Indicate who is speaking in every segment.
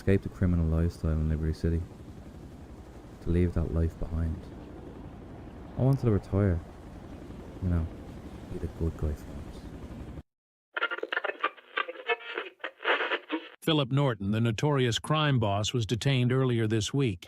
Speaker 1: escape the criminal lifestyle in Liberty City. To leave that life behind. I wanted to retire. You know, be the good guy for once.
Speaker 2: Philip Norton, the notorious crime boss, was detained earlier this week.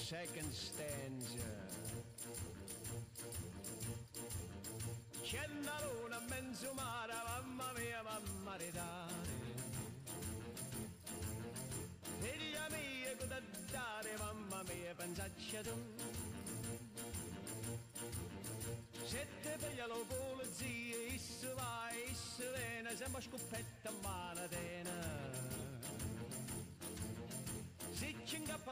Speaker 3: Second stanza. Cennarona menzumara, mamma mia, mamma ridare. Figlia mia, cosa dare, mamma mia, pensaccia tu. Sette figlia lo polizia, isso va, isso viene, sembra scoppetta manatena.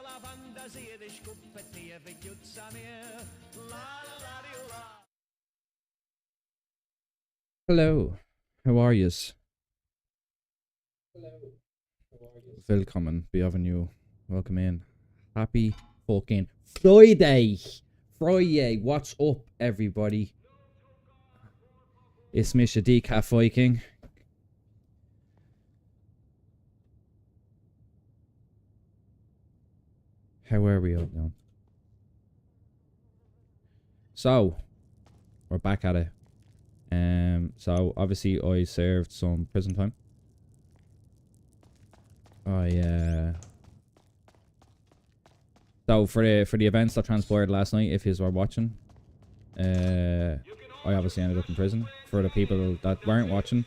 Speaker 3: La fantasia di scoppettia vecchiuzza mia. La la la.
Speaker 1: Hello, how are yous? Hello, how are yous? Willkommen, bienvenue, welcome in. Happy fucking Friday! Friday, what's up, everybody? It's Mr. Decaf Viking. How are we out now? So, we're back at it. So obviously I served some prison time. So for the events that transpired last night, if you were watching, I obviously ended up in prison. For the people that weren't watching,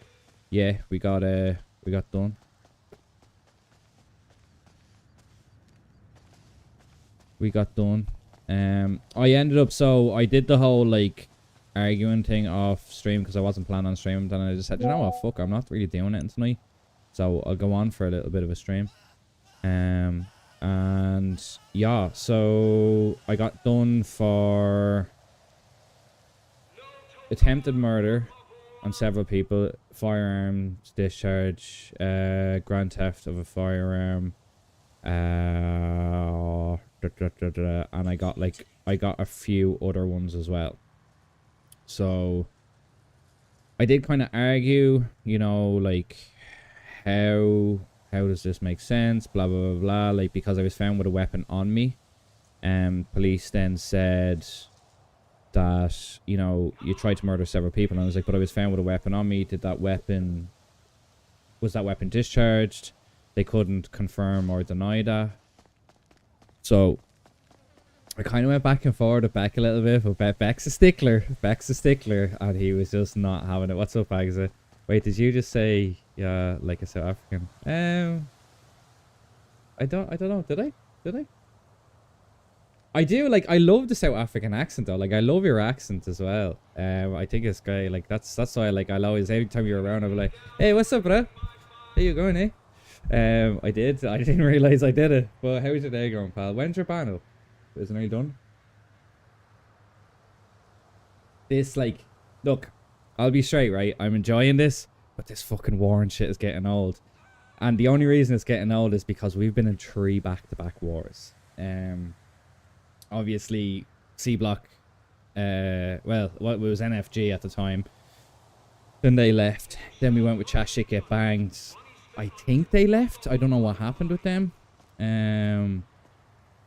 Speaker 1: yeah, we got done. We got done. I ended up, so I did the whole like arguing thing off stream because I wasn't planning on streaming. Then I just said, you know what, fuck, I'm not really doing it tonight, so I'll go on for a little bit of a stream. And yeah, so I got done for attempted murder on several people, firearms discharge, grand theft of a firearm, and I got a few other ones as well. So I did kind of argue, you know, like how does this make sense, blah blah blah blah, like because I was found with a weapon on me. Police then said that, you know, you tried to murder several people, and I was like, but I was found with a weapon on me. Was that weapon discharged? They couldn't confirm or deny that. So I kind of went back and forward with Beck a little bit, but Beck's a stickler. And he was just not having it. What's up, Agza? Wait, did you just say, yeah, like a South African? I don't know. Did I? I do, like, I love the South African accent, though. Like, I love your accent as well. I think it's great. Like, that's why, like, I'll always, every time you're around, I'll be like, hey, what's up, bro? How you going, eh? I didn't realize I did it. But how's your day going, pal? When's your panel? Isn't it done? This, like, look, I'll be straight, right? I'm enjoying this, but this fucking war and shit is getting old. And the only reason it's getting old is because we've been in 3 back-to-back wars. Obviously, C-Block, well, it was NFG at the time. Then they left. Then we went with Chat Shit Get Banged. I think they left. I don't know what happened with them. And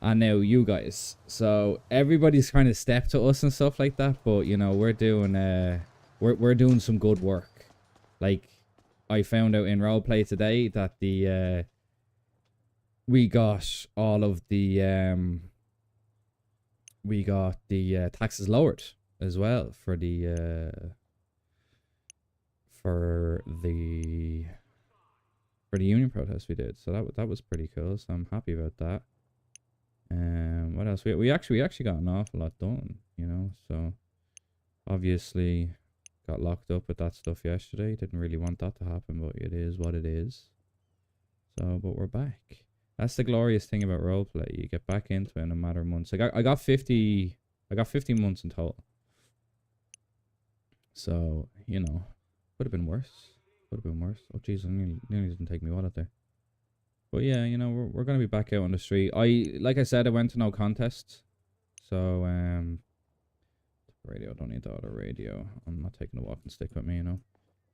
Speaker 1: now you guys. So everybody's kind of stepped to us and stuff like that. But you know, we're doing we're doing some good work. Like, I found out in roleplay today that we got all of the taxes lowered as well for the union protest we did. So that was pretty cool. So I'm happy about that. What else? We actually got an awful lot done. you know. So obviously got locked up with that stuff yesterday. Didn't really want that to happen, but it is what it is. So, but we're back. That's the glorious thing about roleplay. You get back into it in a matter of months. I got 50 months in total. So, you know, could have been worse. Could have been worse. Oh jeez, I nearly didn't take me wallet there. But yeah, you know, we're gonna be back out on the street. Like I said, I went to no contest. So radio, don't need the auto radio. I'm not taking a walking stick with me, you know.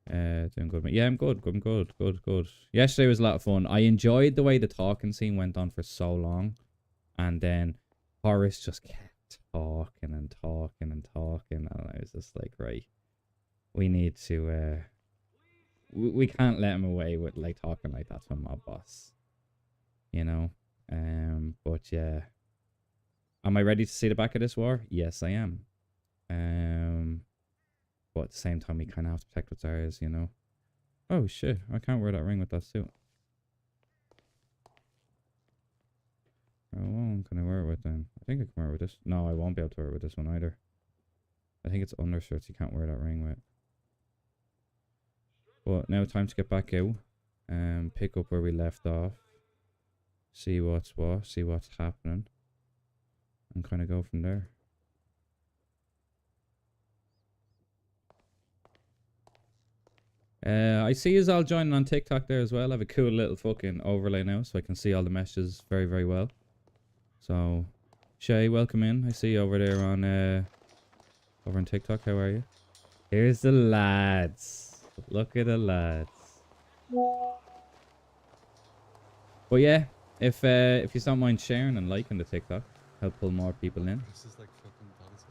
Speaker 1: Doing good. Yeah, I'm good. I'm good. Good. Yesterday was a lot of fun. I enjoyed the way the talking scene went on for so long. And then Horace just kept talking and talking and talking. And I was just like, right, we need to, we can't let him away with like talking like that to a mob boss. You know? But yeah. Am I ready to see the back of this war? Yes, I am. But at the same time, we kind of have to protect what's ours, you know. Oh shit! I can't wear that ring with that suit. Oh, what can I wear it with then? I think I can wear it with this. No, I won't be able to wear it with this one either. I think it's undershirts you can't wear that ring with. But now time to get back out and pick up where we left off. See what's what. See what's happening. And kind of go from there. I see you all joining on TikTok there as well. I have a cool little fucking overlay now so I can see all the messages very, very well. So, Shay, welcome in. I see you over there on over on TikTok. How are you? Here's the lads. Look at the lads. But yeah, if you don't mind sharing and liking the TikTok, help pull more people in.
Speaker 4: This is like fucking Dodson.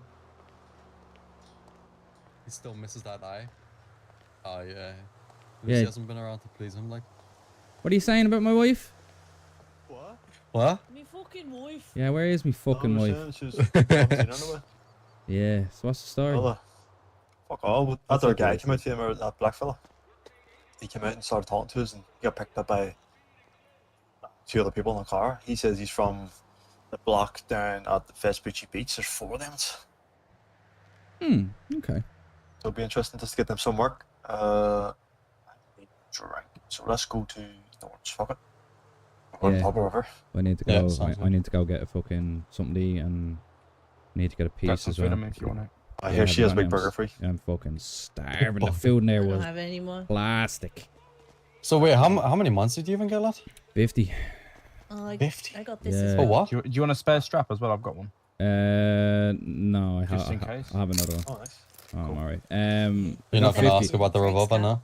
Speaker 4: He still misses that eye. Oh yeah.
Speaker 1: Yeah.
Speaker 4: He hasn't been around to please him, like.
Speaker 1: What are you saying about my wife?
Speaker 3: What?
Speaker 4: What?
Speaker 5: Me fucking wife.
Speaker 1: Yeah, where is me fucking wife? Yeah, so what's the story?
Speaker 6: Fuck all. That other guy came out to him, or that black fella. He came out and started talking to us, and he got picked up by 2 other people in the car. He says he's from the block down at the Vespucci Beach. There's 4 of them.
Speaker 1: Okay.
Speaker 6: So it'll be interesting just to get them some work. I need drink. So let's go to Norwich. Fuck it. We're on top of the river.
Speaker 1: I need to go.
Speaker 4: Yeah,
Speaker 1: I need to go get a fucking something to eat and need to get a piece as well.
Speaker 7: If you want it.
Speaker 6: I hear she has a big burger free.
Speaker 1: I'm fucking starving. The food in there
Speaker 5: I don't
Speaker 1: was
Speaker 5: have any more.
Speaker 1: plastic.
Speaker 4: So wait, how many months did you even get, lad?
Speaker 1: 50.
Speaker 5: Oh, I
Speaker 4: 50?
Speaker 5: got this
Speaker 1: Yeah.
Speaker 5: as
Speaker 4: Oh
Speaker 5: well.
Speaker 4: what?
Speaker 7: Do you want a spare strap as well? I've got one.
Speaker 1: No, I
Speaker 7: Just in case.
Speaker 1: have another one.
Speaker 6: Oh, nice.
Speaker 1: Oh, I'm
Speaker 6: Cool.
Speaker 1: alright.
Speaker 4: You're not gonna
Speaker 1: 50.
Speaker 4: ask about the revolver now?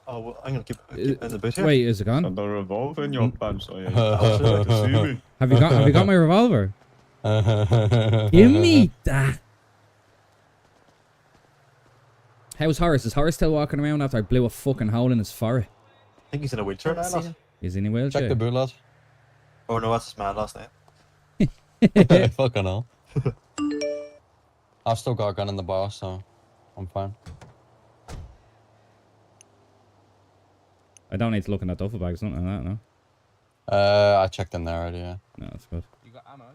Speaker 6: Oh, well, I'm gonna keep it in the boot here.
Speaker 1: Wait, is it gone?
Speaker 8: The revolver in your pants, are you?
Speaker 6: Absolutely.
Speaker 8: To see me.
Speaker 1: Have you got my revolver? Give me that. How's Horace? Is Horace still walking around after I blew a fucking hole in his forehead?
Speaker 6: I think he's in a wheelchair now,
Speaker 5: Haven't seen
Speaker 6: lad.
Speaker 5: him.
Speaker 1: Is he in a wheelchair?
Speaker 4: Check the boot, lad.
Speaker 6: Oh no, that's his man last night.
Speaker 4: Fucking hell. I've still got a gun in the bar, so I'm fine.
Speaker 1: I don't need to look in that duffel bag, something like that, no?
Speaker 4: I checked in there already, yeah.
Speaker 1: No, that's good.
Speaker 7: You got ammo?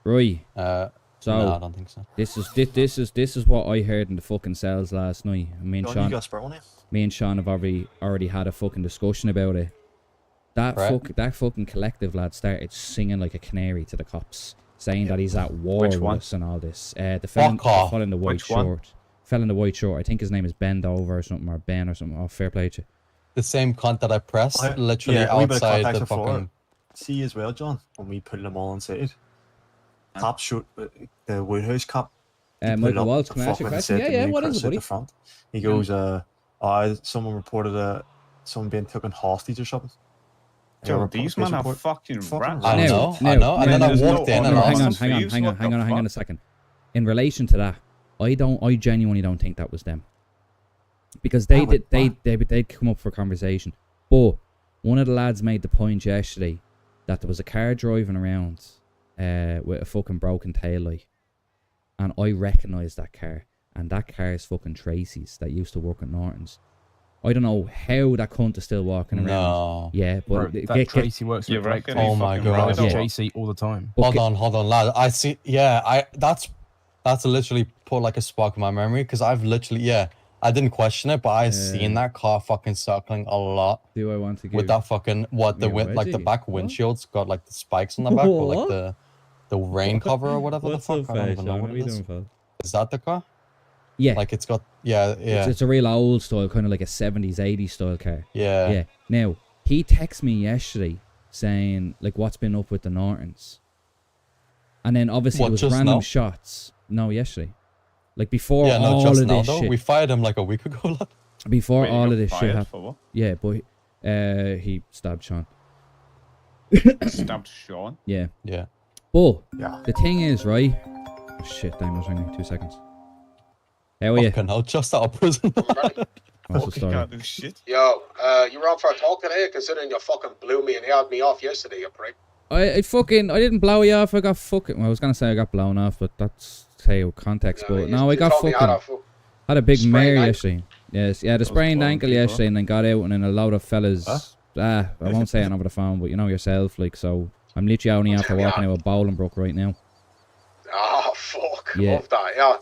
Speaker 1: Right. So
Speaker 4: No, I don't think so.
Speaker 1: this is what I heard in the fucking cells last night. Me and
Speaker 6: John, you
Speaker 1: Sean,
Speaker 6: got a spare one, yeah?
Speaker 1: me and Sean have already had a fucking discussion about it. That
Speaker 4: Right.
Speaker 1: that fucking collective lad started singing like a canary to the cops, saying that he's at war
Speaker 7: Which
Speaker 1: with
Speaker 7: one?
Speaker 1: us and all this. The fella in the white
Speaker 7: Which one?
Speaker 1: short. Fella in the white short. I think his name is Bend Over or something, or Ben or something. Oh, fair play to you.
Speaker 4: The same cunt that I pressed,
Speaker 6: I-
Speaker 4: literally
Speaker 6: yeah, a wee bit of
Speaker 4: outside
Speaker 6: context
Speaker 4: the
Speaker 6: before.
Speaker 4: fucking...
Speaker 6: See as well, John, when we put them all inside. Top shoot the Woodhouse Cup. He put it
Speaker 1: Michael
Speaker 6: up
Speaker 1: Waltz,
Speaker 6: to
Speaker 1: can I ask you a
Speaker 6: fucking
Speaker 1: question?
Speaker 6: set
Speaker 1: Yeah,
Speaker 6: the
Speaker 1: yeah,
Speaker 6: main
Speaker 1: what is
Speaker 6: crowd
Speaker 1: it,
Speaker 6: at
Speaker 1: buddy?
Speaker 6: the front. He goes, someone reported someone being taken hostage or something.
Speaker 8: Joe, these men are fucking
Speaker 6: Fucking
Speaker 8: rats.
Speaker 4: I
Speaker 1: Now-
Speaker 4: know. And then I
Speaker 8: there's no
Speaker 4: walked in and
Speaker 8: honor.
Speaker 4: asked
Speaker 1: hang
Speaker 4: him.
Speaker 1: on, hang on,
Speaker 8: thieves,
Speaker 1: hang on,
Speaker 8: what
Speaker 1: hang
Speaker 8: the
Speaker 1: on, hang on a
Speaker 8: fuck?
Speaker 1: second. In relation to that, I genuinely don't think that was them. Because they'd come up for a conversation. But one of the lads made the point yesterday that there was a car driving around with a fucking broken taillight. And I recognised that car. And that car is fucking Tracy's that used to work at Norton's. I don't know how that cunt is still walking around.
Speaker 4: No.
Speaker 1: Yeah,
Speaker 7: Bro,
Speaker 1: but
Speaker 7: that Tracy works
Speaker 8: You
Speaker 7: with Blake.
Speaker 8: reckon
Speaker 4: Oh
Speaker 8: he
Speaker 4: my
Speaker 8: fucking
Speaker 4: God.
Speaker 8: rides
Speaker 7: Rides
Speaker 1: Yeah.
Speaker 8: off?
Speaker 7: JC all the time.
Speaker 1: but
Speaker 4: Hold on, lad. I see. Yeah, That's literally put like a spark in my memory because I've literally, I didn't question it, but I've seen that car fucking circling a lot.
Speaker 1: Do I want to give
Speaker 4: With that fucking the
Speaker 1: you a
Speaker 4: like the
Speaker 1: wedgie?
Speaker 4: back
Speaker 1: What?
Speaker 4: windshield's got like the spikes on the back, or like
Speaker 1: What?
Speaker 4: the rain cover or whatever
Speaker 1: What's
Speaker 4: the
Speaker 1: up,
Speaker 4: fuck. I don't even know
Speaker 1: Sean?
Speaker 4: what
Speaker 1: How
Speaker 4: it
Speaker 1: you
Speaker 4: is.
Speaker 1: doing, pal?
Speaker 4: Is that the car?
Speaker 1: Yeah.
Speaker 4: Like it's got yeah.
Speaker 1: It's a real old style, kind of like a 70s, 80s style car.
Speaker 4: Yeah.
Speaker 1: Yeah. Now, he texted me yesterday saying, like, what's been up with the Nortons? And then obviously
Speaker 4: What,
Speaker 1: there was
Speaker 4: just
Speaker 1: random
Speaker 4: now?
Speaker 1: shots. No, yesterday. Like before
Speaker 4: Yeah, no,
Speaker 1: all
Speaker 4: just
Speaker 1: of
Speaker 4: now
Speaker 1: this
Speaker 4: though.
Speaker 1: shit.
Speaker 4: We fired him like a week ago. Lad.
Speaker 1: Before
Speaker 8: Wait, you
Speaker 1: all
Speaker 8: got
Speaker 1: of this shit
Speaker 8: fired
Speaker 1: happened.
Speaker 8: for what?
Speaker 1: Yeah, but he stabbed Sean.
Speaker 8: Stabbed Sean.
Speaker 1: Yeah.
Speaker 4: Yeah.
Speaker 1: But
Speaker 6: Yeah.
Speaker 1: the thing is, right? Oh, shit, time was ringing. 2 seconds. How are you?
Speaker 4: Fucking hell, just out of prison.
Speaker 1: What's the
Speaker 8: Fucking
Speaker 1: story?
Speaker 8: can't do shit.
Speaker 9: Yo, you were on for a talk today, considering you fucking blew me and held me off yesterday, you prick.
Speaker 1: I didn't blow you off. I got fucking. Well, I was gonna say I got blown off, but that's say context. But no, I got
Speaker 9: told me
Speaker 1: fucking. Had a big
Speaker 9: sprained
Speaker 1: mare
Speaker 9: ankle.
Speaker 1: yesterday. Yes, yeah, the
Speaker 8: was
Speaker 1: sprained
Speaker 8: blowing
Speaker 1: ankle
Speaker 8: people up.
Speaker 1: yesterday, and then got out, and then a lot of fellas. I won't say it over the phone, but you know yourself, like so. I'm literally only after walking out of Bolingbroke right now.
Speaker 9: Oh, fuck.
Speaker 1: Yeah.
Speaker 9: Love that, yeah.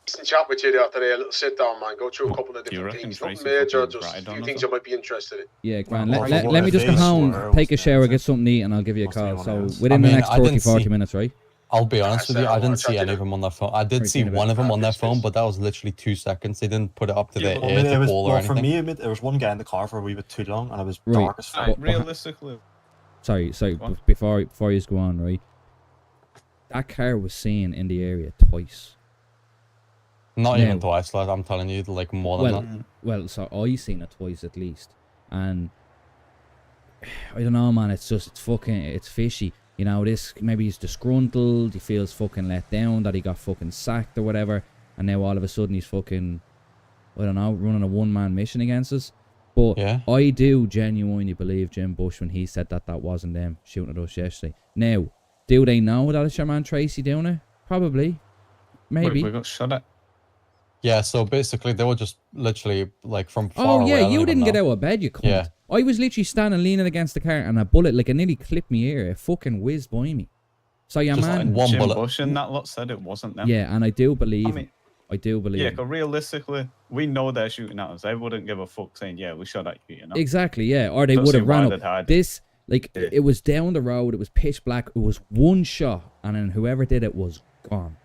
Speaker 9: Decent chat with you there today, a little sit down, man. Go through a couple of
Speaker 8: Do you
Speaker 9: different
Speaker 8: reckon
Speaker 9: things. Nothing
Speaker 8: Tracy
Speaker 9: major,
Speaker 8: fucking
Speaker 9: just a
Speaker 8: cried on
Speaker 9: few
Speaker 8: us
Speaker 9: things
Speaker 8: or-
Speaker 9: you might be interested in.
Speaker 1: Yeah, grand.
Speaker 6: Well,
Speaker 1: Let me just go
Speaker 6: face
Speaker 1: home,
Speaker 6: where
Speaker 1: take a
Speaker 6: was
Speaker 1: shower,
Speaker 6: down
Speaker 1: get something to eat, and I'll give you a
Speaker 6: Must be
Speaker 1: call.
Speaker 6: one
Speaker 1: So
Speaker 6: else.
Speaker 1: within the
Speaker 4: I mean,
Speaker 1: next
Speaker 4: I
Speaker 1: 30,
Speaker 4: didn't
Speaker 1: 40
Speaker 4: see-
Speaker 1: minutes, right?
Speaker 4: I'll be honest with you, I didn't see
Speaker 9: Chat
Speaker 4: any
Speaker 9: to
Speaker 4: of them on their phone. I did
Speaker 1: Right,
Speaker 4: see
Speaker 1: seen a bit.
Speaker 4: one of them on their
Speaker 9: Yes,
Speaker 4: phone,
Speaker 9: yes.
Speaker 4: but that was literally 2 seconds. They didn't put it up to
Speaker 8: Yeah,
Speaker 4: the
Speaker 8: well,
Speaker 6: I mean,
Speaker 4: air
Speaker 6: it
Speaker 4: to
Speaker 6: was,
Speaker 4: call or
Speaker 6: well, for
Speaker 4: anything.
Speaker 6: me, there was one guy in the car for a wee bit too long, and it was
Speaker 1: Right.
Speaker 6: dark as fuck.
Speaker 8: Like, realistically,
Speaker 1: Sorry.
Speaker 8: Go on.
Speaker 1: Before you go on, right? That car was seen in the area twice.
Speaker 4: Not
Speaker 1: No.
Speaker 4: even twice, lad. I'm telling you, like more than
Speaker 1: Well,
Speaker 4: that.
Speaker 1: well, so I seen it twice at least, and I don't know, man. It's fishy. You know, this maybe he's disgruntled. He feels fucking let down that he got fucking sacked or whatever, and now all of a sudden he's fucking, I don't know, running a one-man mission against us. But
Speaker 4: Yeah.
Speaker 1: I do genuinely believe Jim Bush when he said that wasn't them shooting at us yesterday. Now, do they know that it's your man Tracy doing it? Probably, maybe.
Speaker 8: we got shot at.
Speaker 4: Yeah, so basically they were just literally like from far
Speaker 1: Oh
Speaker 4: away.
Speaker 1: yeah,
Speaker 4: I don't
Speaker 1: you
Speaker 4: even
Speaker 1: didn't get
Speaker 4: know.
Speaker 1: out of bed, you cunt.
Speaker 4: Yeah.
Speaker 1: I was literally standing leaning against the car and a bullet, like, it nearly clipped me ear. It fucking whizzed by me. So your
Speaker 4: Just
Speaker 1: man...
Speaker 4: like one
Speaker 8: Jim
Speaker 4: bullet.
Speaker 8: Bush and that lot said it wasn't them.
Speaker 1: Yeah, and I do believe...
Speaker 8: I mean,
Speaker 1: I do believe...
Speaker 8: yeah,
Speaker 1: him.
Speaker 8: because realistically, we know they're shooting at us. They wouldn't give a fuck saying, yeah, we shot at you, you know?
Speaker 1: Exactly, yeah. Or they
Speaker 8: Don't
Speaker 1: would have
Speaker 8: see why
Speaker 1: ran
Speaker 8: they'd
Speaker 1: up.
Speaker 8: hide.
Speaker 1: This, like,
Speaker 8: Yeah.
Speaker 1: it was down the road. It was pitch black. It was one shot. And then whoever did it was gone.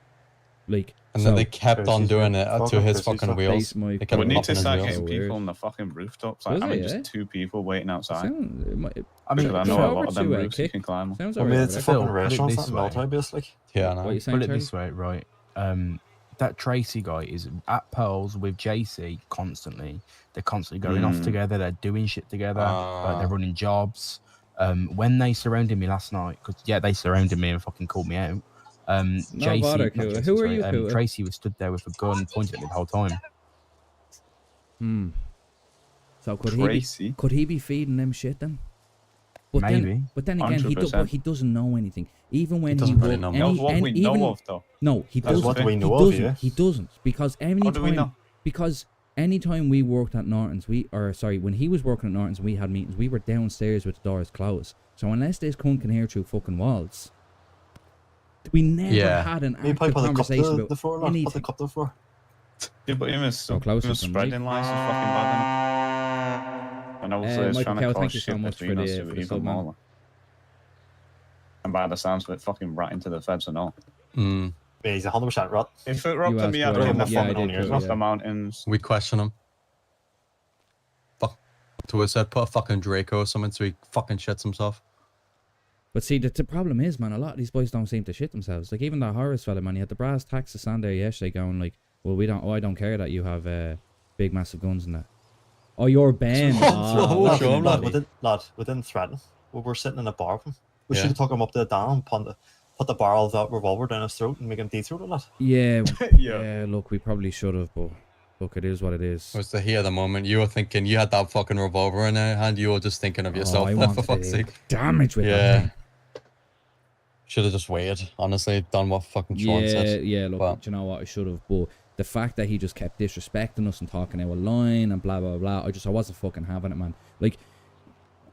Speaker 1: Like...
Speaker 4: And
Speaker 1: so,
Speaker 4: then they kept on
Speaker 6: Tracy's
Speaker 4: doing
Speaker 6: weird.
Speaker 4: it to
Speaker 6: Fucking
Speaker 4: his
Speaker 6: Tracy's
Speaker 4: fucking
Speaker 6: stuff.
Speaker 4: wheels.
Speaker 1: Face my
Speaker 4: They kept
Speaker 8: We need
Speaker 4: popping
Speaker 8: to
Speaker 4: his
Speaker 8: start
Speaker 4: wheels.
Speaker 8: getting
Speaker 1: Weird.
Speaker 8: people on the fucking rooftops.
Speaker 1: Does
Speaker 8: Like, I mean,
Speaker 1: it,
Speaker 8: just
Speaker 1: eh?
Speaker 8: 2 people waiting outside.
Speaker 1: Sound, it might-
Speaker 7: I mean,
Speaker 8: Because I
Speaker 1: Phil,
Speaker 8: know a
Speaker 1: over
Speaker 8: lot of them
Speaker 1: to,
Speaker 8: roofs you
Speaker 1: kick.
Speaker 8: can climb on.
Speaker 1: Sounds
Speaker 6: I mean,
Speaker 1: alright.
Speaker 6: it's a
Speaker 1: Alex.
Speaker 6: fucking
Speaker 7: Phil, put it
Speaker 6: restaurant,
Speaker 7: this
Speaker 6: it's not
Speaker 7: way.
Speaker 6: military base, like.
Speaker 4: Yeah, I
Speaker 1: What
Speaker 4: know.
Speaker 1: you saying,
Speaker 7: put it
Speaker 1: Charlie?
Speaker 7: this way, right? That Tracy guy is at Pearls with JC constantly. They're constantly going off together. They're doing shit together. They're running jobs. When they surrounded me last night, because they surrounded me and fucking called me out. JC,
Speaker 1: bother,
Speaker 7: not
Speaker 1: Cooter.
Speaker 7: JC,
Speaker 1: Who are
Speaker 7: sorry,
Speaker 1: you, Cooter?
Speaker 7: Tracy was stood there with a gun pointed at me the whole time.
Speaker 1: So
Speaker 8: Tracy?
Speaker 1: could he be feeding them shit then? But
Speaker 7: Maybe.
Speaker 1: then again, but
Speaker 8: 100%.
Speaker 1: he doesn't know anything. Even when he
Speaker 4: doesn't really
Speaker 1: walked-
Speaker 4: know
Speaker 8: That's what we know of, though.
Speaker 1: No, he
Speaker 6: That's
Speaker 1: doesn't.
Speaker 6: what we
Speaker 1: he
Speaker 6: know of,
Speaker 1: doesn't.
Speaker 6: yeah.
Speaker 1: He doesn't because
Speaker 8: How do we know?
Speaker 1: anytime we worked at Norton's, when he was working at Norton's, and we had meetings. We were downstairs with the doors closed. So unless this cunt can hear through fucking walls, we never
Speaker 4: Yeah.
Speaker 1: had an
Speaker 6: Maybe
Speaker 1: active
Speaker 6: put the cup
Speaker 1: conversation
Speaker 6: to
Speaker 1: about
Speaker 6: the floor, lad. Put the
Speaker 1: anything.
Speaker 6: cup to the floor.
Speaker 8: Yeah, but even
Speaker 1: So close
Speaker 8: even
Speaker 1: to them,
Speaker 8: spreading lies is fucking bad, innit? And also it's
Speaker 1: Michael
Speaker 8: trying
Speaker 1: Cow,
Speaker 8: to
Speaker 1: thank
Speaker 8: cause
Speaker 1: you so
Speaker 8: shit
Speaker 1: much
Speaker 8: between
Speaker 1: for
Speaker 8: us
Speaker 1: the-
Speaker 8: to
Speaker 1: for the
Speaker 8: even
Speaker 1: sub, man.
Speaker 8: more. And by the sounds of it, fucking rat into the feds and all.
Speaker 4: Mm.
Speaker 6: Yeah, he's 100% right.
Speaker 8: If it were up
Speaker 1: You
Speaker 8: to
Speaker 1: asked
Speaker 8: me,
Speaker 1: for
Speaker 8: I'd
Speaker 6: it.
Speaker 8: get the
Speaker 6: Yeah, I
Speaker 8: fucking
Speaker 6: did
Speaker 8: on
Speaker 6: too,
Speaker 8: off
Speaker 6: yeah.
Speaker 8: the mountains.
Speaker 4: We question him. Fuck. To us, said put a fucking Draco or something so he fucking shits himself.
Speaker 1: But see, the problem is, man, a lot of these boys don't seem to shit themselves. Like, even that Horace fella, man, he had the brass tacks to stand there yesterday going, like, well, I don't care that you have big, massive guns and that. Oh, you're Ben.
Speaker 4: Oh,
Speaker 6: Lad,
Speaker 4: sure,
Speaker 6: lad,
Speaker 4: lad.
Speaker 6: we didn't threaten him. We were sitting in a bar with him. We
Speaker 4: Yeah.
Speaker 6: should have took him up to the down, put the barrel of that revolver down his throat and make him de-throat it, lad.
Speaker 1: Yeah,
Speaker 8: Yeah.
Speaker 1: yeah, look, we probably should have, but look, it is what it is.
Speaker 4: It was the here the moment. You were thinking you had that fucking revolver in your hand. You were just thinking of yourself.
Speaker 1: I
Speaker 4: For
Speaker 1: wanted
Speaker 4: fuck's
Speaker 1: to
Speaker 4: sake.
Speaker 1: damage with that
Speaker 4: Yeah.
Speaker 1: thing.
Speaker 4: Should have just waited. Honestly, done what fucking Sean said.
Speaker 1: Yeah, look,
Speaker 4: But-
Speaker 1: do you know what? I should have, but the fact that he just kept disrespecting us and talking out of line and blah, blah, blah, I wasn't fucking having it, man. Like,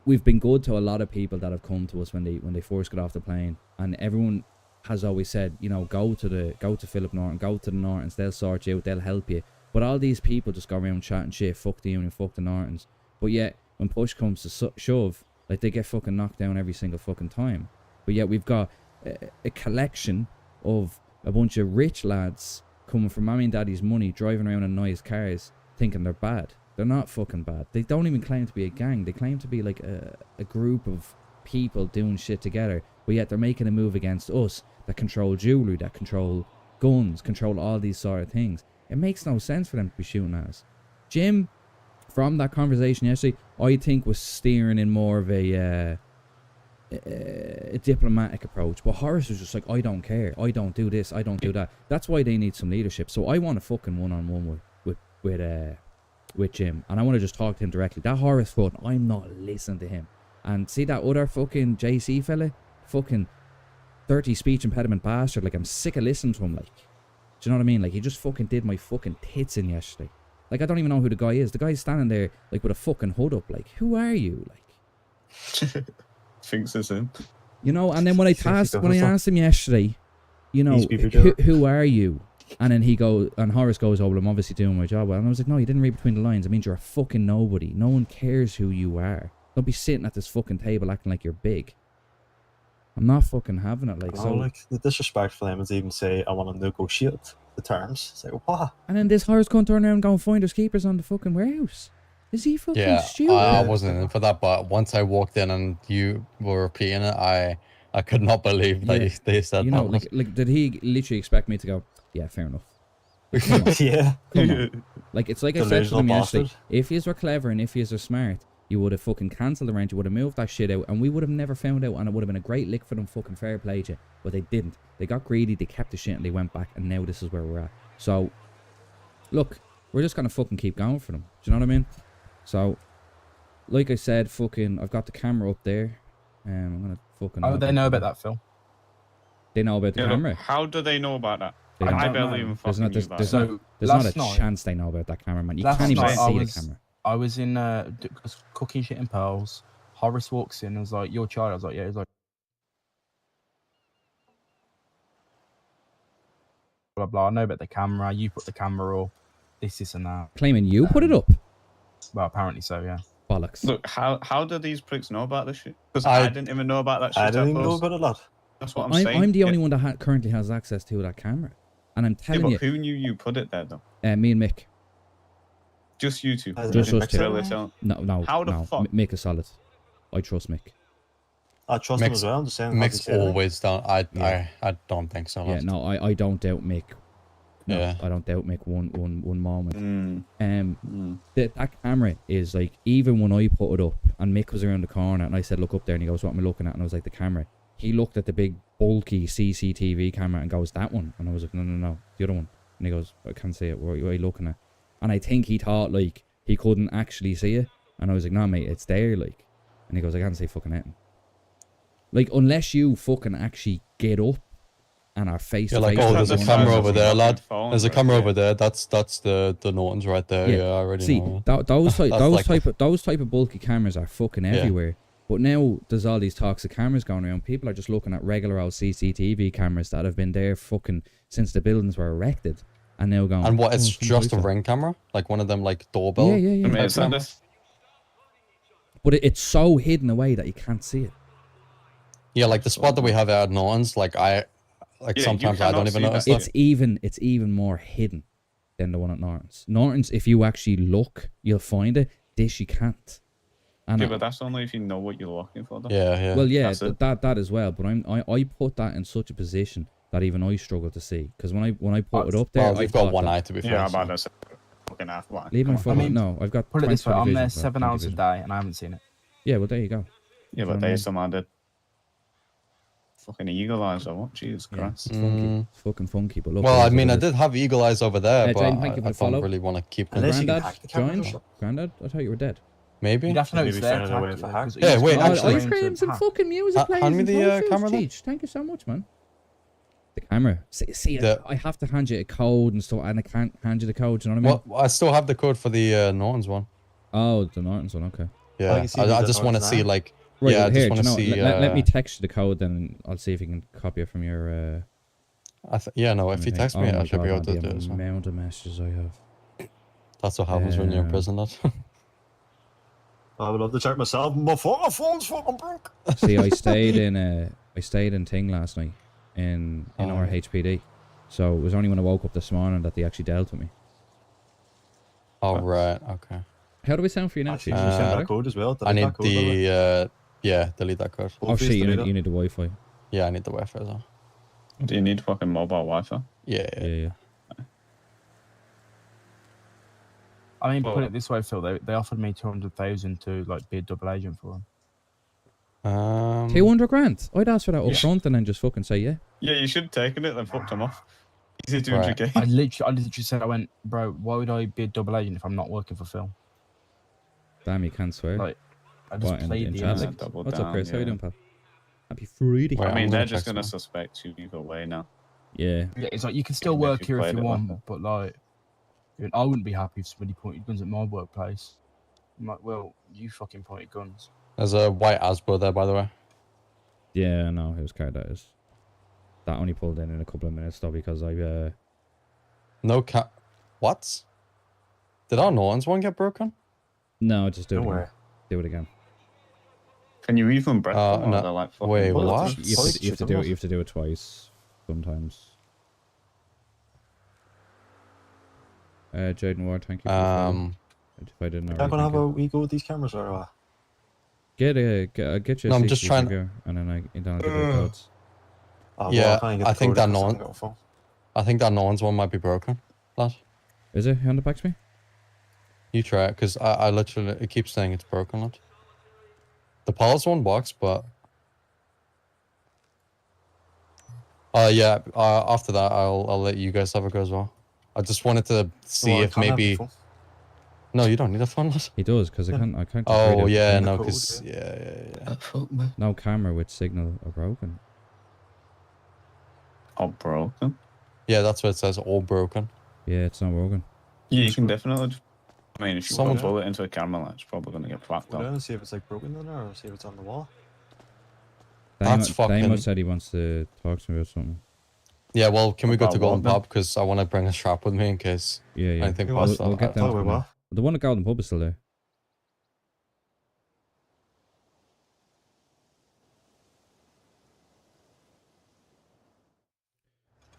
Speaker 1: we've been good to a lot of people that have come to us when they first got off the plane, and everyone has always said, you know, go to Philip Norton, go to the Nortons, they'll sort you out, they'll help you. But all these people just go around chatting shit, fuck the union, fuck the Nortons. But yet, when push comes to shove, like, they get fucking knocked down every single fucking time. But yet we've got a collection of a bunch of rich lads coming from mommy and daddy's money, driving around in nice cars, thinking they're bad. They're not fucking bad. They don't even claim to be a gang. They claim to be like a group of people doing shit together. But yet they're making a move against us that control jewelry, that control guns, control all these sort of things. It makes no sense for them to be shooting at us. Jim, from that conversation yesterday, I think was steering in more of a diplomatic approach. But Horace was just like, I don't care. I don't do this. I don't do that. That's why they need some leadership. So I want a fucking one-on-one with Jim. And I want to just talk to him directly. That Horace front, I'm not listening to him. And see that other fucking JC fella? Fucking 30 speech impediment bastard. Like, I'm sick of listening to him, like. Do you know what I mean? Like, he just fucking did my fucking tits in yesterday. Like, I don't even know who the guy is. The guy's standing there, like, with a fucking hood up. Like, who are you? Like,
Speaker 8: Thinks it's him.
Speaker 1: you know, and then when I asked him yesterday, you know, who are you? And then Horace goes, oh, well, I'm obviously doing my job well. And I was like, no, you didn't read between the lines. It means you're a fucking nobody. No one cares who you are. Don't be sitting at this fucking table acting like you're big. I'm not fucking having it, like.
Speaker 6: Oh,
Speaker 1: So,
Speaker 6: like, the disrespect for them is even say, I want to negotiate the terms. It's like, what?
Speaker 1: and then this Horace can't turn around and go and find his keepers on the fucking warehouse. Is he fucking stupid?
Speaker 4: I wasn't in for that, but once I walked in and you were repeating it, I could not believe that they said
Speaker 1: you know,
Speaker 4: that.
Speaker 1: like, did he literally expect me to go, yeah, fair enough?
Speaker 6: Yeah.
Speaker 1: Come on. Like, it's like I said to
Speaker 6: Delusional
Speaker 1: him yesterday,
Speaker 6: bastard.
Speaker 1: if yous were clever and if yous are smart, you would have fucking cancelled the rent, you would have moved that shit out, and we would have never found out, and it would have been a great lick for them, fucking fair play to you. But they didn't. They got greedy, they kept the shit, and they went back, and now this is where we're at. So, look, we're just gonna fucking keep going for them. Do you know what I mean? So, like I said, fucking, I've got the camera up there, and I'm gonna fucking...
Speaker 7: Oh, they know about that, Phil.
Speaker 1: They know about the
Speaker 8: Yeah,
Speaker 1: camera?
Speaker 8: look, how do they know about that?
Speaker 1: They
Speaker 8: I
Speaker 1: don't
Speaker 8: barely
Speaker 7: know.
Speaker 8: even
Speaker 1: There's
Speaker 8: fucking
Speaker 1: not,
Speaker 8: knew
Speaker 1: there's,
Speaker 8: about
Speaker 1: there's
Speaker 8: that.
Speaker 1: not, there's not a
Speaker 7: last night-
Speaker 1: chance they know about that camera, man. You
Speaker 7: Last
Speaker 1: can't even
Speaker 7: night
Speaker 1: see the camera.
Speaker 7: I was in cooking shit in Pearls. Horace walks in and was like, "Your child." I was like, "Yeah." He's like, "Blah blah." I know about the camera. You put the camera up. This and that.
Speaker 1: Claiming you put it up?
Speaker 7: Well, apparently so. Yeah.
Speaker 1: Bollocks.
Speaker 8: Look, how do these pricks know about this shit? Because I didn't even know about that shit.
Speaker 6: I didn't even
Speaker 8: at
Speaker 6: know
Speaker 8: first.
Speaker 6: about it, lad.
Speaker 8: That's what I'm
Speaker 1: I'm
Speaker 8: saying.
Speaker 1: the only one that currently has access to that camera. And I'm
Speaker 8: Yeah,
Speaker 1: telling
Speaker 8: but
Speaker 1: you,
Speaker 8: who knew you put it there, though?
Speaker 1: me and Mick.
Speaker 8: Just you two.
Speaker 1: Just us two.
Speaker 8: Really tell-
Speaker 1: No,
Speaker 8: How the
Speaker 1: no.
Speaker 8: fuck?
Speaker 1: Mick is solid. I trust Mick.
Speaker 6: I trust him
Speaker 4: Mick's-
Speaker 6: as well. I'm just saying.
Speaker 4: Mick's always done.
Speaker 1: Yeah.
Speaker 4: I don't think so.
Speaker 1: Yeah,
Speaker 4: lad.
Speaker 1: no, I don't doubt Mick. No,
Speaker 4: Yeah.
Speaker 1: I don't doubt Mick one moment.
Speaker 8: Mm.
Speaker 1: That camera is like, even when I put it up and Mick was around the corner and I said, look up there, and he goes, what am I looking at? And I was like, the camera. He looked at the big bulky CCTV camera and goes, that one? And I was like, no, the other one. And he goes, I can't see it. What are you looking at? And I think he thought, like, he couldn't actually see it. And I was like, no, mate, it's there, like. And he goes, I can't see fucking anything. Like, unless you fucking actually get up and are face to
Speaker 4: You're like,
Speaker 1: face
Speaker 4: oh,
Speaker 1: with
Speaker 4: there's a
Speaker 1: one
Speaker 4: camera
Speaker 1: another.
Speaker 4: over there, lad.
Speaker 8: Phone,
Speaker 4: There's a
Speaker 8: right
Speaker 4: camera
Speaker 8: there.
Speaker 4: over there. That's the Nortons right there. Yeah, I already
Speaker 1: See,
Speaker 4: know.
Speaker 1: those
Speaker 4: That's
Speaker 1: those type of bulky cameras are fucking everywhere. But now there's all these toxic cameras going around. People are just looking at regular old CCTV cameras that have been there fucking since the buildings were erected, and now going.
Speaker 4: And what? It's
Speaker 1: "Oh,
Speaker 4: just a
Speaker 1: fucking
Speaker 4: ring camera, like one of them, like doorbell.
Speaker 1: Yeah.
Speaker 8: I mean, it's not this.
Speaker 1: But it's so hidden away that you can't see it.
Speaker 4: Yeah, like the spot that we have at Nortons, like
Speaker 8: Yeah, you
Speaker 4: sometimes I don't
Speaker 8: cannot
Speaker 4: even
Speaker 8: see
Speaker 4: notice
Speaker 8: that.
Speaker 4: that.
Speaker 1: It's even more hidden than the one at Norton's. Norton's, if you actually look, you'll find it. This you can't. And
Speaker 8: Yeah, but that's only if you know what you're looking for, though.
Speaker 4: Yeah.
Speaker 1: well, yeah,
Speaker 8: That's it.
Speaker 1: that as well. But I put that in such a position that even I struggle to see, because when I put it up there,
Speaker 4: Well,
Speaker 1: I
Speaker 4: you've got
Speaker 1: thought
Speaker 4: one
Speaker 1: that-
Speaker 4: eye to be fair.
Speaker 8: Yeah,
Speaker 4: so-
Speaker 8: about this. Fucking half one.
Speaker 1: Leave my
Speaker 7: Come on.
Speaker 1: phone.
Speaker 7: I mean,
Speaker 1: No, I've got.
Speaker 7: Put it this way:
Speaker 1: 20
Speaker 7: I'm there
Speaker 1: vision, so
Speaker 7: 7
Speaker 1: 20
Speaker 7: hours a
Speaker 1: vision.
Speaker 7: day, and I haven't seen it.
Speaker 1: Yeah, well, there you go.
Speaker 8: Yeah, but
Speaker 1: I
Speaker 8: they
Speaker 1: mean?
Speaker 8: somehow did. Fucking eagle eyes, or what? Jesus
Speaker 1: Yeah,
Speaker 8: Christ.
Speaker 1: it's funky. It's fucking funky. But look.
Speaker 4: Well, I
Speaker 1: guys,
Speaker 4: mean, I
Speaker 1: it is.
Speaker 4: did have eagle eyes over there,
Speaker 1: Yeah,
Speaker 4: but
Speaker 1: Jane, thank you for
Speaker 4: I
Speaker 1: the follow.
Speaker 4: don't really want to keep them.
Speaker 6: Unless you can
Speaker 1: Granddad
Speaker 6: hack the camera or
Speaker 1: joined.
Speaker 6: something.
Speaker 1: Granddad, I thought you were dead.
Speaker 4: Maybe.
Speaker 7: You'd have to know
Speaker 6: Maybe
Speaker 7: it's there.
Speaker 6: find
Speaker 7: to
Speaker 6: a way
Speaker 7: hack
Speaker 6: to
Speaker 7: it,
Speaker 6: hack.
Speaker 7: 'cause it
Speaker 4: Yeah,
Speaker 7: used to
Speaker 4: wait,
Speaker 7: be
Speaker 1: Oh,
Speaker 4: actually-
Speaker 1: ice
Speaker 7: trained
Speaker 1: cream,
Speaker 7: to
Speaker 1: some
Speaker 7: hack.
Speaker 1: fucking music playing.
Speaker 4: hand me
Speaker 1: some
Speaker 4: the,
Speaker 1: voices.
Speaker 4: camera then.
Speaker 1: Jeez, thank you so much, man. The camera. See,
Speaker 4: The-
Speaker 1: I have to hand you a code and stuff, and I can't hand you the code. Do you know what I mean?
Speaker 4: Well, I still have the code for the Nortons one.
Speaker 1: Oh, the Norton's one. Okay.
Speaker 4: Yeah,
Speaker 6: you see
Speaker 4: I
Speaker 6: the
Speaker 4: just want to
Speaker 6: Nortons
Speaker 4: see
Speaker 6: now?
Speaker 4: like
Speaker 1: Right,
Speaker 4: Yeah, I
Speaker 1: well,
Speaker 4: just
Speaker 1: here,
Speaker 4: wanna
Speaker 1: do you know,
Speaker 4: see,
Speaker 1: let me text you the code, then I'll see if you can copy it from your.
Speaker 4: Yeah, no, if you
Speaker 1: Anything.
Speaker 4: text
Speaker 1: Oh
Speaker 4: me,
Speaker 1: my
Speaker 4: I should be able
Speaker 1: God,
Speaker 4: to
Speaker 1: man,
Speaker 4: do
Speaker 1: the
Speaker 4: it as well.
Speaker 1: amount of messages I have.
Speaker 4: That's what happens when you're in prison, lad.
Speaker 6: I would love to check myself. My phone's fucking broke.
Speaker 1: See, I stayed in Ting last night in our
Speaker 4: yeah.
Speaker 1: HPD, so it was only when I woke up this morning that they actually dealt with me.
Speaker 4: Oh, right, okay.
Speaker 1: How do we sound for you now,
Speaker 6: Actually,
Speaker 1: Chief?
Speaker 6: you
Speaker 1: You
Speaker 6: send
Speaker 1: sound
Speaker 6: that
Speaker 1: better?
Speaker 6: code as well.
Speaker 4: I
Speaker 6: Delete
Speaker 4: need
Speaker 6: that code, by the way.
Speaker 4: yeah, delete that code.
Speaker 1: Oh
Speaker 6: Both of
Speaker 1: shit,
Speaker 6: yous delete
Speaker 1: you
Speaker 6: it.
Speaker 1: need the Wi-Fi.
Speaker 4: Yeah, I need the Wi-Fi as well.
Speaker 8: Do you need fucking mobile Wi-Fi?
Speaker 4: Yeah.
Speaker 1: Yeah.
Speaker 7: I mean, put
Speaker 8: Well-
Speaker 7: it this way, Phil. They offered me 200,000 to like be a double agent for them.
Speaker 1: 200 grand. I'd ask for that up
Speaker 8: Yeah.
Speaker 1: front and then just fucking say yeah.
Speaker 8: Yeah, you should have taken it, then fucked him off. Easy
Speaker 4: Right.
Speaker 8: 200k.
Speaker 7: I literally said, I went, bro, why would I be a double agent if I'm not working for Phil?
Speaker 1: Damn, you can't swear.
Speaker 7: Like, I just
Speaker 1: What,
Speaker 7: played
Speaker 1: in
Speaker 7: the
Speaker 1: chat?
Speaker 7: innocent.
Speaker 1: Like,
Speaker 8: double
Speaker 1: what's up,
Speaker 8: down,
Speaker 1: Chris? How you
Speaker 8: yeah.
Speaker 1: doing, pal? Happy Friday.
Speaker 4: Wait,
Speaker 8: I mean,
Speaker 4: I'm
Speaker 8: they're
Speaker 4: gonna
Speaker 8: just
Speaker 4: check
Speaker 8: gonna
Speaker 4: some.
Speaker 8: suspect you either way now.
Speaker 1: Yeah.
Speaker 7: Yeah, it's like you can still
Speaker 8: Even if
Speaker 7: work
Speaker 8: you
Speaker 7: here if
Speaker 8: played
Speaker 7: you
Speaker 8: it like
Speaker 7: want,
Speaker 8: that.
Speaker 7: but like, I wouldn't be happy if somebody pointed guns at my workplace. I'm like, well, you fucking pointed guns.
Speaker 4: There's a white Asbo there, by the way.
Speaker 1: Yeah, I know whose car that is. That only pulled in a couple of minutes though because I
Speaker 4: No cat. What? Did our Norton's one get broken?
Speaker 1: no, just do it
Speaker 6: No
Speaker 1: again.
Speaker 6: way.
Speaker 1: Do it again.
Speaker 8: Can you even break them, or
Speaker 4: no.
Speaker 8: they're like fucking
Speaker 4: Wait,
Speaker 8: bullets?
Speaker 4: what?
Speaker 1: You have, to, you have to do it.
Speaker 6: Shoot
Speaker 1: You have to do it twice. Sometimes. Jaden Ward, thank you. For the follow. If I didn't
Speaker 6: You're
Speaker 1: already,
Speaker 6: not gonna
Speaker 1: thank
Speaker 6: have
Speaker 1: you.
Speaker 6: a wee go with these cameras or what?
Speaker 1: Get you.
Speaker 4: No,
Speaker 1: a
Speaker 4: I'm just
Speaker 1: 60
Speaker 4: trying-
Speaker 1: figure, and then I'll give you the codes.
Speaker 6: Oh,
Speaker 4: Yeah,
Speaker 6: well, can't get
Speaker 4: I
Speaker 6: the
Speaker 4: think
Speaker 6: code
Speaker 4: that
Speaker 6: if
Speaker 4: no
Speaker 6: I
Speaker 4: one-
Speaker 6: haven't got a phone.
Speaker 4: I think that Norton's one might be broken. Lad.
Speaker 1: Is it? Hand it back to me.
Speaker 4: You try it, because I literally, it keeps saying it's broken, lad. The Paul's one works, but... yeah, after that, I'll let you guys have a go as well. I just wanted to see
Speaker 6: Well, I
Speaker 4: if
Speaker 6: can't have the
Speaker 4: maybe...
Speaker 6: phone.
Speaker 4: No, you don't need a phone, lad.
Speaker 1: He does because I
Speaker 6: Yeah.
Speaker 1: can't. just read
Speaker 4: Oh,
Speaker 1: out
Speaker 4: yeah,
Speaker 1: the
Speaker 4: no,
Speaker 6: code,
Speaker 4: because... Yeah.
Speaker 1: no camera with signal are broken.
Speaker 8: Oh, broken.
Speaker 4: Yeah, that's what it says, all broken.
Speaker 1: Yeah, it's not broken.
Speaker 8: Yeah, you can definitely. I mean, if you
Speaker 4: Someone-
Speaker 8: put a bullet into a camera, that's probably gonna get fucked
Speaker 6: Go
Speaker 8: up.
Speaker 6: down and see if it's like broken in there or see if it's on the wall.
Speaker 4: That's fucking-
Speaker 1: Damo said he wants to talk to me about something.
Speaker 4: Yeah, well, can we go
Speaker 8: About
Speaker 4: to Golden
Speaker 8: what, man?
Speaker 4: Pub? Because I want to bring a strap with me in case
Speaker 1: Yeah.
Speaker 4: anything
Speaker 6: Who
Speaker 1: We'll,
Speaker 6: was
Speaker 4: pops
Speaker 1: we'll
Speaker 4: up.
Speaker 1: get
Speaker 6: Talk
Speaker 1: down to
Speaker 6: about
Speaker 1: it.
Speaker 6: what?
Speaker 1: The one at Golden Pub is still there.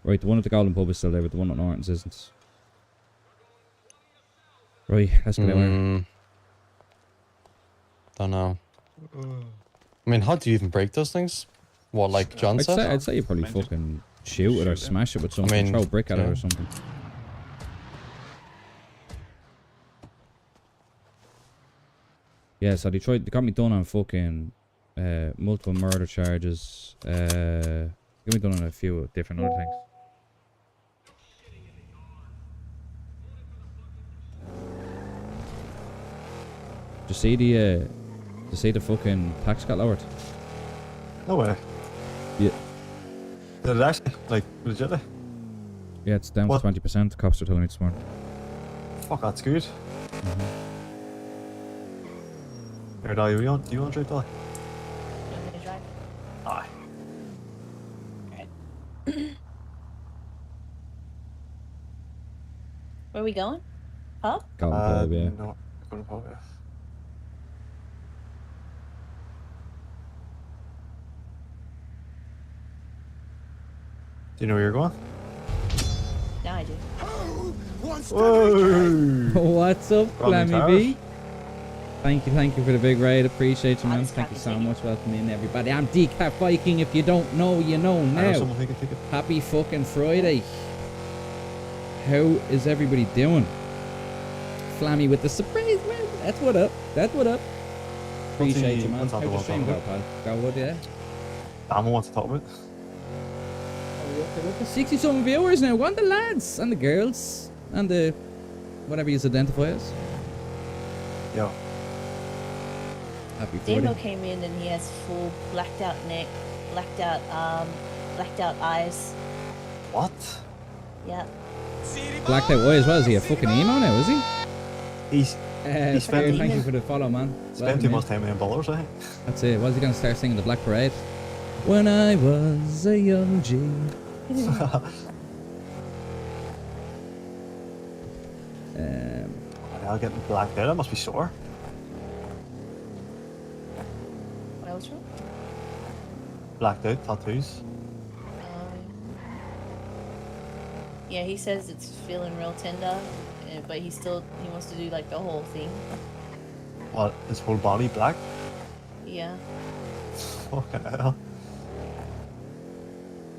Speaker 1: Right, the one at the Golden Pub is still there, but the one at Norton's isn't. Right, let's get out there.
Speaker 4: Don't know. I mean, how do you even break those things? What, like John said?
Speaker 1: I'd say you probably
Speaker 8: Maybe
Speaker 1: fucking shoot it or
Speaker 8: shoot it.
Speaker 1: smash it with something,
Speaker 4: mean,
Speaker 1: throw a brick at it
Speaker 4: yeah.
Speaker 1: or something. Yeah, so they got me done on fucking multiple murder charges. Got me done on a few different other things. Did you see the fucking tax got lowered?
Speaker 6: No way.
Speaker 1: Yeah.
Speaker 6: Did it actually? Like, legitly?
Speaker 1: Yeah, it's down
Speaker 6: What?
Speaker 1: to 20%. The cops are telling me this morning.
Speaker 6: Fuck, that's good. Here, Dolly, do you want to drive, Dolly?
Speaker 5: You want me to drive?
Speaker 6: Aye.
Speaker 5: Where are we going? Pub?
Speaker 1: Golden Pub, yeah.
Speaker 6: No, Golden Pub, yeah. Do you know where you're going?
Speaker 5: Now I do.
Speaker 6: Whoa!
Speaker 1: What's up,
Speaker 6: Rodney
Speaker 1: Clammy B? Thank you for the big raid. Appreciate you, man.
Speaker 5: Honest
Speaker 1: Thank you so
Speaker 5: continue.
Speaker 1: much. Welcome in, everybody. I'm Decaf Viking. If you don't know, you know
Speaker 6: I know
Speaker 1: now.
Speaker 6: someone who can take it.
Speaker 1: Happy fucking Friday. How is everybody doing? Flammy with the surprise, man. That's what up. That's what up. Appreciate you, man.
Speaker 6: what's
Speaker 1: How'd
Speaker 6: that the
Speaker 1: your
Speaker 6: one
Speaker 1: stream go,
Speaker 6: talking
Speaker 1: pal? Go good, yeah?
Speaker 6: Damo wants to talk about.
Speaker 1: 60-something viewers now. Want the lads and the girls and the whatever you identify as.
Speaker 6: Yo.
Speaker 1: Happy
Speaker 5: Damo
Speaker 1: Friday.
Speaker 5: came in and he has full blacked out neck, blacked out eyes.
Speaker 6: What?
Speaker 5: Yeah.
Speaker 1: Blacked out. Why as well? Is he a fucking emo now? Is he?
Speaker 6: He spent-
Speaker 1: Spear, thank you for the follow, man.
Speaker 6: Spent
Speaker 1: Welcome
Speaker 6: too
Speaker 1: in.
Speaker 6: much time in bowlers, eh?
Speaker 1: That's it. Was he going to start singing the Black Parade? When I was a young G.
Speaker 6: I'll get blacked out. I must be sore.
Speaker 5: What else wrong?
Speaker 6: Blacked out, tattoos.
Speaker 5: Yeah, he says it's feeling real tender, but he wants to do like the whole thing.
Speaker 6: What? His whole body black?
Speaker 5: Yeah,
Speaker 6: Fucking hell.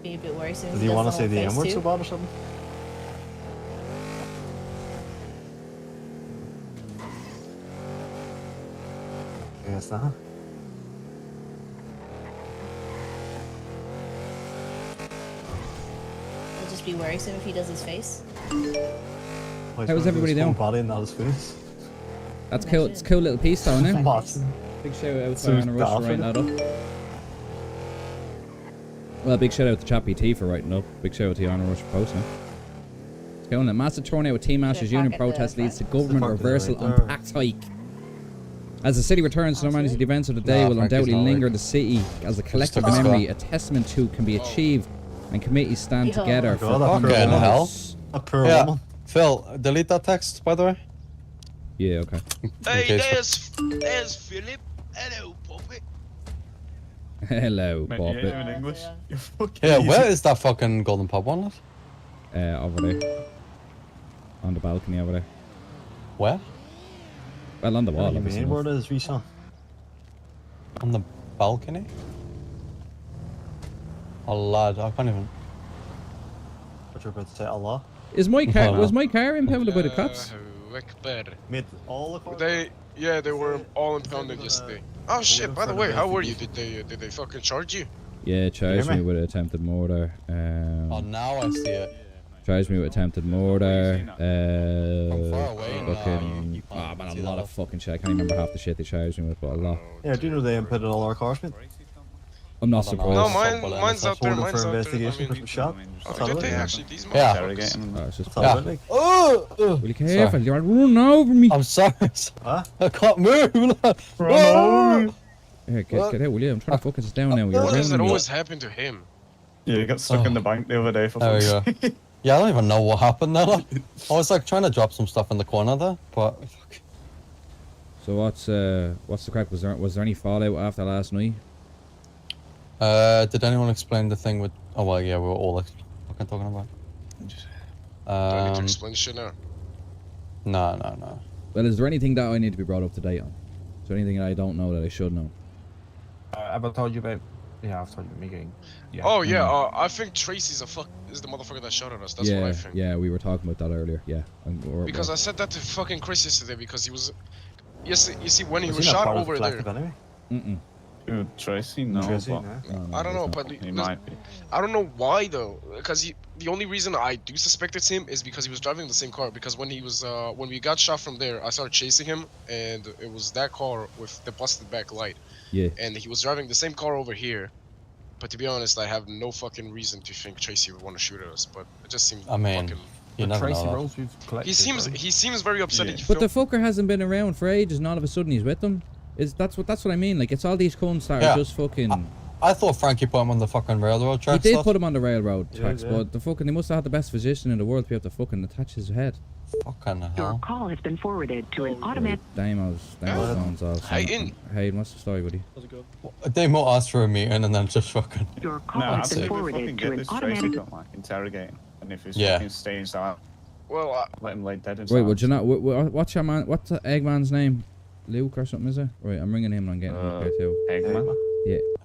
Speaker 5: be a bit worrisome.
Speaker 6: Does
Speaker 5: if
Speaker 6: he want to
Speaker 5: does
Speaker 6: say
Speaker 5: whole
Speaker 6: the
Speaker 5: face
Speaker 6: N word
Speaker 5: too.
Speaker 6: so bad or something? I guess not.
Speaker 5: It'll just be worrisome if he does his face.
Speaker 1: How's everybody doing?
Speaker 6: Body and not his face.
Speaker 1: That's cool. It's a cool little piece, though, isn't it?
Speaker 6: Watson.
Speaker 1: Big shout out to
Speaker 6: So
Speaker 1: Anna Rush for writing that up. Well, big shout out to Chappy T for writing up. Big shout out to Anna Rush for posting. It's going a massive tornado with Team Ash's union protest leads to government
Speaker 6: park
Speaker 1: reversal
Speaker 6: right
Speaker 1: on
Speaker 6: there.
Speaker 1: tax hike. As the city returns to normality, the events of the day
Speaker 4: Nah,
Speaker 1: will
Speaker 4: Frankie's
Speaker 1: undoubtedly
Speaker 4: not
Speaker 1: linger
Speaker 4: right.
Speaker 1: in the city as a collective
Speaker 4: Let's go.
Speaker 1: memory, a testament to can be achieved, and committees stand
Speaker 5: Yo.
Speaker 1: together
Speaker 6: Oh
Speaker 1: for
Speaker 6: God, that
Speaker 1: common
Speaker 6: poor woman.
Speaker 1: cause.
Speaker 6: A poor
Speaker 4: Yeah.
Speaker 6: woman.
Speaker 4: Phil, delete that text, by the way.
Speaker 1: Yeah, okay.
Speaker 10: Hey,
Speaker 4: case-
Speaker 10: there's Philip. Hello, Poppy.
Speaker 1: Hello,
Speaker 8: Mate,
Speaker 1: Bob.
Speaker 8: you ain't even English.
Speaker 5: Yeah.
Speaker 8: You're fucking
Speaker 4: Yeah,
Speaker 8: easy.
Speaker 4: where is that fucking golden pub one?
Speaker 1: Over there. On the balcony over there.
Speaker 4: Where?
Speaker 1: Well, on the wall,
Speaker 6: What do you
Speaker 1: obviously.
Speaker 6: mean? Where is Rishon?
Speaker 4: On the balcony? Oh lad, I can't even.
Speaker 6: What you're about to say, Allah?
Speaker 1: Is my car,
Speaker 4: No.
Speaker 1: was my car impounded by the cops?
Speaker 6: Mate, all the cars.
Speaker 10: They were all impounded yesterday. Oh shit! By the way, how were you? Did they fucking charge you?
Speaker 1: Yeah, charged
Speaker 6: hear
Speaker 1: me
Speaker 6: me?
Speaker 1: with attempted murder.
Speaker 4: Oh, now I see it.
Speaker 1: Charged me with attempted murder.
Speaker 4: From far away, nah,
Speaker 1: Fucking.
Speaker 4: you
Speaker 1: Oh
Speaker 4: can't
Speaker 1: man,
Speaker 4: see
Speaker 1: a lot
Speaker 4: that.
Speaker 1: of fucking shit. I can't remember half the shit they charged me with, but a lot.
Speaker 6: Yeah, do you know they impounded all our cars, mate?
Speaker 1: I'm not
Speaker 4: I don't know.
Speaker 1: surprised.
Speaker 10: No,
Speaker 4: Well,
Speaker 10: mine's out there.
Speaker 6: Holding
Speaker 10: Mine's
Speaker 6: for
Speaker 10: out there. I
Speaker 6: investigation
Speaker 10: mean,
Speaker 6: for some shot.
Speaker 10: oh, did they actually? These
Speaker 4: Yeah.
Speaker 10: motherfuckers.
Speaker 8: Interrogating.
Speaker 1: Oh, it's just
Speaker 6: That's all
Speaker 4: Yeah.
Speaker 6: right, like.
Speaker 4: Oh,
Speaker 1: really careful. You're running over me.
Speaker 4: I'm sorry.
Speaker 6: Huh?
Speaker 4: I can't move.
Speaker 1: Here, get out, will you? I'm trying to focus this down now. You're
Speaker 10: Why does it
Speaker 1: drowning me.
Speaker 10: always happen to him?
Speaker 8: Yeah, you got stuck in the bank the other day for
Speaker 4: There we
Speaker 8: fuck's
Speaker 4: go.
Speaker 8: sake.
Speaker 4: Yeah, I don't even know what happened there. Like. I was like trying to drop some stuff in the corner there, but fuck.
Speaker 1: So what's the crack? Was there any fallout after last night?
Speaker 4: Did anyone explain the thing with? Oh well, yeah, we were all fucking talking about.
Speaker 10: Do I need to explain shit now?
Speaker 4: No.
Speaker 1: Well, is there anything that I need to be brought up to date on? Is there anything that I don't know that I should know?
Speaker 7: Have I told you about? Yeah, I've told you about me getting. Yeah.
Speaker 10: Oh yeah, I think Tracy's is the motherfucker that shot at us. That's
Speaker 1: yeah,
Speaker 10: what I think.
Speaker 1: yeah, we were talking about that earlier. Yeah,
Speaker 10: Because I said that to fucking Chris yesterday because he was. Yes, you see when he
Speaker 6: Was
Speaker 10: was
Speaker 6: he not
Speaker 10: shot
Speaker 6: part of the
Speaker 10: over there.
Speaker 6: collective anyway?
Speaker 1: Mm-mm.
Speaker 8: Ooh, Tracy? No,
Speaker 6: Tracy,
Speaker 8: but
Speaker 6: no.
Speaker 10: I don't know,
Speaker 1: it's
Speaker 10: but
Speaker 8: he might be.
Speaker 10: I don't know why though. Because the only reason I do suspect it's him is because he was driving the same car. Because when he was when we got shot from there, I started chasing him, and it was that car with the busted back light.
Speaker 1: Yeah.
Speaker 10: And he was driving the same car over here. But to be honest, I have no fucking reason to think Tracy would want to shoot at us. But it just seems
Speaker 4: I mean,
Speaker 10: fucking.
Speaker 4: You
Speaker 7: But
Speaker 4: never
Speaker 7: Tracy
Speaker 4: know.
Speaker 7: rolls with collective.
Speaker 10: He seems very upset.
Speaker 8: Yeah.
Speaker 10: That you
Speaker 1: But the fucker hasn't been around for ages, and all of a sudden he's with them. That's what I mean. Like it's all these cunts that
Speaker 4: Yeah.
Speaker 1: are just fucking.
Speaker 4: I thought Frankie put him on the fucking railroad
Speaker 1: He
Speaker 4: track.
Speaker 1: did
Speaker 4: stuff.
Speaker 1: put him on the railroad tracks,
Speaker 6: yeah.
Speaker 1: but the fucking they must have had the best physician in the world to be able to fucking attach his head.
Speaker 4: Fucking
Speaker 11: Your
Speaker 4: hell.
Speaker 11: call has been forwarded to an automatic.
Speaker 1: Damo's phone's all.
Speaker 10: Hey,
Speaker 1: Hey, what's the story, buddy?
Speaker 4: They might ask for a meeting and then just fucking.
Speaker 11: Your call
Speaker 8: No, I
Speaker 11: has been
Speaker 8: think we fucking
Speaker 11: forwarded to
Speaker 8: get
Speaker 11: an
Speaker 8: this Tracy
Speaker 11: automatic.
Speaker 8: got like interrogating, and if he's
Speaker 4: Yeah.
Speaker 8: fucking staged out,
Speaker 10: Well,
Speaker 8: let him lay dead in
Speaker 1: Wait,
Speaker 8: silence.
Speaker 1: would you not? What's your man? What's the Eggman's name? Luke or something, is it? Right, I'm ringing him and I'm getting him here too.
Speaker 8: Eggman?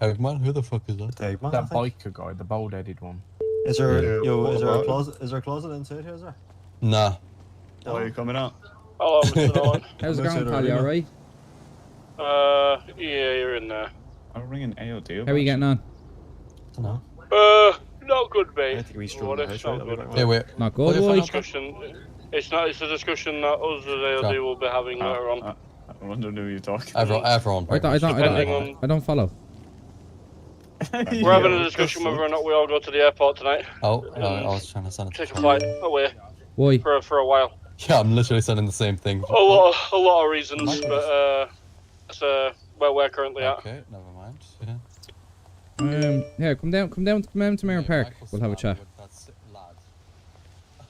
Speaker 4: Eggman? Who the fuck is that?
Speaker 6: Eggman, I
Speaker 7: That
Speaker 6: think.
Speaker 7: biker guy, the bald-headed one.
Speaker 6: Is there,
Speaker 8: Yeah.
Speaker 6: yo,
Speaker 8: What
Speaker 6: is there a
Speaker 8: about-
Speaker 6: closet? Is there a closet inside here? Is there?
Speaker 4: Nah.
Speaker 8: Oh, are you coming out?
Speaker 12: Hello, Mr. Nolan.
Speaker 1: How's it
Speaker 6: I'm
Speaker 1: going,
Speaker 6: outside
Speaker 1: pal? You
Speaker 6: already,
Speaker 1: alright?
Speaker 12: Yeah, you're in there.
Speaker 8: I'm ringing AOD.
Speaker 1: How are you getting on?
Speaker 6: No.
Speaker 12: Not good,
Speaker 6: I
Speaker 12: mate.
Speaker 6: think we
Speaker 12: To be
Speaker 6: strolled the
Speaker 12: honest,
Speaker 6: house right.
Speaker 12: not
Speaker 6: I'll be
Speaker 12: good.
Speaker 6: back.
Speaker 4: Hey, wait.
Speaker 1: Not
Speaker 4: What
Speaker 1: good,
Speaker 4: if I
Speaker 1: boy.
Speaker 4: don't-
Speaker 12: Discussion. It's not. It's a discussion that us as ALD
Speaker 4: Sure.
Speaker 12: will be having later on.
Speaker 8: I wonder who you're talking
Speaker 4: Everyone.
Speaker 12: Depending on-
Speaker 1: I don't follow.
Speaker 12: We're having a discussion whether or not we all go to the airport tonight.
Speaker 4: Oh, I was trying to send it.
Speaker 12: Take a flight away
Speaker 1: Why?
Speaker 12: for a while.
Speaker 4: Yeah, I'm literally saying the same thing.
Speaker 12: A lot of reasons, but that's where we're currently at.
Speaker 4: Okay, never mind. Yeah.
Speaker 1: Yeah, come down to Mirror Park. We'll have a chat.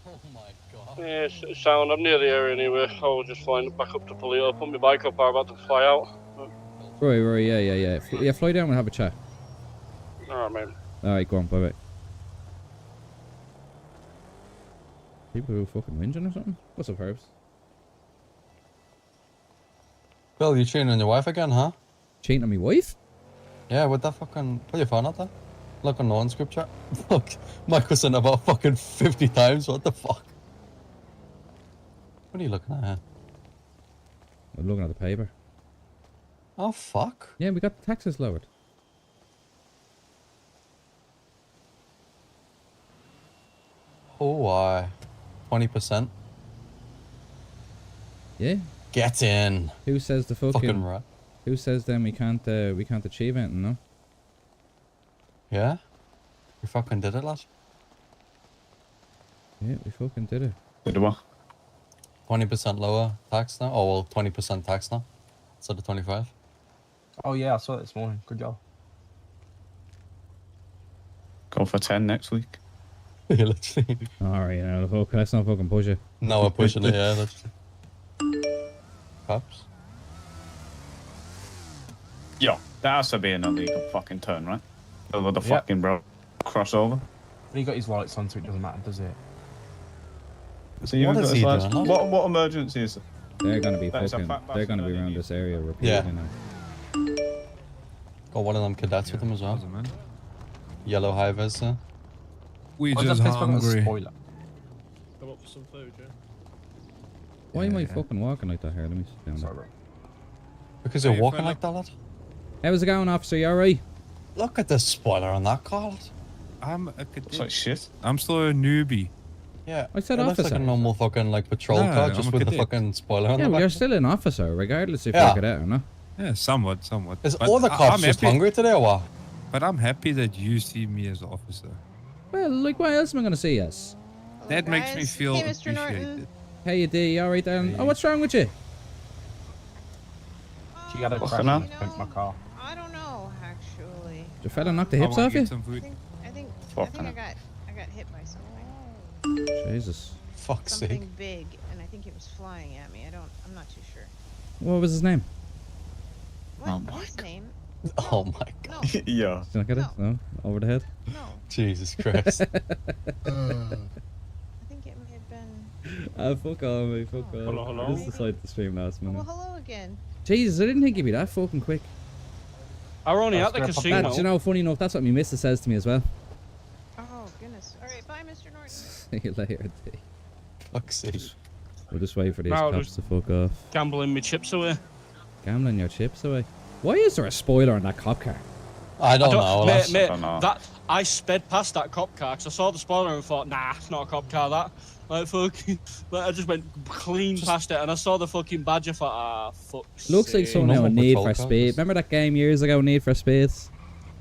Speaker 4: Oh my god.
Speaker 12: Yeah, sound. I'm near the area anyway. I was just flying back up to Polito, put my bike up. I'm about to fly out.
Speaker 1: Right, yeah. Yeah, fly down and have a chat.
Speaker 12: Alright, man.
Speaker 1: Alright, go on, bye. People who fucking whinging or something? What's up, Herbs?
Speaker 4: Bill, you cheating on your wife again, huh?
Speaker 1: Cheating on my wife?
Speaker 4: Yeah, with that fucking... Put your phone out there. Look on no one's group chat. Look, Michael sent about fucking 50 times. What the fuck? What are you looking at here?
Speaker 1: I'm looking at the paper.
Speaker 4: Oh, fuck.
Speaker 1: Yeah, we got the taxes lowered.
Speaker 4: Oh, why? 20%?
Speaker 1: Yeah.
Speaker 4: Get in.
Speaker 1: Who says the fucking
Speaker 4: right.
Speaker 1: Who says then we can't achieve anything, no?
Speaker 4: Yeah? We fucking did it, lad.
Speaker 1: Yeah, we fucking did it.
Speaker 8: Did what?
Speaker 4: 20% lower tax now? Oh, well, 20% tax now. Instead of 25.
Speaker 7: Oh yeah, I saw it this morning. Good job.
Speaker 8: Go for 10 next week.
Speaker 4: Yeah, literally.
Speaker 1: Alright, let's not fucking push it.
Speaker 4: No, we're pushing it, yeah, literally. Perhaps.
Speaker 8: Yo, that has to be an illegal fucking turn, right? Over the fucking bro crossover.
Speaker 7: But he got his lights on, so it doesn't matter, does it?
Speaker 8: So you
Speaker 4: What is he doing?
Speaker 8: What emergency is it?
Speaker 1: They're gonna be
Speaker 8: That's a
Speaker 1: fucking.
Speaker 8: fact,
Speaker 1: They're
Speaker 8: that's
Speaker 1: gonna be
Speaker 8: another
Speaker 1: around
Speaker 8: thing.
Speaker 1: this area repeatedly now.
Speaker 4: Got one of them cadets with them as well. Yellow high vis there.
Speaker 13: We
Speaker 7: Oh,
Speaker 13: just
Speaker 7: that's supposed to be a
Speaker 13: hungry.
Speaker 7: spoiler.
Speaker 12: Come up for some food, yeah?
Speaker 1: Why am I fucking walking like that here? Let me sit down.
Speaker 7: Sorry,
Speaker 1: There.
Speaker 7: bro.
Speaker 4: Because you're walking like that, lad.
Speaker 1: How's it going, officer? You alright?
Speaker 4: Look at the spoiler on that car, lad.
Speaker 13: I'm a cadet.
Speaker 8: It's like shit.
Speaker 13: I'm still a newbie.
Speaker 4: Yeah.
Speaker 1: I said
Speaker 4: it looks like
Speaker 1: officer.
Speaker 4: a normal fucking like patrol
Speaker 13: Nah,
Speaker 4: car
Speaker 13: I'm
Speaker 4: just
Speaker 13: a
Speaker 4: with the
Speaker 13: cadet.
Speaker 4: fucking spoiler on
Speaker 1: Yeah,
Speaker 4: the
Speaker 1: well,
Speaker 4: back.
Speaker 1: you're still an officer, regardless if
Speaker 4: Yeah.
Speaker 1: you're a cadet or not.
Speaker 13: Yeah, somewhat.
Speaker 4: Is
Speaker 13: But
Speaker 4: all the
Speaker 13: I'm
Speaker 4: cops just
Speaker 13: happy-
Speaker 4: hungry today or what?
Speaker 13: But I'm happy that you see me as an officer.
Speaker 1: Well, like, what else am I gonna see us?
Speaker 13: That makes me feel
Speaker 14: Hey, Mr. Norton.
Speaker 13: appreciated.
Speaker 1: Hey, you D, you alright, darling? Oh, what's wrong with you?
Speaker 7: She got a
Speaker 8: Fucking
Speaker 7: crash
Speaker 8: hell.
Speaker 7: in my car.
Speaker 14: I don't know, actually.
Speaker 1: Did your fella knock the
Speaker 13: I
Speaker 1: hips
Speaker 13: wanna
Speaker 1: off
Speaker 13: get
Speaker 1: you?
Speaker 13: some food.
Speaker 14: I think
Speaker 8: Fucking
Speaker 14: I
Speaker 8: hell.
Speaker 14: got hit by something.
Speaker 1: Jesus.
Speaker 4: Fuck's
Speaker 14: Something
Speaker 4: sake.
Speaker 14: big, and I think it was flying at me. I'm not too sure.
Speaker 1: What was his name?
Speaker 14: What?
Speaker 8: Oh my
Speaker 14: His name?
Speaker 4: Oh my god.
Speaker 14: No,
Speaker 8: Yeah.
Speaker 1: Did you not get it? No? Over the head?
Speaker 14: no.
Speaker 4: Jesus Christ.
Speaker 14: I think it may have been.
Speaker 1: Fuck off, mate. Fuck off.
Speaker 12: Hello?
Speaker 1: I just decided to stream last
Speaker 14: Oh, well,
Speaker 1: minute.
Speaker 14: hello again.
Speaker 1: Jesus, I didn't think you'd be that fucking quick.
Speaker 12: I were only
Speaker 7: I was
Speaker 12: at the
Speaker 7: gonna pop
Speaker 12: casino.
Speaker 1: That, you know, funny enough, that's what my missus says to me as well.
Speaker 14: Oh goodness. All right, bye, Mr. Norton.
Speaker 1: See you later, D.
Speaker 4: Fuck's sake.
Speaker 1: We'll just wait for these
Speaker 12: No,
Speaker 1: cops to fuck off.
Speaker 12: Gambling my chips away.
Speaker 1: Gambling your chips away. Why is there a spoiler on that cop car?
Speaker 4: I don't know.
Speaker 12: Mate,
Speaker 4: lads.
Speaker 8: don't know.
Speaker 12: that I sped past that cop car because I saw the spoiler and thought, nah, it's not a cop car. That, like, fucking, like, I just went clean past it and I saw the fucking badge. I thought, ah, fuck.
Speaker 1: Looks like something out
Speaker 4: Normal
Speaker 1: of Need
Speaker 4: patrol
Speaker 1: for
Speaker 4: cars.
Speaker 1: Speed. Remember that game years ago, Need for Speed?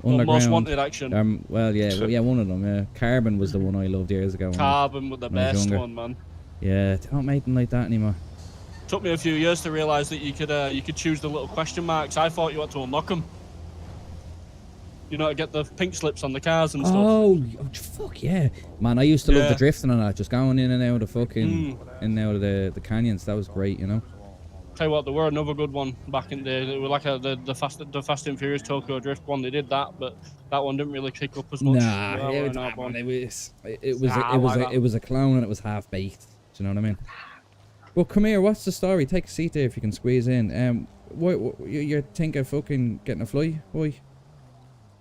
Speaker 12: Most wanted action.
Speaker 1: Well, yeah, one of them. Yeah, Carbon was the one I loved years ago.
Speaker 12: Carbon was the
Speaker 1: when I was
Speaker 12: best
Speaker 1: younger.
Speaker 12: one, man.
Speaker 1: Yeah, they don't make them like that anymore.
Speaker 12: Took me a few years to realise that you could choose the little question marks. I thought you had to unlock them. You know, to get the pink slips on the cars and stuff.
Speaker 1: Oh, fuck yeah, man! I used to love the
Speaker 12: Yeah.
Speaker 1: drifting and that, just going in and out of fucking, in and out of the canyons. That was great, you know.
Speaker 12: Tell you what, there were another good one back in the day. They were like the Fast and Furious Tokyo Drift one. They did that, but that one didn't really kick up as much.
Speaker 1: Nah,
Speaker 12: Yeah,
Speaker 1: it
Speaker 12: we're
Speaker 1: was,
Speaker 12: not one.
Speaker 1: it was a clown and it was half baked. Do you know what I mean? Well, come here. What's the story? Take a seat there if you can squeeze in. What you're thinking of fucking getting a fly? Why?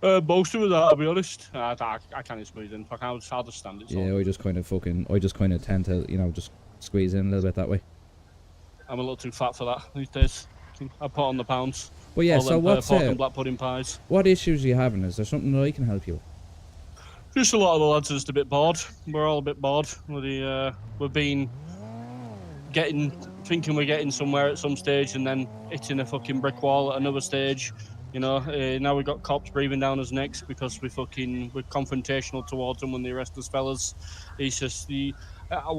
Speaker 12: Most of it, I'll be honest. I can't squeeze in. Fuck, I'll just stand it. So.
Speaker 1: Yeah, I just kind of tend to, you know, just squeeze in a little bit that way.
Speaker 12: I'm a little too fat for that these days. I put on the pounds.
Speaker 1: But yeah,
Speaker 12: All
Speaker 1: so
Speaker 12: them,
Speaker 1: what's
Speaker 12: pork and black pudding pies?
Speaker 1: what issues are you having? Is there something that I can help you with?
Speaker 12: Just a lot of the lads are just a bit bored. We're all a bit bored. We've been thinking we're getting somewhere at some stage and then hitting a fucking brick wall at another stage. You know, now we got cops breathing down his necks because we're confrontational towards him when they arrest us fellas. It's just we're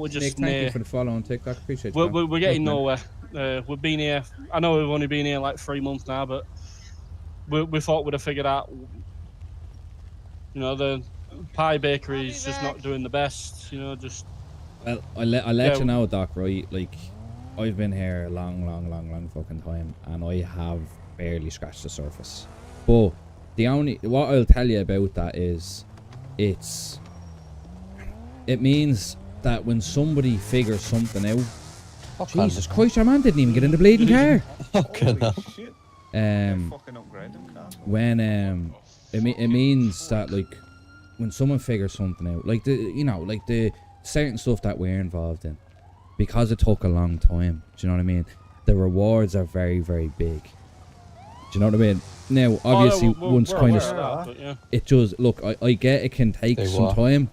Speaker 12: just
Speaker 1: Nick, thank you for the follow on TikTok. Appreciate you.
Speaker 12: we're getting
Speaker 1: Look,
Speaker 12: nowhere. We've been here. I know we've only been here like 3 months now, but we thought we'd have figured out. You know, the pie bakery is just not doing the best. You know, just.
Speaker 1: Well, I'll let you know, Doc. Right, like I've been here a long fucking time, and I have barely scratched the surface. But what I'll tell you about that is, it means that when somebody figures something out, Jesus Christ, your man didn't even get in the bleeding car. When it means that like when someone figures something out, like the certain stuff that we're involved in, because it took a long time. Do you know what I mean? The rewards are very, very big. Do you know what I mean? Now, obviously, once kind of it does. Look, I get it can take some time,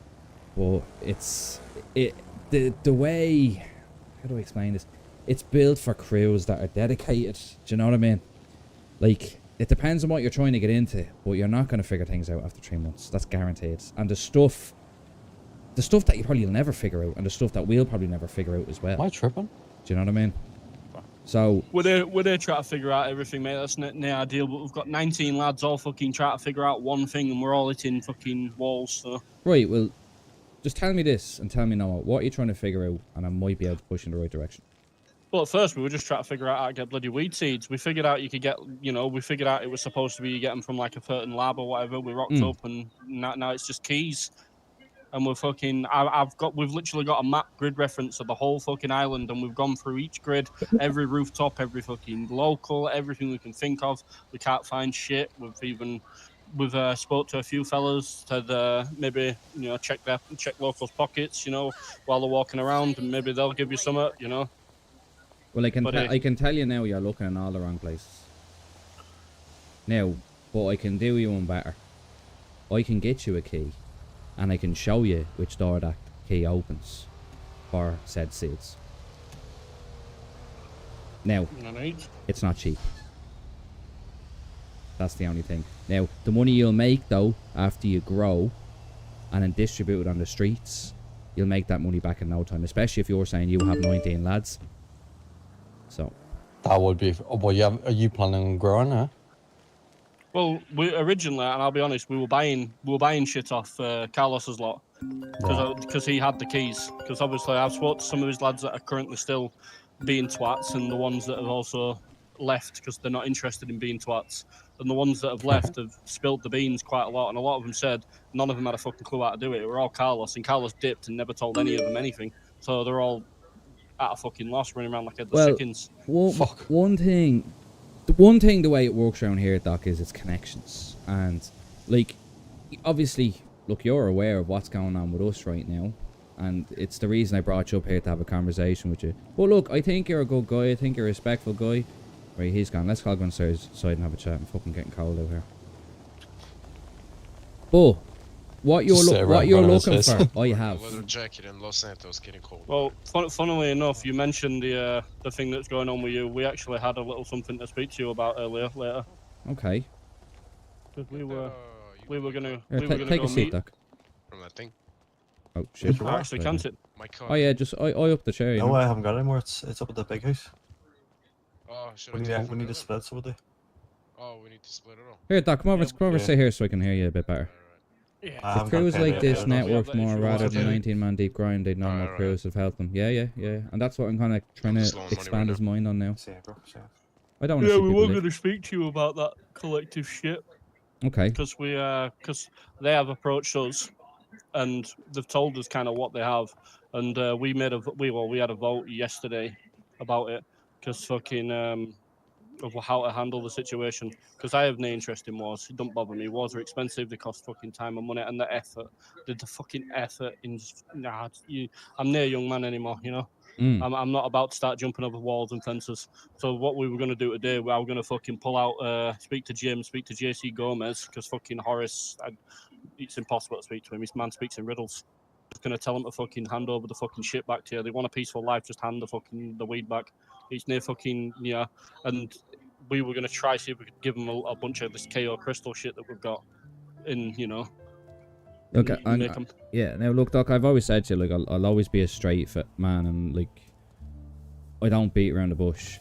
Speaker 1: but the way, how do I explain this? It's built for crews that are dedicated. Do you know what I mean? Like, it depends on what you're trying to get into, but you're not going to figure things out after 3 months. That's guaranteed. And the stuff that you probably will never figure out, and the stuff that we'll probably never figure out as well.
Speaker 4: Am I tripping?
Speaker 12: Do
Speaker 1: you know what I mean? So
Speaker 12: we're there trying to figure out everything, mate. That's not ideal, but we've got 19 lads all fucking trying to figure out one thing, and we're all hitting fucking walls. So
Speaker 1: right, well, just tell me this and tell me now what are you trying to figure out, and I might be able to push in the right direction.
Speaker 12: Well, at first we were just trying to figure out how to get bloody weed seeds. We figured out you could get, we figured out it was supposed to be you get them from like a certain lab or whatever. We rocked up, and now it's just keys. And we're fucking, we've literally got a map grid reference of the whole fucking island, and we've gone through each grid, every rooftop, every fucking local, everything we can think of. We can't find shit. We've spoke to a few fellas to maybe, check locals' pockets, while they're walking around, and maybe they'll give you some,
Speaker 1: Well, I can tell you now, you're looking in all the wrong places. Now, but I can do you one better. I can get you a key, and I can show you which door that key opens for said seeds. Now, it's not cheap. That's the only thing. Now, the money you'll make, though, after you grow and then distribute it on the streets, you'll make that money back in no time, especially if you're saying you have 19 lads. So
Speaker 4: that would be. Well, are you planning on growing, huh?
Speaker 12: Well, we originally, and I'll be honest, we were buying shit off Carlos's lot because he had the keys. Because obviously, I've spoke to some of his lads that are currently still being twats, and the ones that have also left because they're not interested in being twats. And the ones that have left have spilled the beans quite a lot, and a lot of them said none of them had a fucking clue how to do it. It were all Carlos, and Carlos dipped and never told any of them anything. So they're all at a fucking loss, running around like headless chickens.
Speaker 1: One thing, the way it works around here, Doc, is its connections. And, like, obviously, look, you're aware of what's going on with us right now. And it's the reason I brought you up here to have a conversation with you. But look, I think you're a good guy. I think you're a respectful guy. Right, he's gone. Let's all go inside and have a chat. I'm fucking getting cold out here. But what you're looking for, I have.
Speaker 10: Leather jacket in Los Santos getting cold.
Speaker 12: Well, funnily enough, you mentioned the thing that's going on with you. We actually had a little something to speak to you about later.
Speaker 1: Okay.
Speaker 12: Because we were gonna
Speaker 1: take
Speaker 12: go
Speaker 1: a seat,
Speaker 12: meet
Speaker 1: Doc.
Speaker 10: From that thing.
Speaker 1: Oh shit!
Speaker 12: Actually, can't it?
Speaker 1: Oh yeah, just I up the chair.
Speaker 6: No, I haven't got it anymore. It's up at the big house.
Speaker 10: Oh, should
Speaker 6: we need to split somebody.
Speaker 10: Oh, we need to split it up.
Speaker 1: Here, Doc, come over, sit here so I can hear you a bit better.
Speaker 12: Yeah.
Speaker 1: If crews like this network more rather than 19-man deep grind, they'd know more crews have helped them. Yeah. And that's what I'm kind of trying to expand his mind on now. I don't want to.
Speaker 12: Yeah, we were going to speak to you about that collective shit.
Speaker 1: Okay.
Speaker 12: Because they have approached us, and they've told us kind of what they have, and we had a vote yesterday about it, because fucking of how to handle the situation. Because I have no interest in wars. It don't bother me. Wars are expensive. They cost fucking time and money, and the effort. The fucking effort in. I'm no young man anymore. I'm not about to start jumping over walls and fences. So what we were going to do today, we were going to fucking pull out, speak to Jim, speak to JC Gomez, because fucking Horace, it's impossible to speak to him. His man speaks in riddles. Just going to tell him to fucking hand over the fucking shit back to you. They want a peaceful life, just hand the weed back. It's near fucking, and we were going to try see if we could give them a bunch of this KO crystal shit that we've got in, you know.
Speaker 1: Look,
Speaker 12: make 'em-
Speaker 1: yeah. Now, look, Doc. I've always said to you, like, I'll always be a straight fit man, and like, I don't beat around the bush.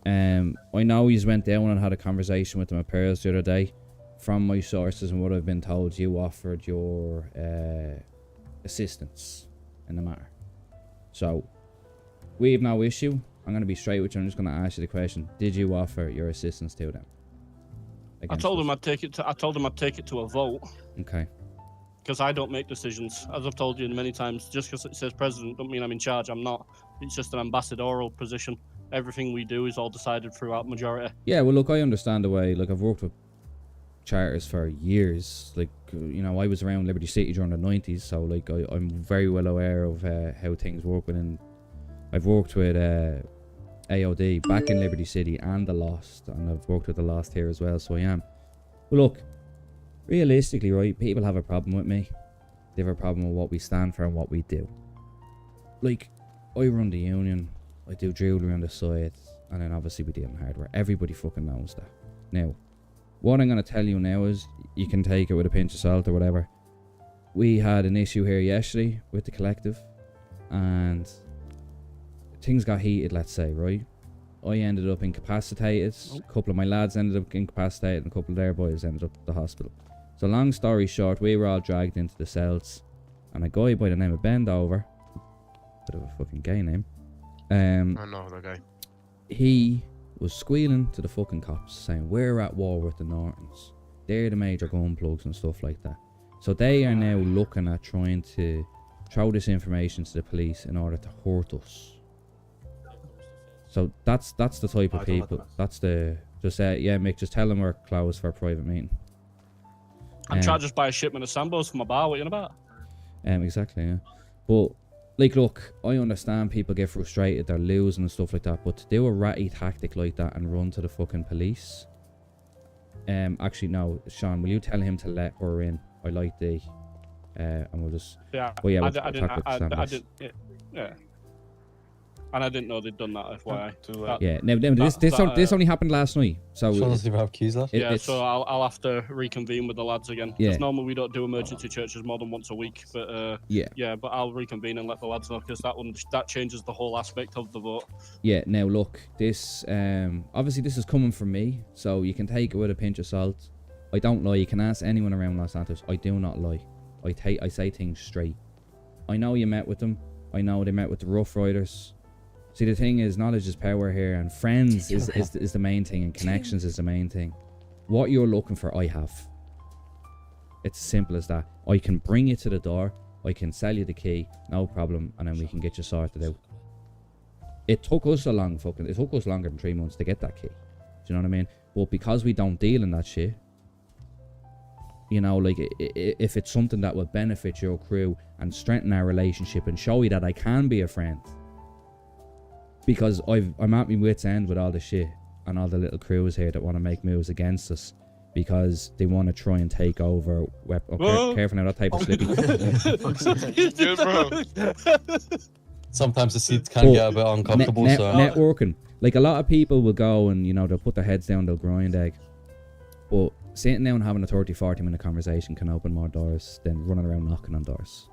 Speaker 1: I know you went down and had a conversation with them at Pearls the other day. From my sources and what I've been told, you offered your assistance in the matter. So, we have no issue. I'm going to be straight with you. I'm just going to ask you the question: did you offer your assistance to them?
Speaker 12: I told them I'd take it to. I told them I'd take it to a vote.
Speaker 1: Okay.
Speaker 12: Because I don't make decisions, as I've told you many times. Just because it says president, don't mean I'm in charge. I'm not. It's just an ambassadorial position. Everything we do is all decided throughout majority.
Speaker 1: Yeah. Well, look, I understand the way. Like, I've worked with charters for years. Like, you know, I was around Liberty City during the 90s, so like I'm very well aware of how things work within. I've worked with AOD back in Liberty City and the Lost, and I've worked with the Lost here as well, so I am. But look, realistically, right, people have a problem with me. They have a problem with what we stand for and what we do. Like, I run the union, I do jewellery on the side, and then obviously we deal in hardware. Everybody fucking knows that. Now, what I'm going to tell you now is, you can take it with a pinch of salt or whatever. We had an issue here yesterday with the collective, and things got heated, let's say, right? I ended up incapacitated, a couple of my lads ended up incapacitated, and a couple of their boys ended up at the hospital. So long story short, we were all dragged into the cells, and a guy by the name of Bendover, bit of a fucking gay name,
Speaker 10: I know that guy.
Speaker 1: he was squealing to the fucking cops, saying we're at war with the Nortons. They're the major gun plugs and stuff like that. So they are now looking at trying to throw this information to the police in order to hurt us. So that's the type of people. That's the just yeah, Mick. Just tell them we're closed for a private meeting.
Speaker 12: I'm trying to just buy a shipment of Sambos for my bar. What are you on about?
Speaker 1: Exactly. Yeah, but like, look, I understand people get frustrated, they're losing and stuff like that. But to do a ratty tactic like that and run to the fucking police. Actually, no, Sean, will you tell him to let her in? I like the, and we'll just.
Speaker 12: Yeah.
Speaker 1: Well, yeah,
Speaker 12: I
Speaker 1: we'll
Speaker 12: didn't. Yeah. And I didn't know they'd done that, FYI.
Speaker 1: Yeah, no, this only happened last night. So
Speaker 4: Sean doesn't even have keys left.
Speaker 12: Yeah, so I'll have to reconvene with the lads again.
Speaker 1: Yeah.
Speaker 12: Because normally we don't do emergency churches more than once a week. But yeah, but I'll reconvene and let the lads know, because that changes the whole aspect of the vote.
Speaker 1: Yeah, now look, this obviously this is coming from me, so you can take it with a pinch of salt. I don't lie. You can ask anyone around Los Santos. I do not lie. I say things straight. I know you met with them. I know they met with the Rough Riders. See, the thing is, knowledge is power here, and friends is the main thing, and connections is the main thing. What you're looking for, I have. It's as simple as that. I can bring you to the door, I can sell you the key, no problem, and then we can get you sorted out. It took us it took us longer than 3 months to get that key. Do you know what I mean? But because we don't deal in that shit, you know, like, if it's something that will benefit your crew and strengthen our relationship and show you that I can be a friend. Because I'm at my wit's end with all the shit and all the little crews here that want to make moves against us because they want to try and take over. Careful now, that type of slippy.
Speaker 10: Good, bro.
Speaker 4: Sometimes the seats can get a bit uncomfortable.
Speaker 1: Networking. Like, a lot of people will go and, you know, they'll put their heads down, they'll grind egg. But sitting down and having a 30-40 minute conversation can open more doors than running around knocking on doors.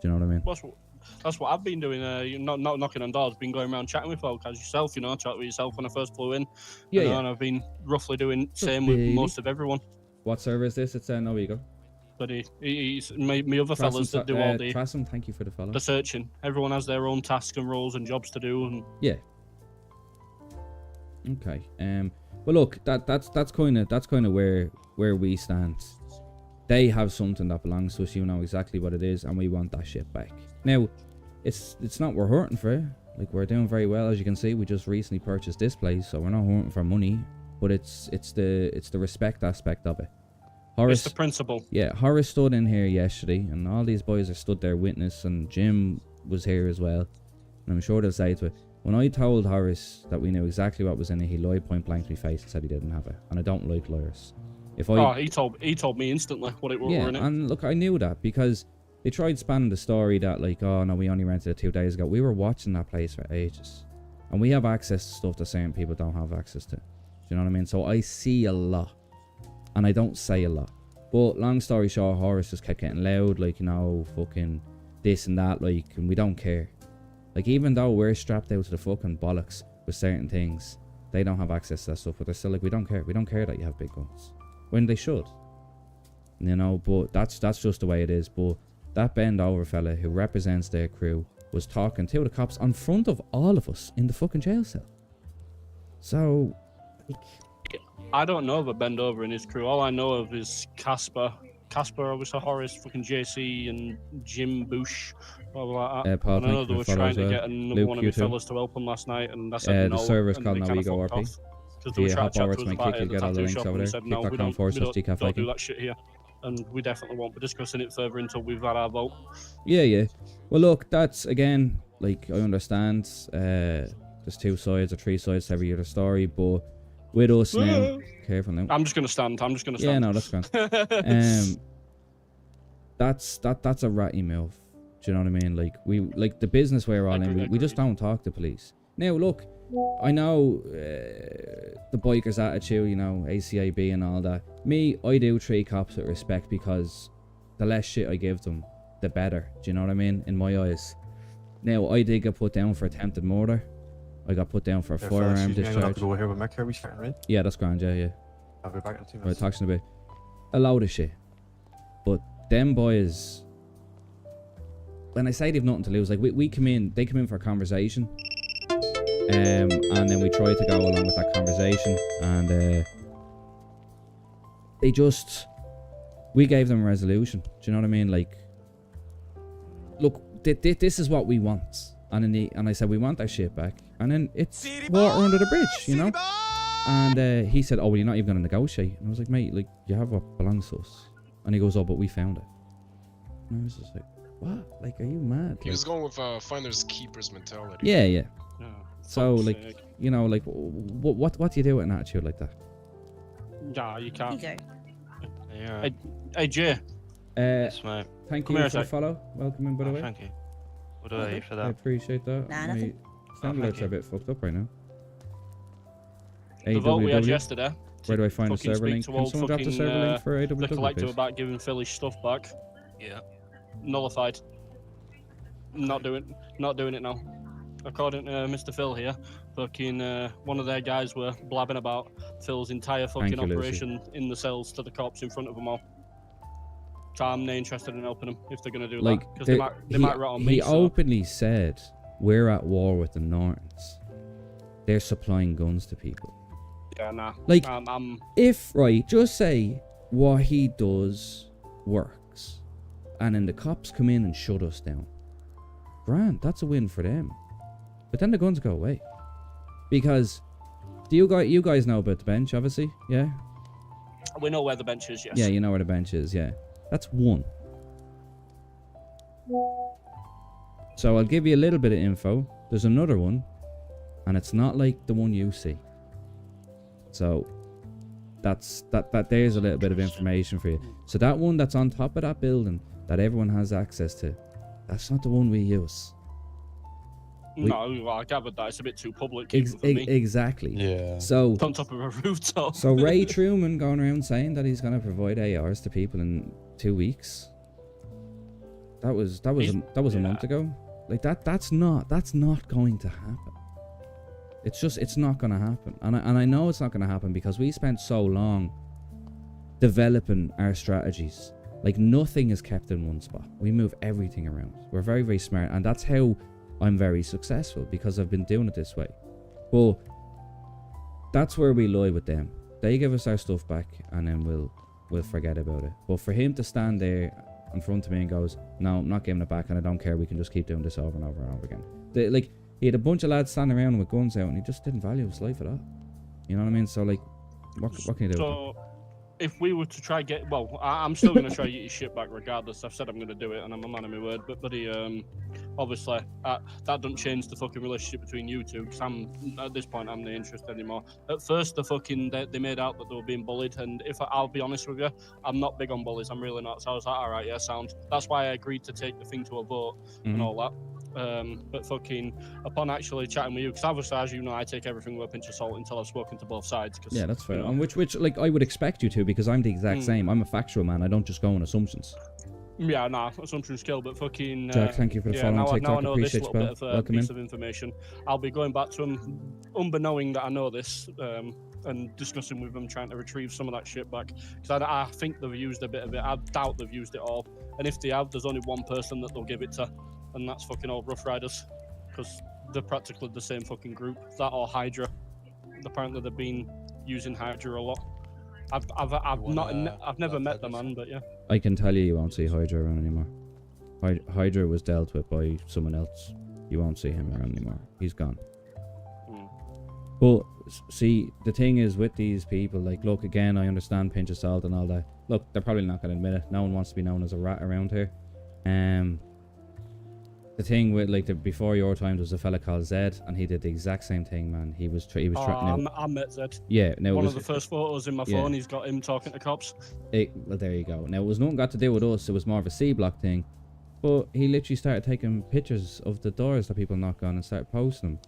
Speaker 1: Do you know what I mean?
Speaker 12: That's what I've been doing. Not knocking on doors, been going around chatting with folk as yourself. You know, chat with yourself when I first flew in.
Speaker 1: Yeah,
Speaker 12: And I've been roughly doing the same with most of everyone.
Speaker 1: What server is this? It's NoEgo.
Speaker 12: But he's my other fellas that do all the.
Speaker 1: Trasum, thank you for the follow.
Speaker 12: The searching. Everyone has their own tasks and roles and jobs to do. And
Speaker 1: yeah. Okay. But look, that's kind of where we stand. They have something that belongs to us. You know exactly what it is, and we want that shit back. Now, it's not we're hurting for it. Like, we're doing very well, as you can see. We just recently purchased this place, so we're not hurting for money. But it's the respect aspect of it. Horace,
Speaker 12: it's the principle.
Speaker 1: Yeah, Horace stood in here yesterday, and all these boys are stood there witness, and Jim was here as well. And I'm sure they'll say to it. When I told Horace that we knew exactly what was in it, he lied point blank to my face and said he didn't have it. And I don't like liars.
Speaker 12: He told me instantly what it were in it.
Speaker 1: Yeah, and look, I knew that because they tried spanning the story that, like, oh no, we only rented it 2 days ago. We were watching that place for ages, and we have access to stuff that certain people don't have access to. Do you know what I mean? So I see a lot, and I don't say a lot. But long story short, Horace just kept getting loud, like, you know, fucking this and that, like, and we don't care. Like, even though we're strapped out to the fucking bollocks with certain things, they don't have access to that stuff, but they're still like, we don't care. We don't care that you have big guns. When they should. You know, but that's just the way it is. But that bend over fella who represents their crew was talking to the cops in front of all of us in the fucking jail cell. So,
Speaker 12: I don't know of a bend over in his crew. All I know of is Casper, obviously Horace, fucking JC, and Jim Bush. Blah, blah, blah.
Speaker 1: Paul,
Speaker 12: and I know
Speaker 1: thank
Speaker 12: they
Speaker 1: you
Speaker 12: were
Speaker 1: for
Speaker 12: trying
Speaker 1: follow
Speaker 12: to
Speaker 1: as
Speaker 12: get
Speaker 1: well.
Speaker 12: another
Speaker 1: Luke,
Speaker 12: one of
Speaker 1: you
Speaker 12: my
Speaker 1: too.
Speaker 12: fellas to help them last night, and I said no.
Speaker 1: the server's
Speaker 12: and
Speaker 1: called
Speaker 12: they kinda
Speaker 1: NoEgo
Speaker 12: fucked
Speaker 1: RP.
Speaker 12: off. Because they were
Speaker 1: Yeah,
Speaker 12: trying
Speaker 1: hop
Speaker 12: to chat
Speaker 1: over
Speaker 12: to
Speaker 1: to
Speaker 12: us
Speaker 1: my
Speaker 12: about
Speaker 1: kick,
Speaker 12: it
Speaker 1: you
Speaker 12: at the
Speaker 1: get all the
Speaker 12: tattoo
Speaker 1: links
Speaker 12: shop,
Speaker 1: over
Speaker 12: and we
Speaker 1: there.
Speaker 12: said no, we
Speaker 1: Kick.com
Speaker 12: don't,
Speaker 1: forward
Speaker 12: we
Speaker 1: slash
Speaker 12: don't,
Speaker 1: decaf
Speaker 12: don't do
Speaker 1: Viking.
Speaker 12: that shit here. And we definitely won't be discussing it further until we've had our vote.
Speaker 1: Yeah. Well, look, that's, again, like, I understand there's 2 sides or 3 sides to every other story, but with us now, careful now.
Speaker 12: I'm just going to stand.
Speaker 1: Yeah, no, that's grand. That's a ratty move. Do you know what I mean? Like the business we're all in, we just don't talk to police. Now, look, I know the bikers' attitude, you know, ACAB and all that. Me, I do treat cops with respect because the less shit I give them, the better. Do you know what I mean? In my eyes. Now, I did get put down for attempted murder. I got put down for a firearm
Speaker 6: I'm gonna have
Speaker 1: discharge.
Speaker 6: to go here with Mick. Are we starting, right?
Speaker 1: Yeah, that's grand, yeah.
Speaker 6: I'll be back in 2
Speaker 1: Right,
Speaker 6: minutes.
Speaker 1: talk to you in a bit. A load of shit. But them boys, when I say they've nothing to lose, like they come in for a conversation. And then we try to go along with that conversation, and we gave them a resolution. Do you know what I mean? Like, look, this is what we want, and I said we want our shit back, and then it's water under the bridge, you know. And he said, "Oh, well, you're not even going to negotiate." And I was like, "Mate, like, you have what belongs to us." And he goes, "Oh, but we found it." And I was just like, "What? Like, are you mad?"
Speaker 10: He was going with finders keepers mentality.
Speaker 1: Yeah.
Speaker 12: Oh,
Speaker 1: So,
Speaker 12: fuck's
Speaker 1: like,
Speaker 12: sake.
Speaker 1: you know, like, what do you do with an attitude like that?
Speaker 12: Nah, you can't.
Speaker 15: Yeah.
Speaker 12: Hey, Jay.
Speaker 15: Yes, mate.
Speaker 1: Thank
Speaker 12: Come
Speaker 1: you
Speaker 12: here
Speaker 1: for
Speaker 12: a
Speaker 1: the
Speaker 12: sec.
Speaker 1: follow. Welcome in, by the way.
Speaker 15: Thank you. What do I eat for
Speaker 1: I
Speaker 15: that?
Speaker 1: appreciate that.
Speaker 15: Nah,
Speaker 1: My
Speaker 15: nothing.
Speaker 1: sound
Speaker 15: Oh,
Speaker 1: alerts
Speaker 15: thank
Speaker 1: are a bit fucked up right now.
Speaker 12: The vote we had
Speaker 1: AWW.
Speaker 12: yesterday.
Speaker 1: Where do I find the
Speaker 12: fucking
Speaker 1: server
Speaker 12: speak
Speaker 1: link?
Speaker 12: to
Speaker 1: Can
Speaker 12: old
Speaker 1: someone drop the
Speaker 12: fucking,
Speaker 1: server link for AWW,
Speaker 12: the collective
Speaker 1: please?
Speaker 12: about giving Philly's stuff back.
Speaker 15: Yeah.
Speaker 12: Nullified. Not doing it now. According to Mr. Phil here, fucking one of their guys were blabbing about Phil's entire fucking
Speaker 1: you, Lucy.
Speaker 12: operation in the cells to the cops in front of them all. So I'm not interested in helping them if they're gonna do
Speaker 1: Like,
Speaker 12: that because they might rat on me.
Speaker 1: he
Speaker 12: so.
Speaker 1: openly said, we're at war with the Nortons. They're supplying guns to people.
Speaker 12: Yeah, nah.
Speaker 1: Like,
Speaker 12: I'm
Speaker 1: if, right, just say what he does works, and then the cops come in and shut us down. Grand, that's a win for them. But then the guns go away. Because, you guys know about the bench, obviously, yeah?
Speaker 12: We know where the bench is, yes.
Speaker 1: Yeah, you know where the bench is, yeah. That's one. So I'll give you a little bit of info. There's another one, and it's not like the one you see. So that there's a little bit of information for you. So that one that's on top of that building that everyone has access to, that's not the one we use.
Speaker 12: No, well, I gathered that it's a bit too public even for me.
Speaker 1: Exactly.
Speaker 4: Yeah.
Speaker 1: So
Speaker 12: on top of a rooftop.
Speaker 1: So Ray Truman going around saying that he's going to provide ARs to people in 2 weeks. That was a month ago. Like that's not going to happen. It's not going to happen. And I know it's not going to happen because we spent so long developing our strategies. Like, nothing is kept in one spot. We move everything around. We're very, very smart, and that's how I'm very successful, because I've been doing it this way. But that's where we lie with them. They give us our stuff back, and then we'll forget about it. But for him to stand there in front of me and goes, "No, I'm not giving it back, and I don't care. We can just keep doing this over and over and over again." He had a bunch of lads standing around with guns out, and he just didn't value his life at all. You know what I mean? So, like, what can you do?
Speaker 12: So, if we were to try get, well, I'm still going to try to get your shit back regardless. I've said I'm going to do it, and I'm a man of my word. But, buddy, obviously, that doesn't change the fucking relationship between you two, because at this point, I'm not interested anymore. At first, they made out that they were being bullied, and I'll be honest with you, I'm not big on bullies. I'm really not. So I was like, all right, yeah, sound. That's why I agreed to take the thing to a vote and all that. But fucking, upon actually chatting with you, because obviously, as you know, I take everything with a pinch of salt until I've spoken to both sides. Cause,
Speaker 1: Yeah, that's fair.
Speaker 12: you know,
Speaker 1: And which, like, I would expect you to, because I'm the exact same. I'm a factual man. I don't just go on assumptions.
Speaker 12: Yeah, nah, assumptions kill, but fucking...
Speaker 1: Jack, thank you for the follow on
Speaker 12: now
Speaker 1: TikTok.
Speaker 12: I know this
Speaker 1: Appreciate you,
Speaker 12: little
Speaker 1: pal.
Speaker 12: bit of
Speaker 1: Welcome
Speaker 12: piece
Speaker 1: in.
Speaker 12: of information. I'll be going back to him, unbeknowing that I know this, and discussing with them, trying to retrieve some of that shit back. Because I think they've used a bit of it. I doubt they've used it all. And if they have, there's only one person that they'll give it to, and that's fucking old Rough Riders. Because they're practically the same fucking group. That or Hydra. Apparently they've been using Hydra a lot. I've never met the man, but yeah.
Speaker 1: I can tell you won't see Hydra around anymore. Hydra was dealt with by someone else. You won't see him around anymore. He's gone. But see, the thing is with these people, like, look, again, I understand pinch of salt and all that. Look, they're probably not going to admit it. No one wants to be known as a rat around here. The thing with, like, before your time, there was a fella called Zed, and he did the exact same thing, man. He was trying.
Speaker 12: I met Zed.
Speaker 1: Yeah, no.
Speaker 12: One of the first photos in my phone, he's got him talking to cops.
Speaker 1: Well, there you go. Now, it was nothing got to do with us. It was more of a C block thing. But he literally started taking pictures of the doors that people knock on and started posting them.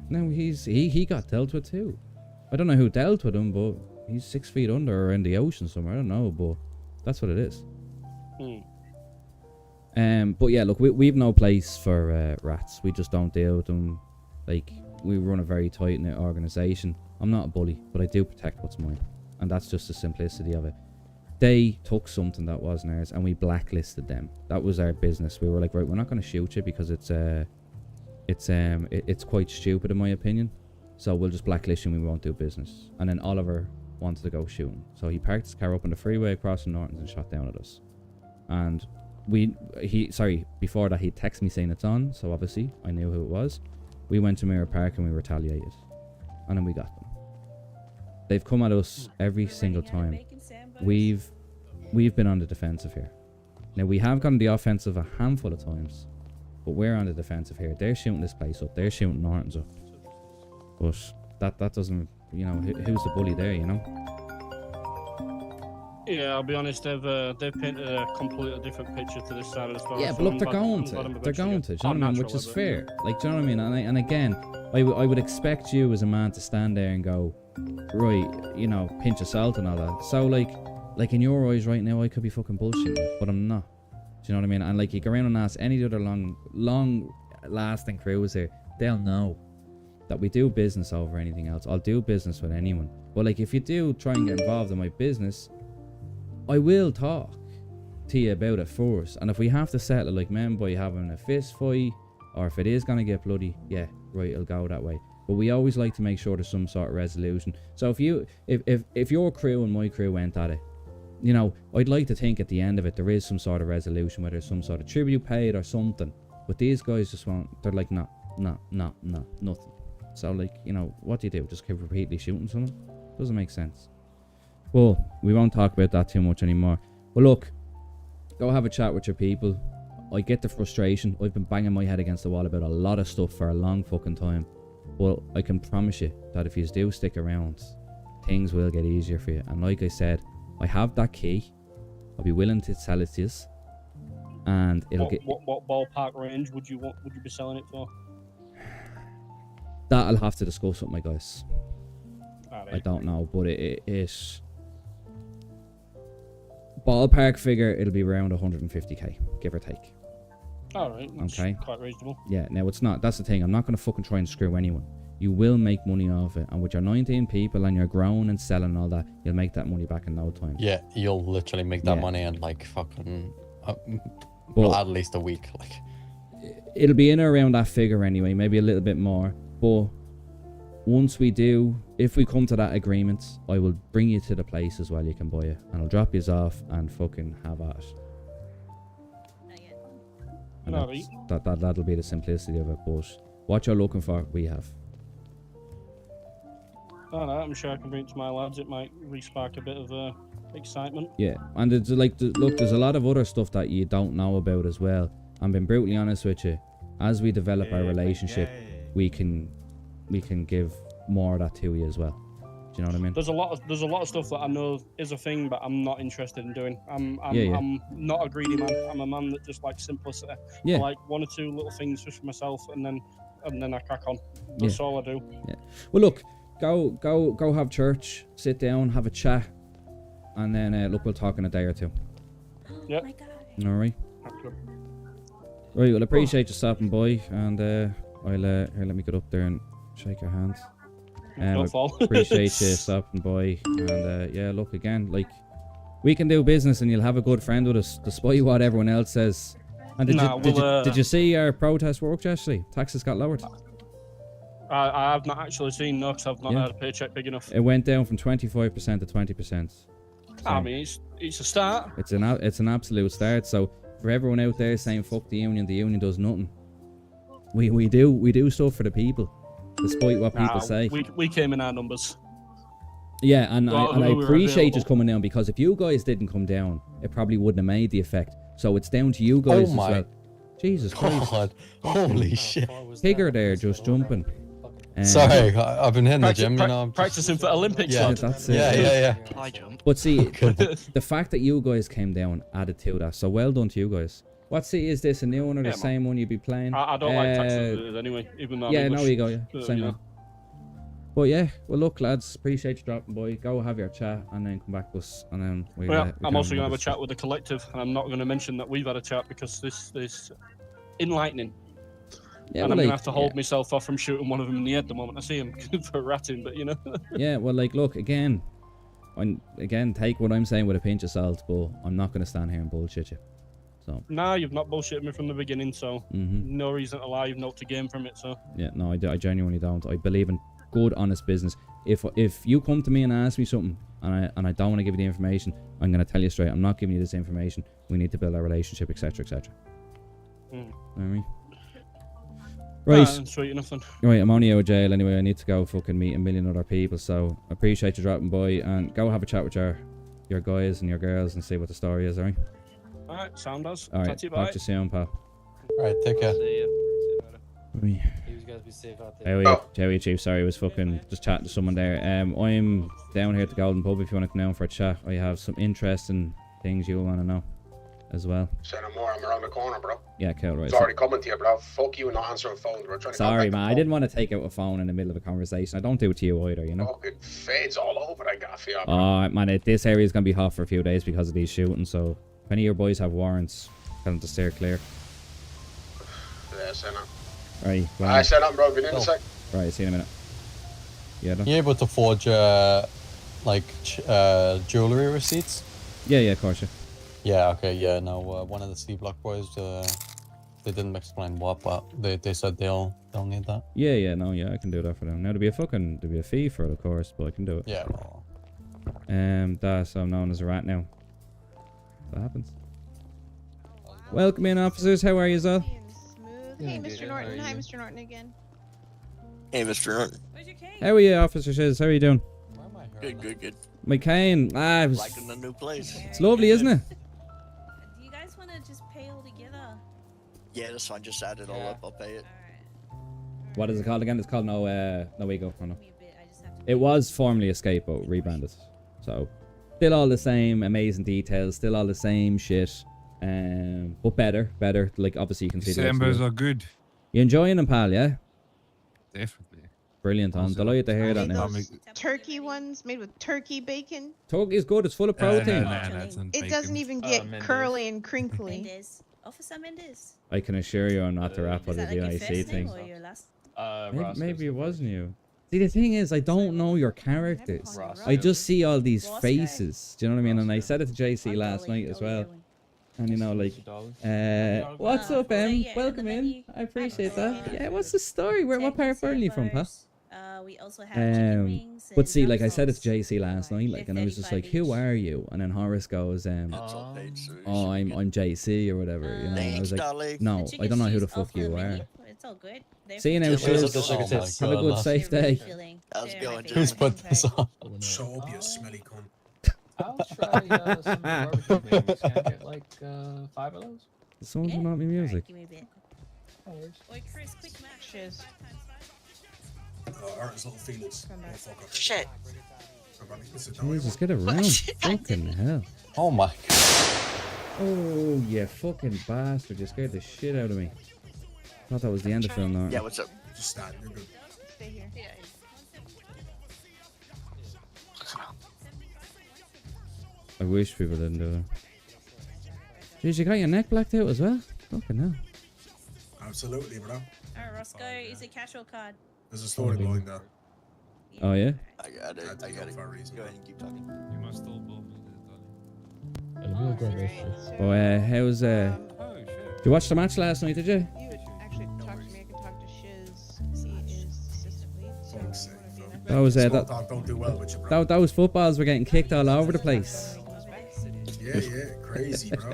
Speaker 1: Now he got dealt with too. I don't know who dealt with him, but he's 6 feet under or in the ocean somewhere. I don't know, but that's what it is. But yeah, look, we've no place for rats. We just don't deal with them. Like, we run a very tight-knit organisation. I'm not a bully, but I do protect what's mine, and that's just the simplicity of it. They took something that wasn't ours, and we blacklisted them. That was our business. We were like, right, we're not going to shoot you because it's quite stupid in my opinion. So we'll just blacklist you and we won't do business. And then Oliver wanted to go shooting, so he parked his car up on the freeway across from Norton's and shot down at us. And before that he texted me saying it's on, so obviously I knew who it was. We went to Mirror Park and we retaliated, and then we got them. They've come at us every single time. We've been on the defensive here. Now, we have gone on the offensive a handful of times, but we're on the defensive here. They're shooting this place up. They're shooting Norton's up. But that doesn't, you know, who's the bully there, you know?
Speaker 12: Yeah, I'll be honest, they've painted a completely different picture to this side of the story.
Speaker 1: Yeah, but look, they're going to. They're going to, do you know what I mean? Which is fair. Like, do you know what I mean? And again, I would expect you as a man to stand there and go, right, you know, pinch of salt and all that. So, like in your eyes right now, I could be fucking bullshitting, but I'm not. Do you know what I mean? And like, you go around and ask any other long-lasting crews here, they'll know that we do business over anything else. I'll do business with anyone. But like, if you do try and get involved in my business, I will talk to you about it first. And if we have to settle it like men by having a fist fight, or if it is going to get bloody, yeah, right, it'll go that way. But we always like to make sure there's some sort of resolution. So if your crew and my crew went at it, you know, I'd like to think at the end of it there is some sort of resolution, whether it's some sort of tribute paid or something. But these guys just won't. They're like, no, nothing. So like, you know, what do? Just keep repeatedly shooting someone? Doesn't make sense. Well, we won't talk about that too much anymore. But look, go have a chat with your people. I get the frustration. I've been banging my head against the wall about a lot of stuff for a long fucking time. Well, I can promise you that if you do stick around, things will get easier for you. And like I said, I have that key. I'll be willing to sell it to you. And it'll get...
Speaker 12: What ballpark range would you be selling it for?
Speaker 1: That I'll have to discuss with my guys.
Speaker 12: Right.
Speaker 1: I don't know, but it is... Ballpark figure, it'll be around 150k, give or take.
Speaker 12: Alright, that's
Speaker 1: okay.
Speaker 12: Quite reasonable.
Speaker 1: Yeah, now it's not, that's the thing, I'm not going to fucking try and screw anyone. You will make money off it, and with your 19 people and you're growing and selling and all that, you'll make that money back in no time.
Speaker 4: Yeah, you'll literally make that money in like fucking well, at least a week. Like,
Speaker 1: it'll be in or around that figure anyway, maybe a little bit more. But once we do, if we come to that agreement, I will bring you to the place as well. You can buy it, and I'll drop you off and fucking have at it. And that'll be the simplicity of it. But what you're looking for, we have.
Speaker 12: Alright, I'm sure I can bring it to my lads. It might re-spark a bit of excitement.
Speaker 1: Yeah, and it's like, look, there's a lot of other stuff that you don't know about as well. I'm being brutally honest with you. As we develop our relationship, we can give more of that to you as well. Do Do you know what I mean?
Speaker 12: There's a lot of stuff that I know is a thing, but I'm not interested in doing. I'm not a greedy man. I'm a man that just likes simplicity.
Speaker 1: Yeah.
Speaker 12: I like one or two little things just for myself, and then I crack on. That's all I do.
Speaker 1: Yeah. Well, look, go have church, sit down, have a chat, and then look, we'll talk in a day or two.
Speaker 12: Yep.
Speaker 1: All right. Right. Well, appreciate you stopping by, and I'll here, let me get up there and shake your hands.
Speaker 12: Don't fall.
Speaker 1: Appreciate you stopping by, and yeah, look again, like we can do business, and you'll have a good friend with us, despite what everyone else says. And did you see our protest work yesterday? Taxes got lowered.
Speaker 12: I have not actually seen no, 'cause I've not had a paycheck big enough.
Speaker 1: It went down from 25% to 20%.
Speaker 12: I mean, it's a start.
Speaker 1: It's an absolute start. So for everyone out there saying fuck the union does nothing. We do stuff for the people, despite what people say.
Speaker 12: We came in our numbers.
Speaker 1: Yeah, and I appreciate
Speaker 12: available.
Speaker 1: you coming down, because if you guys didn't come down, it probably wouldn't have made the effect. So it's down to you guys as well. Jesus Christ.
Speaker 4: God, holy shit.
Speaker 1: Tigger there just jumping.
Speaker 4: Sorry, I've been hitting the gym, you know.
Speaker 12: Practicing for Olympics.
Speaker 4: Yeah,
Speaker 1: that's it.
Speaker 4: Yeah.
Speaker 15: High jump.
Speaker 1: But see, the fact that you guys came down added to that. So well done to you guys. What city is this? A new one or the same one you'd be playing?
Speaker 12: I don't like Texas anyway, even though I'm English.
Speaker 1: NoEgo, same one. But yeah, well look lads, appreciate you dropping by. Go have your chat and then come back to us, and then we
Speaker 12: I'm also going to have a chat with the collective, and I'm not going to mention that we've had a chat because this enlightening.
Speaker 1: Yeah,
Speaker 12: and
Speaker 1: well,
Speaker 12: I'm going to
Speaker 1: like,
Speaker 12: have to hold myself off from shooting one of them in the head the moment I see him for ratting, but you know.
Speaker 1: Yeah, well, like, look, again, take what I'm saying with a pinch of salt, but I'm not going to stand here and bullshit you. So.
Speaker 12: Nah, you've not bullshitted me from the beginning, so no reason to lie. You've not to gain from it, so.
Speaker 1: Yeah, no, I genuinely don't. I believe in good, honest business. If you come to me and ask me something, and I don't want to give you the information, I'm going to tell you straight, I'm not giving you this information. We need to build our relationship, etc., etc. Alright. Right.
Speaker 12: Sweet enough then.
Speaker 1: Right, I'm only out of jail anyway. I need to go fucking meet a million other people. So I appreciate you dropping by, and go have a chat with your guys and your girls and see what the story is, alright?
Speaker 12: Alright, sound us.
Speaker 1: Alright,
Speaker 12: Talk to you,
Speaker 1: talk
Speaker 12: bye.
Speaker 1: to you soon, pal.
Speaker 4: Alright, take care.
Speaker 15: See you later.
Speaker 16: You guys be safe out there.
Speaker 1: How are you, Chief? Sorry, I was fucking just chatting to someone there. I'm down here at the Golden Pub if you want to come down for a chat. I have some interesting things you'll want to know as well.
Speaker 9: Say no more, I'm around the corner, bro.
Speaker 1: Yeah, cool, right.
Speaker 9: It's already coming to you, bro. Fuck you not answering phone. We're trying to
Speaker 1: Sorry, man. I didn't want to take out a phone in the middle of a conversation. I don't do it to you either, you know?
Speaker 9: Fucking fades all over that gaff, yeah, bro.
Speaker 1: Oh, man, this area is going to be hot for a few days because of these shootings, so if any of your boys have warrants, tell them to steer clear.
Speaker 9: Yeah, say no.
Speaker 1: Right, well,
Speaker 9: I said that, bro. Been in a sec.
Speaker 1: Right, see you in a minute. Yeah, done?
Speaker 4: You able to forge, jewelry receipts?
Speaker 1: Yeah, of course, yeah.
Speaker 4: Yeah, okay, yeah, no, one of the C Block boys, they didn't explain what, but they said they'll need that.
Speaker 1: Yeah, I can do that for them. Now, there'll be a fee for it, of course, but I can do it.
Speaker 4: Yeah, well.
Speaker 1: That's I'm known as a rat now. That happens. Welcome in, officers. How are you, all?
Speaker 14: Hey, Mr. Norton. Hi, Mr. Norton again.
Speaker 17: Hey, Mr. Norton.
Speaker 1: How are you, Officer Shiz? How are you doing?
Speaker 17: Good.
Speaker 1: My cane. It was...
Speaker 17: Liking the new place.
Speaker 1: It's lovely, isn't it?
Speaker 5: Do you guys want to just pay all together?
Speaker 17: Yeah, that's fine. Just add it all up. I'll pay it.
Speaker 1: What is it called again? It's called NoEgo. Oh, no. It was formerly Escape, but rebranded. So, still all the same amazing details, still all the same shit. But better. Like, obviously you can see
Speaker 13: Decembers are good.
Speaker 1: You enjoying them, pal, yeah?
Speaker 13: Definitely.
Speaker 1: Brilliant, I'm delighted to hear that now.
Speaker 14: Turkey ones made with turkey bacon.
Speaker 1: Turkey's good, it's full of protein.
Speaker 14: It doesn't even get curly and crinkly.
Speaker 5: Mendes. Officer Mendes.
Speaker 1: I can assure you I'm not the rap of the
Speaker 5: Is that like your
Speaker 1: DIC
Speaker 5: first
Speaker 1: thing.
Speaker 5: name or your last?
Speaker 1: Maybe it wasn't you. See, the thing is, I don't know your characters. I just see all these faces. Do you know what I mean? And I said it to JC last night as well. And you know, like, what's up, Em? Welcome in. I appreciate that. Yeah, what's the story? What part of Burnley from, pal?
Speaker 5: We also have chicken wings.
Speaker 1: But see, like I said it to JC last night, like, and I was just like, "Who are you?" And then Horace goes, "Oh, I'm JC or whatever." You know, and I was like, "No, I don't know who the fuck you are."
Speaker 5: It's all good.
Speaker 1: See you now, Shiz. Have a good, safe day.
Speaker 17: How's it going,
Speaker 4: Who's put this on?
Speaker 3: So up, you smelly cunt.
Speaker 16: I'll try some barbecue wings. Can I get like 5 of those?
Speaker 1: Someone's not me music.
Speaker 5: Give me a bit.
Speaker 14: Oi, Chris, quick match.
Speaker 3: Aaron's little feelings. Motherfucker.
Speaker 17: Shit.
Speaker 1: Jesus, get around. Fucking hell.
Speaker 4: Oh my god.
Speaker 1: Oh, you fucking bastard. You scared the shit out of me. Thought that was the end of film now.
Speaker 17: Yeah, what's up?
Speaker 3: Just stand. You're good.
Speaker 14: Stay here. Yeah.
Speaker 1: I wish people didn't do it. Jeez, you got your neck blacked out as well? Fucking hell.
Speaker 3: Absolutely, bro.
Speaker 5: Alright, Roscoe, is it cash or card?
Speaker 3: There's a story behind that.
Speaker 1: Oh, yeah?
Speaker 17: I got it. I got it. Go ahead and keep talking.
Speaker 13: You must all both
Speaker 16: We'll grab this shit.
Speaker 1: Oh, how's, did you watch the match last night, did you?
Speaker 14: You would actually talk to me. I can talk to Shiz. He is assistant lead. So
Speaker 3: Fuck's sake,
Speaker 1: That was,
Speaker 3: Small talk don't do well with you, bro.
Speaker 1: those footballs were getting kicked all over the place.
Speaker 3: Yeah, crazy, bro.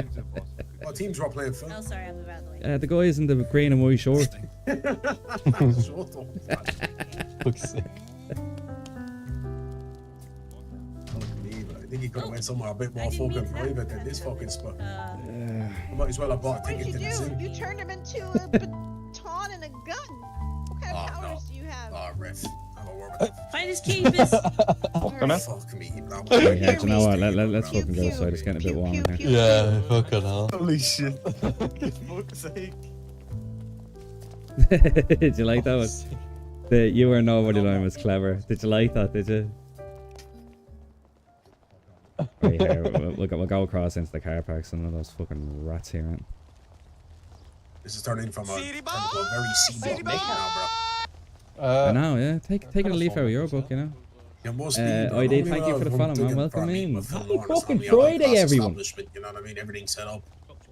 Speaker 3: What teams were playing film?
Speaker 5: Oh, sorry, I'm about the way.
Speaker 1: The guys in the green and white short.
Speaker 3: Shut up.
Speaker 4: Fuck's sake.
Speaker 3: I think he could have went somewhere a bit more fucking private than this fucking spot. I might as well have bought a
Speaker 14: What'd
Speaker 3: ticket
Speaker 14: you
Speaker 3: to the
Speaker 14: do?
Speaker 3: zoo.
Speaker 14: You turned him into a baton and a gun. What kind of powers do you have?
Speaker 3: Oh, ref. I'm a word with
Speaker 5: Find his keepers.
Speaker 3: Fuck me, bro.
Speaker 1: Yeah, do you know what? Let's fucking go outside. It's getting a bit warm in here.
Speaker 4: Yeah, fucking hell.
Speaker 6: Holy shit. For fuck's sake.
Speaker 1: Did you like that one? The "you were nobody" line was clever. Did you like that? Did you? Right here, we'll go across into the car park. Some of those fucking rats here, right?
Speaker 3: This is turning from a very seedy book now, bro.
Speaker 1: I know, yeah. Take a leaf out of your book, you know.
Speaker 3: You must be. bro.
Speaker 1: ID,
Speaker 3: Only
Speaker 1: thank you for the
Speaker 3: when
Speaker 1: follow,
Speaker 3: I'm
Speaker 1: man.
Speaker 3: digging
Speaker 1: Welcome
Speaker 3: for a meeting
Speaker 1: in.
Speaker 3: with Phil
Speaker 1: Happy
Speaker 3: Lawrence,
Speaker 1: fucking
Speaker 3: I'm like,
Speaker 1: Friday, everyone.
Speaker 3: establishment, you know what I mean? Everything's set up.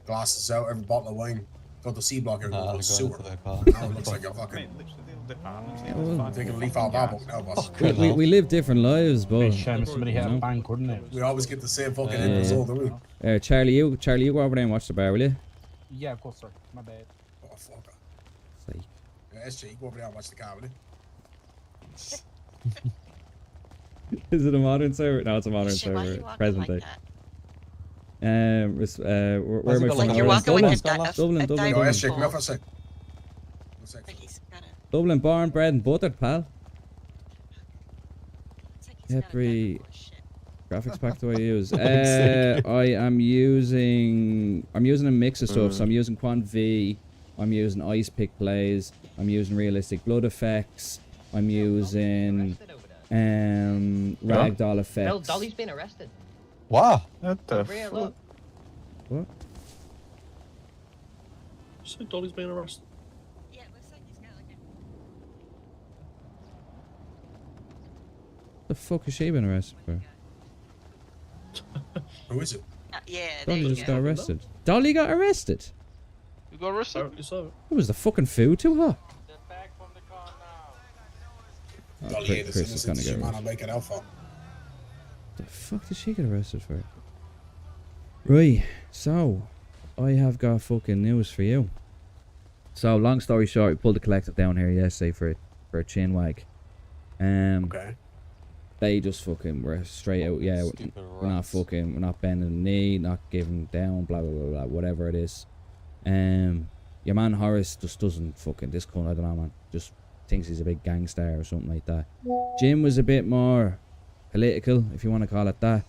Speaker 3: Glasses out, every bottle of wine. Got the C block here, go to the sewer. Now it looks like you're fucking taking a leaf out of our book now, boss.
Speaker 1: We live different lives, but
Speaker 7: Be shame somebody had a bank, wouldn't it?
Speaker 3: We always get the same fucking end result, don't we?
Speaker 1: Charlie, you go over there and watch the bar, will you?
Speaker 7: Yeah, of course, sir. My bad.
Speaker 3: Oh, fuck.
Speaker 1: Sake.
Speaker 3: Yeah, SJ, you go over there and watch the car, will you?
Speaker 1: Is it a modern server? No, it's a modern server. Present day. Where am I from?
Speaker 17: Like you're walking with your
Speaker 1: Dublin.
Speaker 3: Yo, SJ, come here for a sec.
Speaker 1: Dublin, born, bred, and buttered, pal. Every graphics pack do I use? I'm using a mix of stuff. So I'm using Quant V. I'm using Ice Pick Plays. I'm using Realistic Blood Effects. I'm using Ragdoll Effects.
Speaker 16: No, Dolly's been arrested.
Speaker 4: Wow.
Speaker 8: What the
Speaker 16: Real
Speaker 8: fuck?
Speaker 16: look.
Speaker 1: What?
Speaker 12: So Dolly's been arrested.
Speaker 1: The fuck has she been arrested for?
Speaker 3: Who is it?
Speaker 17: Yeah,
Speaker 1: Dolly just got arrested. Dolly got arrested?
Speaker 10: You got arrested?
Speaker 1: It was the fucking food too hot. Oh,
Speaker 3: Dolly ain't as
Speaker 1: Chris is
Speaker 3: innocent
Speaker 1: gonna
Speaker 3: as
Speaker 1: get
Speaker 3: your man
Speaker 1: arrested.
Speaker 3: will make it out for.
Speaker 1: The fuck did she get arrested for? Right, so I have got fucking news for you. So long story short, we pulled the collective down here yesterday for a chin wag.
Speaker 3: Okay.
Speaker 1: They just fucking were straight out. Yeah, we're not fucking, we're not bending the knee, not giving down, blah blah blah blah, whatever it is. Your man Horace just doesn't fucking, this cunt, I don't know, man, just thinks he's a big gangster or something like that. Jim was a bit more political, if you want to call it that.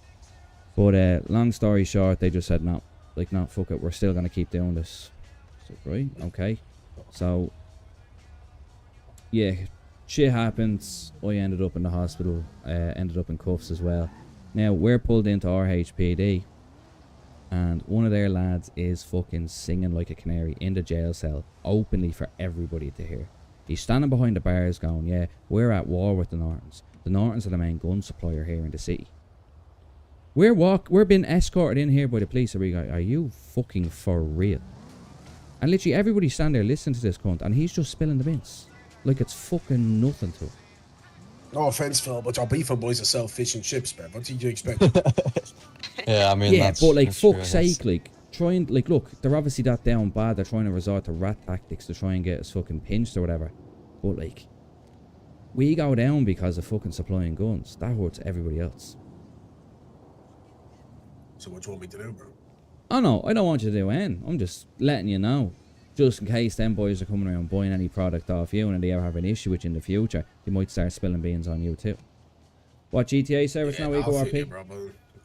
Speaker 1: But long story short, they just said no, like no, fuck it, we're still gonna keep doing this. So, right, okay. So yeah, shit happens. I ended up in the hospital, ended up in cuffs as well. Now we're pulled into RHPD, and one of their lads is fucking singing like a canary in the jail cell openly for everybody to hear. He's standing behind the bars going, yeah, we're at war with the Nortons. The Nortons are the main gun supplier here in the city. We're being escorted in here by the police. Are you fucking for real? And literally everybody stand there listening to this cunt, and he's just spilling the beans like it's fucking nothing to him.
Speaker 3: No offense, Phil, but your beefing boys are sell fish and chips, man. What did you expect?
Speaker 4: Yeah, I mean,
Speaker 1: yeah, but like,
Speaker 4: that's true,
Speaker 1: fuck's
Speaker 4: I guess.
Speaker 1: sake, like, trying, like, look, they're obviously that down bad. They're trying to resort to rat tactics to try and get us fucking pinched or whatever. But like, we go down because of fucking supplying guns. That hurts everybody else.
Speaker 3: So what you want me to do, bro?
Speaker 1: Oh no, I don't want you to do anything. I'm just letting you know. just in case them boys are coming around buying any product off you and they ever have an issue with you in the future, they might start spilling beans on you too. What GTA service now? NoEgo RP?
Speaker 3: Bro, but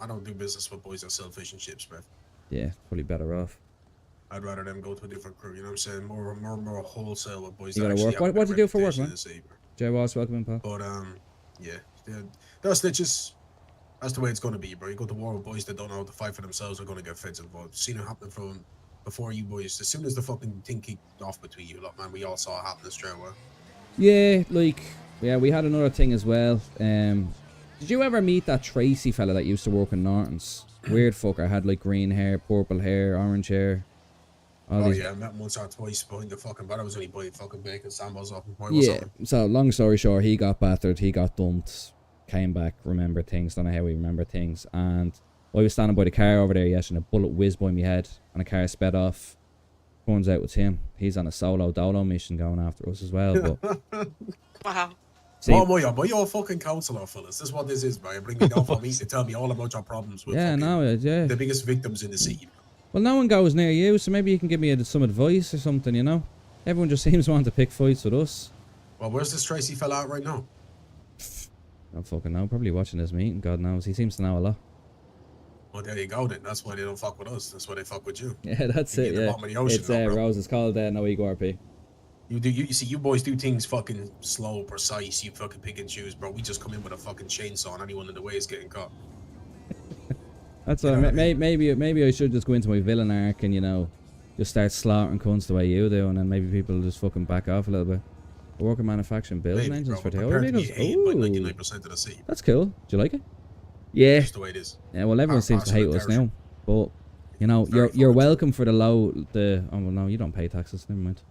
Speaker 3: I don't do business with boys that sell fish and chips, man.
Speaker 1: Yeah, probably better off.
Speaker 3: I'd rather them go to a different crew, you know what I'm saying? More wholesale with boys.
Speaker 1: You
Speaker 3: that
Speaker 1: gotta work.
Speaker 3: actually
Speaker 1: What do you do for work, man?
Speaker 3: reputation in the sea,
Speaker 1: Jay Walsh, welcome in, pal.
Speaker 3: But yeah, they're snitches. That's the way it's gonna be, bro. You go to war with boys that don't know how to fight for themselves are gonna get feds involved. Seen it happen from before you boys. As soon as the fucking thing kicked off between you, look, man, we all saw it happen straight away.
Speaker 1: Yeah, like, yeah, we had another thing as well. Did you ever meet that Tracy fella that used to work in Norton's? Weird fucker, had like green hair, purple hair, orange hair.
Speaker 3: Oh yeah, I met him once or twice behind the fucking bar. I was only buying fucking bacon sandals off him.
Speaker 1: Yeah, so long story short, he got battered, he got dumped, came back, remembered things, don't know how he remembered things, and I was standing by the car over there yesterday and a bullet whizzed by my head and a car sped off. Turns out it's him. He's on a solo dolo mission going after us as well. But
Speaker 14: wow.
Speaker 3: See, what am I your fucking counselor, fellas? This is what this is, bro. You're bringing me down for me to tell me all about your problems with
Speaker 1: yeah,
Speaker 3: the biggest victims in the city.
Speaker 1: Well, no one goes near you, so maybe you can give me some advice or something, you know? Everyone just seems to want to pick fights with us.
Speaker 3: Well, where's this Tracy fella at right now?
Speaker 1: I don't fucking know. Probably watching this meeting, God knows. He seems to know a lot.
Speaker 3: Well, there you go then. That's why they don't fuck with us. That's why they fuck with you.
Speaker 1: Yeah, that's it, yeah. It's Rose. It's called NoEgo RP.
Speaker 3: You see, you boys do things fucking slow, precise. You fucking pick and choose, bro. We just come in with a fucking chainsaw and anyone in the way is getting caught.
Speaker 1: That's all. Maybe I should just go into my villain arc and, you know, just start slaughtering cunts the way you do, and then maybe people will just fucking back off a little bit. I work in manufacturing building engines for tail vehicles. That's cool. Do you like it? Yeah.
Speaker 3: Just the way it is.
Speaker 1: Yeah. Well, everyone seems to hate us now, but you know, you're welcome for the oh well, no, you don't pay taxes. Never mind.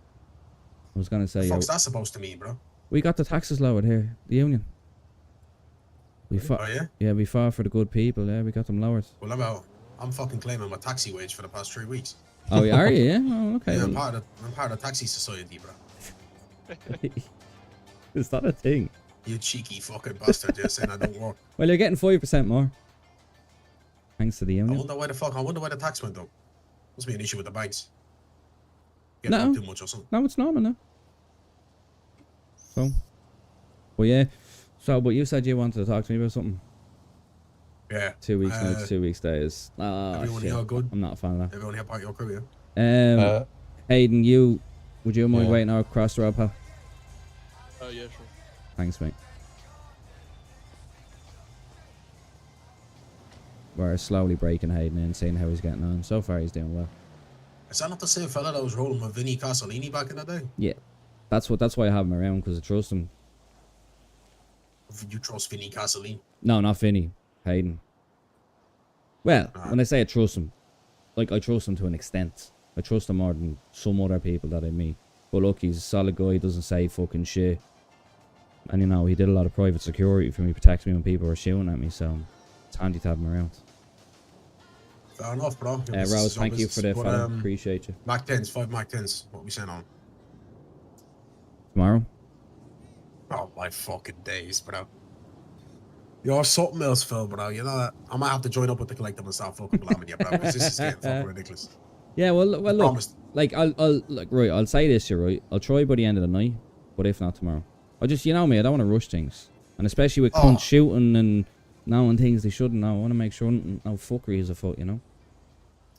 Speaker 1: I was gonna say.
Speaker 3: What the fuck's that supposed to mean, bro?
Speaker 1: We got the taxes lowered here, the union. We fought.
Speaker 3: Oh yeah.
Speaker 1: Yeah, we fought for the good people. Yeah, we got them lowered.
Speaker 3: Well, I'm fucking claiming my taxi wage for the past 3 weeks.
Speaker 1: Oh, are you? Yeah. Oh, okay.
Speaker 3: Yeah, I'm part of the taxi society, bro.
Speaker 1: Is that a thing?
Speaker 3: You cheeky fucking bastard! You're saying I don't work.
Speaker 1: Well, you're getting 5% more. Thanks to the union.
Speaker 3: I wonder why the tax went up. Must be an issue with the banks.
Speaker 1: No.
Speaker 3: Too much or something.
Speaker 1: No, it's normal now. So, well, yeah. So, but you said you wanted to talk to me about something.
Speaker 3: Yeah.
Speaker 1: 2 weeks nights, 2 weeks days.
Speaker 3: Everyone
Speaker 1: shit.
Speaker 3: here good?
Speaker 1: I'm not a fan of that.
Speaker 3: Everyone here part of your crew, yeah?
Speaker 1: Aiden, would you mind waiting out across the road, pal?
Speaker 12: Oh, yeah, sure.
Speaker 1: Thanks, mate. We're slowly breaking Hayden in, seeing how he's getting on. So far, he's doing well.
Speaker 3: Is that not the same fella that was rolling with Vinny Castellini back in the day?
Speaker 1: Yeah. That's why I have him around, because I trust him.
Speaker 3: You trust Vinny Castellini?
Speaker 1: No, not Vinny. Hayden. Well, when I say I trust him, like, I trust him to an extent. I trust him more than some other people that I meet. But look, he's a solid guy, he doesn't say fucking shit. And, you know, he did a lot of private security for me, protecting me when people were shooting at me, so it's handy to have him around.
Speaker 3: Fair enough, bro.
Speaker 1: Rose, thank you for the follow. Appreciate you.
Speaker 3: Mac 10s, 5 Mac 10s. What we saying on?
Speaker 1: Tomorrow?
Speaker 3: Oh, my fucking days, bro. You're something else, Phil, bro. You know that? I might have to join up with the collective and start fucking blaming you, bro, because this is getting fucking ridiculous.
Speaker 1: Yeah, well, look, like, I'll say this here, right? I'll try by the end of the night, but if not tomorrow. I just, you know me, I don't want to rush things. And especially with cunts shooting and knowing things they shouldn't know. I want to make sure no fuckery is afoot, you know?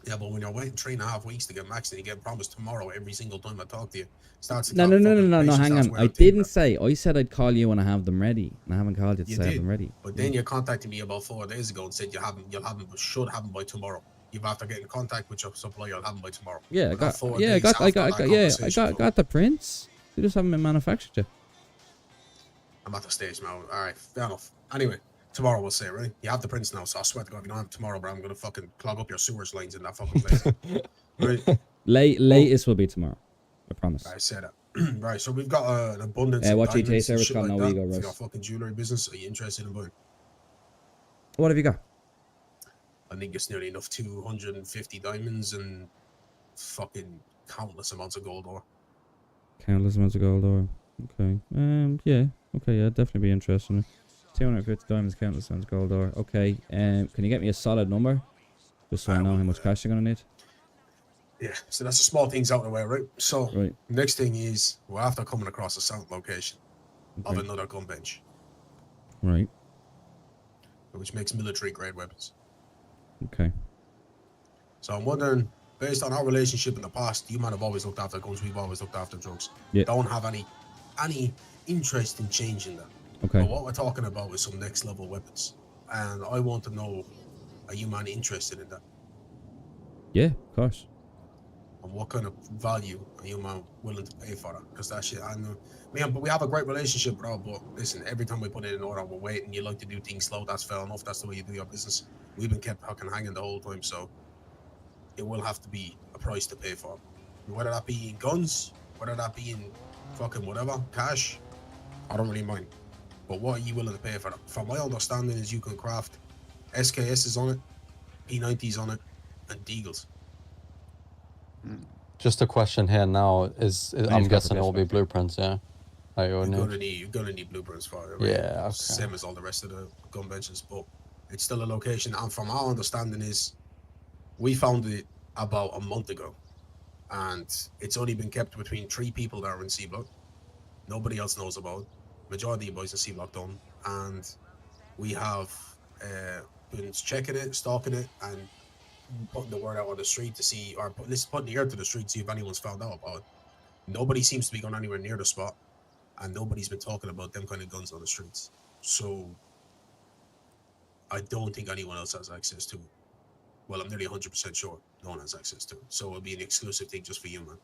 Speaker 3: Yeah, but when you're waiting 3.5 weeks to get maxed and you get promised tomorrow every single time I talk to you, starts to
Speaker 1: No, hang on. I didn't say. I said I'd call you when I have them ready. And I haven't called you to say I have them ready.
Speaker 3: But then you contacted me about 4 days ago and said you'll have them, should have them by tomorrow. You've got to get in contact with your supplier, you'll have them by tomorrow.
Speaker 1: Yeah, I got the prints. They just haven't been manufactured yet.
Speaker 3: I'm at the stage now. Alright, fair enough. Anyway, tomorrow we'll say, right? You have the prints now, so I swear to God, if you don't have them tomorrow, bro, I'm gonna fucking clog up your sewers lines in that fucking place. Right?
Speaker 1: Latest will be tomorrow. I promise.
Speaker 3: I said that. Right, so we've got an abundance of
Speaker 1: what GTA
Speaker 3: diamonds and
Speaker 1: service
Speaker 3: shit
Speaker 1: called
Speaker 3: like
Speaker 1: NoEgo,
Speaker 3: that.
Speaker 1: Russ?
Speaker 3: If you got fucking jewelry business, are you interested in buying?
Speaker 1: What have you got?
Speaker 3: I think it's nearly enough 250 diamonds and fucking countless amounts of gold ore.
Speaker 1: Countless amounts of gold ore. Okay. Yeah. Okay, yeah, definitely be interested in it. 250 diamonds, countless amounts of gold ore. Okay. Can you get me a solid number? Just so I know how much cash you're gonna need.
Speaker 3: Yeah, so that's the small things out of the way, right? So
Speaker 1: Right.
Speaker 3: next thing is we're after coming across a sound location of
Speaker 1: Okay.
Speaker 3: another gun bench,
Speaker 1: Right.
Speaker 3: which makes military grade weapons.
Speaker 1: Okay.
Speaker 3: So I'm wondering, based on our relationship in the past, you might have always looked after guns, we've always looked after drugs.
Speaker 1: Yeah.
Speaker 3: Don't have any interest in changing that.
Speaker 1: Okay.
Speaker 3: But what we're talking about is some next level weapons. And I want to know, are you man interested in that?
Speaker 1: Yeah, of course.
Speaker 3: And what kind of value are you man willing to pay for that? Because that shit, I know, man, but we have a great relationship, bro. But listen, every time we put it in order, we're waiting. You like to do things slow. That's fair enough. That's the way you do your business. We've been kept fucking hanging the whole time. So it will have to be a price to pay for. Whether that be in guns, whether that be in fucking whatever, cash, I don't really mind. But what are you willing to pay for that? From my understanding is you can craft SKSs on it, P90s on it, and Deagles.
Speaker 4: Just a question here now is I'm
Speaker 1: got
Speaker 4: guessing
Speaker 1: the
Speaker 4: it will be
Speaker 1: best
Speaker 4: blueprints, yeah. Like you would
Speaker 3: You're
Speaker 4: need.
Speaker 3: gonna need blueprints for it, right?
Speaker 4: Yeah, okay.
Speaker 3: Same as all the rest of the gun benches, but it's still a location. And from our understanding is, we found it about a month ago, and it's only been kept between 3 people that are in C block. Nobody else knows about it. Majority of the boys in C block don't, and we have been checking it, stalking it, and putting the word out on the street to see, or let's put the ear to the street to see if anyone's found out about it. Nobody seems to be going anywhere near the spot, and nobody's been talking about them kind of guns on the streets. So I don't think anyone else has access to it. Well, I'm nearly 100% sure no one has access to it. So it'll be an exclusive thing just for you, man.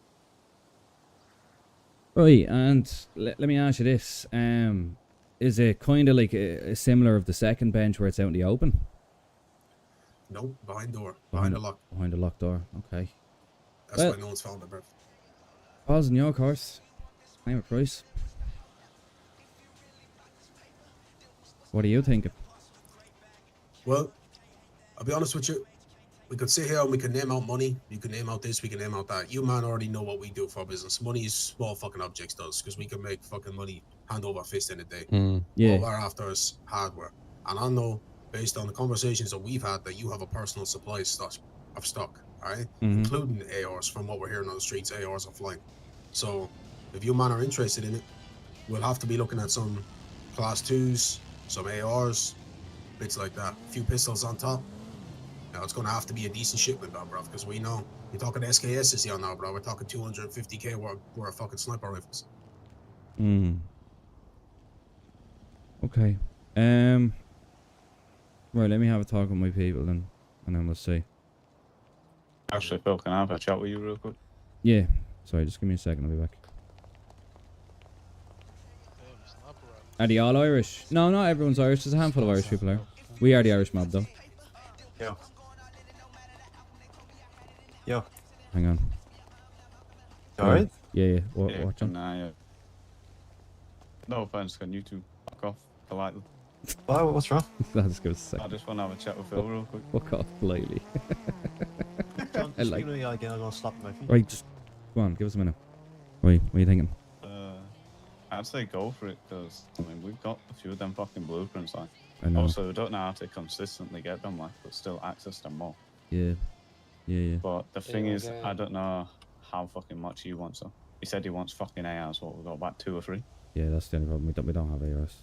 Speaker 1: Right, and let me ask you this. Is it kind of like a similar of the second bench where it's out in the open?
Speaker 3: Nope, behind door. Behind the lock.
Speaker 1: Behind the locked door, okay.
Speaker 3: That's why no one's found it, bro.
Speaker 1: Pause in your course. Name a price. What are you thinking?
Speaker 3: Well, I'll be honest with you. We could sit here and we can name out money. You can name out this, we can name out that. You man already know what we do for our business. Money is small fucking objects does, because we can make fucking money hand over fist in a day.
Speaker 1: Yeah.
Speaker 3: All we're after is hardware. And I know, based on the conversations that we've had, that you have a personal supply of stock, all right? Including ARs. From what we're hearing on the streets, ARs are flying. So if you man are interested in it, we'll have to be looking at some class 2s, some ARs, bits like that. A few pistols on top. Now it's going to have to be a decent shipment, bro, because we know you're talking SKSs here now, bro. We're talking 250k worth of fucking sniper rifles.
Speaker 1: Okay. Right, let me have a talk with my people then, and then we'll see.
Speaker 8: Actually, Phil, can I have a chat with you real quick?
Speaker 1: Yeah. Sorry, just give me a second. I'll be back. Are they all Irish? No, not everyone's Irish. There's a handful of Irish people there. We are the Irish mob, though.
Speaker 6: Yo. Yo.
Speaker 1: Hang on.
Speaker 6: Alright?
Speaker 1: Yeah.
Speaker 8: Yeah,
Speaker 1: Watch on.
Speaker 8: Nah, yeah. No offense, can you two fuck off politely?
Speaker 6: Why? What's wrong?
Speaker 1: Let's give us a second.
Speaker 8: I just want to have a chat with Phil real quick.
Speaker 1: Fuck off politely.
Speaker 6: John,
Speaker 1: I
Speaker 6: just
Speaker 1: like.
Speaker 6: give me again, I'm gonna slap my feet.
Speaker 1: Right, just go on. Give us a minute. Right, what are you thinking?
Speaker 8: I'd say go for it, because, I mean, we've got a few of them fucking blueprints, like.
Speaker 1: I know.
Speaker 8: Also, we don't know how to consistently get them, like, but still access them more.
Speaker 1: Yeah.
Speaker 8: But the thing is, I don't know how fucking much he wants them. He said he wants fucking ARs, what, we've got about 2 or 3?
Speaker 1: Yeah, that's the only problem. We don't have ARs.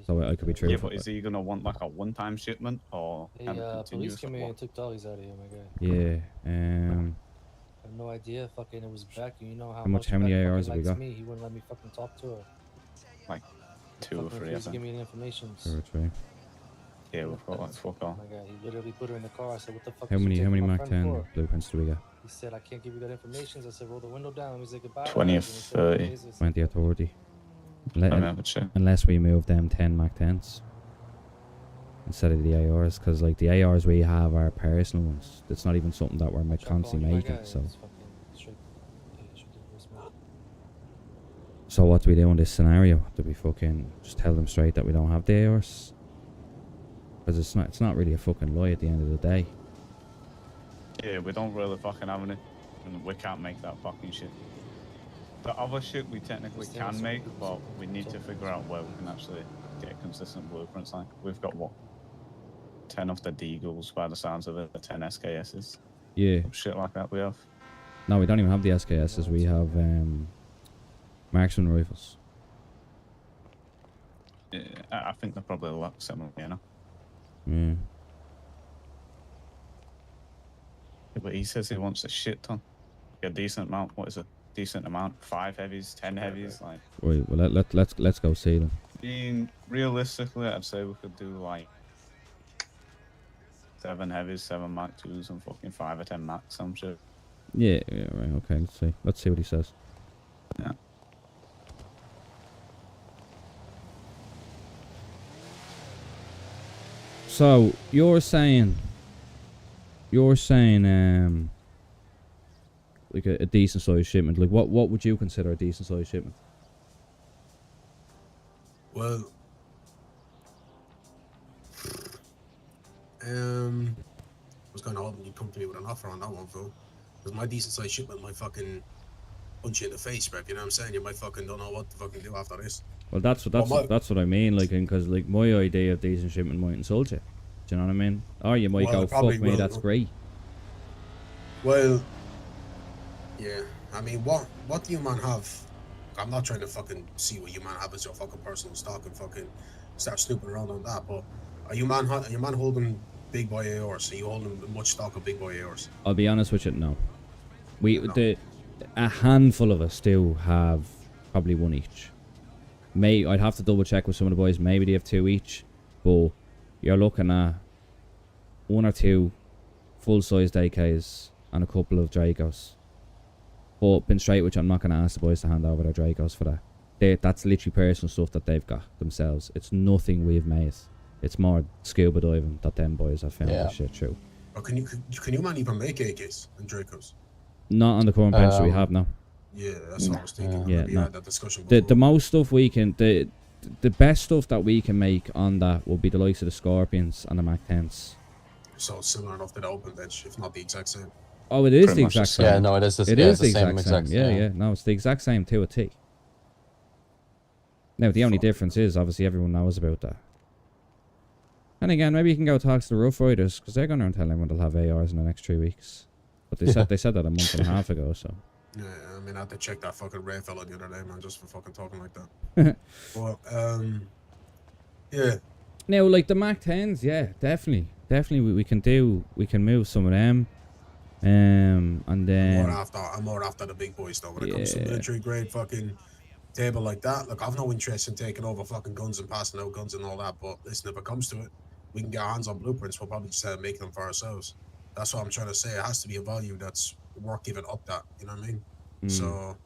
Speaker 1: So I could be true.
Speaker 8: Yeah, but is he gonna want like a one-time shipment or
Speaker 18: Hey,
Speaker 8: kind of
Speaker 18: police
Speaker 8: continuous?
Speaker 18: came in and took doggies out of here, my guy.
Speaker 1: Yeah.
Speaker 18: I have no idea. Fucking, it was back. You know how
Speaker 1: How many
Speaker 18: Beck
Speaker 1: ARs
Speaker 18: fucking
Speaker 1: have we
Speaker 18: likes
Speaker 1: got?
Speaker 18: Me. He wouldn't let me fucking talk to her.
Speaker 8: Like 2 or
Speaker 18: Fucking
Speaker 8: 3, I
Speaker 18: refused to
Speaker 8: think.
Speaker 18: give me the information.
Speaker 1: 2 or 3.
Speaker 8: Yeah, we've got like fuck all.
Speaker 18: My God, he literally put her in the car. I said, "What the fuck?"
Speaker 1: How
Speaker 18: is you
Speaker 1: many
Speaker 18: taking my
Speaker 1: Mark
Speaker 18: friend
Speaker 1: 10
Speaker 18: for?"
Speaker 1: blueprints do we got?
Speaker 18: He said, "I can't give you that information." I said, "Roll the window down. Let me say goodbye."
Speaker 8: 20 or
Speaker 18: guys." And he said, "Okay,
Speaker 8: 30.
Speaker 18: Jesus."
Speaker 1: 20 or 30.
Speaker 8: Let me have a check.
Speaker 1: Unless we move them 10 Mark 10s instead of the ARs, because like the ARs we have are personal ones. It's not even something that we're constantly making. So what do we do in this scenario? Do we fucking just tell them straight that we don't have the ARs? Because it's not really a fucking lie at the end of the day.
Speaker 8: Yeah, we don't really fucking have any, and we can't make that fucking shit. The other shit we technically can make, but we need to figure out where we can actually get consistent blueprints. Like we've got what, 10 of the Deagles by the sounds of it, the 10 SKSs.
Speaker 1: Yeah.
Speaker 8: Shit like that we have.
Speaker 1: No, we don't even have the SKSs. We have marksman rifles.
Speaker 8: Yeah, I think they're probably a lot similar, you know.
Speaker 1: Yeah.
Speaker 8: Yeah, but he says he wants a shit ton. A decent amount. What is a decent amount? 5 heavies, 10 heavies, like.
Speaker 1: Right. Well, let's go see them.
Speaker 8: Being realistically, I'd say we could do like 7 heavies, 7 Mark 2s, and fucking 5 or 10 Max, some shit.
Speaker 1: Yeah. Yeah. Right. Okay. Let's see. Let's see what he says.
Speaker 8: Yeah.
Speaker 1: So you're saying like a decent sized shipment. Like what would you consider a decent sized shipment?
Speaker 3: Well, I was kind of hoping you'd come to me with an offer on that one, Phil. Because my decent sized shipment might fucking punch you in the face, Rep. You know what I'm saying? You might fucking don't know what to fucking do after this.
Speaker 1: Well, that's what I mean. Like, because like my idea of decent shipment might insult you. Do you know what I mean? Or you might go, fuck me, that's great.
Speaker 3: Well, yeah. I mean, what do you man have? I'm not trying to fucking see what you man have as your fucking personal stock and fucking start snooping around on that. But are you man holding big boy ARs? Are you holding much stock of big boy ARs?
Speaker 1: I'll be honest with you, no. A handful of us do have probably 1 each. I'd have to double check with some of the boys. Maybe they have 2 each, but you're looking at 1 or 2 full-sized AKs and a couple of Dracos. But been straight with you, I'm not going to ask the boys to hand over their Dracos for that. That's literally personal stuff that they've got themselves. It's nothing we've made. It's more scuba diving that them boys have found this shit through.
Speaker 3: Or can you man even make AKs and Dracos?
Speaker 1: Not on the current bench that we have now.
Speaker 3: Yeah, that's what I was thinking.
Speaker 1: Yeah,
Speaker 3: we
Speaker 1: no.
Speaker 3: had that discussion before.
Speaker 1: The most stuff we can, the best stuff that we can make on that will be the likes of the Scorpions and the Mac 10s.
Speaker 3: So similar enough to the open bench, if not the exact same.
Speaker 1: Oh, it is the exact same.
Speaker 4: Yeah, no, it is.
Speaker 1: It is the exact same. Yeah. No, it's the exact same to a T. Now, the only difference is, obviously, everyone knows about that. And again, maybe you can go talk to the Rough Riders, because they're going to tell everyone they'll have ARs in the next 3 weeks. But they said that a month and a half ago, so.
Speaker 3: Yeah, I mean, I had to check that fucking Ray fella the other day, man, just for fucking talking like that. But, yeah.
Speaker 1: Now, like the Mac 10s, yeah, definitely we can move some of them. And then
Speaker 3: I'm more after the big boys though. When it comes to military grade fucking table like that, look, I've no interest in taking over fucking guns and passing out guns and all that. But listen, if it comes to it, we can get our hands on blueprints. We'll probably just make them for ourselves. That's what I'm trying to say. It has to be a value that's worth giving up that. You know what I mean? So,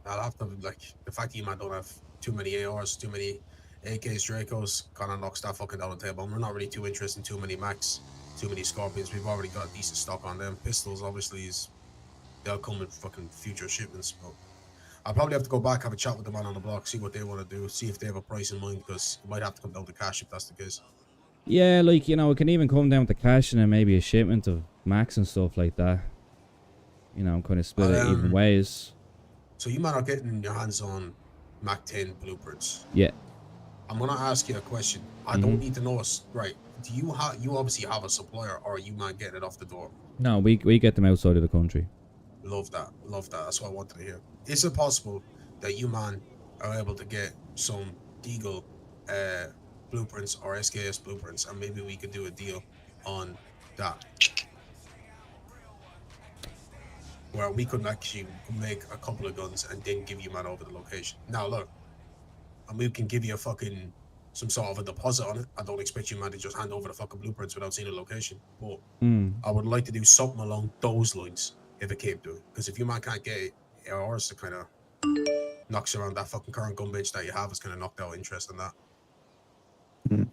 Speaker 3: I'll have to, like, the fact that you might don't have too many ARs, too many AKs, Dracos, kind of knocks that fucking down the table. And we're not really too interested in too many Macs, too many Scorpions. We've already got decent stock on them. Pistols, obviously, they'll come in fucking future shipments. But I'll probably have to go back, have a chat with the man on the block, see what they want to do, see if they have a price in mind, because it might have to come down to cash if that's the case.
Speaker 1: yeah, like, you know, it can even come down to cash and then maybe a shipment of Macs and stuff like that. You know, kind of split it even ways.
Speaker 3: So you might not getting your hands on Mac 10 blueprints.
Speaker 1: Yeah.
Speaker 3: I'm gonna ask you a question. I don't need to know us, right? Do you obviously have a supplier, or are you man getting it off the door?
Speaker 1: No, we get them outside of the country.
Speaker 3: Love that. That's what I wanted to hear. Is it possible that you man are able to get some Deagle blueprints or SKS blueprints, and maybe we could do a deal on that, where we could actually make a couple of guns and then give you man over the location? Now look, and we can give you a fucking some sort of a deposit on it. I don't expect you man to just hand over the fucking blueprints without seeing the location, but I would like to do something along those lines if it came to it. Because if you man can't get ours to kind of knocks around that fucking current gun bench that you have, is kind of knocked out interest in that.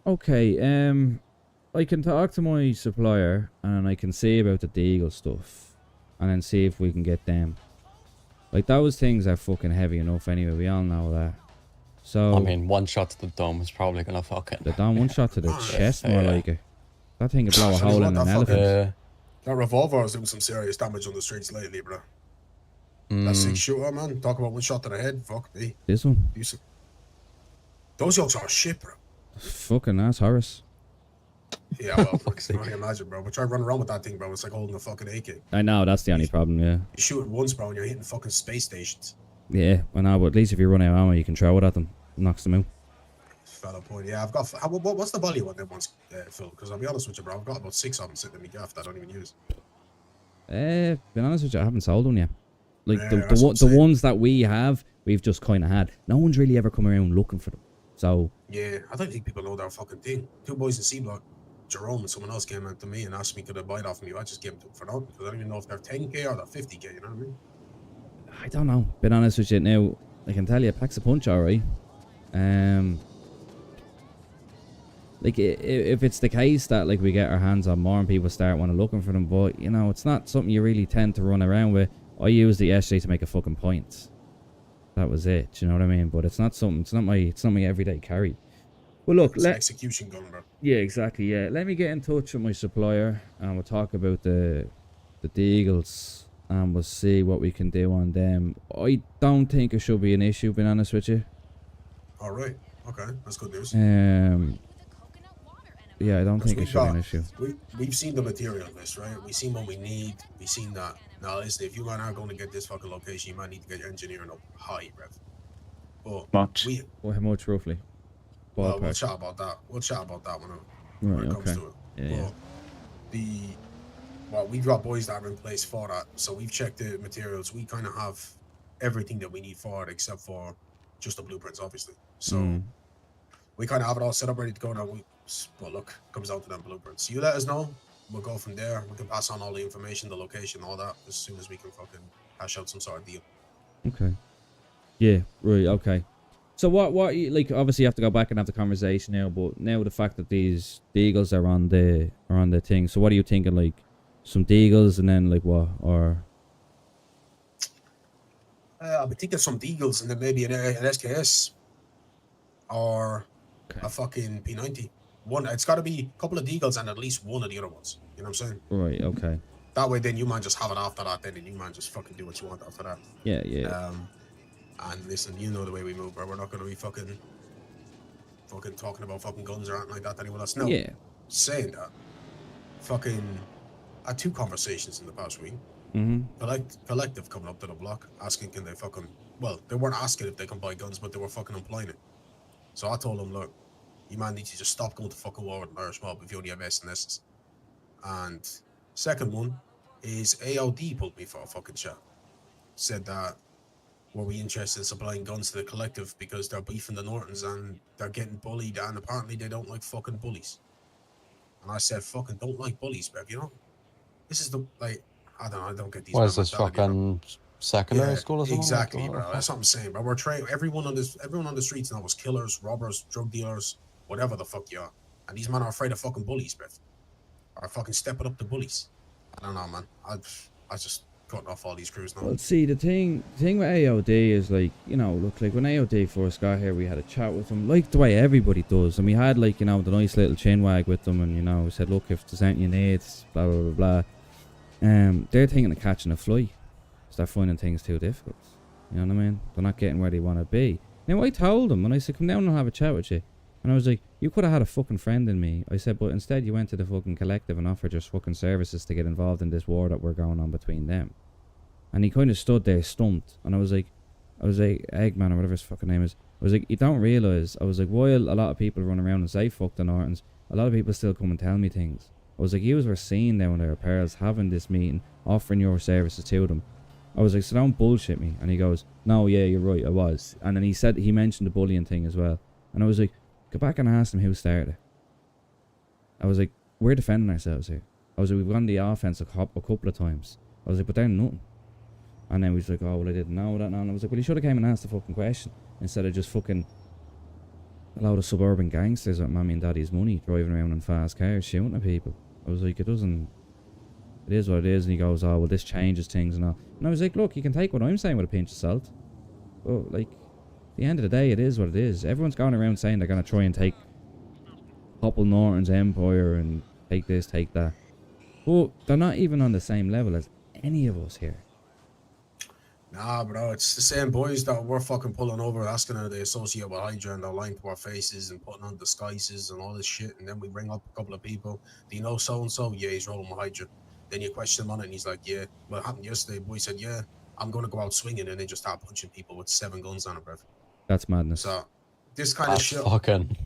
Speaker 1: Okay, I can talk to my supplier and I can see about the Deagle stuff, and then see if we can get them. Like, those things are fucking heavy enough anyway. We all know that. So
Speaker 4: I mean, one shot to the dome is probably gonna fucking.
Speaker 1: The dome, one shot to the chest, more like it. That thing could blow a hole in an elephant.
Speaker 3: That revolver is doing some serious damage on the streets lately, bro. That 6-shooter, man. Talk about one shot to the head. Fuck me.
Speaker 1: This one?
Speaker 3: Those yokes are shit, bro.
Speaker 1: Fucking ass Horace.
Speaker 3: Yeah, well, I can only imagine, bro. But try running around with that thing, bro. It's like holding a fucking AK.
Speaker 1: I know, that's the only problem, yeah.
Speaker 3: You shoot it once, bro, and you're hitting fucking space stations.
Speaker 1: Yeah, I know, but at least if you run out of ammo, you can throw it at them. Knocks them out.
Speaker 3: Fella point. Yeah, I've got. What's the value on them ones, Phil? Because I'll be honest with you, bro. I've got about 6 of them sitting in my gaff that I don't even use.
Speaker 1: Being honest with you, I haven't sold one yet. Like,
Speaker 3: Yeah,
Speaker 1: the ones that we have, we've just kind of had. No one's really ever come around looking for them. So...
Speaker 3: Yeah, I don't think people know that fucking thing. 2 boys in C Block, Jerome and someone else came out to me and asked me could I buy it off me. I just gave them for nothing because I don't even know if they're 10k or they're 50k, you know what I mean?
Speaker 1: I don't know. Being honest with you, now, I can tell you, it packs a punch, alright. Like, if it's the case that, like, we get our hands on more and people start wanting looking for them, but, you know, it's not something you really tend to run around with. I used it yesterday to make a fucking point. That was it, do you know what I mean? But it's not something, it's not my everyday carry. Well, look,
Speaker 3: It's an execution gun, bro.
Speaker 1: Yeah, exactly, yeah. Let me get in touch with my supplier and we'll talk about the Deagles and we'll see what we can do on them. I don't think it should be an issue, being honest with you.
Speaker 3: Alright, okay, that's good news.
Speaker 1: Yeah, I don't think it should be an issue.
Speaker 3: We've seen the material list, right? We've seen what we need. We've seen that. Now, listen, if you man are going to get this fucking location, you might need to get your engineering up high, Rev. But
Speaker 8: much?
Speaker 1: How much, roughly?
Speaker 3: Well, we'll
Speaker 1: Ballpark.
Speaker 3: chat about that. We'll chat about that when
Speaker 1: Right,
Speaker 3: it comes
Speaker 1: okay.
Speaker 3: to it.
Speaker 1: Yeah,
Speaker 3: Well, we've got boys that are in place for that. So we've checked the materials. We kind of have everything that we need for it, except for just the blueprints, obviously. So we kind of have it all set up, ready to go now. But look, comes down to them blueprints. You let us know. We'll go from there. We can pass on all the information, the location, all that, as soon as we can fucking hash out some sort of deal.
Speaker 1: Okay. Yeah, right, okay. So what you, like, obviously you have to go back and have the conversation now, but now the fact that these Deagles are on the thing, so what are you thinking, like, some Deagles and then, like, what, or...
Speaker 3: I'll be thinking some Deagles and then maybe an SKS or a fucking P90. One, it's got to be a couple of Deagles and at least one of the other ones. You know what I'm saying?
Speaker 1: Right, okay.
Speaker 3: That way, then you might just have it after that. Then you might just fucking do what you want after that.
Speaker 1: Yeah, yeah.
Speaker 3: And listen, you know the way we move, bro. We're not gonna be fucking talking about fucking guns or anything like that to anyone else. No.
Speaker 1: Yeah.
Speaker 3: Saying that, fucking, I had 2 conversations in the past week. Collective coming up to the block asking can they fucking, well, they weren't asking if they can buy guns, but they were fucking implying it. So I told them, look, you man need to just stop going to fucking war with an Irish mob if you only have SNSs. And second one is AOD pulled me for a fucking chat. Said that, were we interested in supplying guns to the collective because they're beefing the Nortons and they're getting bullied and apparently they don't like fucking bullies. And I said, fucking don't like bullies, bruv, you know? This is the, like, I don't know, I don't get these.
Speaker 4: What is this, fucking secondary school or something?
Speaker 3: Exactly, bro. That's what I'm saying, bro. We're trained. Everyone on the streets now is killers, robbers, drug dealers, whatever the fuck you are. And these men are afraid of fucking bullies, bruv. Are fucking stepping up to bullies. I don't know, man. I just cutting off all these crews now.
Speaker 1: Well, see, the thing with AOD is, like, you know, look, like, when AOD first got here, we had a chat with them, like the way everybody does. And we had, like, you know, the nice little chin wag with them. And, you know, we said, look, if there's anything you need, blah, blah, blah, blah. They're thinking of catching a fly. So they're finding things too difficult. You know what I mean? They're not getting where they want to be. Now, I told them, and I said, come down and I'll have a chat with you. And I was like, you could have had a fucking friend in me. I said, but instead you went to the fucking collective and offered your fucking services to get involved in this war that we're going on between them. And he kind of stood there stumped. And I was like, Eggman or whatever his fucking name is. I was like, you don't realise. I was like, while a lot of people run around and say fuck the Nortons, a lot of people still come and tell me things. I was like, you were seen down there, Pearls, having this meeting, offering your services to them. I was like, so don't bullshit me. And he goes, no, yeah, you're right, I was. And then he mentioned the bullying thing as well. And I was like, go back and ask them who started it. I was like, we're defending ourselves here. I was like, we've gone the offense a couple of times. I was like, but they're nothing. And then he was like, oh, well, I didn't know that. And I was like, well, you should have came and asked the fucking question instead of just fucking a load of suburban gangsters with mommy and daddy's money driving around in fast cars shooting at people. I was like, it is what it is. And he goes, oh, well, this changes things and all. And I was like, look, you can take what I'm saying with a pinch of salt. But, like, at the end of the day, it is what it is. Everyone's going around saying they're going to try and take Hopple Norton's empire and take this, take that. But they're not even on the same level as any of us here.
Speaker 3: Nah, bro, it's the same boys that were fucking pulling over, asking how they associate with Hydra, and they're lying to our faces and putting on disguises and all this shit. And then we bring up a couple of people. Do you know so and so? Yeah, he's rolling with Hydra. Then you question him on it, and he's like, yeah. What happened yesterday? Boy said, yeah, I'm gonna go out swinging, and they just start punching people with 7 guns on it, bro.
Speaker 1: That's madness.
Speaker 3: So this kind of shit,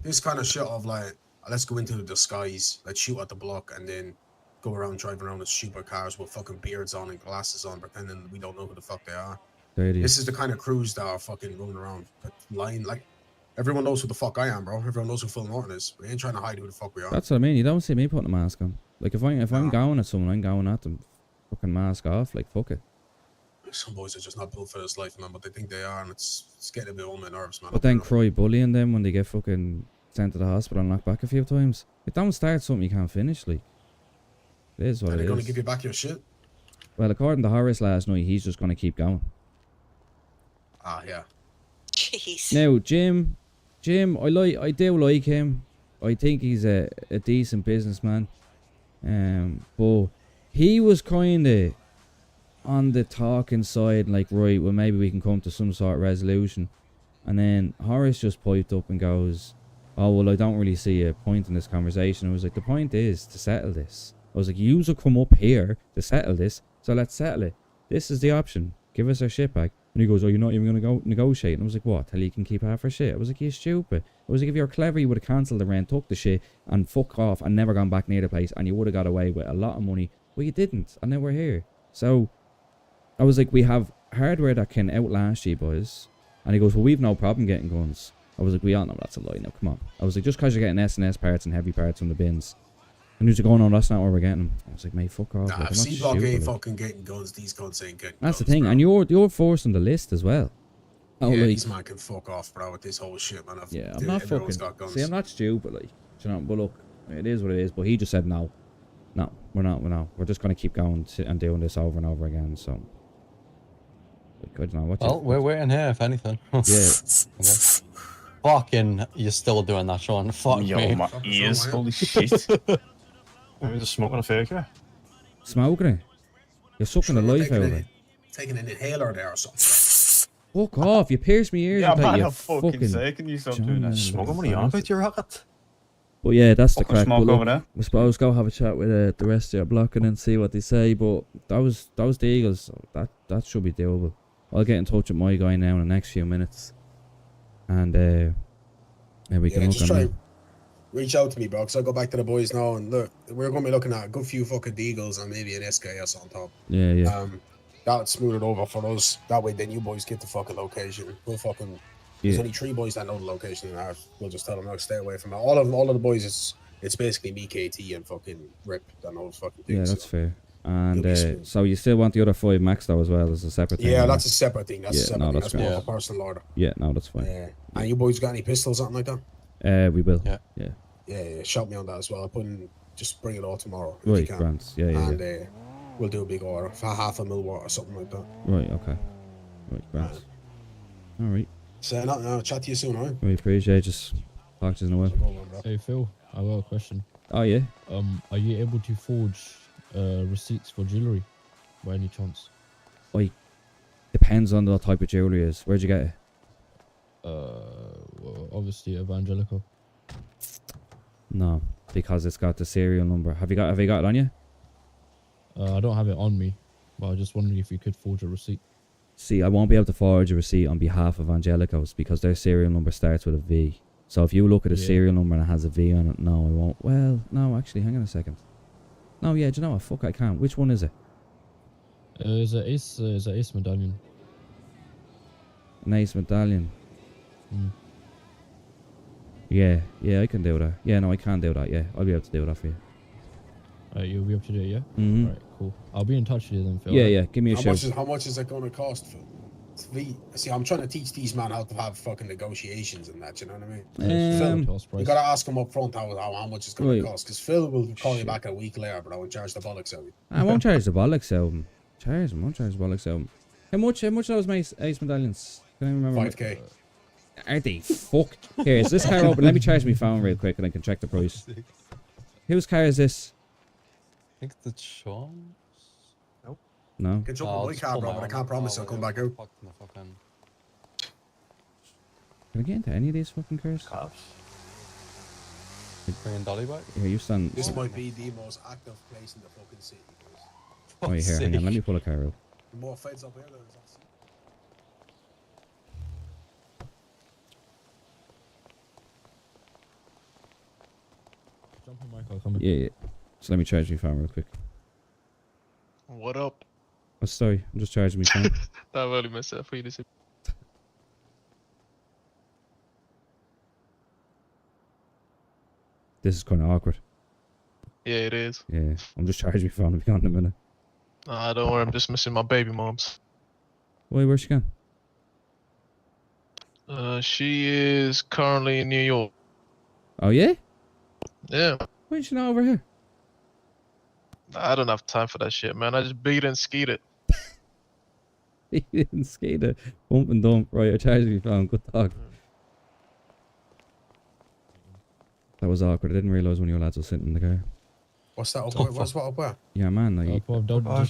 Speaker 3: this kind of shit of like, let's go into the disguise, let's shoot at the block, and then go around driving around with super cars with fucking beards on and glasses on, pretending we don't know who the fuck they are. This is the kind of crews that are fucking running around lying. Like, everyone knows who the fuck I am, bro. Everyone knows who Phil Norton is. We ain't trying to hide who the fuck we are.
Speaker 1: That's what I mean. You don't see me putting a mask on. Like, if I'm going at someone, I'm going at them. Fucking mask off. Like, fuck it.
Speaker 3: Some boys are just not built for this life, man, but they think they are, and it's getting a bit on my nerves, man.
Speaker 1: But then cry bullying them when they get fucking sent to the hospital and knocked back a few times. Like, don't start something you can't finish, like. It is what it is.
Speaker 3: Are they going to give you back your shit?
Speaker 1: Well, according to Horace last night, he's just going to keep going.
Speaker 3: Ah, yeah.
Speaker 19: Jeez.
Speaker 1: Now, Jim, I do like him. I think he's a decent businessman. But he was kind of on the talking side, like, right, well, maybe we can come to some sort of resolution. And then Horace just piped up and goes, oh, well, I don't really see a point in this conversation. I was like, the point is to settle this. I was like, you will come up here to settle this, so let's settle it. This is the option. Give us our shit back. And he goes, oh, you're not even going to go negotiate. And I was like, what? Tell you can keep half our shit? I was like, you're stupid. I was like, if you're clever, you would have cancelled the rent, took the shit, and fuck off, and never gone back near the place, and you would have got away with a lot of money. But you didn't, and now we're here. So, I was like, we have hardware that can outlast you, boys. And he goes, well, we've no problem getting guns. I was like, we all know that's a lie now, come on. I was like, just because you're getting S&S parts and heavy parts from the bins. And he was like, oh no, that's not where we're getting them. I was like, mate, fuck off.
Speaker 3: Nah,
Speaker 1: like,
Speaker 3: if C-Block ain't fucking getting guns, these guns ain't getting
Speaker 1: that's
Speaker 3: guns,
Speaker 1: the thing,
Speaker 3: bro.
Speaker 1: and you're forcing the list as well. Oh,
Speaker 3: yeah,
Speaker 1: like,
Speaker 3: these man can fuck off, bro, with this whole shit, man.
Speaker 1: Yeah, I'm not fucking... See, I'm not stupid, like, you know, but look, it is what it is. But he just said, no, we're not. We're just going to keep going and doing this over and over again, so... Like, I don't know,
Speaker 4: well, we're waiting here, if anything.
Speaker 1: Yeah.
Speaker 4: Okay. Fucking, you're still doing that, Sean. Fuck
Speaker 6: Yo,
Speaker 4: me.
Speaker 6: my ears, holy shit. I'm just smoking a fake here.
Speaker 1: Smoking it? You're sucking the life out of it.
Speaker 3: Taking an inhaler there or something.
Speaker 1: Fuck off, you pierced my ears
Speaker 6: Yeah,
Speaker 1: with that,
Speaker 6: man,
Speaker 1: you
Speaker 6: I'm fucking taking you something.
Speaker 1: John,
Speaker 6: Smoking, what are you on about, you rocket?
Speaker 1: But yeah, that's the
Speaker 6: Fucking
Speaker 1: crack.
Speaker 6: smoke
Speaker 1: But look,
Speaker 6: over there.
Speaker 1: I suppose go have a chat with the rest of your block and then see what they say. But that was the Eagles. So that should be doable. I'll get in touch with my guy now in the next few minutes, and yeah, we can look
Speaker 3: just
Speaker 1: on
Speaker 3: try
Speaker 1: that.
Speaker 3: reach out to me, bro, because I'll go back to the boys now and look. We're gonna be looking at a good few fucking Deagles and maybe an SKS on top.
Speaker 1: Yeah.
Speaker 3: That would smooth it over for us. That way, then you boys get the fucking location. We'll fucking. There's
Speaker 1: Yeah.
Speaker 3: only 3 boys that know the location in ours. We'll just tell them, no, stay away from it. All of the boys, it's basically me, KT, and fucking Rip that knows fucking
Speaker 1: Yeah,
Speaker 3: things.
Speaker 1: that's
Speaker 3: so.
Speaker 1: fair.
Speaker 3: You'll
Speaker 1: And
Speaker 3: be smooth.
Speaker 1: so you still want the other 5 max though as well as a separate thing?
Speaker 3: Yeah,
Speaker 1: right?
Speaker 3: that's a separate thing. That's a separate thing.
Speaker 1: that's
Speaker 3: That's more
Speaker 1: fine.
Speaker 3: of a personal order.
Speaker 1: Yeah, no, that's fine.
Speaker 3: Yeah. And you boys got any pistols, something like that?
Speaker 1: We will.
Speaker 4: Yeah.
Speaker 3: Yeah. Shout me on that as well. I'll put in, just bring it all tomorrow. if you
Speaker 1: Right,
Speaker 3: can.
Speaker 1: Grant. Yeah.
Speaker 3: And we'll do a big order for half a mil watt or something like that.
Speaker 1: Right, okay. Right, Grant. Alright.
Speaker 3: So, no, chat to you soon, alright?
Speaker 1: We appreciate just talk to us in a while.
Speaker 16: Hey Phil, I got a question.
Speaker 1: Oh, yeah?
Speaker 16: Are you able to forge receipts for jewelry by any chance?
Speaker 1: Like, depends on the type of jewelry it is. Where'd you get it?
Speaker 16: Well, obviously Evangelical.
Speaker 1: No, because it's got the serial number. Have you got it on you?
Speaker 16: I don't have it on me, but I was just wondering if you could forge a receipt.
Speaker 1: See, I won't be able to forge a receipt on behalf of Angelicos because their serial number starts with a V. So if you look at a serial number and it has a V on it, no, I won't. Well, no, actually, hang on a second. No, yeah, do you know what? Fuck, I can't. Which one is it?
Speaker 16: It's a ace medallion.
Speaker 1: An ace medallion.
Speaker 16: Mm.
Speaker 1: Yeah, I can do that. Yeah, no, I can do that. Yeah, I'll be able to do that for you.
Speaker 16: Alright, you'll be up to date, yeah?
Speaker 1: Mhm.
Speaker 16: Alright, cool. I'll be in touch with you then, Phil.
Speaker 1: Yeah, give me a shout.
Speaker 3: How much is it going to cost, Phil? See, I'm trying to teach these men how to have fucking negotiations and that, you know what I mean? Phil, you gotta ask them up front how much it's going to cost, because Phil will call you back a week later, bro, and charge the bollocks out of you.
Speaker 1: I won't charge the bollocks out of him. Won't charge the bollocks out of him. How much are those ace medallions? Can I remember?
Speaker 3: 5k.
Speaker 1: Are they fucked? Here, is this car open? Let me charge my phone real quick and I can check the price. Whose car is this?
Speaker 4: I think that's Sean.
Speaker 6: Nope.
Speaker 1: No.
Speaker 3: Can jump
Speaker 4: I'll
Speaker 3: on my
Speaker 4: just
Speaker 3: car,
Speaker 4: pull
Speaker 3: bro,
Speaker 4: my
Speaker 3: but I
Speaker 4: arm
Speaker 3: can't
Speaker 4: out.
Speaker 3: promise
Speaker 4: Oh,
Speaker 3: I'll come
Speaker 4: wait,
Speaker 3: back out.
Speaker 4: fuck the fucking-
Speaker 1: Can I get into any of these fucking cars?
Speaker 6: Cops.
Speaker 4: Bringing Dolly back?
Speaker 1: Here, you stand.
Speaker 3: This might be the most active place in the fucking city, boys.
Speaker 1: Oh, here, hang on. Let me pull a car out.
Speaker 3: The more feds up here, there's obviously.
Speaker 16: Jump in, Mike. I'll come in.
Speaker 1: Yeah. So let me charge my phone real quick.
Speaker 19: What up?
Speaker 1: Oh, sorry. I'm just charging my phone.
Speaker 19: That really messed up for you to say.
Speaker 1: This is kind of awkward.
Speaker 19: Yeah, it is.
Speaker 1: Yeah. I'm just charging my phone. I'll be on in a minute.
Speaker 19: Nah, don't worry. I'm just missing my baby moms.
Speaker 1: Why, where's she gone?
Speaker 19: She is currently in New York.
Speaker 1: Oh, yeah?
Speaker 19: Yeah.
Speaker 1: Why is she not over here?
Speaker 19: I don't have time for that shit, man. I just beat and skeet it.
Speaker 1: He didn't skate it. Bump and dump. Right, I charged my phone. Good talk. That was awkward. I didn't realise one of your lads was sitting in the car.
Speaker 3: What's that up where? What's what up where?
Speaker 1: Yeah, man. Like,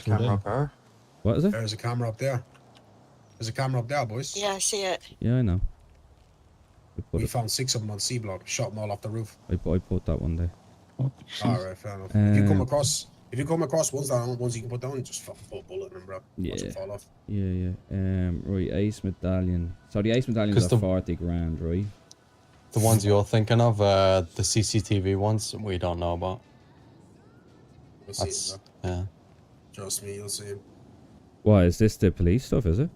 Speaker 3: camera up
Speaker 6: there.
Speaker 1: What is it?
Speaker 3: There's a camera up there. There's a camera up there, boys.
Speaker 17: Yeah, I see it.
Speaker 1: Yeah, I know.
Speaker 3: We found 6 of them on C block. Shot them all off the roof.
Speaker 1: I put that one there.
Speaker 3: Alright, fair enough. If you come across ones you can put down, just fucking put a bullet in them, bro.
Speaker 1: Yeah.
Speaker 3: Watch them fall off.
Speaker 1: Yeah. Right, Ace Medallion. So the Ace Medallion is 40 grand, right?
Speaker 4: The ones you're thinking of, the CCTV ones, we don't know about.
Speaker 3: We'll see
Speaker 4: That's,
Speaker 3: it, bro.
Speaker 4: yeah.
Speaker 3: Trust me, you'll see it.
Speaker 1: What, is this the police stuff, is it?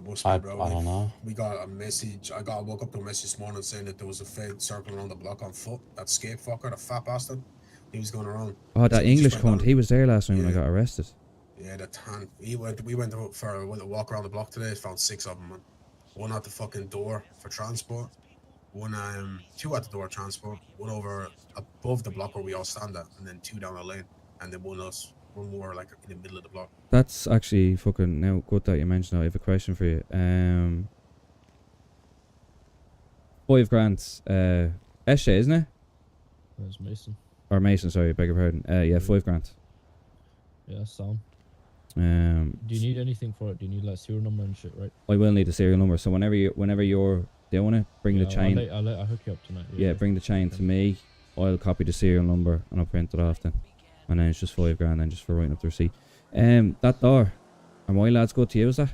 Speaker 3: Must be,
Speaker 4: I
Speaker 3: bro.
Speaker 4: don't know.
Speaker 3: We got a message. I woke up to a message this morning saying that there was a Fed circling around the block on foot. That scape fucker, the fat bastard. He was going around.
Speaker 1: Oh, that
Speaker 3: So we just
Speaker 1: English
Speaker 3: went
Speaker 1: cunt.
Speaker 3: down-
Speaker 1: He was there last time when I got arrested.
Speaker 3: Yeah, the tan. We went out for a walk around the block today. Found 6 of them, man. One at the fucking door for transport. One, 2 at the door transport. One over above the block where we all stand at, and then 2 down the lane, and then one more like in the middle of the block.
Speaker 1: That's actually fucking now good that you mentioned that. I have a question for you. 5 grand. Eshe, isn't it?
Speaker 16: There's Mason.
Speaker 1: Or Mason, sorry, beg your pardon. Yeah, 5 grand.
Speaker 16: Yeah, Sam.
Speaker 1: Do
Speaker 16: you need anything for it? Do you need like serial number and shit, right?
Speaker 1: I will need the serial number. So whenever you're doing it, bring the chain.
Speaker 16: I'll hook you up tonight.
Speaker 1: Yeah, bring the chain to me. I'll copy the serial number and I'll print it off then. And then it's just 5 grand then just for writing up the receipt. That door. Are my lads good to use that?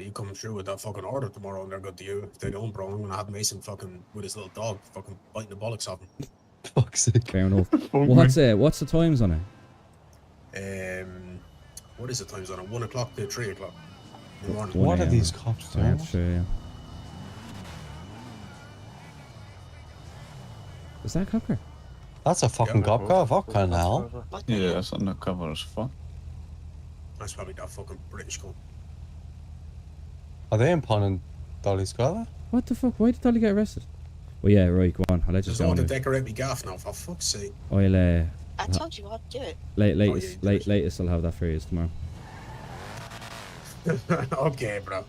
Speaker 3: You come through with that fucking order tomorrow and they're good to you. If they don't, bro, I'm gonna have Mason fucking with his little dog fucking biting the bollocks off him.
Speaker 4: Fuck's sake.
Speaker 1: Fair enough. What's the times on it?
Speaker 3: What is the times on it? 1 o'clock to 3 o'clock in the morning.
Speaker 4: What are these cops doing?
Speaker 1: Sure, yeah. Is that a cop car?
Speaker 4: That's a fucking cop car, fucking hell.
Speaker 8: Yeah, that's undercover as fuck.
Speaker 3: That's probably that fucking British cunt.
Speaker 4: Are they impounding Dolly's car?
Speaker 1: What the fuck? Why did Dolly get arrested? Well, yeah, right, go on. I'll let you
Speaker 3: There's
Speaker 1: go
Speaker 3: no
Speaker 1: on.
Speaker 3: to decorate me gaff now, for fuck's sake.
Speaker 1: I'll,
Speaker 17: I told you I'd do it.
Speaker 1: latest I'll have that for you tomorrow.
Speaker 3: Okay, bro.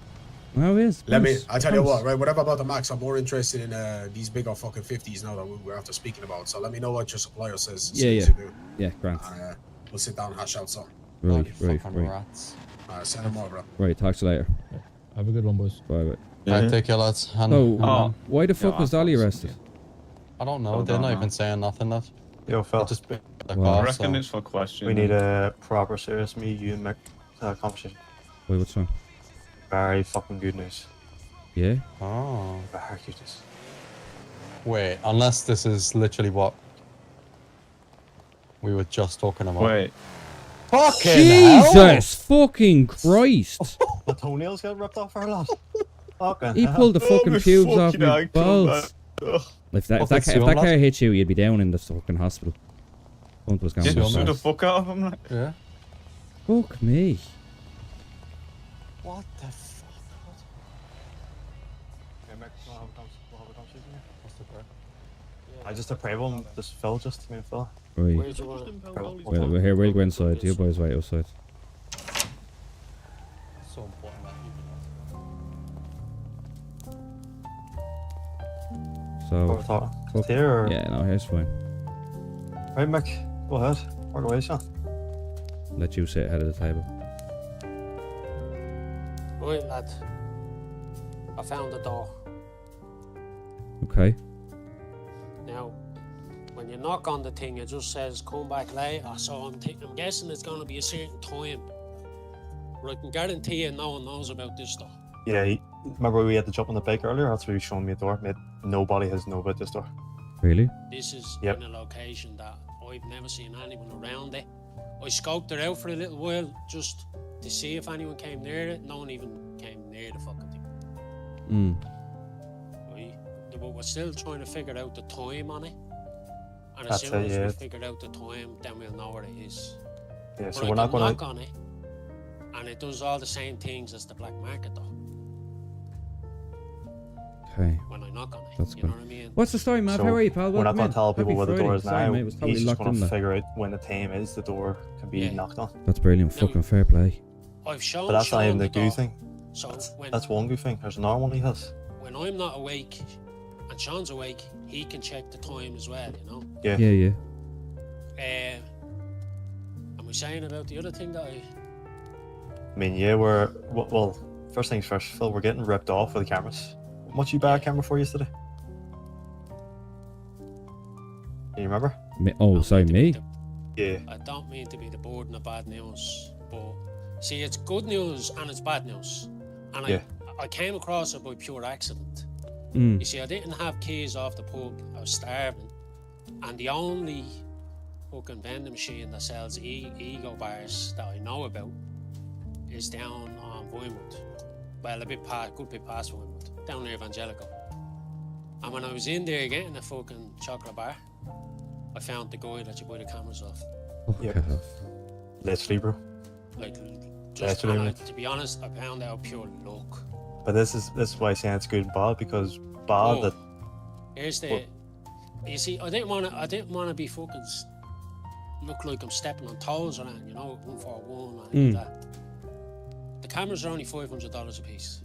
Speaker 1: Oh, yes.
Speaker 3: I tell you what, right, whatever about the Max, I'm more interested in these bigger fucking 50s now that we're after speaking about. So let me know what your supplier says. as soon as you do.
Speaker 1: Yeah, grand.
Speaker 3: We'll sit down and hash out something.
Speaker 1: Right.
Speaker 3: Alright, send them more, bro.
Speaker 1: Right, talk to you later.
Speaker 16: Have a good one, boys.
Speaker 1: Bye.
Speaker 4: Alright, take care, lads.
Speaker 1: Why the fuck was Dolly arrested?
Speaker 4: I don't know. They're not even saying nothing. That.
Speaker 6: Yo, Phil.
Speaker 4: Just the
Speaker 8: I
Speaker 4: car,
Speaker 8: reckon
Speaker 4: so.
Speaker 8: it's for question.
Speaker 6: We need a proper, serious me, you, and Mick conversation.
Speaker 1: Wait, what's wrong?
Speaker 6: Very fucking good news.
Speaker 1: Yeah?
Speaker 4: Oh.
Speaker 6: Very good news.
Speaker 4: Wait, unless this is literally what we were just talking about.
Speaker 8: Wait.
Speaker 4: Fucking
Speaker 1: Jesus fucking Christ!
Speaker 6: The toenails got ripped off our lot. Fucking
Speaker 1: He
Speaker 6: hell.
Speaker 1: pulled the fucking
Speaker 6: my
Speaker 1: pubes off
Speaker 6: fucking
Speaker 1: my
Speaker 6: ankle,
Speaker 1: balls.
Speaker 6: man. Ugh.
Speaker 1: If that car hit you, you'd be down in the fucking hospital. Hunt was
Speaker 8: Did
Speaker 1: going
Speaker 8: sue the fuck out of him, like?
Speaker 4: Yeah.
Speaker 1: Fuck me.
Speaker 4: What the fuck?
Speaker 6: I just a pray one, just Phil, just me and Phil.
Speaker 1: Right.
Speaker 6: Where'd you want it?
Speaker 1: Well, we're here. We'll go inside. You boys wait outside.
Speaker 4: So important that
Speaker 1: So.
Speaker 6: What we're talking? Just here or?
Speaker 1: Yeah, no, here's fine.
Speaker 6: Right, Mick, go ahead. Walk away, son.
Speaker 1: let you sit ahead of the table.
Speaker 20: Right, lad. I found the door.
Speaker 1: Okay.
Speaker 20: Now, when you knock on the thing, it just says come back later. So I'm guessing it's going to be a certain time. But I can guarantee you no one knows about this door.
Speaker 6: Yeah, remember we had to jump on the bike earlier? That's where he was showing me a door. Mate, nobody has known about this door.
Speaker 1: Really?
Speaker 20: This is in a location that I've never seen anyone around it. I scoped it out for a little while just to see if anyone came near it. No one even came near the fucking thing. Right? But we're still trying to figure out the time on it. And as soon as we figure out the time, then we'll know where it is.
Speaker 6: Yeah,
Speaker 20: but
Speaker 6: so
Speaker 20: I
Speaker 6: we're not
Speaker 20: can
Speaker 6: going
Speaker 20: knock on it, and it does all the same things as the black market door.
Speaker 1: Okay.
Speaker 20: When I knock on it,
Speaker 1: That's
Speaker 20: you
Speaker 1: good.
Speaker 20: know what I mean?
Speaker 1: What's the story, Mav?
Speaker 6: So
Speaker 1: How are you, pal?
Speaker 6: we're not
Speaker 1: Welcome
Speaker 6: going
Speaker 1: in.
Speaker 6: to tell people
Speaker 1: Happy
Speaker 6: where the door
Speaker 1: Friday.
Speaker 6: is
Speaker 1: Sorry,
Speaker 6: now.
Speaker 1: mate, it was totally
Speaker 6: He's just
Speaker 1: locked
Speaker 6: going
Speaker 1: in
Speaker 6: to
Speaker 1: there.
Speaker 6: figure out when the time is the door can be knocked on.
Speaker 1: That's brilliant. Fucking fair play.
Speaker 20: I've shown
Speaker 6: But that's not even
Speaker 20: Sean
Speaker 6: the
Speaker 20: the
Speaker 6: goo
Speaker 20: door.
Speaker 6: thing.
Speaker 20: So
Speaker 6: That's one goo thing. There's another one he has.
Speaker 20: when I'm not awake and Sean's awake, he can check the time as well, you know?
Speaker 6: Yeah.
Speaker 1: Yeah.
Speaker 20: Am I saying about the other thing that I...
Speaker 6: I mean, yeah, well, first things first, Phil, we're getting ripped off with the cameras. How much you buy a camera for yesterday? Can you remember?
Speaker 1: Sorry, me?
Speaker 6: Yeah.
Speaker 20: I don't mean to be the burden of bad news, but see, it's good news and it's bad news. And I came across it by pure accident. You see, I didn't have keys off the pub. I was starving. And the only fucking vending machine that sells Ego bars that I know about is down on Vinewood. Well, good bit past Vinewood, down near Evangelical. And when I was in there getting a fucking chocolate bar, I found the guy that you buy the cameras off.
Speaker 6: Yep. Literally, bro.
Speaker 20: Like, just
Speaker 6: Literally.
Speaker 20: to be honest, I found out pure luck.
Speaker 6: But this is why I'm saying it's good and bad, because bad that
Speaker 20: Here's the. You see, I didn't want to be fucking look like I'm stepping on toes or anything, you know, 141 or anything like that. The cameras are only $500 a piece.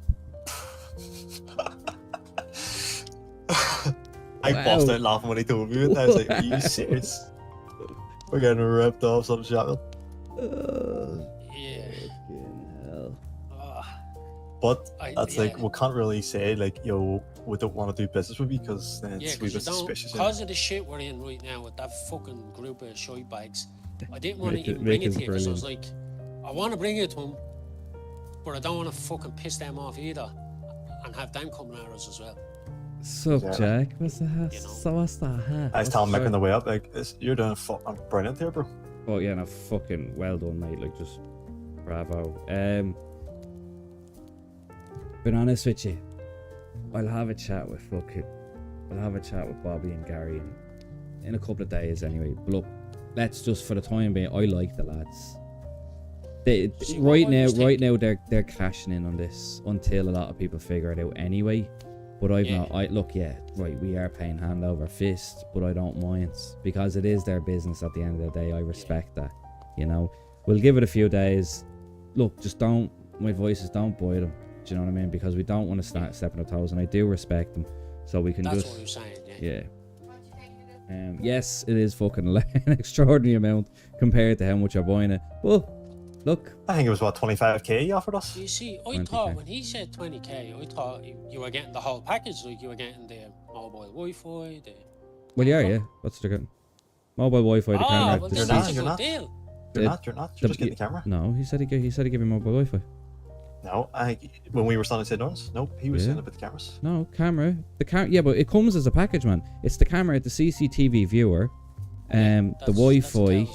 Speaker 6: I bust out laughing when he told me it. I was like, are you serious? We're getting ripped off some shit.
Speaker 20: Yeah.
Speaker 6: But that's like, we can't really say, like, yo, we don't want to do business with you because then it's a wee bit suspicious.
Speaker 20: Because of the shit we're in right now with that fucking group of shite bags, I didn't want to even bring it to you because I was like, I want to bring it to them, but I don't want to fucking piss them off either and have them coming at us as well.
Speaker 1: Sup, Jack? What's the hat? So what's the hat?
Speaker 6: I was telling him making the way up, like, you're doing fucking brilliant here, bro.
Speaker 1: Oh, yeah, no, fucking well done, mate. Like, just bravo. Being honest with you, I'll have a chat with Bobby and Gary in a couple of days anyway. But look, let's just, for the time being, I like the lads. Right now they're cashing in on this until a lot of people figure it out anyway. But we are paying hand over fist, but I don't mind because it is their business at the end of the day. I respect that, you know. We'll give it a few days. Look, just don't. My advice is don't buy them. Do you know what I mean? Because we don't want to start stepping on toes, and I do respect them. So we can
Speaker 20: That's
Speaker 1: just.
Speaker 20: what I'm saying. Yeah.
Speaker 1: Yes, it is fucking an extraordinary amount compared to how much you're buying it. Well, look.
Speaker 6: I think it was what, 25k he offered us.
Speaker 20: You see, I
Speaker 1: 20K.
Speaker 20: thought when he said 20k, I thought you were getting the whole package, like you were getting the mobile Wi-Fi.
Speaker 1: Well, yeah. That's what they're getting. Mobile Wi-Fi, the camera.
Speaker 20: Well,
Speaker 1: the
Speaker 20: this
Speaker 1: CC
Speaker 20: is a good deal.
Speaker 6: You're not. You're just getting the camera.
Speaker 1: No, he said he gave me mobile Wi-Fi.
Speaker 6: No, when we were standing St. Lawrence, nope, he was saying about the cameras.
Speaker 1: No, camera. Yeah, but it comes as a package, man. It's the camera, the CCTV viewer, the Wi-Fi,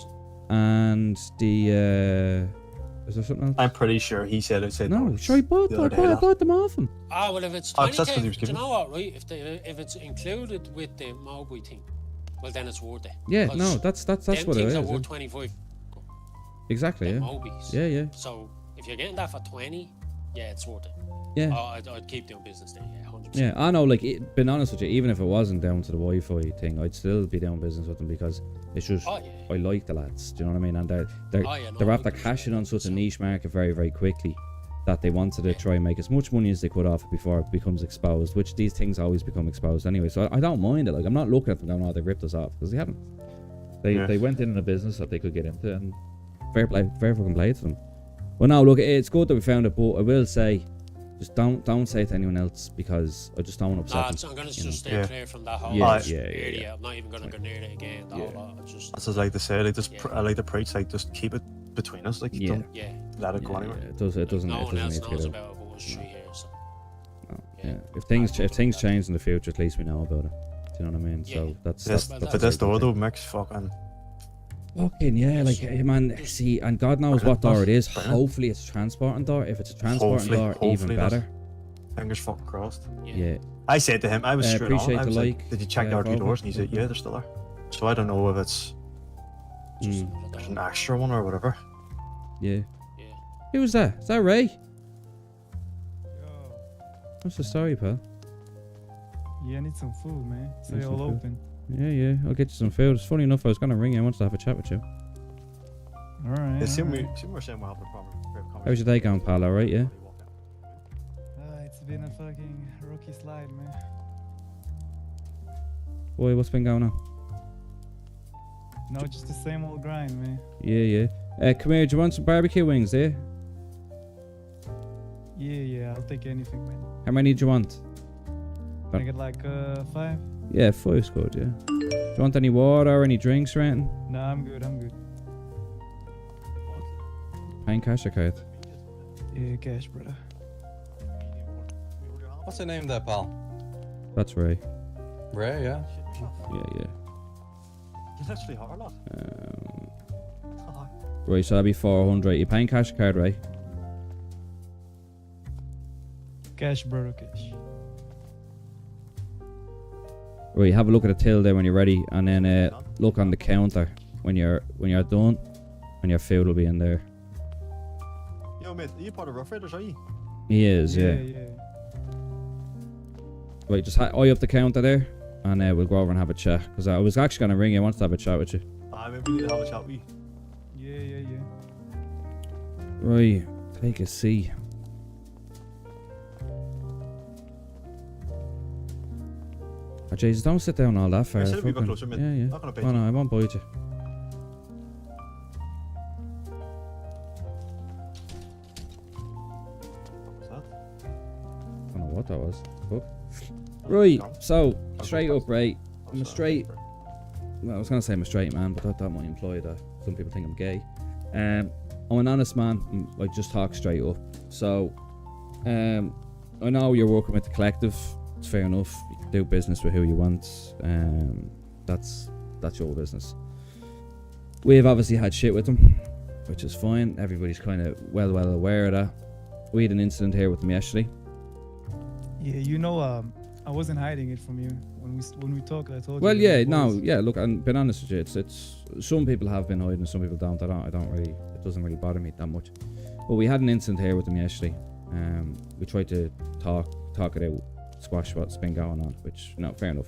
Speaker 1: and the. Is there something else?
Speaker 6: I'm pretty sure he said it.
Speaker 1: No, sure, I bought them off him.
Speaker 20: Well, if it's
Speaker 6: Oh, 'cause that's 'cause he
Speaker 20: 20k,
Speaker 6: was
Speaker 20: do you
Speaker 6: giving-
Speaker 20: know what, right? If it's included with the mobile thing, well then it's worth it.
Speaker 1: Yeah,
Speaker 20: Because
Speaker 1: no, that's
Speaker 20: them
Speaker 1: what it
Speaker 20: things
Speaker 1: is.
Speaker 20: are
Speaker 1: Yeah.
Speaker 20: worth 25.
Speaker 1: Exactly, yeah.
Speaker 20: Mobies.
Speaker 1: Yeah.
Speaker 20: So if you're getting that for 20, yeah, it's worth it.
Speaker 1: Yeah.
Speaker 20: I'd keep doing business there, yeah, 100%.
Speaker 1: Yeah, I know, like, being honest with you, even if it wasn't down to the Wi-Fi thing, I'd still be doing business with them because it's just, I like the lads, do you know what I mean? And they're after cashing on such a niche market very, very quickly that they wanted to try and make as much money as they could off it before it becomes exposed, which these things always become exposed anyway. So I don't mind it. Like, I'm not looking at them going, oh, they ripped us off, because they haven't. They went in a business that they could get into, and fair fucking play to them. Well, no, look, it's good that we found it, but I will say, just don't say it to anyone else because I just don't want to upset them.
Speaker 20: I'm gonna just
Speaker 1: you know.
Speaker 20: stay clear from that whole area. I'm not even gonna go near it again. The whole lot.
Speaker 6: That's just like they say. Like just, I like the preach. Like just keep it between us. Like don't let it go anywhere.
Speaker 1: It doesn't.
Speaker 20: No one else
Speaker 1: need to
Speaker 20: knows
Speaker 1: get out.
Speaker 20: about it but us three here. So.
Speaker 1: No, yeah. If things change in the future, at least we know about it. Do you know what I mean? So that's
Speaker 6: this door though makes fucking.
Speaker 1: Fucking yeah, like man, see, and God knows what door it is. Hopefully it's a transporting door. If it's a transporting door, even better.
Speaker 6: Fingers fucking crossed.
Speaker 1: Yeah.
Speaker 6: I said to him, I was straight on. I was
Speaker 1: the
Speaker 6: like, did you check the RT doors? And he said, yeah, they're still there. So I don't know if it's there's an extra one or whatever.
Speaker 1: Yeah. Who was that? Is that Ray? What's the story, pal?
Speaker 21: Yeah, I need some food, man. So
Speaker 1: Need
Speaker 21: you're
Speaker 1: some
Speaker 21: all
Speaker 1: food?
Speaker 21: open.
Speaker 1: Yeah, I'll get you some food. It's funny enough, I was gonna ring you. I wanted to have a chat with you.
Speaker 21: Alright.
Speaker 6: It seemed we're saying we're having a proper conversation.
Speaker 1: How's your day going, pal? All right, yeah.
Speaker 21: It's been a fucking rocky slide, man.
Speaker 1: Boy, what's been going on?
Speaker 21: No, just the same old grind, man.
Speaker 1: Yeah. Come here. Do you want some barbecue wings, there?
Speaker 21: Yeah, I'll take anything, man.
Speaker 1: How many do you want?
Speaker 21: Can I get like 5?
Speaker 1: Yeah, 5's good, yeah. Do you want any water or any drinks or anything?
Speaker 21: No, I'm good.
Speaker 1: Paying cash or card?
Speaker 21: Yeah, cash, brother.
Speaker 4: What's the name there, pal?
Speaker 1: That's Ray.
Speaker 4: Ray, yeah.
Speaker 1: Yeah.
Speaker 6: It's actually hard, lad.
Speaker 1: Right, so that'll be 400. You paying cash or card, Ray?
Speaker 21: Cash, brother, cash.
Speaker 1: Right, have a look at the till there when you're ready, and then look on the counter when you're done, and your food will be in there.
Speaker 6: Yo, mate, are you part of Rough Riders, are you?
Speaker 1: He is, yeah. Right, just eye up the counter there, and we'll go over and have a chat. Because I was actually going to ring you. I wanted to have a chat with you.
Speaker 6: Maybe we need to have a chat with you.
Speaker 21: Yeah.
Speaker 1: Right, take a seat. Oh, Jesus, don't sit down all that far.
Speaker 6: sit a wee bit closer, mate.
Speaker 1: Yeah.
Speaker 6: Not gonna bite
Speaker 1: Oh,
Speaker 6: you.
Speaker 1: no, I won't bite you. I don't know what that was. Fuck. Right, so, straight up, right? I'm a straight... Well, I was going to say I'm a straight man, but that might imply that some people think I'm gay. I'm an honest man. I just talk straight up. So, I know you're working with the collective. It's fair enough. You can do business with who you want. That's your business. We've obviously had shit with them, which is fine. Everybody's kind of well aware of that. We had an incident here with them yesterday.
Speaker 21: Yeah, I wasn't hiding it from you when we talked. I told you.
Speaker 1: Well, yeah, no, yeah. Look, and being honest with you, it's some people have been hiding, some people don't. I don't really. It doesn't really bother me that much. But we had an incident here with them yesterday. We tried to talk it out, squash what's been going on, which fair enough.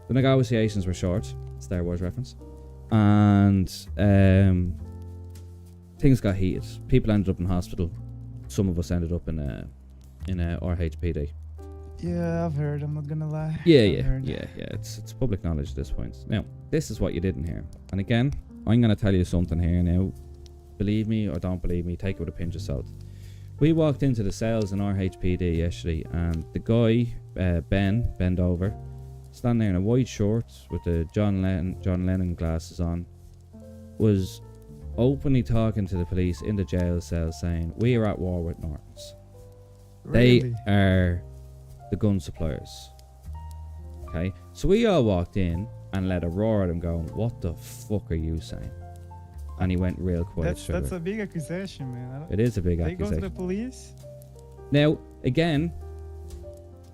Speaker 1: The negotiations were short. Star Wars reference, and things got heated. People ended up in hospital. Some of us ended up in RHPD.
Speaker 21: Yeah, I've heard. I'm not gonna lie.
Speaker 1: Yeah. It's public knowledge at this point. Now, this is what you didn't hear. And again, I'm gonna tell you something here now. Believe me or don't believe me, take it with a pinch of salt. We walked into the cells in RHPD yesterday, and the guy, Ben, bent over, standing there in a white short with the John Lennon glasses on, was openly talking to the police in the jail cell, saying, "We are at war with Nortons.
Speaker 21: Really?
Speaker 1: They are the gun suppliers." Okay, so we all walked in and let a roar at him, going, "What the fuck are you saying?" And he went real quiet.
Speaker 21: That's a big accusation, man.
Speaker 1: It is a big
Speaker 21: They
Speaker 1: accusation.
Speaker 21: go to the police.
Speaker 1: Now, again,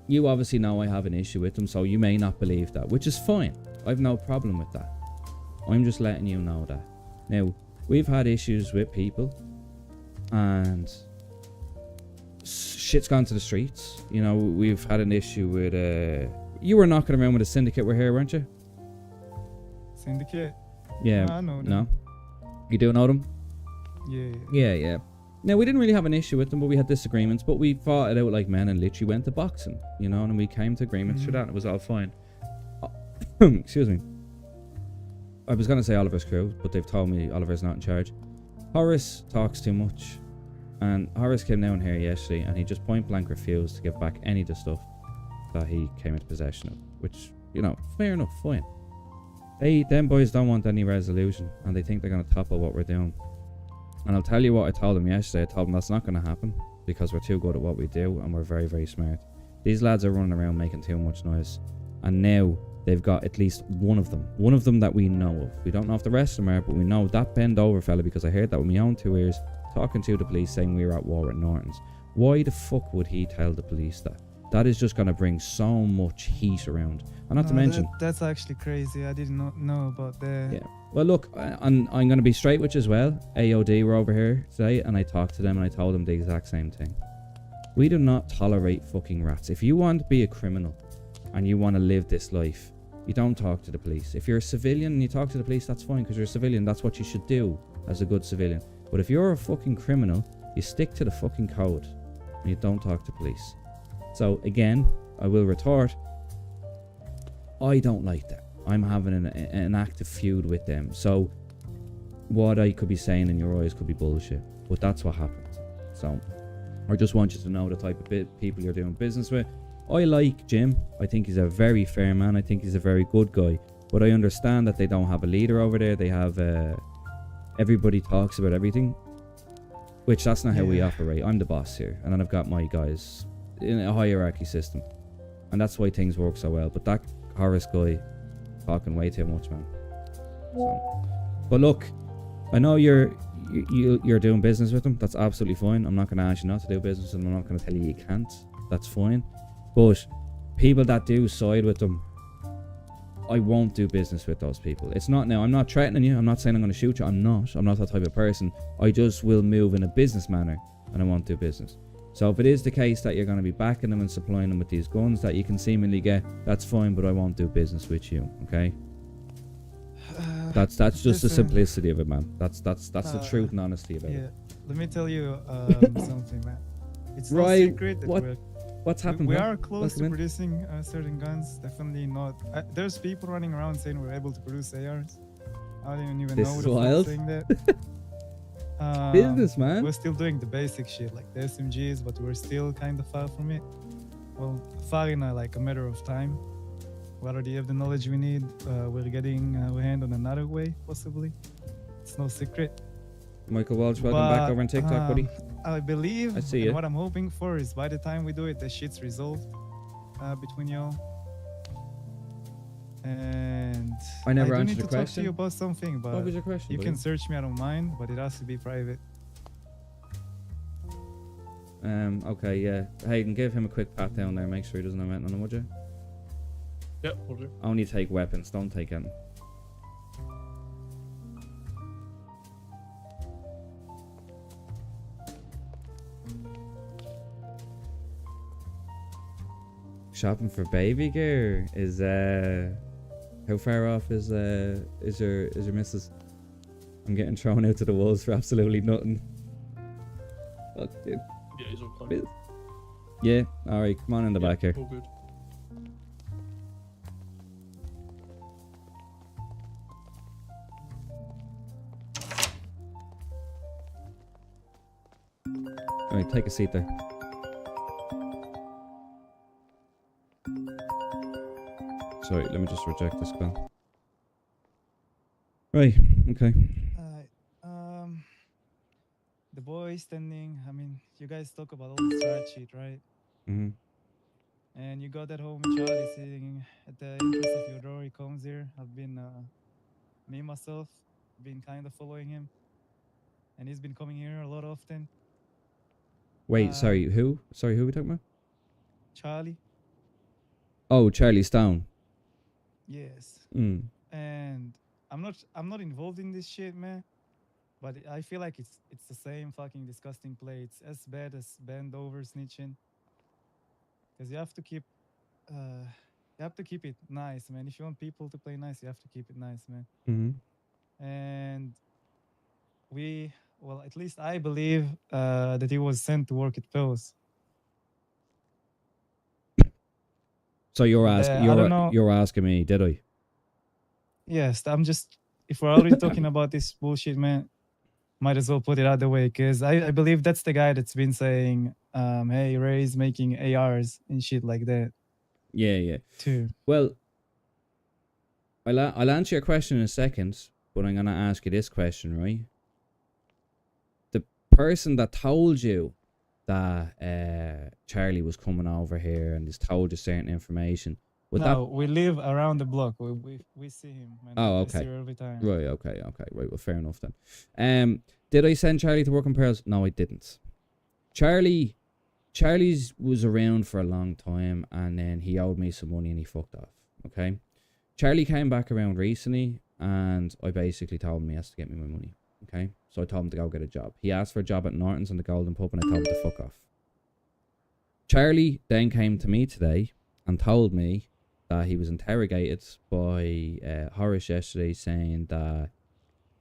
Speaker 1: you obviously know I have an issue with them, so you may not believe that, which is fine. I've no problem with that. I'm just letting you know that. Now, we've had issues with people, and shit's gone to the streets. We've had an issue with you were knocking around with a syndicate. We're here, weren't you?
Speaker 21: Syndicate?
Speaker 1: Yeah.
Speaker 21: No, I know them.
Speaker 1: No. You do know them?
Speaker 21: Yeah.
Speaker 1: Yeah. Now, we didn't really have an issue with them, but we had disagreements, but we fought it out like men and literally went to boxing, and we came to agreements for that, and it was all fine. Excuse me. I was going to say Oliver's crew, but they've told me Oliver's not in charge. Horace talks too much. And Horace came down here yesterday and he just point blank refused to give back any of the stuff that he came into possession of. Which, you know, fair enough, fine. Them boys don't want any resolution and they think they're going to topple what we're doing. And I'll tell you what I told them yesterday. I told them that's not going to happen because we're too good at what we do and we're very, very smart. These lads are running around making too much noise. And now they've got at least one of them that we know of. We don't know if the rest of them are, but we know that bend over fella because I heard that with my own 2 ears talking to the police saying we were at war with Nortons. Why the fuck would he tell the police that? That is just going to bring so much heat around. And not to mention...
Speaker 21: That's actually crazy. I did not know about that.
Speaker 1: Yeah. Well, look, I'm going to be straight with you as well. AOD were over here today and I talked to them and I told them the exact same thing. We do not tolerate fucking rats. If you want to be a criminal and you want to live this life, you don't talk to the police. If you're a civilian and you talk to the police, that's fine because you're a civilian. That's what you should do as a good civilian. But if you're a fucking criminal, you stick to the fucking code and you don't talk to police. So again, I will retort, I don't like that. I'm having an active feud with them. So what I could be saying in your eyes could be bullshit. But that's what happened. So I just want you to know the type of people you're doing business with. I like Jim. I think he's a very fair man. I think he's a very good guy. But I understand that they don't have a leader over there. They have... everybody talks about everything. Which that's not how we operate. I'm the boss here. And then I've got my guys in a hierarchy system. And that's why things work so well. But that Horace guy talking way too much, man. So. But look, I know you're doing business with them. That's absolutely fine. I'm not going to ask you not to do business and I'm not going to tell you you can't. That's fine. But people that do side with them, I won't do business with those people. It's not now. I'm not threatening you. I'm not saying I'm going to shoot you. I'm not that type of person. I just will move in a business manner and I won't do business. So if it is the case that you're going to be backing them and supplying them with these guns that you can seemingly get, that's fine, but I won't do business with you, okay? That's just the simplicity of it, man. That's the truth and honesty about it.
Speaker 21: Let me tell you something, man. It's
Speaker 1: right.
Speaker 21: no secret that
Speaker 1: what's happened?
Speaker 21: We are close to producing certain guns. Definitely not. There's people running around saying we're able to produce ARs. I don't even know who's saying that.
Speaker 1: Business, man.
Speaker 21: We're still doing the basic shit like the SMGs, but we're still kind of far from it. Well, far in like a matter of time. We already have the knowledge we need. We're getting our hand on another way, possibly. It's no secret.
Speaker 1: Michael Walsh, welcome back over on TikTok, buddy.
Speaker 21: I believe,
Speaker 1: I see you.
Speaker 21: What I'm hoping for is by the time we do it, the shit's resolved between y'all. And
Speaker 1: I never
Speaker 21: do
Speaker 1: answered
Speaker 21: need
Speaker 1: the
Speaker 21: to talk
Speaker 1: question.
Speaker 21: to you about something, but
Speaker 1: What was your question,
Speaker 21: you
Speaker 1: buddy?
Speaker 21: can search me, I don't mind, but it has to be private.
Speaker 1: Okay, yeah. Hey, you can give him a quick pat down there. Make sure he doesn't have anything on him, would you?
Speaker 12: Yep, we'll do.
Speaker 1: Only take weapons. Don't take anything. Shopping for baby gear is how far off is your missus? I'm getting thrown out to the wolves for absolutely nothing. Fuck, dude.
Speaker 12: Yeah, he's okay.
Speaker 1: Yeah, alright, come on in the back here.
Speaker 12: All good.
Speaker 1: Alright, take a seat there. Sorry, let me just reject this call. Right, okay.
Speaker 21: The boy standing, I mean, you guys talk about all the strat sheet, right?
Speaker 1: Mm-hmm.
Speaker 21: And you got that homie Charlie sitting at the entrance of your door. He comes here. I've been, me myself, been kind of following him. And he's been coming here a lot often.
Speaker 1: Wait, sorry, who? Sorry, who are we talking about?
Speaker 21: Charlie.
Speaker 1: Oh, Charlie Stone.
Speaker 21: Yes.
Speaker 1: Mm.
Speaker 21: And I'm not involved in this shit, man. But I feel like it's the same fucking disgusting play. It's as bad as bend over snitching. Because you have to keep it nice, man. If you want people to play nice, you have to keep it nice, man.
Speaker 1: Mm-hmm.
Speaker 21: And well, at least I believe that he was sent to work at Pels.
Speaker 1: So you're asking, you're asking me, did I?
Speaker 21: Yes, I'm just. If we're already talking about this bullshit, man, might as well put it out the way, because I believe that's the guy that's been saying, hey, Ray's making ARs and shit like that.
Speaker 1: Yeah.
Speaker 21: Too.
Speaker 1: Well, I'll answer your question in a second, but I'm gonna ask you this question, right? The person that told you that Charlie was coming over here and has told you certain information, would
Speaker 21: No, we live around the block. We see him. Man.
Speaker 1: Oh,
Speaker 21: I
Speaker 1: okay.
Speaker 21: see her every time.
Speaker 1: Right, okay. Right, well, fair enough then. Did I send Charlie to work on Pearls? No, I didn't. Charlie's was around for a long time, and then he owed me some money and he fucked off, okay? Charlie came back around recently, and I basically told him he has to get me my money, okay? So I told him to go get a job. He asked for a job at Norton's on the Golden Pub, and I told him to fuck off. Charlie then came to me today and told me that he was interrogated by Horace yesterday, saying that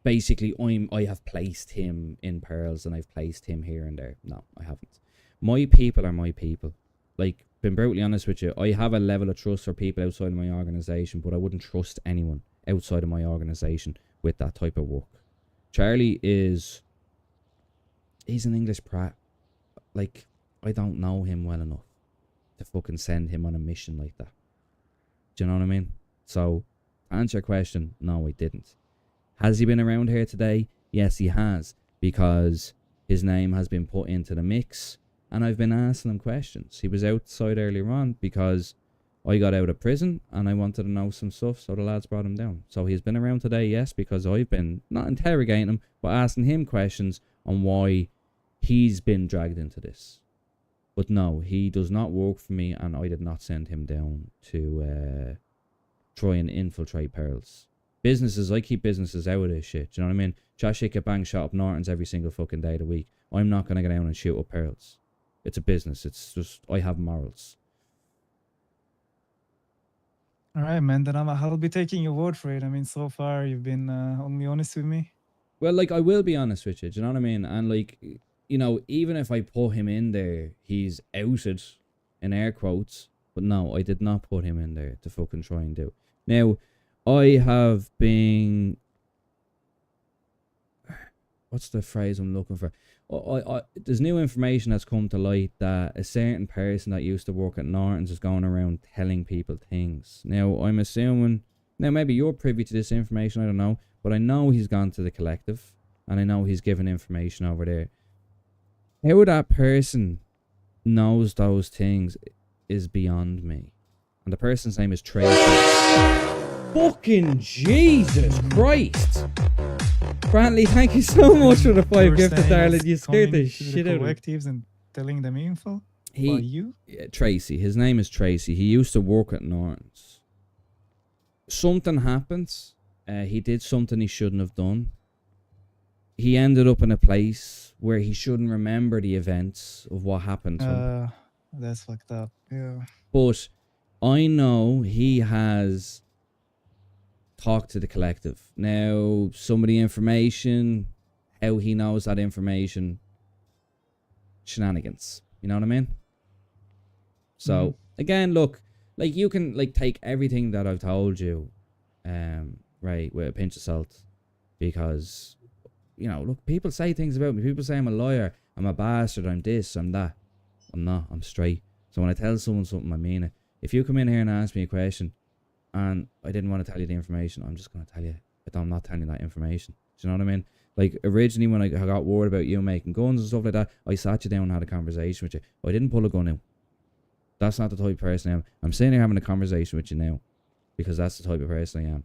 Speaker 1: basically I have placed him in Pearls and I've placed him here and there. No, I haven't. My people are my people. Like, been brutally honest with you, I have a level of trust for people outside of my organisation, but I wouldn't trust anyone outside of my organisation with that type of work. Charlie he's an English prat. Like, I don't know him well enough to fucking send him on a mission like that. Do you know what I mean? So, to answer your question, no, I didn't. Has he been around here today? Yes, he has, because his name has been put into the mix, and I've been asking him questions. He was outside earlier on because I got out of prison and I wanted to know some stuff, so the lads brought him down. So he's been around today, yes, because I've been not interrogating him, but asking him questions on why he's been dragged into this. But no, he does not work for me, and I did not send him down to try and infiltrate Pearls. Businesses, I keep businesses out of this shit. Do you know what I mean? Josh get bang shot up Norton's every single fucking day of the week. I'm not going to go down and shoot up Pearls. It's a business. It's just, I have morals.
Speaker 21: All right, man. Then I'll be taking your word for it. I mean, so far you've been only honest with me.
Speaker 1: Well, like, I will be honest with you. Do you know what I mean? And, like, you know, even if I put him in there, he's outed, in air quotes. But no, I did not put him in there to fucking try and do. Now, I have been... What's the phrase I'm looking for? There's new information that's come to light that a certain person that used to work at Norton's is going around telling people things. Now, I'm assuming... Now, maybe you're privy to this information, I don't know. But I know he's gone to the collective. And I know he's given information over there. How that person knows those things is beyond me. And the person's name is Tracy. Fucking Jesus Christ! Brantley, thank you so much for the 5 gifted, darling. You scared the shit out of me.
Speaker 21: Collectives and telling them info? You?
Speaker 1: Yeah, Tracy. His name is Tracy. He used to work at Norton's. Something happens. He did something he shouldn't have done. He ended up in a place where he shouldn't remember the events of what happened to him.
Speaker 21: That's fucked up. Yeah.
Speaker 1: But I know he has talked to the collective. Now, some of the information, how he knows that information, shenanigans. You know what I mean? So, again, look, like, you can, like, take everything that I've told you, right, with a pinch of salt. Because, you know, look, people say things about me. People say I'm a liar, I'm a bastard, I'm this, I'm that. I'm not, I'm straight. So when I tell someone something, I mean it. If you come in here and ask me a question, and I didn't want to tell you the information, I'm just going to tell you, but I'm not telling you that information. Do you know what I mean? Like, originally when I got word about you making guns and stuff like that, I sat you down and had a conversation with you. I didn't pull a gun out. That's not the type of person I am. I'm sitting here having a conversation with you now, because that's the type of person I am.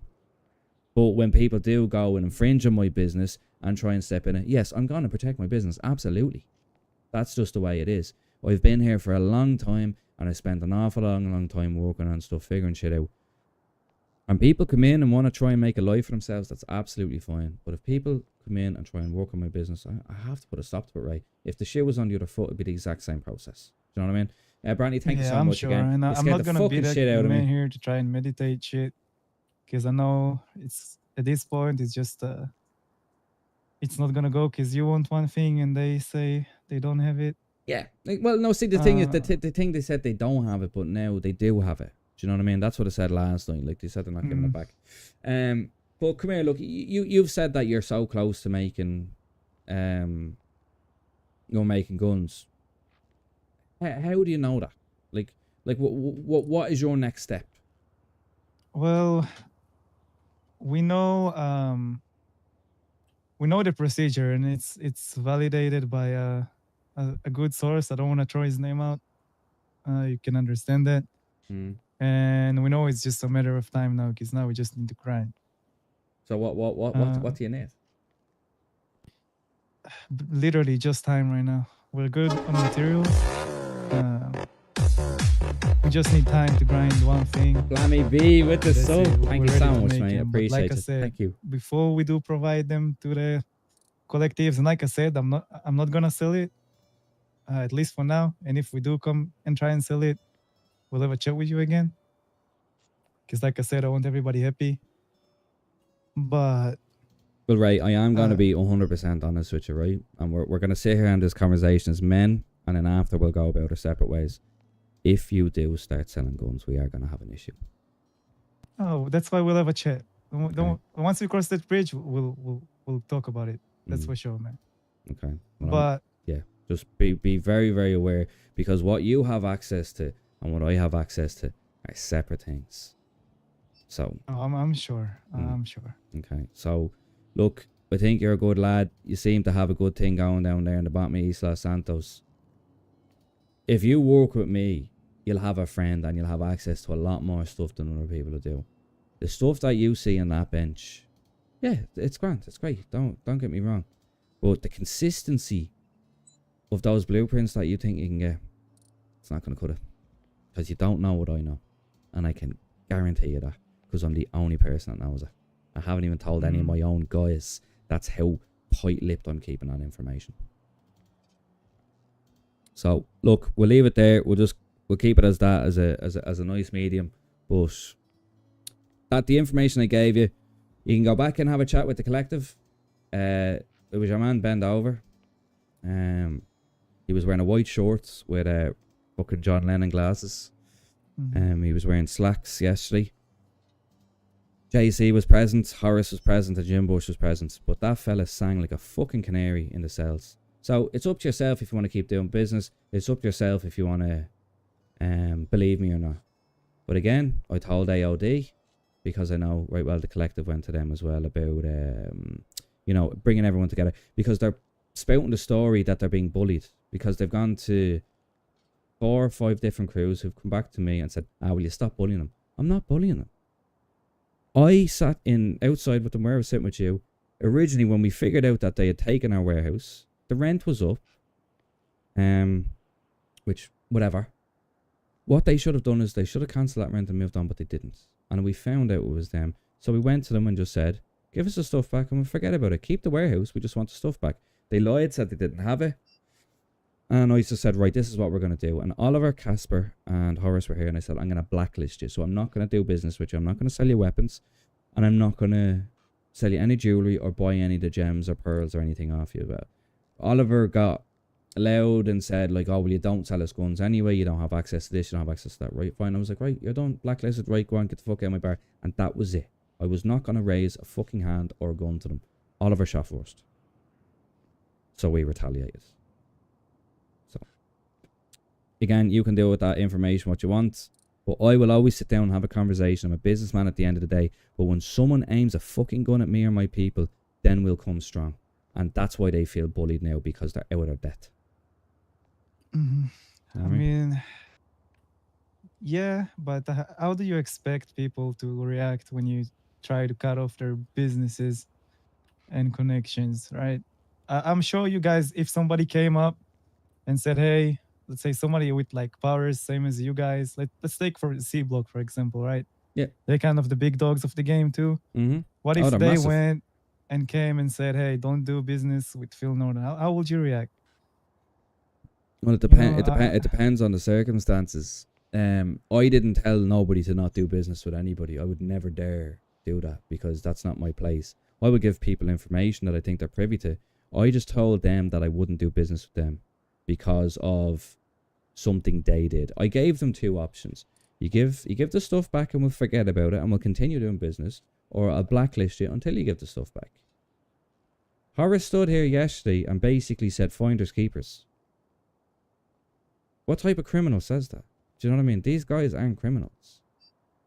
Speaker 1: But when people do go and infringe on my business and try and step in it, yes, I'm going to protect my business. Absolutely. That's just the way it is. I've been here for a long time, and I spent an awful long time working on stuff, figuring shit out. And people come in and want to try and make a life for themselves, that's absolutely fine. But if people come in and try and work on my business, I have to put a stop to it, right? If the shit was on the other foot, it'd be the exact same process. Do you know what I mean? Brandy, thank you so much again.
Speaker 21: And
Speaker 1: You
Speaker 21: I'm
Speaker 1: scared
Speaker 21: not
Speaker 1: the
Speaker 21: gonna be
Speaker 1: fucking
Speaker 21: that
Speaker 1: shit out of
Speaker 21: man
Speaker 1: me.
Speaker 21: here to try and meditate shit, because I know it's at this point it's just it's not gonna go because you want one thing and they say they don't have it.
Speaker 1: Yeah. Like, well, no, see, the thing is, the thing they said they don't have it, but now they do have it. Do you know what I mean? That's what I said last night. Like, they said they're not giving it back. But come here, look, you've said that you're so close to making you're making guns. How do you know that? Like what is your next step?
Speaker 21: Well, we know the procedure, and it's validated by a good source. I don't want to throw his name out. You can understand that. And we know it's just a matter of time now, because now we just need to grind.
Speaker 1: So what do you need?
Speaker 21: Literally just time right now. We're good on materials. We just need time to grind one thing.
Speaker 1: Blammy B with the
Speaker 21: That's
Speaker 1: sub.
Speaker 21: it.
Speaker 1: Thank
Speaker 21: We're
Speaker 1: you so
Speaker 21: ready to
Speaker 1: much,
Speaker 21: make
Speaker 1: mate. I
Speaker 21: them. But
Speaker 1: appreciate
Speaker 21: like I
Speaker 1: it.
Speaker 21: said,
Speaker 1: Thank you.
Speaker 21: before we do provide them to the collectives, and like I said, I'm not gonna sell it, at least for now. And if we do come and try and sell it, we'll have a chat with you again. Because like I said, I want everybody happy. But
Speaker 1: Well, right, I am going to be 100% honest with you, right? And we're going to sit here and this conversation as men, and then after we'll go about our separate ways. If you do start selling guns, we are going to have an issue.
Speaker 21: oh, that's why we'll have a chat. Once we cross that bridge, we'll talk about it. That's for sure, man.
Speaker 1: Okay. Well,
Speaker 21: But
Speaker 1: yeah, just be very, very aware, because what you have access to and what I have access to are separate things. So
Speaker 21: I'm sure. I'm sure.
Speaker 1: okay, so look, I think you're a good lad. You seem to have a good thing going down there in the bottom of East Los Santos. If you work with me, you'll have a friend and you'll have access to a lot more stuff than other people do. The stuff that you see on that bench, yeah, it's grand, it's great. Don't get me wrong, but the consistency of those blueprints that you think you can get, it's not going to cut it, because you don't know what I know, and I can guarantee you that, because I'm the only person that knows it. I haven't even told any of my own guys. That's how tight-lipped I'm keeping that information. So look, we'll leave it there. We'll keep it as that, as a nice medium. But that the information I gave you, you can go back and have a chat with the collective. It was your man bend over. He was wearing a white shorts with fucking John Lennon glasses. He was wearing slacks yesterday. JC was present, Horace was present, and Jim Bush was present. But that fella sang like a fucking canary in the cells. So it's up to yourself if you want to keep doing business. It's up to yourself if you want to believe me or not. But again, I told AOD, because I know right well the collective went to them as well about, you know, bringing everyone together. Because they're spouting the story that they're being bullied. Because they've gone to 4 or 5 different crews who've come back to me and said, will you stop bullying them? I'm not bullying them. I sat outside with them where I was sitting with you. Originally, when we figured out that they had taken our warehouse, the rent was up. Which, whatever. What they should have done is they should have cancelled that rent and moved on, but they didn't. And we found out it was them. So we went to them and just said, give us the stuff back and we'll forget about it. Keep the warehouse. We just want the stuff back. They lied, said they didn't have it. And I just said, right, this is what we're going to do. And Oliver, Casper, and Horace were here. And I said, I'm going to blacklist you. So I'm not going to do business with you. I'm not going to sell you weapons. And I'm not going to sell you any jewellery or buy any of the gems or pearls or anything off you. But Oliver got loud and said, like, oh, well, you don't sell us guns anyway. You don't have access to this. You don't have access to that. Right, fine. I was like, right, you're done. Blacklisted. Right, go on, get the fuck out of my bar. And that was it. I was not going to raise a fucking hand or a gun to them. Oliver shot first. So we retaliated. So, again, you can deal with that information what you want. But I will always sit down and have a conversation. I'm a businessman at the end of the day. But when someone aims a fucking gun at me or my people, then we'll come strong. And that's why they feel bullied now, because they're out of their depth.
Speaker 21: I mean, yeah, but how do you expect people to react when you try to cut off their businesses and connections, right? I'm sure you guys, if somebody came up and said, hey, let's say somebody with like powers, same as you guys, let's take for C Block, for example, right?
Speaker 1: Yeah.
Speaker 21: They're kind of the big dogs of the game too. What if they
Speaker 1: massive.
Speaker 21: went and came and said, hey, don't do business with Phil Norton? How would you react?
Speaker 1: Well, it depends on the circumstances. I didn't tell nobody to not do business with anybody. I would never dare do that, because that's not my place. I would give people information that I think they're privy to. I just told them that I wouldn't do business with them because of something they did. I gave them 2 options. You give the stuff back and we'll forget about it and we'll continue doing business, or I'll blacklist you until you give the stuff back. Horace stood here yesterday and basically said finders keepers. What type of criminal says that? Do you know what I mean? These guys aren't criminals.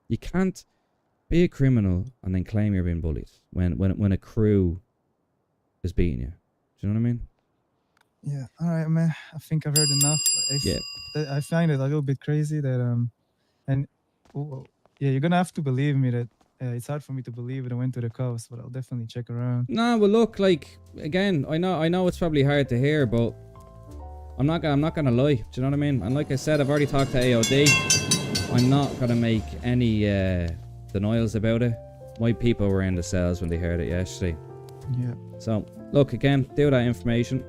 Speaker 1: You can't be a criminal and then claim you're being bullied when a crew is beating you. Do you know what I mean?
Speaker 21: Yeah, all right, man. I think I've heard enough. I find it a little bit crazy that and yeah, you're gonna have to believe me that it's hard for me to believe that I went to the coast, but I'll definitely check around.
Speaker 1: No, well, look, like again, I know it's probably hard to hear, but I'm not gonna lie. Do you know what I mean? And like I said, I've already talked to AOD. I'm not gonna make any denials about it. My people were in the cells when they heard it yesterday.
Speaker 21: Yeah.
Speaker 1: So look, again, do that information,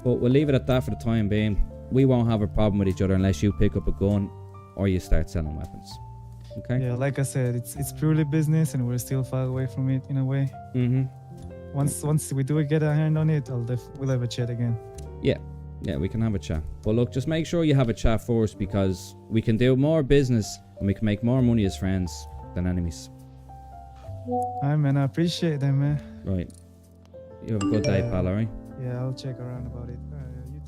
Speaker 1: but we'll leave it at that for the time being. We won't have a problem with each other unless you pick up a gun or you start selling weapons. Okay?
Speaker 21: Yeah, like I said, it's purely business, and we're still far away from it in a way. Once we do get a hand on it, we'll have a chat again.
Speaker 1: Yeah, we can have a chat. But look, just make sure you have a chat first, because we can do more business and we can make more money as friends than enemies.
Speaker 21: Alright, man, I appreciate that, man.
Speaker 1: Right. You have a good day, pal, alright?
Speaker 21: Yeah, I'll check around about it. You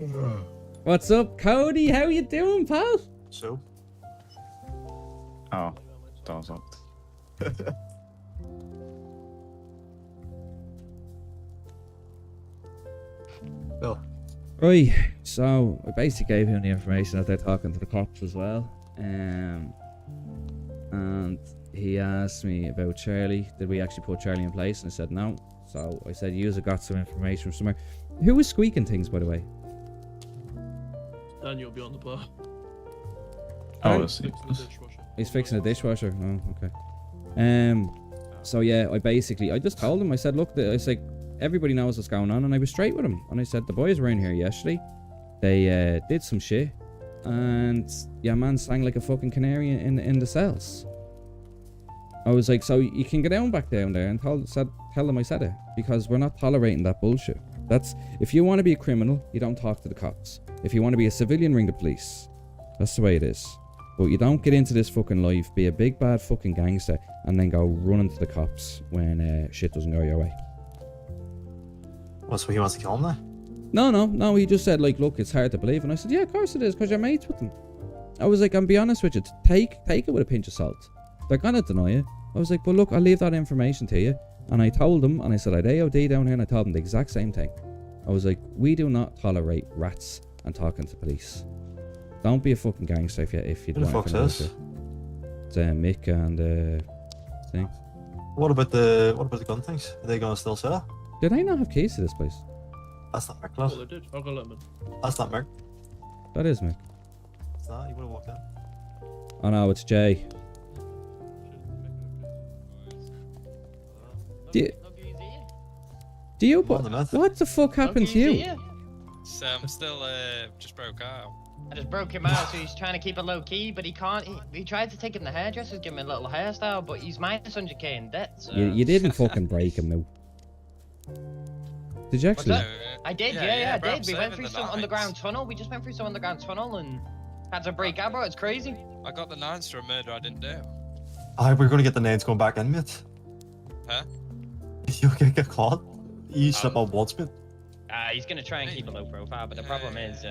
Speaker 21: too, man.
Speaker 1: What's up, Cody? How you doing, pal?
Speaker 6: So?
Speaker 8: Oh, does up.
Speaker 6: Bill.
Speaker 1: Right, so I basically gave him the information that they're talking to the cops as well. And he asked me about Charlie. Did we actually put Charlie in place? And I said no. So I said, you got some information from somewhere. Who was squeaking things, by the way?
Speaker 12: Daniel behind the bar.
Speaker 8: Oh,
Speaker 1: He's fixing the dishwasher. Oh, okay. So yeah, I just told him. I said, look, I said, everybody knows what's going on, and I was straight with him. And I said, the boys were in here yesterday. They did some shit, and yeah, man sang like a fucking canary in the cells. I was like, so you can get back down there and tell them I said it, because we're not tolerating that bullshit. That's, if you want to be a criminal, you don't talk to the cops. If you want to be a civilian, ring the police. That's the way it is. But you don't get into this fucking life, be a big bad fucking gangster, and then go running to the cops when shit doesn't go your way.
Speaker 6: What, so he wants to kill him now?
Speaker 1: No, he just said, like, look, it's hard to believe. And I said, yeah, of course it is, because you're mates with them. I was like, I'm be honest with you, take it with a pinch of salt. They're gonna deny it. I was like, but look, I'll leave that information to you. And I told them, and I said, I had AOD down here, and I told them the exact same thing. I was like, we do not tolerate rats and talking to police. Don't be a fucking gangster if you
Speaker 6: Who the fuck's this?
Speaker 1: It's Mick and thing.
Speaker 6: What about the gun things? Are they gonna still sell?
Speaker 1: Did I not have keys to this place?
Speaker 6: That's not Mick, lad.
Speaker 12: Oh, they did. I'll go let them in.
Speaker 6: That's not Mick.
Speaker 1: That is Mick.
Speaker 6: It's not. You would have walked in.
Speaker 1: Oh no, it's Jay. Do you what the fuck happened to you?
Speaker 2: So I'm still just broke out.
Speaker 22: I just broke him out, so he's trying to keep it low key, but he can't. He tried to take him to the hairdresser, give him a little hairstyle, but he's minus 100k in debt. So.
Speaker 1: You didn't fucking break him, though. Did you actually?
Speaker 22: I did, yeah, I did. We went through some underground tunnel. We just went through some underground tunnel and had to break out, bro. It's crazy.
Speaker 2: I got the nines for a murder I didn't do.
Speaker 6: We're gonna get the names going back in, mate.
Speaker 2: Huh?
Speaker 6: You're gonna get caught. You slip on once, mate.
Speaker 22: He's gonna try and keep a low profile, but the problem is,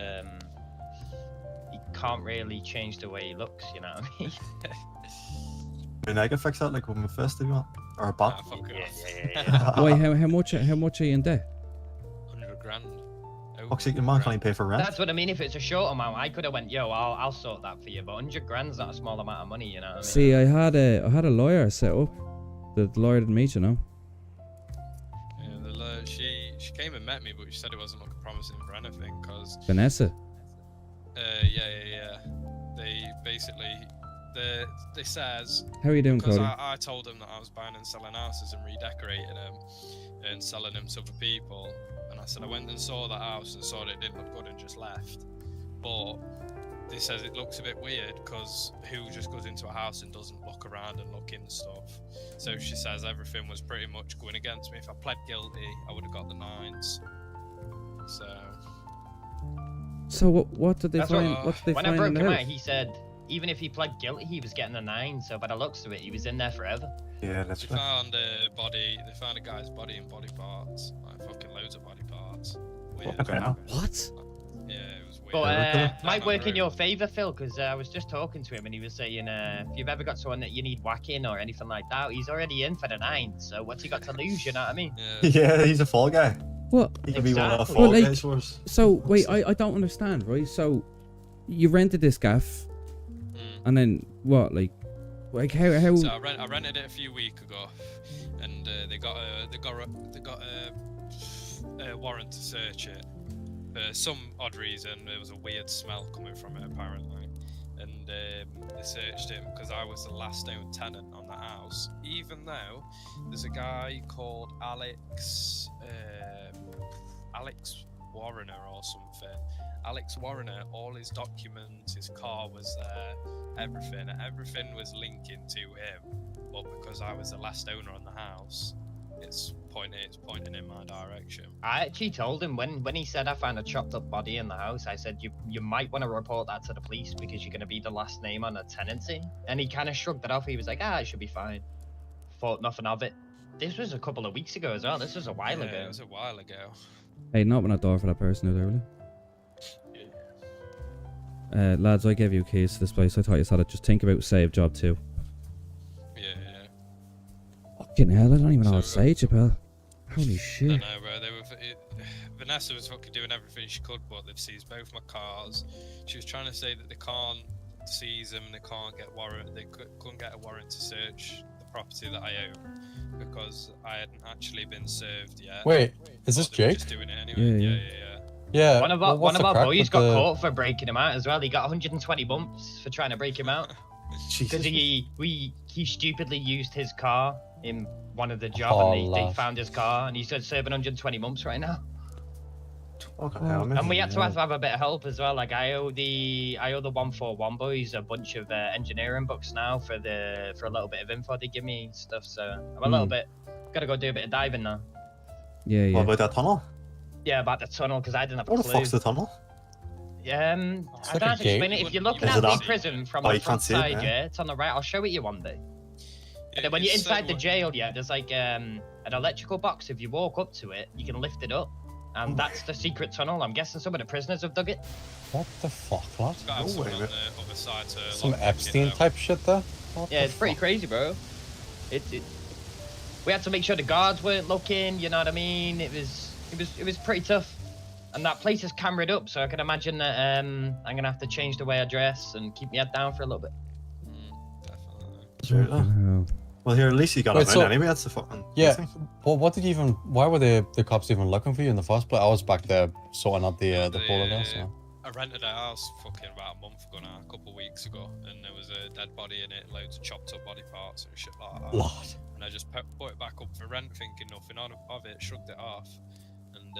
Speaker 22: he can't really change the way he looks. You know what I mean?
Speaker 6: I mean, I can fix that like with my fist if you want, or a bat.
Speaker 22: Yeah.
Speaker 1: Wait, how much are you in debt?
Speaker 2: 100 grand.
Speaker 6: Fuck's sake, your man can't even pay for rent.
Speaker 22: That's what I mean. If it's a short amount, I could have went, yo, I'll sort that for you. But 100 grand's not a small amount of money, you know what I mean?
Speaker 1: See, I had a lawyer set up. The lawyer didn't meet you, no?
Speaker 2: Yeah, the lawyer, she came and met me, but she said it wasn't looking promising for anything, cause.
Speaker 1: Vanessa.
Speaker 2: Yeah. They basically, they says.
Speaker 1: How are you doing,
Speaker 2: Cody?
Speaker 1: Cody?
Speaker 2: I told them that I was buying and selling houses and redecorating them, and selling them to other people. And I said I went and saw that house and saw that it didn't look good and just left. But they says it looks a bit weird because who just goes into a house and doesn't look around and look in stuff. So she says everything was pretty much going against me. If I pled guilty, I would have got the nines. So
Speaker 1: what did they find? What did they
Speaker 22: when
Speaker 1: find
Speaker 22: I broke
Speaker 1: in the
Speaker 22: him
Speaker 1: house?
Speaker 22: out, he said even if he pled guilty, he was getting a 9. So by the looks of it, he was in there forever.
Speaker 6: Yeah,
Speaker 2: They found a body. They found a guy's body and body parts. Like fucking loads of body parts. Weird.
Speaker 6: Okay, now.
Speaker 1: What?
Speaker 2: Yeah, it was weird.
Speaker 22: But might work in your favour, Phil, because I was just talking to him and he was saying, if you've ever got someone that you need whacking or anything like that, he's already in for the 9. So what's he got to lose? You know what I mean?
Speaker 6: Yeah, he's a fall guy.
Speaker 1: What?
Speaker 6: He could be one of the
Speaker 1: Well,
Speaker 6: fall
Speaker 1: like,
Speaker 6: guys for us.
Speaker 1: so wait, I don't understand, right? So you rented this gaff, and then what? Like how?
Speaker 2: So I rented it a few weeks ago, and they got a warrant to search it. For some odd reason, there was a weird smell coming from it apparently, and they searched it because I was the last known tenant on the house. Even though there's a guy called Alex Warrener or something. Alex Warrener, all his documents, his car was there, everything was linking to him. But because I was the last owner on the house, it's pointing in my direction.
Speaker 22: I actually told him when he said I found a chopped up body in the house, I said you might want to report that to the police because you're going to be the last name on a tenancy. And he kind of shrugged it off. He was like, it should be fine. Thought nothing of it. This was a couple of weeks ago as well. This was a while ago.
Speaker 2: It was a while ago.
Speaker 1: Hey, not open that door for that person out there, lads, I gave you keys to this place. I thought you said it. Just think about save job 2.
Speaker 2: Yeah.
Speaker 1: Fucking hell, I don't even know what to say, Chappelle. Holy shit.
Speaker 2: I know, bro. Vanessa was fucking doing everything she could, but they've seized both my cars. She was trying to say that they can't seize them, they can't get warrant. They couldn't get a warrant to search the property that I own because I hadn't actually been served yet.
Speaker 4: Wait, is this
Speaker 2: They were
Speaker 4: Jake?
Speaker 2: just doing it anyway.
Speaker 1: Yeah.
Speaker 4: Yeah.
Speaker 22: One of
Speaker 4: what's the
Speaker 22: our
Speaker 4: crack
Speaker 22: boys
Speaker 4: with
Speaker 22: got
Speaker 4: the-
Speaker 22: caught for breaking him out as well. He got 120 bumps for trying to break him out because he stupidly used his car in one of the job,
Speaker 4: Oh,
Speaker 22: and they
Speaker 4: lad.
Speaker 22: found his car, and he's serving 120 bumps right now.
Speaker 6: Okay,
Speaker 22: And we had to have a bit of help as well. Like I owe the 141 boys a bunch of engineering books now for a little bit of info they give me and stuff. So I'm a little bit gotta go do a bit of diving now.
Speaker 1: Yeah.
Speaker 6: What about that tunnel?
Speaker 22: Yeah, about the tunnel because I didn't have a
Speaker 6: What the
Speaker 22: clue.
Speaker 6: fuck's the tunnel?
Speaker 22: I
Speaker 6: like
Speaker 22: don't know
Speaker 6: a
Speaker 22: how to explain
Speaker 6: gate.
Speaker 22: it. If you're looking
Speaker 6: Is
Speaker 22: at
Speaker 6: it
Speaker 22: the
Speaker 6: up?
Speaker 22: prison from
Speaker 6: Oh,
Speaker 22: the
Speaker 6: you
Speaker 22: front
Speaker 6: can't see it,
Speaker 22: side,
Speaker 6: yeah?
Speaker 22: yeah, it's on the right. I'll show it you one day. And then when you're
Speaker 2: it's
Speaker 22: inside the
Speaker 2: so-
Speaker 22: jail, yeah, there's like an electrical box. If you walk up to it, you can lift it up, and that's the secret tunnel. I'm guessing some of the prisoners have dug it.
Speaker 4: What the fuck, lad?
Speaker 2: Got to have someone on the other side to
Speaker 4: Some
Speaker 2: lock the
Speaker 4: Epstein
Speaker 2: kid out.
Speaker 4: type shit there? What
Speaker 22: Yeah,
Speaker 4: the
Speaker 22: it's pretty
Speaker 4: fuck?
Speaker 22: crazy, bro. We had to make sure the guards weren't looking. You know what I mean? It was pretty tough. And that place is cameraed up, so I can imagine that I'm gonna have to change the way I dress and keep my head down for a little bit.
Speaker 6: Sure, well, here, at least you got
Speaker 4: Wait,
Speaker 6: him
Speaker 4: so-
Speaker 6: in anyway. That's the fucking
Speaker 4: Yeah.
Speaker 6: thing.
Speaker 4: Well, what did you even? Why were the cops even looking for you in the first place? I was back there sorting out the polar bear. So.
Speaker 2: I rented a house fucking about a month ago now, a couple of weeks ago, and there was a dead body in it, loads of chopped up body parts and shit like that.
Speaker 4: Lord.
Speaker 2: And I just put it back up for rent, thinking nothing of it, shrugged it off, and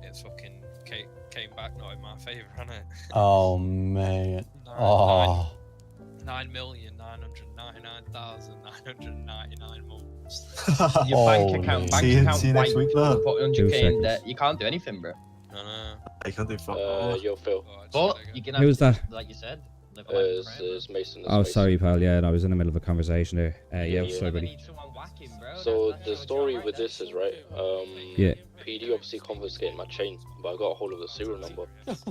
Speaker 2: it's fucking came back not in my favour, innit?
Speaker 4: Oh man. Oh.
Speaker 2: 9,999,999 months.
Speaker 22: Your bank account
Speaker 6: See you next week, lad.
Speaker 22: put 100k
Speaker 1: 2
Speaker 22: in
Speaker 1: seconds.
Speaker 22: debt. You can't do anything, bro.
Speaker 2: I know.
Speaker 6: I can't do fuck.
Speaker 11: Yo, Phil.
Speaker 22: But you can have,
Speaker 1: Who's that?
Speaker 22: like you said, live a life
Speaker 11: Is
Speaker 22: forever.
Speaker 11: Mason?
Speaker 1: Oh, sorry, pal. Yeah, I was in the middle of a conversation there. Yeah, sorry, buddy.
Speaker 11: So the story with this is right.
Speaker 1: Yeah.
Speaker 11: PD obviously confiscated my chain, but I got a hold of the serial number.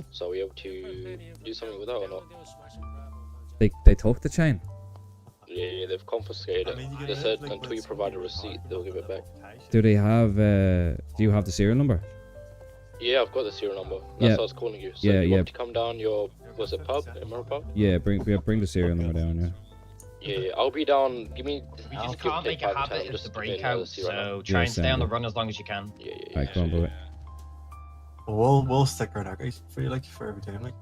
Speaker 11: So are we able to do something with that or not?
Speaker 1: They took the chain.
Speaker 11: Yeah, they've confiscated it. They said until you provide a receipt, they'll give it back.
Speaker 1: Do they have? Do you have the serial number?
Speaker 11: Yeah, I've got the serial number. That's
Speaker 1: Yeah.
Speaker 11: why I was calling you. So
Speaker 1: Yeah,
Speaker 11: you
Speaker 1: yeah.
Speaker 11: want me to come down your, was it pub? Emerald pub?
Speaker 1: Yeah, bring the serial number down. Yeah.
Speaker 11: Yeah, I'll be down. Give me.
Speaker 22: We
Speaker 11: I'll
Speaker 22: just
Speaker 11: give
Speaker 22: can't
Speaker 11: take
Speaker 22: make a
Speaker 11: 5 to 10,
Speaker 22: habit of
Speaker 11: just
Speaker 22: the
Speaker 11: to get in,
Speaker 22: breakout,
Speaker 11: see right now.
Speaker 22: so try and stay on the
Speaker 1: sound.
Speaker 22: run as long as you can.
Speaker 1: Right, come on, boy.
Speaker 6: We'll stick around that guys for you, like for every time, like.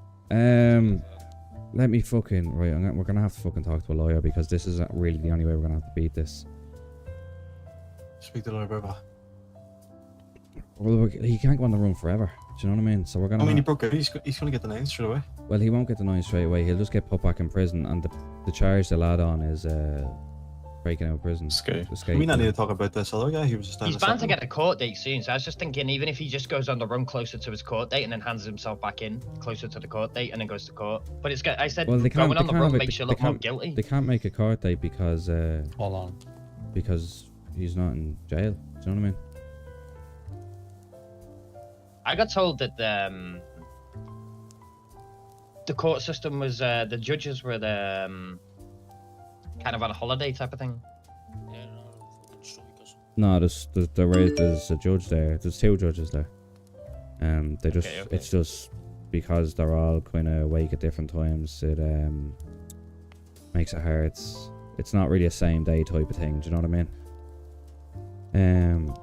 Speaker 1: Let me fucking right. We're gonna have to fucking talk to a lawyer because this isn't really the only way we're gonna have to beat this.
Speaker 6: Speak to the lawyer, brother.
Speaker 1: Well, he can't go on the run forever. Do you know what I mean? So we're gonna.
Speaker 6: I mean, he broke out. He's gonna get the 9 straight away.
Speaker 1: Well, he won't get the 9 straight away. He'll just get put back in prison, and the charge they'll add on is breaking out of prison.
Speaker 6: Escape.
Speaker 1: Escape.
Speaker 6: We not need to talk about this other guy. He was just down
Speaker 22: He's
Speaker 6: the
Speaker 22: bound to
Speaker 6: second
Speaker 22: get a court date soon, so I was just thinking, even if he just goes on the run closer to his court date and then hands himself back in closer to the court date and then goes to court. But it's I said
Speaker 1: Well, they can't.
Speaker 22: going on
Speaker 1: They
Speaker 22: the run
Speaker 1: can't,
Speaker 22: makes you
Speaker 1: they
Speaker 22: look more
Speaker 1: can't-
Speaker 22: guilty.
Speaker 1: They can't make a court date because.
Speaker 4: Hold on.
Speaker 1: Because he's not in jail. Do you know what I mean?
Speaker 22: I got told that the court system was the judges were kind of on a holiday type of thing.
Speaker 1: No, there's a judge there. There's 2 judges there. They just
Speaker 22: Okay.
Speaker 1: it's just because they're all kind of awake at different times. It makes it hard. It's not really a same day type of thing. Do you know what I mean?
Speaker 2: I'd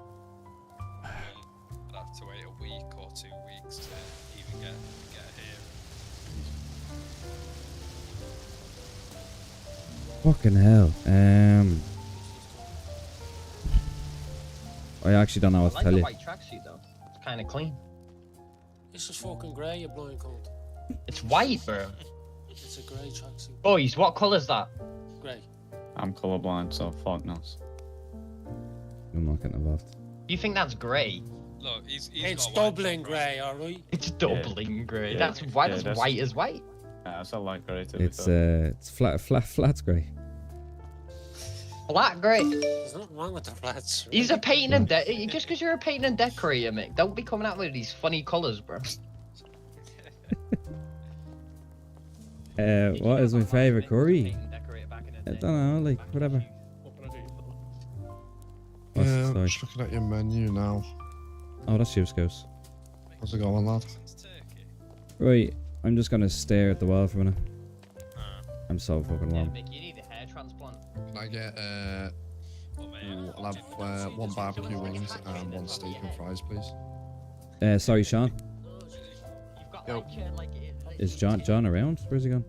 Speaker 2: have to wait a week or 2 weeks to even get here.
Speaker 1: Fucking hell. I actually don't know what
Speaker 22: I
Speaker 1: to
Speaker 22: like
Speaker 1: tell
Speaker 22: the
Speaker 1: you.
Speaker 22: white tracksuit though. It's kind of clean.
Speaker 20: This is fucking grey, you blind cunt.
Speaker 22: It's white, bro.
Speaker 20: It's a grey tracksuit.
Speaker 22: Boys, what colour's that?
Speaker 20: Grey.
Speaker 8: I'm colourblind, so fuck knows.
Speaker 1: I'm not getting involved.
Speaker 22: You think that's grey?
Speaker 2: Look, he's
Speaker 20: It's
Speaker 2: got a white
Speaker 20: Dublin grey, alright?
Speaker 22: It's Dublin grey.
Speaker 8: Yeah.
Speaker 22: That's white.
Speaker 8: Yeah,
Speaker 22: That's
Speaker 8: that's-
Speaker 22: white as white.
Speaker 8: Yeah, that's a light grey to be
Speaker 1: It's
Speaker 8: fair.
Speaker 1: it's flat's grey.
Speaker 22: Black grey.
Speaker 20: There's nothing wrong with the flats.
Speaker 22: He's a painting and just because you're a painting and decorator, Mick, don't be coming out with these funny colours, bro.
Speaker 1: What is my favourite curry? I don't know, like whatever. What's the
Speaker 9: I'm
Speaker 1: story?
Speaker 9: just looking at your menu now.
Speaker 1: Oh, that's you, Scouts.
Speaker 9: How's it going, lad?
Speaker 1: Right, I'm just gonna stare at the wall for a minute. I'm so fucking warm.
Speaker 22: Mick, you need a hair transplant.
Speaker 9: Can I get I'll have 1 barbecue wings and 1 steak and fries, please.
Speaker 1: Sorry, Sean.
Speaker 9: Yo.
Speaker 1: Is John around? Where's he gone?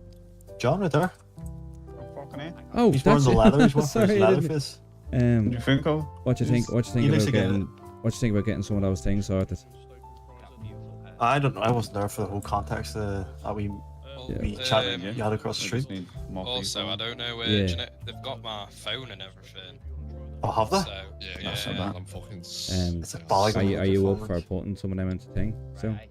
Speaker 6: John right there.
Speaker 8: Fucking it.
Speaker 1: Oh,
Speaker 6: He's wearing
Speaker 1: that's
Speaker 6: the
Speaker 1: it.
Speaker 6: leather. He's wearing
Speaker 1: Sorry,
Speaker 6: his
Speaker 1: I
Speaker 6: leather
Speaker 1: didn't-
Speaker 6: face.
Speaker 8: What do you think of?
Speaker 1: What you think? What you think
Speaker 6: He
Speaker 1: about
Speaker 6: looks like
Speaker 1: getting? What you think about getting some of those things sorted?
Speaker 6: I don't know. I wasn't there for the whole context that we chatted. You had across the street.
Speaker 2: Also, I don't know where
Speaker 1: Yeah.
Speaker 2: they've got my phone and everything.
Speaker 6: Oh, have they?
Speaker 2: So,
Speaker 9: Yeah,
Speaker 6: That's not
Speaker 2: yeah.
Speaker 6: bad.
Speaker 9: I'm fucking.
Speaker 6: It's a bag
Speaker 1: Are
Speaker 6: of
Speaker 1: you up
Speaker 6: performance.
Speaker 1: for putting some of them into thing? So
Speaker 2: Okay.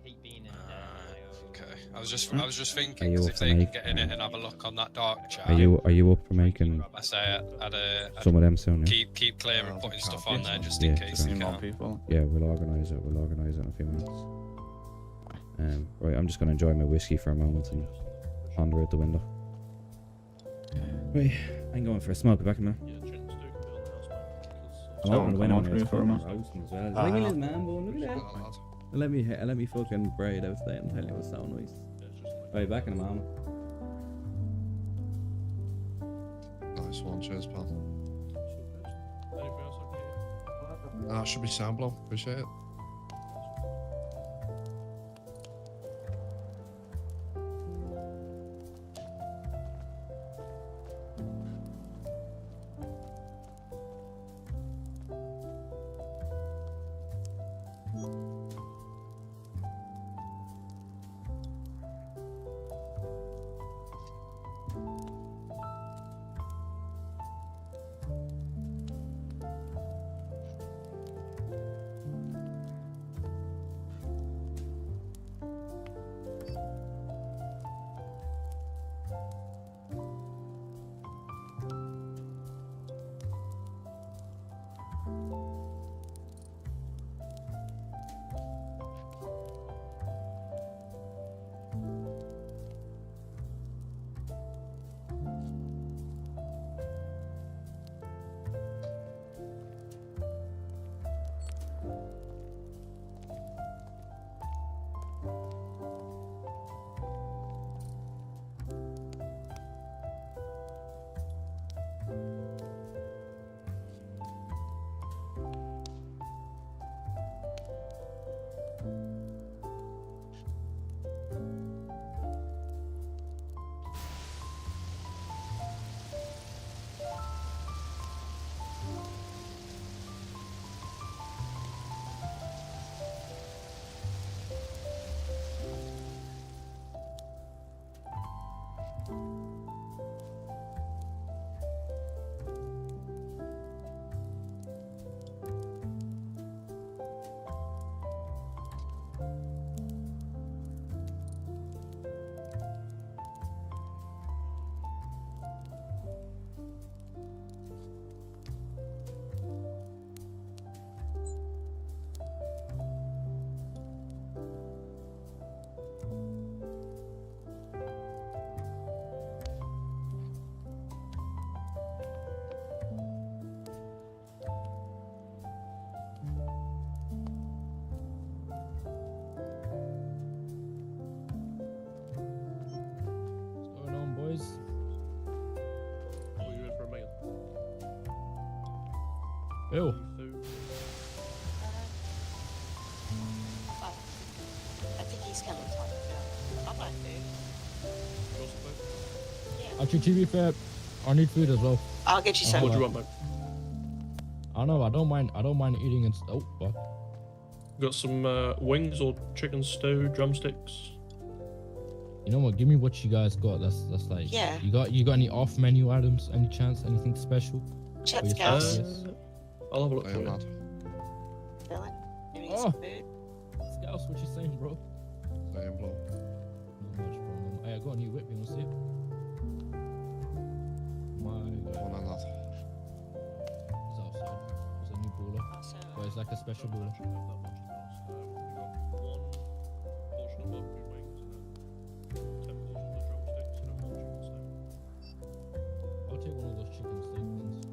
Speaker 2: I was just thinking,
Speaker 1: Are you
Speaker 2: 'cause
Speaker 1: up
Speaker 2: if
Speaker 1: for
Speaker 2: they can
Speaker 1: make-
Speaker 2: get in it and have a look on that dark chat.
Speaker 1: are you up for making
Speaker 2: I say I'd
Speaker 1: some of them soon? Yeah?
Speaker 2: keep clear and putting stuff on there just
Speaker 1: Yeah,
Speaker 2: in case
Speaker 1: grand.
Speaker 2: they
Speaker 8: More
Speaker 2: can.
Speaker 8: people.
Speaker 1: Yeah, we'll organise it. We'll organise it in a few minutes. Right, I'm just gonna enjoy my whiskey for a moment and ponder out the window. Right, I'm going for a smoke. Be back in a minute. I'm
Speaker 8: So,
Speaker 1: opening the
Speaker 8: come
Speaker 1: window
Speaker 8: on
Speaker 1: and
Speaker 8: for
Speaker 1: it's
Speaker 8: you for a
Speaker 1: fucking
Speaker 8: minute.
Speaker 1: roasting as well.
Speaker 6: Ah,
Speaker 1: Look at
Speaker 6: yeah.
Speaker 1: this man, boy, look at that. Let me fucking braid out there and tell you it's so nice. Right, back in a moment.
Speaker 9: Nice one, cheers, pal. That should be Samblo. Appreciate it.
Speaker 13: Ew.
Speaker 17: I think he's coming to talk about. I'll buy food.
Speaker 13: Actually, to be fair, I need food as well.
Speaker 17: I'll get you some.
Speaker 13: What do you
Speaker 17: want,
Speaker 13: mate? I know. I don't mind eating and. Oh, fuck.
Speaker 15: Got some wings or chicken stew, drumsticks.
Speaker 13: You know what? Give me what you guys got. That's like.
Speaker 17: Yeah.
Speaker 13: You got any off menu items? Any chance? Anything special?
Speaker 17: Chips,
Speaker 13: For your
Speaker 17: guys.
Speaker 13: yes.
Speaker 15: I'll have a look for you.
Speaker 17: Dylan, you need
Speaker 13: Oh.
Speaker 17: some food?
Speaker 13: Scouts, what you saying, bro?
Speaker 6: Saying, bro.
Speaker 13: Not much, bro. Hey, I got a new whip. You wanna see it? My God.
Speaker 6: One and that.
Speaker 13: It's outside. It's a new bowler. But it's like a special bowler. I'll take one of those chicken steak ones.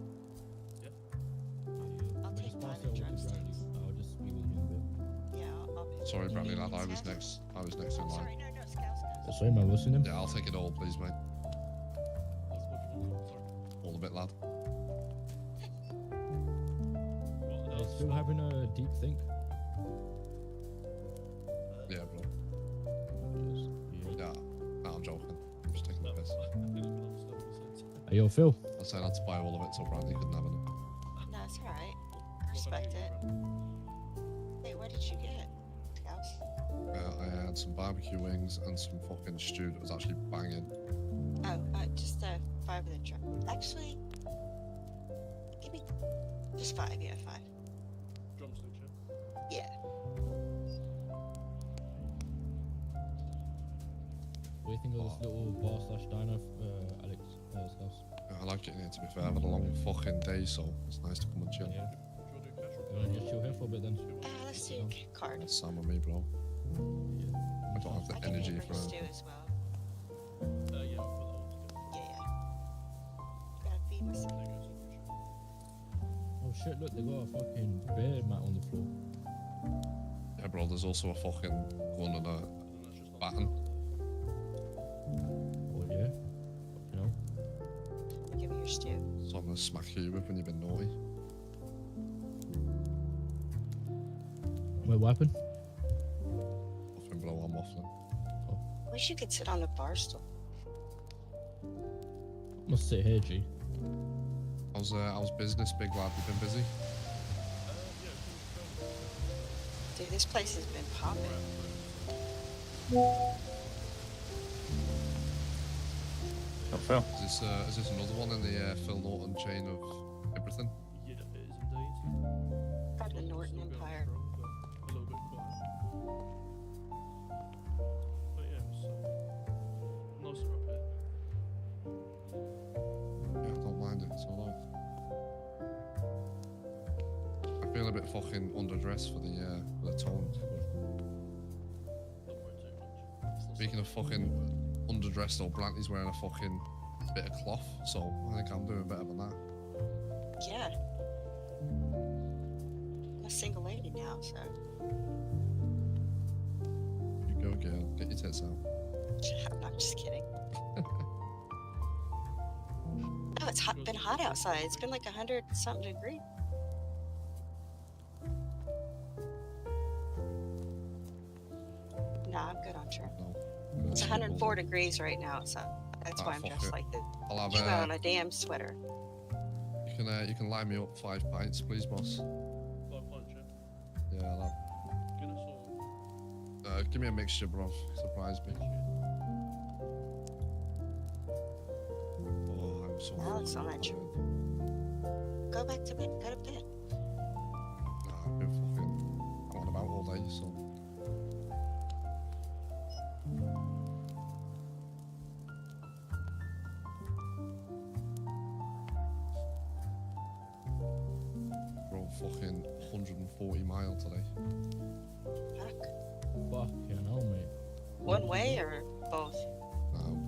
Speaker 17: I'll take one of the drumsticks.
Speaker 13: I'll just be with you in a bit.
Speaker 17: Yeah, I'll be.
Speaker 6: Sorry, Bradley, lad. I was next in line.
Speaker 13: Sorry, man. What's your name?
Speaker 6: Yeah, I'll take it all, please, mate. All a bit, lad.
Speaker 13: Still having a deep think.
Speaker 6: Yeah, bro. Yeah, no, I'm joking. I'm just taking the piss.
Speaker 13: Hey, yo, Phil.
Speaker 6: I said I had to buy all of it so Bradley couldn't have it.
Speaker 17: No, it's alright. I respect it. Wait, what did you get? Scouts?
Speaker 6: I had some barbecue wings and some fucking stew that was actually banging.
Speaker 17: Oh, just 5 of the drum. Actually, give me just 5. Yeah, 5.
Speaker 15: Drumsticks,
Speaker 17: Yeah.
Speaker 13: What do you think of this little bar/diner, Alex? Scouts?
Speaker 6: I like it in here, to be fair. I've had a long fucking day, so it's nice to come and chill.
Speaker 13: Yeah. You wanna just chill here for a bit then?
Speaker 17: Let's do card.
Speaker 6: That's Sam with me, bro. I don't have the energy for
Speaker 17: stew
Speaker 6: it.
Speaker 17: as well. Yeah. Gotta feed myself.
Speaker 13: Oh shit! Look, they got a fucking bear mat on the floor.
Speaker 6: Yeah, bro, there's also a fucking gun and a baton.
Speaker 13: Oh yeah. You know.
Speaker 17: Give me your stew.
Speaker 6: So I'm gonna smack you with when you've been naughty.
Speaker 13: Wait, what happened?
Speaker 6: Nothing, bro, I'm waffling.
Speaker 17: Wish you could sit on the bar stool.
Speaker 13: I must sit here, G.
Speaker 6: How's business, big lad? You been busy?
Speaker 17: Dude, this place has been popping.
Speaker 8: Oh, Phil.
Speaker 6: Is this another one in the Phil Norton chain of everything?
Speaker 15: Yeah, it is indeed.
Speaker 17: Part of the Norton Empire.
Speaker 15: A little bit quiet. But yeah, it's nicer up here.
Speaker 6: Yeah, I don't mind it. It's alright. I feel a bit fucking underdressed for the tone. Speaking of fucking underdressed, though, Blanty's wearing a fucking bit of cloth, so I think I'm doing better than that.
Speaker 17: Yeah. I'm a single lady now, so.
Speaker 6: You go, girl. Get your tits out.
Speaker 17: I'm just kidding. No, it's been hot outside. It's been like 100-something degrees. No, I'm good on trip. It's 104 degrees right now, so that's why I'm
Speaker 6: fuck
Speaker 17: dressed
Speaker 6: it.
Speaker 17: like this.
Speaker 6: I'll have,
Speaker 17: Keep on a damn sweater.
Speaker 6: You can line me up 5 pints, please, boss.
Speaker 15: 5 pints, yeah.
Speaker 6: Yeah, I'll have. Give me a mixture, bro. Surprise me. Oh, I'm so
Speaker 17: Alex on that trip. Go back to bed. Go to bed.
Speaker 6: Nah, I've been fucking out and about all day, so. Drove fucking 140 mile today.
Speaker 13: Fucking hell, mate.
Speaker 17: One way or both?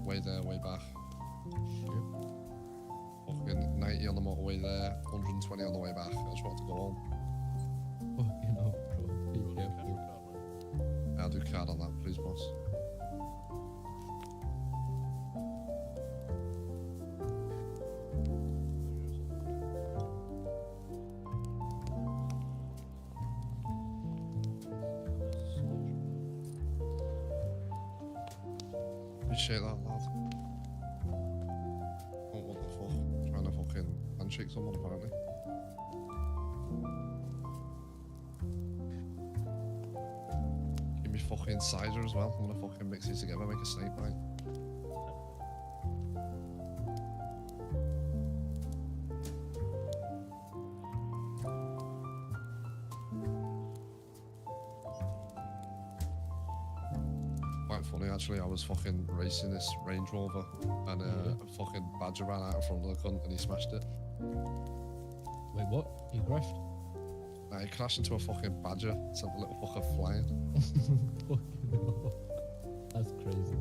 Speaker 6: Way there, way back. Fucking 90 on the motorway there, 120 on the way back. I just wanted to go home.
Speaker 13: Fucking hell, bro. Be careful.
Speaker 6: I'll do card on that, please, boss.
Speaker 9: Appreciate that, lad. Oh, what the fuck? Trying to fucking handshake someone, apparently. Give me fucking cider as well. I'm gonna fucking mix it together, make a snake bite. Quite funny actually, I was fucking racing this Range Rover and a fucking Badger ran out in front of the cunt and he smashed it.
Speaker 13: Wait, what? You crashed?
Speaker 9: Nah, he crashed into a fucking Badger, sent the little fucker flying.
Speaker 13: That's crazy.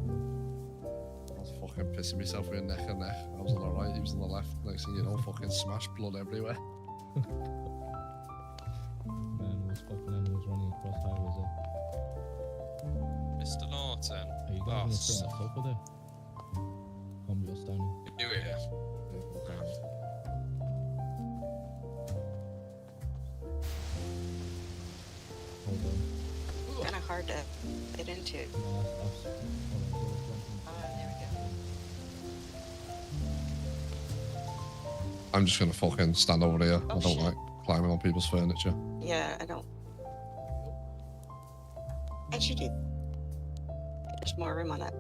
Speaker 9: I was fucking pissing myself with a neck and neck. I was on the right, he was on the left. Next thing you know, fucking smashed, blood everywhere.
Speaker 13: Man, those fucking animals running across highways there.
Speaker 2: Mr. Norton.
Speaker 13: Are you guys gonna sit on the sofa there? Come, you're standing.
Speaker 2: Do it, yeah.
Speaker 13: Hold on.
Speaker 17: Kind of hard to get into.
Speaker 13: No, that's us. Hold on,
Speaker 17: There we go.
Speaker 9: I'm just gonna fucking stand over here.
Speaker 17: Oh,
Speaker 9: I don't
Speaker 17: shit.
Speaker 9: like climbing on people's furniture.
Speaker 17: Yeah, I don't. Actually, do. There's more room on that.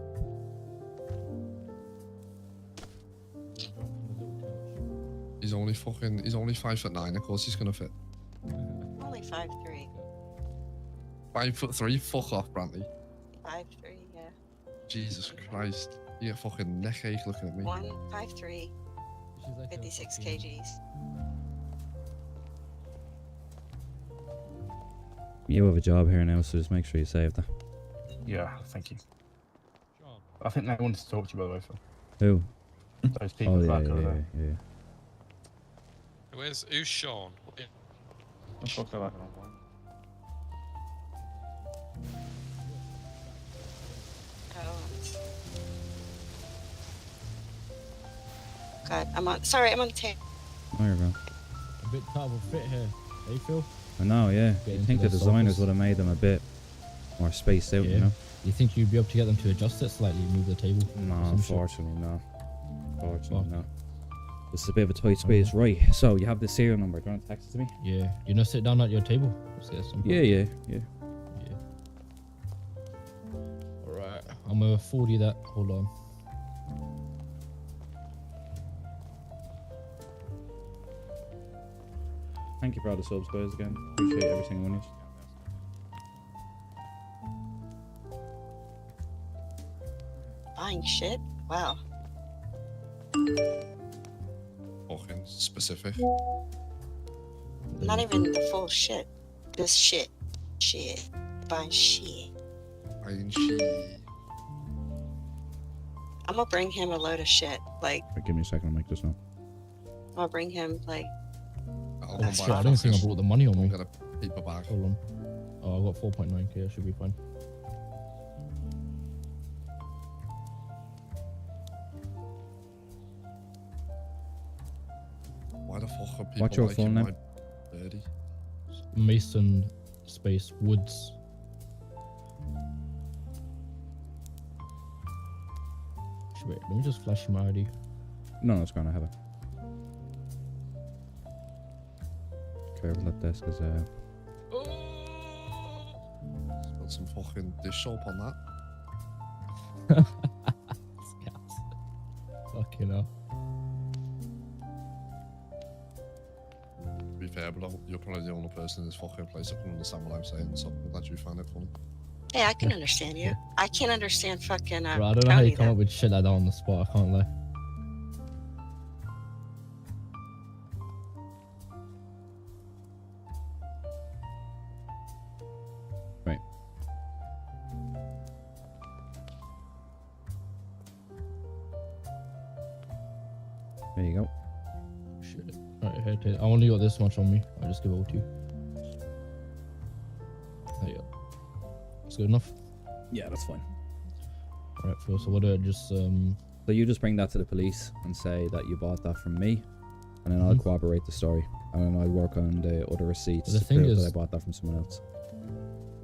Speaker 9: He's only 5'9", of course he's gonna fit.
Speaker 17: Only 5'3".
Speaker 9: 5'3", fuck off, Brantley.
Speaker 17: 5'3", yeah.
Speaker 9: Jesus Christ. You get fucking neck ache looking at me.
Speaker 17: 5'3", 56 kgs.
Speaker 1: You have a job here now, so just make sure you save that.
Speaker 5: Yeah, thank you. I think they wanted to talk to you, by the way, Phil.
Speaker 1: Who?
Speaker 5: Those people back over there.
Speaker 1: yeah.
Speaker 2: Who's Sean?
Speaker 5: I'll talk to that.
Speaker 17: God, I'm on. Sorry, I'm on the tape.
Speaker 1: Oh, you're gone.
Speaker 13: A bit tight of a fit here. Hey, Phil?
Speaker 1: I know, yeah.
Speaker 13: Get
Speaker 1: You
Speaker 13: into
Speaker 1: think the
Speaker 13: those
Speaker 1: designers
Speaker 13: sofas.
Speaker 1: would have made them a bit more spaced out, you know?
Speaker 13: You think you'd be able to get them to adjust it slightly, move the table?
Speaker 1: No,
Speaker 13: or some shit?
Speaker 1: unfortunately, no. Unfortunately, no. This is a bit of a tight space. Right, so you have the serial number. Do you want to text it to me?
Speaker 13: Yeah. You know, sit down at your table. Let's get some.
Speaker 1: Yeah.
Speaker 13: Alright. I'm gonna forward you that. Hold on.
Speaker 1: Thank you for all the subs, guys, again. Appreciate every single one of you.
Speaker 17: Buying shit? Wow.
Speaker 9: Fucking specific.
Speaker 17: Not even the full shit. Just shit. Shit. Buying shit.
Speaker 9: Buying shit.
Speaker 17: I'm gonna bring him a load of shit. Like,
Speaker 1: Right, give me a second, I'll make this now.
Speaker 17: I'm gonna bring him, like,
Speaker 9: I'll
Speaker 13: Oh, shit, I don't think I brought the money on me.
Speaker 9: Got a paper bag.
Speaker 13: Hold on. Oh, I got 4.9k. I should be fine.
Speaker 9: Why the fuck are people
Speaker 1: What's your
Speaker 9: liking
Speaker 1: phone
Speaker 9: my
Speaker 1: name?
Speaker 9: birdie?
Speaker 13: Mason space Woods. Wait, let me just flash you my ID.
Speaker 1: No, it's gonna have it. Careful, that desk is
Speaker 9: Spilled some fucking dish soap on that.
Speaker 13: Fucking hell.
Speaker 9: To be fair, but you're probably the only person in this fucking place that can understand what I'm saying, so I'm glad you find it funny.
Speaker 17: hey, I can understand you. I can't understand fucking,
Speaker 13: Bro, I don't know how you come up with shit like that on the spot. I can't lie.
Speaker 1: Right. There you go.
Speaker 13: Shit. Alright, here, take. I only got this much on me. I'll just give it all to you. There you go. That's good enough.
Speaker 1: Yeah, that's fine.
Speaker 13: Alright, Phil, so what do I just,
Speaker 1: So you just bring that to the police and say that you bought that from me, and then I'll corroborate the story, and then I'll work on the other receipts
Speaker 13: The
Speaker 1: to
Speaker 13: thing
Speaker 1: prove
Speaker 13: is-
Speaker 1: that I bought that from someone else.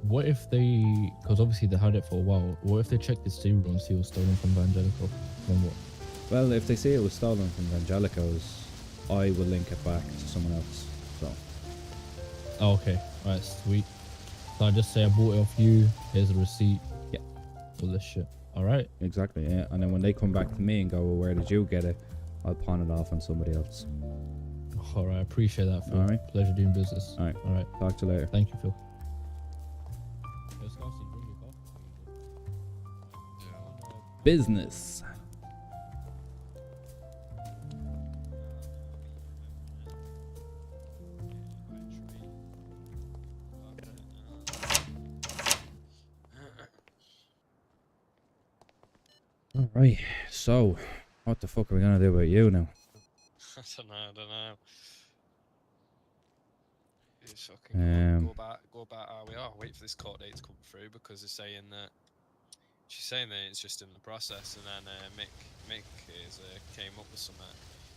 Speaker 13: What if they, because obviously they had it for a while, what if they checked the serial and see it was stolen from Evangelico? Then what?
Speaker 1: Well, if they say it was stolen from Evangelico's, I will link it back to someone else. So.
Speaker 13: Oh, okay. Alright, sweet. So I just say I bought it off you, here's the receipt.
Speaker 1: Yeah.
Speaker 13: All this shit. Alright.
Speaker 1: Exactly, yeah. And then when they come back to me and go, well, where did you get it? I'll pawn it off on somebody else.
Speaker 13: Alright, I appreciate that, Phil.
Speaker 1: Alright.
Speaker 13: Pleasure doing business.
Speaker 1: Alright.
Speaker 13: Alright.
Speaker 1: Talk to you later.
Speaker 13: Thank you, Phil.
Speaker 1: Business. Alright, so what the fuck are we gonna do about you now?
Speaker 2: I don't know. Just fucking go about how we are. Wait for this court date to come through because they're saying that she's saying that it's just in the process, and then Mick is came up with something.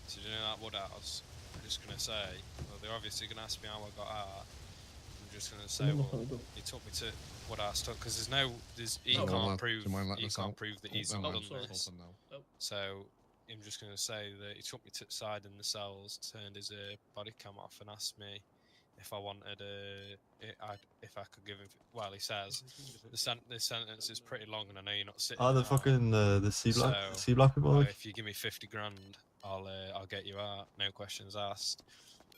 Speaker 2: So you know that Woodhouse. I'm just gonna say, well, they're obviously gonna ask me how I got out. I'm just gonna say, well, he took me to Woodhouse because he can't prove that he's not done this. So I'm just gonna say that he took me to the side in the cells, turned his body cam off, and asked me if I wanted if I could give him. Well, he says the sentence is pretty long, and I know you're not sitting.
Speaker 6: Oh, the fucking the C block people. Like.
Speaker 2: If you give me 50 grand, I'll get you out, no questions asked.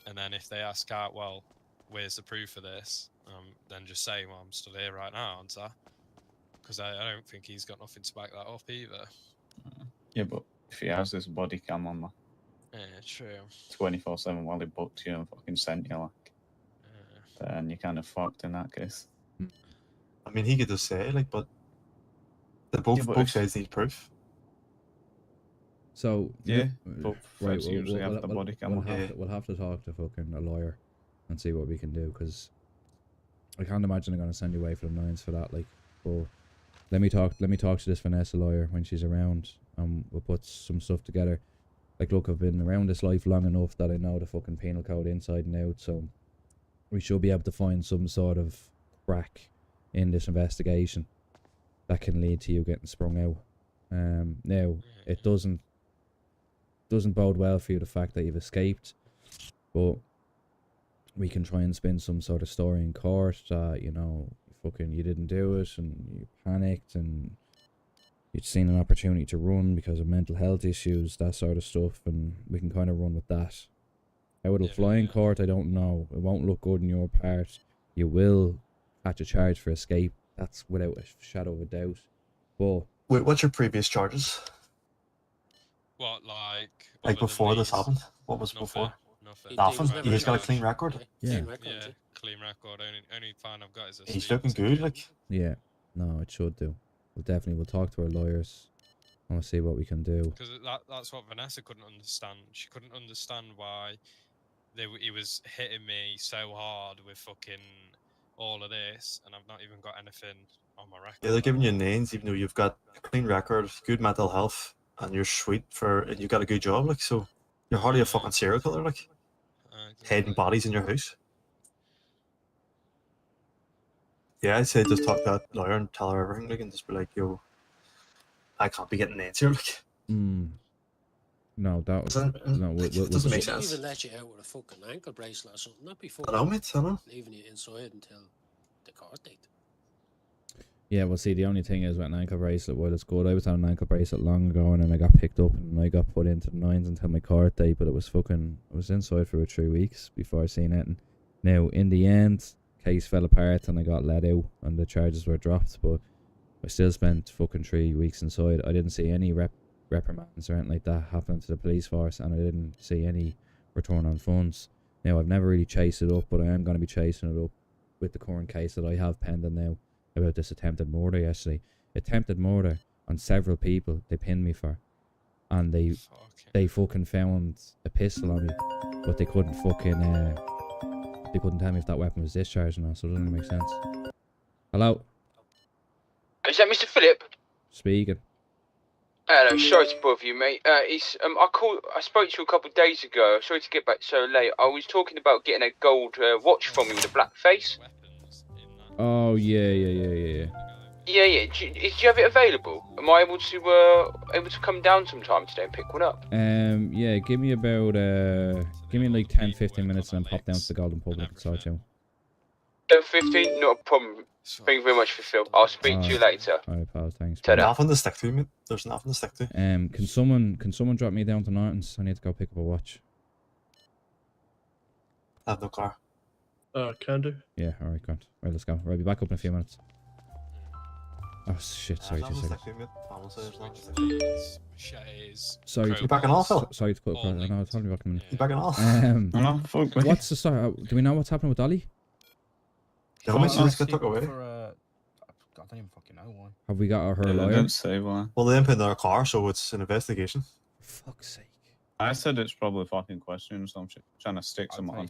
Speaker 2: And then if they ask out, well, where's the proof of this? Then just say, well, I'm still here right now, aren't I? Because I don't think he's got nothing to back that up either.
Speaker 8: Yeah, but if he has this body cam on,
Speaker 2: Yeah, true.
Speaker 8: 24/7 while he booked you and fucking sent you, then you're kind of fucked in that case.
Speaker 6: I mean, he could just say like, but the both sides need proof.
Speaker 1: So
Speaker 8: both
Speaker 1: right,
Speaker 8: sides usually have the body cam.
Speaker 1: We'll have to talk to fucking a lawyer and see what we can do, because I can't imagine they're gonna send you away for the nines for that. Like, but let me talk to this Vanessa lawyer when she's around, and we'll put some stuff together. Like, look, I've been around this life long enough that I know the fucking penal code inside and out, so we should be able to find some sort of crack in this investigation that can lead to you getting sprung out. Now, it doesn't bode well for you, the fact that you've escaped, but we can try and spin some sort of story in court that, you know, fucking you didn't do it and you panicked and you'd seen an opportunity to run because of mental health issues, that sort of stuff, and we can kind of run with that. How it'll fly in court, I don't know. It won't look good on your part. You will catch a charge for escape. That's without a shadow of a doubt. But
Speaker 6: wait, what's your previous charges?
Speaker 2: What,
Speaker 6: like before this happened? What was before? Nothing. You just got a clean record.
Speaker 1: Yeah.
Speaker 2: Clean record. Only fine I've got is a.
Speaker 6: He's looking good, like.
Speaker 1: Yeah. No, it should do. We'll talk to our lawyers. and we'll see what we can do.
Speaker 2: Because that's what Vanessa couldn't understand. She couldn't understand why he was hitting me so hard with fucking all of this, and I've not even got anything on my record.
Speaker 6: Yeah, they're giving you names, even though you've got a clean record, good mental health, and you're sweet and you've got a good job, like, so you're hardly a fucking serial killer, like, hiding bodies in your house. Yeah, I'd say just talk to that lawyer and tell her everything, like, and just be like, yo, I can't be getting names here, like.
Speaker 1: No, that was
Speaker 6: doesn't make sense.
Speaker 20: Even let you out with a fucking ankle bracelet or something. That'd be
Speaker 6: I know, mate, I know.
Speaker 20: Leaving you inside until the court date.
Speaker 1: Yeah, well, see, the only thing is with an ankle bracelet, well, it's good. I was on an ankle bracelet long ago, and then I got picked up and I got put into the 9s until my court date, but it was fucking, I was inside for about 3 weeks before I seen it. And now, in the end, case fell apart and I got let out and the charges were dropped, but I still spent fucking 3 weeks inside. I didn't see any reprimands or anything like that happening to the police force, and I didn't see any return on funds. Now, I've never really chased it up, but I am going to be chasing it up with the current case that I have pending now about this attempted murder yesterday. Attempted murder on several people they pinned me for, and they fucking found a pistol on me, but they couldn't fucking they couldn't tell me if that weapon was discharged or not, so it doesn't make sense. Hello?
Speaker 7: Is that Mr. Phillip?
Speaker 1: Speaking.
Speaker 7: Hello, sorry to bother you, mate. I spoke to you a couple of days ago. Sorry to get back so late. I was talking about getting a gold watch from you with a black face.
Speaker 1: Oh yeah.
Speaker 7: Yeah. Do you have it available? Am I able to come down sometime today and pick one up?
Speaker 1: Yeah, give me about give me like 10-15 minutes and then pop down to the Golden Pub and I can sort you.
Speaker 7: 10:15, not a problem. Thank you very much for Phil. I'll speak to you later.
Speaker 1: Alright, pal, thanks.
Speaker 7: Ta-da.
Speaker 6: Nothing to stick to, mate. There's nothing to stick to.
Speaker 1: Can someone drop me down to Norton's? I need to go pick up a watch.
Speaker 6: I have no car.
Speaker 15: Can do.
Speaker 1: Yeah, alright, Grant. Right, let's go. Right, be back up in a few minutes. Oh shit, sorry, 2 seconds. Sorry,
Speaker 6: You backing off, Phil?
Speaker 1: Sorry to put. I know it's probably back in a minute.
Speaker 6: You backing off?
Speaker 8: No, fuck me.
Speaker 1: What's the story? Do we know what's happening with Dolly?
Speaker 6: No, she just got took away.
Speaker 5: I don't even fucking know why.
Speaker 1: Have we got her
Speaker 8: They
Speaker 1: lawyer?
Speaker 8: don't say why.
Speaker 6: Well, they impounded their car, so it's an investigation.
Speaker 1: Fuck's sake.
Speaker 8: I said it's probably fucking questioning some shit, trying to stick some on.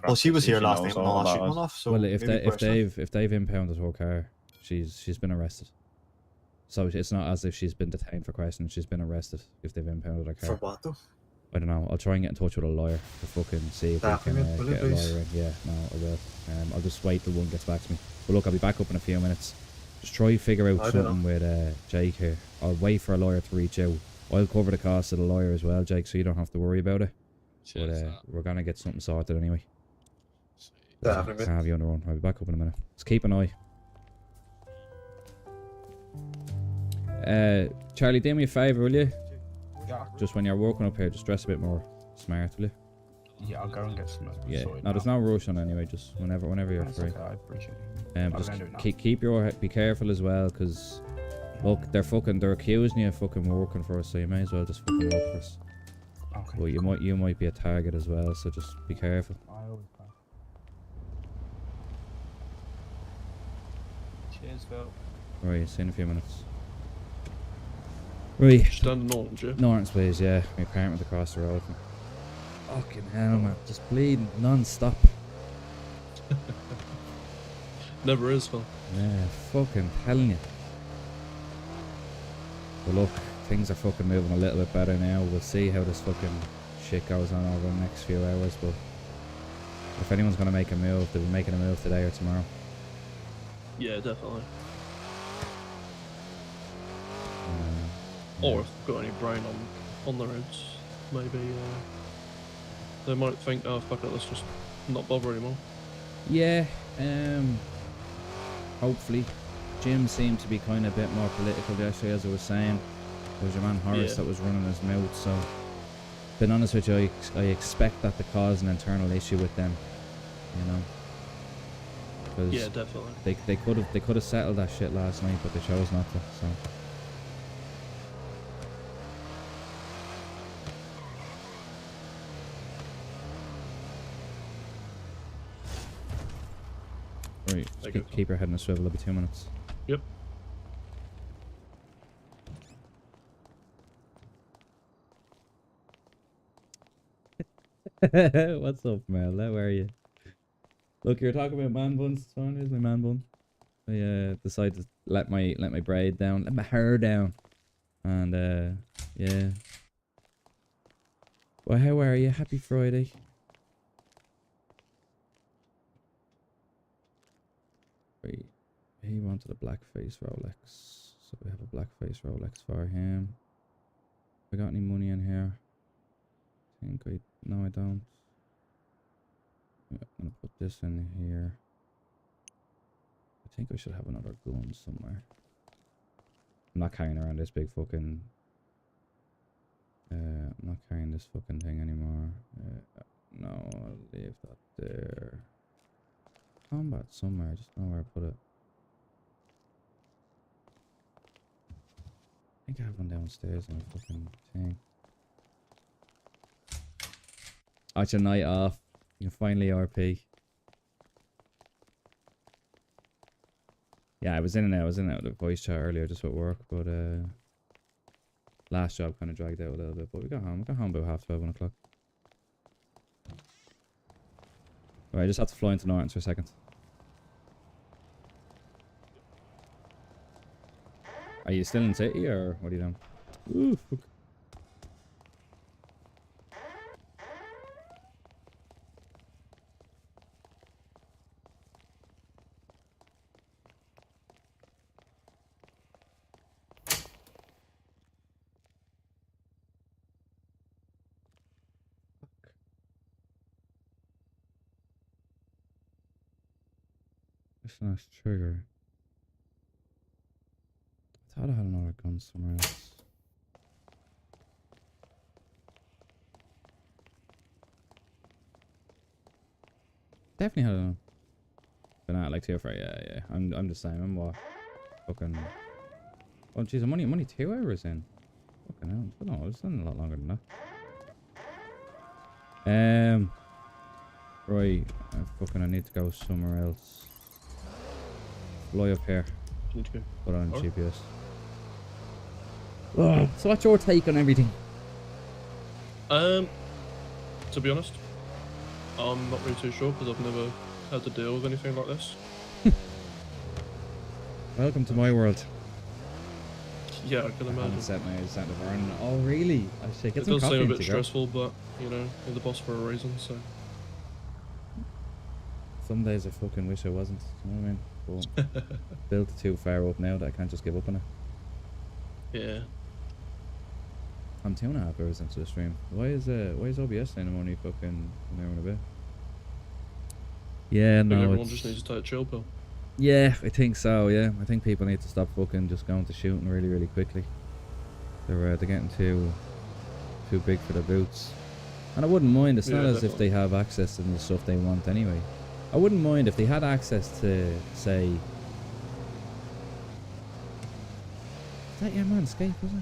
Speaker 6: Well, she was here last night when all that shit went off, so
Speaker 1: Well,
Speaker 6: maybe question.
Speaker 1: if they've impounded her car, she's been arrested. So it's not as if she's been detained for questioning. She's been arrested if they've impounded her car.
Speaker 6: For what though?
Speaker 1: I don't know. I'll try and get in touch with a lawyer to fucking see if we can get a lawyer in. Yeah, no, I will. I'll just wait till one gets back to me. But look, I'll be back up in a few minutes. Just try figure out something with Jake here. I'll wait for a lawyer to reach out. I'll cover the cost of the lawyer as well, Jake, so you don't have to worry about it. But we're gonna get something sorted anyway.
Speaker 6: Yeah,
Speaker 1: I'll have you on the run. I'll be back up in a minute. Just keep an eye. Charlie, do me a favour, will you?
Speaker 5: Yeah.
Speaker 1: Just when you're walking up here, just dress a bit more smart, will you?
Speaker 5: Yeah, I'll go and get some.
Speaker 1: Yeah.
Speaker 5: sorted
Speaker 1: No, there's
Speaker 5: now.
Speaker 1: no rush on anyway. Just whenever you're
Speaker 5: That's
Speaker 1: free.
Speaker 5: okay, I appreciate it. I'll
Speaker 1: Just
Speaker 5: go and do it now.
Speaker 1: keep your be careful as well, because look, they're accusing you of fucking working for us, so you may as well just fucking work for us.
Speaker 5: Okay.
Speaker 1: Well, you might be a target as well, so just be careful.
Speaker 5: I always plan. Cheers, Phil.
Speaker 1: Right, see you in a few minutes. Right.
Speaker 15: Stand Norton's, yeah?
Speaker 1: Norton's, please, yeah. My apartment across the road. Fucking hell, man. Just bleeding non-stop.
Speaker 15: Never is, Phil.
Speaker 1: Yeah, fucking telling you. But look, things are fucking moving a little bit better now. We'll see how this fucking shit goes on over the next few hours, but if anyone's going to make a move, they'll be making a move today or tomorrow.
Speaker 15: Yeah, definitely. Or if they've got any brain on their heads, maybe they might think, oh fuck it, let's just not bother anymore.
Speaker 1: Yeah, hopefully. Jim seemed to be kind of a bit more political yesterday, as I was saying. There was your man Horace that was running his mouth, so being honest with you, I expect that to cause an internal issue with them, you know. Cause
Speaker 15: Yeah, definitely.
Speaker 1: They could have settled that shit last night, but they chose not to, so. Right, just keep your head in a swivel. It'll be 2 minutes.
Speaker 15: Yep.
Speaker 1: What's up, Mel? How are you? Look, you're talking about man buns. So here's my man bun. I decided to let my braid down, let my hair down, and yeah. Well, how are you? Happy Friday. Wait, he wanted a black face Rolex, so we have a black face Rolex for him. Have I got any money in here? No, I don't. Yeah, I'm gonna put this in here. I think I should have another gun somewhere. I'm not carrying around this big fucking. I'm not carrying this fucking thing anymore. No, I'll leave that there. Combat somewhere, I just don't know where I put it. I think I have one downstairs in the fucking thing. Oh, it's your night off. You can finally RP. Yeah, I was in and out. I was in and out of the voice chat earlier just at work, but last job kind of dragged out a little bit. But we got home. We got home about 12:30, 1 o'clock. Alright, I just have to fly into Norton's for a second. Are you still in city or what are you doing? Ooh, fuck. Slash trigger. I thought I had another gun somewhere else. Definitely had a banana like tier 4. Yeah. I'm the same. I'm what? Fucking. Oh jeez, I'm only 2 hours in. Fucking hell. I don't know, it's been a lot longer than that. Right. I need to go somewhere else. Fly up here. Put on GPS. Oh, so what's your take on everything?
Speaker 15: To be honest, I'm not really too sure because I've never had to deal with anything like this.
Speaker 1: Welcome to my world.
Speaker 15: Yeah, I can
Speaker 1: I
Speaker 15: imagine.
Speaker 1: haven't set my set of iron. Oh really? I should get
Speaker 15: It
Speaker 1: some
Speaker 15: does
Speaker 1: coffee
Speaker 15: seem a
Speaker 1: in
Speaker 15: bit
Speaker 1: to go.
Speaker 15: stressful, but you know, you're the boss for a reason, so.
Speaker 1: Some days I fucking wish I wasn't. You know what I mean? But built too far up now that I can't just give up on it.
Speaker 15: Yeah.
Speaker 1: I'm 2.5 hours into the stream. Why is OBS saying I'm only fucking an hour and a bit? Yeah,
Speaker 15: I think
Speaker 1: no.
Speaker 15: everyone just needs to take a chill pill.
Speaker 1: Yeah, I think so. Yeah, I think people need to stop fucking just going to shooting really quickly. They're getting too big for their boots. And I wouldn't mind. It's not as if they have access to the stuff they want anyway. I wouldn't mind if they had access to, say... Is that your man, Escape, was it?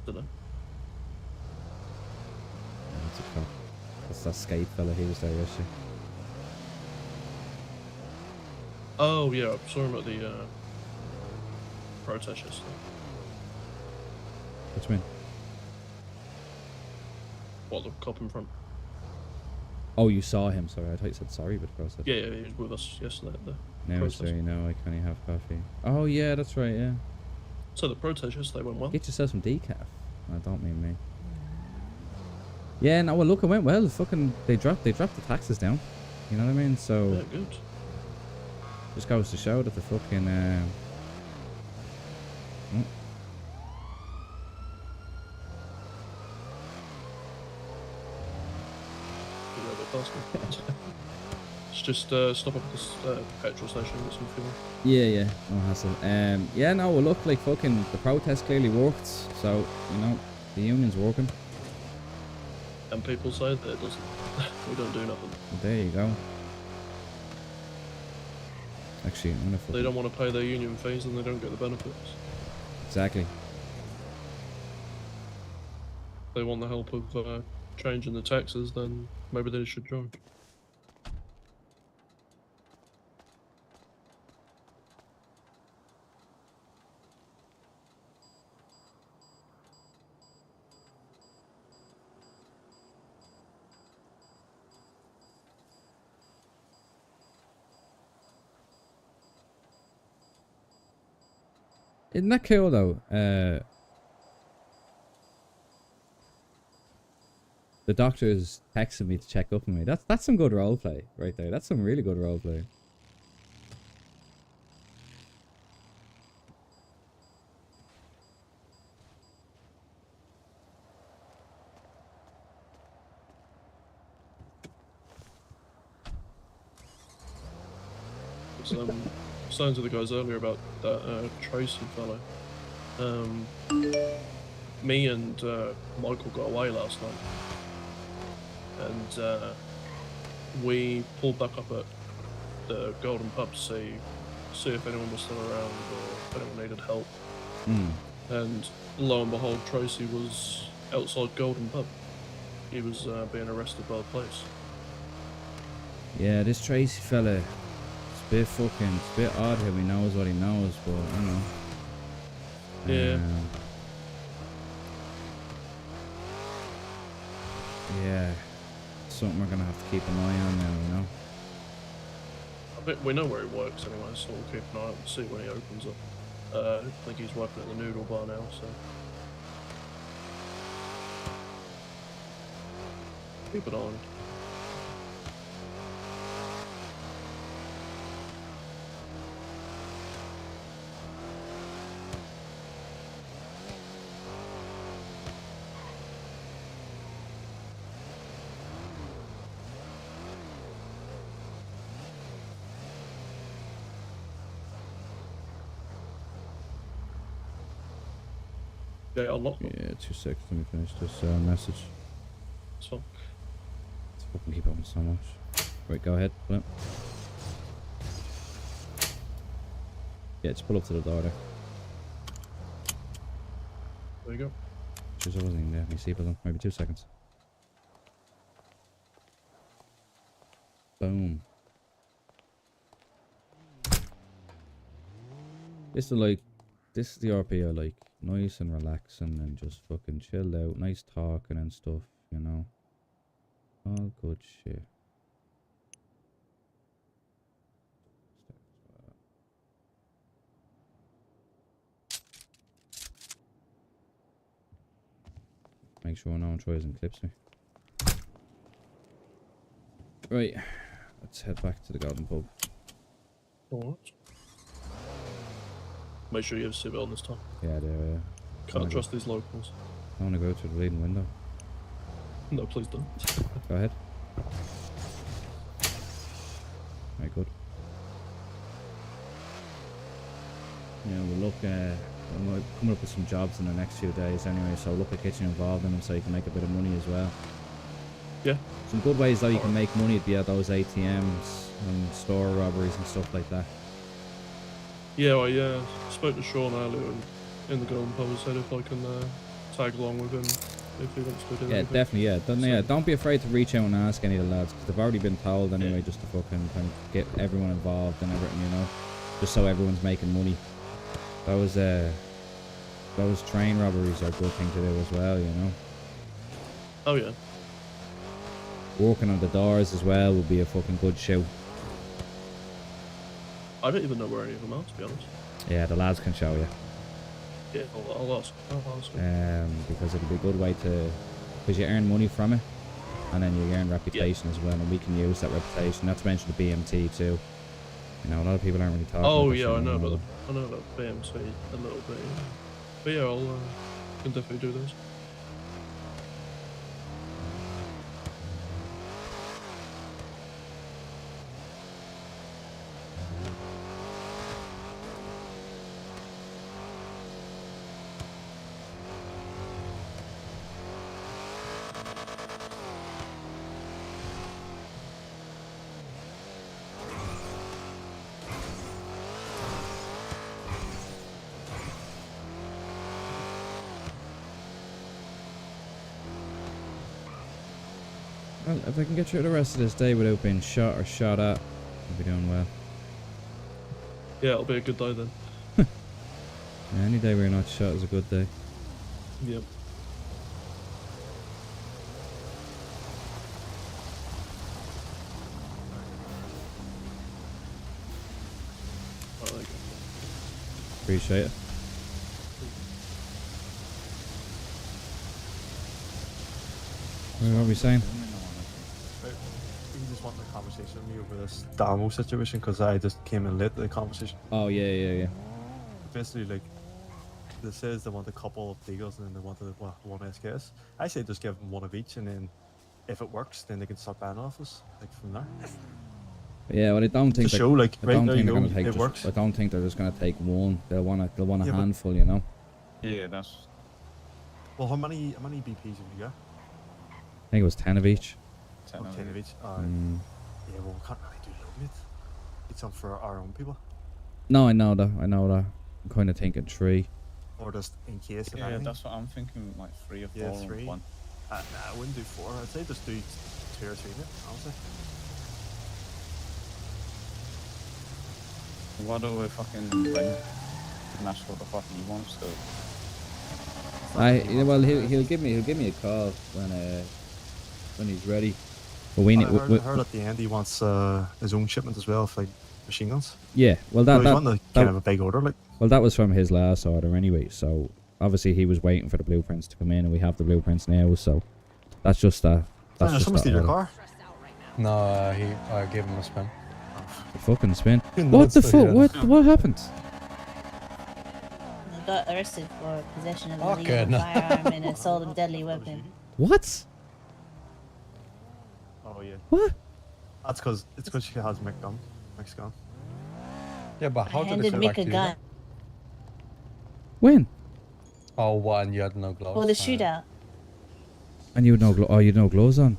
Speaker 15: Dunno.
Speaker 1: That's a cop. That's that Skate fella, he was there yesterday.
Speaker 15: Oh yeah, I saw him at the protest yesterday.
Speaker 1: What do you mean?
Speaker 15: What, the cop in front?
Speaker 1: Oh, you saw him, sorry. I thought you said sorry, but process.
Speaker 15: Yeah, he was with us yesterday at the
Speaker 1: Now it's
Speaker 15: protest.
Speaker 1: there, I can't have coffee. Oh yeah, that's right, yeah.
Speaker 15: So the protest yesterday went well.
Speaker 1: Get yourself some decaf. I don't mean me. Yeah, no, well look, it went well. Fucking, they dropped the taxes down. You know what I mean? So
Speaker 15: Yeah, good.
Speaker 1: just goes to show that the fucking
Speaker 15: It's just stop up at this petrol station and get some fuel.
Speaker 1: yeah, no hassle. Yeah, no, well look, like fucking the protest clearly worked. So you know, the union's working.
Speaker 15: And people say that it doesn't. We don't do nothing.
Speaker 1: There you go. Actually, I'm gonna
Speaker 15: They
Speaker 1: fucking...
Speaker 15: don't want to pay their union fees and they don't get the benefits.
Speaker 1: Exactly.
Speaker 15: They want the help of changing the taxes, then maybe they should join.
Speaker 1: Isn't that cool though? The doctor's texting me to check up on me. That's some good roleplay right there. That's some really good roleplay.
Speaker 15: Saying to the guys earlier about that Tracy fellow. Me and Michael got away last night, and we pulled back up at the Golden Pub to see if anyone was still around or if anyone needed help. And lo and behold, Tracy was outside Golden Pub. He was being arrested by the police.
Speaker 1: Yeah, this Tracy fella, it's a bit odd how he knows what he knows, but I don't know.
Speaker 15: Yeah.
Speaker 1: Yeah, something we're gonna have to keep an eye on now, you know.
Speaker 15: I bet we know where he works anyway, so we'll keep an eye out and see when he opens up. I think he's working at the noodle bar now, so keep an eye on him. Yeah, unlocked.
Speaker 1: Yeah, 2 seconds. Let me finish this message.
Speaker 15: So.
Speaker 1: Let's fucking keep on so much. Right, go ahead. Pull up. Yeah, just pull up to the door there.
Speaker 15: There you go.
Speaker 1: Jeez, I wasn't even there. Let me see, but maybe 2 seconds. Boom. This is the RP I like. Nice and relaxing and just fucking chilled out. Nice talking and stuff, you know. All good shit. Make sure no one tries and clips me. Right, let's head back to the garden pub.
Speaker 15: Alright. Make sure you have a seatbelt on this time.
Speaker 1: Yeah, there.
Speaker 15: Can't trust these locals.
Speaker 1: I want to go to the leading window.
Speaker 15: No, please don't.
Speaker 1: Go ahead. Very good. Yeah, we'll look. I'm coming up with some jobs in the next few days anyway, so look at getting involved in them so you can make a bit of money as well.
Speaker 15: Yeah.
Speaker 1: Some good ways though you can make money would be at those ATMs and store robberies and stuff like that.
Speaker 15: Yeah, I spoke to Sean earlier in the Golden Pub and said if I can tag along with him if he wants to do
Speaker 1: Yeah,
Speaker 15: anything.
Speaker 1: definitely, yeah. Don't be afraid to reach out and ask any of the lads, because they've already been told anyway, just to fucking kind of get everyone involved and everything, you know, just so everyone's making money. Those train robberies are a good thing to do as well, you know.
Speaker 15: Oh yeah.
Speaker 1: Working on the doors as well would be a fucking good show.
Speaker 15: I don't even know where any of them are, to be honest.
Speaker 1: Yeah, the lads can show you.
Speaker 15: Yeah, I'll ask.
Speaker 1: Because it'll be a good way to, because you earn money from it, and then you earn reputation as well, and we can use that reputation. Not to mention the BMT too. You know, a lot of people aren't really talking.
Speaker 15: Oh
Speaker 1: about
Speaker 15: yeah,
Speaker 1: that,
Speaker 15: I know
Speaker 1: you
Speaker 15: about BMT a little bit. Yeah. But yeah, I'll can definitely do those.
Speaker 1: Well, if I can get through the rest of this day without being shot or shot at, I'll be doing well.
Speaker 15: Yeah, it'll be a good day then.
Speaker 1: Yeah, any day where you're not shot is a good day.
Speaker 15: Yep. Oh, there you go.
Speaker 1: Appreciate it. What are we saying?
Speaker 6: You just want the conversation with me over this Damo situation because I just came in late to the conversation.
Speaker 1: Oh yeah.
Speaker 6: Basically, like, they says they want a couple of Deagles and then they wanted one SKS. I say just give them one of each, and then if it works, then they can start banning off us like from there.
Speaker 1: Yeah, well, I don't think
Speaker 6: To show, like,
Speaker 1: I
Speaker 6: right,
Speaker 1: don't
Speaker 6: there
Speaker 1: think
Speaker 6: you
Speaker 1: they're
Speaker 6: go,
Speaker 1: gonna take.
Speaker 6: it works.
Speaker 1: I don't think they're just gonna take one. They'll want a
Speaker 6: Yeah, but-
Speaker 1: handful, you know.
Speaker 8: Yeah, that's.
Speaker 6: Well, how many BPs have you got?
Speaker 1: I think it was 10 of each.
Speaker 6: 10 of each.
Speaker 1: Mm.
Speaker 6: Yeah, well, we can't really do load it. It's on for our own people,
Speaker 1: No, I know that. I'm kind of thinking 3.
Speaker 6: or just in case. Of
Speaker 8: Yeah,
Speaker 6: anything.
Speaker 8: that's what I'm thinking. Like 3 or 4.
Speaker 6: Yeah,
Speaker 8: in
Speaker 6: 3.
Speaker 8: one.
Speaker 6: Nah, I wouldn't do 4. I'd say just do 2 or 3 in it, honestly.
Speaker 8: Why don't we fucking ring Nash what the fuck he wants to?
Speaker 1: Well, he'll give me a call when he's ready. But we need.
Speaker 6: I heard at the end he wants his own shipment as well, for like machine guns.
Speaker 1: Yeah, well
Speaker 6: So he's wanting to kind of a big order, like.
Speaker 1: Well, that was from his last order anyway. So obviously he was waiting for the blueprints to come in, and we have the blueprints now. So that's just that. That's just
Speaker 6: someone steal your car?
Speaker 4: No, I gave him a spin.
Speaker 1: The fucking spin.
Speaker 4: No,
Speaker 1: What the
Speaker 4: it's
Speaker 1: fuck?
Speaker 4: yeah.
Speaker 1: What happened?
Speaker 10: They got arrested for possession of
Speaker 4: Oh,
Speaker 10: an illegal
Speaker 4: good.
Speaker 10: firearm and assault of deadly weapon.
Speaker 1: What?
Speaker 6: Oh yeah.
Speaker 1: What?
Speaker 6: That's because she has Mick's gun.
Speaker 4: Yeah, but
Speaker 10: I
Speaker 4: how did
Speaker 10: handed
Speaker 4: they
Speaker 10: Mick a gun.
Speaker 1: When?
Speaker 4: Oh, what? And you had no gloves?
Speaker 10: Or the shootout.
Speaker 1: And you had no you had no gloves on.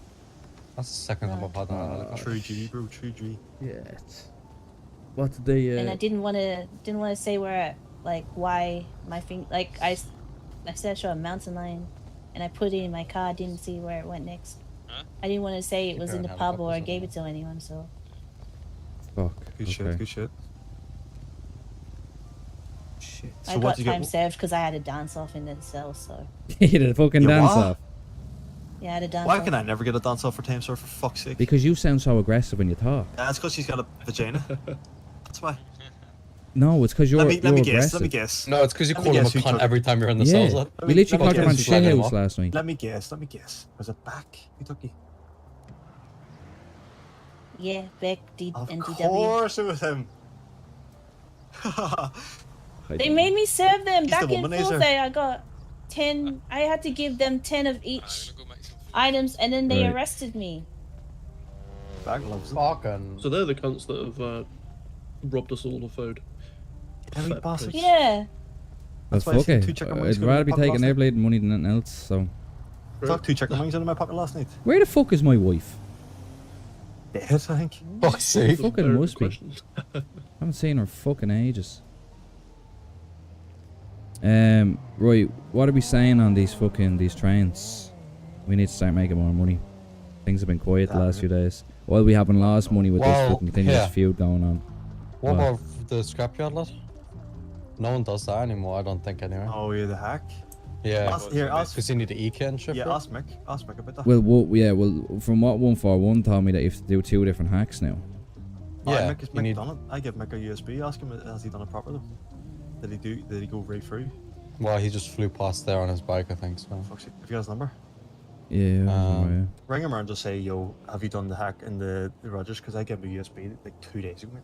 Speaker 4: That's the second time I've had that.
Speaker 6: True G, bro. True G.
Speaker 1: Yeah. What did they?
Speaker 10: And I didn't want to say where, like, why my finger, like, I said I saw a mountain lion, and I put it in my car. I didn't see where it went next. I didn't want to say it was in the pub or I gave it to anyone. So.
Speaker 1: Fuck.
Speaker 6: Good shit. Good shit.
Speaker 1: Shit.
Speaker 10: I got time served because I had a dance off in the cell. So.
Speaker 1: You did a fucking dance off.
Speaker 10: Yeah, I had a dance
Speaker 6: Why
Speaker 10: off.
Speaker 6: can I never get a dance off for time, sir? For fuck's sake.
Speaker 1: Because you sound so aggressive when you talk.
Speaker 6: That's because she's got a vagina. That's why.
Speaker 1: No, it's because you're
Speaker 6: Let me
Speaker 1: aggressive.
Speaker 6: guess. Let me guess.
Speaker 4: No, it's because you
Speaker 6: Let
Speaker 4: call
Speaker 6: me
Speaker 4: him a
Speaker 6: guess who
Speaker 4: cunt
Speaker 6: took
Speaker 4: every
Speaker 6: it.
Speaker 4: time you're in the
Speaker 1: Yeah.
Speaker 4: cells.
Speaker 1: We literally called him on shit house last night.
Speaker 6: Let me guess. Let me guess. Was it back? Who took you?
Speaker 10: Yeah, Beck,
Speaker 6: Of
Speaker 10: NDW.
Speaker 6: course it was him.
Speaker 10: They made me serve them
Speaker 6: He's the
Speaker 10: back in
Speaker 6: womanizer.
Speaker 10: full day. I got 10. I had to give them 10 of each items, and then they
Speaker 1: Right.
Speaker 10: arrested me.
Speaker 6: Back loves it.
Speaker 4: Fucking.
Speaker 15: So they're the cunts that have robbed us all of food. Fat pricks.
Speaker 10: Yeah.
Speaker 1: Well,
Speaker 6: That's why I
Speaker 1: fuck
Speaker 6: said
Speaker 1: it.
Speaker 6: two chicken wings
Speaker 1: I'd
Speaker 6: go in
Speaker 1: rather
Speaker 6: my
Speaker 1: be
Speaker 6: pocket
Speaker 1: taking
Speaker 6: last
Speaker 1: their
Speaker 6: night.
Speaker 1: bleeding money than anything else. So.
Speaker 6: I took 2 chicken wings out of my pocket last night.
Speaker 1: Where the fuck is my wife?
Speaker 6: Dead, I think.
Speaker 4: Fuck's sake.
Speaker 1: Fucking must be. I haven't seen her fucking ages. Right, what are we saying on these trains? We need to start making more money. Things have been quiet the last few days. Well, we haven't lost money with this
Speaker 4: Well,
Speaker 1: fucking continuous
Speaker 4: yeah.
Speaker 1: feud going on.
Speaker 4: What
Speaker 1: Well,
Speaker 4: about the scrapyard lot? No one does that anymore, I don't think, anyway.
Speaker 6: Oh, yeah, the hack?
Speaker 4: Yeah.
Speaker 6: Ask.
Speaker 4: Because you need the EK and shit.
Speaker 6: Yeah,
Speaker 4: for it.
Speaker 6: ask Mick. Ask Mick about that.
Speaker 1: Well, from what 141 told me that you have to do 2 different hacks now.
Speaker 4: Yeah,
Speaker 6: Mick,
Speaker 4: you
Speaker 6: Mick
Speaker 4: need-
Speaker 6: done it. I give Mick a USB. Ask him, has he done it properly? Did he go right through?
Speaker 4: Well, he just flew past there on his bike, I think, so.
Speaker 6: Fuck's sake. Have you got his number?
Speaker 1: Yeah.
Speaker 4: Um,
Speaker 6: Ring him around and just say, yo, have you done the hack in the Rogers? Because I gave him a USB like 2 days ago, mate.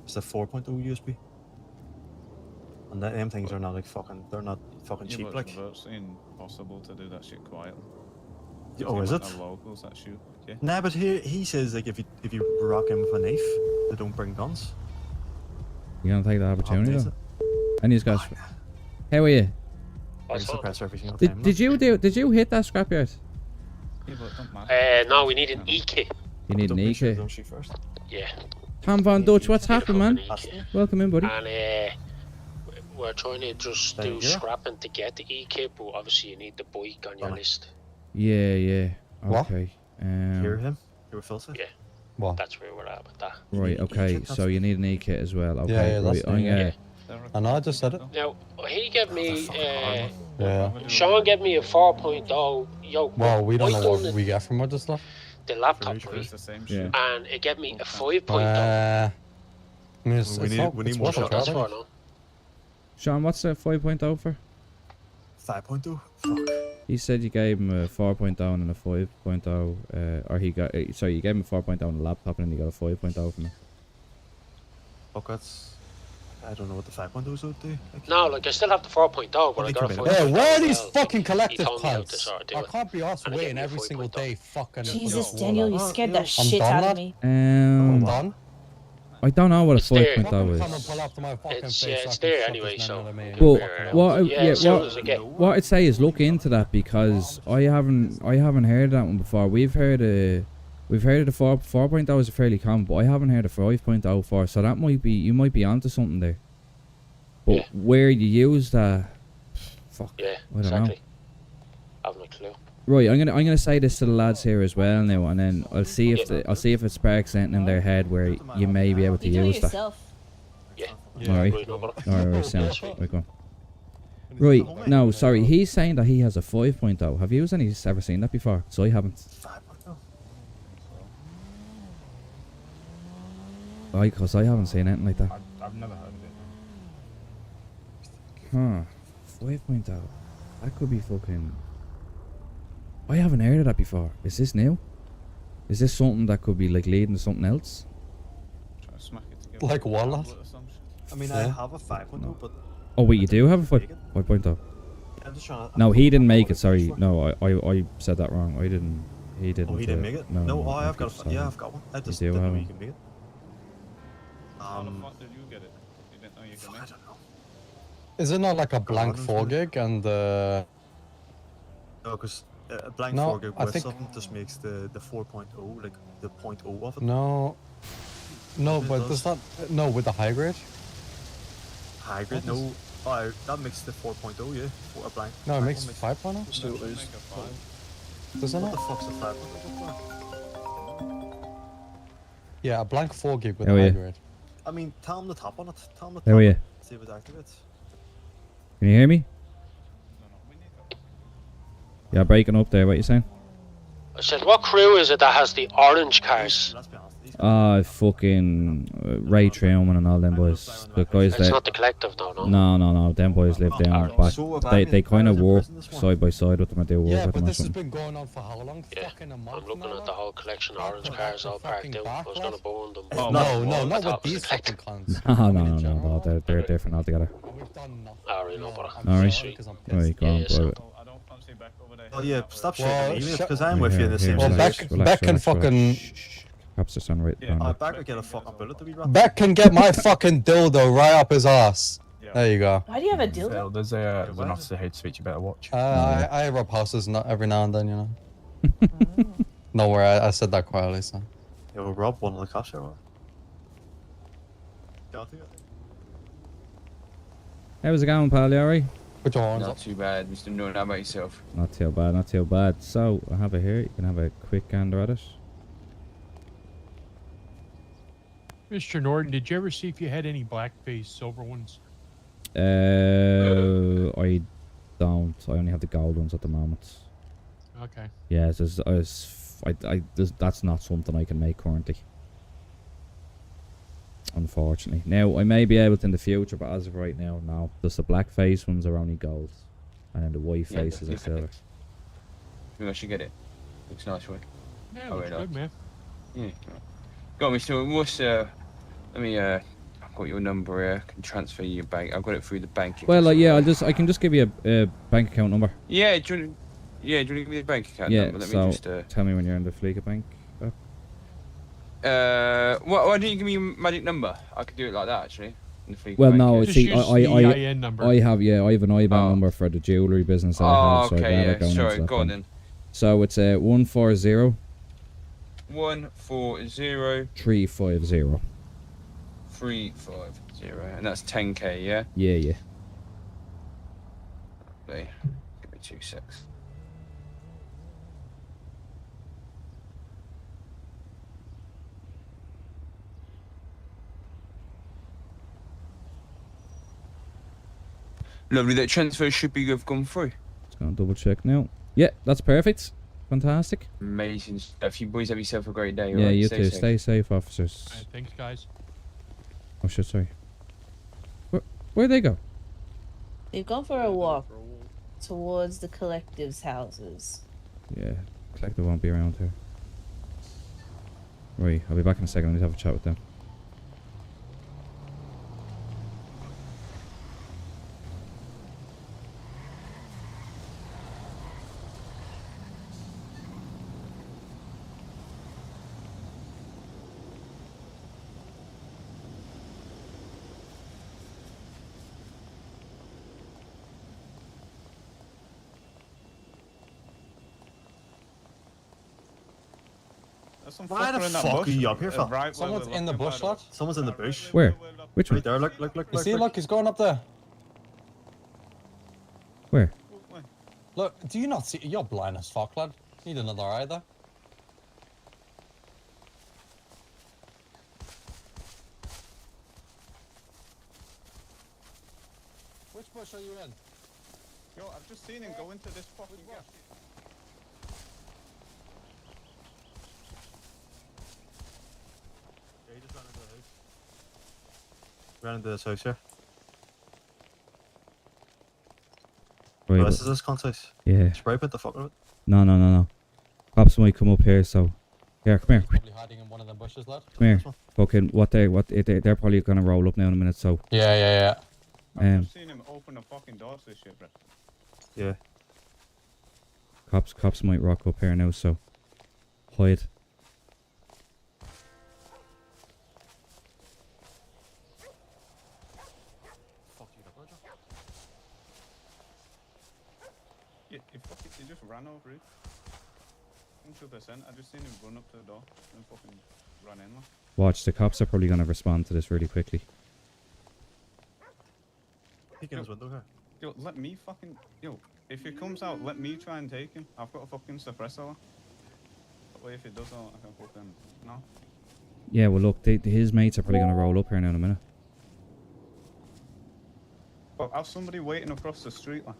Speaker 6: It's a 4.0 USB. And them things are not like fucking, they're not fucking
Speaker 8: Yeah,
Speaker 6: cheap,
Speaker 8: but
Speaker 6: like.
Speaker 8: it's virtually impossible to do that shit quietly.
Speaker 6: Oh, is it?
Speaker 8: Locals that shoot. Yeah.
Speaker 6: Nah, but he says like if you rock him with a knife, they don't bring guns.
Speaker 1: You gonna take the opportunity
Speaker 6: Is
Speaker 1: though? And these guys. How are you?
Speaker 6: Brings the press every single time.
Speaker 1: Did you hit that scrapyard?
Speaker 8: Yeah, but it don't matter.
Speaker 20: No, we need an EK.
Speaker 1: You need an EK.
Speaker 6: Don't shoot first.
Speaker 20: Yeah.
Speaker 1: Tom Von Dutch, what's happening, man? Welcome in, buddy.
Speaker 20: And we're trying to just
Speaker 6: Thank
Speaker 20: do
Speaker 6: you.
Speaker 20: scrapping to get the EK, but obviously you need the bike on your list.
Speaker 1: Yeah.
Speaker 4: What?
Speaker 1: Okay.
Speaker 6: Hear him? Hear what Phil said?
Speaker 20: Yeah.
Speaker 4: What?
Speaker 20: That's where we're at with that.
Speaker 1: Right. Okay. So you need an EK as well. Okay.
Speaker 4: Yeah,
Speaker 1: right.
Speaker 4: that's
Speaker 1: I'm gonna.
Speaker 4: I know, I just said it.
Speaker 20: Now, he gave me,
Speaker 4: Yeah.
Speaker 20: Sean gave me a 4.0. Yo,
Speaker 4: Well, we don't
Speaker 20: I
Speaker 4: know
Speaker 20: done
Speaker 4: what we get from other stuff.
Speaker 20: the laptop,
Speaker 8: It's
Speaker 20: right?
Speaker 8: the same
Speaker 1: Yeah.
Speaker 8: shit.
Speaker 20: And it gave me a 5.0.
Speaker 4: I mean, it's,
Speaker 6: We
Speaker 4: it's
Speaker 6: need-
Speaker 4: not,
Speaker 6: we need
Speaker 4: it's
Speaker 6: more
Speaker 4: worth a
Speaker 6: shots.
Speaker 4: try,
Speaker 20: That's
Speaker 4: like.
Speaker 20: what I know.
Speaker 1: Sean, what's the 5.0 for?
Speaker 6: 5.0? Fuck.
Speaker 1: He said you gave him a 4.0 and a 5.0. Or he got. Sorry, you gave him a 4.0 on the laptop and then you got a 5.0 from it.
Speaker 6: Fuck, that's... I don't know what the 5.0s would do. Like,
Speaker 20: No, like I still have the 4.0, but I got a 5.0.
Speaker 4: Hey, where are these
Speaker 20: as well.
Speaker 4: fucking
Speaker 20: He
Speaker 4: collective
Speaker 20: told me how to
Speaker 4: cunts?
Speaker 20: sort of do
Speaker 4: I
Speaker 20: it.
Speaker 4: can't be asked
Speaker 20: And he
Speaker 4: waiting
Speaker 20: gave me a
Speaker 4: every single
Speaker 20: 5.0.
Speaker 4: day fucking...
Speaker 10: Jesus,
Speaker 4: for
Speaker 10: Daniel, you
Speaker 4: this
Speaker 10: scared
Speaker 6: yo.
Speaker 10: the shit
Speaker 4: done,
Speaker 10: out of
Speaker 4: lad.
Speaker 10: me.
Speaker 4: I'm done.
Speaker 1: I don't know what a
Speaker 20: It's there.
Speaker 1: 5.0
Speaker 4: Come and
Speaker 1: is.
Speaker 4: pull up to my fucking
Speaker 20: It's,
Speaker 4: face.
Speaker 20: yeah,
Speaker 4: so I
Speaker 20: it's
Speaker 4: can
Speaker 20: there
Speaker 4: shove
Speaker 20: anyway,
Speaker 4: this
Speaker 20: so.
Speaker 4: man out of me.
Speaker 1: Well,
Speaker 20: Yeah, as soon as I get.
Speaker 1: what I'd say is look into that because I haven't heard that one before. We've heard of the 4.0 is fairly common, but I haven't heard of 5.0 for. So that might be you might be onto something there. But
Speaker 20: Yeah.
Speaker 1: where you use that, fuck,
Speaker 20: Yeah,
Speaker 1: I don't
Speaker 20: exactly. I have no clue.
Speaker 1: know. Right, I'm gonna say this to the lads here as well now, and then I'll see if it sparks anything in their head where you may be able to
Speaker 10: You do it
Speaker 1: use that.
Speaker 10: yourself.
Speaker 20: Yeah.
Speaker 1: Alright.
Speaker 20: Right, no bother.
Speaker 1: Alright, sound.
Speaker 20: Sweet.
Speaker 1: Right, go on. Right, no, sorry, he's saying that he has a 5.0. Have you ever seen that before? So I haven't.
Speaker 6: 5.0?
Speaker 1: Because I haven't seen anything like that.
Speaker 5: I've never heard of it.
Speaker 1: Huh. 5.0. That could be fucking... I haven't heard of that before. Is this new? Is this something that could be like leading to something else?
Speaker 8: Try to smack it together.
Speaker 4: Like what, lad?
Speaker 6: I mean, I have a 5.0, but...
Speaker 1: Oh wait, you do have a 5.0?
Speaker 6: I'm just trying to...
Speaker 1: No, he didn't make it, sorry. No, I said that wrong. I didn't... He didn't.
Speaker 6: Oh, he didn't make it?
Speaker 1: No,
Speaker 6: I have got a... Yeah, I've got one. I just
Speaker 1: do
Speaker 6: didn't
Speaker 1: have
Speaker 6: know you
Speaker 1: one.
Speaker 6: can make it.
Speaker 8: How the fuck did you get it? You didn't know you could make
Speaker 6: I
Speaker 8: it?
Speaker 6: don't know.
Speaker 4: Is it not like a blank
Speaker 6: on,
Speaker 4: 4 gig and
Speaker 6: No, because a blank
Speaker 4: No,
Speaker 6: 4 gig
Speaker 4: I
Speaker 6: with
Speaker 4: think-
Speaker 6: something just makes the 4.0 like the 0.0 of it.
Speaker 4: no, no,
Speaker 6: It
Speaker 4: but
Speaker 6: does.
Speaker 4: does not no with the high grade.
Speaker 6: Hybrid,
Speaker 4: What
Speaker 6: no. Oh, that makes the 4.0, yeah. For a blank.
Speaker 4: No, it
Speaker 6: blank
Speaker 4: makes
Speaker 6: one
Speaker 4: 5.0.
Speaker 15: Still is.
Speaker 4: Does it
Speaker 6: What
Speaker 4: not?
Speaker 6: the fuck's a 5.0 for?
Speaker 4: Yeah, a blank 4 gig with
Speaker 1: Oh,
Speaker 4: the high
Speaker 1: yeah.
Speaker 4: grade.
Speaker 6: I mean, tell him to tap on it. Tell him to
Speaker 1: How
Speaker 6: tap
Speaker 1: are
Speaker 6: it.
Speaker 1: you?
Speaker 6: See if it activates.
Speaker 1: Can you hear me? Yeah, breaking up there. What you saying?
Speaker 20: I said, what crew is it that has the orange cars?
Speaker 1: Fucking Ray Truman and all them boys. The guys
Speaker 20: It's
Speaker 1: that.
Speaker 20: not the collective though, no?
Speaker 1: No. Them boys live down back. They kind of work side by side with them. And they work
Speaker 4: Yeah,
Speaker 1: with
Speaker 4: but
Speaker 1: them or
Speaker 4: this has
Speaker 1: something.
Speaker 4: been going on for how long?
Speaker 20: Yeah,
Speaker 4: Fucking a month.
Speaker 20: I'm looking at the whole collection of orange cars all parked out. I was gonna burn them.
Speaker 4: No, not with these fucking cons.
Speaker 1: No. They're different altogether.
Speaker 20: Alright, no bother.
Speaker 1: Alright.
Speaker 20: Sweet.
Speaker 1: Alright, go on.
Speaker 20: Yeah, so-
Speaker 6: Oh yeah, stop
Speaker 4: Well,
Speaker 6: shaking me, because I'm with you in the same
Speaker 4: Well,
Speaker 6: situation.
Speaker 4: Beck can fucking.
Speaker 1: Perhaps it's on right.
Speaker 6: Yeah, Beck would get a fucking bullet to be right.
Speaker 4: Beck can get my fucking dildo right up his ass. There you go.
Speaker 10: Why do you have a dildo?
Speaker 5: There's an officer here to speak. You better watch.
Speaker 4: I rub houses not every now and then, you know. No worry, I said that quietly, so.
Speaker 6: Yo, Rob, one of the cops or what?
Speaker 1: How's it going, pal? You alright?
Speaker 4: Put your horns
Speaker 14: Not too bad, Mr. Nunn. How about yourself?
Speaker 1: Not too bad. So, I have it here. You can have a quick gander at it.
Speaker 18: Mr. Norton, did you ever see if you had any blackface silver ones?
Speaker 1: I don't. I only have the gold ones at the moment.
Speaker 18: Okay.
Speaker 1: Yeah, that's not something I can make currently. Unfortunately. Now, I may be able to in the future, but as of right now, no. Just the black face ones are only gold. And then the white faces are silver.
Speaker 14: I think I should get it. Looks nice, right?
Speaker 18: Yeah, looks good, man.
Speaker 14: Yeah. Got me, so what's, let me, I've got your number here. I can transfer your bank. I've got it through the bank.
Speaker 1: Well, yeah, I can just give you a bank account number.
Speaker 14: Yeah, do you want to give me the bank account
Speaker 1: Yeah,
Speaker 14: number? Let
Speaker 1: so
Speaker 14: me just,
Speaker 1: tell me when you're in the Fleeca Bank.
Speaker 14: why don't you give me your magic number? I could do it like that, actually. In the Fleeca
Speaker 1: Well,
Speaker 14: bank,
Speaker 1: no,
Speaker 14: yeah.
Speaker 1: see, I have an IBAN
Speaker 14: Oh.
Speaker 1: number for the jewellery business I have, so I
Speaker 14: okay,
Speaker 1: better go into
Speaker 14: sorry,
Speaker 1: that
Speaker 14: go on
Speaker 1: one.
Speaker 14: then.
Speaker 1: So it's 140
Speaker 14: 140
Speaker 1: 350.
Speaker 14: 350, and that's 10k, yeah?
Speaker 1: Yeah.
Speaker 14: Lovely. Give me 2 secs. Lovely, that transfer should be have gone through.
Speaker 1: Just gonna double check now. Yeah, that's perfect. Fantastic.
Speaker 14: Amazing stuff. You boys have yourself a great day.
Speaker 1: Yeah,
Speaker 14: alright?
Speaker 1: you
Speaker 14: Stay
Speaker 1: too.
Speaker 14: safe.
Speaker 1: Stay safe, officers.
Speaker 18: All right, thanks, guys.
Speaker 1: Oh shit, sorry. Where'd they go?
Speaker 10: They've gone for a walk towards the collective's houses.
Speaker 1: Yeah, collective won't be around here. Right, I'll be back in a second. I need to have a chat with them.
Speaker 6: Why the fuck are you up here, fella?
Speaker 4: Someone's in the bush, lad.
Speaker 6: Someone's in the bush.
Speaker 1: Where? Which one?
Speaker 6: Right there, look.
Speaker 4: You see, look, he's going up there.
Speaker 1: Where?
Speaker 4: Look, do you not see? You're blind as fuck, lad. Need another eye there. Which bush are you in?
Speaker 8: Yo, I've just seen him go into this fucking gap.
Speaker 6: Yeah, he just ran into the house. Ran into this house here.
Speaker 1: Right,
Speaker 6: This
Speaker 1: but-
Speaker 6: is this contest.
Speaker 1: Yeah.
Speaker 6: Spray paint the fuck out of it.
Speaker 1: No. Cops might come up here, so. Here, come here.
Speaker 4: Probably hiding in one of them bushes, lad.
Speaker 1: Come here. Fucking, they're probably gonna roll up now in a minute, so.
Speaker 4: Yeah.
Speaker 8: I've just seen him open the fucking doors to this shit, bro.
Speaker 6: Yeah.
Speaker 1: Cops might rock up here now, so. Hide.
Speaker 8: just ran over it. 100%. I just seen him run up to the door and fucking run in. Like.
Speaker 1: Watch, the cops are probably going to respond to this really quickly.
Speaker 6: Peeking his window here.
Speaker 8: Yo, let me fucking... Yo, if he comes out, let me try and take him. I've got a fucking suppressor. That way if it does, I can fucking... No.
Speaker 1: Yeah, well look, his mates are probably going to roll up here now in a minute.
Speaker 8: But have somebody waiting across the street, like.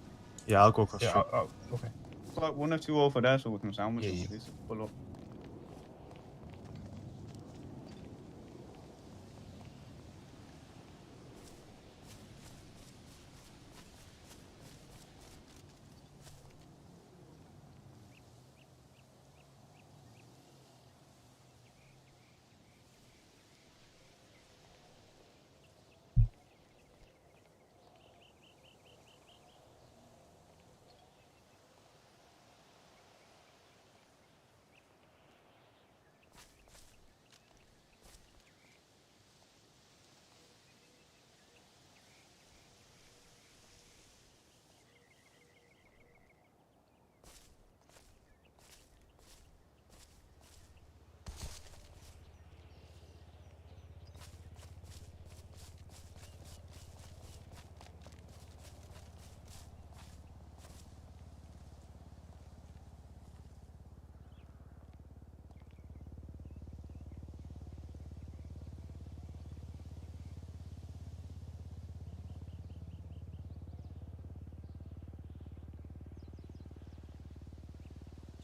Speaker 6: Yeah, I'll go across the street.
Speaker 8: Okay. It's like 1 or 2 over there so we can sandwich them. Please pull up.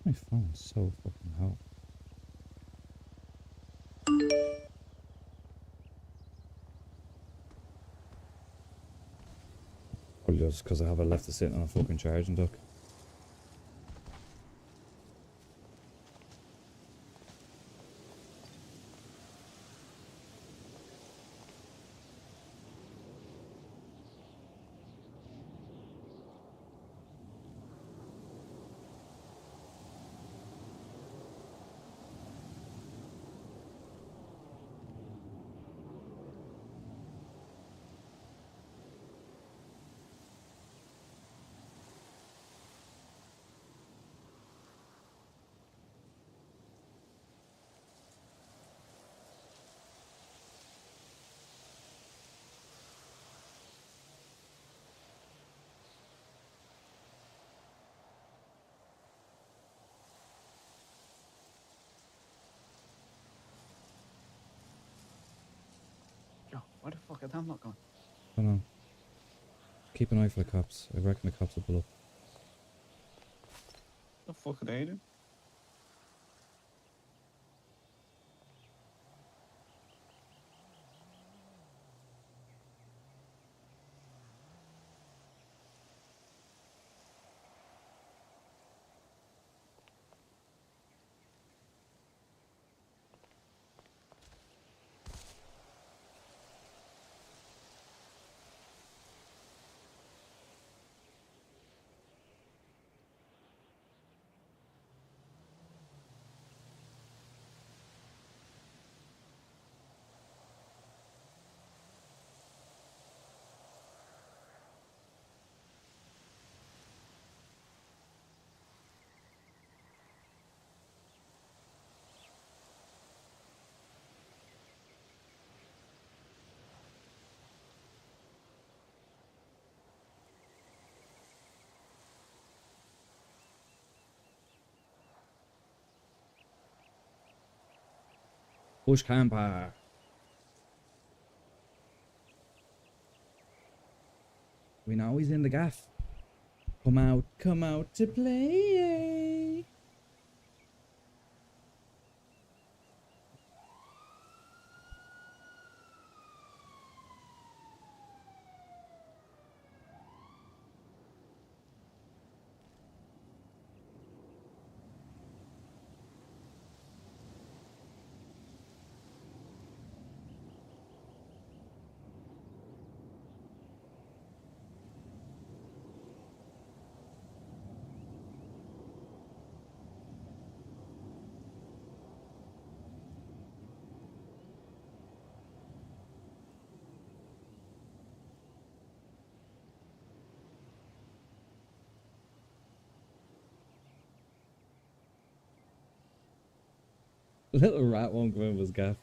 Speaker 1: My phone's so fucking hot. Probably just because I have it left to sit on a fucking charging dock.
Speaker 8: Yo, where the fuck are them not going?
Speaker 1: I don't know. Keep an eye for the cops. I reckon the cops will pull up.
Speaker 8: What the fuck are they doing?
Speaker 1: Bush camper. We know he's in the gaff. Come out to play. Little rat won't go in with his gaff.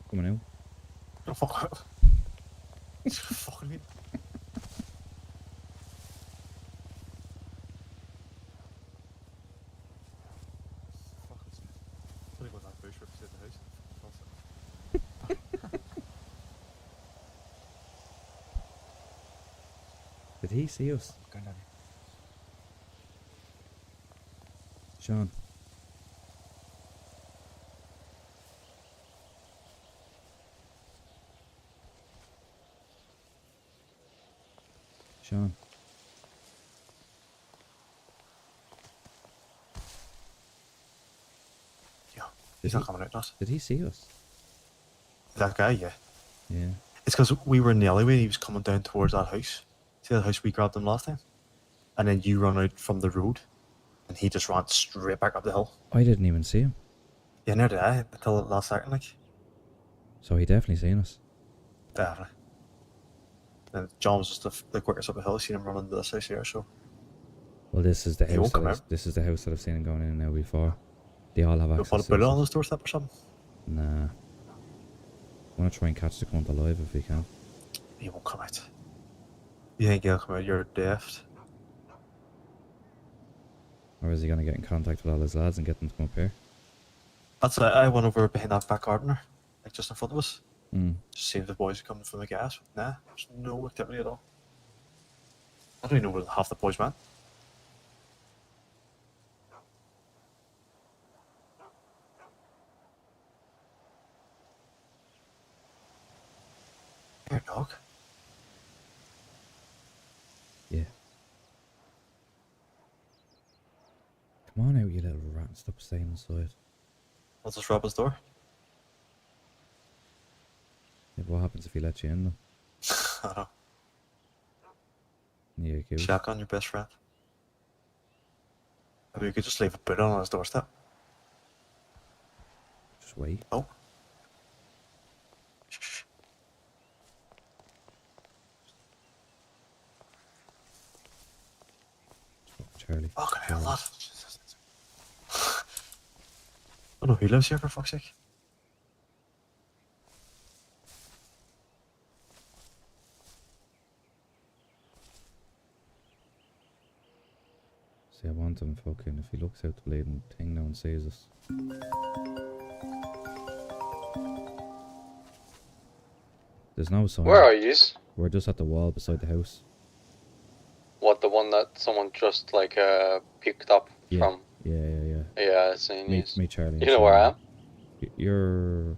Speaker 1: Come on out.
Speaker 6: Oh, fuck out. Fucking me.
Speaker 1: Did he see us? Sean. Sean.
Speaker 6: Yeah, he's not coming out, does
Speaker 1: Did he see us?
Speaker 6: that guy? Yeah.
Speaker 1: Yeah.
Speaker 6: It's because we were in the alleyway. He was coming down towards that house. See that house we grabbed him last time? And then you run out from the road, and he just ran straight back up the hill.
Speaker 1: I didn't even see him.
Speaker 6: Yeah, neither did I until the last second, like.
Speaker 1: So he definitely seen us.
Speaker 6: Definitely. And John was just the quickest up the hill. Seen him running to this house here, so.
Speaker 1: Well, this is the
Speaker 6: He
Speaker 1: house.
Speaker 6: won't come out.
Speaker 1: This is the house that I've seen him going in and out before. They all have
Speaker 6: You'll
Speaker 1: access.
Speaker 6: put a
Speaker 1: to
Speaker 6: bullet
Speaker 1: this.
Speaker 6: on his doorstep or something?
Speaker 1: Nah. I want to try and catch the cunt alive if we can.
Speaker 6: He won't come out. You think he'll come out? You're daft.
Speaker 1: Or is he going to get in contact with all his lads and get them to come up here?
Speaker 6: That's why I went over behind that back gardener, like just in front of us.
Speaker 1: Mm.
Speaker 6: Just see if the boys are coming from the gas. Nah, there's no activity at all. I don't even know where half the boys went. Here, dog.
Speaker 1: Yeah. Come on out, you little rat, and stop staying inside.
Speaker 6: Let's just rob his door.
Speaker 1: Yeah, but what happens if he lets you in though?
Speaker 6: I don't know.
Speaker 1: Yeah, goose.
Speaker 6: Shotgun, your best friend. Maybe you could just leave a boot on his doorstep.
Speaker 1: Just wait.
Speaker 6: Oh.
Speaker 1: Charlie.
Speaker 6: Fucking hell, lad. Oh no, he lives here for fuck's sake.
Speaker 1: See, I want him fucking, if he looks out the bleeding thing now and sees us. There's no sign.
Speaker 3: Where are yous?
Speaker 1: We're just at the wall beside the house.
Speaker 3: What, the one that someone just like picked up
Speaker 1: Yeah.
Speaker 3: from?
Speaker 1: Yeah.
Speaker 3: Yeah, I seen
Speaker 1: Me,
Speaker 3: yous.
Speaker 1: me, Charlie.
Speaker 3: You know where I am?
Speaker 1: You're...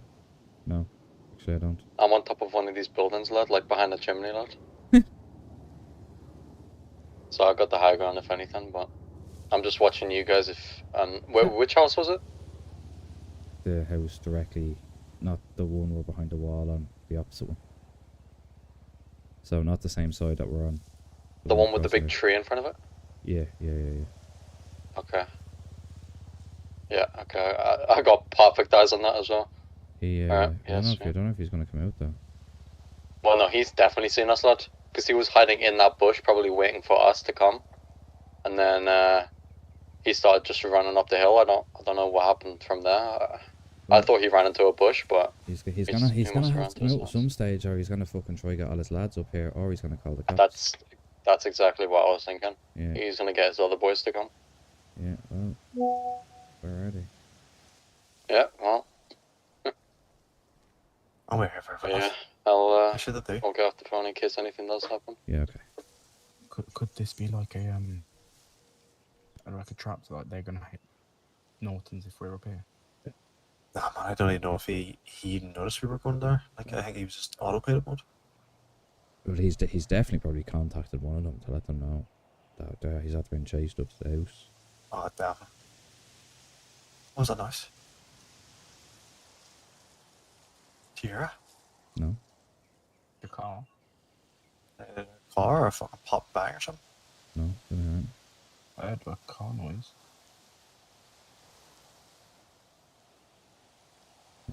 Speaker 1: No. Actually, I don't.
Speaker 3: I'm on top of one of these buildings, lad, like behind the chimney, lad. So I got the high ground, if anything, but I'm just watching you guys. Which house was it?
Speaker 1: The house directly, not the one we're behind the wall on, the opposite one. So not the same side that we're on.
Speaker 3: The one with the
Speaker 1: across
Speaker 3: big
Speaker 1: here.
Speaker 3: tree in front of it?
Speaker 1: Yeah.
Speaker 3: Okay. Yeah, okay. I got perfect eyes on that as well.
Speaker 1: He,
Speaker 3: Alright,
Speaker 1: I don't know
Speaker 3: yes,
Speaker 1: if I don't know if he's gonna come out though.
Speaker 3: Well, no, he's definitely seen us, lad. Because he was hiding in that bush, probably waiting for us to come. And then he started just running up the hill. I don't know what happened from there. I thought he ran into a bush, but
Speaker 1: He's
Speaker 3: he
Speaker 1: gonna
Speaker 3: must
Speaker 1: have
Speaker 3: have
Speaker 1: to
Speaker 3: ran
Speaker 1: come
Speaker 3: to
Speaker 1: out at some stage, or he's gonna fucking try to get all his lads up here, or he's gonna call the cops.
Speaker 3: That's exactly what I was thinking.
Speaker 1: Yeah.
Speaker 3: He's gonna get his other boys to come.
Speaker 1: Yeah. Well, where are they?
Speaker 3: Yeah. Well.
Speaker 6: I'm waiting for everyone
Speaker 3: Yeah.
Speaker 6: else.
Speaker 3: I'll get off the phone in case anything does happen.
Speaker 1: Yeah. Okay.
Speaker 5: Could this be like like a trap that they're gonna hit Nortons if we're up here?
Speaker 6: Nah, man, I don't even know if he noticed we were going there. Like, I think he was just autopilot mode.
Speaker 1: Well, he's definitely probably contacted one of them to let them know that he's after being chased up to the house.
Speaker 6: Oh, definitely. What was that noise? Do you hear it?
Speaker 1: No.
Speaker 5: The car.
Speaker 6: Car or a fucking pop bang or something?
Speaker 1: No. Didn't hear it.
Speaker 5: I heard a car noise.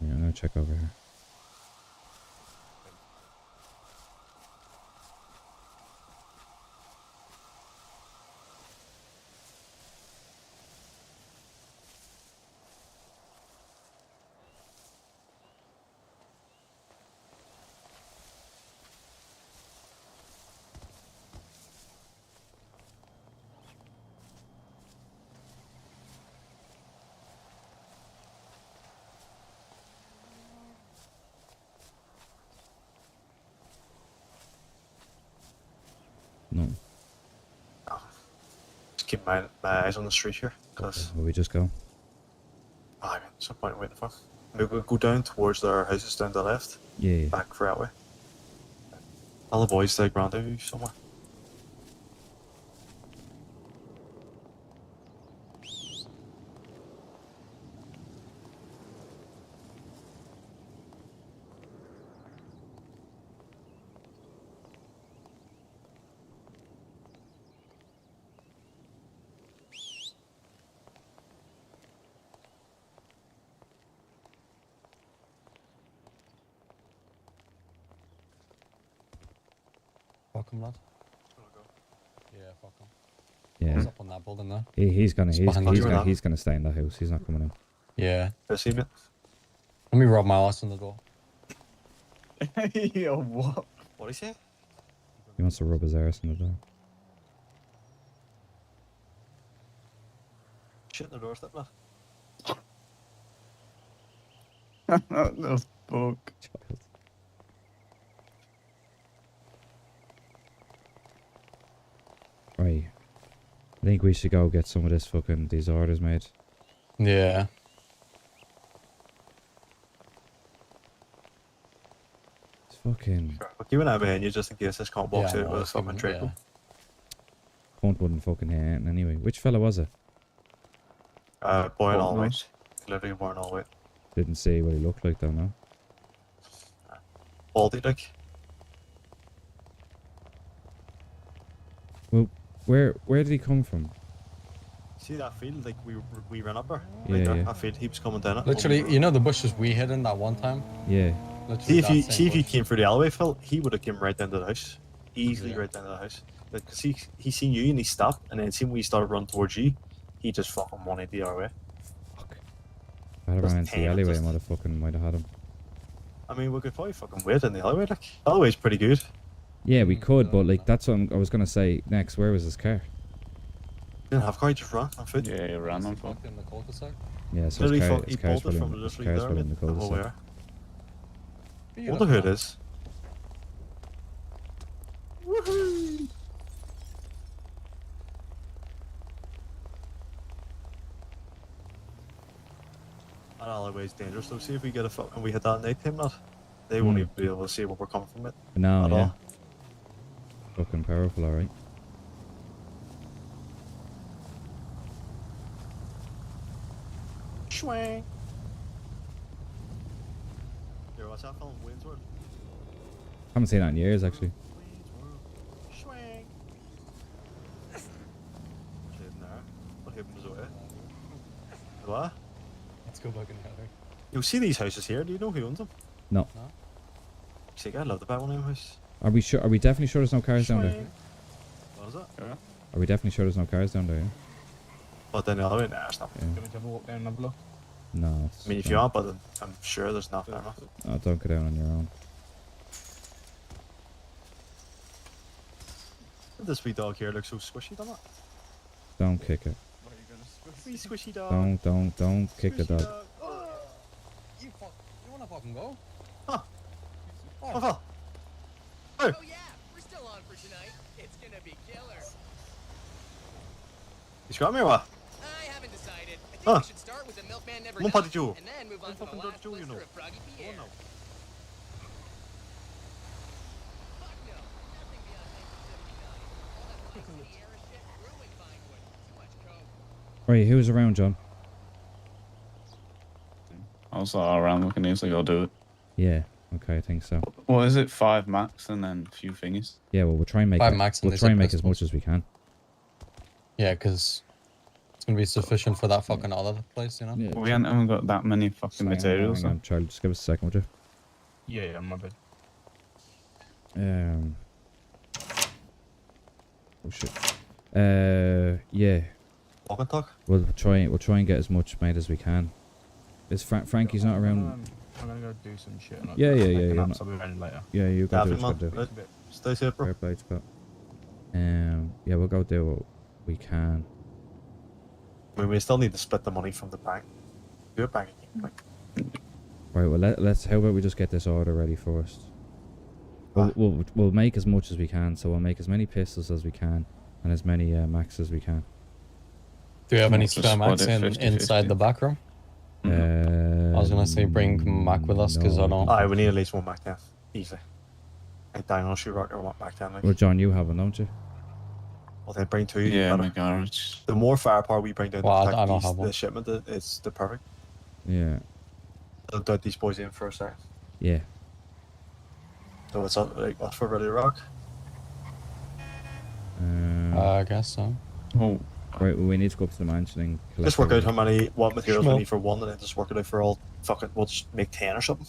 Speaker 1: Yeah, I'm gonna check over here. No.
Speaker 6: Just keep my eyes on the street here, because
Speaker 1: Will we just go?
Speaker 6: there's no point in waiting for. Maybe we'll go down towards their houses down the left.
Speaker 1: Yeah.
Speaker 6: Back for that way. All the boys stay around there somewhere.
Speaker 4: Fuck him, lad. Yeah, fuck him.
Speaker 1: Yeah.
Speaker 4: He's up on that building there.
Speaker 1: He's gonna
Speaker 4: behind
Speaker 1: he's gonna stay in the house. He's not coming in.
Speaker 4: Yeah.
Speaker 6: See me?
Speaker 4: Let me rub my ass on the door.
Speaker 5: Yo, what?
Speaker 6: What did he say?
Speaker 1: He wants to rub his arse in the door.
Speaker 6: Shit in the doorstep, lad.
Speaker 5: That's fuck.
Speaker 1: Right. I think we should go get some of these orders made.
Speaker 4: Yeah.
Speaker 1: It's fucking...
Speaker 6: We'll keep an eye behind you just in case this can't box
Speaker 4: Yeah,
Speaker 6: out
Speaker 4: no,
Speaker 6: with a
Speaker 4: it's
Speaker 6: fucking
Speaker 4: fucking-
Speaker 6: triple.
Speaker 1: Cunt wouldn't fucking hear it anyway. Which fella was it?
Speaker 6: Boy in
Speaker 5: Oh,
Speaker 6: all white.
Speaker 5: nice.
Speaker 6: Literally boy in all white.
Speaker 1: Didn't see what he looked like though, no?
Speaker 6: Baldy, like.
Speaker 1: Well, where did he come from?
Speaker 6: See that field, like we ran up there?
Speaker 1: Yeah,
Speaker 6: Right there,
Speaker 1: yeah.
Speaker 6: that field, he was coming down it.
Speaker 4: Literally, you know the bushes we hid in that one time?
Speaker 1: Yeah.
Speaker 6: See if
Speaker 4: Literally
Speaker 6: you
Speaker 4: that same bush.
Speaker 6: came through the alleyway, Phil, he would have came right down to the house. Easily
Speaker 4: Yeah.
Speaker 6: right down to the house. Because he seen you and he stopped, and then seen we started running towards you, he just fucking wanted the other way.
Speaker 1: If I had
Speaker 6: Just
Speaker 1: ran into the
Speaker 6: tame,
Speaker 1: alleyway,
Speaker 6: just-
Speaker 1: I might have had him.
Speaker 6: I mean, we could probably fucking wait in the alleyway, like. The alleyway's pretty good.
Speaker 1: Yeah, we could, but like that's what I was gonna say next. Where was his car?
Speaker 6: Didn't have car, he just ran on foot.
Speaker 8: Yeah, you ran on foot.
Speaker 4: In the cul-de-sac?
Speaker 1: Yeah, so
Speaker 6: Literally,
Speaker 1: his
Speaker 6: he
Speaker 1: car's
Speaker 6: bolted
Speaker 1: probably
Speaker 6: from
Speaker 1: his
Speaker 6: literally
Speaker 1: car's
Speaker 6: there,
Speaker 1: probably in the
Speaker 6: mate, the whole way.
Speaker 1: cul-de-sac.
Speaker 6: I wonder who it is.
Speaker 4: Woohoo!
Speaker 6: That alleyway's dangerous though. See if we get and we hit that night time, lad. They won't even be able to see where we're coming from it.
Speaker 1: No,
Speaker 6: at
Speaker 1: yeah.
Speaker 6: all.
Speaker 1: Fucking powerful, alright.
Speaker 6: Schwang. Here, what's that film? Wayne's World.
Speaker 1: Haven't seen that in years, actually.
Speaker 6: Schwang. Hidden there. What happened away? What?
Speaker 4: Let's go back in the alley.
Speaker 6: You see these houses here? Do you know who owns them?
Speaker 1: No.
Speaker 6: See, I love the buy one of them house.
Speaker 1: Are we sure? Are we definitely sure there's no cars down there?
Speaker 6: What is it?
Speaker 8: Yeah.
Speaker 1: Are we definitely sure there's no cars down there? Yeah?
Speaker 6: But then the other way, nah, it's not.
Speaker 1: Yeah.
Speaker 5: Can we have a walk down and have a look?
Speaker 1: No.
Speaker 6: I mean, if you want, but I'm sure there's not fair enough.
Speaker 1: Oh, don't go down on your own.
Speaker 6: This wee dog here looks so squishy, doesn't it?
Speaker 1: Don't kick it.
Speaker 6: Wee squishy dog.
Speaker 1: Don't kick the
Speaker 6: Squishy
Speaker 1: dog.
Speaker 4: You wanna fucking go?
Speaker 6: Huh.
Speaker 4: Oh,
Speaker 6: Phil.
Speaker 16: Oh yeah, we're still on for tonight. It's gonna be killer.
Speaker 6: You got me or what?
Speaker 16: I haven't decided. I think
Speaker 6: Huh.
Speaker 16: we should start with the Milkman Never
Speaker 6: Mon
Speaker 16: Dies,
Speaker 6: petit Joe.
Speaker 16: and then move on to the
Speaker 6: fucking
Speaker 16: last
Speaker 6: Joe, you
Speaker 16: blister
Speaker 6: know.
Speaker 16: of Froggy Pierre.
Speaker 6: Oh, no.
Speaker 16: Fuck no, nothing beyond 1979. All that Vice Sierra shit ruined Vinewood. Too much coke.
Speaker 1: Right, who's around, John?
Speaker 8: I was all around looking easily, I'll do it.
Speaker 1: Yeah. Okay, I think so.
Speaker 8: What is it? 5 max and then a few thingies.
Speaker 1: Yeah, well, we'll try and make
Speaker 4: 5
Speaker 1: it,
Speaker 4: max and
Speaker 1: we'll
Speaker 4: they
Speaker 1: try
Speaker 4: said
Speaker 1: and make as
Speaker 4: pistols.
Speaker 1: much as we can.
Speaker 4: Yeah, because it's gonna be sufficient for that fucking other place, you know.
Speaker 1: Yeah,
Speaker 8: We haven't got that many fucking materials.
Speaker 1: Hang on, Charlie, just give us a second, would you?
Speaker 5: Yeah, my bad.
Speaker 1: Oh shit. Yeah.
Speaker 6: Walk and talk.
Speaker 1: We'll try and get as much made as we can. Is Frankie's not around?
Speaker 5: I'm gonna go do some shit. And
Speaker 1: Yeah.
Speaker 5: I'll be ready later.
Speaker 1: Yeah, you go do what you
Speaker 6: man.
Speaker 1: gotta do.
Speaker 6: Right. Stay safe, bro.
Speaker 1: Fair play, Scott. Yeah, we'll go do what we can.
Speaker 6: I mean, we still need to split the money from the bank. Do a bank again, like.
Speaker 1: Right, well, let's. How about we just get this order ready first? We'll make as much as we can. So we'll make as many pistols as we can, and as many max as we can.
Speaker 4: Do you have any spare max inside the back room? I was gonna say bring Mac with us because I don't.
Speaker 6: We need at least one Mac 10. Easy. I don't know, shoot rocket one Mac 10. Like.
Speaker 1: Well, John, you have one, don't you?
Speaker 6: Well, then bring 2.
Speaker 8: Yeah,
Speaker 6: better.
Speaker 8: my garage.
Speaker 6: The more firepower we bring down
Speaker 4: Well,
Speaker 6: to
Speaker 4: I don't
Speaker 6: protect
Speaker 4: have one.
Speaker 6: the shipment, it's the perfect.
Speaker 1: Yeah.
Speaker 6: I'll get these boys in for a second.
Speaker 1: Yeah.
Speaker 6: So it's up, like, what's for ready to rock?
Speaker 4: I guess so.
Speaker 8: Oh.
Speaker 1: Right, well, we need to go up to the mansion and collect
Speaker 6: Just work out
Speaker 1: everything.
Speaker 6: what materials we
Speaker 4: Schmo.
Speaker 6: need for one, and then just work it out for all. Fucking, we'll just make 10 or something.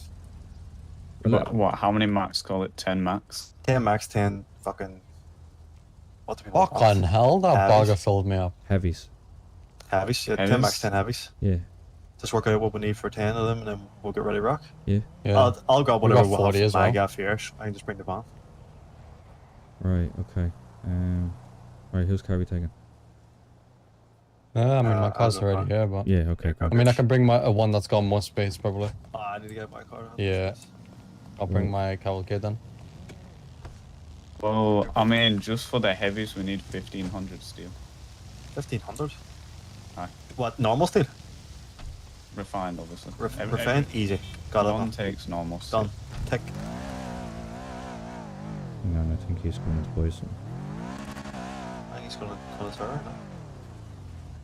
Speaker 8: What? How many max? Call it 10 max.
Speaker 6: 10 max, 10 fucking. What do we want?
Speaker 4: Fucking hell, that
Speaker 6: Heavies.
Speaker 4: bugger filled me up.
Speaker 1: Heavies.
Speaker 6: Heavies, yeah, 10
Speaker 8: Heavies?
Speaker 6: max, 10 heavies.
Speaker 1: Yeah.
Speaker 6: Just work out what we need for 10 of them, and then we'll get ready to rock.
Speaker 1: Yeah.
Speaker 4: Yeah.
Speaker 6: I'll grab
Speaker 4: We
Speaker 6: whatever
Speaker 4: got
Speaker 6: we'll
Speaker 4: 40
Speaker 6: have
Speaker 4: as
Speaker 6: from my
Speaker 4: well.
Speaker 6: gaff here. I can just bring the van.
Speaker 1: Right. Okay. Right. Whose car are we taking?
Speaker 4: Yeah, I mean my car's
Speaker 6: I'll go
Speaker 4: already
Speaker 6: back.
Speaker 4: here, but
Speaker 1: Yeah. Okay. Cool.
Speaker 4: I mean I can bring my one that's got more space probably.
Speaker 6: I need to get my car.
Speaker 4: Yeah. I'll bring
Speaker 1: Right.
Speaker 4: my cavalcade then.
Speaker 8: Well, I mean, just for the heavies, we need 1500 steel.
Speaker 6: 1500?
Speaker 8: Aye.
Speaker 6: What, normal steel?
Speaker 8: Refined, obviously.
Speaker 6: Refined? Easy. Got it.
Speaker 8: One
Speaker 6: man.
Speaker 8: takes normal steel.
Speaker 6: Done. Tick.
Speaker 1: Hang on, I think he's going to buy some.
Speaker 6: I think he's gonna turn.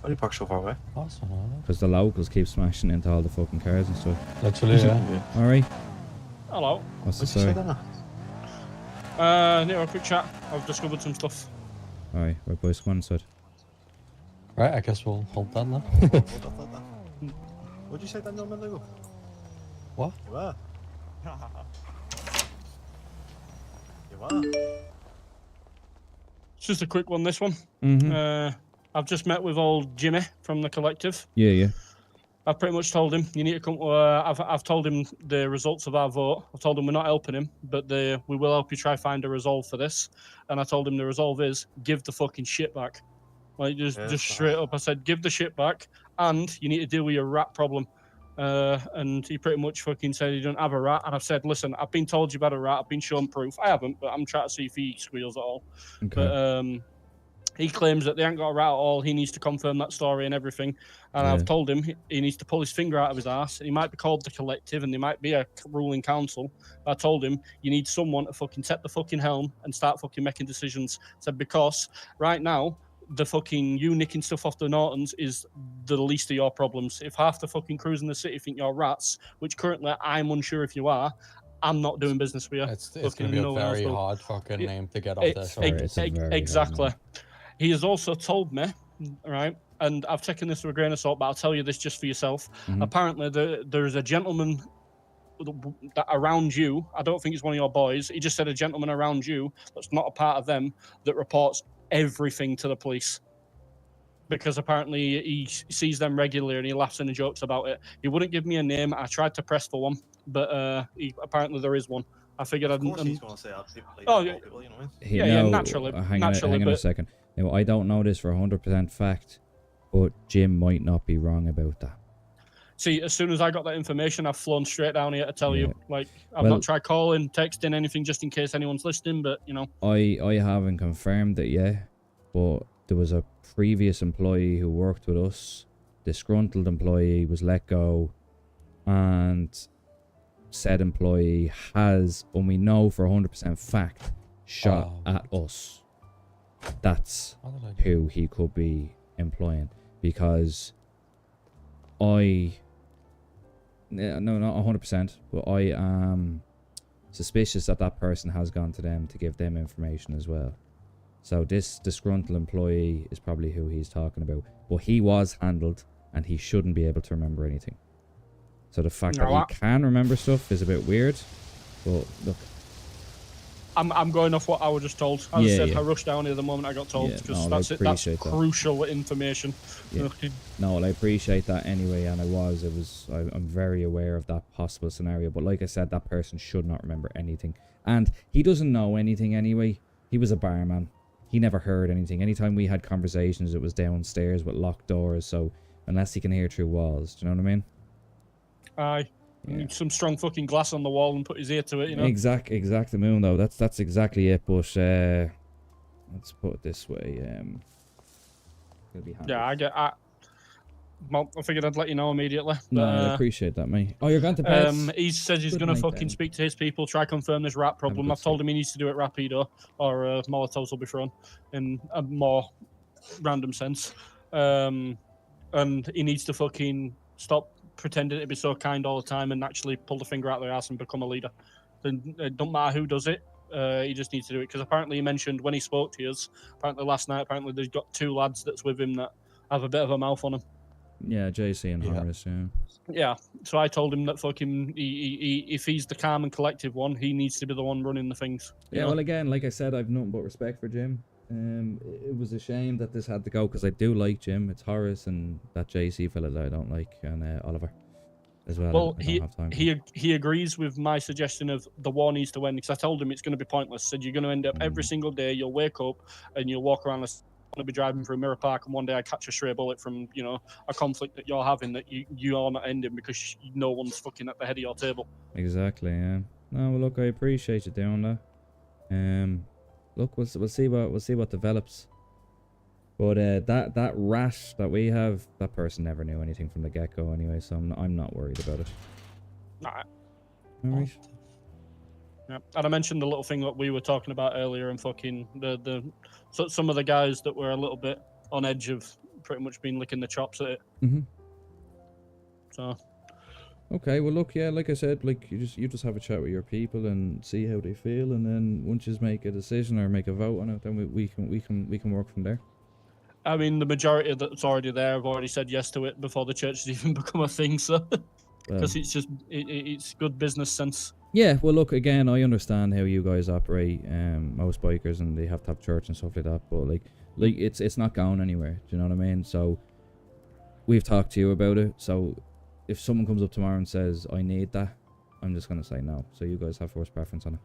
Speaker 6: Why do you park so far away?
Speaker 4: That's all right.
Speaker 1: Because the locals keep smashing into all the fucking cars and stuff.
Speaker 4: Literally, yeah.
Speaker 1: All right.
Speaker 12: Hello.
Speaker 1: What's the
Speaker 6: What'd you say
Speaker 1: story?
Speaker 6: then?
Speaker 12: A quick chat. I've discovered some stuff.
Speaker 1: All right. Right, boys, come on inside.
Speaker 4: Right, I guess we'll hold that now.
Speaker 6: What'd you say then, NoEgo?
Speaker 4: What?
Speaker 6: You were. You were.
Speaker 12: It's just a quick one, this one.
Speaker 1: Mhm.
Speaker 12: I've just met with old Jimmy from the collective.
Speaker 1: Yeah. Yeah.
Speaker 12: I've pretty much told him you need to come. I've told him the results of our vote. I've told him we're not helping him, but we will help you try find a resolve for this. And I told him the resolve is give the fucking shit back. Like just straight up, I said give the shit back, and you need to deal with your rat problem. And he pretty much fucking said he don't have a rat. And I've said, listen, I've been told you about a rat. I've been shown proof. I haven't, but I'm trying to see if he squeals at all.
Speaker 1: Okay.
Speaker 12: But he claims that they ain't got a rat at all. He needs to confirm that story and everything. And
Speaker 1: Yeah.
Speaker 12: I've told him he needs to pull his finger out of his ass. He might be called the collective and they might be a ruling council. I told him you need someone to fucking set the fucking helm and start fucking making decisions. I said, because right now, the fucking you nicking stuff off the Nortons is the least of your problems. If half the fucking crews in the city think you're rats, which currently I'm unsure if you are, I'm not doing business with you.
Speaker 4: It's gonna be a very hard fucking name to get off there. Sorry.
Speaker 12: Exactly. He has also told me, right, and I've taken this with a grain of salt, but I'll tell you this just for yourself.
Speaker 1: Mhm.
Speaker 12: Apparently, there's a gentleman that around you, I don't think it's one of your boys, he just said a gentleman around you that's not a part of them that reports everything to the police. Because apparently he sees them regularly and he laughs and he jokes about it. He wouldn't give me a name. I tried to press for one, but apparently there is one. I figured
Speaker 6: Of
Speaker 12: I'd.
Speaker 6: course he's gonna say absolutely.
Speaker 12: Oh,
Speaker 6: Yeah. People, you know what I mean?
Speaker 1: Hey,
Speaker 12: yeah,
Speaker 1: now,
Speaker 12: naturally.
Speaker 1: Hang
Speaker 12: naturally,
Speaker 1: on a
Speaker 12: but
Speaker 1: second. Now, I don't know this for 100% fact, but Jim might not be wrong about that.
Speaker 12: see, as soon as I got that information, I've flown straight down here to tell you. Like, I've
Speaker 1: Well-
Speaker 12: not tried calling, texting, anything, just in case anyone's listening. But you know,
Speaker 1: I haven't confirmed it yet, but there was a previous employee who worked with us. Disgruntled employee was let go, and said employee has, and we know for 100% fact, shot at us. That's who he could be employing, because no, not 100%, but I am suspicious that that person has gone to them to give them information as well. So this disgruntled employee is probably who he's talking about. But he was handled, and he shouldn't be able to remember anything. So the fact that he can remember stuff is a bit weird. But look,
Speaker 12: I'm going off what I was just told. As I said, I rushed down here the moment I got told because that's it. That's crucial information.
Speaker 1: Yeah. No, well, I appreciate that anyway, and I'm very aware of that possible scenario. But like I said, that person should not remember anything, and he doesn't know anything anyway. He was a barman. He never heard anything. Anytime we had conversations, it was downstairs with locked doors. So unless he can hear through walls, do you know what I mean?
Speaker 12: Aye. Need some strong fucking glass on the wall and put his ear to it, you know.
Speaker 1: Exact moon though. That's exactly it. But let's put it this way. It'll be handy.
Speaker 12: Yeah, well, I figured I'd let you know immediately.
Speaker 1: No, I appreciate that, mate. Oh, you're going to bed.
Speaker 12: He says he's going to fucking speak to his people, try confirm this rat problem. I've told him he needs to do it rapido, or Molotovs will be thrown in a more random sense. And he needs to fucking stop pretending to be so kind all the time and actually pull the finger out of their ass and become a leader. Then it don't matter who does it. He just needs to do it, because apparently he mentioned when he spoke to us, apparently last night, there's got 2 lads that's with him that have a bit of a mouth on him.
Speaker 1: Yeah, JC and Horace, yeah.
Speaker 12: Yeah, so I told him that fucking if he's the calm and collective one, he needs to be the one running the things.
Speaker 1: Yeah, well, again, like I said, I've nothing but respect for Jim. It was a shame that this had to go, because I do like Jim. It's Horace and that JC fella that I don't like, and Oliver as well.
Speaker 12: Well,
Speaker 1: I don't have time.
Speaker 12: he agrees with my suggestion of the war needs to end, because I told him it's going to be pointless. I said, you're going to end up every single day, you'll wake up and you'll walk around to be driving through Mirror Park, and one day I catch a stray bullet from, you know, a conflict that you're having that you are not ending because no one's fucking at the head of your table.
Speaker 1: Exactly, yeah. No, well, look, I appreciate you doing that. Look, we'll see what develops. But that rat that we have, that person never knew anything from the get-go anyway, so I'm not worried about it.
Speaker 12: Alright.
Speaker 1: Alright.
Speaker 12: Yeah, and I mentioned the little thing that we were talking about earlier, and fucking so some of the guys that were a little bit on edge of pretty much been licking the chops at it. So.
Speaker 1: Okay, well, look, yeah, like I said, like you just have a chat with your people and see how they feel, and then once you make a decision or make a vote on it, then we can work from there.
Speaker 12: I mean, the majority that's already there have already said yes to it before the church has even become a thing, so because it's just it's good business sense.
Speaker 1: Yeah, well, look, again, I understand how you guys operate, most bikers, and they have to have church and stuff like that, but like it's not going anywhere, do you know what I mean? So we've talked to you about it, so if someone comes up tomorrow and says, I need that, I'm just going to say no. So you guys have first preference on it.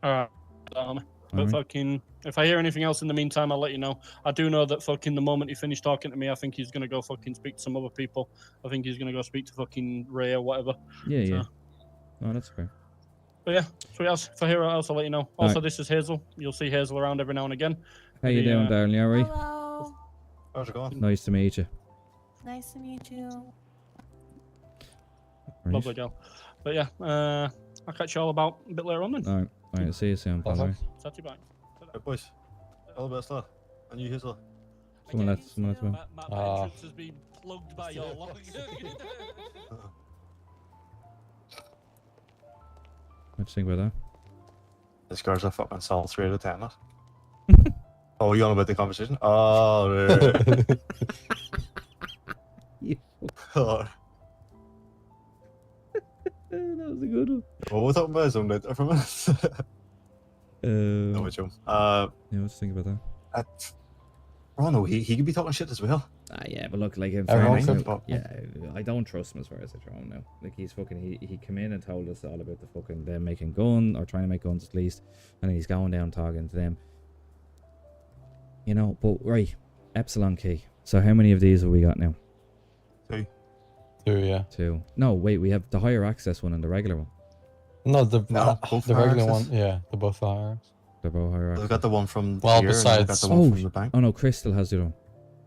Speaker 12: Alright. But fucking, if I hear anything else in the meantime, I'll let you know. I do know that fucking the moment he finished talking to me, I think he's going to go fucking speak to some other people. I think he's going to go speak to fucking Ray or whatever.
Speaker 1: Yeah, so. Yeah. Oh, that's fair.
Speaker 12: But yeah, sweet else. If I hear else, I'll let you know. Also, this is Hazel. You'll see Hazel around every now and again.
Speaker 1: How you doing, darling? How are you?
Speaker 17: Hello.
Speaker 6: How's it going?
Speaker 1: Nice to meet you.
Speaker 17: Nice to meet you.
Speaker 1: Right.
Speaker 12: Lovely girl. But yeah, I'll catch you all about a bit later on then.
Speaker 1: Alright, see you soon, pal.
Speaker 12: Chat to you back.
Speaker 6: Hey, boys. All the best, lad. And you, Hazel.
Speaker 1: Someone let me.
Speaker 12: My entrance has been plugged by your lock.
Speaker 1: What do you think about that?
Speaker 6: This girl's a fucking solid 3 out of 10, not? Oh, you on about the conversation? Oh, right. Oh.
Speaker 1: That was a good one.
Speaker 6: What was talking about something there for a minute? No, it's him.
Speaker 1: Yeah, what do you think about that?
Speaker 6: Oh no, he could be talking shit as well.
Speaker 1: Yeah, but look, like in
Speaker 6: Everyone
Speaker 1: fairness,
Speaker 6: could.
Speaker 1: yeah, I don't trust him as far as I throw him now. Like he's fucking, he came in and told us all about the fucking them making gun or trying to make guns at least, and he's going down talking to them. You know, but right, Epsilon key. So how many of these have we got now?
Speaker 4: 2, yeah.
Speaker 1: 2. No, wait, we have the higher access one and the regular one.
Speaker 4: No, the regular
Speaker 6: access.
Speaker 4: one, yeah, they're both higher.
Speaker 1: They're both higher access.
Speaker 6: We've got the one from
Speaker 4: Well,
Speaker 6: here,
Speaker 4: besides,
Speaker 6: and we've got the one from the bank.
Speaker 1: Oh no, Crystal has the other one.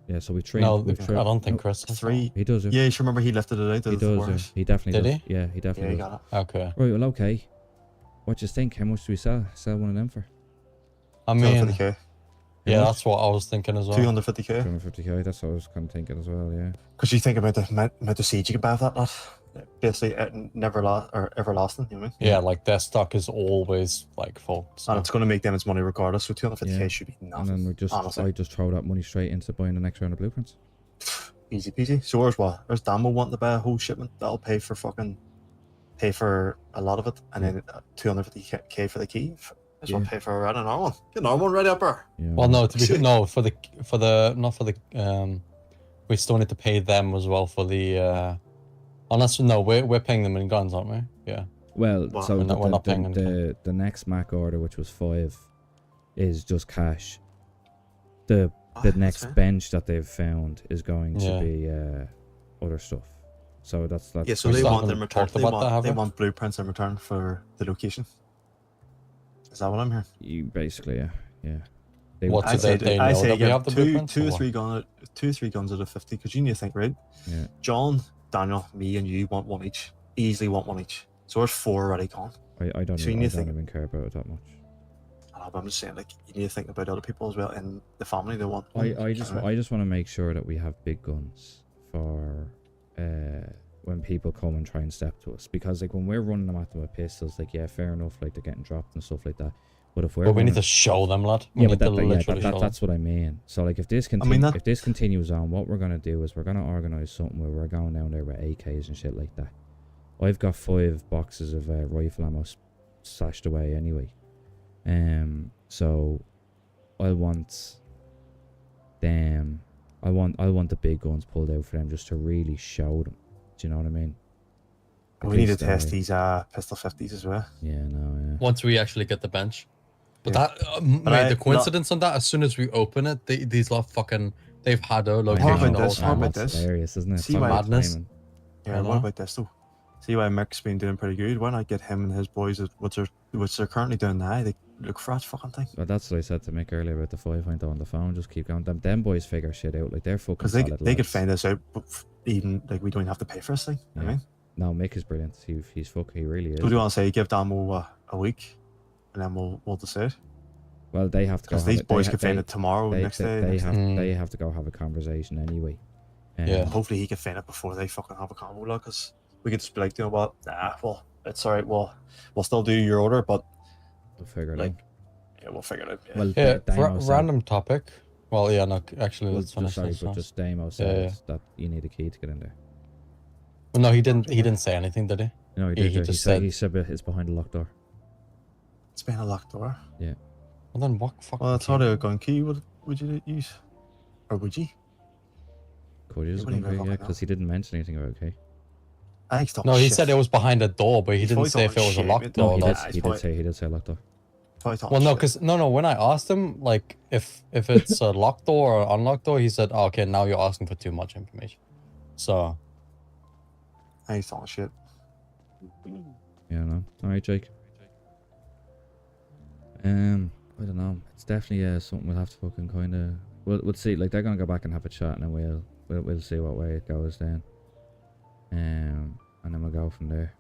Speaker 1: Yeah, so we trained.
Speaker 4: No, I don't think Crystal.
Speaker 6: 3.
Speaker 1: He does it.
Speaker 6: Yeah, you should remember he lifted it out.
Speaker 1: He does. He definitely
Speaker 4: Did
Speaker 1: does.
Speaker 4: he?
Speaker 1: Yeah, he definitely
Speaker 6: Yeah,
Speaker 1: does.
Speaker 6: he got
Speaker 4: it. Okay.
Speaker 1: Right, well, okay. What do you think? How much do we sell one of them for?
Speaker 4: I mean,
Speaker 6: 250k.
Speaker 4: Yeah, that's what I was thinking as well.
Speaker 6: 250k.
Speaker 1: 250k. That's what I was kind of thinking as well. Yeah.
Speaker 6: Because you think about the amount of siege you can buy with that, lad. basically never or everlasting. You know what I mean?
Speaker 4: Yeah, like their stock is always like full. So.
Speaker 6: And it's going to make them its money regardless. So 250k
Speaker 1: Yeah.
Speaker 6: should be
Speaker 1: And
Speaker 6: nothing.
Speaker 1: then I just throw that money straight into buying the next round of blueprints.
Speaker 6: Easy peasy. So where's what? There's Damo wanting to buy a whole shipment. That'll pay for a lot of it, and then 250k for the key. This will pay for an arm one. Get an arm one right up there.
Speaker 1: Yeah.
Speaker 4: Well, no, for the not for the we still need to pay them as well for the unless we're paying them in guns, aren't we? Yeah.
Speaker 1: Well, so
Speaker 4: we're not paying
Speaker 1: the next Mac order, which was 5, is just cash. The next bench that they've found is going to be other stuff. So that's
Speaker 6: yeah. So they want in return. They want blueprints in return for the location. Is that what I'm hearing?
Speaker 1: You basically, yeah.
Speaker 6: I say get two or three guns out of 50, because you need to think, right?
Speaker 1: Yeah.
Speaker 6: John, Daniel, me, and you want one each. Easily want one each. So there's 4 already gone.
Speaker 1: I don't even care about it that much.
Speaker 6: But I'm just saying, like, you need to think about other people as well in the family. They want.
Speaker 1: I just want to make sure that we have big guns for when people come and try and step to us, because like when we're running them at them with pistols, like fair enough, like they're getting dropped and stuff like that. But if we
Speaker 4: need to show them, lad.
Speaker 1: That's what I mean. So like if this continues on, what we're gonna do is we're gonna organize something where we're going down there with AKs and shit like that. I've got 5 boxes of rifle ammo stashed away anyway. So I want them. I want the big guns pulled out for them just to really show them. Do you know what I mean?
Speaker 6: We need to test these pistol 50s as well.
Speaker 1: Yeah, no, yeah.
Speaker 4: Once we actually get the bench. But that mate, the coincidence on that, as soon as we open it, these lot fucking they've had their location the whole time.
Speaker 1: It's hilarious, isn't it?
Speaker 6: See why madness. Yeah, what about this though? See why Mick's been doing pretty good. Why not get him and his boys which they're currently doing now? They look for that fucking thing.
Speaker 1: Well, that's what I said to Mick earlier about the 5 point on the phone. Just keep going. Them boys figure shit out. Like they're fucking.
Speaker 6: Because they could find this out, even like we don't even have to pay for this thing.
Speaker 1: Yeah.
Speaker 6: I mean,
Speaker 1: no, Mick is brilliant. He's fucking. He really is.
Speaker 6: So do you want to say give Damo a week, and then we'll decide?
Speaker 1: Well, they have to go.
Speaker 6: Because these boys could find it tomorrow, next day.
Speaker 1: They have to go have a conversation anyway.
Speaker 6: Yeah. Hopefully he can find it before they fucking have a convo, because we could just be like, you know what? Nah, well, it's alright. We'll still do your order, but
Speaker 1: we'll figure it out.
Speaker 6: Yeah, we'll figure it out.
Speaker 1: Well,
Speaker 4: yeah. Random topic. Well, yeah, no, actually, let's finish
Speaker 1: this. But just Damo said that you need a key to get in there.
Speaker 4: Well, no, he didn't say anything, did he?
Speaker 1: No, he did. He said it's behind a locked door.
Speaker 6: It's behind a locked door.
Speaker 1: Yeah.
Speaker 4: Well, then what fuck?
Speaker 6: Well, it's already a gun key. Would you use? Or would you?
Speaker 1: Could you use a gun key? Yeah, because he didn't mention anything about a key.
Speaker 4: No, he said it was behind a door, but he didn't say if it was a locked door.
Speaker 1: No, he did say locked door.
Speaker 4: Well, no, because when I asked him like if it's a locked door or unlocked door, he said, oh, "Okay, now you're asking for too much information." So.
Speaker 6: I ain't talking shit.
Speaker 1: Yeah, no. All right, Jake. I don't know. It's definitely something we'll have to fucking kind of. We'll see. Like they're gonna go back and have a chat, and then we'll see what way it goes then. And then we'll go from there.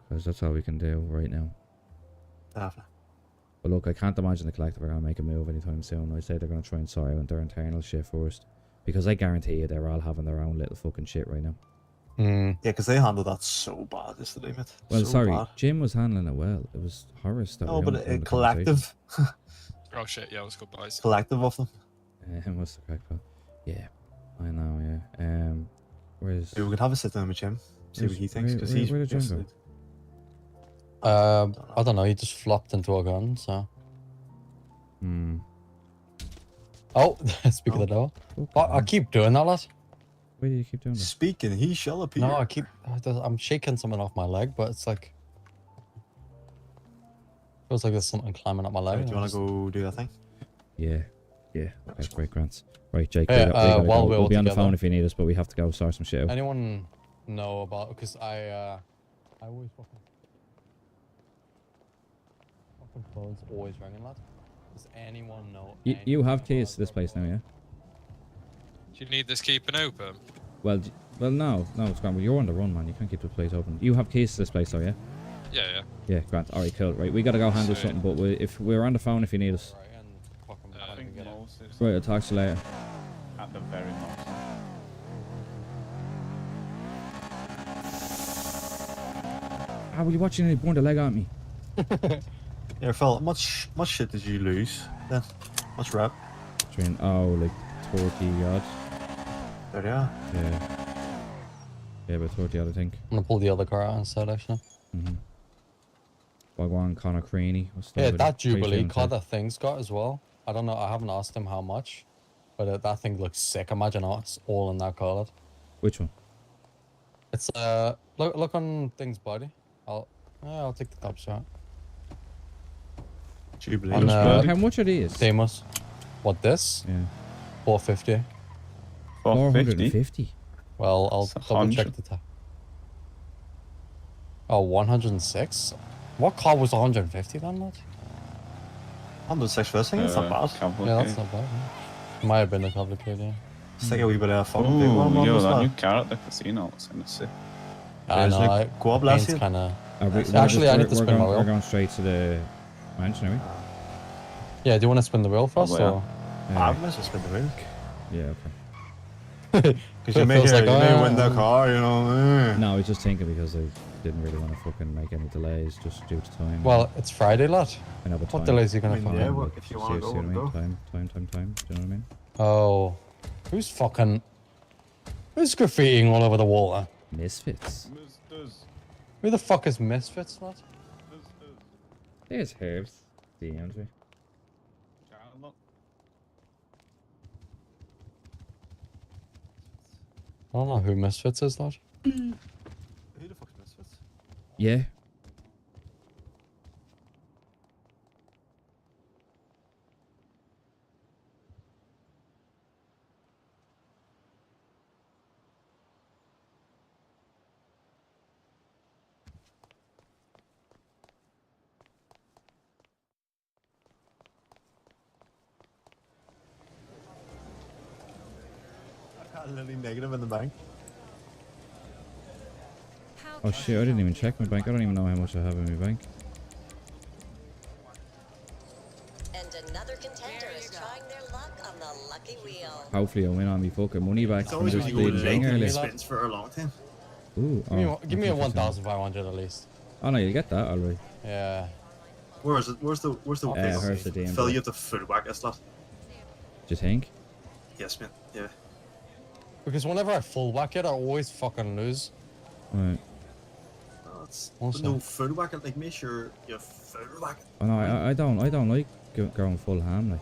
Speaker 1: Because that's all we can do right now.
Speaker 6: Definitely.
Speaker 1: But look, I can't imagine the collective are gonna make a move anytime soon. I say they're gonna try and sort out their internal shit first, because I guarantee you they're all having their own little fucking shit right now.
Speaker 6: Yeah, because they handled that so bad yesterday, mate.
Speaker 1: Well,
Speaker 6: so
Speaker 1: sorry,
Speaker 6: bad.
Speaker 1: Jim was handling it well. It was Horace that.
Speaker 6: No, but a collective.
Speaker 2: Oh shit! Yeah, it was good, boys.
Speaker 6: Collective of them.
Speaker 1: What's the crack? Yeah, I know. Yeah. Where's?
Speaker 6: We could have a sit down with Jim, see what he thinks, because he's.
Speaker 1: Where did Jim
Speaker 4: go? I don't know. He just flopped into a gun, so. Oh, speak of the door. I keep doing that, lad.
Speaker 1: Why do you keep doing that?
Speaker 6: Speaking, he shall appear.
Speaker 4: No, I'm shaking something off my leg, but it's like. Feels like there's something climbing up my leg.
Speaker 6: Right, do you want to go do that thing?
Speaker 1: Yeah. Okay, great, Grants. Right, Jake.
Speaker 4: Hey,
Speaker 1: we'll be on the phone if you need us, but we have to go sort some shit out.
Speaker 4: Anyone know about? Because I always fucking phone's always ringing, lad. Does anyone know?
Speaker 1: You have keys to this place now, yeah?
Speaker 2: Do you need this keeping open?
Speaker 1: Well, no, it's gone. Well, you're on the run, man. You can't keep the place open. You have keys to this place, though, yeah?
Speaker 2: Yeah.
Speaker 1: Yeah, Grant. All right, cool. Right, we gotta go handle something, but if we're on the phone if you need us. Right, I'll talk to you later.
Speaker 8: At the very most.
Speaker 1: Ah, will you watching any burn the leg at me?
Speaker 6: Yeah, Phil, much shit did you lose then? Much rep?
Speaker 1: Train, like 30 odd.
Speaker 6: There you are.
Speaker 1: Yeah. Yeah, about 30 odd, I think.
Speaker 4: I'm gonna pull the other car out instead, actually.
Speaker 1: Wagwan, Connor Craney.
Speaker 4: Yeah, that Jubilee car that thing's got as well. I don't know, I haven't asked him how much. But that thing looks sick. Imagine us all in that car.
Speaker 1: Which one?
Speaker 4: It's look on thing's body. I'll take the top shot.
Speaker 6: Jubilee.
Speaker 4: On,
Speaker 1: how much are these?
Speaker 4: Famous. What, this?
Speaker 1: Yeah.
Speaker 4: 450.
Speaker 1: 450.
Speaker 4: Well, I'll
Speaker 8: It's
Speaker 4: double check
Speaker 8: 100.
Speaker 4: the top. Oh, 106? What car was 150 then, lad?
Speaker 6: 106 first thing, that's not bad.
Speaker 4: Yeah, that's not bad. Might have been a complicated, yeah.
Speaker 6: It's like a wee bit of a fucking big
Speaker 8: Ooh,
Speaker 6: one.
Speaker 8: yo,
Speaker 6: was
Speaker 8: that
Speaker 6: that?
Speaker 8: new car at the casino looks kind of sick.
Speaker 4: I know,
Speaker 6: like, go up last
Speaker 4: paint's
Speaker 6: year.
Speaker 4: kinda...
Speaker 1: We're
Speaker 4: Actually, I need to
Speaker 1: we're
Speaker 4: spin my
Speaker 1: going, we're
Speaker 4: wheel.
Speaker 1: going straight to the mansion, are we?
Speaker 4: Yeah, do you want to spin the wheel first,
Speaker 8: yeah.
Speaker 4: or...?
Speaker 6: I might as well spin the wheel.
Speaker 1: Yeah, okay.
Speaker 6: Because you may
Speaker 4: Feels
Speaker 6: hear,
Speaker 4: like,
Speaker 6: you may win the car, you know.
Speaker 1: No, I was just thinking because I didn't really want to fucking make any delays just due to time.
Speaker 4: Well, it's Friday, lad.
Speaker 1: I know, but
Speaker 4: What
Speaker 1: time.
Speaker 4: delays are you gonna
Speaker 6: I mean,
Speaker 4: find?
Speaker 6: yeah, well, if you want to
Speaker 1: See
Speaker 6: go,
Speaker 1: what I mean?
Speaker 6: go.
Speaker 1: Time. Do you know what I mean?
Speaker 4: Oh. Who's fucking... Who's graffitiing all over the wall, huh?
Speaker 1: Misfits.
Speaker 4: Who the fuck is Misfits, lad?
Speaker 1: There's Herbs. DMs me.
Speaker 4: I don't know who Misfits is, lad.
Speaker 6: Who the fuck's Misfits?
Speaker 1: Yeah.
Speaker 6: I got a little negative in the bank.
Speaker 1: Oh shit, I didn't even check my bank. I don't even know how much I have in my bank.
Speaker 19: And another contender is trying their luck on the lucky wheel.
Speaker 1: Hopefully I'll win on me fucking money back
Speaker 6: It's
Speaker 1: from
Speaker 6: always
Speaker 1: just
Speaker 6: when you go
Speaker 1: bleeding
Speaker 6: late
Speaker 1: thing
Speaker 6: and
Speaker 1: earlier.
Speaker 6: it spins for a long time.
Speaker 1: Ooh,
Speaker 4: Give me a
Speaker 1: I think so.
Speaker 4: 1,500 at least.
Speaker 1: Oh no, you get that alright.
Speaker 4: Yeah.
Speaker 6: Where is it? Where's the
Speaker 1: Here's the DM.
Speaker 6: Phil, you have to full whack this lot.
Speaker 1: Do you think?
Speaker 6: Yes, man. Yeah.
Speaker 4: Because whenever I full whack it, I always fucking lose.
Speaker 1: Right.
Speaker 6: Oh, it's
Speaker 4: Also.
Speaker 6: no full whack it. Like, make sure you full whack it.
Speaker 1: Oh no, I don't like going full ham like.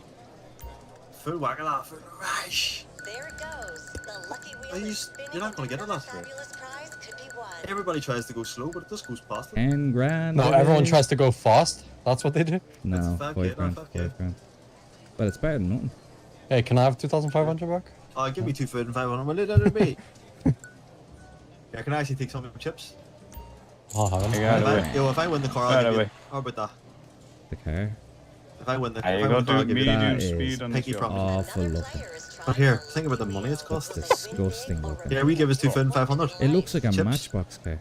Speaker 6: Full whack it, lad. Full right.
Speaker 19: There it goes. The lucky wheel is spinning.
Speaker 6: You're not gonna get it, lad.
Speaker 19: Fabulous prize could be won.
Speaker 6: Everybody tries to go slow, but it just goes past it.
Speaker 1: 10 grand.
Speaker 4: No, everyone tries to go fast. That's what they do.
Speaker 1: No,
Speaker 6: That's
Speaker 1: 5 grand. 5 grand. Well, it's better than nothing.
Speaker 4: Hey, can I have 2,500 back?
Speaker 6: Give me 2,500. Will it ever be? Yeah, can I actually take some of the chips?
Speaker 4: I'll have
Speaker 8: You
Speaker 4: them.
Speaker 8: got away.
Speaker 6: If I win the car,
Speaker 8: Right
Speaker 6: I'll give you.
Speaker 8: away.
Speaker 6: How about that?
Speaker 1: The car.
Speaker 6: If I win the
Speaker 8: Hey,
Speaker 6: if
Speaker 8: you
Speaker 6: I win
Speaker 8: gotta
Speaker 6: the car, I'll
Speaker 8: do
Speaker 6: give you
Speaker 8: medium
Speaker 1: That
Speaker 8: speed
Speaker 1: is
Speaker 8: on the
Speaker 6: pinky
Speaker 8: show.
Speaker 6: promise.
Speaker 1: awful looking.
Speaker 6: But here, think about the money it's cost.
Speaker 1: Disgusting looking.
Speaker 6: Yeah, we give us 2,500.
Speaker 1: It looks like a
Speaker 6: Chips.
Speaker 1: matchbox car.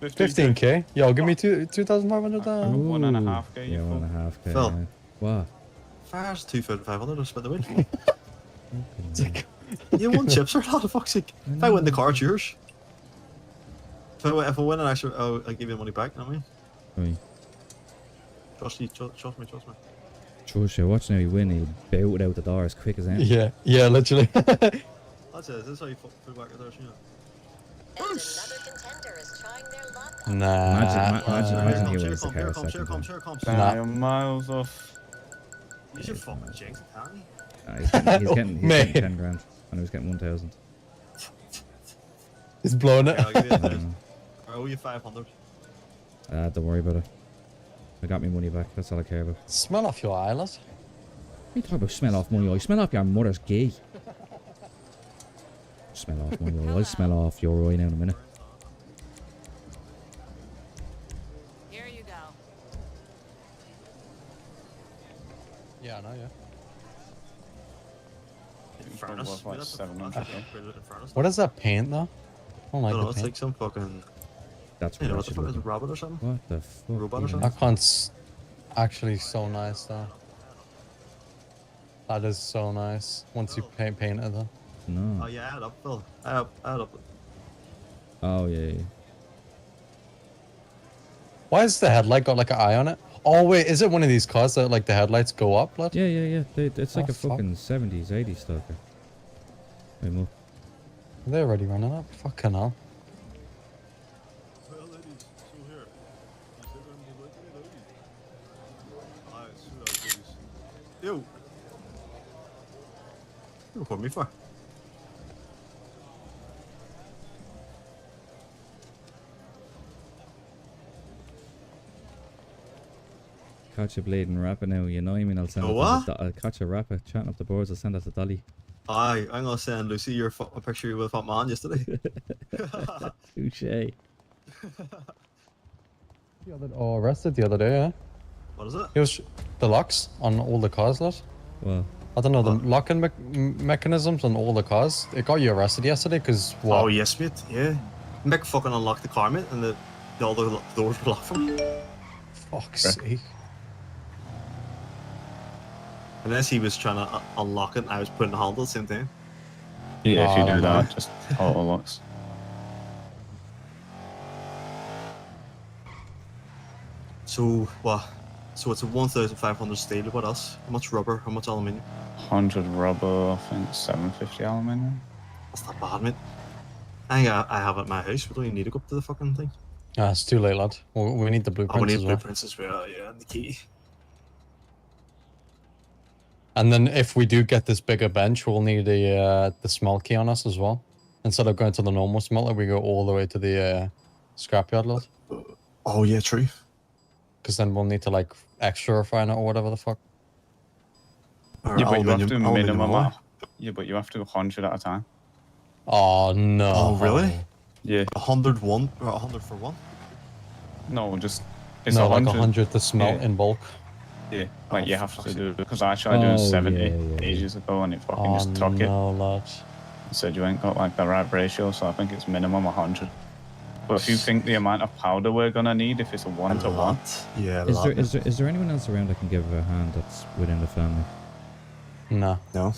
Speaker 4: 15k? Yo, give me 2,500 then.
Speaker 1: Ooh.
Speaker 8: 1.5K.
Speaker 1: Yeah, 1.5k.
Speaker 6: Phil.
Speaker 1: Yeah. What?
Speaker 6: Fires 2,500 to spin the wheel. You won chips or not, for fuck's sake. If I win the car, it's yours. If I win an extra, I'll give you the money back, you know what I mean?
Speaker 1: Right.
Speaker 6: Trust me.
Speaker 1: Trust you. Watch now you win. He'll bout it out the door as quick as anything.
Speaker 4: Yeah, yeah, literally.
Speaker 6: That's it. This is how you full back there, you know.
Speaker 19: And another contender is trying their luck.
Speaker 4: Nah.
Speaker 1: Imagine he
Speaker 6: Here
Speaker 1: wins the car a
Speaker 6: comes,
Speaker 1: second time.
Speaker 4: Nah.
Speaker 8: You're miles off.
Speaker 6: You should fucking jinx it, can't you?
Speaker 1: He's getting
Speaker 4: Mate.
Speaker 1: 10 grand. And he was getting 1,000.
Speaker 4: He's blowing it.
Speaker 6: Yeah, I'll give you
Speaker 1: I
Speaker 6: 1,000. I owe you 500.
Speaker 1: Don't worry about it. I got my money back. That's all I care about.
Speaker 4: Smell off your eyelids.
Speaker 1: What are you talking about smell off money? I smell off your mother's gay. Smell off money. I'll smell off your eye now in a minute.
Speaker 19: Here you go.
Speaker 4: Yeah, I know, yeah.
Speaker 6: Furnace.
Speaker 8: Like 700.
Speaker 4: What is that paint though? I don't like
Speaker 6: I don't know,
Speaker 4: the
Speaker 6: it's
Speaker 4: paint.
Speaker 6: like some fucking.
Speaker 1: That's
Speaker 6: You know
Speaker 1: what
Speaker 6: what the fuck is it, rabbit or something?
Speaker 1: What the fuck?
Speaker 6: Robot or
Speaker 1: even?
Speaker 6: something?
Speaker 4: That cunt's actually so nice though. That is so nice. Once you paint it though.
Speaker 1: No.
Speaker 6: Oh yeah, add up, Phil. Add up.
Speaker 1: Oh, yeah, yeah.
Speaker 4: Why has the headlight got like an eye on it? Oh wait, is it one of these cars that like the headlights go up, blood?
Speaker 1: Yeah. It's like
Speaker 4: Oh,
Speaker 1: a fucking 70s, 80s stalker. Wait, move.
Speaker 4: Are they already running up? Fucking hell.
Speaker 6: Well, ladies, so here. You said I'm the right way, ladies. Alright, so ladies. Yo! You record me for?
Speaker 1: Catch a bleeding rapper now, you know what I mean? I'll send
Speaker 6: Oh,
Speaker 1: it
Speaker 6: what?
Speaker 1: to I'll catch a rapper chatting up the boards, I'll send that to Dolly.
Speaker 6: Aye, I'm gonna send Lucy a picture with that man yesterday.
Speaker 1: Touche.
Speaker 4: Oh, arrested the other day, yeah?
Speaker 6: What is it?
Speaker 4: It was the locks on all the cars, lad.
Speaker 1: Well,
Speaker 4: I don't know, the locking mechanisms on all the cars. It got you arrested yesterday because what?
Speaker 6: Oh, yes, mate, yeah. Mick fucking unlocked the car, mate, and the other doors were locked for me.
Speaker 4: Fuck's sake.
Speaker 6: Unless he was trying to unlock it and I was putting the handle at the same time.
Speaker 8: Yeah, if you do
Speaker 6: no.
Speaker 8: that, just auto locks.
Speaker 6: So, what? So it's a 1,500 steel, what else? How much rubber, how much aluminium?
Speaker 8: 100 rubber, I think 750 aluminium.
Speaker 6: That's not bad, mate. I have it at my house, we don't even need to go up to the fucking thing.
Speaker 4: Ah, it's too late, lad. We need the
Speaker 6: Oh,
Speaker 4: blueprints
Speaker 6: we need
Speaker 4: as well.
Speaker 6: blueprints as well, yeah, and the key.
Speaker 4: And then if we do get this bigger bench, we'll need the smelt key on us as well. Instead of going to the normal smelter, we go all the way to the scrapyard, lad.
Speaker 6: Oh, yeah, true.
Speaker 4: Because then we'll need to, like, extra refine it or whatever the fuck.
Speaker 6: Or
Speaker 8: Yeah, but you have to
Speaker 6: aluminium
Speaker 8: minimum.
Speaker 6: alloy.
Speaker 8: Yeah, but you have to go 100 at a time.
Speaker 4: Oh, no.
Speaker 6: Oh, really?
Speaker 8: Yeah.
Speaker 6: 101 or 100 for one?
Speaker 8: No, just it's
Speaker 4: No,
Speaker 8: 100.
Speaker 4: like 100 to smelt in bulk.
Speaker 8: Yeah, like you have to do it because I tried doing 70 ages ago and it fucking just took it.
Speaker 4: No, lad.
Speaker 8: It said you ain't got like the right ratio, so I think it's minimum 100. But if you think the amount of powder we're gonna need, if it's a 1-to-1,
Speaker 6: yeah,
Speaker 1: Is there anyone else around I can give a hand that's within the family?
Speaker 4: No.
Speaker 6: No.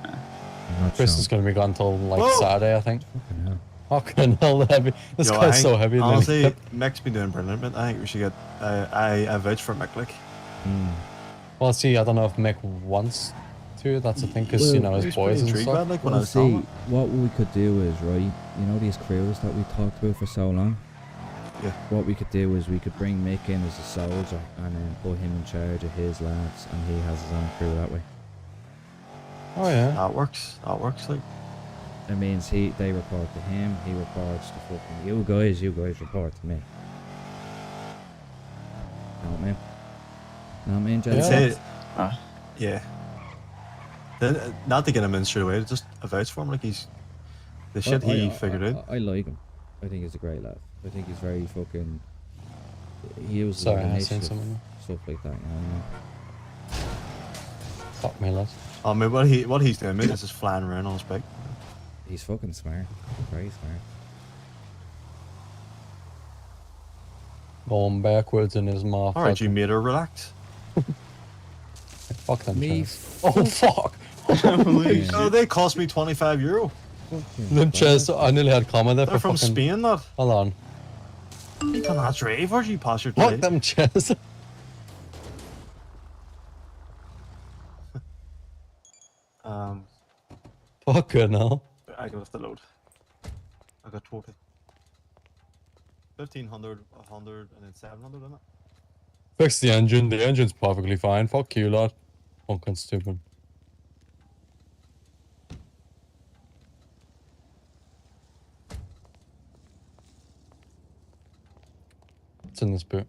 Speaker 1: I'm not
Speaker 4: Chris
Speaker 1: sure.
Speaker 4: is going to be gone till like
Speaker 6: Whoa!
Speaker 4: Saturday, I think.
Speaker 1: Fucking hell.
Speaker 4: Fucking hell, heavy. This
Speaker 6: Yo,
Speaker 4: guy's so heavy.
Speaker 6: Honestly, Mick's been doing brilliant, but I think we should get. I vouch for Mick, like.
Speaker 4: Well, see, I don't know if Mick wants to. That's the thing, because, you know, his boys and stuff.
Speaker 6: Like, when I
Speaker 1: Well,
Speaker 6: was
Speaker 1: see,
Speaker 6: telling him.
Speaker 1: what we could do is, right, you know these crews that we talked about for so long?
Speaker 6: Yeah.
Speaker 1: What we could do is we could bring Mick in as a soldier and then put him in charge of his lads and he has his own crew that way.
Speaker 4: Oh, yeah.
Speaker 6: That works. That works, like.
Speaker 1: It means they report to him, he reports to fucking you guys report to me. Know what I mean? Know what I mean, Jelly?
Speaker 6: Yeah. Then, not to get him in straight away, just a vouch for him, like he's. The shit he figured out.
Speaker 1: I like him. I think he's a great lad. I think he's very fucking. He uses
Speaker 4: Sorry, I seen
Speaker 1: initiative,
Speaker 4: something.
Speaker 1: stuff like that, you know what I mean?
Speaker 4: Fuck me, lad.
Speaker 6: I mean, what he's doing, mate, is just flying around on his bike.
Speaker 1: He's fucking smart. Very smart.
Speaker 4: Going backwards in his mouth.
Speaker 6: Alright, you made her relax.
Speaker 4: Fuck them
Speaker 1: Me
Speaker 4: chairs. Oh, fuck!
Speaker 6: Oh, they cost me €25.
Speaker 4: Them chairs, I nearly had comment there
Speaker 6: They're
Speaker 4: for
Speaker 6: from
Speaker 4: fucking...
Speaker 6: Spain, lad.
Speaker 4: Hold on.
Speaker 6: You cannot drive, or you pass your
Speaker 4: Fuck
Speaker 6: test?
Speaker 4: them chairs. Fucking hell.
Speaker 6: I can lift the load. I got 20. 1,500, 100, and then 700, isn't it?
Speaker 4: Fix the engine. The engine's perfectly fine. Fuck you, lad. Fucking stupid. What's in this boot?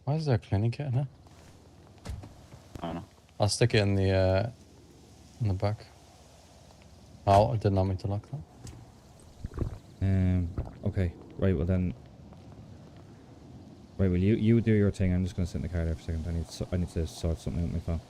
Speaker 4: Why is there a cleaning kit in here?
Speaker 8: I don't know.
Speaker 4: I'll stick it in the back. Oh, I did not mean to lock that.
Speaker 1: Okay. Right, well then. Right, well you do your thing. I'm just gonna sit in the car there for a second. I need to sort something out with my phone.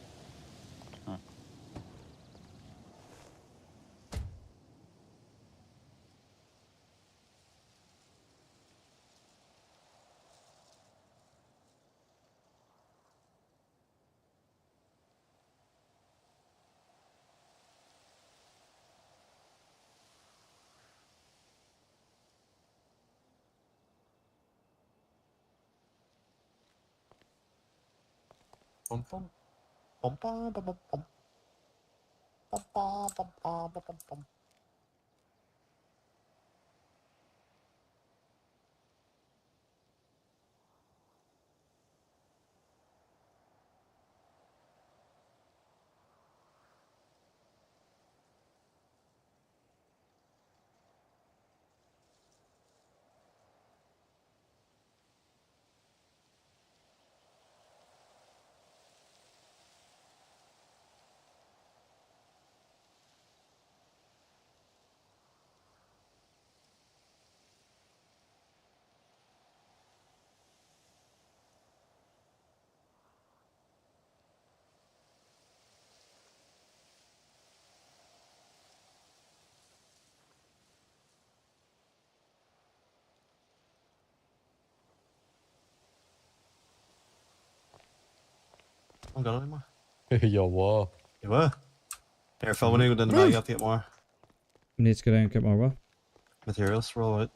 Speaker 6: Bum, bum. Bum, bum, bum, bum, bum. Bum, bum, bum, bum, bum, bum, bum. I'm gone anymore.
Speaker 4: Yo, what?
Speaker 6: You were? Here, Phil, when you go down the bag, you have to get more
Speaker 1: We need to go down and get more what?
Speaker 6: materials. Roll out.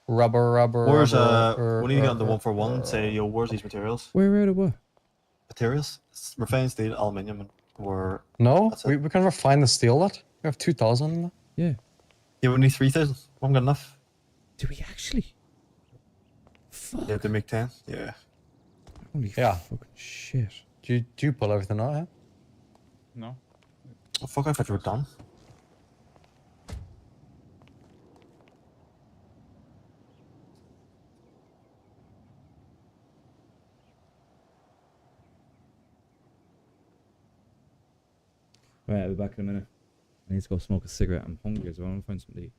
Speaker 4: Rubber.
Speaker 6: Where's we need to get on the 141. Say, yo, where's these materials?
Speaker 1: Where out of what?
Speaker 6: Materials? Refined steel, aluminium, and we're.
Speaker 4: No, we can refine the steel. That we have 2,000.
Speaker 1: Yeah.
Speaker 6: Yeah, we need 3,000. We haven't got enough.
Speaker 1: Do we actually?
Speaker 6: Yeah, to make 10. Yeah.
Speaker 1: Holy fucking shit.
Speaker 4: Do you pull everything out? Yeah.
Speaker 8: No.
Speaker 6: Oh, fuck, I thought you were done.
Speaker 1: Right, I'll be back in a minute. I need to go smoke a cigarette. I'm hungry as well. I want to find something to eat.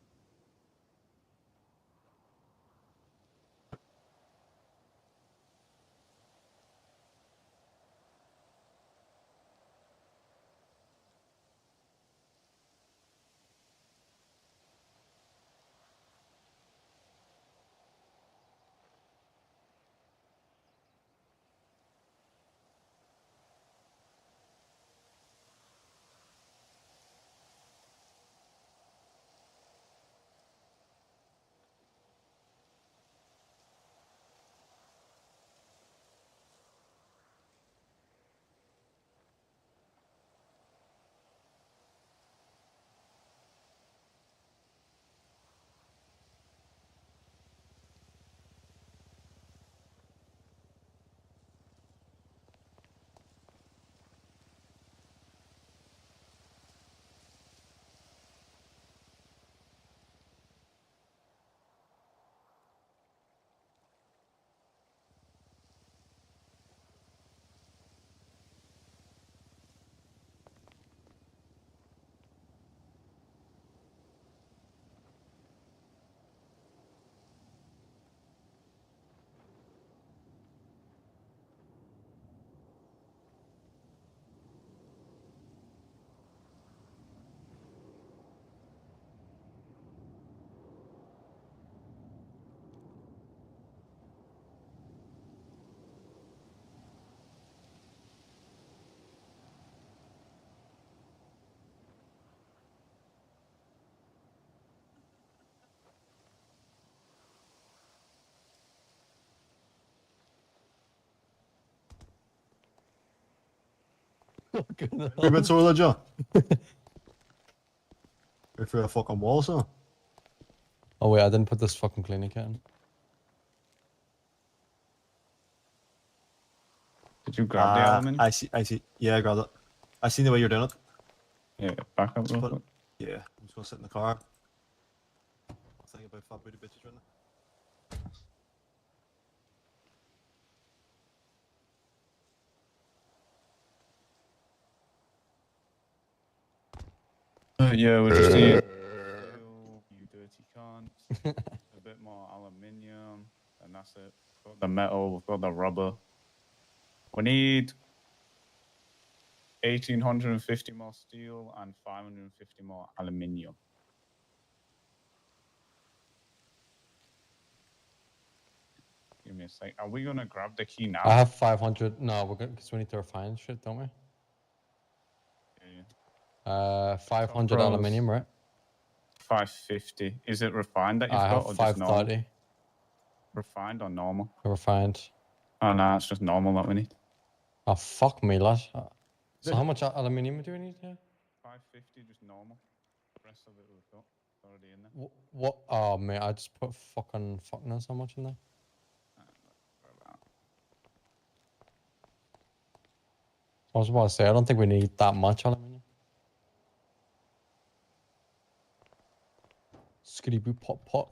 Speaker 6: You're a bit sore, John. You're through a fucking wall, so.
Speaker 4: Oh wait, I didn't put this fucking cleaning kit in.
Speaker 8: Did you grab the element?
Speaker 6: I see. Yeah, I grabbed it. I seen the way you're doing it.
Speaker 8: Yeah, back up real quick.
Speaker 6: Yeah, I'm just gonna sit in the car. Think about fat booty bitches right now.
Speaker 8: Yeah, we'll just need you dirty cunt. A bit more aluminium, and that's it. We've got the metal, we've got the rubber. We need 1,850 more steel and 550 more aluminium. Give me a sec. Are we gonna grab the key now?
Speaker 4: I have 500. No, we're gonna because we need to refine shit, don't we?
Speaker 8: Yeah.
Speaker 4: 500
Speaker 8: Bros.
Speaker 4: aluminium, right?
Speaker 8: 550. Is it refined that you've
Speaker 4: I
Speaker 8: got,
Speaker 4: have
Speaker 8: or just normal?
Speaker 4: 530.
Speaker 8: Refined or normal?
Speaker 4: Refined.
Speaker 8: Oh no, it's just normal that we need.
Speaker 4: Oh, fuck me, lad. So how much aluminium do we need here?
Speaker 8: 550, just normal. The rest of it we've got. It's already in there.
Speaker 4: What? Oh, mate, I just put fuck knows how much in there. I was about to say, I don't think we need that much aluminium. Skitty boo pop pot.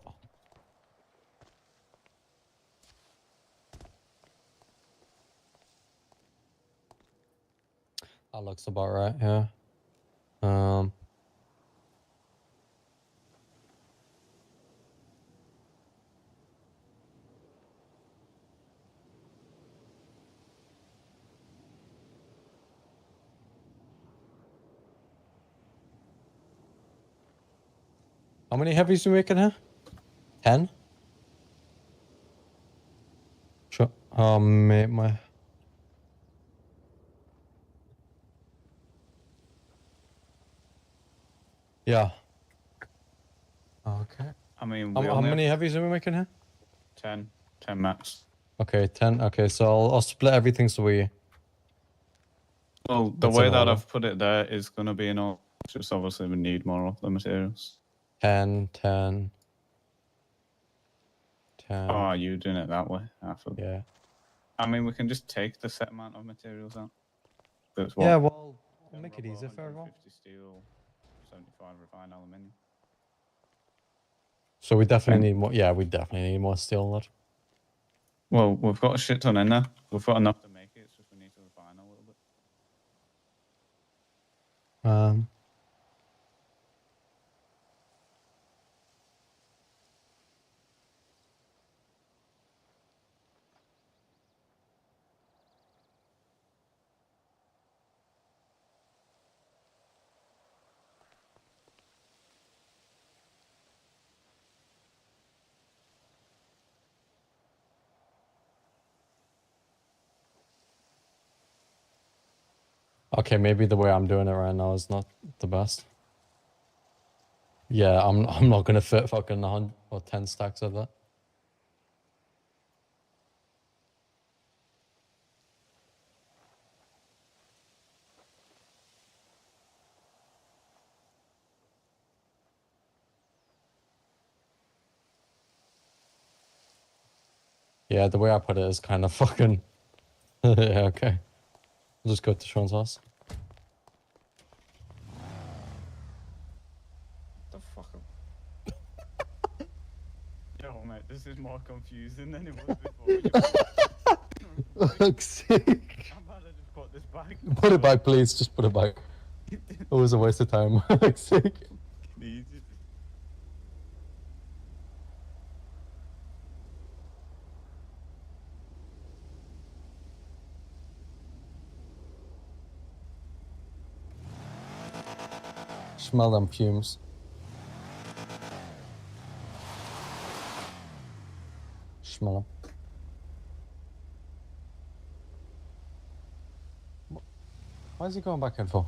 Speaker 4: That looks about right, yeah. How many heavies are we making here? 10? Sure. Oh, mate, my... Yeah. Okay.
Speaker 8: I mean,
Speaker 4: How many heavies are we making here?
Speaker 8: 10 max.
Speaker 4: Okay, 10. Okay, so I'll split everything so we...
Speaker 8: Well, the
Speaker 4: It's
Speaker 8: way
Speaker 4: in
Speaker 8: that
Speaker 4: order.
Speaker 8: I've put it there is going to be in all. Just obviously we need more of the materials.
Speaker 4: 10, 10, 10.
Speaker 8: Oh, you doing it that way?
Speaker 4: Yeah.
Speaker 8: I mean, we can just take the set amount of materials out. That's
Speaker 4: Yeah, well, we'll make it easier for everyone.
Speaker 8: 50 steel, 75 refined aluminium.
Speaker 4: So we definitely need more. Yeah, we definitely need more steel, lad.
Speaker 8: Well, we've got a shit ton in there. We've got enough to make it. It's just we need to refine a little bit.
Speaker 4: Okay, maybe the way I'm doing it right now is not the best. Yeah, I'm not gonna fit fucking 100 or 10 stacks of that. Yeah, the way I put it is kind of fucking... yeah, okay. I'll just go to Sean's house.
Speaker 8: The fuck? Yo, mate, this is more confusing than it was before.
Speaker 4: Fuck's sake.
Speaker 8: I'm about to just put this back.
Speaker 4: Put it back, please. Just put it back. It was a waste of time. Fuck's sake.
Speaker 8: Easy.
Speaker 4: Smell them fumes. Smell them. Why is he going back in for?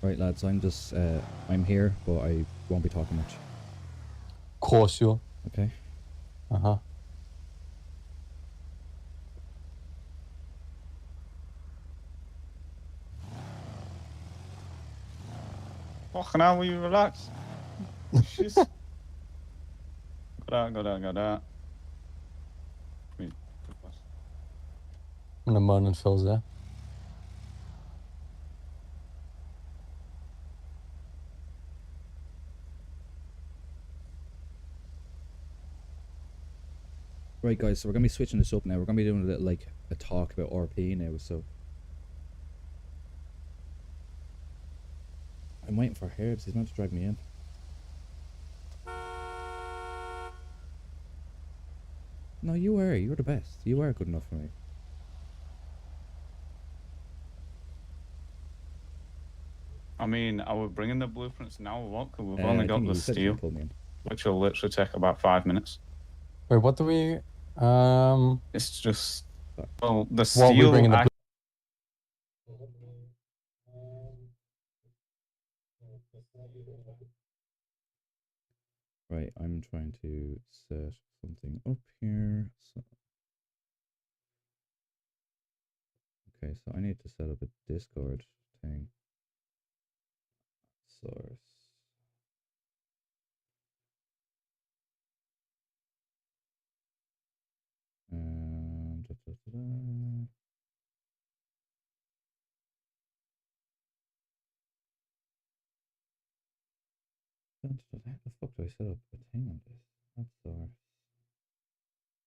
Speaker 1: Right, lads, I'm here, but I won't be talking much.
Speaker 4: Of course you will.
Speaker 1: Okay.
Speaker 4: Uh-huh.
Speaker 8: Fucking hell, will you relax? Jeez. Got that.
Speaker 4: And the morning fills there.
Speaker 1: Right, guys, so we're gonna be switching this up now. We're gonna be doing a little, like, a talk about RP now, so... I'm waiting for Herbs, he's meant to drag me in. No, you were the best. You were good enough for me.
Speaker 8: I mean, are we bringing the blueprints now or what? 'Cause we've
Speaker 1: I
Speaker 8: only got
Speaker 1: think
Speaker 8: the
Speaker 1: you said you
Speaker 8: steel,
Speaker 1: pulled me in.
Speaker 8: which will literally take about 5 minutes.
Speaker 4: Wait, what do we?
Speaker 8: It's just well, the
Speaker 4: What are we
Speaker 8: steel.
Speaker 4: bringing the?
Speaker 1: Right, I'm trying to set something up here. So, okay, so I need to set up a Discord thing. Source. How the fuck do I set up a thing on this? That's source.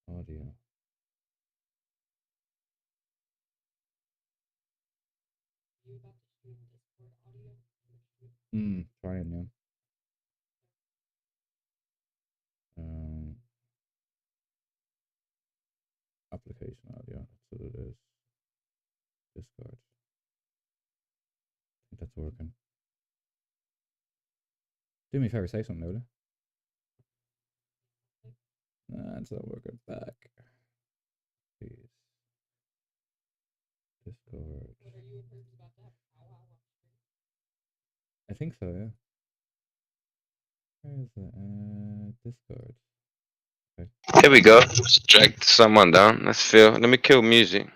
Speaker 1: Audio. Trying, yeah. Application audio, that's what it is. Discord. I think that's working. Do me a favor, say something, Lola. Nah, it's not working. Back. Please. Discord. I think so, yeah. Where is it? Discord. Okay.
Speaker 7: Here we go. Let's drag someone down. Let's feel. Let me kill music.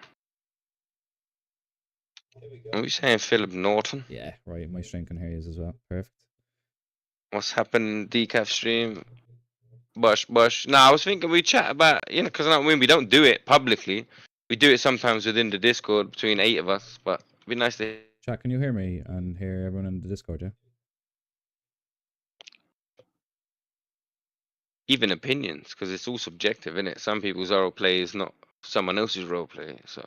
Speaker 7: Are we saying Philip Norton?
Speaker 1: Yeah, right. My stream can hear you as well. Perfect.
Speaker 7: What's happening? Decaf stream. Bush. No, I was thinking we chat about, you know, because I mean we don't do it publicly. We do it sometimes within the Discord between 8 of us, but it'd be nice to.
Speaker 1: Chat, can you hear me and hear everyone in the Discord, yeah?
Speaker 7: Even opinions, because it's all subjective, isn't it? Some people's role play is not someone else's role play, so.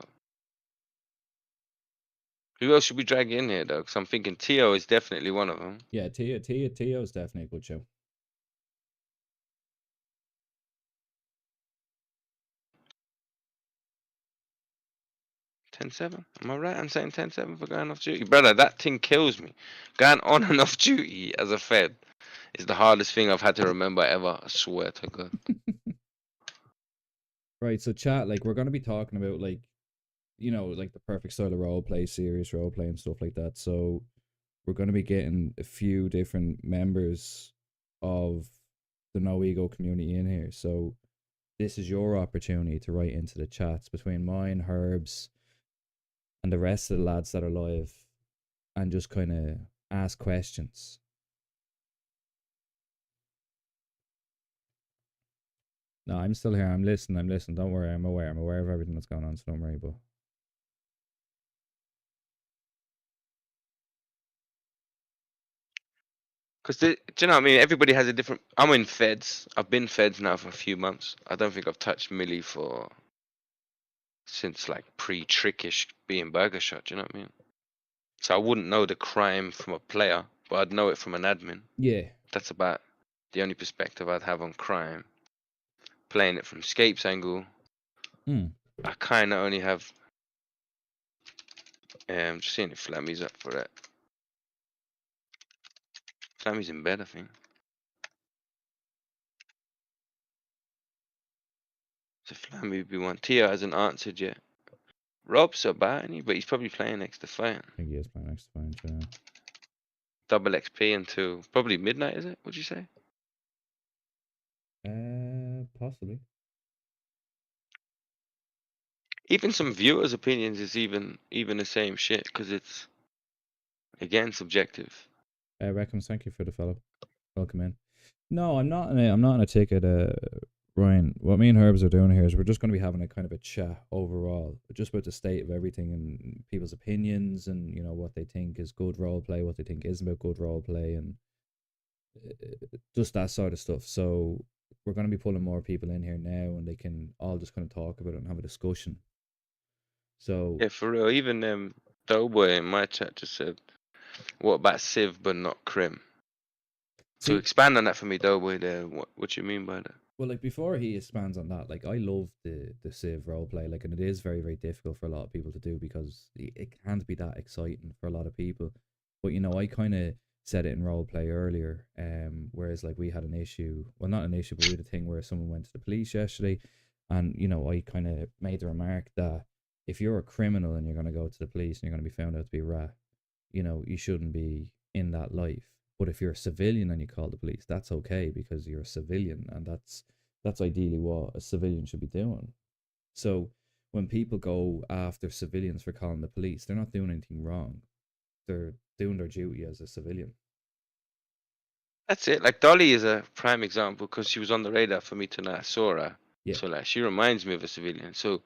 Speaker 7: Who else should we drag in here, though? Because I'm thinking Tio is definitely one of them.
Speaker 1: Yeah, Tio is definitely a good show.
Speaker 7: $10-7. Am I right? I'm saying $10-7 for going off duty, brother. That thing kills me. Going on and off duty as a Fed is the hardest thing I've had to remember ever. I swear to God.
Speaker 1: Right, so chat, like, we're going to be talking about, like, you know, like the perfect style of role play, serious role play and stuff like that. So we're going to be getting a few different members of the NoEgo community in here. So this is your opportunity to write into the chats between mine, Herbs, and the rest of the lads that are live and just kind of ask questions. No, I'm still here. I'm listening. Don't worry. I'm aware of everything that's going on, so don't worry, but
Speaker 7: Because, do you know what I mean? Everybody has a different. I'm in Feds. I've been Feds now for a few months. I don't think I've touched Millie since like pre-trickish being burger shot. Do you know what I mean? So I wouldn't know the crime from a player, but I'd know it from an admin.
Speaker 1: Yeah.
Speaker 7: That's about the only perspective I'd have on crime. Playing it from Scape's angle, I kind of only have. Just seeing if Flammy's up for that. Flammy's in bed, I think. So Flammy would be one. Tia hasn't answered yet. Rob's so bad, but he's probably playing next to Fine.
Speaker 1: I think he is playing next to Fine, yeah.
Speaker 7: Double XP until probably midnight, is it? What'd you say?
Speaker 1: Possibly.
Speaker 7: Even some viewers' opinions is even the same shit because it's again subjective.
Speaker 1: Reckons, thank you for the follow. Welcome in. No, I'm not on a ticket, Ryan. What me and Herbs are doing here is we're just going to be having a kind of a chat overall, just about the state of everything and people's opinions and, you know, what they think is good role play, what they think isn't about good role play, and just that sort of stuff. So we're going to be pulling more people in here now, and they can all just kind of talk about it and have a discussion. So
Speaker 7: Yeah, for real. Even Doughboy in my chat just said, "What about Civ but not Crim?" So expand on that for me, Doughboy. There, what you mean by that?
Speaker 1: Well, like, before he expands on that, like, I love the Civ roleplay, like, and it is very, very difficult for a lot of people to do because it can't be that exciting for a lot of people. But you know, I kind of said it in role play earlier. Whereas like we had an issue, well, not an issue, but we had a thing where someone went to the police yesterday, and you know, I kind of made the remark that if you're a criminal and you're going to go to the police and you're going to be found out to be a rat, you know, you shouldn't be in that life. But if you're a civilian and you call the police, that's okay because you're a civilian, and that's ideally what a civilian should be doing. So when people go after civilians for calling the police, they're not doing anything wrong. They're doing their duty as a civilian.
Speaker 7: That's it. Like Dolly is a prime example because she was on the radar for me tonight. I saw her.
Speaker 1: Yeah.
Speaker 7: So like she reminds me of a civilian. So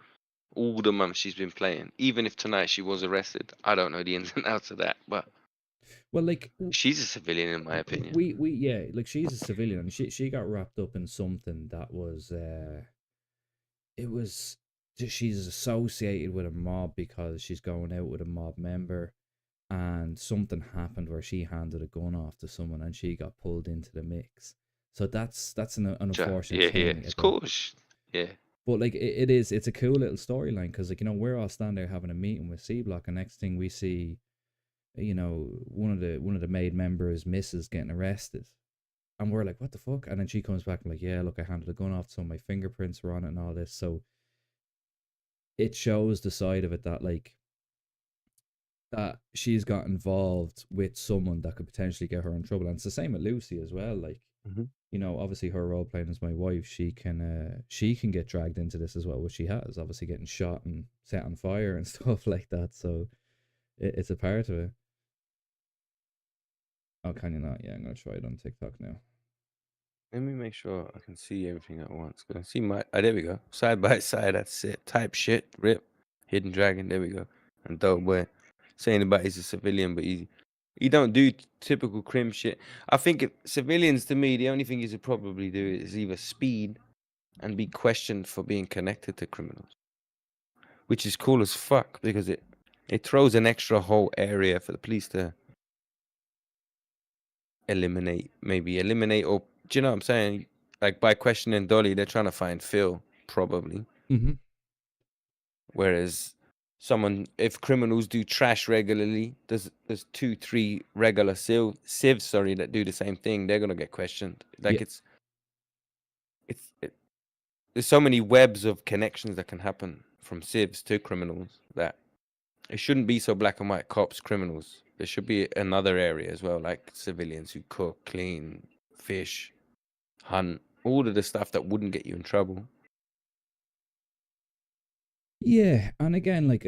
Speaker 7: all the months she's been playing, even if tonight she was arrested, I don't know the ins and outs of that, but
Speaker 1: well, like
Speaker 7: she's a civilian in my opinion.
Speaker 1: We yeah, like she's a civilian, and she got wrapped up in something that was it was she's associated with a mob because she's going out with a mob member, and something happened where she handed a gun off to someone and she got pulled into the mix. So that's an unfortunate
Speaker 7: Yeah,
Speaker 1: thing.
Speaker 7: yeah, it's cool. Yeah.
Speaker 1: But like it's a cool little storyline because like, you know, we're all standing there having a meeting with C Block, and next thing we see, you know, one of the maid members misses getting arrested, and we're like, what the fuck? And then she comes back and like, yeah, look, I handed a gun off, so my fingerprints were on it and all this. So it shows the side of it that like that she's got involved with someone that could potentially get her in trouble. And it's the same with Lucy as well. Like, you know, obviously her role playing as my wife, she can get dragged into this as well, which she has, obviously getting shot and set on fire and stuff like that. So it's a part of it. Oh, can you not? Yeah, I'm gonna try it on TikTok now.
Speaker 7: Let me make sure I can see everything at once. Can I see my? There we go. Side by side. That's it. Type shit. Rip. Hidden Dragon. There we go. And Dope Boy saying about he's a civilian, but he don't do typical crim shit. I think civilians, to me, the only thing he should probably do is either speed and be questioned for being connected to criminals, which is cool as fuck because it throws an extra whole area for the police to eliminate, or do you know what I'm saying? Like by questioning Dolly, they're trying to find Phil, probably.
Speaker 1: Mm-hmm.
Speaker 7: Whereas if criminals do trash regularly, there's 2-3 regular civs, sorry, that do the same thing. They're gonna get questioned. Like there's so many webs of connections that can happen from civs to criminals that it shouldn't be so black and white. Cops, criminals. There should be another area as well, like civilians who cook, clean, fish, hunt, all of the stuff that wouldn't get you in trouble.
Speaker 1: Yeah, and again, like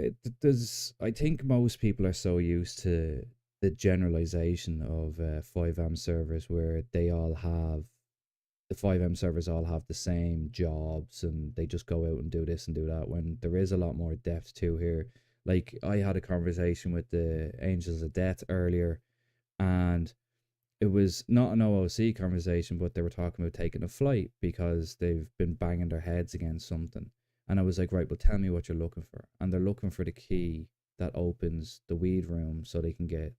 Speaker 1: I think most people are so used to the generalization of 5M servers where the 5M servers all have the same jobs and they just go out and do this and do that, when there is a lot more depth to here. Like I had a conversation with the Angels of Death earlier, and it was not an OOC conversation, but they were talking about taking a flight because they've been banging their heads against something. And I was like, right, well, tell me what you're looking for. And they're looking for the key that opens the weed room so they can get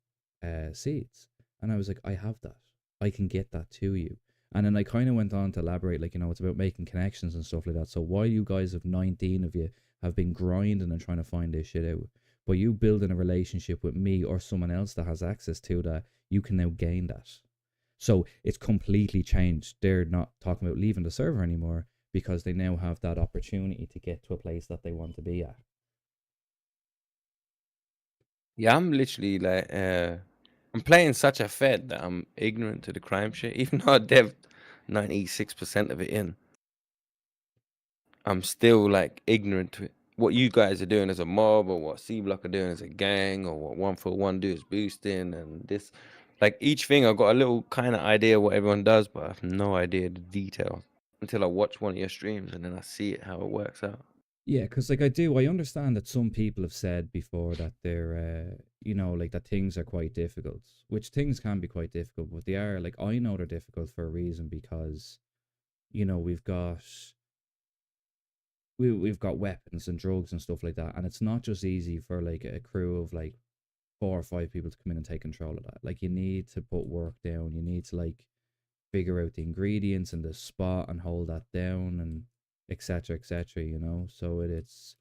Speaker 1: seeds. And I was like, I have that. I can get that to you. And then I kind of went on to elaborate, like, you know, it's about making connections and stuff like that. So while you guys have 19 of you have been grinding and trying to find this shit out, but you building a relationship with me or someone else that has access to that, you can now gain that. So it's completely changed. They're not talking about leaving the server anymore because they now have that opportunity to get to a place that they want to be at.
Speaker 7: Yeah, I'm literally like, I'm playing such a fed that I'm ignorant to the crime shit. Even though I dev'd 96% of it in, I'm still like ignorant to it. What you guys are doing as a mob, or what C Block are doing as a gang, or what 141 do is boosting, and this, like each thing, I've got a little kind of idea what everyone does, but I have no idea the details until I watch one of your streams and then I see it how it works out.
Speaker 1: Yeah, because like I understand that some people have said before that they're, you know, like that things are quite difficult, which things can be quite difficult, but they are, like, I know they're difficult for a reason because, you know, we've got weapons and drugs and stuff like that, and it's not just easy for like a crew of like 4 or 5 people to come in and take control of that. Like you need to put work down, you need to like figure out the ingredients and the spot and hold that down and etc, you know. So it's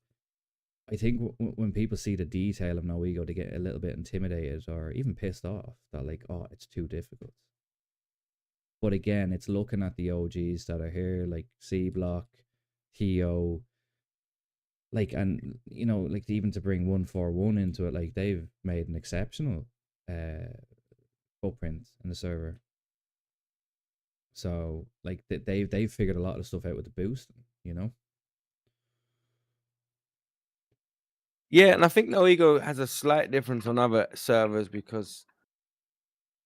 Speaker 1: I think when people see the detail of NoEgo, they get a little bit intimidated or even pissed off that like, oh, it's too difficult. But again, it's looking at the OGs that are here, like C Block, TO, like, and you know, like even to bring 141 into it, like they've made an exceptional footprint in the server. So like they've figured a lot of stuff out with the boosting, you know.
Speaker 7: Yeah, and I think NoEgo has a slight difference on other servers because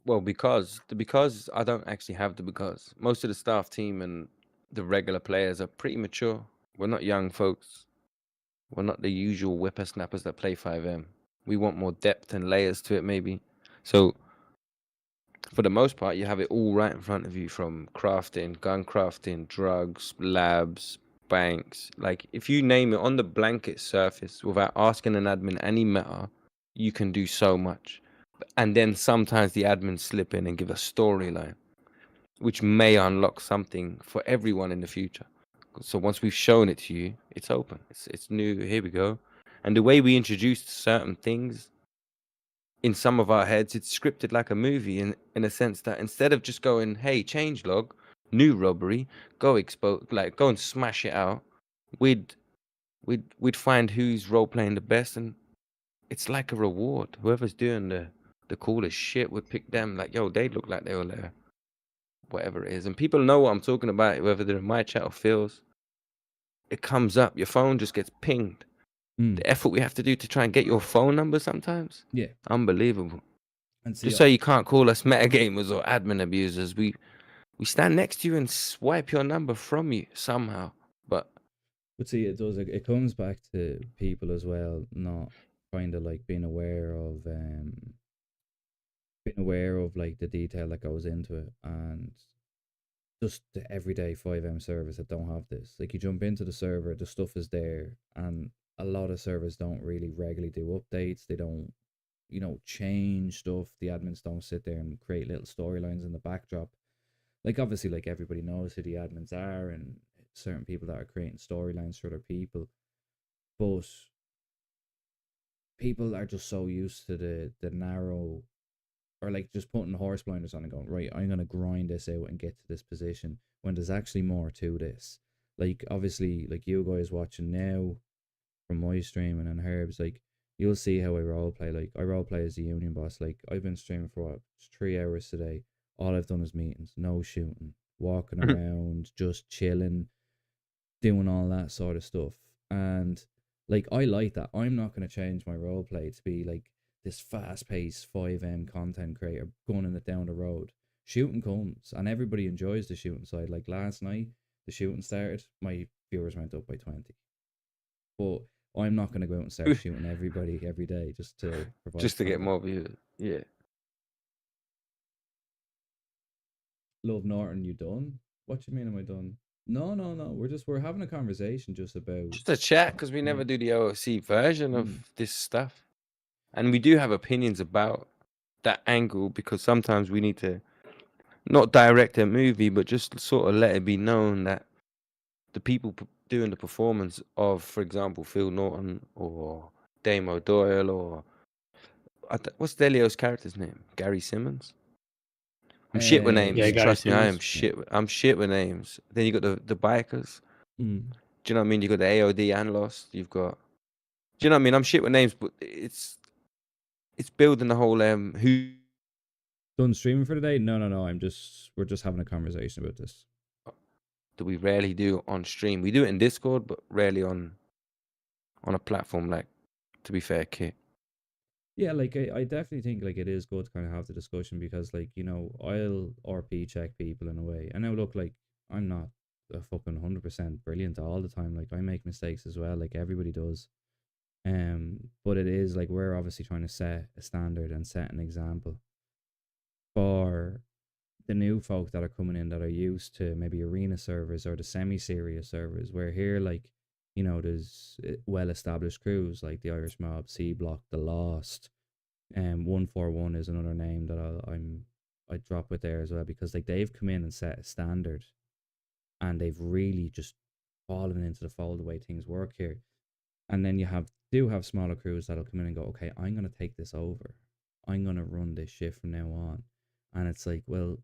Speaker 7: I don't actually have the because most of the staff team and the regular players are pretty mature. We're not young folks. We're not the usual whippersnappers that play 5M. We want more depth and layers to it, maybe. So, for the most part, you have it all right in front of you, from crafting, gun crafting, drugs, labs, banks. Like, if you name it on the blanket surface without asking an admin any meta, you can do so much. And then sometimes the admins slip in and give a storyline, which may unlock something for everyone in the future. So once we've shown it to you, it's open. It's new. Here we go. And the way we introduced certain things in some of our heads, it's scripted like a movie in a sense that instead of just going, hey, changelog, new robbery, go and smash it out, we'd find who's role playing the best, and it's like a reward. Whoever's doing the coolest shit would pick them. Like, yo, they look like they were there. Whatever it is. And people know what I'm talking about, whether they're in my chat or Phil's. It comes up. Your phone just gets pinged. The effort we have to do to try and get your phone number sometimes.
Speaker 1: Yeah.
Speaker 7: Unbelievable.
Speaker 1: And see,
Speaker 7: just so you can't call us metagamers or admin abusers, we stand next to you and swipe your number from you somehow. But
Speaker 1: see, it comes back to people as well, not kind of like being aware of like the detail that goes into it, and just the everyday 5M servers that don't have this. Like, you jump into the server, the stuff is there, and a lot of servers don't really regularly do updates. They don't, you know, change stuff. The admins don't sit there and create little storylines in the backdrop. Like, obviously, like, everybody knows who the admins are and certain people that are creating storylines for other people. But people are just so used to the narrow, or like just putting horse blinders on and going, right, I'm gonna grind this out and get to this position, when there's actually more to this. Like, obviously, like you guys watching now from my stream and Herb's, like, you'll see how I roleplay. Like, I roleplay as the union boss. Like, I've been streaming for what, 3 hours today. All I've done is meetings, no shooting, walking around, just chilling, doing all that sort of stuff. And like, I like that. I'm not going to change my role play to be like this fast-paced 5M content creator gunning it down the road. Shooting comes, and everybody enjoys the shooting side. Like, last night, the shooting started, my viewers went up by 20. But I'm not going to go out and start shooting everybody every day just to provide
Speaker 7: just to get
Speaker 1: content.
Speaker 7: more viewers. Yeah.
Speaker 1: Love Norton, you done? What do you mean, am I done? No. We're having a conversation just about
Speaker 7: Just a chat, because we never do the OOC version of this stuff. And we do have opinions about that angle, because sometimes we need to not direct a movie, but just sort of let it be known that the people doing the performance of, for example, Phil Norton or Dame O'Doyle or what's Delio's character's name? Gary Simmons. I'm shit with names.
Speaker 1: Yeah,
Speaker 7: Trust me, I am shit. I'm shit with names. Then you got the bikers.
Speaker 1: Mm.
Speaker 7: Do you know what I mean? You got the AOD and Lost. You've got. Do you know what I mean? I'm shit with names, but it's building the whole who.
Speaker 1: Done streaming for today? No. We're just having a conversation about this.
Speaker 7: That we rarely do on stream. We do it in Discord, but rarely on a platform like, to be fair, Kit.
Speaker 1: Yeah, like, I definitely think like it is good to kind of have the discussion, because like, you know, I'll RP check people in a way. And now look, like, I'm not a fucking 100% brilliant all the time. Like, I make mistakes as well, like everybody does. But it is like, we're obviously trying to set a standard and set an example for the new folk that are coming in, that are used to maybe arena servers or the semi-serious servers, where here, like, you know, there's well-established crews like the Irish Mob, C Block, The Lost, 141 is another name that I drop with there as well, because like, they've come in and set a standard, and they've really just fallen into the fold the way things work here. And then you have do have smaller crews that'll come in and go, okay, I'm gonna take this over. I'm gonna run this shit from now on. And it's like, well,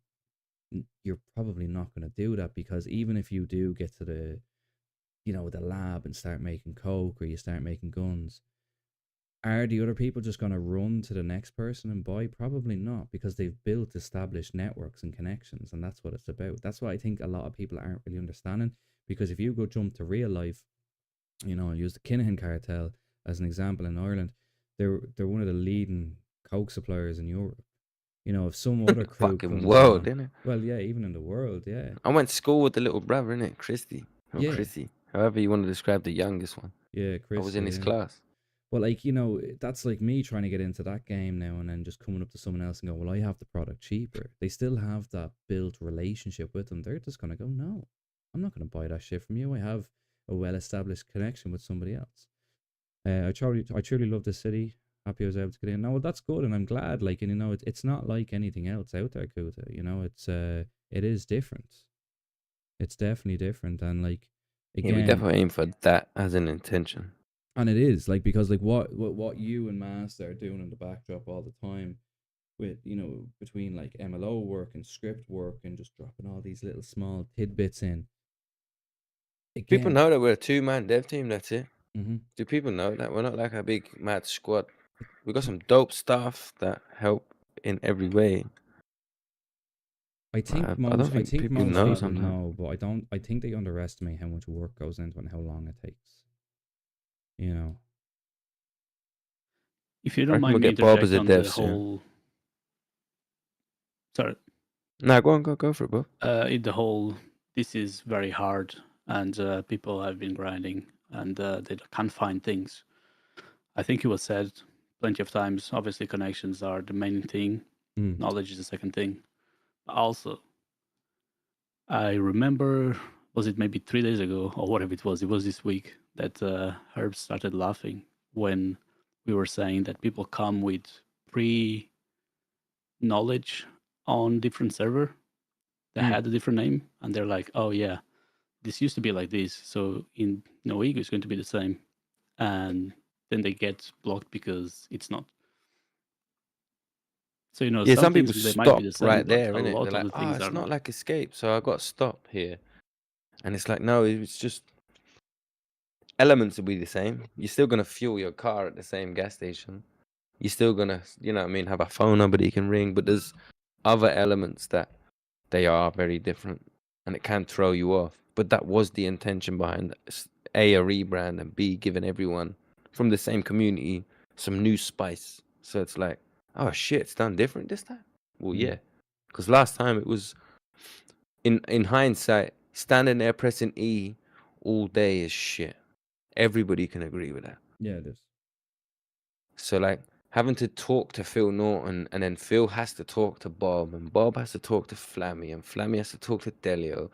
Speaker 1: you're probably not gonna do that, because even if you do get to the, you know, the lab and start making coke, or you start making guns, are the other people just going to run to the next person and buy? Probably not, because they've built established networks and connections, and that's what it's about. That's what I think a lot of people aren't really understanding, because if you go jump to real life, you know, use the Kinahan cartel as an example in Ireland, they're one of the leading coke suppliers in Europe. You know, if some other crew
Speaker 7: Fucking
Speaker 1: comes
Speaker 7: world,
Speaker 1: along,
Speaker 7: innit?
Speaker 1: well, yeah, even in the world, yeah.
Speaker 7: I went to school with the little brother, innit? Christy. Or
Speaker 1: Yeah.
Speaker 7: Chrissy. However you want to describe the youngest one.
Speaker 1: Yeah,
Speaker 7: I was in
Speaker 1: Christy,
Speaker 7: his
Speaker 1: yeah.
Speaker 7: class.
Speaker 1: But like, you know, that's like me trying to get into that game now, and then just coming up to someone else and go, well, I have the product cheaper. They still have that built relationship with them. They're just going to go, no, I'm not going to buy that shit from you. I have a well-established connection with somebody else. I truly love the city. Happy I was able to get in. No, well, that's good, and I'm glad. Like, and you know, it's not like anything else out there, Kuta. You know, it is different. It's definitely different, and like, again,
Speaker 7: Yeah, we definitely aim for that as an intention.
Speaker 1: and it is like, because like what you and Master are doing in the backdrop all the time, with, you know, between like MLO work and script work and just dropping all these little small tidbits in.
Speaker 7: People
Speaker 1: Again,
Speaker 7: know that we're a 2-man dev team, that's it.
Speaker 1: Mhm.
Speaker 7: Do people know that? We're not like a big mad squad. We got some dope stuff that help in every way.
Speaker 1: I think
Speaker 7: I
Speaker 1: most
Speaker 7: don't think people know sometimes.
Speaker 1: know, but I think they underestimate how much work goes into it and how long it takes. You know.
Speaker 11: If you
Speaker 7: I
Speaker 11: don't
Speaker 7: reckon
Speaker 11: mind
Speaker 7: we'll
Speaker 11: me
Speaker 7: get Bob as
Speaker 11: interjecting
Speaker 7: a
Speaker 11: on
Speaker 7: dev
Speaker 11: the
Speaker 7: soon.
Speaker 11: whole, sorry.
Speaker 7: No, go for it, Bob.
Speaker 11: In the whole, this is very hard, and people have been grinding, and they can't find things. I think it was said plenty of times. Obviously, connections are the main thing. Knowledge is the second thing. Also, I remember, was it maybe 3 days ago or whatever it was this week, that Herb started laughing when we were saying that people come with pre-knowledge on different server that had a different name, and they're like, oh yeah, this used to be like this, so in NoEgo it's going to be the same. And then they get blocked because it's not. So, you know,
Speaker 7: Yeah, some
Speaker 11: things
Speaker 7: people
Speaker 11: they might be the
Speaker 7: stop
Speaker 11: same,
Speaker 7: right
Speaker 11: but
Speaker 7: there,
Speaker 11: a
Speaker 7: innit?
Speaker 11: lot
Speaker 7: They're
Speaker 11: of
Speaker 7: like,
Speaker 11: the
Speaker 7: oh,
Speaker 11: things
Speaker 7: it's
Speaker 11: are
Speaker 7: not
Speaker 11: not.
Speaker 7: like Escape, so I got stop here. And it's like, no, it's just elements will be the same. You're still gonna fuel your car at the same gas station. You're still gonna, you know what I mean, have a phone number that you can ring, but there's other elements that they are very different, and it can throw you off. But that was the intention behind A, a rebrand, and B, giving everyone from the same community some new spice. So it's like, oh shit, it's done different this time. Well, yeah, because last time it was, in hindsight, standing there pressing E all day is shit. Everybody can agree with that.
Speaker 1: Yeah, it is.
Speaker 7: So like having to talk to Phil Norton, and then Phil has to talk to Bob, and Bob has to talk to Flammy, and Flammy has to talk to Delio,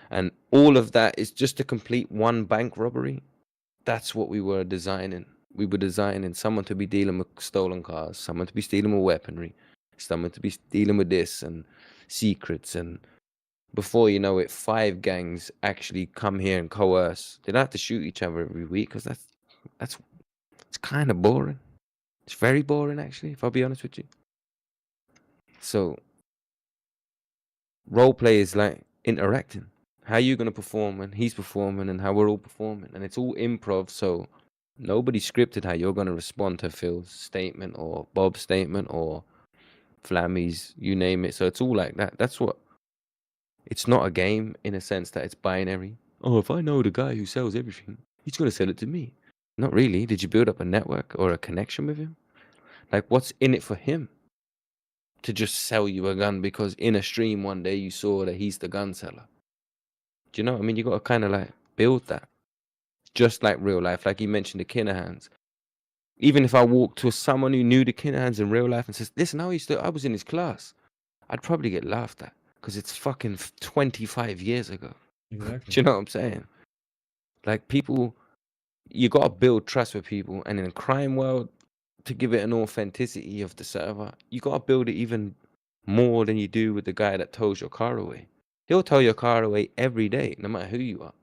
Speaker 7: and all of that is just to complete one bank robbery. That's what we were designing. We were designing someone to be dealing with stolen cars, someone to be stealing with weaponry, someone to be dealing with this and secrets, and before you know it, 5 gangs actually come here and coerce. They don't have to shoot each other every week, because that's it's kind of boring. It's very boring, actually, if I'll be honest with you. So, role play is like interacting. How you going to perform when he's performing, and how we're all performing. And it's all improv, so nobody scripted how you're going to respond to Phil's statement or Bob's statement or Flammy's, you name it. So it's all like that. That's what... It's not a game in a sense that it's binary. Oh, if I know the guy who sells everything, he's going to sell it to me. Not really. Did you build up a network or a connection with him? Like, what's in it for him to just sell you a gun because in a stream one day you saw that he's the gun seller? Do you know what I mean? You got to kind of like build that. Just like real life. Like you mentioned the Kinahans. Even if I walked to someone who knew the Kinahans in real life and says, listen, I was in his class, I'd probably get laughed at because it's fucking 25 years ago.
Speaker 1: Exactly.
Speaker 7: Do you know what I'm saying? Like, people, you got to build trust with people. And in a crime world, to give it an authenticity of the server, you got to build it even more than you do with the guy that tows your car away. He'll tow your car away every day, no matter who you are.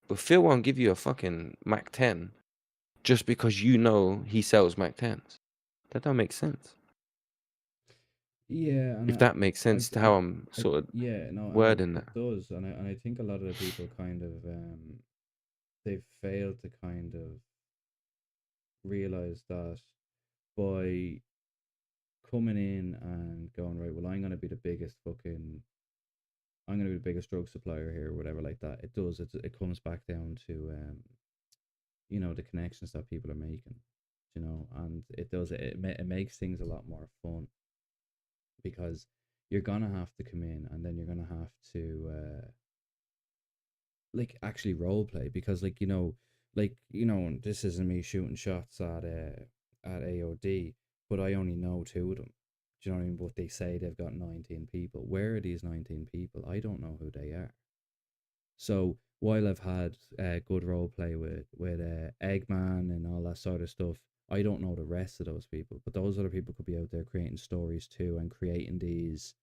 Speaker 7: But Phil won't give you a fucking Mac 10 just because you know he sells Mac 10s. That don't make sense.
Speaker 1: Yeah, and
Speaker 7: If that makes sense to how I'm sort of
Speaker 1: yeah, no, and
Speaker 7: wording
Speaker 1: it
Speaker 7: that.
Speaker 1: does, and I think a lot of the people kind of they've failed to kind of realize that by coming in and going, right, well, I'm gonna be the biggest fucking, I'm gonna be the biggest drug supplier here, or whatever, like that. It does. It comes back down to you know, the connections that people are making, you know, and it does it makes things a lot more fun because you're gonna have to come in and then you're gonna have to like actually role play because like you know this isn't me shooting shots at AOD, but I only know two of them. Do you know what I mean? But they say they've got 19 people. Where are these 19 people? I don't know who they are. So while I've had good role play with Eggman and all that sort of stuff, I don't know the rest of those people. But those other people could be out there creating stories too and creating these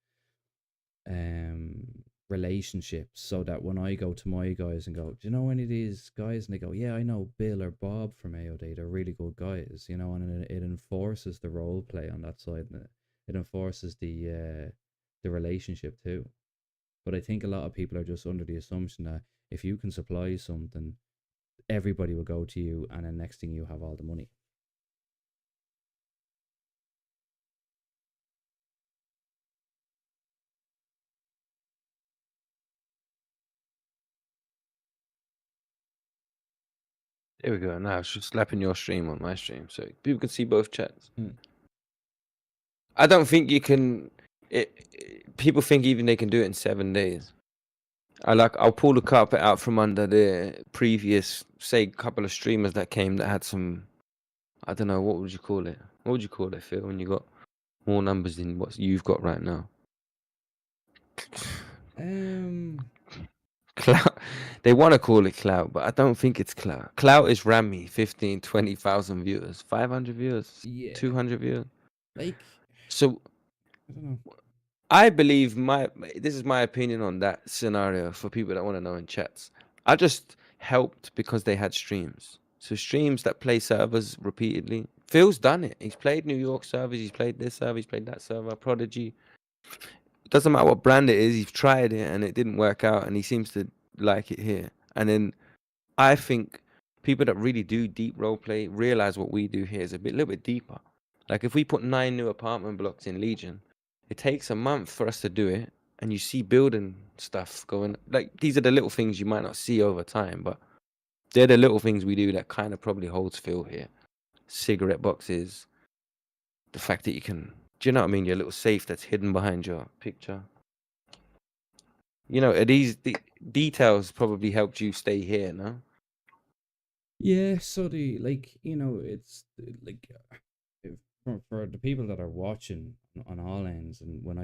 Speaker 1: relationships so that when I go to my guys and go, do you know any of these guys? And they go, yeah, I know Bill or Bob from AOD. They're really good guys, you know, and it enforces the role play on that side. And it enforces the relationship too. But I think a lot of people are just under the assumption that if you can supply something, everybody will go to you, and then next thing you have all the money.
Speaker 7: There we go. Now it's just slapping your stream on my stream, so people can see both chats. I don't think you can. People think even they can do it in 7 days. I'll pull the carpet out from under the previous, say, couple of streamers that came that had some. I don't know, what would you call it? What would you call it, Phil? When you got more numbers than what you've got right now. Clout. They want to call it clout, but I don't think it's clout. Clout is Rami, 15, 20,000 viewers, 500 viewers,
Speaker 1: Yeah.
Speaker 7: 200 viewers.
Speaker 1: Like,
Speaker 7: so
Speaker 1: I don't know.
Speaker 7: I believe this is my opinion on that scenario for people that want to know in chats. I just helped because they had streams. So streams that play servers repeatedly. Phil's done it. He's played New York servers. He's played this server. He's played that server. Prodigy. It doesn't matter what brand it is. He's tried it and it didn't work out. And he seems to like it here. And then I think people that really do deep roleplay realize what we do here is little bit deeper. Like if we put 9 new apartment blocks in Legion, it takes a month for us to do it, and you see building stuff going. Like these are the little things you might not see over time, but they're the little things we do that kind of probably holds Phil here. Cigarette boxes, the fact that you can, do you know what I mean? Your little safe that's hidden behind your picture. You know, the details probably helped you stay here, no?
Speaker 1: Yeah, so you know, it's like for the people that are watching on all ends, and when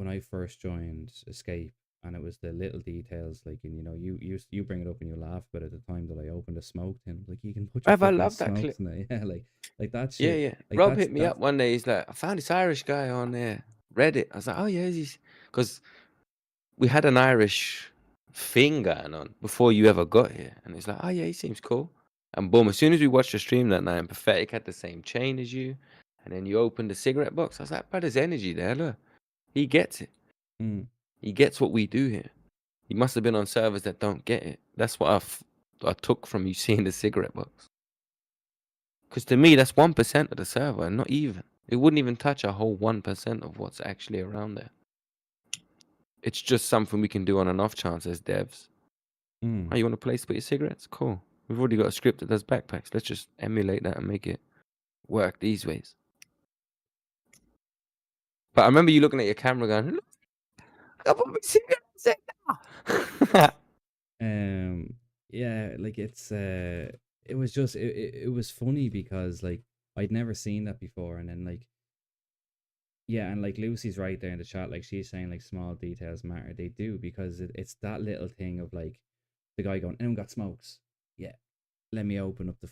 Speaker 1: I first joined Escape, and it was the little details, like, and you know, you bring it up and you laugh, but at the time that I opened a smoke tin, like you can put your
Speaker 7: I
Speaker 1: fucking
Speaker 7: love that
Speaker 1: smokes
Speaker 7: clip.
Speaker 1: in there, yeah, like that
Speaker 7: Yeah,
Speaker 1: shit.
Speaker 7: yeah.
Speaker 1: Like
Speaker 7: Rob hit me up one day. He's like, I found this Irish guy on there, Reddit. I was like, oh yeah, he's because we had an Irish thing going on before you ever got here, and he's like, oh yeah, he seems cool. And boom, as soon as we watched the stream that night, Pathetic had the same chain as you, and then you opened the cigarette box. I was like, but there's energy there. Look, he gets it. He gets what we do here. He must have been on servers that don't get it. That's what I took from you seeing the cigarette box. Because to me, that's 1% of the server, and not even. It wouldn't even touch a whole 1% of what's actually around there. It's just something we can do on an off chance as devs. Oh, you want a place to put your cigarettes? Cool. We've already got a script that does backpacks. Let's just emulate that and make it work these ways. But I remember you looking at your camera going, look, I put my cigarettes in now.
Speaker 1: Yeah, like it was just it was funny because like I'd never seen that before, and then like yeah, and like Lucy's right there in the chat, like she's saying like small details matter. They do, because it's that little thing of like the guy going, anyone got smokes? Yeah. Let me open up the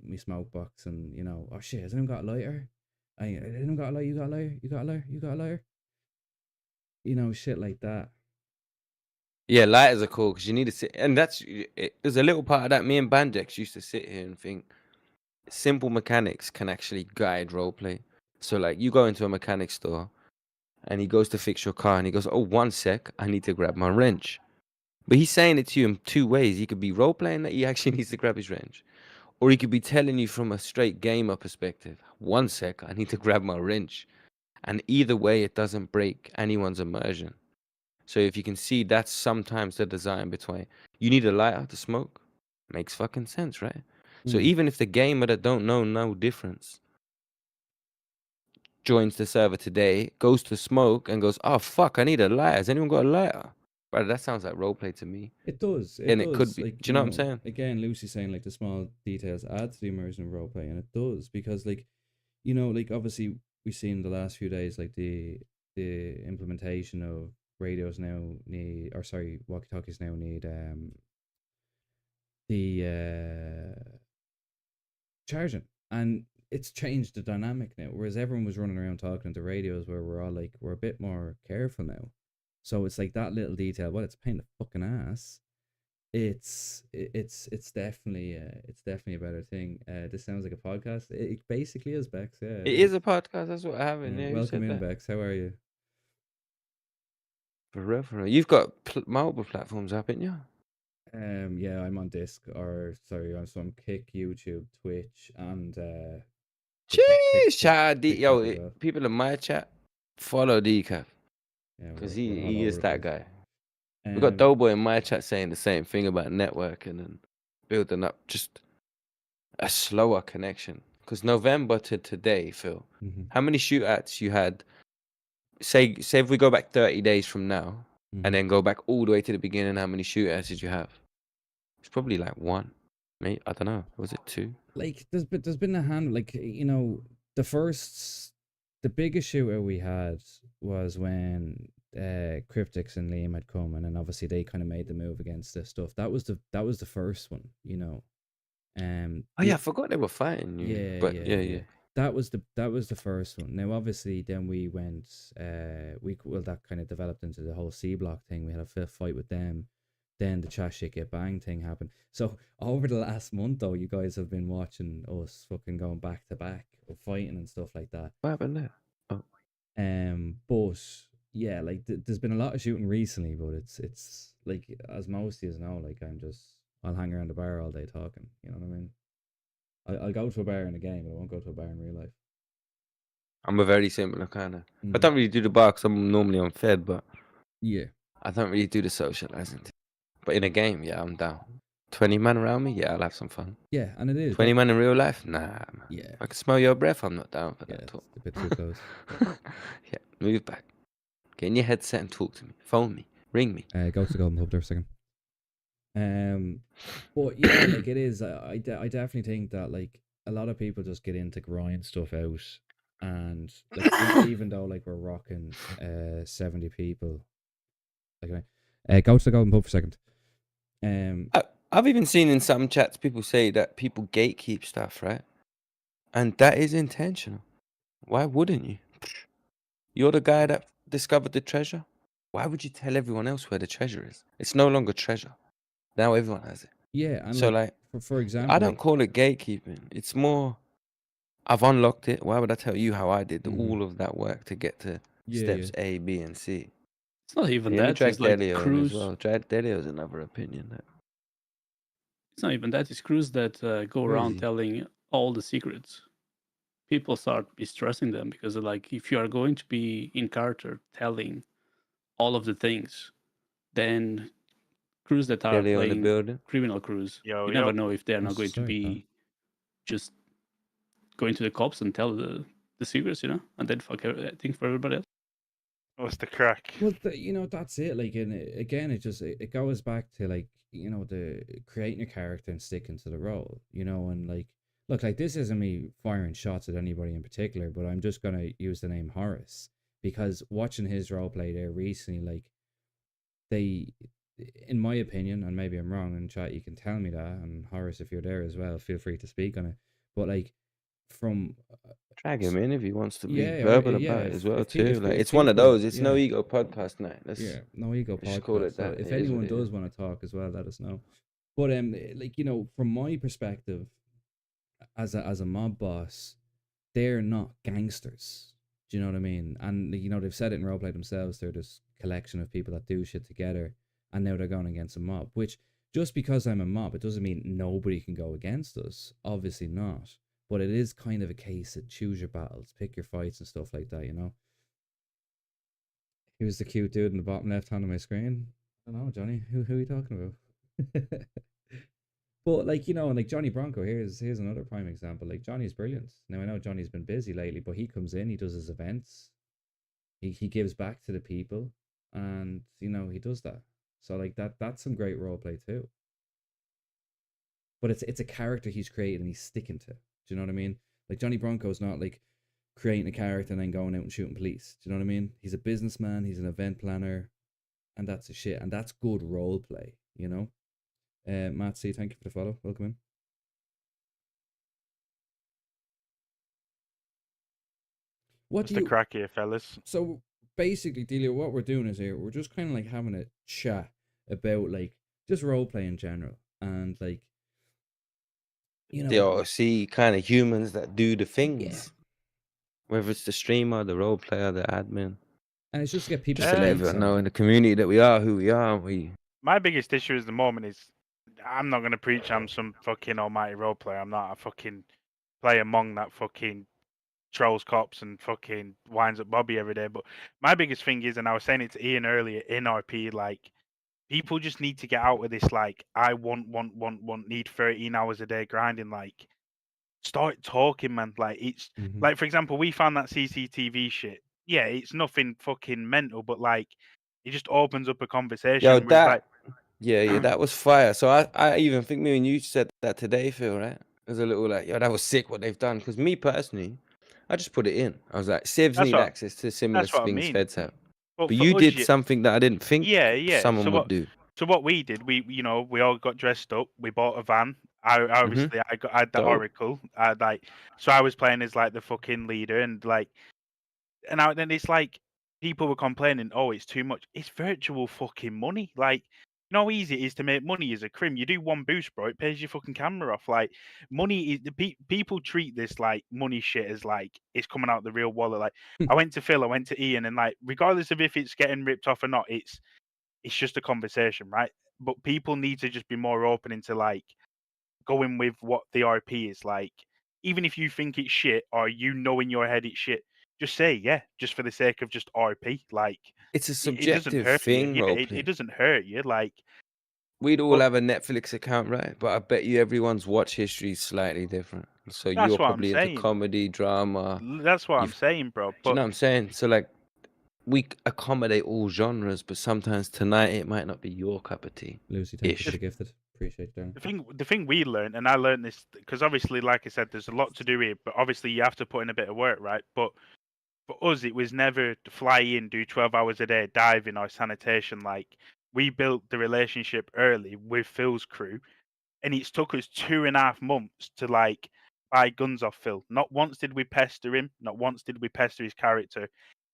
Speaker 1: me smoke box, and you know, oh shit, has anyone got a lighter? Anyone got a lighter? You got a lighter? You got a lighter? You got a lighter? You know, shit like that.
Speaker 7: Yeah, lighters are cool because you need to sit, and there's a little part of that. Me and Bandex used to sit here and think simple mechanics can actually guide roleplay. So like, you go into a mechanic store, and he goes to fix your car, and he goes, "Oh, 1 sec, I need to grab my wrench." But he's saying it to you in two ways. He could be role playing that he actually needs to grab his wrench, or he could be telling you from a straight gamer perspective, 1 sec, I need to grab my wrench. And either way, it doesn't break anyone's immersion. So if you can see, that's sometimes the design between you need a lighter to smoke. Makes fucking sense, right? So
Speaker 1: Mm.
Speaker 7: even if the gamer that don't know no difference joins the server today, goes to smoke and goes, "Oh fuck, I need a lighter. Has anyone got a lighter?" Brother, that sounds like roleplay to me.
Speaker 1: It does. It
Speaker 7: And it could
Speaker 1: does.
Speaker 7: be.
Speaker 1: Like,
Speaker 7: Do you know what I'm saying?
Speaker 1: again, Lucy's saying like the small details add to the immersion of roleplay, and it does because like, like obviously we've seen the last few days like the implementation of radios now need, or sorry, walkie-talkies now need the charging, and it's changed the dynamic now. Whereas everyone was running around talking to radios, where we're all like we're a bit more careful now. So it's like that little detail. Well, it's a pain in the fucking ass. It's definitely a better thing. This sounds like a podcast. It basically is, Bex. Yeah,
Speaker 7: It is a podcast. That's what I have in.
Speaker 1: Yeah,
Speaker 7: Yeah, who
Speaker 1: welcome
Speaker 7: said
Speaker 1: in,
Speaker 7: that?
Speaker 1: Bex. How are you?
Speaker 7: Forever. You've got multiple platforms, haven't you?
Speaker 1: Yeah, I'm on Disc, or sorry, I'm Kick, YouTube, Twitch, and
Speaker 7: Jeez, chat.
Speaker 1: TikTok as well.
Speaker 7: People in my chat, follow Decaf.
Speaker 1: Yeah,
Speaker 7: Because
Speaker 1: we're all
Speaker 7: he
Speaker 1: over
Speaker 7: is
Speaker 1: the
Speaker 7: that
Speaker 1: place.
Speaker 7: guy. We got
Speaker 1: Um,
Speaker 7: Doughboy in my chat saying the same thing about networking and building up just a slower connection. Because November to today, Phil,
Speaker 1: Mhm.
Speaker 7: how many shootouts you had? Say if we go back 30 days from now,
Speaker 1: Mhm.
Speaker 7: and then go back all the way to the beginning, how many shootouts did you have? It's probably like one. Maybe, I don't know. Was it two?
Speaker 1: like there's been a hand, like the biggest shooter we had was when Cryptics and Liam had come, and then obviously they kind of made the move against this stuff. That was the first one.
Speaker 7: Oh yeah, I forgot they were fighting you.
Speaker 1: Yeah,
Speaker 7: But
Speaker 1: yeah,
Speaker 7: yeah,
Speaker 1: yeah.
Speaker 7: yeah.
Speaker 1: That was the first one. Now, obviously, then we went. That kind of developed into the whole C block thing. We had a fifth fight with them. Then the chat shit get bang thing happened. So over the last month, though, you guys have been watching us fucking going back to back of fighting and stuff like that.
Speaker 7: What happened there? Oh.
Speaker 1: But yeah, like there's been a lot of shooting recently, but it's like, as most of you know, like I'll hang around the bar all day talking. You know what I mean? I'll go to a bar in a game, but I won't go to a bar in real life.
Speaker 7: I'm a very similar kind of. I
Speaker 1: Mm.
Speaker 7: don't really do the bar 'cause I'm normally on Fed, but
Speaker 1: Yeah.
Speaker 7: I don't really do the socializing. But in a game, yeah, I'm down. 20 man around me, yeah, I'll have some fun.
Speaker 1: Yeah, and it is
Speaker 7: 20 man in real life, nah, man.
Speaker 1: Yeah.
Speaker 7: I can smell your breath. I'm not down for that talk.
Speaker 1: A bit too close.
Speaker 7: Yeah, move back. Get in your headset and talk to me. Phone me. Ring me.
Speaker 1: Go to the Golden Pub there for a second. But yeah, like it is. I definitely think that like a lot of people just get into grind stuff out, and like even though like we're rocking 70 people, like go to the Golden Pub for a second.
Speaker 7: I've even seen in some chats people say that people gatekeep stuff, right? And that is intentional. Why wouldn't you? You're the guy that discovered the treasure. Why would you tell everyone else where the treasure is? It's no longer treasure. Now everyone has it.
Speaker 1: Yeah, and
Speaker 7: So
Speaker 1: like for example,
Speaker 7: I don't call it gatekeeping. It's more, I've unlocked it. Why would I tell you how I did all of that work to get to steps A, B, and C?
Speaker 11: It's not even
Speaker 7: Let me
Speaker 11: that.
Speaker 7: drag
Speaker 11: It's like
Speaker 7: Delio in as
Speaker 11: crews.
Speaker 7: well. Delio's another opinion.
Speaker 11: It's not even that. It's crews that go
Speaker 7: Where is
Speaker 11: around
Speaker 7: he?
Speaker 11: telling all the secrets. People start mistrusting them because they're like, if you are going to be in character telling all of the things, then crews that are
Speaker 7: Delio in the
Speaker 11: playing
Speaker 7: building.
Speaker 11: criminal crews,
Speaker 5: Yo,
Speaker 11: you
Speaker 5: yo.
Speaker 11: never know if they're
Speaker 1: Oh,
Speaker 11: not going to
Speaker 1: sorry,
Speaker 11: be just going to the cops and tell the secrets, and then fuck everything for everybody else.
Speaker 5: What's the crack?
Speaker 1: Well, that's it. Like, and again, it goes back to like the creating a character and sticking to the role. And like, look, like this isn't me firing shots at anybody in particular, but I'm just gonna use the name Horace because watching his role play there recently, like they, in my opinion, and maybe I'm wrong, in chat you can tell me that, and Horace, if you're there as well, feel free to speak on it. But like, from
Speaker 7: Drag him in if he wants to be
Speaker 1: yeah,
Speaker 7: verbal
Speaker 1: yeah.
Speaker 7: about it as well
Speaker 1: If,
Speaker 7: too. Like
Speaker 1: if
Speaker 7: it's one of
Speaker 1: people,
Speaker 7: those. It's no
Speaker 1: yeah,
Speaker 7: ego podcast night.
Speaker 1: yeah, no ego
Speaker 7: let's just call
Speaker 1: podcast.
Speaker 7: it
Speaker 1: So
Speaker 7: that.
Speaker 1: if
Speaker 7: It is what
Speaker 1: anyone
Speaker 7: it
Speaker 1: does
Speaker 7: is.
Speaker 1: want to talk as well, let us know. But like, you know, from my perspective, as a mob boss, they're not gangsters. Do you know what I mean? And you know, they've said it in roleplay themselves. They're this collection of people that do shit together, and now they're going against a mob. Which, just because I'm a mob, it doesn't mean nobody can go against us. Obviously not. But it is kind of a case of choose your battles, pick your fights and stuff like that, you know? Who's the cute dude in the bottom left hand of my screen? I don't know, Johnny. Who are you talking about? But like, you know, and like Johnny Bronco, here's another prime example. Like Johnny's brilliant. Now I know Johnny's been busy lately, but he comes in, he does his events, he gives back to the people, and you know, he does that. So like that's some great role play too. But it's a character he's created and he's sticking to. Do you know what I mean? Like Johnny Bronco's not like creating a character and then going out and shooting police. Do you know what I mean? He's a businessman, he's an event planner, and that's a shit. And that's good role play, you know? Matt C, thank you for the follow. Welcome in.
Speaker 21: What's the crack here, fellas?
Speaker 1: So basically, Delia, what we're doing is here, we're just kind of like having a chat about like just role play in general. And like, you know,
Speaker 7: The OC kind of humans that do the things. Whether it's the streamer, the role player, the admin.
Speaker 1: And it's just to get people
Speaker 7: just to let everyone know in the community that we are who we are.
Speaker 21: My biggest issue at the moment is I'm not going to preach I'm some fucking almighty role player. I'm not a fucking player among that fucking trolls cops and fucking winds up Bobby every day. But my biggest thing is, and I was saying it to Ian earlier in RP, like people just need to get out of this like I want, need 13 hours a day grinding. Like start talking, man. Like it's like, for example, we found that CCTV shit. Yeah, it's nothing fucking mental, but like it just opens up a conversation.
Speaker 7: Yo,
Speaker 21: Where it's
Speaker 7: that
Speaker 21: like,
Speaker 7: yeah, that was fire. So I even think me and you said that today, Phil, right? It was a little like, yo, that was sick what they've done. Because me personally, I just put it in. I was like, Civs
Speaker 21: That's
Speaker 7: need
Speaker 21: what-
Speaker 7: access to similar
Speaker 21: that's what I
Speaker 7: things
Speaker 21: mean.
Speaker 7: Feds have.
Speaker 21: But
Speaker 7: But
Speaker 21: for
Speaker 7: you
Speaker 21: us,
Speaker 7: did
Speaker 21: you-
Speaker 7: something that I didn't think
Speaker 21: yeah.
Speaker 7: someone
Speaker 21: so
Speaker 7: would
Speaker 21: what,
Speaker 7: do.
Speaker 21: So what we did, we all got dressed up. We bought a van. I obviously I had the
Speaker 7: Dope.
Speaker 21: Oracle. I had like, so I was playing as like the fucking leader, and like, and then it's like people were complaining, oh, it's too much. It's virtual fucking money. Like, you know how easy it is to make money as a crim. You do one boost, bro, it pays your fucking camera off. Like, money is people treat this like money shit as like it's coming out of the real wallet. Like, I went to Phil, I went to Ian, and like, regardless of if it's getting ripped off or not, it's just a conversation, right? But people need to just be more open into like going with what the RP is like. Even if you think it's shit or you know in your head it's shit, just say yeah, just for the sake of just RP. Like
Speaker 7: It's a
Speaker 21: it doesn't
Speaker 7: subjective
Speaker 21: hurt
Speaker 7: thing,
Speaker 21: you. Yeah,
Speaker 7: roleplay.
Speaker 21: it doesn't hurt you. Like
Speaker 7: We'd all have a Netflix account, right? But I bet you everyone's watch history is slightly different. So
Speaker 21: That's
Speaker 7: you're
Speaker 21: what I'm
Speaker 7: probably into
Speaker 21: saying.
Speaker 7: comedy, drama.
Speaker 21: That's what I'm
Speaker 7: You've-
Speaker 21: saying, bro.
Speaker 7: Do you know what I'm saying? So like, we accommodate all genres, but sometimes tonight it might not be your cup of tea.
Speaker 1: Lucy, thank you for the gifted. Appreciate that.
Speaker 21: The thing we learned, and I learned this because obviously, like I said, there's a lot to do here. But obviously, you have to put in a bit of work, right? But for us, it was never to fly in, do 12 hours a day diving or sanitation. Like we built the relationship early with Phil's crew, and it's took us 2.5 months to like buy guns off Phil. Not once did we pester him. Not once did we pester his character.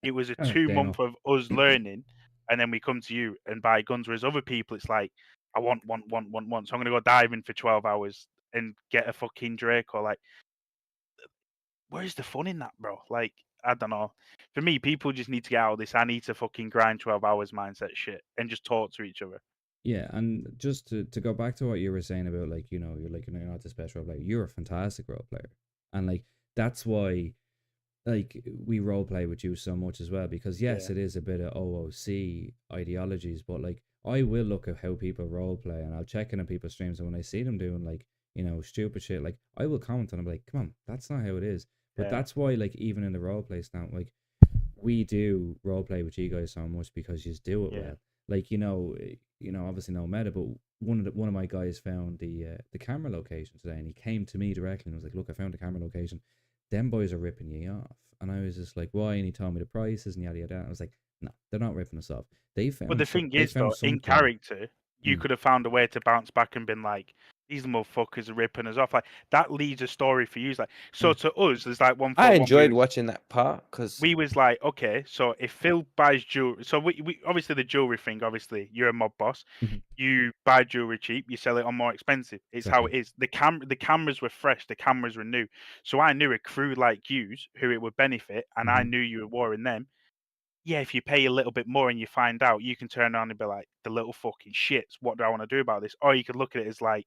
Speaker 21: It was a
Speaker 1: Oh,
Speaker 21: 2-month of us learning, and then we come to you and buy guns. Whereas other people, it's like, I want. So I'm gonna go diving for 12 hours and get a fucking Drake or like. Where's the fun in that, bro? Like, I don't know. For me, people just need to get out of this. I need to fucking grind 12 hours mindset shit and just talk to each other.
Speaker 1: Yeah, and just to go back to what you were saying about like, you know, you're like, you're not the best role player. You're a fantastic role player. And like that's why like we role play with you so much as well, because yes, it is a bit of OOC ideologies, but like I will look at how people role play and I'll check in on people's streams, and when I see them doing like, you know, stupid shit, like I will comment and I'm like, come on, that's not how it is. But that's why like even in the role play now, like we do role play with you guys so much because you do it well. Like you know, obviously no meta, but one of my guys found the camera location today, and he came to me directly and was like, "Look, I found the camera location. Them boys are ripping you off." And I was just like, "Why?" And he told me the prices and yada yada. And I was like, "No, they're not ripping us off. They found."
Speaker 21: But the thing is, though, in character, you could have found a way to bounce back and been like, these motherfuckers are ripping us off. Like that leads a story for you. Like so to us, there's like one.
Speaker 7: I
Speaker 21: one
Speaker 7: enjoyed watching that part because
Speaker 21: we was like, okay, so if Phil buys jewelry, so we obviously the jewelry thing, obviously you're a mob boss, you buy jewelry cheap, you sell it on more expensive. It's how it is. The cameras were fresh, the cameras were new, so I knew a crew like yous who it would benefit, and I knew you were warring them. Yeah, if you pay a little bit more and you find out, you can turn around and be like, the little fucking shits. What do I want to do about this? Or you could look at it as like,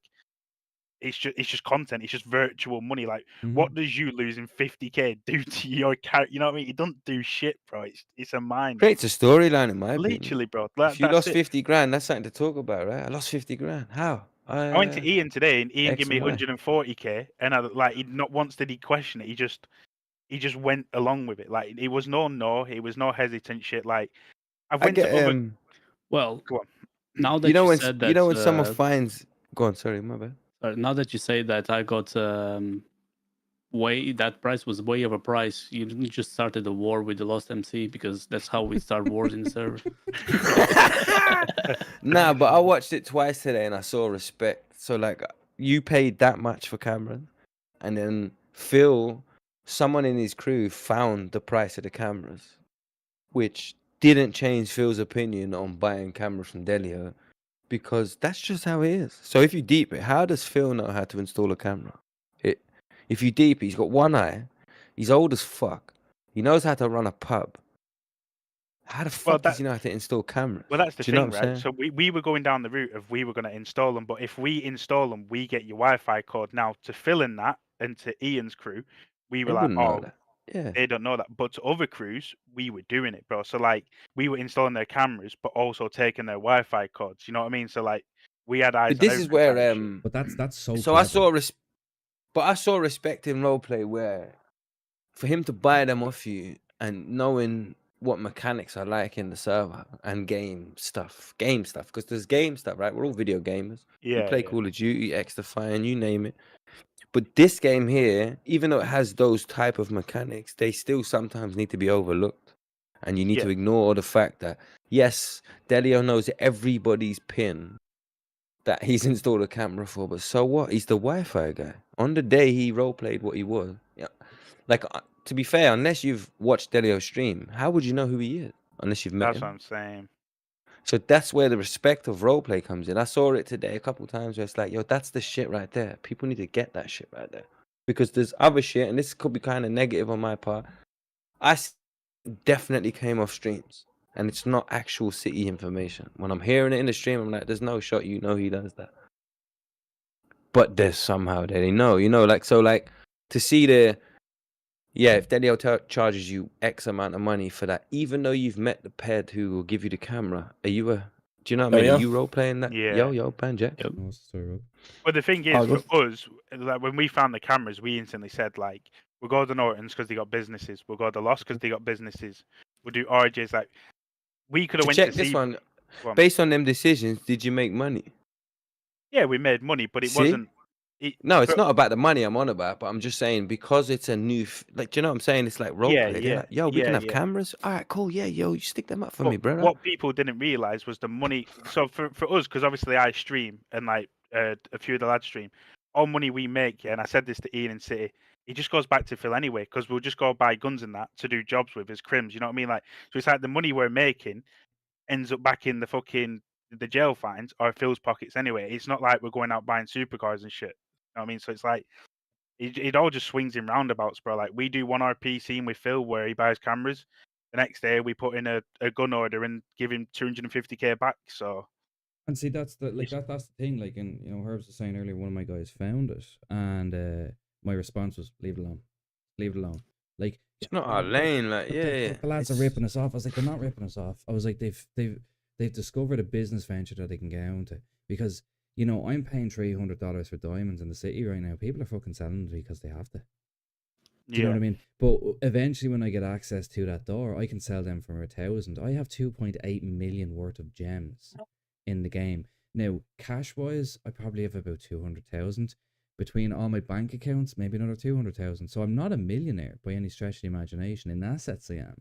Speaker 21: it's just content. It's just virtual money. Like, what does you losing 50k do to your character? You know what I mean? It doesn't do shit, bro. It's a mind.
Speaker 7: creates a storyline in my opinion.
Speaker 21: Literally, bro.
Speaker 7: If you
Speaker 21: That's
Speaker 7: lost
Speaker 21: it.
Speaker 7: 50 grand, that's something to talk about, right? I lost 50 grand. How?
Speaker 21: I went to Ian today, and Ian
Speaker 7: X
Speaker 21: gave me
Speaker 7: and Y.
Speaker 21: 140k, and he not once did he question it. He just went along with it. Like it was no, it was no hesitant shit. Like I went to other.
Speaker 11: Well,
Speaker 21: go on.
Speaker 11: now that
Speaker 7: You know when
Speaker 11: said that,
Speaker 7: you know when someone finds. Go on, sorry, my bad.
Speaker 11: now that you say that, I got way that price was way overpriced. You didn't just started a war with the Lost MC because that's how we start wars in the server.
Speaker 7: Nah, but I watched it twice today and I saw respect. So like, you paid that much for Cameron, and then Phil, someone in his crew found the price of the cameras, which didn't change Phil's opinion on buying cameras from Delio, because that's just how it is. So if you deep it, how does Phil know how to install a camera? If you deep it, he's got one eye, he's old as fuck, he knows how to run a pub. How the fuck does he know how to install cameras?
Speaker 21: Well, that's the
Speaker 7: Do you know
Speaker 21: thing,
Speaker 7: what I'm
Speaker 21: right?
Speaker 7: saying?
Speaker 21: So we were going down the route of we were going to install them, but if we install them, we get your Wi-Fi code. Now to fill in that and to Ian's crew, we were
Speaker 7: They
Speaker 21: like,
Speaker 7: wouldn't know
Speaker 21: oh,
Speaker 7: that. Yeah.
Speaker 21: they don't know that. But to other crews, we were doing it, bro. So like we were installing their cameras, but also taking their Wi-Fi codes. You know what I mean? So like we had eyes.
Speaker 7: But this
Speaker 21: on
Speaker 7: is
Speaker 21: everything
Speaker 7: where
Speaker 21: type of shit.
Speaker 1: But that's so.
Speaker 7: So
Speaker 1: clever.
Speaker 7: I saw respect in roleplay where, for him to buy them off you and knowing what mechanics are like in the server and game stuff, because there's game stuff, right? We're all video gamers. We
Speaker 21: Yeah,
Speaker 7: play
Speaker 21: yeah.
Speaker 7: Call of Duty, XDefiant, you name it. But this game here, even though it has those type of mechanics, they still sometimes need to be overlooked. And you need to ignore the fact that, yes, Delio knows everybody's pin that he's installed a camera for, but so what? He's the Wi-Fi guy. On the day he roleplayed what he was. Yeah. Like, to be fair, unless you've watched Delio stream, how would you know who he is? Unless you've met
Speaker 21: That's
Speaker 7: him.
Speaker 21: what I'm saying.
Speaker 7: So that's where the respect of roleplay comes in. I saw it today a couple times where it's like, yo, that's the shit right there. People need to get that shit right there. Because there's other shit, and this could be kind of negative on my part. Definitely came off streams, and it's not actual city information. When I'm hearing it in the stream, I'm like, there's no shot you know he does that. But there's somehow they know, like, so like to see if Delio charges you X amount of money for that, even though you've met the ped who will give you the camera, do you know what I mean? Are you role playing that?
Speaker 21: Yeah.
Speaker 7: Yo, Banjack.
Speaker 21: But the thing is, for us, like when we found the cameras, we instantly said like, we'll go to Norton's because they got businesses. We'll go to Lost because they got businesses. We'll do RJ's. Like, we could have went
Speaker 7: check
Speaker 21: to
Speaker 7: this
Speaker 21: see.
Speaker 7: one.
Speaker 21: Go on.
Speaker 7: Based on them decisions, did you make money?
Speaker 21: Yeah, we made money, but it
Speaker 7: See?
Speaker 21: wasn't.
Speaker 7: No, it's not about the money I'm on about, but I'm just saying because it's a new, like, do you know what I'm saying? It's like role play. They're like, yo, we can have cameras. All right, cool. Yeah, yo, you stick them up for me, bro.
Speaker 21: What people didn't realize was the money. So for us, because obviously I stream and like a few of the lads stream, all money we make, and I said this to Ian in City, it just goes back to Phil anyway, because we'll just go buy guns and that to do jobs with as crims. You know what I mean? Like, so it's like the money we're making ends up back in the jail fines or Phil's pockets anyway. It's not like we're going out buying supercars and shit. You know what I mean? So it's like it all just swings in roundabouts, bro. Like we do one RP scene with Phil where he buys cameras. The next day we put in a gun order and give him 250k back. So
Speaker 1: And see, that's the that's the thing. Like, and Herbs was saying earlier, one of my guys found it, and my response was, "Leave it alone, leave it alone." Like,
Speaker 7: it's not our lane. Like,
Speaker 1: the lads are ripping us off. I was like, they're not ripping us off. I was like, they've discovered a business venture that they can get onto, because I'm paying $300 for diamonds in the city right now. People are fucking selling it because they have to. Do you know what I mean? But eventually, when I get access to that door, I can sell them for 1,000. I have 2.8 million worth of gems in the game now. Cash wise, I probably have about 200,000 between all my bank accounts, maybe another 200,000. So I'm not a millionaire by any stretch of the imagination. In assets, I am,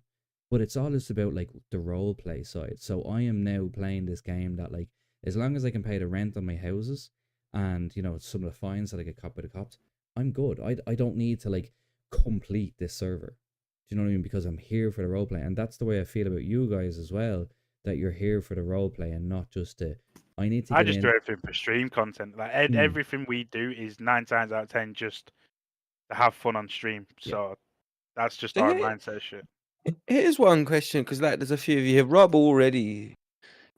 Speaker 1: but it's all just about like the role play side. So I am now playing this game that, like, as long as I can pay the rent on my houses and some of the fines that I get caught by the cops, I'm good. I don't need to like complete this server. Do you know what I mean? Because I'm here for the roleplay, and that's the way I feel about you guys as well. That you're here for the roleplay and not just to. I need to
Speaker 21: I
Speaker 1: get
Speaker 21: just
Speaker 1: in.
Speaker 21: do everything for stream content. Like everything we do is 9 times out of 10 just to have fun on stream. So that's just our mindset shit.
Speaker 14: Here's one question, because like there's a few of you here. Rob already,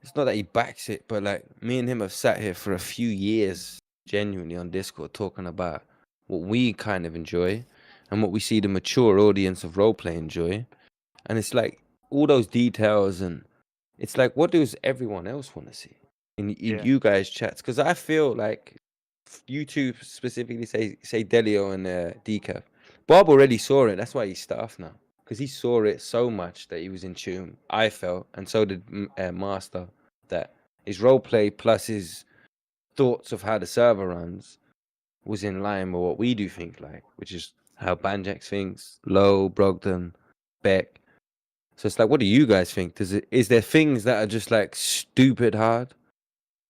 Speaker 14: it's not that he backs it, but like me and him have sat here for a few years, genuinely on Discord, talking about what we kind of enjoy and what we see the mature audience of roleplay enjoy. And it's like all those details, and it's like, what does everyone else want to see in you guys' chats? Because I feel like you two specifically say Delio and Decaf. Bob already saw it. That's why he's staff now. Because he saw it so much that he was in tune. I felt, and so did Master, that his roleplay plus his thoughts of how the server runs was in line with what we do think like, which is how Banjax thinks, Low, Brogdon, Beck. So it's like, what do you guys think? Is there things that are just like stupid hard,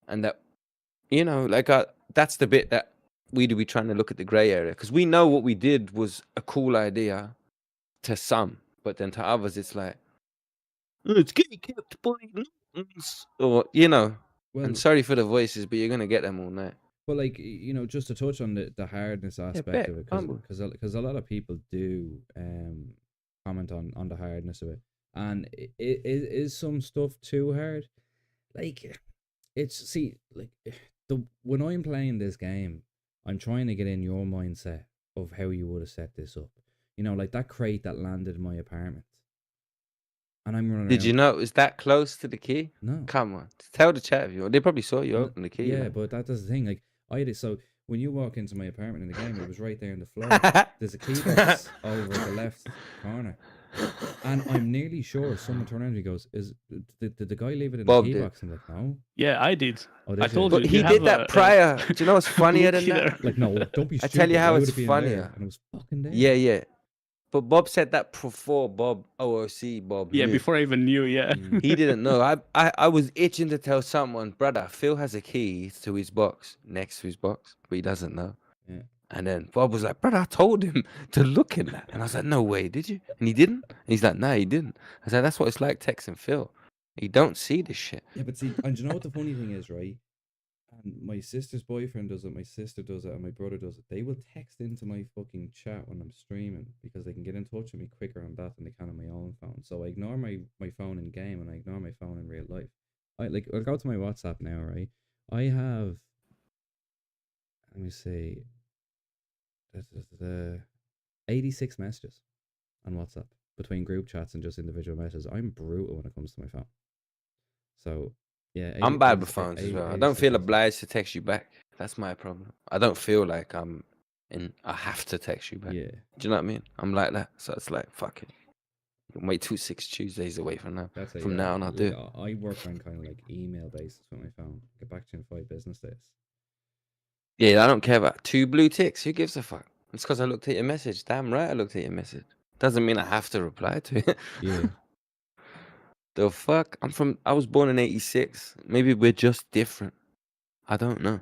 Speaker 14: and that like that's the bit that we do be trying to look at the gray area, because we know what we did was a cool idea to some, but then to others it's like, oh, it's getting kept by or
Speaker 1: Well,
Speaker 14: and sorry for the voices, but you're gonna get them all night.
Speaker 1: Well, like just to touch on the hardness aspect
Speaker 14: bet,
Speaker 1: of it,
Speaker 14: humble.
Speaker 1: because a lot of people do comment on the hardness of it, and is some stuff too hard? Like, when I'm playing this game, I'm trying to get in your mindset of how you would have set this up. Like that crate that landed in my apartment, and I'm running.
Speaker 14: Did you know it was that close to the key?
Speaker 1: No.
Speaker 14: Come on, tell the chat if you want. They probably saw you open the key.
Speaker 1: Yeah,
Speaker 14: like.
Speaker 1: but that's the thing. Like, so when you walk into my apartment in the game, it was right there on the floor. There's a key box over the left corner, and I'm nearly sure someone turned around and he goes, did the guy leave it in
Speaker 14: Bob
Speaker 1: the key
Speaker 14: did.
Speaker 1: box?" I'm like, "No."
Speaker 11: Yeah, I did.
Speaker 1: Oh,
Speaker 11: I told you.
Speaker 14: But he did that prior. Do you know what's funnier than that?
Speaker 1: Like, no, don't be
Speaker 14: I
Speaker 1: stupid.
Speaker 14: tell you how
Speaker 1: Why
Speaker 14: it's
Speaker 1: would it be in
Speaker 14: funnier.
Speaker 1: there? And it was fucking there.
Speaker 14: Yeah. But Bob said that before Bob Bob.
Speaker 11: Yeah,
Speaker 14: knew.
Speaker 11: before I even knew. Yeah.
Speaker 14: He didn't know. I was itching to tell someone, brother. Phil has a key to his box, next to his box, but he doesn't know.
Speaker 1: Yeah.
Speaker 14: And then Bob was like, brother, I told him to look in that. And I was like, no way, did you? And he didn't. And he's like, no, he didn't. I said, that's what it's like texting Phil. You don't see this shit.
Speaker 1: Yeah, but see, and you know what the funny thing is, right? And my sister's boyfriend does it, my sister does it, and my brother does it. They will text into my fucking chat when I'm streaming because they can get in touch with me quicker on that than they can on my own phone. So I ignore my phone in game and I ignore my phone in real life. I'll go to my WhatsApp now, right? I have, let me see, the 86 messages on WhatsApp between group chats and just individual messages. I'm brutal when it comes to my phone. So yeah,
Speaker 14: I'm bad with phones as well. I don't feel obliged to text you back. That's my problem. I don't feel like I have to text you back.
Speaker 1: Yeah.
Speaker 14: Do you know what I mean? I'm like that. So it's like, fuck it. Wait 6 Tuesdays away from now.
Speaker 1: That's it,
Speaker 14: From now on, I'll do it.
Speaker 1: I work on kind of like email basis with my phone. Get back to you in 5 business days.
Speaker 14: Yeah, I don't care about 2 blue ticks. Who gives a fuck? It's because I looked at your message. Damn right I looked at your message. Doesn't mean I have to reply to it.
Speaker 1: Yeah.
Speaker 14: The fuck? I was born in 86. Maybe we're just different. I don't know.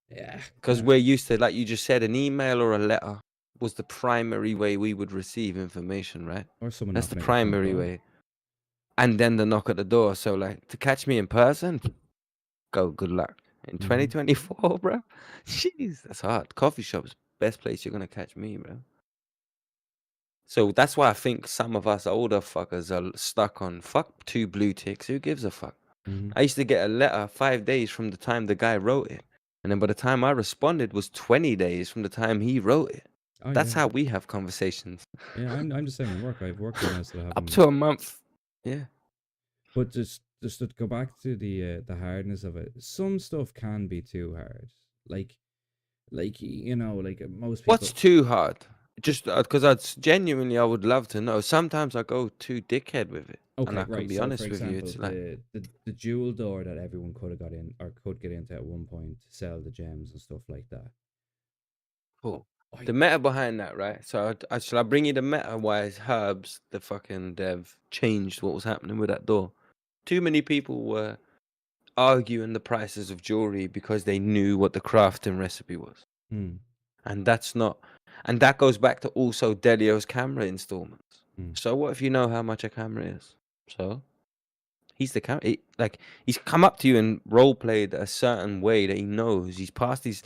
Speaker 1: Yeah.
Speaker 14: Because we're used to, like you just said, an email or a letter was the primary way we would receive information, right?
Speaker 1: Or someone
Speaker 14: That's the
Speaker 1: knocking at your front
Speaker 14: primary
Speaker 1: door.
Speaker 14: way. And then the knock at the door. So, like, to catch me in person, good luck. In 2024, bro? Jeez, that's hard. Coffee shop's best place you're going to catch me, bro. So that's why I think some of us older fuckers are stuck on fuck 2 blue ticks. Who gives a fuck? I used to get a letter 5 days from the time the guy wrote it. And then by the time I responded was 20 days from the time he wrote it.
Speaker 1: Oh,
Speaker 14: That's
Speaker 1: yeah.
Speaker 14: how we have conversations.
Speaker 1: Yeah, I'm the same in work. I've worked emails that have
Speaker 14: Up to a month. Yeah.
Speaker 1: But just to go back to the hardness of it, some stuff can be too hard. Like most people.
Speaker 14: What's too hard? Just because I would love to know. Sometimes I go too dickhead with it.
Speaker 1: Okay,
Speaker 14: and I can
Speaker 1: right.
Speaker 14: be
Speaker 1: So,
Speaker 14: honest
Speaker 1: for
Speaker 14: with you.
Speaker 1: example,
Speaker 14: It's like,
Speaker 1: the jewel door that everyone could have got in or could get into at one point to sell the gems and stuff like that.
Speaker 14: cool. The meta behind that, right? So shall I bring you the meta why Herbs, the fucking dev, changed what was happening with that door? Too many people were arguing the prices of jewelry because they knew what the crafting recipe was.
Speaker 1: Mm.
Speaker 14: And that's not, and that goes back to also Delio's camera installments.
Speaker 1: Mm.
Speaker 14: So what if you know how much a camera is? So he's the camera. Like he's come up to you and role played a certain way that he knows. He's passed these.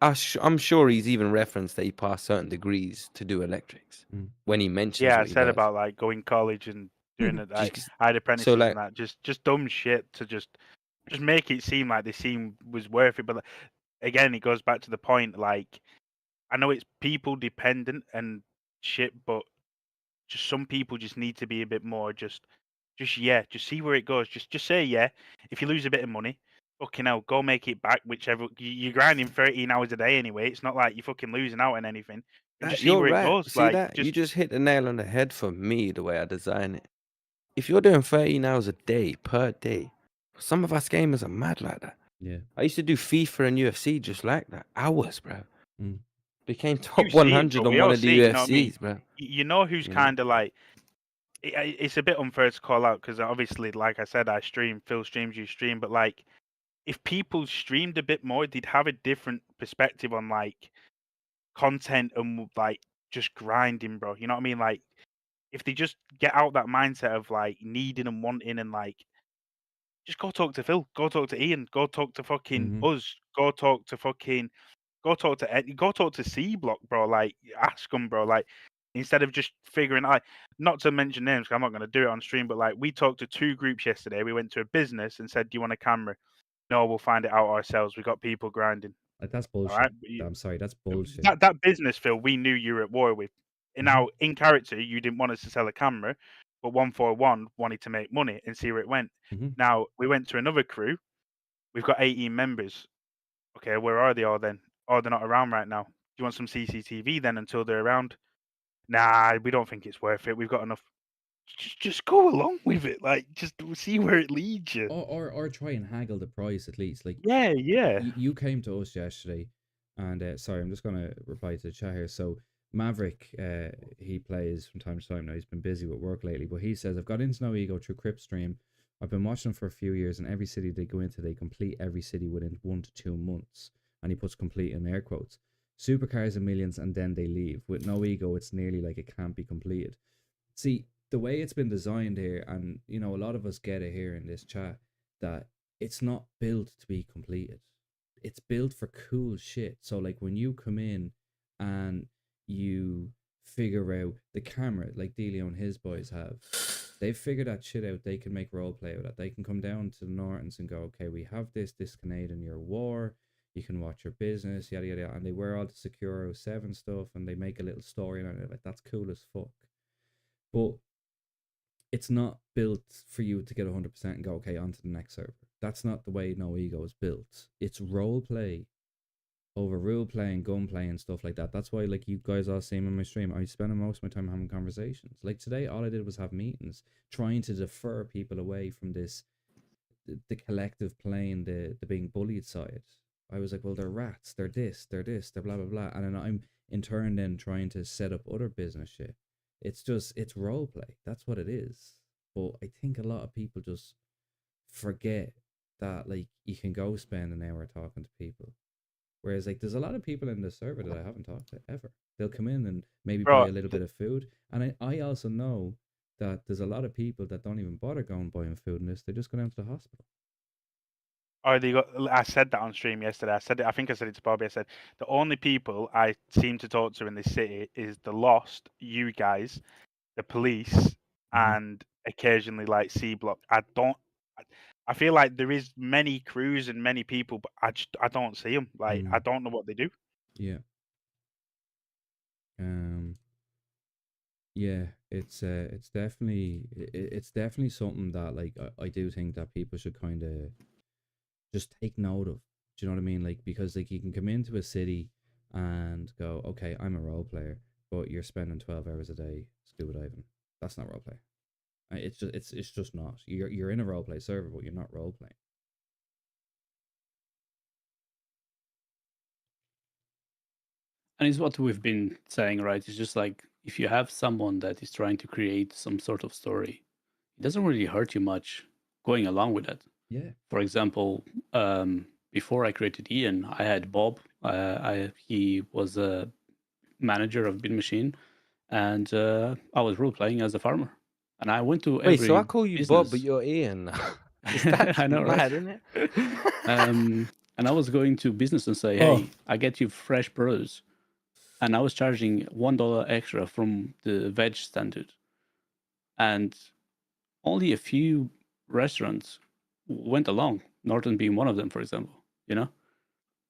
Speaker 14: I'm sure he's even referenced that he passed certain degrees to do electrics
Speaker 1: Mm.
Speaker 14: when he mentions
Speaker 21: Yeah, I
Speaker 14: what he
Speaker 21: said
Speaker 14: does.
Speaker 21: about like going college and doing it. Like, I had
Speaker 14: So
Speaker 21: apprentices
Speaker 14: like,
Speaker 21: and that. Just dumb shit to just make it seem like the scene was worth it. But like, again, it goes back to the point. Like, I know it's people dependent and shit, but just some people just need to be a bit more just yeah, just see where it goes. Just say yeah. If you lose a bit of money, fucking hell, go make it back. Whichever you're grinding 13 hours a day anyway. It's not like you're fucking losing out on anything. And just see
Speaker 14: you're
Speaker 21: where it
Speaker 14: right.
Speaker 21: goes.
Speaker 14: See
Speaker 21: Like,
Speaker 14: that?
Speaker 21: just
Speaker 14: You just hit the nail on the head for me, the way I design it. If you're doing 13 hours a day per day, some of us gamers are mad like that.
Speaker 1: Yeah.
Speaker 14: I used to do FIFA and UFC just like that. Hours, bro.
Speaker 1: Mm.
Speaker 14: Became
Speaker 21: you
Speaker 14: top
Speaker 21: see it,
Speaker 14: 100
Speaker 21: bro.
Speaker 14: on
Speaker 21: We
Speaker 14: one
Speaker 21: all
Speaker 14: of the
Speaker 21: see it, you know what I mean?
Speaker 14: UFCs, bro.
Speaker 21: You know who's
Speaker 14: You know?
Speaker 21: kind of like. It's a bit unfair to call out because obviously, like I said, I stream. Phil streams, you stream, but like, if people streamed a bit more, they'd have a different perspective on like content and like just grinding, bro. You know what I mean? Like, if they just get out that mindset of like needing and wanting and like, just go talk to Phil, go talk to Ian, go talk to fucking
Speaker 1: Mhm.
Speaker 21: us, go talk to fucking, go talk to Ed, go talk to C Block, bro. Like, ask them, bro. Like, instead of just figuring out, not to mention names, 'cause I'm not going to do it on stream, but like, we talked to 2 groups yesterday. We went to a business and said, "Do you want a camera?" No, we'll find it out ourselves. We got people grinding.
Speaker 1: That's
Speaker 21: All
Speaker 1: bullshit.
Speaker 21: right.
Speaker 1: I'm sorry, that's bullshit.
Speaker 21: That business, Phil, we knew you were at war with. And
Speaker 1: Mhm.
Speaker 21: now, in character, you didn't want us to sell a camera, but 141 wanted to make money and see where it went.
Speaker 1: Mhm.
Speaker 21: Now, we went to another crew. We've got 18 members. Okay, where are they all then? Oh, they're not around right now. Do you want some CCTV then until they're around? Nah, we don't think it's worth it. We've got enough. Just go along with it. Like, just see where it leads you.
Speaker 1: Or try and haggle the price at least. Like,
Speaker 21: Yeah.
Speaker 1: you came to us yesterday, and sorry, I'm just gonna reply to the chat here. So Maverick, he plays from time to time now. He's been busy with work lately, but he says, I've got into NoEgo through Crypt Stream. I've been watching them for a few years, and every city they go into, they complete every city within 1 to 2 months. And he puts complete in air quotes. Supercars and millions, and then they leave. With NoEgo, it's nearly like it can't be completed. See, the way it's been designed here, and you know, a lot of us get it here in this chat, that it's not built to be completed. It's built for cool shit. So like when you come in and you figure out the camera, like Delio and his boys have, they've figured that shit out. They can make role play with it. They can come down to the Nortons and go, okay, we have this Canadian year war. You can watch your business, yada yada, and they wear all the Secure 07 stuff, and they make a little story on it. Like, that's cool as fuck. But it's not built for you to get 100% and go, okay, on to the next server. That's not the way NoEgo is built. It's role play over rule playing, gunplay, and stuff like that. That's why, like, you guys all see me in my stream, I spend most of my time having conversations. Like today, all I did was have meetings, trying to defer people away from this, the collective playing, the being bullied side. I was like, well, they're rats, they're this, they're blah, blah, blah. And then I'm in turn then trying to set up other business shit. It's role play. That's what it is. But I think a lot of people just forget that, like, you can go spend an hour talking to people. Whereas, like, there's a lot of people in the server that I haven't talked to ever. They'll come in and maybe buy a little bit of food. And I also know that there's a lot of people that don't even bother going buying food in this. They just go down to the hospital.
Speaker 21: Oh, they got. I said that on stream yesterday. I said it. I think I said it to Bobby. I said the only people I seem to talk to in this city is the Lost, you guys, the police, and occasionally like C Block. I feel like there is many crews and many people, but I don't see them. Like, I don't know what they do.
Speaker 1: Yeah. Yeah, it's definitely something that, like, I do think that people should kind of just take note of. Do you know what I mean? Like, because, like, you can come into a city and go, okay, I'm a role player, but you're spending 12 hours a day scuba diving. That's not role play. It's just not. You're in a role play server, but you're not role playing.
Speaker 11: And it's what we've been saying, right? It's just like if you have someone that is trying to create some sort of story, it doesn't really hurt you much going along with it.
Speaker 1: Yeah.
Speaker 11: For example, before I created Ian, I had Bob. He was a manager of Bean Machine, and I was role playing as a farmer. And I went to
Speaker 14: Wait, so I
Speaker 11: every
Speaker 14: call you
Speaker 11: business.
Speaker 14: Bob, but you're Ian. Is that
Speaker 11: I know, right?
Speaker 14: mad, isn't it?
Speaker 11: And I was going to business and say,
Speaker 14: Oh.
Speaker 11: "Hey, I get you fresh produce," and I was charging $1 extra from the veg standard, and only a few restaurants went along. Norton being one of them, for example. You know.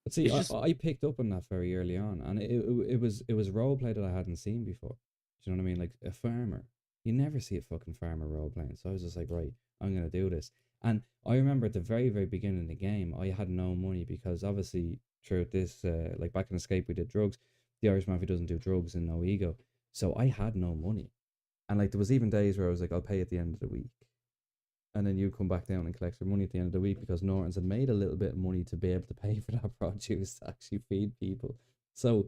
Speaker 1: But see,
Speaker 11: It's just
Speaker 1: I picked up on that very early on, and it was role play that I hadn't seen before. Do you know what I mean? Like a farmer, you never see a fucking farmer role playing. So I was just like, right, I'm gonna do this. And I remember at the very beginning of the game, I had no money because obviously throughout this, like back in Escape, we did drugs. The Irish Mafia doesn't do drugs and NoEgo, so I had no money. And like there was even days where I was like, I'll pay at the end of the week. And then you come back down and collect your money at the end of the week because Norton's had made a little bit of money to be able to pay for that produce to actually feed people. So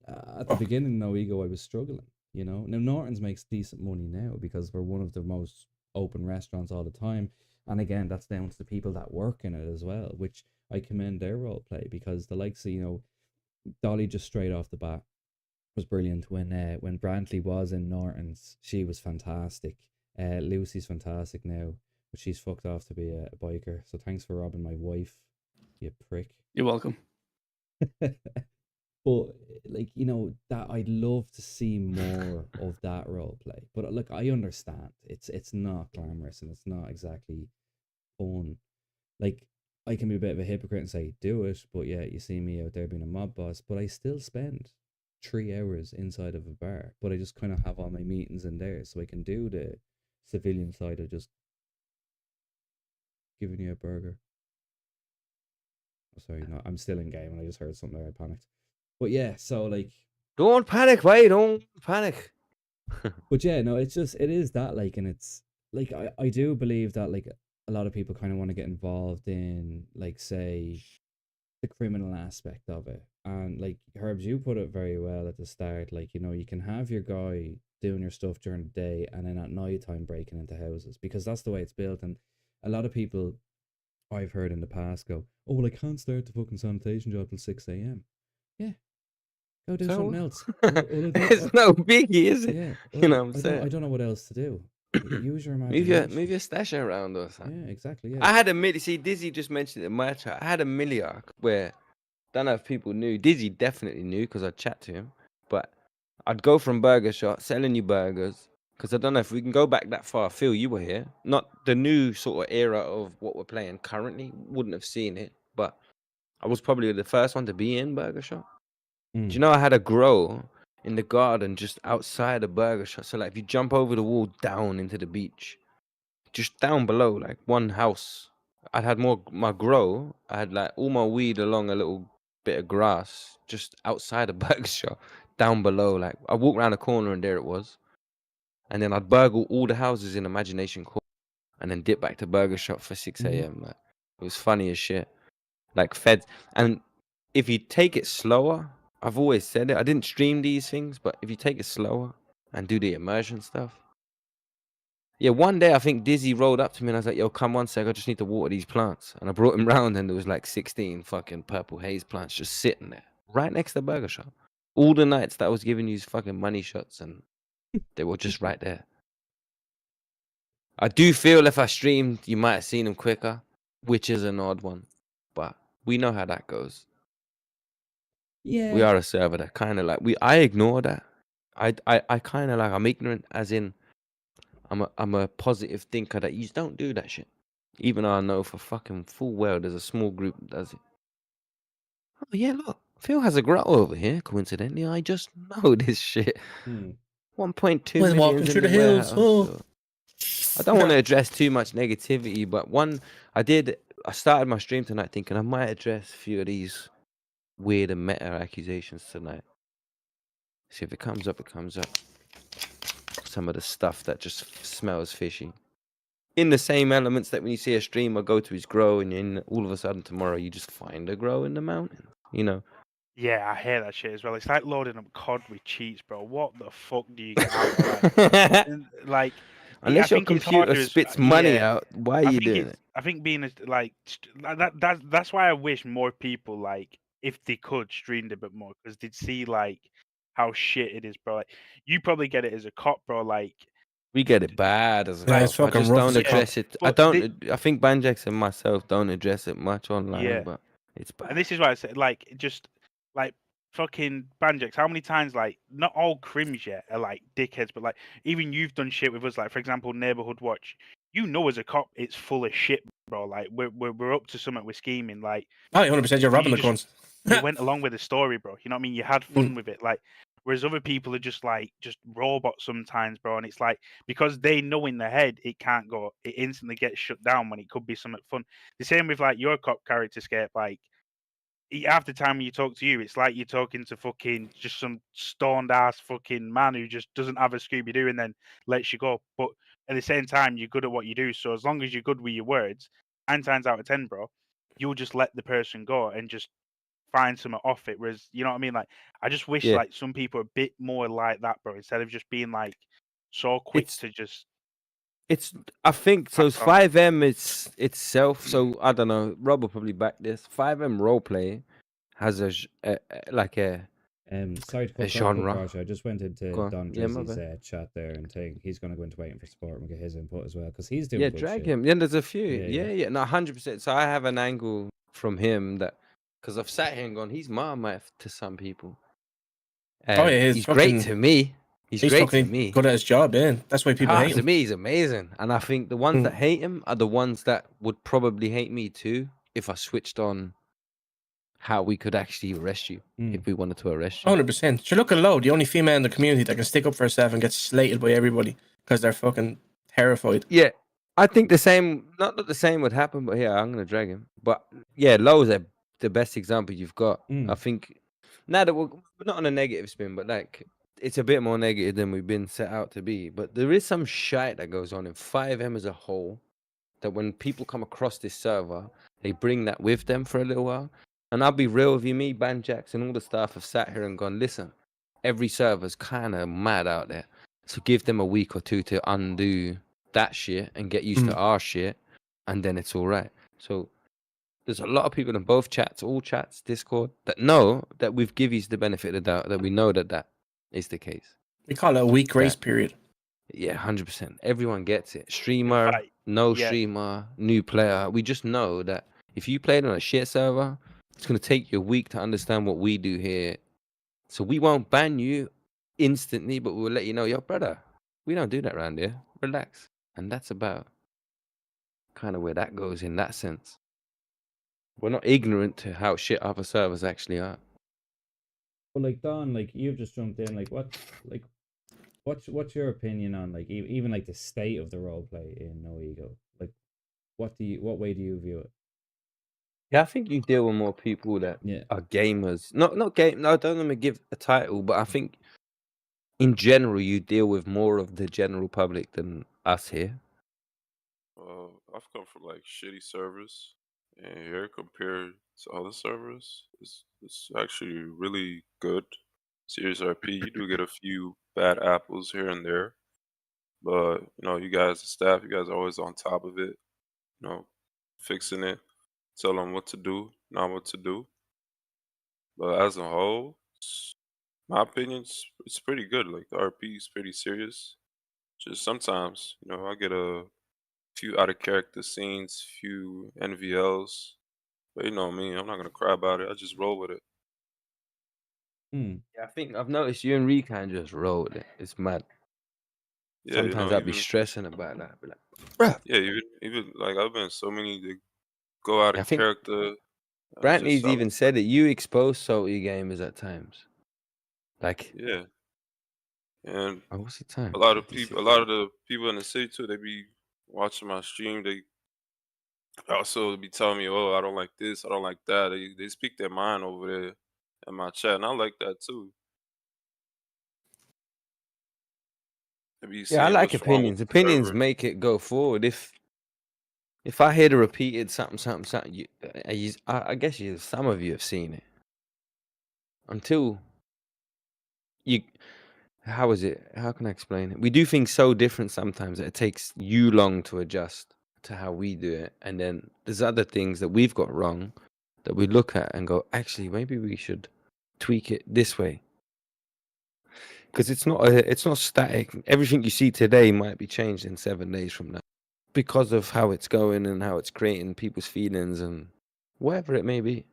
Speaker 1: at the beginning, NoEgo, I was struggling, you know. Now Norton's makes decent money now because we're one of the most open restaurants all the time. And again, that's down to the people that work in it as well, which I commend their role play because the likes of, you know, Dolly just straight off the bat was brilliant when Brantley was in Norton's. She was fantastic. Lucy's fantastic now, but she's fucked off to be a biker. So thanks for robbing my wife, you prick.
Speaker 11: You're welcome.
Speaker 1: But like, you know, that I'd love to see more of that role play. But look, I understand it's not glamorous and it's not exactly fun. Like I can be a bit of a hypocrite and say do it, but yeah, you see me out there being a mob boss, but I still spend 3 hours inside of a bar, but I just kind of have all my meetings in there, so I can do the civilian side of just giving you a burger. Oh, sorry, no, I'm still in game, and I just heard something there. I panicked. But yeah, so like,
Speaker 14: don't panic, mate. Don't panic.
Speaker 1: But yeah, no, it's just it is that like, and it's like I do believe that like a lot of people kind of want to get involved in like say the criminal aspect of it. And like Herbs, you put it very well at the start. Like, you know, you can have your guy doing your stuff during the day and then at night time breaking into houses because that's the way it's built. And a lot of people I've heard in the past go, oh, well, I can't start the fucking sanitation job till 6 a.m. Yeah. Go do something else.
Speaker 14: It's no biggie, is it?
Speaker 1: Yeah.
Speaker 14: You know what I'm saying?
Speaker 1: I don't know what else to do. Use your
Speaker 14: Move
Speaker 1: imagination.
Speaker 14: your stash around or something.
Speaker 1: Yeah, exactly. Yeah.
Speaker 14: I had a milli. See, Dizzy just mentioned it in my chat. I had a milli-arc where, don't know if people knew. Dizzy definitely knew because I'd chat to him. But I'd go from burger shop, selling you burgers. Because I don't know if we can go back that far. Phil, you were here. Not the new sort of era of what we're playing currently. Wouldn't have seen it. But I was probably the first one to be in burger shop. Do you know I had a grow in the garden just outside the burger shop? So like if you jump over the wall down into the beach, just down below, like one house, I'd had my grow. I had like all my weed along a little bit of grass just outside the burger shop, down below. Like I walked around the corner and there it was. And then I'd burgle all the houses in Imagination Court and then dip back to burger shop for 6 a.m. Like it was funny as shit. Like feds. And if you take it slower, I've always said it. I didn't stream these things, but if you take it slower and do the immersion stuff. Yeah, one day I think Dizzy rolled up to me and I was like, yo, come one sec, I just need to water these plants. And I brought him round and there was like 16 fucking purple haze plants just sitting there, right next to the burger shop. All the nights that I was giving you fucking money shots and they were just right there. I do feel if I streamed, you might have seen them quicker, which is an odd one. But we know how that goes.
Speaker 1: Yeah.
Speaker 14: We are a server that kind of like I ignore that. I kind of like I'm ignorant, as in I'm a positive thinker that you don't do that shit. Even though I know for fucking full well there's a small group that does it. Oh yeah, look, Phil has a grow over here. Coincidentally, I just know this shit. 1.2
Speaker 9: Well,
Speaker 14: million
Speaker 9: walking
Speaker 14: in
Speaker 9: through
Speaker 14: the
Speaker 9: the hills,
Speaker 14: warehouse. So I don't want to address too much negativity, but I started my stream tonight thinking I might address a few of these weird and meta accusations tonight. See if it comes up, it comes up. Some of the stuff that just smells fishy. In the same elements that when you see a streamer go to his grow and then all of a sudden tomorrow you just find a grow in the mountain, you know.
Speaker 21: Yeah, I hate that shit as well. It's like loading up COD with cheats, bro. What the fuck do you get out of that? Like,
Speaker 14: Unless your
Speaker 21: think it's
Speaker 14: computer
Speaker 21: harder as
Speaker 14: spits money
Speaker 21: yeah.
Speaker 14: out, why are you doing it?
Speaker 21: I think being like that's why I wish more people like if they could streamed a bit more because they'd see like how shit it is, bro. Like you probably get it as a cop, bro. Like
Speaker 14: We get it bad as a
Speaker 21: Like,
Speaker 14: cop. I just don't address it. I
Speaker 21: but
Speaker 14: don't. I think Banjax and myself don't address it much online,
Speaker 21: yeah,
Speaker 14: but it's bad.
Speaker 21: and this is why I said like just like fucking Banjax. How many times like not all crims yet are like dickheads, but like even you've done shit with us. Like for example, Neighborhood Watch. You know, as a cop, it's full of shit, bro. Like we're up to something. We're scheming. Like
Speaker 9: Oh, 100%. You're robbing the
Speaker 21: just,
Speaker 9: cunts.
Speaker 21: you went along with the story, bro. You know what I mean? You had fun with it. Like whereas other people are just like just robots sometimes, bro. And it's like because they know in their head it can't go, it instantly gets shut down when it could be something fun. The same with like your cop character, Scape. Like half the time when you talk to you, it's like you're talking to fucking just some stoned ass fucking man who just doesn't have a Scooby Doo and then lets you go. But at the same time, you're good at what you do. So as long as you're good with your words, 9 times out of 10, bro, you'll just let the person go and just find something off it. Whereas, you know what I mean? Like, I just wish
Speaker 14: Yeah.
Speaker 21: like some people are a bit more like that, bro, instead of just being like so quick to just.
Speaker 14: It's. I think so.
Speaker 21: Pass on.
Speaker 14: 5M itself. So I don't know. Rob will probably back this. 5M roleplay has like a
Speaker 1: Sorry to
Speaker 14: a
Speaker 1: cut
Speaker 14: genre.
Speaker 1: Roger. I just went into
Speaker 14: Go on.
Speaker 1: Don
Speaker 14: Yeah, my
Speaker 1: Drizzy's
Speaker 14: bad.
Speaker 1: chat there and he's going to go into waiting for support and get his input as well because he's doing
Speaker 14: Yeah,
Speaker 1: good
Speaker 14: drag
Speaker 1: shit.
Speaker 14: him. Yeah, there's a few.
Speaker 1: Yeah,
Speaker 14: Yeah. No, 100%. So I have an angle from him that because I've sat here and gone, he's Marmite to some people.
Speaker 9: Oh yeah,
Speaker 14: He's great to me. He's great to
Speaker 9: fucking
Speaker 14: me.
Speaker 9: good at his job. Yeah, that's why people hate
Speaker 14: To
Speaker 9: him.
Speaker 14: me, he's amazing. And I think the ones that hate him are the ones that would probably hate me too if I switched on how we could actually arrest you if we wanted to arrest you.
Speaker 9: 100%. Sure, look at Low, the only female in the community that can stick up for herself and get slated by everybody because they're fucking terrified.
Speaker 14: Yeah, I think the same. Not that the same would happen, but yeah, I'm gonna drag him. But yeah, Lowe's the best example you've got. I think now that we're not on a negative spin, but like it's a bit more negative than we've been set out to be. But there is some shite that goes on in 5M as a whole. That when people come across this server, they bring that with them for a little while. And I'll be real with you, me, Banjax, and all the staff have sat here and gone, listen, every server's kind of mad out there. So give them a week or two to undo that shit and get used to our shit, and then it's all right. So there's a lot of people in both chats, all chats, Discord, that know that we've given you the benefit of the doubt, that we know that that is the case.
Speaker 9: We call it a week grace period.
Speaker 14: Yeah, 100%. Everyone gets it. Streamer, no streamer, new player. We just know that if you played on a shit server, it's going to take you a week to understand what we do here. So we won't ban you instantly, but we'll let you know, yo, brother, we don't do that around here. Relax. And that's about kind of where that goes in that sense. We're not ignorant to how shit other servers actually are.
Speaker 1: Well, like Don, like you've just jumped in. Like what's your opinion on like even like the state of the roleplay in NoEgo? Like, what way do you view it?
Speaker 14: Yeah, I think you deal with more people that are gamers. Not game. No, I don't want to give a title, but I think in general you deal with more of the general public than us here.
Speaker 22: I've come from like shitty servers, and here compared to other servers, it's actually really good. Serious RP, you do get a few bad apples here and there, but you know, you guys, the staff, you guys are always on top of it. You know, fixing it, tell them what to do, not what to do. But as a whole, my opinion, it's pretty good. Like the RP is pretty serious. Just sometimes, you know, I get a few out of character scenes, few NVLs. But you know me, I'm not gonna cry about it. I just roll with it.
Speaker 14: Yeah, I think I've noticed you and Rekan just roll with it. It's mad.
Speaker 22: Yeah, you
Speaker 14: Sometimes
Speaker 22: know,
Speaker 14: I'd be
Speaker 22: even
Speaker 14: stressing about that. Be like,
Speaker 22: yeah, even like I've been so many that go out
Speaker 14: I
Speaker 22: of
Speaker 14: think
Speaker 22: character.
Speaker 14: Brantley's even said it. You expose salty gamers at times. Like,
Speaker 22: Yeah, and
Speaker 14: oh, what's the time?
Speaker 22: a lot of people, a lot of the people in the city too, they be watching my stream. They also be telling me, "Oh, I don't like this, I don't like that." They speak their mind over there in my chat, and I like that too. They be
Speaker 14: Yeah, I
Speaker 22: saying
Speaker 14: like
Speaker 22: what's wrong with
Speaker 14: opinions.
Speaker 22: the
Speaker 14: Opinions
Speaker 22: server.
Speaker 14: make it go forward. If I hear the repeated something, I guess some of you have seen it. Until you, how is it? How can I explain it? We do things so different sometimes that it takes you long to adjust to how we do it, and then there's other things that we've got wrong that we look at and go, actually, maybe we should tweak it this way. Because it's not static. Everything you see today might be changed in 7 days from now because of how it's going and how it's creating people's feelings and whatever it may be.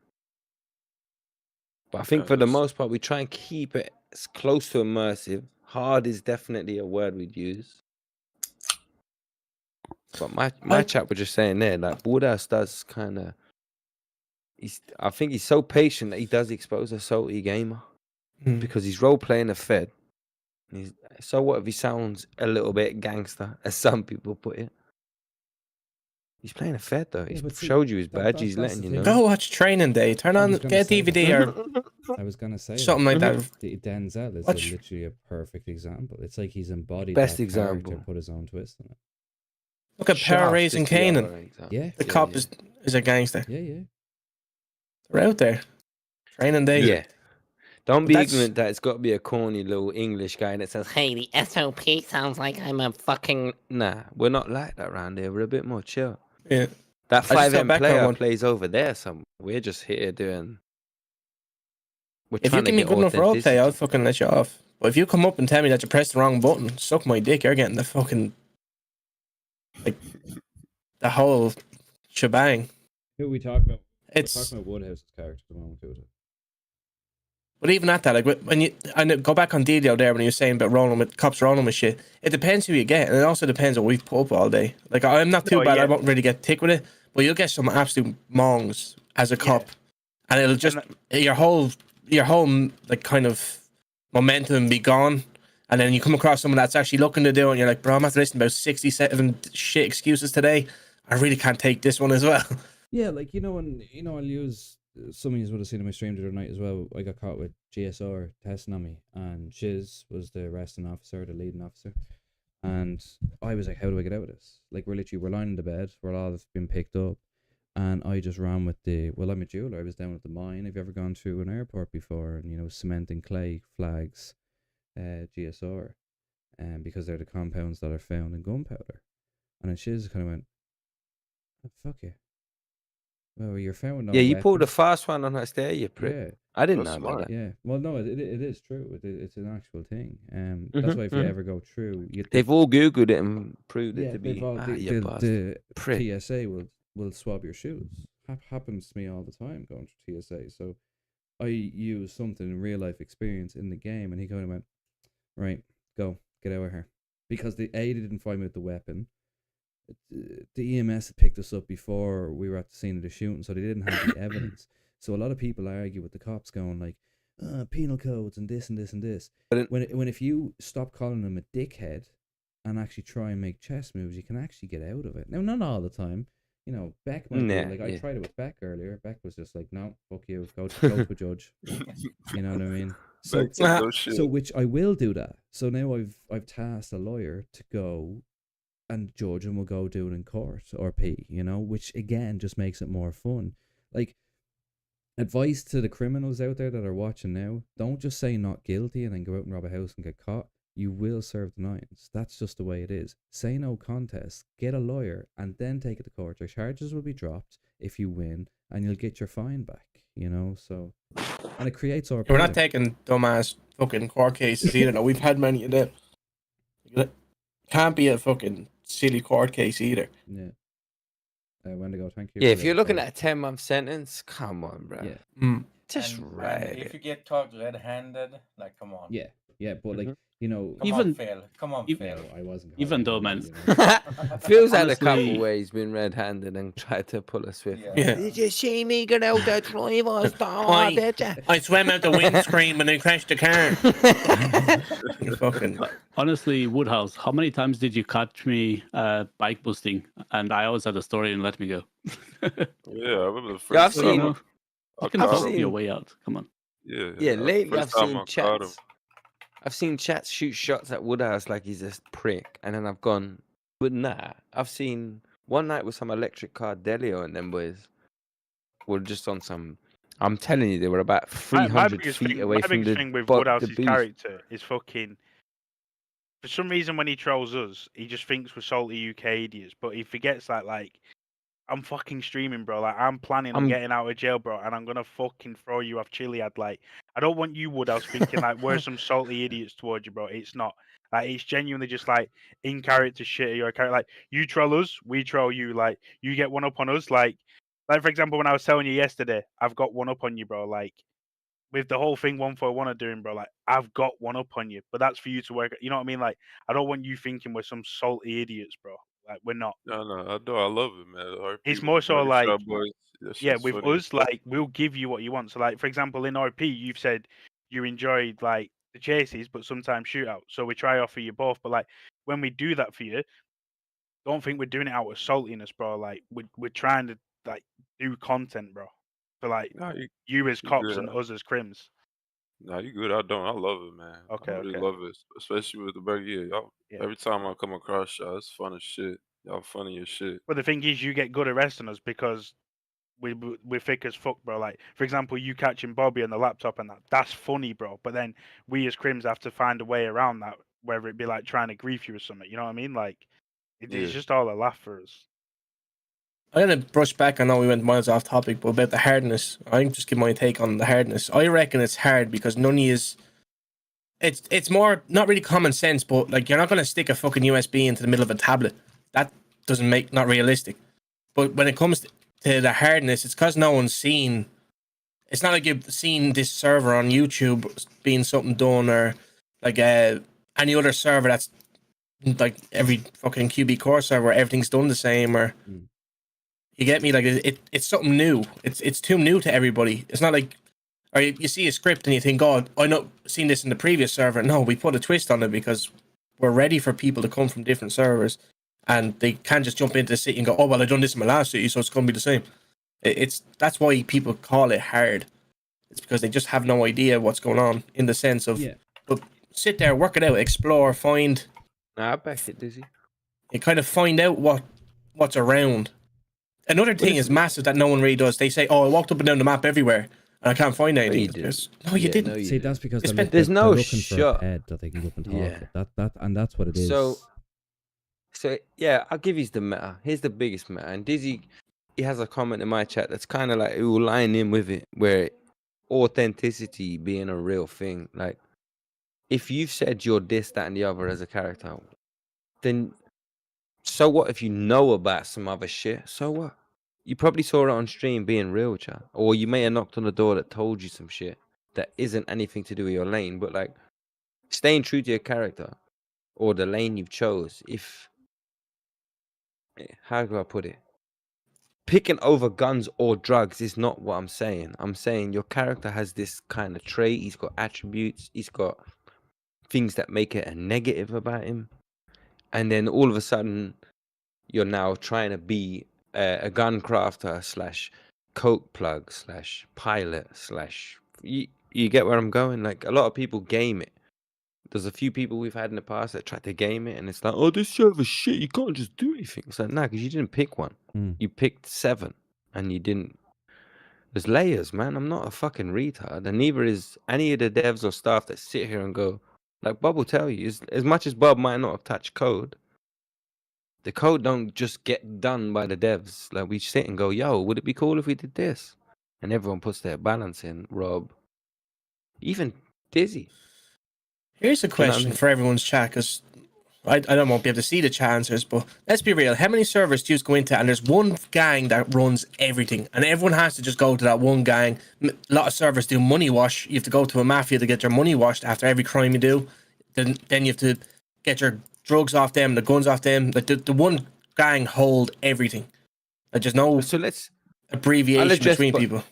Speaker 14: But I think for the most part, we try and keep it as close to immersive. Hard is definitely a word we'd use. But my chat was just saying there, like Woodhouse does kind of. I think he's so patient that he does expose a salty gamer because he's role playing a Fed. So what if he sounds a little bit gangster, as some people put it? He's playing a Fed though. He's showed you his badge. He's letting you know.
Speaker 9: Go watch Training Day. Turn on, get a DVD or
Speaker 1: I was gonna say
Speaker 9: something like that.
Speaker 1: Denzel is
Speaker 9: Watch.
Speaker 1: literally a perfect example. It's like he's embodied
Speaker 14: Best
Speaker 1: that
Speaker 14: example.
Speaker 1: character, put his own twist on it.
Speaker 9: Look at Power Raising Canaan.
Speaker 1: Yeah,
Speaker 9: The cop is a gangster.
Speaker 1: Yeah.
Speaker 9: They're out there. Training Day.
Speaker 14: Yeah. Don't be
Speaker 9: That's-
Speaker 14: ignorant that it's got to be a corny little English guy that says, "Hey, the SOP sounds like I'm a fucking." Nah, we're not like that around here. We're a bit more chill.
Speaker 9: Yeah.
Speaker 14: That
Speaker 9: I just fell
Speaker 14: 5M
Speaker 9: back on
Speaker 14: player
Speaker 9: one.
Speaker 14: plays over there. Some we're just here doing. We're
Speaker 9: If you
Speaker 14: trying to
Speaker 9: give me
Speaker 14: get
Speaker 9: good enough role
Speaker 14: authenticity.
Speaker 9: play, I'll fucking let you off. But if you come up and tell me that you pressed the wrong button, suck my dick, you're getting the fucking like the whole shebang.
Speaker 1: Who are we talking about?
Speaker 9: It's-
Speaker 1: We're talking about Woodhouse's character at the moment. Too.
Speaker 9: But even at that, like when you and go back on Didio there when you were saying about rolling with cops rolling with shit, it depends who you get, and it also depends what we've put up all day. Like I'm not too bad, I won't really get thick with it, but you'll get some absolute mongs as a cop, and it'll just your whole like kind of momentum be gone, and then you come across someone that's actually looking to do it, and you're like, bro, I'm after listening about 67 shit excuses today. I really can't take this one as well.
Speaker 1: Yeah, like I'll use. Some of you would have seen in my stream the other night as well. I got caught with GSR testing on me, and Shiz was the arresting officer, the leading officer, and I was like, "How do I get out of this?" Like we're lying in the bed, we're all been picked up, and I just ran with I'm a jeweler. I was down at the mine. Have you ever gone through an airport before? And cement and clay flags, GSR, because they're the compounds that are found in gunpowder, and then Shiz kind of went, oh, "Fuck you." Well, you're found no
Speaker 14: Yeah, you
Speaker 1: weapon.
Speaker 14: pulled a fast one on us there, you prick.
Speaker 1: Yeah.
Speaker 14: I didn't know about that.
Speaker 1: Yeah. Well, no, it is true. It's an actual thing. That's why if you ever go through,
Speaker 14: They've all googled it and proved it to
Speaker 1: they've
Speaker 14: be.
Speaker 1: all,
Speaker 14: You bastard.
Speaker 1: the
Speaker 14: Prick.
Speaker 1: TSA will swab your shoes. Happens to me all the time going through TSA. So I use something in real life experience in the game, and he kind of went, right, go get out of here, because they didn't find me with the weapon. The EMS had picked us up before we were at the scene of the shooting, so they didn't have the evidence. So a lot of people argue with the cops, going like, penal codes and this and this and this. When if you stop calling them a dickhead and actually try and make chess moves, you can actually get out of it. Now, not all the time. Beck might be like, I tried it with Beck earlier. Beck was just like, no, fuck you, go to a judge. You know what I mean? So which I will do that. So now I've tasked a lawyer to go and judge, and we'll go do it in court or P, which again just makes it more fun. Like, advice to the criminals out there that are watching now: don't just say not guilty and then go out and rob a house and get caught. You will serve the nines. That's just the way it is. Say no contest, get a lawyer, and then take it to court. Your charges will be dropped if you win, and you'll get your fine back. So, and it creates our.
Speaker 9: We're not taking dumbass fucking court cases either. No, we've had many of them. Can't be a fucking silly court case either.
Speaker 1: Yeah. Wendigo, thank you.
Speaker 14: Yeah,
Speaker 1: for
Speaker 14: if
Speaker 1: the
Speaker 14: you're looking
Speaker 1: follow.
Speaker 14: at a 10-month sentence, come on, bro.
Speaker 1: Yeah.
Speaker 14: Just
Speaker 4: And
Speaker 14: write
Speaker 4: if
Speaker 14: it.
Speaker 4: you get caught red-handed, like, come on.
Speaker 1: Yeah, but like
Speaker 4: Come
Speaker 11: Even-
Speaker 4: on, Phil. Come on, Phil.
Speaker 1: No, I wasn't.
Speaker 11: Even though, man,
Speaker 14: Phil's had a couple
Speaker 11: Honestly-
Speaker 14: where he's been red-handed and tried to pull a swift.
Speaker 9: Yeah.
Speaker 14: Did you see me get out the driver's door, did you?
Speaker 9: I swam out the windscreen and then crashed the car. You fucking.
Speaker 11: Honestly, Woodhouse, how many times did you catch me bike busting? And I always had a story and let me go.
Speaker 22: Yeah, I remember the first
Speaker 14: Yeah, I've
Speaker 22: time
Speaker 14: seen.
Speaker 11: You can
Speaker 14: I've
Speaker 11: talk
Speaker 14: seen-
Speaker 11: your way out. Come on.
Speaker 14: Yeah, lately I've
Speaker 22: first time
Speaker 14: seen
Speaker 22: I caught him.
Speaker 14: chats. I've seen chats shoot shots at Woodhouse like he's a prick, and then I've gone, but nah. I've seen one night with some electric car Delio and them boys were just on some. I'm telling you, they were about 300 feet away
Speaker 21: my
Speaker 14: from
Speaker 21: biggest
Speaker 14: the
Speaker 21: thing with
Speaker 14: the
Speaker 21: Woodhouse's
Speaker 14: booth.
Speaker 21: character is fucking for some reason when he trolls us, he just thinks we're salty UK idiots, but he forgets that like I'm fucking streaming, bro. Like I'm planning on
Speaker 14: I'm
Speaker 21: getting out of jail, bro, and I'm gonna fucking throw you off Chiliad. Like I don't want you Woodhouse thinking like we're some salty idiots towards you, bro. It's not. Like it's genuinely just like in character shit. You're a character. Like you troll us, we troll you. Like you get one up on us. Like for example, when I was telling you yesterday, I've got one up on you, bro. Like with the whole thing 141 are doing, bro. Like I've got one up on you, but that's for you to work. You know what I mean? Like I don't want you thinking we're some salty idiots, bro. Like we're not.
Speaker 22: No, no, I do. I love it, man. RP
Speaker 21: It's
Speaker 22: with
Speaker 21: more
Speaker 22: the
Speaker 21: so
Speaker 22: body
Speaker 21: like,
Speaker 22: shot boys. That
Speaker 21: yeah,
Speaker 22: shit's
Speaker 21: with
Speaker 22: funny as
Speaker 21: us,
Speaker 22: fuck.
Speaker 21: like we'll give you what you want. So, like for example, in RP, you've said you enjoyed like the chases, but sometimes shootout. So we try offer you both. But like when we do that for you, don't think we're doing it out of saltiness, bro. Like we're trying to like do content, bro. For like
Speaker 22: Nah,
Speaker 21: you as
Speaker 22: you
Speaker 21: cops
Speaker 22: good.
Speaker 21: and us as crims.
Speaker 22: Nah, you good. I don't. I love it, man.
Speaker 21: Okay,
Speaker 22: I really
Speaker 21: okay.
Speaker 22: love it, especially with the burger. Yeah, y'all.
Speaker 21: Yeah.
Speaker 22: Every time I come across y'all, it's fun as shit. Y'all funny as shit.
Speaker 21: But the thing is, you get good at arresting us because we're thick as fuck, bro. Like for example, you catching Bobby on the laptop and that's funny, bro. But then we as crims have to find a way around that, whether it be like trying to grief you or something. You know what I mean? Like it's
Speaker 22: Yeah.
Speaker 21: just all a laugh for us.
Speaker 9: I'm gonna brush back. I know we went miles off topic, but about the hardness, I can just give my take on the hardness. I reckon it's hard because none of is. It's more not really common sense, but like you're not gonna stick a fucking USB into the middle of a tablet. That doesn't make not realistic. But when it comes to the hardness, it's because no one's seen. It's not like you've seen this server on YouTube being something done or like any other server that's like every fucking QB core server, everything's done the same or. You get me? Like it's something new. It's too new to everybody. It's not like, or you see a script and you think, "God, I know seen this in the previous server." No, we put a twist on it because we're ready for people to come from different servers, and they can't just jump into the city and go, "Oh well, I done this in my last city, so it's gonna be the same." It's that's why people call it hard. It's because they just have no idea what's going on in the sense of, but sit there, work it out, explore, find.
Speaker 14: Nah, I back it, Dizzy.
Speaker 9: You kind of find out what's around. Another thing is massive that no one really does. They say, "Oh, I walked up and down the map everywhere, and I can't find anything." No, you didn't.
Speaker 1: See, that's because they're,
Speaker 14: There's
Speaker 1: they're
Speaker 14: no
Speaker 1: looking for a
Speaker 14: shot.
Speaker 1: ped that they can go up and talk
Speaker 14: Yeah.
Speaker 1: with. That's what it is.
Speaker 14: So yeah, I'll give you the meta. Here's the biggest meta. And Dizzy, he has a comment in my chat that's kind of like it will line in with it, where authenticity being a real thing. Like, if you've said you're this, that, and the other as a character, then so what if you know about some other shit? So what? You probably saw it on stream being real, chat. Or you may have knocked on the door that told you some shit that isn't anything to do with your lane, but like staying true to your character or the lane you've chose. If how do I put it? Picking over guns or drugs is not what I'm saying. I'm saying your character has this kind of trait. He's got attributes. He's got things that make it a negative about him. And then all of a sudden, you're now trying to be a gun crafter / coke plug / pilot / you get where I'm going? Like a lot of people game it. There's a few people we've had in the past that tried to game it, and it's like, oh, this server's shit. You can't just do anything. It's like, nah, because you didn't pick one. You picked 7, and you didn't. There's layers, man. I'm not a fucking retard, and neither is any of the devs or staff that sit here and go, like Bob will tell you, as much as Bob might not have touched code, the code don't just get done by the devs. Like we sit and go, yo, would it be cool if we did this? And everyone puts their balance in. Rob, even Dizzy.
Speaker 9: Here's a
Speaker 14: You know what I
Speaker 9: question
Speaker 14: mean?
Speaker 9: for everyone's chat, because I won't be able to see the chat answers, but let's be real. How many servers do you go into and there's one gang that runs everything and everyone has to just go to that one gang? A lot of servers do money wash. You have to go to a mafia to get your money washed after every crime you do. Then you have to get your drugs off them, the guns off them. Like the one gang hold everything. Like there's no abbreviation between people.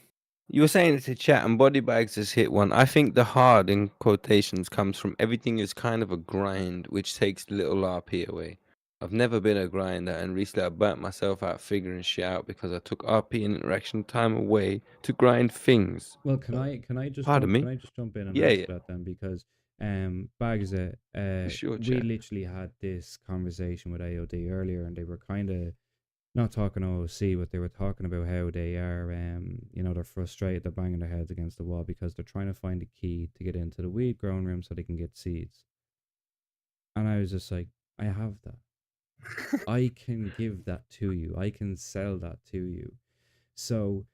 Speaker 14: You were saying it's a chat, and Body Bags has hit one. I think the hard in quotations comes from everything is kind of a grind, which takes little RP away. I've never been a grinder, and recently I burnt myself out figuring shit out because I took RP and interaction time away to grind things.
Speaker 1: Well, can I just
Speaker 14: Pardon me?
Speaker 1: can I just jump in and
Speaker 14: Yeah,
Speaker 1: answer
Speaker 14: yeah.
Speaker 1: that then, because Bags,
Speaker 14: sure,
Speaker 1: we
Speaker 14: chat.
Speaker 1: literally had this conversation with AOD earlier, and they were kind of not talking OOC, but they were talking about how they are, they're frustrated, they're banging their heads against the wall because they're trying to find a key to get into the weed growing room so they can get seeds. And I was just like, I have that. I can give that to you. I can sell that to you. So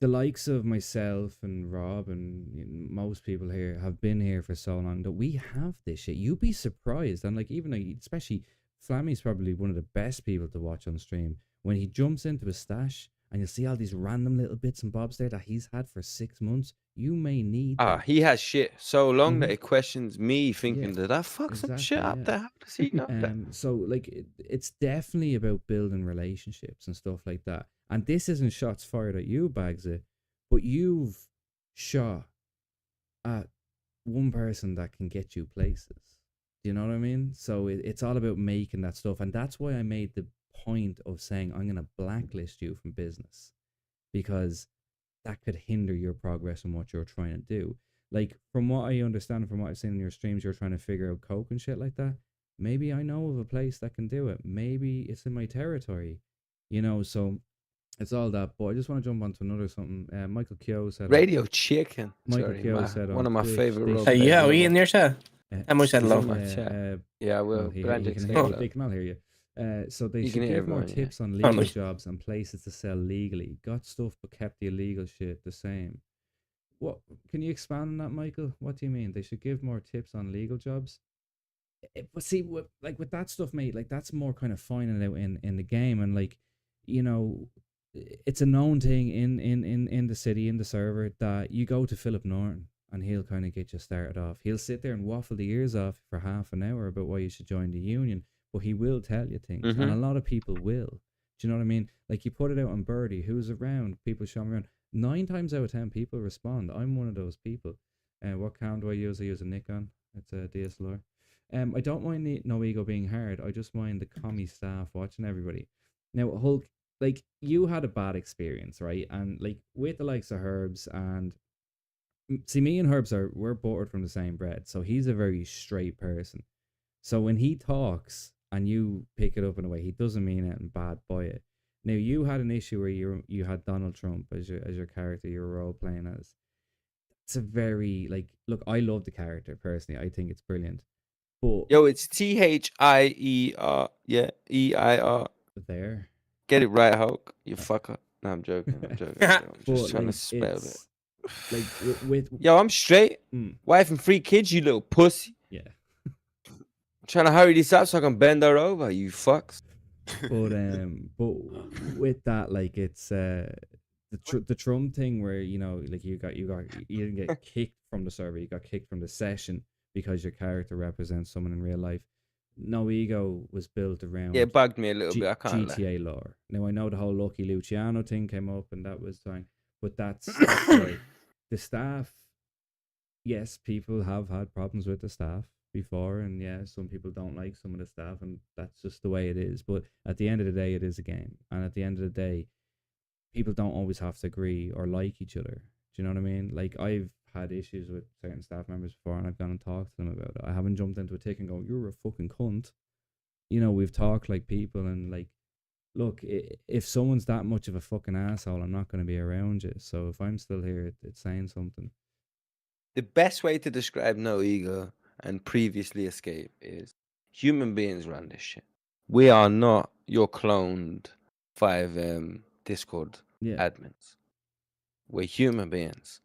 Speaker 1: the likes of myself and Rob and most people here have been here for so long that we have this shit. You'd be surprised. And like, even though, especially Flammy's probably one of the best people to watch on stream. When he jumps into his stash and you'll see all these random little bits and bobs there that he's had for 6 months, you may need
Speaker 14: Ah,
Speaker 1: them.
Speaker 14: he has shit so long that
Speaker 1: Mhm.
Speaker 14: it questions me
Speaker 1: Yeah,
Speaker 14: thinking, did I fuck some shit
Speaker 1: exactly,
Speaker 14: up
Speaker 1: yeah.
Speaker 14: there? How does he know that?
Speaker 1: So like it's definitely about building relationships and stuff like that. And this isn't shots fired at you, Bagsy, but you've shot at one person that can get you places. Do you know what I mean? So it's all about making that stuff, and that's why I made the point of saying I'm gonna blacklist you from business, because that could hinder your progress and what you're trying to do. Like, from what I understand, from what I've seen in your streams, you're trying to figure out coke and shit like that. Maybe I know of a place that can do it. Maybe it's in my territory, So it's all that. But I just want to jump onto another something. Michael Kyo said,
Speaker 14: Radio Chicken.
Speaker 1: Michael
Speaker 14: Sorry,
Speaker 1: Kyo said
Speaker 14: one
Speaker 1: on
Speaker 14: of my
Speaker 1: Twitch,
Speaker 14: favorite
Speaker 1: they
Speaker 14: role
Speaker 1: should
Speaker 14: players
Speaker 9: Yeah, are we
Speaker 14: ever.
Speaker 9: in there, sir? I might said
Speaker 14: He's
Speaker 9: hello.
Speaker 14: in my chat. Yeah, I
Speaker 1: well,
Speaker 14: will.
Speaker 1: he
Speaker 14: Brandon,
Speaker 1: can
Speaker 14: say
Speaker 1: hear.
Speaker 14: hello.
Speaker 1: They can all hear you. So they
Speaker 14: You
Speaker 1: should
Speaker 14: can hear
Speaker 1: give more
Speaker 14: everyone, yeah.
Speaker 1: tips on
Speaker 9: Oh,
Speaker 1: legal
Speaker 9: nice.
Speaker 1: jobs and places to sell legally. Got stuff, but kept the illegal shit the same. What can you expand on that, Michael? What do you mean? They should give more tips on legal jobs? But see, with that stuff, mate, like that's more kind of finding it out in the game, and like, you know, it's a known thing in the city, in the server, that you go to Philip Norton and he'll kind of get you started off. He'll sit there and waffle the ears off for half an hour about why you should join the union, but he will tell you things, and a lot of people will. Do you know what I mean? Like, you put it out on Birdie, who's around, people show me around. 9 times out of 10, people respond. I'm one of those people. What cam do I use? I use a Nikon. It's a DSLR. I don't mind the NoEgo being hard. I just mind the commie staff watching everybody. Now, Hulk, like, you had a bad experience, right? And like with the likes of Herbs, and see, me and Herbs we're buttered from the same bread. So he's a very straight person. So when he talks and you pick it up in a way, he doesn't mean anything bad by it. Now, you had an issue where you had Donald Trump as your character, your role playing as. It's a very, like, look, I love the character personally. I think it's brilliant. But
Speaker 14: Yo, it's THIER. Yeah, EIR.
Speaker 1: there.
Speaker 14: Get it right, Hulk. You fucker. No, I'm joking. I'm joking. I'm just
Speaker 1: But
Speaker 14: trying to
Speaker 1: like,
Speaker 14: spell it.
Speaker 1: it's like with
Speaker 14: Yo, I'm straight.
Speaker 1: Mm.
Speaker 14: Wife and 3 kids, you little pussy.
Speaker 1: Yeah.
Speaker 14: I'm trying to hurry this up so I can bend her over, you fucks.
Speaker 1: But with that, like, it's the Trump thing where, like, you didn't get kicked from the server, you got kicked from the session because your character represents someone in real life. NoEgo was built around,
Speaker 14: Yeah, it bugged me a little bit, I can't lie.
Speaker 1: GTA lore. Now, I know the whole Lucky Luciano thing came up and that was fine, but that's why the staff. Yes, people have had problems with the staff before, and yeah, some people don't like some of the staff, and that's just the way it is. But at the end of the day, it is a game, and at the end of the day, people don't always have to agree or like each other. Do you know what I mean? Like, I've had issues with certain staff members before, and I've gone and talked to them about it. I haven't jumped into a tick and go, "You're a fucking cunt." We've talked like people, and like, look, if someone's that much of a fucking asshole, I'm not going to be around you. So if I'm still here, it's saying something.
Speaker 14: The best way to describe NoEgo and previously Escape is human beings run this shit. We are not your cloned 5M Discord admins. We're human beings.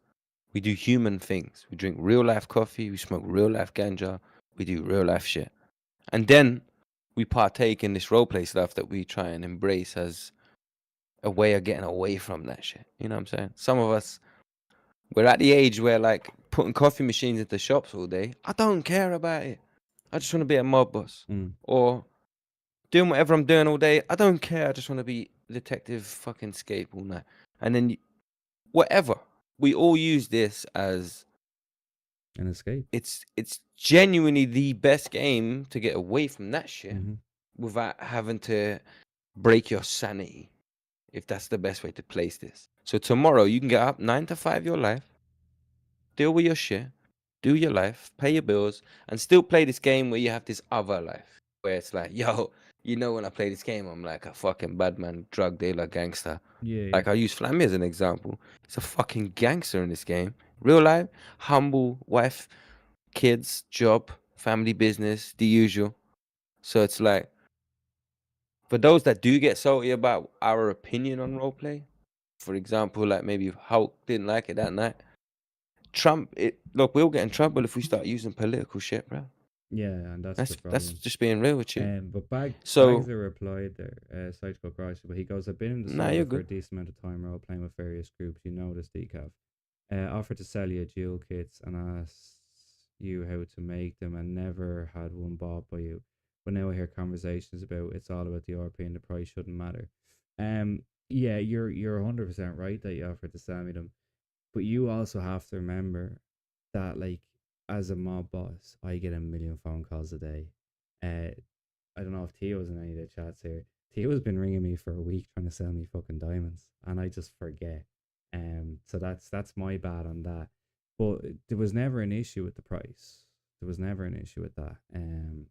Speaker 14: We do human things. We drink real life coffee. We smoke real life ganja. We do real life shit. And then we partake in this roleplay stuff that we try and embrace as a way of getting away from that shit. You know what I'm saying? Some of us, we're at the age where, like, putting coffee machines into shops all day, I don't care about it. I just want to be a mob boss. Or doing whatever I'm doing all day, I don't care. I just want to be detective fucking Scape all night. And then whatever. We all use this as
Speaker 1: an escape.
Speaker 14: It's genuinely the best game to get away from that shit without having to break your sanity, if that's the best way to place this. So tomorrow you can get up 9 to 5 your life, deal with your shit, do your life, pay your bills, and still play this game where you have this other life where it's like, yo, when I play this game, I'm like a fucking bad man, drug dealer, gangster.
Speaker 1: Yeah.
Speaker 14: Like, I use Flammy as an example. He's a fucking gangster in this game. Real life, humble wife, kids, job, family business, the usual. So it's like, for those that do get salty about our opinion on roleplay, for example, like maybe Hulk didn't like it that night. Trump, look, we'll get in trouble if we start using political shit, bro.
Speaker 1: Yeah, and that's the
Speaker 14: That's
Speaker 1: problem.
Speaker 14: just being real with you.
Speaker 1: But
Speaker 14: So
Speaker 1: Bagser replied there, Psycho Christ, but he goes, I've been in the
Speaker 14: Nah,
Speaker 1: server
Speaker 14: you're
Speaker 1: for a
Speaker 14: good.
Speaker 1: decent amount of time role playing with various groups. You know this, Decav. Offered to sell you dual kits and asked you how to make them and never had one bought by you. But now I hear conversations about it's all about the RP and the price shouldn't matter. Yeah, you're 100% right that you offered to sell me them. But you also have to remember that, like, as a mob boss, I get a million phone calls a day. I don't know if Tio's in any of the chats here. Tio's been ringing me for a week trying to sell me fucking diamonds, and I just forget. So that's my bad on that. But there was never an issue with the price. There was never an issue with that.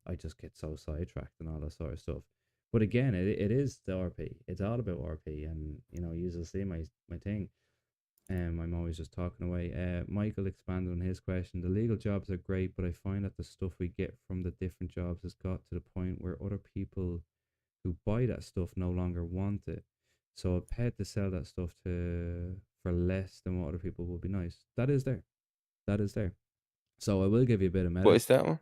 Speaker 1: I just get so sidetracked and all that sort of stuff. But again, it is the RP. It's all about RP, and you'll see my thing. I'm always just talking away. Michael expanded on his question. The legal jobs are great, but I find that the stuff we get from the different jobs has got to the point where other people who buy that stuff no longer want it. So a pet to sell that stuff to for less than what other people would be nice. That is there. That is there. So I will give you a bit of meta.
Speaker 14: What is that one?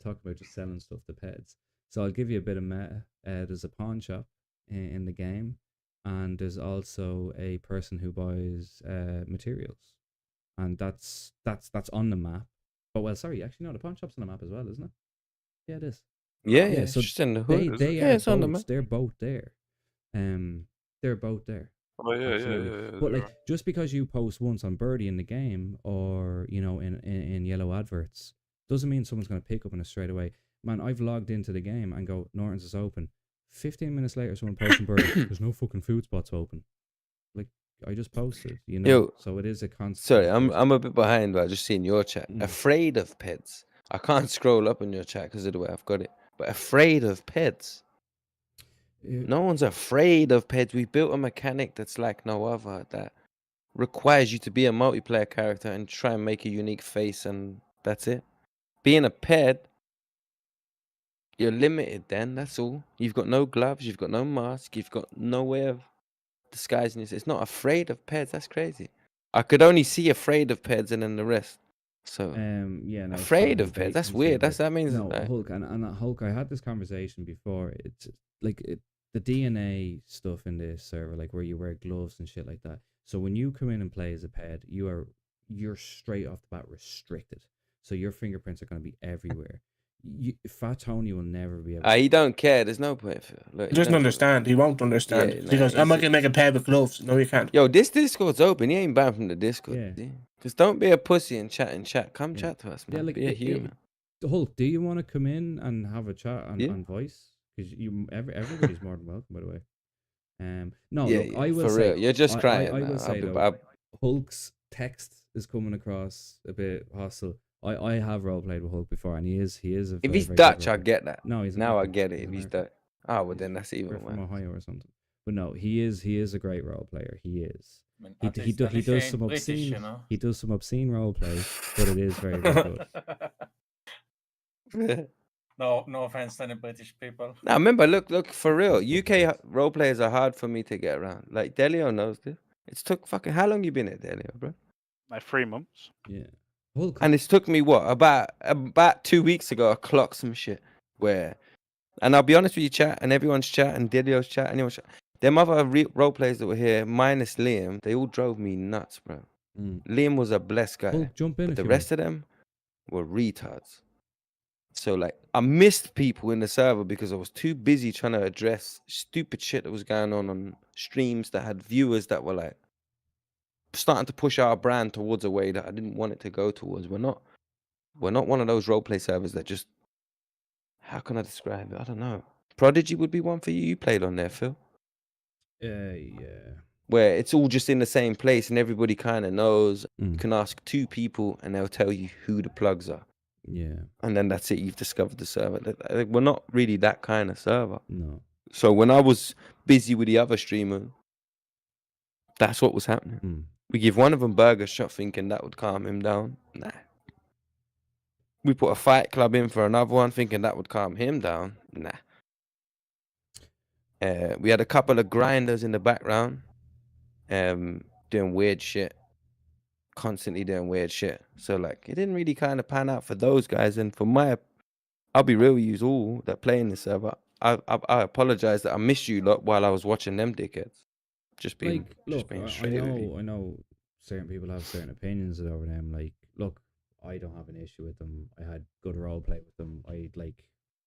Speaker 1: Talk about just selling stuff to pets. So I'll give you a bit of meta. There's a pawn shop in the game, and there's also a person who buys materials, and that's on the map. But well, sorry, actually no, the pawn shop's on the map as well, isn't it? Yeah, it is.
Speaker 14: Yeah,
Speaker 1: Yeah.
Speaker 14: it's
Speaker 1: So
Speaker 14: just in the hood.
Speaker 1: they
Speaker 14: Yeah,
Speaker 1: are
Speaker 14: it's on the
Speaker 1: both.
Speaker 14: map.
Speaker 1: They're both there. They're both there.
Speaker 22: Oh yeah,
Speaker 1: Absolutely.
Speaker 22: yeah.
Speaker 1: But
Speaker 22: they
Speaker 1: like, just because you post once on Birdie in the game, or in yellow adverts, doesn't mean someone's going to pick up on it straight away. Man, I've logged into the game and go, Norton's is open. 15 minutes later, someone posts on Birdie, there's no fucking food spots open. Like, I just posted,
Speaker 14: Yo,
Speaker 1: so it is a constant.
Speaker 14: sorry, I'm a bit behind, but I just seen your chat. Afraid of pets. I can't scroll up in your chat because of the way I've got it. But afraid of pets. No one's afraid of pets. We built a mechanic that's like no other, that requires you to be a multiplayer character and try and make a unique face, and that's it. Being a pet, you're limited then, that's all. You've got no gloves, you've got no mask, you've got no way of disguising yourself. It's not afraid of pets, that's crazy. I could only see afraid of pets and then the rest. So
Speaker 1: Yeah, no,
Speaker 14: afraid
Speaker 1: so
Speaker 14: of pets, that's
Speaker 1: basically
Speaker 14: weird.
Speaker 1: said
Speaker 14: That means
Speaker 1: no, Hulk and Hulk. I had this conversation before. It's like the DNA stuff in this server, like where you wear gloves and shit like that. So when you come in and play as a pet, you're straight off the bat restricted. So your fingerprints are going to be everywhere. Fat Tony will never be able.
Speaker 14: He don't care. There's no point for look,
Speaker 9: He doesn't understand. He won't understand.
Speaker 14: Yeah,
Speaker 9: He
Speaker 14: nah,
Speaker 9: goes, I'm not gonna make a pair with gloves. No, you can't.
Speaker 14: Yo, this Discord's open. He ain't banned from the Discord.
Speaker 1: Yeah.
Speaker 14: Just don't be a pussy and chat. Come chat to us, man.
Speaker 1: Yeah, like
Speaker 14: be a human.
Speaker 1: Hulk, do you want to come in and have a chat on voice? Because everybody's more than welcome, by the way. No,
Speaker 14: Yeah,
Speaker 1: look,
Speaker 14: yeah,
Speaker 1: I will
Speaker 14: for
Speaker 1: say,
Speaker 14: real. You're just crying
Speaker 1: I
Speaker 14: now.
Speaker 1: will say though, Hulk's text is coming across a bit hostile. I have role played with Hulk before, and he is a.
Speaker 14: If
Speaker 1: very,
Speaker 14: he's
Speaker 1: very good
Speaker 14: Dutch, I
Speaker 1: roleplayer.
Speaker 14: get that.
Speaker 1: No, he's
Speaker 14: now I
Speaker 1: American.
Speaker 14: get it.
Speaker 1: He's
Speaker 14: If he's
Speaker 1: American.
Speaker 14: Dutch, well then that's even
Speaker 1: We're from
Speaker 14: worse.
Speaker 1: Ohio or something. But no, he is a great role player. He is.
Speaker 13: mean,
Speaker 1: He
Speaker 13: at
Speaker 1: he,
Speaker 13: least-
Speaker 1: do,
Speaker 13: at
Speaker 1: he
Speaker 13: least
Speaker 1: does
Speaker 13: he
Speaker 1: some
Speaker 13: ain't British,
Speaker 1: obscene.
Speaker 13: you know?
Speaker 1: He does some obscene role play, but it is very, very good.
Speaker 13: No offense to any British people.
Speaker 14: Now remember, look for real. UK role players are hard for me to get around. Like Delio knows this. It's took fucking how long you been at Delio, bro?
Speaker 21: Like 3 months.
Speaker 1: Yeah.
Speaker 14: And it's took me what about 2 weeks ago. I clocked some shit where, and I'll be honest with you, chat and everyone's chat and Delio's chat, anyone's chat. Them other role players that were here, minus Liam, they all drove me nuts, bro. Liam was a blessed guy,
Speaker 1: Hulk, jump in
Speaker 14: but
Speaker 1: if
Speaker 14: the
Speaker 1: you
Speaker 14: rest of them were retards. So like I missed people in the server because I was too busy trying to address stupid shit that was going on streams that had viewers that were like starting to push our brand towards a way that I didn't want it to go towards. We're not one of those roleplay servers that just, how can I describe it? I don't know. Prodigy would be one for you. You played on there, Phil.
Speaker 1: Yeah.
Speaker 14: Where it's all just in the same place and everybody kind of knows. You can ask 2 people and they'll tell you who the plugs are.
Speaker 1: Yeah.
Speaker 14: And then that's it. You've discovered the server. We're not really that kind of server.
Speaker 1: No.
Speaker 14: So when I was busy with the other streamer, that's what was happening. We give one of them burger shot thinking that would calm him down. Nah. We put a fight club in for another one, thinking that would calm him down. Nah. We had a couple of grinders in the background, doing weird shit, constantly doing weird shit. So like, it didn't really kind of pan out for those guys. And for I'll be real with you all that play in the server. I apologize that I missed you lot while I was watching them dickheads. Just being,
Speaker 1: Like, look, I
Speaker 14: straight with you.
Speaker 1: know certain people have certain opinions over them. Like, look, I don't have an issue with them. I had good role play with them. I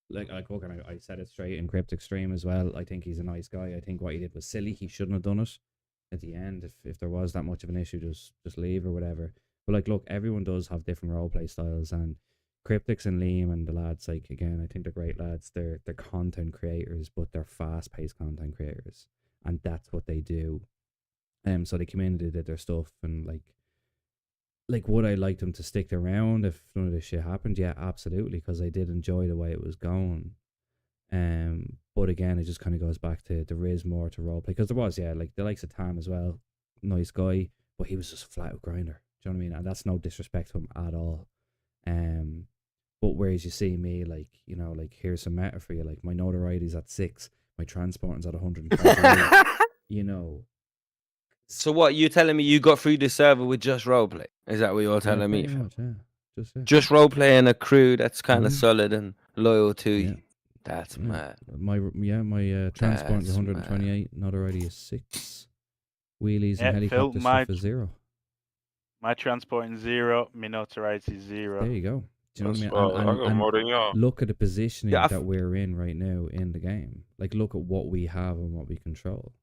Speaker 1: look, and I said it straight in Cryptic Stream as well. I think he's a nice guy. I think what he did was silly. He shouldn't have done it. At the end, if there was that much of an issue, just leave or whatever. But like, look, everyone does have different role play styles, and Cryptics and Liam and the lads, like, again, I think they're great lads. They're content creators, but they're fast paced content creators, and that's what they do. So they came in and they did their stuff, and like would I like them to stick around if none of this shit happened? Yeah, absolutely, because I did enjoy the way it was going. But again, it just kind of goes back to there is more to roleplay, because there was, yeah, like the likes of Tam as well, nice guy, but he was just a flat out grinder. Do you know what I mean? And that's no disrespect to him at all. But whereas you see me, like, you know, like, here's some meta for you, like my notoriety's at 6, my transporting's at 128. You know.
Speaker 14: So what, you telling me you got through the server with just roleplay? Is that what you're telling me?
Speaker 1: Pretty much, yeah.
Speaker 14: Just roleplay and a crew that's kind of
Speaker 1: Mhm.
Speaker 14: solid and loyal to you. That's mad.
Speaker 1: My transporting's 128, notoriety is 6. Wheelies
Speaker 21: Yeah,
Speaker 1: and
Speaker 21: Phil,
Speaker 1: helicopter stuff is 0.
Speaker 21: My transporting 0, my notoriety 0.
Speaker 1: There you go. Do you know
Speaker 22: That's
Speaker 1: what I mean?
Speaker 22: I got more than y'all.
Speaker 1: Look at the positioning
Speaker 14: Yeah,
Speaker 1: that we're in right now in the game. Like, look at what we have and what we control.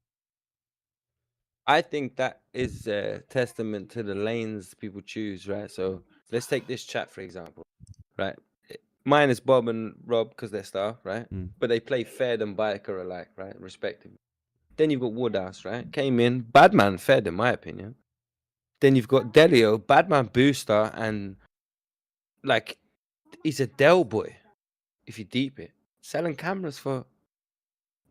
Speaker 14: I think that is a testament to the lanes people choose, right? So let's take this chat, for example, right? Mine is Bob and Rob because they're staff, right? But they play Fed and Biker alike, right? Respectively. Then you've got Woodhouse, right? Came in, bad man Fed, in my opinion. Then you've got Delio, bad man Booster, and like, he's a Dell boy, if you deep it. Selling cameras for,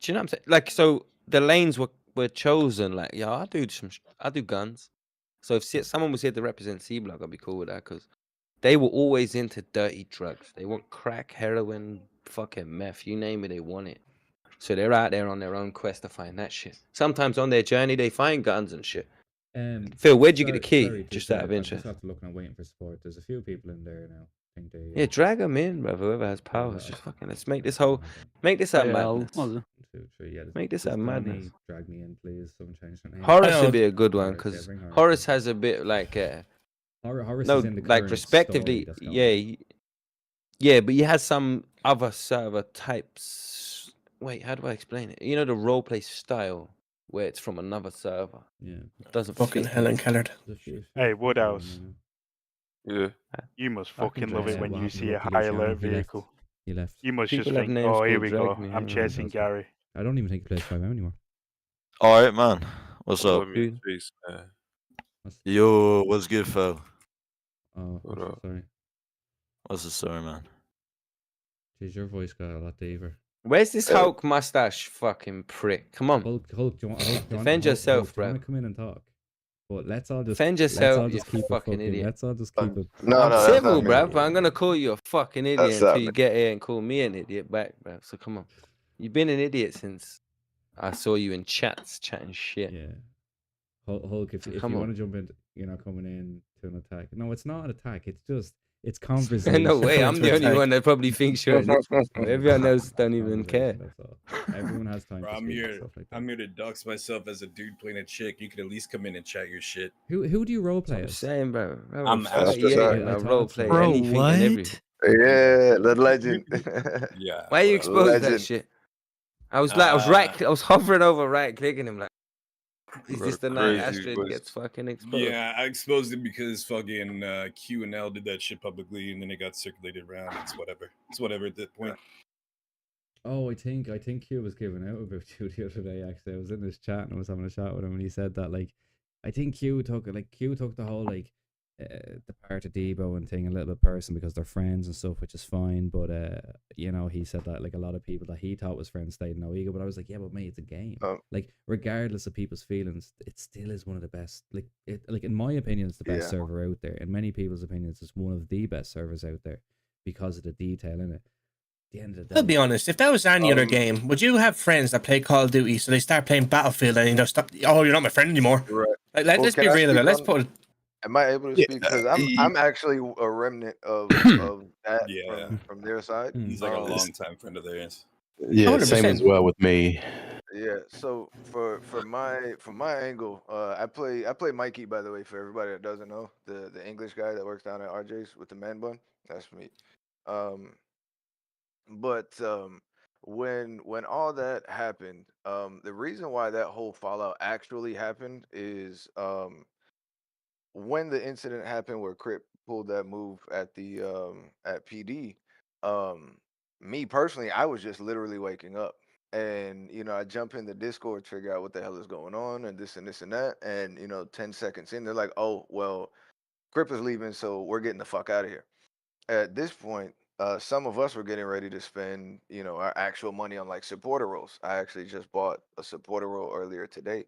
Speaker 14: do you know what I'm saying? Like, so the lanes were chosen, like, yeah, I do guns. So if someone was here to represent C-Block, I'd be cool with that, because they were always into dirty drugs. They want crack, heroin, fucking meth, you name it, they want it. So they're out there on their own quest to find that shit. Sometimes on their journey, they find guns and shit. Phil, where'd you get the key?
Speaker 1: Sorry,
Speaker 14: Just out of
Speaker 1: I
Speaker 14: interest.
Speaker 1: just have to look and I'm waiting for support. There's a few people in there now. I think they.
Speaker 14: Yeah, drag them in, bro. Whoever has powers, just fucking let's make this whole, make this a madness.
Speaker 1: 1, 2, 3, yeah,
Speaker 14: Make this a
Speaker 1: just
Speaker 14: madness.
Speaker 1: drag me in, please. Someone change their name.
Speaker 14: Horace would be a good one
Speaker 1: Horace, yeah,
Speaker 14: because
Speaker 1: bring Horace
Speaker 14: Horace has a bit like
Speaker 1: Horace
Speaker 14: no,
Speaker 1: is in the
Speaker 14: like
Speaker 1: current
Speaker 14: respectively,
Speaker 1: story that's going
Speaker 14: yeah, yeah, but he has some other server types. Wait, how do I explain it? You know the roleplay style where it's from another server.
Speaker 1: Yeah,
Speaker 14: it doesn't
Speaker 9: Fucking
Speaker 14: fit
Speaker 9: Helen
Speaker 14: this.
Speaker 9: Keller.
Speaker 21: Hey, Woodhouse.
Speaker 22: Yeah.
Speaker 21: You must
Speaker 14: I can
Speaker 21: fucking love
Speaker 14: drag
Speaker 21: it when
Speaker 1: what
Speaker 21: you
Speaker 1: happened
Speaker 21: see
Speaker 1: to
Speaker 21: a
Speaker 1: Lucky
Speaker 21: high
Speaker 1: Luciano?
Speaker 21: alert vehicle.
Speaker 1: He left.
Speaker 21: You must
Speaker 14: People
Speaker 21: just
Speaker 14: have
Speaker 21: think,
Speaker 14: names
Speaker 21: oh, here
Speaker 14: called
Speaker 21: we
Speaker 14: Drag
Speaker 21: go.
Speaker 14: Me,
Speaker 21: I'm
Speaker 14: yeah,
Speaker 21: chasing
Speaker 1: that's fine.
Speaker 21: Gary.
Speaker 1: I don't even think he plays 5M anymore.
Speaker 15: All right, man. What's
Speaker 22: Don't
Speaker 15: up?
Speaker 22: let me chase, man.
Speaker 15: Yo, what's good, Phil?
Speaker 1: Oh,
Speaker 22: What
Speaker 1: I'm so
Speaker 22: up?
Speaker 1: sorry.
Speaker 15: What's the story, man?
Speaker 1: Jeez, your voice got a lot deeper.
Speaker 14: Where's this Hulk mustache fucking prick? Come on.
Speaker 1: Hulk, do you want,
Speaker 14: Defend yourself,
Speaker 1: do you
Speaker 14: bro.
Speaker 1: want to come in and talk? But let's all just
Speaker 14: Defend yourself, you
Speaker 1: keep it
Speaker 14: fucking idiot.
Speaker 1: Let's all just keep it.
Speaker 14: I'm
Speaker 15: that's
Speaker 14: civil,
Speaker 15: not me.
Speaker 14: bruv, but I'm gonna call you a fucking idiot
Speaker 15: That's
Speaker 14: until
Speaker 15: not
Speaker 14: you
Speaker 15: me.
Speaker 14: get here and call me an idiot back, bruv. So come on. You've been an idiot since I saw you in chats chatting shit.
Speaker 1: Yeah. Hulk, if you
Speaker 14: come on.
Speaker 1: want to jump in, you're not coming in to an attack. No, it's not an attack. It's conversation.
Speaker 14: No way, I'm the only one that probably thinks you're an idiot. Everyone else don't even care.
Speaker 1: That's all. Everyone has time
Speaker 20: Bro,
Speaker 1: to
Speaker 20: I'm
Speaker 1: speak and
Speaker 20: here.
Speaker 1: stuff like that.
Speaker 20: I'm here to dox myself as a dude playing a chick. You could at least come in and chat your shit.
Speaker 1: Who do you role play
Speaker 14: I'm
Speaker 1: as?
Speaker 14: saying, bro.
Speaker 20: I'm
Speaker 14: I
Speaker 20: Astro.
Speaker 14: role play
Speaker 15: Bro,
Speaker 14: anything and everything.
Speaker 15: Yeah, the legend.
Speaker 20: Yeah.
Speaker 14: Why you
Speaker 20: what up?
Speaker 14: expose that
Speaker 15: Legend.
Speaker 14: shit? I was I was hovering over right clicking him like, is this the night
Speaker 22: Crazy
Speaker 14: Astrid
Speaker 22: voice.
Speaker 14: gets fucking exposed?
Speaker 20: Yeah, I exposed it because fucking Q and L did that shit publicly, and then it got circulated around. It's whatever. It's whatever at that point.
Speaker 1: Oh, I think Q was giving out about you the other day. Actually, I was in this chat and I was having a chat with him, and he said that like, I think Q took the whole like the part of Debo and thing a little bit personal because they're friends and stuff, which is fine. But you know, he said that like a lot of people that he thought was friends stayed in NoEgo. But I was like, yeah, but mate, it's a game. Like regardless of people's feelings, it still is one of the best. Like in my opinion, it's the best server out there. In many people's opinions, it's one of the best servers out there. because of the detail in it. At the end of the
Speaker 9: I'll
Speaker 1: day,
Speaker 9: be honest. If that was any other game, would you have friends that play Call of Duty so they start playing Battlefield and you know stop? Oh, you're not my friend anymore.
Speaker 10: Right.
Speaker 9: Let's be
Speaker 10: can I
Speaker 9: real about it.
Speaker 10: speak
Speaker 9: Let's
Speaker 10: on?
Speaker 9: put.
Speaker 10: Am I able to
Speaker 20: Yeah.
Speaker 10: speak? Because I'm actually a remnant of that
Speaker 20: Yeah.
Speaker 10: from their side.
Speaker 20: He's like a long-time friend of theirs.
Speaker 18: Yeah, same as
Speaker 9: 100%.
Speaker 18: well with me.
Speaker 10: Yeah. So from my angle, I play Mikey, by the way, for everybody that doesn't know, the English guy that works down at RJ's with the man bun. That's me. Um, but when all that happened, the reason why that whole fallout actually happened is when the incident happened where Crip pulled that move at the at PD, um, me personally, I was just literally waking up. And I jump in the Discord to figure out what the hell is going on and this and this and that. And 10 seconds in, they're like, "Oh, well, Crip is leaving, so we're getting the fuck out of here." At this point, some of us were getting ready to spend, our actual money on like supporter roles. I actually just bought a supporter role earlier today.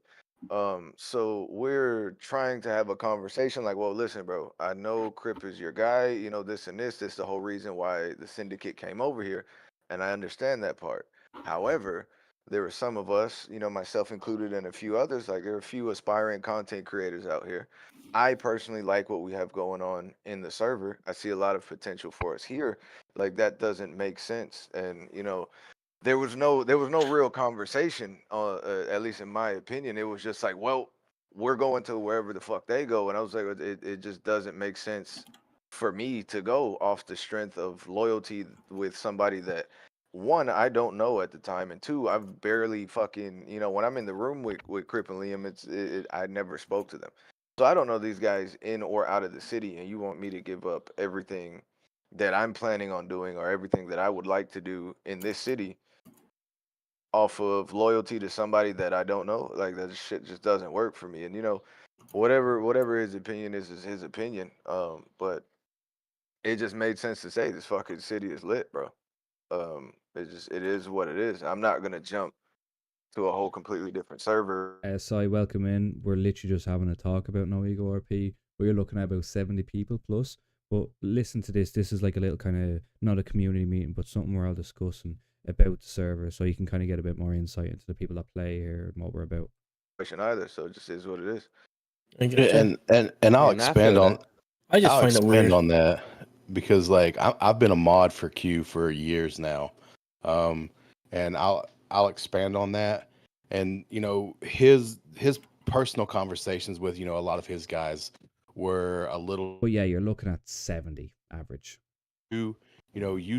Speaker 10: So we're trying to have a conversation like, well, listen, bro, I know Crip is your guy, this and this. This is the whole reason why the syndicate came over here. And I understand that part. However, there were some of us, myself included, and a few others, like there are a few aspiring content creators out here. I personally like what we have going on in the server. I see a lot of potential for us here. Like that doesn't make sense. And there was no real conversation, at least in my opinion. It was just like, well, we're going to wherever the fuck they go. And I was like, it just doesn't make sense for me to go off the strength of loyalty with somebody that one, I don't know at the time, and two, I've barely fucking, when I'm in the room with Crip and Liam, I never spoke to them. So I don't know these guys in or out of the city, and you want me to give up everything that I'm planning on doing or everything that I would like to do in this city off of loyalty to somebody that I don't know? Like that shit just doesn't work for me. And whatever his opinion is his opinion. But it just made sense to say this fucking city is lit, bro. It is what it is. I'm not gonna jump to a whole completely different server.
Speaker 1: SI, welcome in. We're literally just having a talk about NoEgo RP. We're looking at about 70 people plus. But listen to this. This is like a little kind of, not a community meeting, but something we're all discussing about the server, so you can kind of get a bit more insight into the people that play here and what we're about.
Speaker 10: Either, so it just is what it is.
Speaker 18: And I'll expand on.
Speaker 9: I just
Speaker 18: I'll
Speaker 9: find it
Speaker 18: expand
Speaker 9: weird.
Speaker 18: on that because like I've been a mod for Q for years now, and I'll expand on that. And his personal conversations with a lot of his guys were a little.
Speaker 1: But yeah, you're looking at 70 average.
Speaker 18: You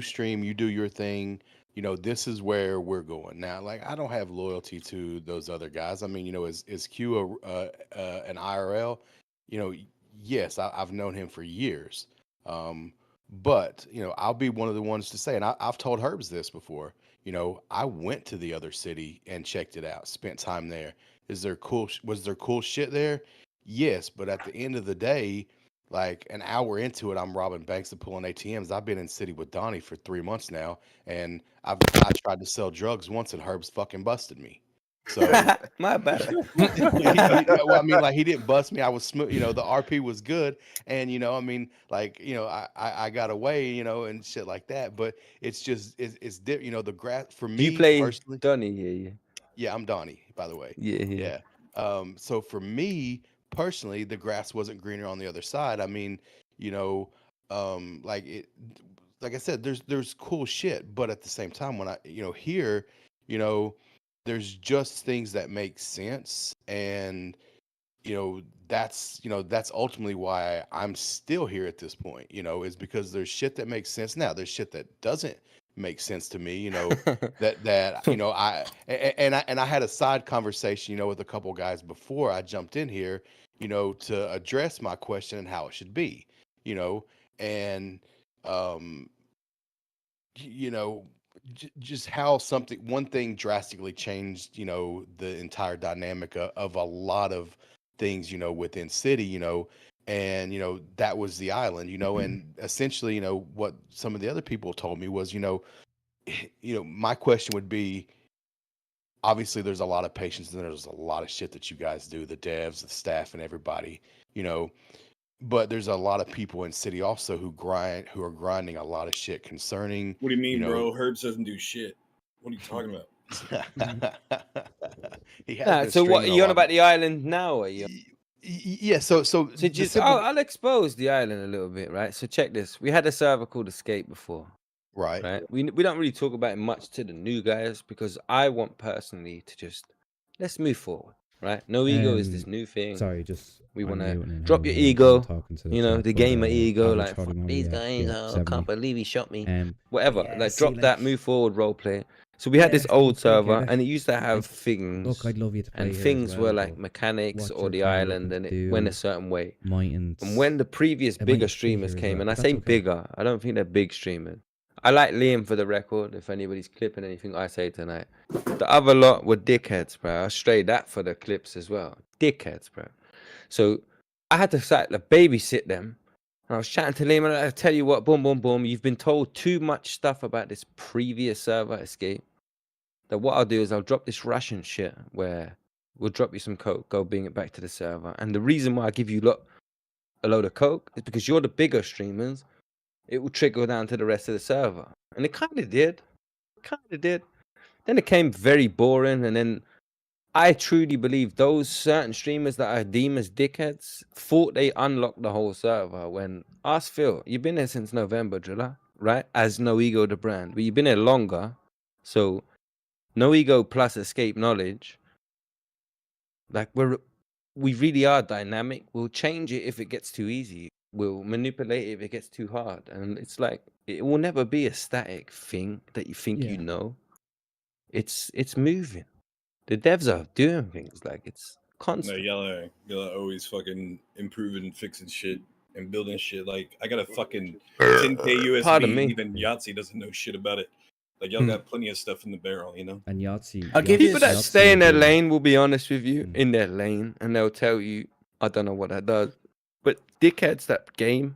Speaker 18: stream, you do your thing. This is where we're going now. Like I don't have loyalty to those other guys. I mean, is Q an IRL? Yes, I've known him for years. But I'll be one of the ones to say, and I've told Herbs this before. I went to the other city and checked it out, spent time there. Was there cool shit there? Yes, but at the end of the day, like an hour into it, I'm robbing banks and pulling ATMs. I've been in city with Donnie for 3 months now, and I tried to sell drugs once, and Herbs fucking busted me. So
Speaker 14: My bad.
Speaker 18: well, I mean, like he didn't bust me. I was smooth. The RP was good, and I mean, like I got away, and shit like that. But it's just it's the grass for
Speaker 14: Do you
Speaker 18: me
Speaker 14: play
Speaker 18: personally.
Speaker 14: Donnie? Yeah.
Speaker 18: Yeah, I'm Donnie, by the way.
Speaker 14: Yeah.
Speaker 18: Yeah. So for me personally, the grass wasn't greener on the other side. I mean, like like I said, there's cool shit, but at the same time, when I here, there's just things that make sense, and that's ultimately why I'm still here at this point. Is because there's shit that makes sense. Now there's shit that doesn't make sense to me. I had a side conversation, with a couple guys before I jumped in here, to address my question and how it should be, and you know, just how one thing drastically changed, the entire dynamic of a lot of things, within city, and, that was the island, and essentially, what some of the other people told me was, my question would be, obviously there's a lot of patience and there's a lot of shit that you guys do, the devs, the staff and everybody, but there's a lot of people in city also who are grinding a lot of shit concerning.
Speaker 20: What do you mean,
Speaker 18: you know,
Speaker 20: bro? Herbs doesn't do shit. What are you talking about?
Speaker 18: He has
Speaker 14: Nah,
Speaker 18: been
Speaker 14: so what? Are
Speaker 18: streaming a
Speaker 14: you on
Speaker 18: lot.
Speaker 14: about the island now? Are you?
Speaker 18: Yeah. So the
Speaker 14: just
Speaker 18: simple-
Speaker 14: I'll expose the island a little bit, right? So check this. We had a server called Escape before.
Speaker 18: Right.
Speaker 14: We don't really talk about it much to the new guys because I want personally to just let's move forward, right? No ego is this new thing.
Speaker 1: Sorry, just
Speaker 14: we
Speaker 1: I'm
Speaker 14: want to
Speaker 1: muting in
Speaker 14: drop
Speaker 1: here
Speaker 14: your
Speaker 1: while I'm
Speaker 14: ego,
Speaker 1: talking to
Speaker 14: you know,
Speaker 1: chat,
Speaker 14: the
Speaker 1: but,
Speaker 14: gamer ego,
Speaker 1: average
Speaker 14: like
Speaker 1: Charlie
Speaker 14: fuck
Speaker 1: Mommy,
Speaker 14: these
Speaker 1: yeah,
Speaker 14: guys,
Speaker 1: yeah,
Speaker 14: oh, I
Speaker 1: 70.
Speaker 14: can't believe he shot me,
Speaker 1: but
Speaker 14: whatever.
Speaker 1: yeah,
Speaker 14: like
Speaker 1: see,
Speaker 14: drop that,
Speaker 1: like-
Speaker 14: move forward, role play. So we had this
Speaker 1: Yeah,
Speaker 14: old
Speaker 1: look, I get
Speaker 14: server,
Speaker 1: it.
Speaker 14: and it used to have
Speaker 1: Like,
Speaker 14: things.
Speaker 1: look, I'd love you to play
Speaker 14: and
Speaker 1: here as
Speaker 14: things were
Speaker 1: well,
Speaker 14: like
Speaker 1: but
Speaker 14: mechanics
Speaker 1: what
Speaker 14: or
Speaker 1: you're
Speaker 14: the
Speaker 1: kinda
Speaker 14: island,
Speaker 1: looking
Speaker 14: and
Speaker 1: to
Speaker 14: it went a
Speaker 1: do
Speaker 14: certain way.
Speaker 1: mightn't.
Speaker 14: And when the previous
Speaker 1: it
Speaker 14: bigger
Speaker 1: might fit
Speaker 14: streamers
Speaker 1: here as
Speaker 14: came,
Speaker 1: well,
Speaker 14: and I
Speaker 1: but that's
Speaker 14: say
Speaker 1: okay.
Speaker 14: bigger, I don't think they're big streamers. I like Liam for the record. If anybody's clipping anything I say tonight, the other lot were dickheads, bro. I strayed that for the clips as well. Dickheads, bro. So I had to like babysit them. And I was chatting to Liam, and I tell you what, boom, boom, boom. You've been told too much stuff about this previous server Escape. That what I'll do is I'll drop this Russian shit where we'll drop you some coke, go bring it back to the server. And the reason why I give you a load of coke is because you're the bigger streamers. It will trickle down to the rest of the server. And it kind of did. Then it came very boring. And then I truly believe those certain streamers that I deem as dickheads thought they unlocked the whole server. When ask Phil, you've been there since November, Driller, right? As NoEgo the brand. But you've been there longer. So NoEgo plus Escape Knowledge. Like we really are dynamic. We'll change it if it gets too easy. We'll manipulate it if it gets too hard. And it's like it will never be a static thing that you think you
Speaker 1: Yeah.
Speaker 14: know. It's moving. The devs are doing things like it's
Speaker 20: No,
Speaker 14: constant.
Speaker 20: y'all are always fucking improving and fixing shit and building shit. Like I got a fucking 10K USB.
Speaker 14: Pardon me.
Speaker 20: Even Yahtzee doesn't know shit about it. Like y'all got plenty of stuff in the barrel, you know.
Speaker 1: And Yahtzee.
Speaker 14: I'll give people that
Speaker 1: Yahtzee
Speaker 14: stay in their
Speaker 1: will-
Speaker 14: lane will be honest with you, in their lane, and they'll tell you, I don't know what that does. But dickheads that game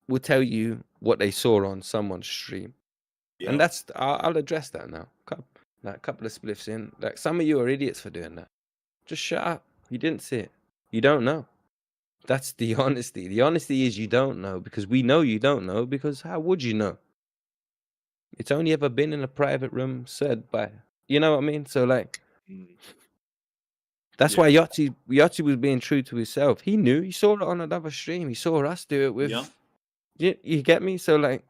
Speaker 14: will tell you what they saw on someone's stream. And that's I'll address that now. Like a couple of spliffs in. Like some of you are idiots for doing that. Just shut up. You didn't see it. You don't know. That's the honesty. The honesty is you don't know because we know you don't know because how would you know? It's only ever been in a private room said by, you know what I mean? So like, that's why Yahtzee was being true to himself. He knew. He saw it on another stream. He saw us do it with.
Speaker 20: Yeah.
Speaker 14: You get me? So like,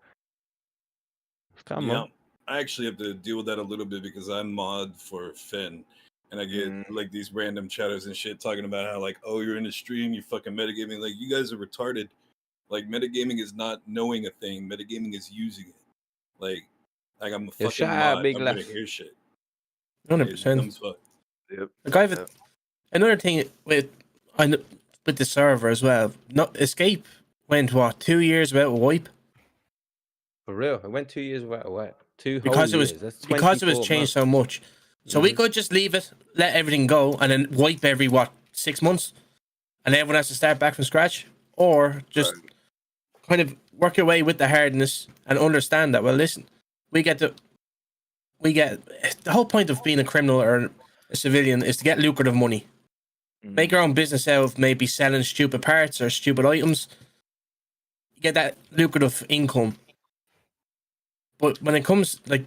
Speaker 14: come
Speaker 20: Yeah.
Speaker 14: on.
Speaker 20: I actually have to deal with that a little bit because I mod for Finn. And I get like these random chatters and shit talking about how like, oh, you're in the stream, you fucking metagaming. Like you guys are retarded. Like metagaming is not knowing a thing. Metagaming is using it. Like I'm a
Speaker 14: Yo,
Speaker 20: fucking
Speaker 14: shout out
Speaker 20: mod.
Speaker 14: Big
Speaker 20: I'm gonna
Speaker 14: Laugh.
Speaker 20: hear shit.
Speaker 9: 100%.
Speaker 10: Yep.
Speaker 9: Another thing with the server as well. Not Escape went what 2 years without a wipe
Speaker 14: For real. It went 2 years without a wipe.
Speaker 9: because it was
Speaker 14: That's
Speaker 9: because it was
Speaker 14: 24
Speaker 9: changed
Speaker 14: months.
Speaker 9: so much. So we could just leave it, let everything go, and then wipe every 6 months, and everyone has to start back from scratch, or just kind of work your way with the hardness and understand that. Well, listen, we get the whole point of being a criminal or a civilian is to get lucrative money. Make your own business out of maybe selling stupid parts or stupid items. You get that lucrative income. But when it comes, like,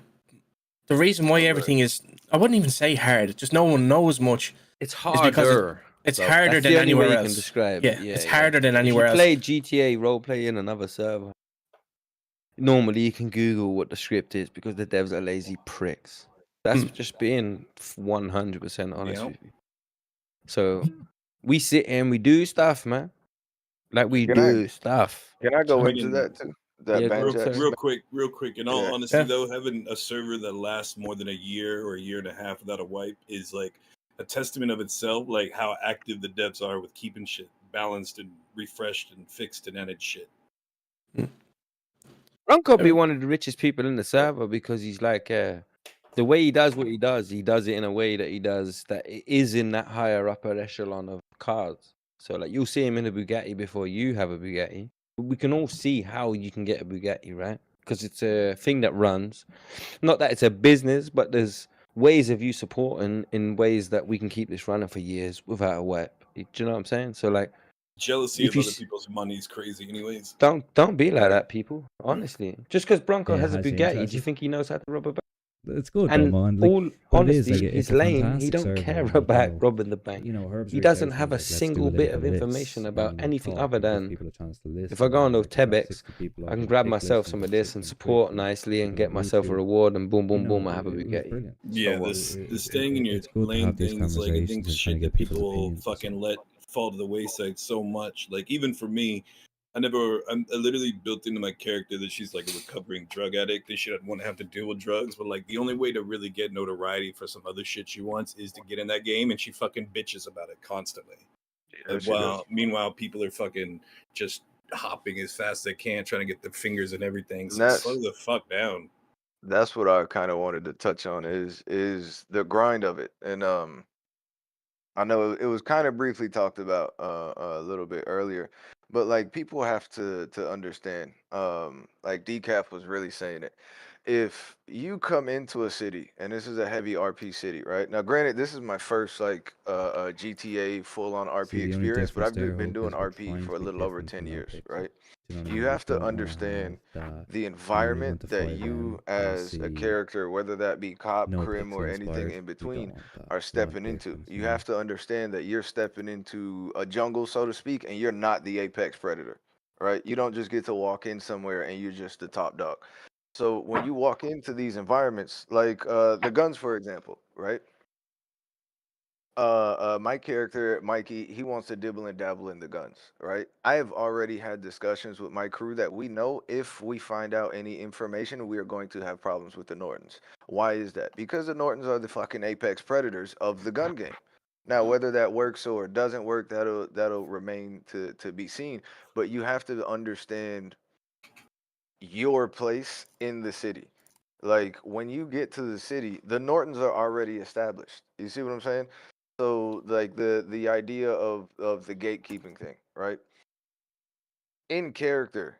Speaker 9: the reason why everything is, I wouldn't even say hard, just no one knows much.
Speaker 14: It's
Speaker 9: is because
Speaker 14: harder.
Speaker 9: It's
Speaker 14: So
Speaker 9: harder
Speaker 14: that's
Speaker 9: than
Speaker 14: the only
Speaker 9: anywhere
Speaker 14: way
Speaker 9: else.
Speaker 14: you can describe
Speaker 9: yeah,
Speaker 14: it. Yeah,
Speaker 9: it's
Speaker 14: yeah.
Speaker 9: harder than anywhere
Speaker 14: if
Speaker 9: else.
Speaker 14: you play GTA roleplay in another server, normally you can Google what the script is because the devs are lazy pricks. That's just being 100% honest
Speaker 20: Yep.
Speaker 14: with you. So we sit and we do stuff, man. Like we
Speaker 10: Can I-
Speaker 14: do stuff.
Speaker 10: Can I go
Speaker 20: I
Speaker 10: into
Speaker 20: mean,
Speaker 10: that too? That
Speaker 14: Yeah,
Speaker 10: ban
Speaker 14: go,
Speaker 10: chat?
Speaker 14: sir.
Speaker 20: Real quick. In all
Speaker 10: Yeah.
Speaker 20: honesty,
Speaker 10: Yeah.
Speaker 20: though, having a server that lasts more than a year or a year and a half without a wipe is like a testament of itself, like how active the devs are with keeping shit balanced and refreshed and fixed and added shit.
Speaker 14: Ron could be one of the richest people in the server because he's like, the way he does what he does it in a way that he does that it is in that higher upper echelon of cars. So like you'll see him in a Bugatti before you have a Bugatti. We can all see how you can get a Bugatti, right? Because it's a thing that runs. Not that it's a business, but there's ways of you supporting in ways that we can keep this running for years without a wipe. Do you know what I'm saying? So like
Speaker 20: Jealousy
Speaker 14: If
Speaker 20: of
Speaker 14: you
Speaker 20: other
Speaker 14: s-
Speaker 20: people's money is crazy, anyways.
Speaker 14: don't be like that, people. Honestly, just because Blanco
Speaker 1: Yeah,
Speaker 14: has a
Speaker 1: has you
Speaker 14: Bugatti, do
Speaker 1: interested?
Speaker 14: you think he knows how to rob a bank?
Speaker 1: It's good though,
Speaker 14: And
Speaker 1: man. Like,
Speaker 14: all
Speaker 1: but it is like
Speaker 14: honesty,
Speaker 1: it's
Speaker 14: he's
Speaker 1: a
Speaker 14: lame. He
Speaker 1: fantastic
Speaker 14: don't
Speaker 1: server.
Speaker 14: care
Speaker 1: And, like, you
Speaker 14: about
Speaker 1: know,
Speaker 14: robbing the bank.
Speaker 1: you know, Herbs
Speaker 14: He
Speaker 1: reached out
Speaker 14: doesn't
Speaker 1: to me.
Speaker 14: have a
Speaker 1: He's like, let's do a
Speaker 14: single
Speaker 1: little
Speaker 14: bit
Speaker 1: bit
Speaker 14: of
Speaker 1: of
Speaker 14: information
Speaker 1: lists and,
Speaker 14: about
Speaker 1: you know,
Speaker 14: anything
Speaker 1: talk
Speaker 14: other
Speaker 1: and give
Speaker 14: than
Speaker 1: people a chance to list.
Speaker 14: if I
Speaker 1: And,
Speaker 14: go
Speaker 1: you
Speaker 14: on
Speaker 1: know,
Speaker 14: those
Speaker 1: like, we've got
Speaker 14: Tebex,
Speaker 1: 60 people
Speaker 14: I
Speaker 1: up
Speaker 14: can
Speaker 1: and
Speaker 14: grab
Speaker 1: pick
Speaker 14: myself
Speaker 1: lists
Speaker 14: some
Speaker 1: into
Speaker 14: of this and
Speaker 1: 15 quid
Speaker 14: support
Speaker 1: and
Speaker 14: nicely
Speaker 1: put
Speaker 14: and
Speaker 1: it on
Speaker 14: get myself a
Speaker 1: YouTube.
Speaker 14: reward and boom,
Speaker 1: You
Speaker 14: boom, boom,
Speaker 1: know,
Speaker 14: I have a
Speaker 1: it was
Speaker 14: Bugatti.
Speaker 1: brilliant.
Speaker 20: Yeah,
Speaker 14: So
Speaker 20: this
Speaker 1: It,
Speaker 20: the
Speaker 1: it,
Speaker 20: staying in your
Speaker 1: it's good to
Speaker 20: lane
Speaker 1: have these
Speaker 20: thing is like I think
Speaker 1: conversations
Speaker 20: the
Speaker 1: and kind
Speaker 20: shit
Speaker 1: of
Speaker 20: that
Speaker 1: get people's
Speaker 20: people
Speaker 1: opinions and stuff.
Speaker 20: fucking let fall to the wayside so much. Like even for me, I literally built into my character that she's like a recovering drug addict and she doesn't want to have to deal with drugs. But like the only way to really get notoriety for some other shit she wants is to get in that game, and she fucking bitches about it constantly.
Speaker 10: Yeah,
Speaker 20: Like,
Speaker 10: she does.
Speaker 20: meanwhile, people are fucking just hopping as fast as they can, trying to get their fingers and everything.
Speaker 10: And
Speaker 20: So slow the fuck down.
Speaker 10: that's what I kind of wanted to touch on is the grind of it. And I know it was kind of briefly talked about a little bit earlier, but like people have to understand. Like Decaf was really saying it. If you come into a city, and this is a heavy RP city, right? Now, granted, this is my first like GTA full on RP
Speaker 1: See, the only
Speaker 10: experience, but
Speaker 1: difference
Speaker 10: I've
Speaker 1: there,
Speaker 10: been
Speaker 1: Hope,
Speaker 10: doing
Speaker 1: is we're
Speaker 10: RP
Speaker 1: trying
Speaker 10: for
Speaker 1: to
Speaker 10: a
Speaker 1: be
Speaker 10: little over
Speaker 1: different
Speaker 10: 10
Speaker 1: from
Speaker 10: years,
Speaker 1: Apex.
Speaker 10: right?
Speaker 1: Do you know what I
Speaker 10: You
Speaker 1: mean? We
Speaker 10: have to
Speaker 1: don't want to
Speaker 10: understand
Speaker 1: have that.
Speaker 10: the
Speaker 1: You know, we
Speaker 10: environment
Speaker 1: want the
Speaker 10: that you
Speaker 1: 5M,
Speaker 10: as a
Speaker 1: LC,
Speaker 10: character, whether that be cop,
Speaker 1: no
Speaker 10: crim, or
Speaker 1: pixel
Speaker 10: anything
Speaker 1: inspired.
Speaker 10: in
Speaker 1: We don't
Speaker 10: between,
Speaker 1: want that.
Speaker 10: are
Speaker 1: We want
Speaker 10: stepping into.
Speaker 1: difference, you
Speaker 10: You
Speaker 1: know?
Speaker 10: have to understand that you're stepping into a jungle, so to speak, and you're not the apex predator, right? You don't just get to walk in somewhere and you're just the top dog. So when you walk into these environments, like the guns, for example, right? My character Mikey, he wants to dibble and dabble in the guns, right? I have already had discussions with my crew that we know if we find out any information, we are going to have problems with the Nortons. Why is that? Because the Nortons are the fucking apex predators of the gun game. Now, whether that works or doesn't work, that'll remain to be seen. But you have to understand your place in the city. Like when you get to the city, the Nortons are already established. You see what I'm saying? So like the idea of the gatekeeping thing, right? In character,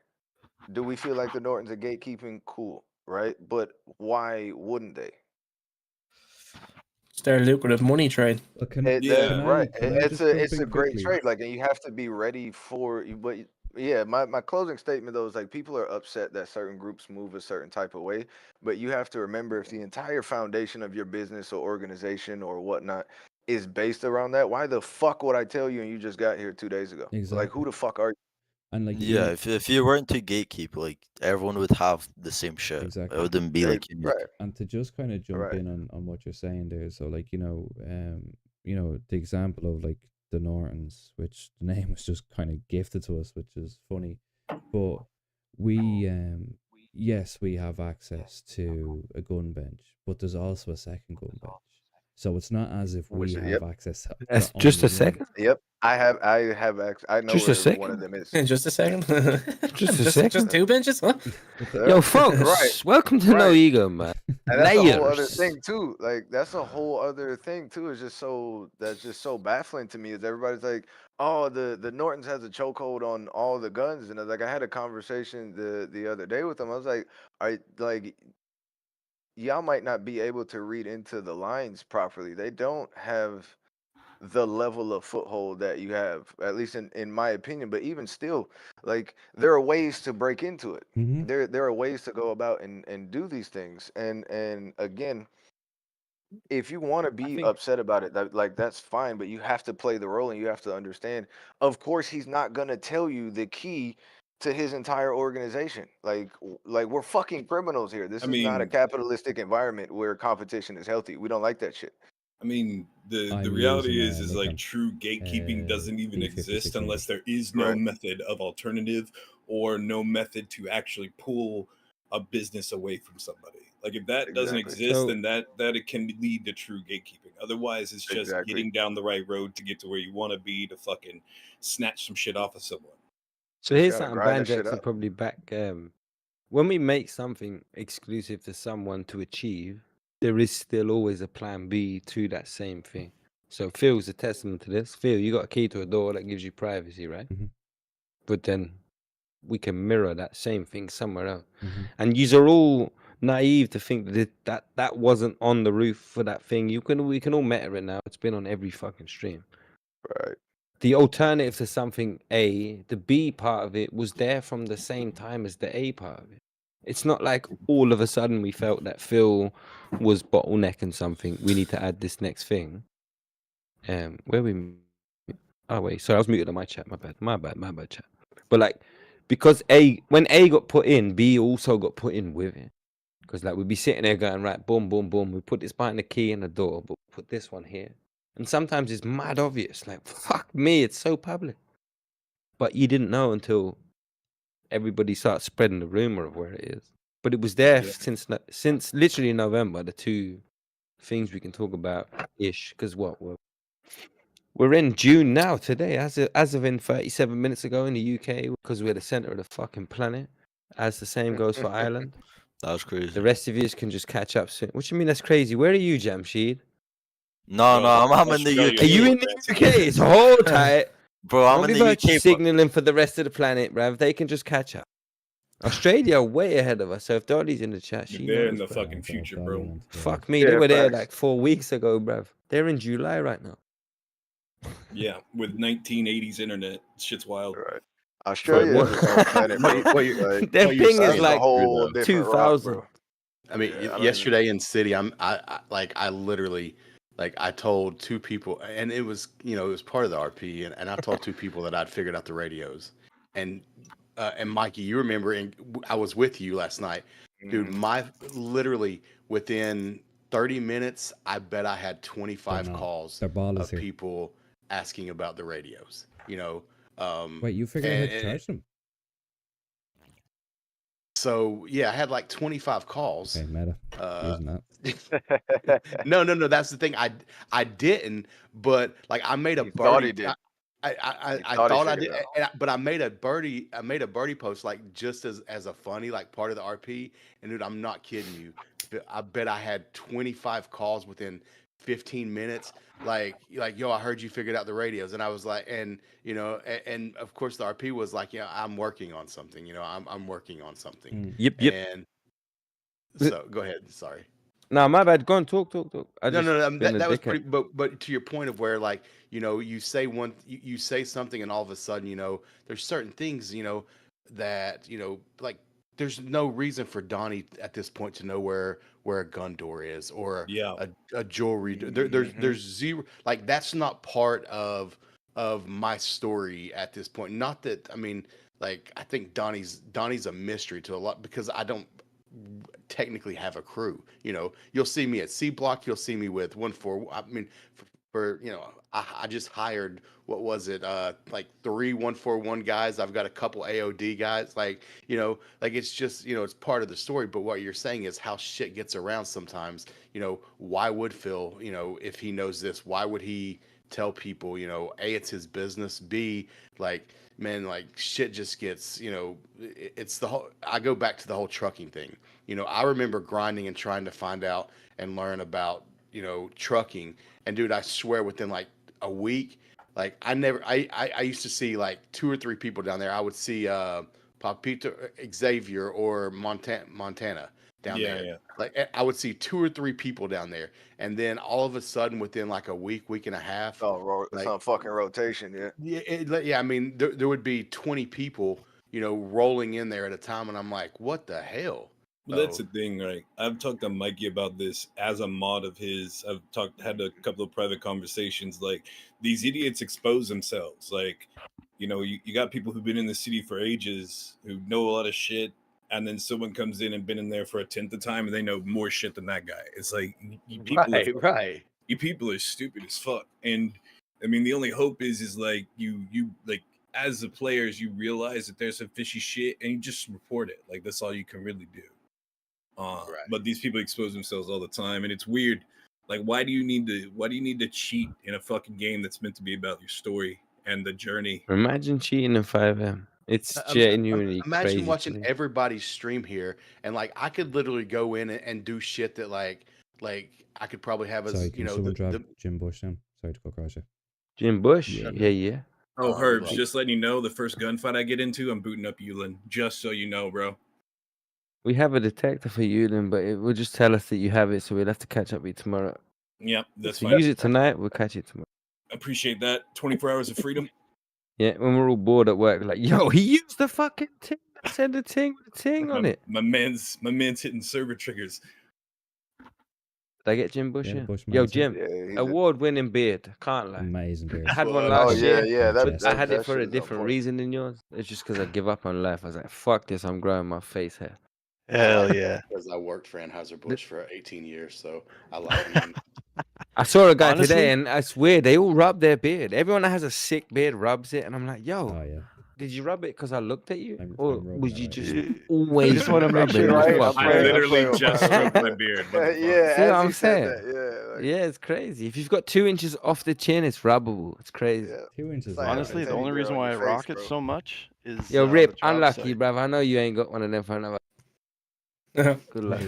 Speaker 10: do we feel like the Nortons are gatekeeping? Cool, right? But why wouldn't they?
Speaker 9: It's their lucrative money trade.
Speaker 1: Well, can
Speaker 10: That's right.
Speaker 1: can I just jump
Speaker 10: It's
Speaker 1: in
Speaker 10: a great
Speaker 1: quickly?
Speaker 10: trade. Like, and you have to be ready for. But yeah, my closing statement though is like people are upset that certain groups move a certain type of way, but you have to remember if the entire foundation of your business or organization or whatnot is based around that, why the fuck would I tell you and you just got here 2 days ago? Like, who
Speaker 1: Exactly.
Speaker 10: the fuck are you?
Speaker 1: And like
Speaker 15: Yeah,
Speaker 1: you
Speaker 15: if you weren't to gatekeep, like everyone would have the same shit. It
Speaker 1: exactly.
Speaker 15: wouldn't be like unique.
Speaker 10: Right.
Speaker 1: And to just kind of jump
Speaker 10: Right.
Speaker 1: in on what you're saying there, so like you know the example of like the Nortons, which the name was just kind of gifted to us, which is funny, but we yes, we have access to a gun bench, but there's also a second gun bench, so it's not as if we
Speaker 10: Which
Speaker 1: have
Speaker 10: yep.
Speaker 1: access to
Speaker 14: That's just
Speaker 1: only
Speaker 14: a
Speaker 1: one.
Speaker 14: second.
Speaker 10: Yep. I know
Speaker 14: Just a
Speaker 10: where one of
Speaker 14: second.
Speaker 10: them is.
Speaker 9: Just a second.
Speaker 14: Just a
Speaker 9: just
Speaker 14: second.
Speaker 9: 2 benches, huh?
Speaker 1: But
Speaker 14: Yo,
Speaker 10: Right.
Speaker 14: folks, welcome to
Speaker 10: Right.
Speaker 14: NoEgo, man.
Speaker 10: And that's a whole other
Speaker 14: Layers.
Speaker 10: thing too. Like that's a whole other thing too. It's just so that's just so baffling to me. Is everybody's like, oh, the Nortons has a chokehold on all the guns, and like I had a conversation the other day with them. I was like, I like y'all might not be able to read into the lines properly. They don't have the level of foothold that you have, at least in my opinion. But even still, like there are ways to break into it.
Speaker 1: Mm-hmm.
Speaker 10: There are ways to go about and do these things. And again, if you want to be upset about it, like that's fine, but you have to play the role and you have to understand. Of course, he's not gonna tell you the key to his entire organization. Like we're fucking criminals here. This
Speaker 20: I
Speaker 10: is not a
Speaker 20: mean,
Speaker 10: capitalistic environment where competition is healthy. We don't like that shit.
Speaker 20: I mean, the
Speaker 1: I'm
Speaker 20: reality
Speaker 1: using
Speaker 20: is
Speaker 1: Nikon
Speaker 20: like true gatekeeping doesn't even exist
Speaker 1: D56
Speaker 20: unless
Speaker 1: Mini.
Speaker 20: there is no method of alternative or no method to actually pull a business away from somebody. Like if that doesn't
Speaker 10: Exactly.
Speaker 20: exist,
Speaker 14: So
Speaker 20: then that it can lead to true gatekeeping. Otherwise, it's just
Speaker 10: Exactly.
Speaker 20: getting down the right road to get to where you want to be to fucking snatch some shit off of someone.
Speaker 14: So here's
Speaker 10: Gotta
Speaker 14: something
Speaker 10: grind that shit
Speaker 14: Banjax will
Speaker 10: up.
Speaker 14: probably back. When we make something exclusive to someone to achieve, there is still always a plan B to that same thing. So Phil's a testament to this. Phil, you got a key to a door that gives you privacy, right?
Speaker 1: Mhm.
Speaker 14: But then we can mirror that same thing somewhere else.
Speaker 1: Mhm.
Speaker 14: And yous are all naive to think that wasn't on the roof for that thing. We can all meta it now. It's been on every fucking stream.
Speaker 10: Right.
Speaker 14: the alternative to something A, the B part of it was there from the same time as the A part of it. It's not like all of a sudden we felt that Phil was bottlenecking something. We need to add this next thing. Where we? Oh wait, sorry, I was muted on my chat. My bad, chat. But like, because when A got put in, B also got put in with it. Because like we'd be sitting there going, right, boom, boom, boom. We put this behind the key in the door, but put this one here. And sometimes it's mad obvious. Like, fuck me, it's so public. But you didn't know until everybody starts spreading the rumor of where it is. But it was there since literally November. The two things we can talk about ish. Because what we're in June now today, as of in 37 minutes ago in the UK, because we're the center of the fucking planet. As the same goes for Ireland.
Speaker 15: That was crazy.
Speaker 14: The rest of you can just catch up soon. What do you mean that's crazy? Where are you, Jamshed?
Speaker 15: No, I'm in the UK.
Speaker 14: Are you in the UK? It's hold tight.
Speaker 15: Bro, I'm
Speaker 14: Don't
Speaker 15: in
Speaker 14: be
Speaker 15: the
Speaker 14: virtue
Speaker 15: UK. But
Speaker 14: signaling for the rest of the planet, bruv. They can just catch up. Australia are way ahead of us. So if Dolly's in the chat, she
Speaker 20: They're
Speaker 14: knows.
Speaker 20: in the
Speaker 14: bruv.
Speaker 20: fucking future, bro.
Speaker 14: Fuck me, they were there like 4 weeks ago, bruv. They're in July right now.
Speaker 20: Yeah, with 1980s internet, shit's wild.
Speaker 10: Right. Australia is its own planet, bro. Like,
Speaker 14: Their ping is
Speaker 10: that's a
Speaker 14: like
Speaker 10: whole different rock,
Speaker 14: 2000.
Speaker 10: bro.
Speaker 18: I mean,
Speaker 10: Yeah, I don't
Speaker 18: yesterday in city, I literally, I told two people, and it was, it was part of the RP, and I told two people that I'd figured out the radios, and Mikey, you remember, and I was with you last night, dude. Literally within 30 minutes, I bet I had 25 calls of people asking about the radios.
Speaker 1: Wait, you figured out how to charge them?
Speaker 18: So yeah, I had like 25 calls.
Speaker 1: Okay, meta. Using
Speaker 18: that. No. That's the thing. I didn't, but like I made a birdie.
Speaker 10: Thought he did.
Speaker 18: I thought I did, but I made a birdie. I made a birdie post like just as a funny like part of the RP. And dude, I'm not kidding you. I bet I had 25 calls within 15 minutes. Like yo, I heard you figured out the radios, and I was like, and of course the RP was like, yeah, I'm working on something. I'm working on something.
Speaker 14: Yep.
Speaker 18: And so go ahead. Sorry.
Speaker 14: No, my bad. Go on, talk.
Speaker 18: No. That was pretty. But to your point of where like you say you say something, and all of a sudden there's certain things that like there's no reason for Donnie at this point to know where a gun door is or a jewelry. There's zero, like that's not part of my story at this point. Not that I mean, like I think Donnie's a mystery to a lot because I don't technically have a crew. You'll see me at C Block. You'll see me with 1-4. I mean, for I just hired like 3 141 guys. I've got a couple AOD guys. Like it's just it's part of the story. But what you're saying is how shit gets around sometimes. Why would Phil? If he knows this, why would he tell people? A, it's his business. B, like man, like shit just gets it's the whole. I go back to the whole trucking thing. I remember grinding and trying to find out and learn about trucking. And dude, I swear within like a week, like I used to see like 2 or 3 people down there. I would see Papito Xavier or Montana down there.
Speaker 20: Yeah.
Speaker 18: Like I would see 2 or 3 people down there, and then all of a sudden within like a week and a half,
Speaker 10: it's on fucking rotation,
Speaker 18: yeah. I mean, there would be 20 people, rolling in there at a time, and I'm like, what the hell?
Speaker 20: Well, that's the thing, right? I've talked to Mikey about this as a mod of his. I've had a couple of private conversations. Like these idiots expose themselves. Like, you got people who've been in the city for ages who know a lot of shit, and then someone comes in and been in there for a 10th of time, and they know more shit than that guy. It's like you people,
Speaker 18: right?
Speaker 20: You people are stupid as fuck. And I mean, the only hope is like you like as the players, you realize that there's some fishy shit, and you just report it. Like that's all you can really do. But these people expose themselves all the time, and it's weird. Like, why do you need to cheat in a fucking game that's meant to be about your story and the journey?
Speaker 14: Imagine cheating in 5M. It's genuinely
Speaker 18: imagine
Speaker 14: crazy.
Speaker 18: watching everybody's stream here, and like I could literally go in and do shit that like I could probably have
Speaker 1: Sorry, can someone drop Jim Bush down? Sorry to go across you.
Speaker 14: Jim Bush? Yeah.
Speaker 20: Oh, Herbs, just letting you know, the first gunfight I get into, I'm booting up Yulin. Just so you know, bro.
Speaker 14: We have a detector for Yulin, but it will just tell us that you have it, so we'll have to catch up with you tomorrow.
Speaker 20: Yep, that's
Speaker 14: so
Speaker 20: fine.
Speaker 14: use it tonight, we'll catch it tomorrow.
Speaker 20: Appreciate that. 24 hours of freedom.
Speaker 14: Yeah, when we're all bored at work, like, yo, he used the fucking ting. I said the ting with the ting on it.
Speaker 20: My man's hitting server triggers.
Speaker 14: Did I get Jim Bush
Speaker 1: Yeah, the
Speaker 14: here?
Speaker 1: Bush
Speaker 14: Yo,
Speaker 1: man's here.
Speaker 14: Jim,
Speaker 10: Yeah, he's a
Speaker 14: award-winning beard. Can't lie.
Speaker 1: Amazing beard.
Speaker 14: I had one
Speaker 10: Oh
Speaker 14: last
Speaker 10: yeah,
Speaker 14: year.
Speaker 10: yeah.
Speaker 14: But I had it
Speaker 10: That
Speaker 14: for
Speaker 10: shit
Speaker 14: a
Speaker 10: is on
Speaker 14: different
Speaker 10: point.
Speaker 14: reason than yours. It's just because I give up on life. I was like, fuck this, I'm growing my face hair.
Speaker 6: Hell yeah.
Speaker 18: Because I worked for Anheuser-Busch for 18 years, so I like being...
Speaker 14: I saw a guy
Speaker 6: Honestly?
Speaker 14: today, and it's weird. They all rub their beard. Everyone that has a sick beard rubs it, and I'm like, yo,
Speaker 1: Oh yeah.
Speaker 14: did you rub it because I looked at you,
Speaker 1: I'm
Speaker 14: or
Speaker 1: rubbing
Speaker 14: was
Speaker 1: it
Speaker 14: you
Speaker 1: right
Speaker 14: just
Speaker 1: now.
Speaker 14: always
Speaker 6: Just wanna make
Speaker 14: rubbing
Speaker 6: sure,
Speaker 14: the
Speaker 6: right?
Speaker 14: fuck
Speaker 6: I'm
Speaker 14: beard?
Speaker 6: playing-
Speaker 20: Literally
Speaker 6: with
Speaker 20: just
Speaker 6: my-
Speaker 20: stroked my beard.
Speaker 10: yeah,
Speaker 20: motherfucker.
Speaker 14: See
Speaker 10: as
Speaker 14: what
Speaker 10: you
Speaker 14: I'm
Speaker 10: said
Speaker 14: saying?
Speaker 10: that, yeah. Like,
Speaker 14: Yeah, it's crazy. If you've got 2 inches off the chin, it's rubbable. It's crazy.
Speaker 10: yeah.
Speaker 1: 2 inches.
Speaker 10: It's like having a
Speaker 6: Honestly, the
Speaker 10: teddy
Speaker 6: only
Speaker 10: bear
Speaker 6: reason
Speaker 10: on
Speaker 6: why I
Speaker 10: your
Speaker 6: rock
Speaker 10: face,
Speaker 6: it
Speaker 10: bro.
Speaker 6: so much is
Speaker 14: Yo,
Speaker 6: on
Speaker 14: Rip,
Speaker 6: the job
Speaker 14: unlucky,
Speaker 6: site.
Speaker 14: bruv. I know you ain't got one of them for another. Good luck.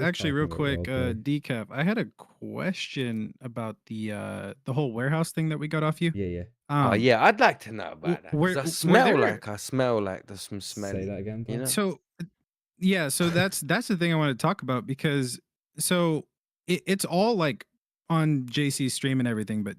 Speaker 3: Actually, real quick, Decaf, I had a question about the whole warehouse thing that we got off you.
Speaker 1: Yeah, yeah.
Speaker 14: Oh yeah, I'd like to know about that. 'Cause
Speaker 3: were
Speaker 14: I smell
Speaker 3: there-
Speaker 14: like there's some smelly.
Speaker 1: Say that again,
Speaker 14: You know?
Speaker 3: So, yeah, so that's the thing I want to talk about, because it's all like on JC's stream and everything, but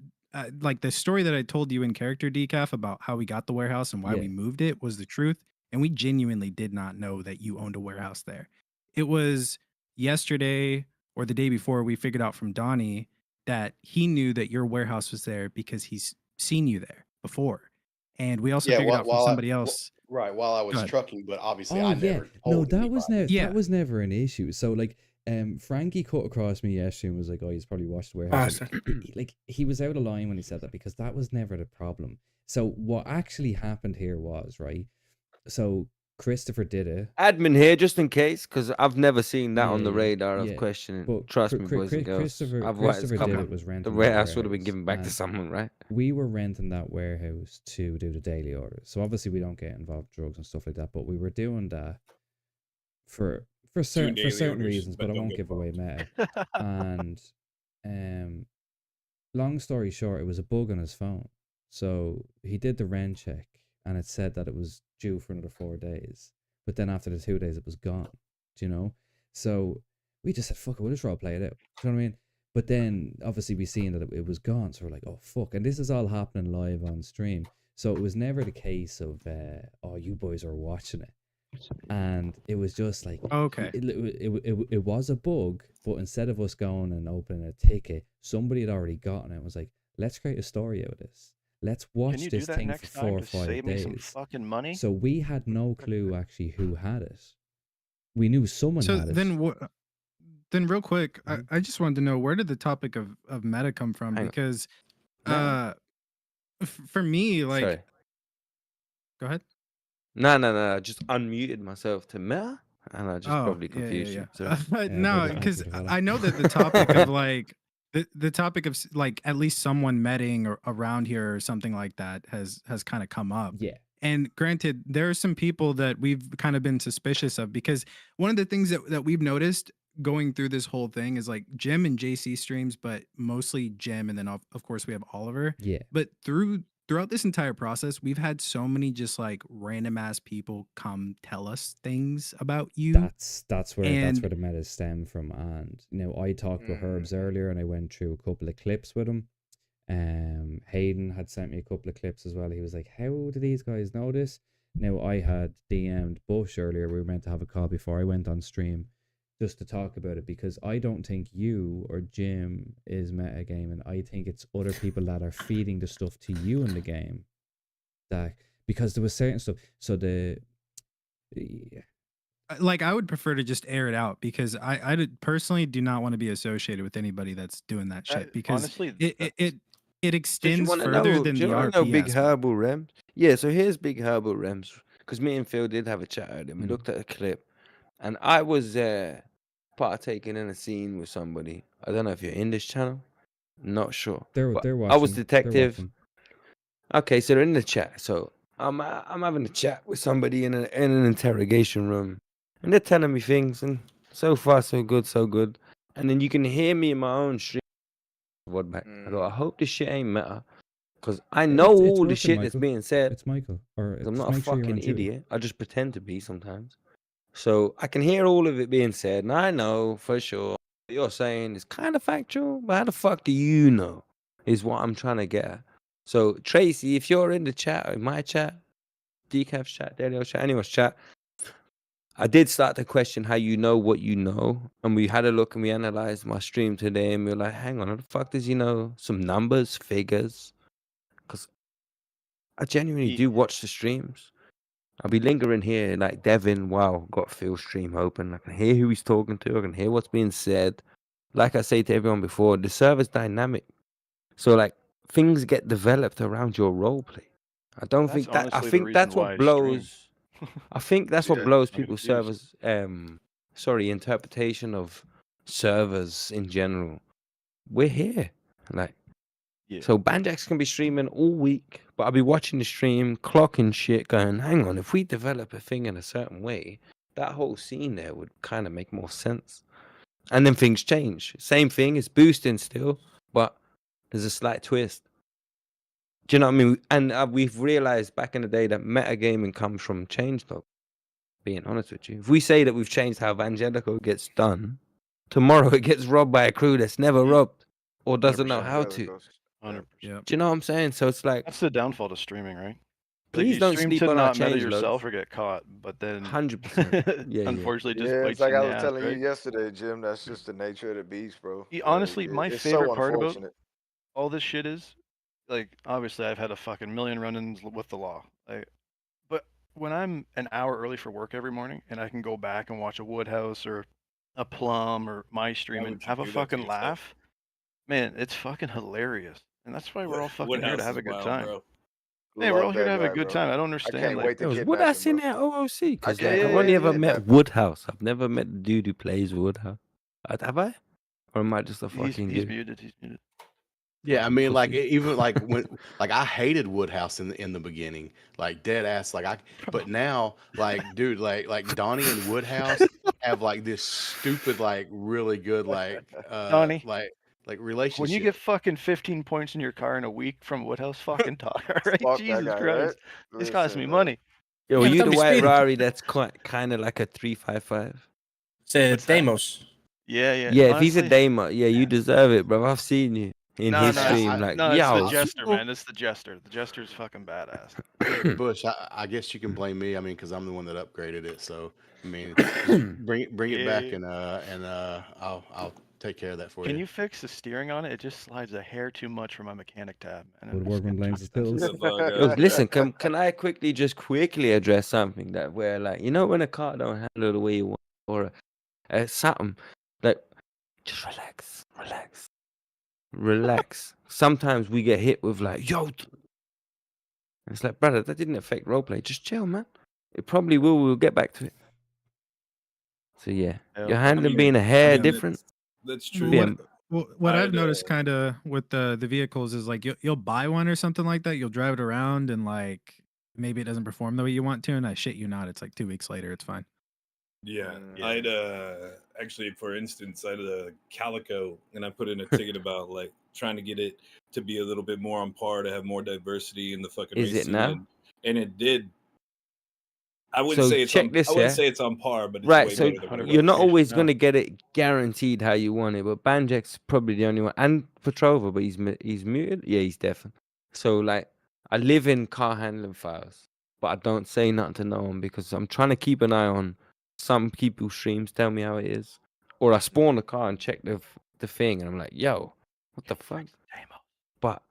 Speaker 3: like the story that I told you in character, Decaf, about how we got the warehouse and why
Speaker 1: Yeah.
Speaker 3: we moved it was the truth, and we genuinely did not know that you owned a warehouse there. It was yesterday or the day before we figured out from Donnie that he knew that your warehouse was there because he's seen you there before, and we also figured out from somebody else.
Speaker 18: Right, while I
Speaker 3: Go
Speaker 18: was
Speaker 3: ahead.
Speaker 18: trucking, but obviously
Speaker 1: Oh
Speaker 18: I
Speaker 1: yeah.
Speaker 18: never
Speaker 1: No,
Speaker 18: told
Speaker 1: that was
Speaker 18: anybody.
Speaker 1: never that was never an issue. So like Frankie cut across me yesterday and was like, "Oh, he's probably watched the warehouse." Like he was out of line when he said that, because that was never the problem. So what actually happened here was, right? So Christopher did it.
Speaker 14: Admin here, just in case, because I've never seen that on the
Speaker 1: Yeah,
Speaker 14: radar of
Speaker 1: yeah.
Speaker 14: questioning.
Speaker 1: But
Speaker 14: Trust me, boys and girls.
Speaker 1: Christopher
Speaker 14: Otherwise,
Speaker 1: did it, was renting
Speaker 14: the
Speaker 1: that
Speaker 14: warehouse would have been
Speaker 1: warehouse,
Speaker 14: given back to
Speaker 1: and
Speaker 14: someone, right?
Speaker 1: We were renting that warehouse to do the daily orders. So obviously we don't get involved with drugs and stuff like that, but we were doing that for certain
Speaker 20: daily orders,
Speaker 1: reasons,
Speaker 20: but
Speaker 1: but I
Speaker 20: don't
Speaker 1: won't
Speaker 20: get
Speaker 1: give away meta. And long story short, it was a bug on his phone. So he did the REN check and it said that it was due for another 4 days. But then after the 2 days, it was gone. Do you know? So we just said, fuck it, we'll just role play it out. Do you know what I mean? But then obviously we seen that it was gone. So we're like, oh, fuck. And this is all happening live on stream. So it was never the case of, oh, you boys are watching it. And it was just like,
Speaker 3: okay,
Speaker 1: it was a bug, but instead of us going and opening a ticket, somebody had already gotten it and was like, let's create a story out of this. Let's watch
Speaker 6: Can you do
Speaker 1: this
Speaker 6: that
Speaker 1: thing for
Speaker 6: next
Speaker 1: 4
Speaker 6: time
Speaker 1: or
Speaker 6: to
Speaker 1: 5
Speaker 6: save me some
Speaker 1: days.
Speaker 6: fucking money?
Speaker 1: So we had no clue actually who had it. We knew someone
Speaker 3: So
Speaker 1: had it.
Speaker 3: then what? Then real quick, I just wanted to know, where did the topic of meta come from?
Speaker 14: Hang on.
Speaker 3: Because
Speaker 14: No.
Speaker 3: for me, like,
Speaker 14: Sorry.
Speaker 3: go ahead.
Speaker 14: No. I just unmuted myself to meta, and I just probably confused you. So.
Speaker 3: No, because I know that the topic of like the topic of like at least someone meting or around here or something like that has kind of come up.
Speaker 1: Yeah.
Speaker 3: And granted, there are some people that we've kind of been suspicious of, because one of the things that we've noticed going through this whole thing is like Jim and JC streams, but mostly Jim, and then of course we have Oliver.
Speaker 1: Yeah.
Speaker 3: But throughout this entire process, we've had so many just like random ass people come tell us things about you.
Speaker 1: That's where the meta stem from. And I talked with Herbs earlier, and I went through a couple of clips with him. Hayden had sent me a couple of clips as well. He was like, how do these guys know this? Now I had DM'd Bush earlier. We were meant to have a call before I went on stream just to talk about it, because I don't think you or Jim is metagaming. I think it's other people that are feeding the stuff to you in the game. That because there was certain stuff. So
Speaker 3: like I would prefer to just air it out, because I personally do not want to be associated with anybody that's doing that shit, because
Speaker 6: honestly,
Speaker 3: it extends
Speaker 14: wanna
Speaker 3: further
Speaker 14: know,
Speaker 3: than
Speaker 14: do
Speaker 3: the
Speaker 14: you wanna
Speaker 3: RP
Speaker 14: know Big
Speaker 3: aspect.
Speaker 14: Herbal Rems? Yeah, so here's Big Herbal Rems. Because me and Phil did have a chat earlier. We looked at a clip, and I was partaking in a scene with somebody. I don't know if you're in this channel. Not sure.
Speaker 1: They're
Speaker 14: But
Speaker 1: watching.
Speaker 14: I was
Speaker 1: They're
Speaker 14: detective.
Speaker 1: watching.
Speaker 14: Okay, so they're in the chat. So I'm having a chat with somebody in an interrogation room, and they're telling me things, and so far so good. And then you can hear me in my own stream. What back? I go, I hope this shit ain't meta, because I know
Speaker 1: It's
Speaker 14: all the
Speaker 1: working,
Speaker 14: shit that's
Speaker 1: Michael.
Speaker 14: being said.
Speaker 1: It's Michael. Or
Speaker 14: 'Cause I'm
Speaker 1: just
Speaker 14: not a
Speaker 1: make sure you're on
Speaker 14: fucking
Speaker 1: duty.
Speaker 14: idiot. I just pretend to be sometimes. So I can hear all of it being said, and I know for sure what you're saying is kind of factual, but how the fuck do you know? is what I'm trying to get at. So Tracy, if you're in the chat, or in my chat, Decaf's chat, Daniel's chat, anyone's chat, I did start to question how you know what you know. And we had a look and we analyzed my stream today and we were like, hang on, how the fuck does he know some numbers, figures? Because I genuinely do watch the streams. I'll be lingering here like Devin, wow, got Phil's stream open. I can hear who he's talking to. I can hear what's being said. Like I say to everyone before, the server's dynamic. So like things get developed around your role play. I don't
Speaker 16: That's
Speaker 14: think that I
Speaker 16: honestly the
Speaker 14: think
Speaker 16: reason
Speaker 14: that's
Speaker 16: why
Speaker 14: what
Speaker 16: I stream.
Speaker 14: blows I think that's what
Speaker 10: Yeah.
Speaker 14: blows
Speaker 16: I'm
Speaker 14: people's
Speaker 16: confused.
Speaker 14: servers interpretation of servers in general. We're here. Like
Speaker 16: Yeah.
Speaker 14: so Banjax can be streaming all week, but I'll be watching the stream, clocking shit, going, hang on, if we develop a thing in a certain way, that whole scene there would kind of make more sense. And then things change. Same thing, it's boosting still, but there's a slight twist. Do you know what I mean? And we've realized back in the day that metagaming comes from change, though. Being honest with you, if we say that we've changed how Evangelico gets done, tomorrow it gets robbed by a crew that's never robbed or doesn't know how to.
Speaker 16: 100%.
Speaker 14: Do you know what I'm saying? So it's like,
Speaker 16: That's the downfall to streaming, right? Like
Speaker 14: please
Speaker 16: you
Speaker 14: don't
Speaker 16: stream
Speaker 14: sleep
Speaker 16: to
Speaker 14: on our
Speaker 16: not meta
Speaker 14: change
Speaker 16: yourself
Speaker 14: logs.
Speaker 16: or get caught, but then
Speaker 14: 100%. Yeah,
Speaker 16: unfortunately just
Speaker 10: Yeah, it's
Speaker 16: bites
Speaker 10: like
Speaker 16: you in
Speaker 10: I
Speaker 16: the
Speaker 10: was
Speaker 16: ass,
Speaker 10: telling you
Speaker 16: right?
Speaker 10: yesterday, Jim. That's just the nature of the beast, bro.
Speaker 16: Honestly, my
Speaker 10: It's
Speaker 16: favorite
Speaker 10: so
Speaker 16: part about
Speaker 10: unfortunate.
Speaker 16: all this shit is, like, obviously I've had a fucking million run-ins with the law. But when I'm an hour early for work every morning and I can go back and watch a Woodhouse or a Plum or my stream and
Speaker 20: would you
Speaker 16: have a
Speaker 20: do that to
Speaker 16: fucking
Speaker 20: yourself?
Speaker 16: laugh, man, it's fucking hilarious. And that's why we're all fucking here to
Speaker 20: Woodhouse
Speaker 16: have
Speaker 20: is
Speaker 16: a good
Speaker 20: wild,
Speaker 16: time.
Speaker 20: bro.
Speaker 16: Man, we're all
Speaker 10: Love
Speaker 16: here to
Speaker 10: that
Speaker 16: have a
Speaker 10: guy,
Speaker 16: good
Speaker 10: bro.
Speaker 16: time. I don't
Speaker 10: I
Speaker 16: understand,
Speaker 10: can't
Speaker 16: like,
Speaker 10: wait to
Speaker 14: It was
Speaker 10: kidnap him,
Speaker 14: Woodhouse in
Speaker 10: bro.
Speaker 14: there OOC because
Speaker 16: Yeah,
Speaker 14: like I've
Speaker 16: yeah,
Speaker 14: only
Speaker 16: yeah,
Speaker 14: ever
Speaker 16: yeah.
Speaker 14: met Woodhouse. I've never met the dude who plays Woodhouse. Have I? Or am I just a fucking
Speaker 16: He's
Speaker 14: dude?
Speaker 16: muted. He's muted.
Speaker 18: Yeah, I
Speaker 14: Fucking
Speaker 18: mean, like
Speaker 14: pussy.
Speaker 18: even like when like I hated Woodhouse in the beginning, like dead ass. But now, like dude, like Donnie and Woodhouse have like this stupid, like really good,
Speaker 16: Donnie,
Speaker 18: like
Speaker 16: when you
Speaker 18: relationship.
Speaker 16: get fucking 15 points in your car in a week from Woodhouse, fucking talk. All right,
Speaker 10: Fuck that
Speaker 16: Jesus
Speaker 10: guy,
Speaker 16: Christ,
Speaker 10: right?
Speaker 16: this costs
Speaker 10: Listen,
Speaker 16: me
Speaker 10: bro.
Speaker 16: money.
Speaker 14: Yo,
Speaker 1: Yeah, but
Speaker 14: you
Speaker 1: don't
Speaker 14: the
Speaker 1: be
Speaker 14: white
Speaker 1: speeding.
Speaker 14: Rari that's quite kind of like a 355.
Speaker 9: It's Deimos.
Speaker 16: Yeah, yeah.
Speaker 14: Yeah, if he's a
Speaker 16: Honestly,
Speaker 14: Dama, yeah, you deserve it, bro. I've seen you in
Speaker 16: no,
Speaker 14: his
Speaker 16: no,
Speaker 14: stream. Like,
Speaker 16: no. It's the
Speaker 14: yo,
Speaker 16: jester, man. It's the jester. The jester's fucking badass.
Speaker 18: Bush, I guess you can blame me. I mean, because I'm the one that upgraded it. So I mean, just bring it back,
Speaker 16: Yeah.
Speaker 18: and I'll take care of that for
Speaker 16: Can
Speaker 18: you.
Speaker 16: you fix the steering on it? It just slides a hair too much for my mechanic tab. And
Speaker 1: Woodworkman blames his pills.
Speaker 14: yo, listen, can I quickly address something that where like you know when a car don't handle the way you want or something like just relax. Sometimes we get hit with like yo. It's like brother, that didn't affect roleplay. Just chill, man. It probably will. We'll get back to it. So yeah, your handling being a hair different.
Speaker 20: That's true.
Speaker 14: Yeah.
Speaker 3: What I've
Speaker 20: I'd,
Speaker 3: noticed kind of with the vehicles is like you'll buy one or something like that. You'll drive it around and like maybe it doesn't perform the way you want to, and I shit you not, it's like 2 weeks later, it's fine.
Speaker 20: Yeah,
Speaker 16: Yeah.
Speaker 20: I'd actually, for instance, I had a Calico, and I put in a ticket about like trying to get it to be a little bit more on par, to have more diversity in the fucking
Speaker 14: Is
Speaker 20: race
Speaker 14: it
Speaker 20: scene,
Speaker 14: now?
Speaker 20: and it did. I wouldn't
Speaker 14: So
Speaker 20: say it's
Speaker 14: check
Speaker 20: on.
Speaker 14: this,
Speaker 20: I wouldn't
Speaker 14: yeah?
Speaker 20: say it's on par, but it's
Speaker 14: Right,
Speaker 20: way
Speaker 14: so
Speaker 20: better than what it
Speaker 14: you're
Speaker 20: was.
Speaker 14: not always gonna get it guaranteed how you want it, but Banjak's probably the only one, and Petrova, but he's muted. Yeah, he's deaf. So like, I live in car handling files, but I don't say nothing to no one because I'm trying to keep an eye on some people's streams. Tell me how it is, or I spawn the car and check the thing, and I'm like, yo, what the fuck? But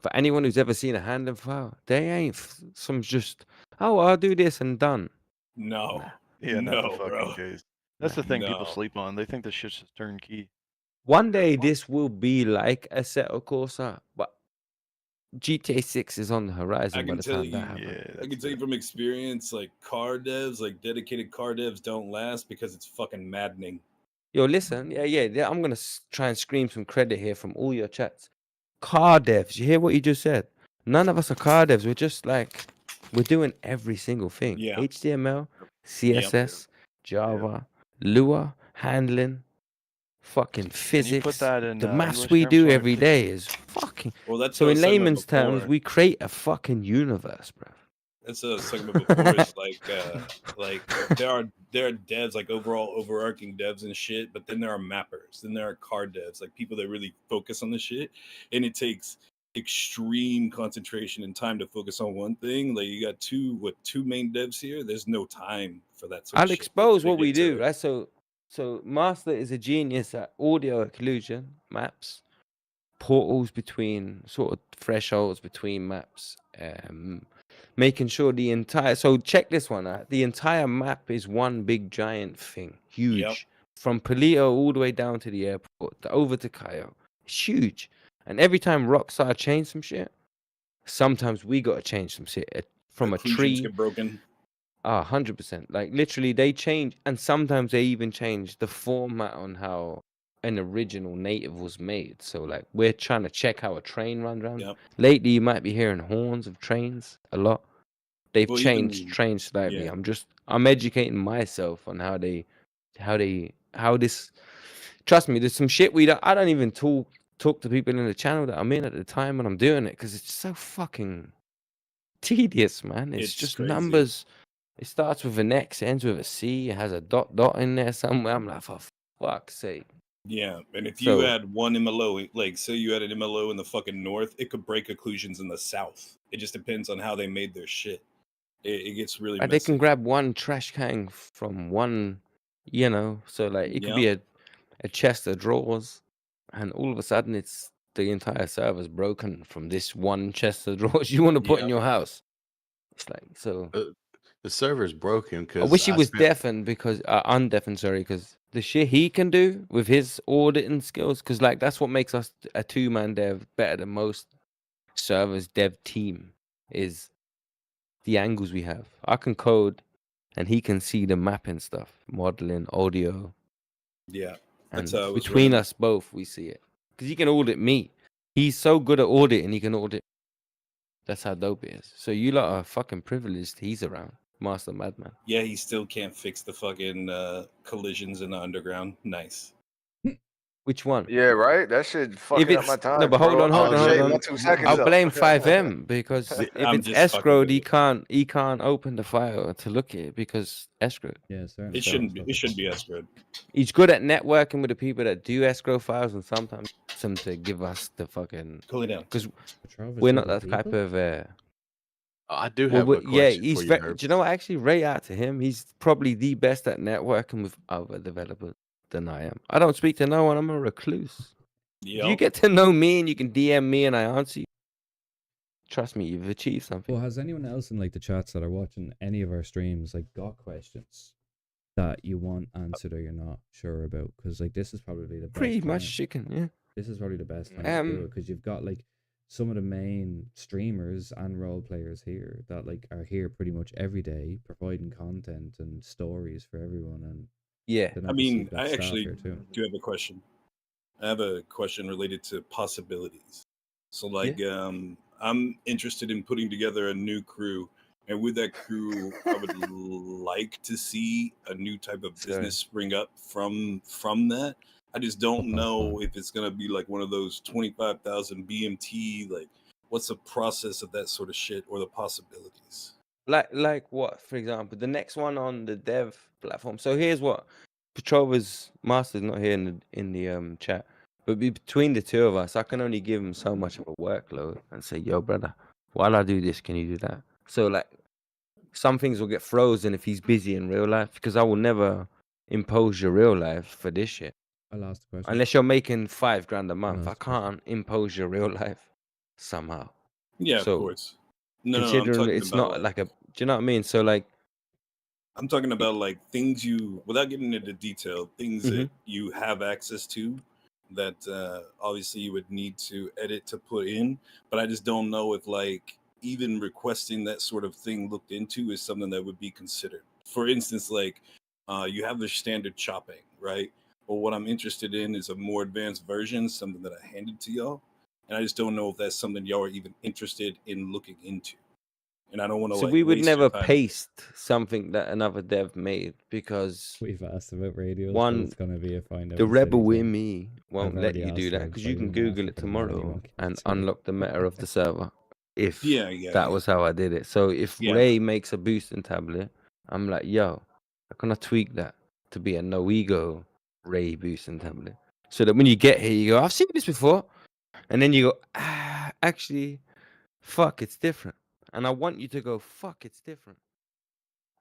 Speaker 14: for anyone who's ever seen a handling file, they ain't some just I'll do this and done.
Speaker 20: No,
Speaker 16: Yeah, not the
Speaker 20: no,
Speaker 16: fucking
Speaker 20: bro.
Speaker 16: case. That's the thing people
Speaker 20: No.
Speaker 16: sleep on. They think this shit's just turnkey.
Speaker 14: One day this will be like a Assetto Corsa, but GTA 6 is on the
Speaker 20: I
Speaker 14: horizon by
Speaker 20: can
Speaker 14: the
Speaker 20: tell
Speaker 14: time that
Speaker 20: you,
Speaker 14: happens.
Speaker 20: I can tell you from experience, like car devs, like dedicated car devs, don't last because it's fucking maddening.
Speaker 14: Yo, listen, yeah. I'm gonna try and scream some credit here from all your chats. Car devs, you hear what you just said? None of us are car devs. We're just like we're doing every single thing.
Speaker 20: Yeah.
Speaker 14: HTML, CSS, Java, Lua, handling, fucking physics.
Speaker 16: that in,
Speaker 14: the maths
Speaker 16: English
Speaker 14: we
Speaker 16: terms
Speaker 14: do
Speaker 16: for me,
Speaker 14: every
Speaker 16: please?
Speaker 14: day is fucking.
Speaker 20: Well, that's
Speaker 14: So
Speaker 20: what I
Speaker 14: in
Speaker 20: was talking about
Speaker 14: layman's terms,
Speaker 20: before.
Speaker 14: we create a fucking universe, bro.
Speaker 20: That's what I was talking about before. Is like there are devs, like overall overarching devs and shit, but then there are mappers, then there are card devs, like people that really focus on the shit, and it takes extreme concentration and time to focus on one thing. Like you got two main devs here. There's no time for that sort
Speaker 14: I'll
Speaker 20: of shit.
Speaker 14: expose
Speaker 20: They
Speaker 14: what we
Speaker 20: get to
Speaker 14: do, right? So Master is a genius at audio occlusion maps, portals between sort of thresholds between maps, making sure the entire. So check this one out. The entire map is one big giant thing, huge, from Palito all the way down to the airport, over to Cayo. It's huge, and every time Rockstar change some shit, sometimes we gotta change some shit from a
Speaker 20: Occlusions
Speaker 14: tree.
Speaker 20: get broken.
Speaker 14: 100%. Like literally, they change, and sometimes they even change the format on how an original native was made. So like, we're trying to check how a train runs around. Lately, you might be hearing horns of trains a lot. They've
Speaker 20: Well,
Speaker 14: changed
Speaker 20: even-
Speaker 14: trains slightly.
Speaker 20: yeah.
Speaker 14: I'm educating myself on how this. Trust me, there's some shit I don't even talk to people in the channel that I'm in at the time when I'm doing it, because it's so fucking tedious, man. It's just
Speaker 20: crazy.
Speaker 14: numbers. It starts with an X, ends with a C, it has a dot in there somewhere. I'm like, for fuck's sake.
Speaker 20: Yeah, and if
Speaker 14: So-
Speaker 20: you add one MLO, like say you had an MLO in the fucking north, it could break occlusions in the south. It just depends on how they made their shit. It gets really
Speaker 14: They
Speaker 20: messy.
Speaker 14: can grab one trash can from one, so like it could be a chest of drawers, and all of a sudden it's the entire server's broken from this one chest of drawers you want to put in your house. It's like, so
Speaker 18: The server's broken
Speaker 14: I
Speaker 18: because
Speaker 14: wish he was deafened because undeafened, sorry, because the shit he can do with his auditing skills, because like that's what makes us a 2-man dev better than most servers dev team, is the angles we have. I can code, and he can see the mapping stuff, modeling, audio.
Speaker 20: Yeah,
Speaker 14: And
Speaker 20: that's how I was
Speaker 14: between
Speaker 20: running.
Speaker 14: us both, we see it, because he can audit me. He's so good at auditing, he can audit. That's how dope it is. So you lot are fucking privileged. He's around, Master Madman.
Speaker 20: Yeah, he still can't fix the fucking collisions in the underground. Nice.
Speaker 14: Which one?
Speaker 10: Yeah, right. That shit fucking up my time.
Speaker 14: No, but hold
Speaker 10: bro.
Speaker 14: on,
Speaker 10: I
Speaker 14: hold
Speaker 10: was
Speaker 14: on,
Speaker 10: shaving
Speaker 14: hold
Speaker 10: my
Speaker 14: on.
Speaker 10: 2 seconds
Speaker 14: I'll
Speaker 10: up.
Speaker 14: blame 5M because if
Speaker 20: I'm
Speaker 14: it's
Speaker 20: just fucking
Speaker 14: escrowed,
Speaker 20: with
Speaker 14: he can't open the file to look at it because escrowed.
Speaker 1: Yeah, certainly.
Speaker 20: It shouldn't be. It should be escrowed.
Speaker 14: He's good at networking with the people that do escrow files, and sometimes he gets them to give us the fucking.
Speaker 20: Cool it down.
Speaker 14: Because
Speaker 1: Petrova's
Speaker 14: we're not
Speaker 1: good
Speaker 14: that
Speaker 1: with
Speaker 14: type of.
Speaker 18: I do
Speaker 14: Well,
Speaker 18: have a
Speaker 14: yeah,
Speaker 18: question
Speaker 14: he's
Speaker 18: for you,
Speaker 14: very.
Speaker 18: Herb.
Speaker 14: Do you know what? Actually, rate out to him. He's probably the best at networking with other developers than I am. I don't speak to no one. I'm a recluse. If you get to know me and you can DM me and I answer you, trust me, you've achieved something.
Speaker 1: Well, has anyone else in like the chats that are watching any of our streams like got questions that you want answered or you're not sure about? Because like this is probably the best
Speaker 14: Pretty
Speaker 1: time.
Speaker 14: much chicken, yeah.
Speaker 1: This is probably the best time to do it because you've got like some of the main streamers and role players here that like are here pretty much every day providing content and stories for everyone. And
Speaker 14: yeah,
Speaker 1: then
Speaker 20: I
Speaker 1: obviously
Speaker 20: mean,
Speaker 1: you've got
Speaker 20: I
Speaker 1: staff
Speaker 20: actually
Speaker 1: here too.
Speaker 20: do have a question. I have a question related to possibilities. So like I'm interested in putting together a new crew, and with that crew I would like to see a new type of business spring up from that. I just don't know if it's gonna be like one of those 25,000 BMT, like what's the process of that sort of shit or the possibilities.
Speaker 14: Like what? For example, the next one on the dev platform. So here's what Petrova's Master's not here in the chat, but between the two of us, I can only give him so much of a workload and say, "Yo, brother, while I do this, can you do that?" So like, some things will get frozen if he's busy in real life, because I will never impose your real life for this shit.
Speaker 1: I'll ask the question.
Speaker 14: Unless you're making $5,000 a month,
Speaker 1: ask
Speaker 14: I
Speaker 1: the question.
Speaker 14: can't impose your real life somehow.
Speaker 20: Yeah,
Speaker 14: So,
Speaker 20: of course. No, I'm
Speaker 14: considering
Speaker 20: talking
Speaker 14: it's
Speaker 20: about
Speaker 14: not like a, do you know what I mean? So like,
Speaker 20: I'm talking about like things you, without getting into detail, things that you have access to that obviously you would need to edit to put in. But I just don't know if like even requesting that sort of thing looked into is something that would be considered. For instance, like you have the standard chopping, right? But what I'm interested in is a more advanced version, something that I handed to y'all. And I just don't know if that's something y'all are even interested in looking into. And I don't want to
Speaker 14: so
Speaker 20: like
Speaker 14: we would
Speaker 20: waste your
Speaker 14: never
Speaker 20: time.
Speaker 14: paste something that another dev made, because
Speaker 1: We've asked about radios, but
Speaker 14: one,
Speaker 1: it's gonna be a find out.
Speaker 14: the
Speaker 1: in
Speaker 14: rebel
Speaker 1: City, so
Speaker 14: in me won't
Speaker 1: I've
Speaker 14: let
Speaker 1: already
Speaker 14: you do
Speaker 1: asked
Speaker 14: that,
Speaker 1: like
Speaker 14: because you can
Speaker 1: 5.5
Speaker 14: Google it
Speaker 1: for the man
Speaker 14: tomorrow
Speaker 1: anyone can
Speaker 14: and
Speaker 1: say.
Speaker 14: unlock the meta of the server. if
Speaker 20: Yeah,
Speaker 14: that was how I did it. So if
Speaker 20: Yeah,
Speaker 14: Ray makes a boosting tablet, I'm like, yo, how can I tweak that to be a NoEgo Ray boosting tablet? So that when you get here, you go, I've seen this before. And then you go, actually, fuck, it's different. And I want you to go, fuck, it's different.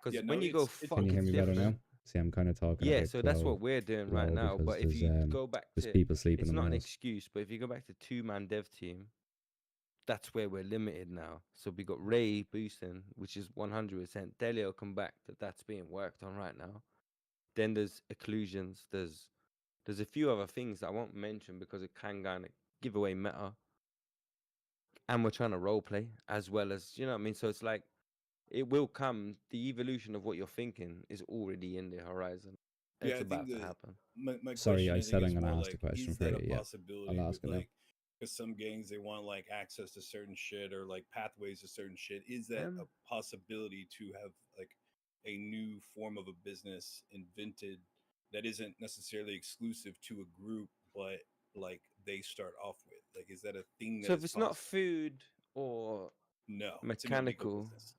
Speaker 14: Because when you go, fuck,
Speaker 1: Can you hear
Speaker 14: it's
Speaker 1: me better now?
Speaker 14: different.
Speaker 1: See, I'm kind of talking a
Speaker 14: Yeah,
Speaker 1: bit
Speaker 14: so that's what we're doing right
Speaker 1: low
Speaker 14: now.
Speaker 1: because
Speaker 14: But if you go back
Speaker 1: there's
Speaker 14: to,
Speaker 1: people sleeping
Speaker 14: it's
Speaker 1: in
Speaker 14: not
Speaker 1: my
Speaker 14: an
Speaker 1: house.
Speaker 14: excuse, but if you go back to two-man dev team, that's where we're limited now. So we got Ray boosting, which is 100%. Delio come back that's being worked on right now. Then there's occlusions. There's a few other things that I won't mention because it can kind of give away meta. And we're trying to role play as well as, you know what I mean? So it's like, it will come. The evolution of what you're thinking is already in the horizon. It's
Speaker 20: I think
Speaker 14: about to
Speaker 20: that
Speaker 14: happen.
Speaker 20: my
Speaker 1: Sorry,
Speaker 20: question
Speaker 1: I
Speaker 20: I
Speaker 1: said
Speaker 20: think
Speaker 1: I'm
Speaker 20: is
Speaker 1: going to
Speaker 20: more
Speaker 1: ask the
Speaker 20: like,
Speaker 1: question
Speaker 20: is
Speaker 1: for
Speaker 20: that
Speaker 1: you.
Speaker 20: a
Speaker 1: Yeah,
Speaker 20: possibility
Speaker 1: I'll
Speaker 20: with
Speaker 1: ask it now.
Speaker 20: like, because some gangs they want like access to certain shit or like pathways to certain shit. Is that a possibility to have like a new form of a business invented that isn't necessarily exclusive to a group, but like they start off with? Like, is that a thing that
Speaker 14: So if
Speaker 20: is
Speaker 14: it's not
Speaker 20: possible?
Speaker 14: food or
Speaker 20: No, it's an illegal
Speaker 14: mechanical,
Speaker 20: business.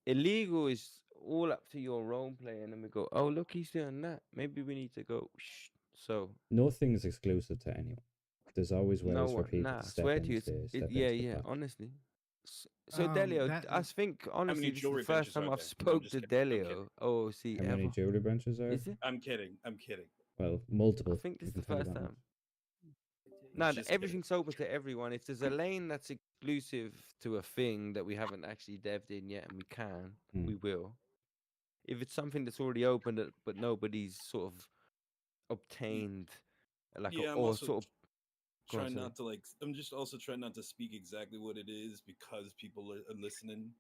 Speaker 14: illegal is all up to your role play. And then we go, oh, look, he's doing that. Maybe we need to go, shh. So
Speaker 1: Nothing's exclusive to anyone. There's always
Speaker 14: no
Speaker 1: ways for
Speaker 14: one,
Speaker 1: people
Speaker 14: nah,
Speaker 1: to
Speaker 14: I swear to you, yeah,
Speaker 1: step into the
Speaker 14: yeah,
Speaker 1: pack.
Speaker 14: honestly. So Delio,
Speaker 3: That
Speaker 14: I think
Speaker 20: How
Speaker 14: honestly,
Speaker 20: many
Speaker 14: this is the
Speaker 20: jewelry
Speaker 14: first
Speaker 20: benches
Speaker 14: time
Speaker 20: are
Speaker 14: I've
Speaker 20: there? No, I'm
Speaker 14: spoke
Speaker 20: just
Speaker 14: to
Speaker 20: kidding. I'm kidding.
Speaker 14: Delio OOC
Speaker 1: How many
Speaker 14: ever.
Speaker 1: jewelry benches are?
Speaker 14: Is it?
Speaker 20: I'm kidding. I'm kidding.
Speaker 1: Well,
Speaker 14: I
Speaker 1: multiple.
Speaker 14: think this
Speaker 1: We
Speaker 14: is
Speaker 1: can
Speaker 14: the
Speaker 1: tell you
Speaker 14: first
Speaker 1: that much.
Speaker 14: time. No,
Speaker 20: Just kidding.
Speaker 14: everything's open to everyone. If there's a lane that's exclusive to a thing that we haven't actually dev'd in yet, and we can, we will. If it's something that's already open, but nobody's sort of obtained, like,
Speaker 20: Yeah, I'm
Speaker 14: or
Speaker 20: also
Speaker 14: sort of. Go on,
Speaker 20: trying
Speaker 14: sorry.
Speaker 20: not to like. I'm just also trying not to speak exactly what it is because people are listening.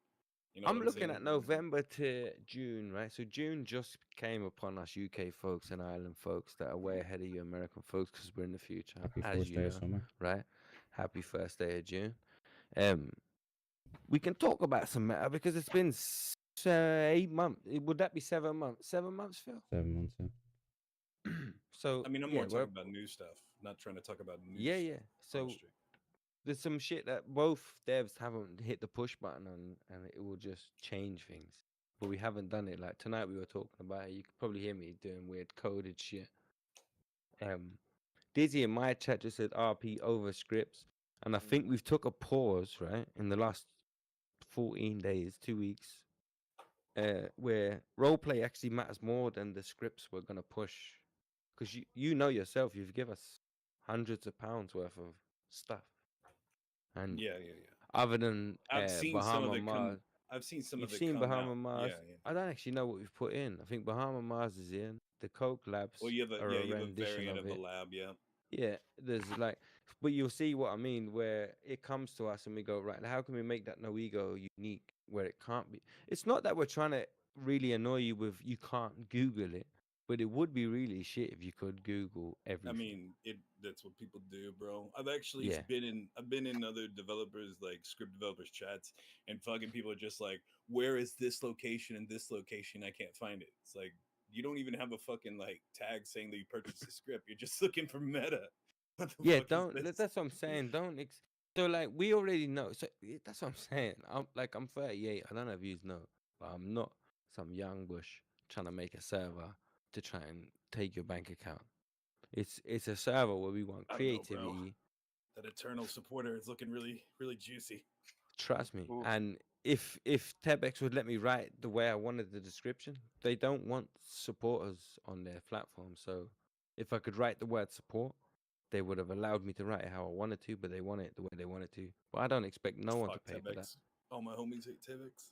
Speaker 20: You know
Speaker 14: I'm
Speaker 20: what I'm
Speaker 14: looking
Speaker 20: saying?
Speaker 14: at November to June, right? So June just came upon us UK folks and Ireland folks that are way ahead of you American folks because we're in the future,
Speaker 1: Happy
Speaker 14: as
Speaker 1: first
Speaker 14: you
Speaker 1: day of
Speaker 14: know,
Speaker 1: summer.
Speaker 14: right? Happy first day of June. We can talk about some matter because it's been 8 months. Would that be 7 months? 7 months, Phil?
Speaker 1: 7 months. Yeah.
Speaker 14: So
Speaker 20: I mean, I'm
Speaker 14: yeah,
Speaker 20: more
Speaker 14: we're
Speaker 20: talking about new stuff, not trying to talk about new
Speaker 14: yeah,
Speaker 20: stuff
Speaker 14: yeah.
Speaker 20: on the
Speaker 14: So
Speaker 20: street.
Speaker 14: there's some shit that both devs haven't hit the push button on, and it will just change things. But we haven't done it. Like tonight, we were talking about it. You could probably hear me doing weird coded shit. Dizzy in my chat just said RP over scripts, and I think we've took a pause right in the last 14 days, 2 weeks, where roleplay actually matters more than the scripts we're gonna push, because you know yourself, you've given us hundreds of pounds worth of stuff, and
Speaker 20: Yeah.
Speaker 14: other than
Speaker 20: I've seen some of
Speaker 14: Bahama
Speaker 20: it come.
Speaker 14: Mars,
Speaker 20: I've seen some
Speaker 14: you've
Speaker 20: of it
Speaker 14: seen
Speaker 20: come
Speaker 14: Bahama
Speaker 20: out.
Speaker 14: Mars.
Speaker 20: Yeah.
Speaker 14: I don't actually know what we've put in. I think Bahama Mars is in. The Coke
Speaker 20: Well,
Speaker 14: Labs
Speaker 20: you have a
Speaker 14: are a
Speaker 20: you have a
Speaker 14: rendition
Speaker 20: variant
Speaker 14: of
Speaker 20: of the
Speaker 14: it.
Speaker 20: lab. Yeah.
Speaker 14: Yeah, there's like, but you'll see what I mean, where it comes to us and we go, right, how can we make that NoEgo unique where it can't be? It's not that we're trying to really annoy you with you can't Google it, but it would be really shit if you could Google
Speaker 20: I
Speaker 14: everything.
Speaker 20: mean, that's what people do, bro. I've actually
Speaker 14: Yeah.
Speaker 20: been in other developers like script developers chats, and fucking people are just like, where is this location and this location? I can't find it. It's like you don't even have a fucking like tag saying that you purchased the script. You're just looking for meta. What the
Speaker 14: Yeah,
Speaker 20: fuck is
Speaker 14: don't.
Speaker 20: this?
Speaker 14: That's what I'm saying. So like we already know. So that's what I'm saying. I'm 38. I don't know if you know, but I'm not some young bush trying to make a server to try and take your bank account. It's a server where we want
Speaker 20: I don't know, bro.
Speaker 14: creativity.
Speaker 20: That eternal supporter is looking really, really juicy.
Speaker 14: Trust me. And if Tebex would let me write the way I wanted the description, they don't want supporters on their platform. So if I could write the word support, they would have allowed me to write it how I wanted to, but they want it the way they wanted to. But I don't expect no one to
Speaker 20: Fuck
Speaker 14: pay for that.
Speaker 20: Tebex. All my homies hate Tebex.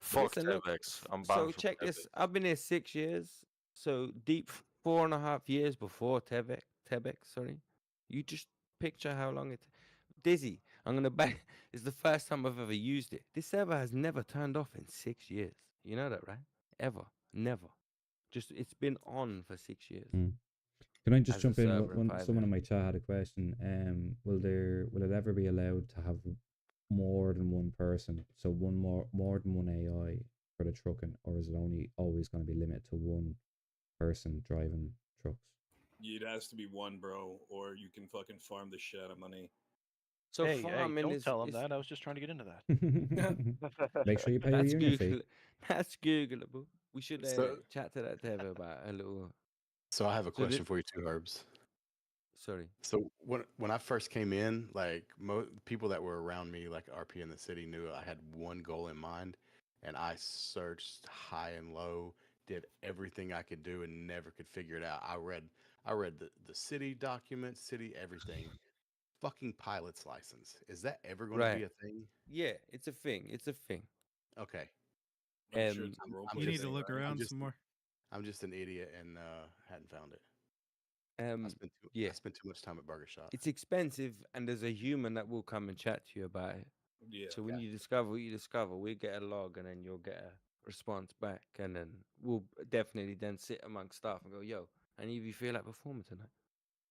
Speaker 15: Fuck
Speaker 14: Listen, look.
Speaker 15: Tevex. I'm
Speaker 14: So
Speaker 15: banned from
Speaker 14: check
Speaker 15: Tevex.
Speaker 14: this. I've been here 6 years. So deep 4.5 years before Tebex, sorry. You just picture how long it. Dizzy, I'm gonna back. It's the first time I've ever used it. This server has never turned off in 6 years. You know that, right? Ever, never. Just it's been on for 6 years.
Speaker 1: Can I just
Speaker 14: As a
Speaker 1: jump in?
Speaker 14: server in
Speaker 1: Someone
Speaker 14: 5M.
Speaker 1: in my chat had a question. Will it ever be allowed to have more than one person? So more than one AI for the trucking, or is it only always going to be limited to one person driving trucks?
Speaker 20: It has to be one, bro, or you can fucking farm the shit out of money.
Speaker 14: So
Speaker 16: Hey,
Speaker 14: farming
Speaker 16: don't
Speaker 14: is
Speaker 16: tell him that. I was just trying to get into that.
Speaker 1: Make sure you pay your
Speaker 14: That's
Speaker 1: unit fee.
Speaker 14: Google. That's Googleable. We should
Speaker 18: So,
Speaker 14: chat to that Dev about a little.
Speaker 18: so I have a
Speaker 14: So
Speaker 18: question
Speaker 14: thi-
Speaker 18: for you too, Herbs.
Speaker 14: Sorry.
Speaker 18: So when I first came in, like people that were around me, like RP in the city, knew I had one goal in mind, and I searched high and low, did everything I could do, and never could figure it out. I read the city documents, city everything. Fucking pilot's license. Is that ever going to be
Speaker 14: Right.
Speaker 18: a thing?
Speaker 14: Yeah, it's a thing. It's a thing.
Speaker 18: Okay.
Speaker 20: I'm sure it's a
Speaker 18: I'm
Speaker 20: roleplay
Speaker 3: You need to
Speaker 20: thing,
Speaker 3: look
Speaker 20: right?
Speaker 3: around some more.
Speaker 18: I'm just an idiot and hadn't found it.
Speaker 14: Um,
Speaker 18: I
Speaker 14: yeah.
Speaker 18: spent too much time at Burger Shot.
Speaker 14: It's expensive, and there's a human that will come and chat to you about it.
Speaker 20: Yeah.
Speaker 14: So when you discover what you discover, we get a log, and then you'll get a response back, and then we'll definitely then sit amongst staff and go, "Yo, any of you feel like performing tonight?"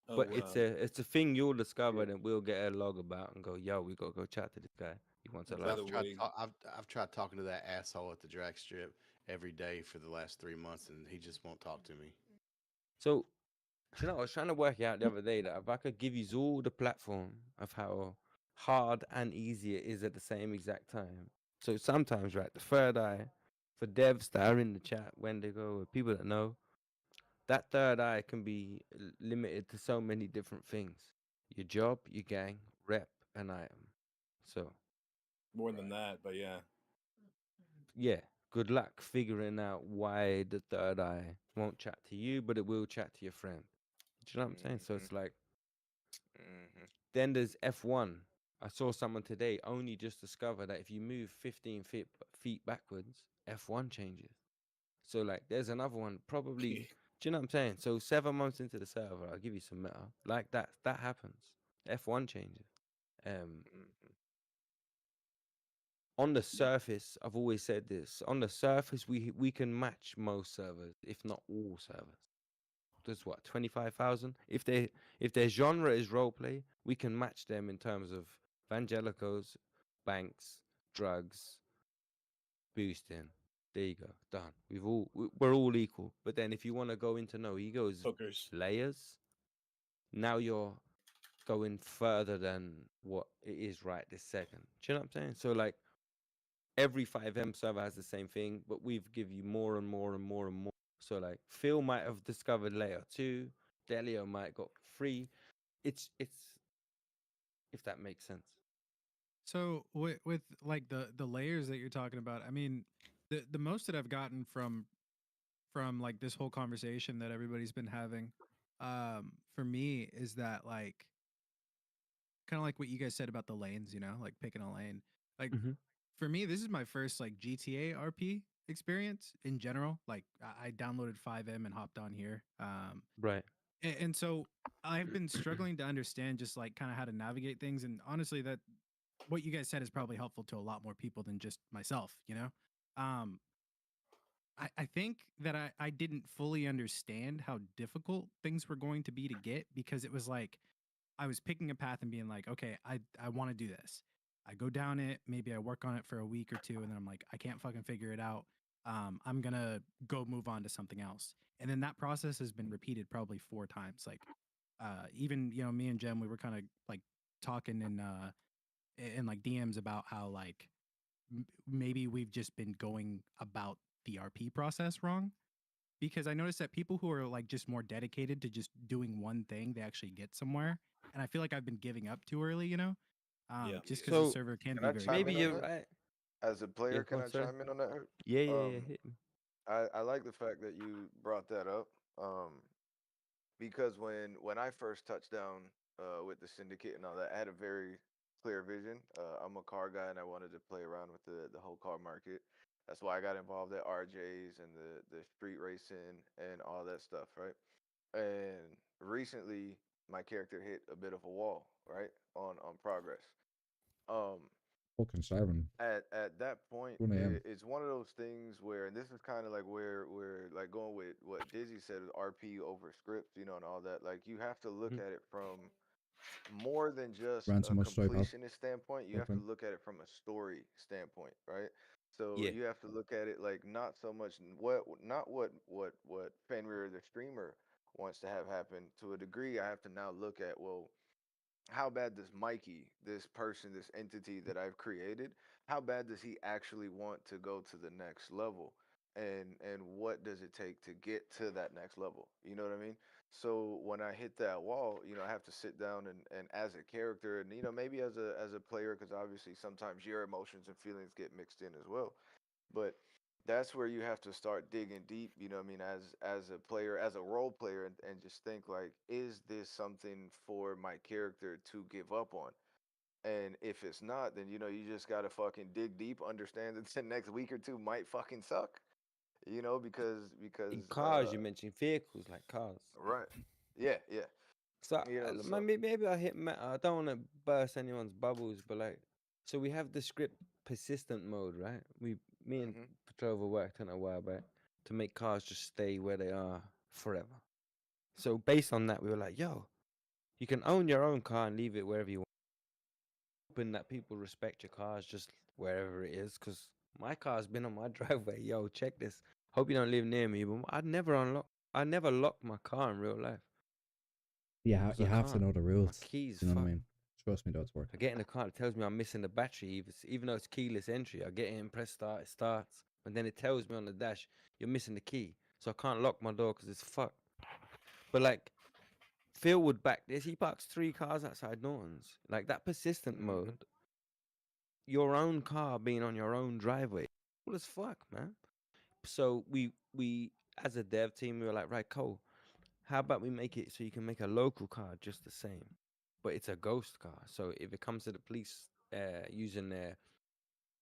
Speaker 20: Oh,
Speaker 14: But it's
Speaker 20: wow.
Speaker 14: a thing you'll discover, and we'll get a log about and go, "Yo, we gotta go chat to this guy. He wants a
Speaker 20: By
Speaker 14: log."
Speaker 20: the way,
Speaker 18: I've tried talking to that asshole at the drag strip every day for the last 3 months, and he just won't talk to me.
Speaker 14: So, do you know, I was trying to work it out the other day that if I could give you all the platform of how hard and easy it is at the same exact time. So sometimes, right, the third eye, for devs that are in the chat, Wendigo, or people that know, that third eye can be limited to so many different things. Your job, your gang, rep, and item. So,
Speaker 20: more than that, but yeah.
Speaker 14: yeah, good luck figuring out why the third eye won't chat to you, but it will chat to your friend. Do you know what I'm saying? So it's like, then there's F1. I saw someone today only just discover that if you move 15 feet backwards, F1 changes. So like, there's another one probably. Do you know what I'm saying? So 7 months into the server, I'll give you some meta. Like that happens. F1 changes. On the surface, I've always said this. On the surface, we can match most servers, if not all servers. There's what, 25,000? If their genre is roleplay, we can match them in terms of evangelicals, banks, drugs, boosting. There you go, done. We're all equal. But then if you want to go into NoEgo's
Speaker 20: Hookers.
Speaker 14: layers, now you're going further than what it is right this second. Do you know what I'm saying? So like, every 5M server has the same thing, but we've give you more and more and more and more. So like, Phil might have discovered layer 2, Delio might got 3. It's if that makes sense.
Speaker 3: So with like the layers that you're talking about, I mean, the most that I've gotten from like this whole conversation that everybody's been having, for me is that like kind of like what you guys said about the lanes, you know, like picking a lane. Like for me, this is my first like GTA RP experience in general. Like I downloaded 5M and hopped on here.
Speaker 14: Right.
Speaker 3: And so I've been struggling to understand just like kind of how to navigate things. And honestly, that what you guys said is probably helpful to a lot more people than just myself, you know? I think that I didn't fully understand how difficult things were going to be to get because it was like I was picking a path and being like, okay, I want to do this. I go down it, maybe I work on it for a week or two, and then I'm like, I can't fucking figure it out. I'm gonna go move on to something else. And then that process has been repeated probably 4 times. Like even, you know, me and Jem, we were kind of like talking in like DMs about how like maybe we've just been going about the RP process wrong. Because I noticed that people who are like just more dedicated to just doing one thing, they actually get somewhere. And I feel like I've been giving up too early, you know, just because the
Speaker 14: So
Speaker 3: server can
Speaker 10: Can
Speaker 3: be
Speaker 10: I
Speaker 3: very
Speaker 10: chime
Speaker 14: maybe
Speaker 10: in on
Speaker 14: you're
Speaker 10: that?
Speaker 14: right.
Speaker 10: As a player,
Speaker 14: Yeah, go
Speaker 10: can
Speaker 14: on,
Speaker 10: I
Speaker 14: sorry.
Speaker 10: chime in on that? Herb?
Speaker 14: Yeah. Hit me.
Speaker 10: I like the fact that you brought that up. Because when I first touched down with the syndicate and all that, I had a very clear vision. I'm a car guy and I wanted to play around with the whole car market. That's why I got involved at RJ's and the street racing and all that stuff, right? And recently my character hit a bit of a wall, right? On progress. Um
Speaker 1: Fucking 7.
Speaker 10: at that point
Speaker 1: 1 a.m.
Speaker 10: it's one of those things where, and this is kind of like where we're like going with what Dizzy said with RP over scripts, you know, and all that. Like you have to look at it from more than just
Speaker 1: Ran
Speaker 10: a
Speaker 1: so much psychopath.
Speaker 10: completionist standpoint. You have to look at it from a story standpoint, right? So
Speaker 14: Yeah.
Speaker 10: you have to look at it like not so much what Fenrir the streamer wants to have happen. To a degree, I have to now look at, well, how bad does Mikey, this person, this entity that I've created, how bad does he actually want to go to the next level? And what does it take to get to that next level? You know what I mean? So when I hit that wall, I have to sit down and as a character and maybe as a player, because obviously sometimes your emotions and feelings get mixed in as well. But that's where you have to start digging deep, what I mean, as a player, as a role player, and just think like, is this something for my character to give up on? And if it's not, then you just gotta fucking dig deep, understand that the next week or two might fucking suck. Because
Speaker 14: In cars, you mentioned vehicles like cars.
Speaker 10: right. Yeah, yeah.
Speaker 14: So
Speaker 10: So
Speaker 14: maybe I hit. I don't want to burst anyone's bubbles, but like, so we have the script persistent mode, right? Me and Petrova worked on it a while back to make cars just stay where they are forever. So based on that, we were like, yo, you can own your own car and leave it wherever you want. Hoping that people respect your cars just wherever it is, because my car's been on my driveway. Yo, check this. Hope you don't live near me, but I never lock my car in real life.
Speaker 1: Yeah, you
Speaker 14: I
Speaker 1: have to
Speaker 14: can't.
Speaker 1: know the
Speaker 14: My
Speaker 1: rules.
Speaker 14: keys
Speaker 1: You know what I
Speaker 14: fucked.
Speaker 1: mean? Trust me, though, it's worth
Speaker 14: I
Speaker 1: it.
Speaker 14: get in the car, it tells me I'm missing the battery, even though it's keyless entry. I get in, press start, it starts, and then it tells me on the dash, you're missing the key. So I can't lock my door because it's fucked. But like, Phil would back this. He parks 3 cars outside Norton's. Like that persistent mode, your own car being on your own driveway, cool as fuck, man. So we as a dev team, we were like, right, Cole, how about we make it so you can make a local car just the same, but it's a ghost car. So if it comes to the police using their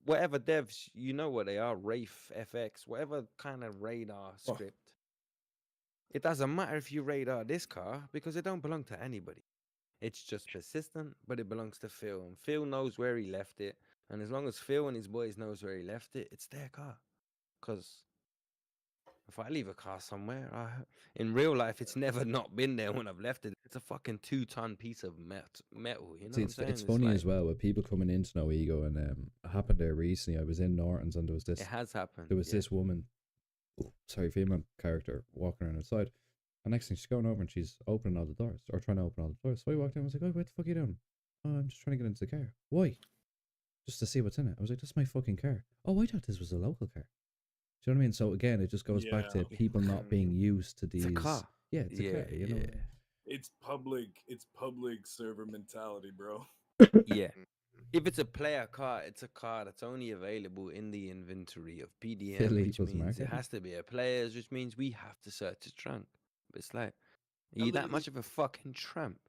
Speaker 14: whatever devs, you know what they are, Wraith, FX, whatever kind of radar script. It doesn't matter if you radar this car because it don't belong to anybody. It's just persistent, but it belongs to Phil, and Phil knows where he left it. And as long as Phil and his boys knows where he left it, it's their car. Because if I leave a car somewhere, in real life, it's never not been there when I've left it. It's a fucking 2-ton piece of metal. You know
Speaker 1: See,
Speaker 14: what I'm saying?
Speaker 1: it's funny
Speaker 14: like,
Speaker 1: as well with people coming into NoEgo, and it happened there recently. I was in Norton's, and there was this.
Speaker 14: It has happened.
Speaker 1: There was this woman, female character, walking around outside. And next thing, she's going over and she's opening all the doors, or trying to open all the doors. So I walked in, I was like, "Oh, what the fuck are you doing?" "Oh, I'm just trying to get into the car." "Why?" "Just to see what's in it." I was like, "That's my fucking car." "Oh, I thought this was a local car." Do you know what I mean? So again, it just goes back to people not being used to these.
Speaker 14: It's a car.
Speaker 1: Yeah, it's a car. You know.
Speaker 20: It's public server mentality, bro.
Speaker 14: Yeah. If it's a player car, it's a car that's only available in the inventory of PDM,
Speaker 1: Phil
Speaker 14: which
Speaker 1: equals
Speaker 14: means
Speaker 1: market.
Speaker 14: it has to be a player's, which means we have to search the trunk. But it's like, are
Speaker 20: I
Speaker 14: you that
Speaker 20: literally-
Speaker 14: much of a fucking tramp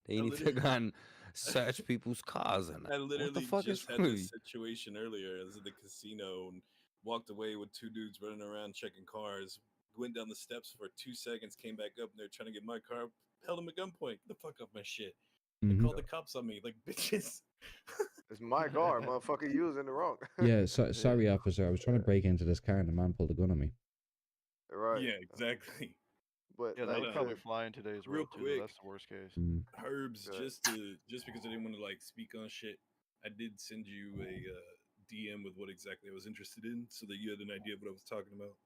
Speaker 14: that you
Speaker 20: I
Speaker 14: need to
Speaker 20: literally-
Speaker 14: go and search people's cars? And
Speaker 20: I
Speaker 14: what
Speaker 20: literally
Speaker 14: the fuck
Speaker 20: just
Speaker 14: is
Speaker 20: had
Speaker 14: wrong with
Speaker 20: this
Speaker 14: you?
Speaker 20: situation earlier. I was at the casino and walked away with 2 dudes running around checking cars. Went down the steps for 2 seconds, came back up, and they're trying to get my car. Held them at gunpoint. Get the fuck off my shit. They called the cops on me, like bitches.
Speaker 10: it's my car, motherfucker. You was in the wrong.
Speaker 1: Yeah, sorry, officer. I was trying to break into this car, and the man pulled a gun on me.
Speaker 10: Right.
Speaker 20: Yeah, exactly.
Speaker 10: But
Speaker 16: Yeah, that
Speaker 10: like
Speaker 16: would probably fly in today's
Speaker 20: real
Speaker 16: world too.
Speaker 20: quick,
Speaker 16: That's the worst case.
Speaker 20: Herbs,
Speaker 10: Good.
Speaker 20: just because I didn't want to like speak on shit, I did send you a DM with what exactly I was interested in, so that you had an idea of what I was talking about.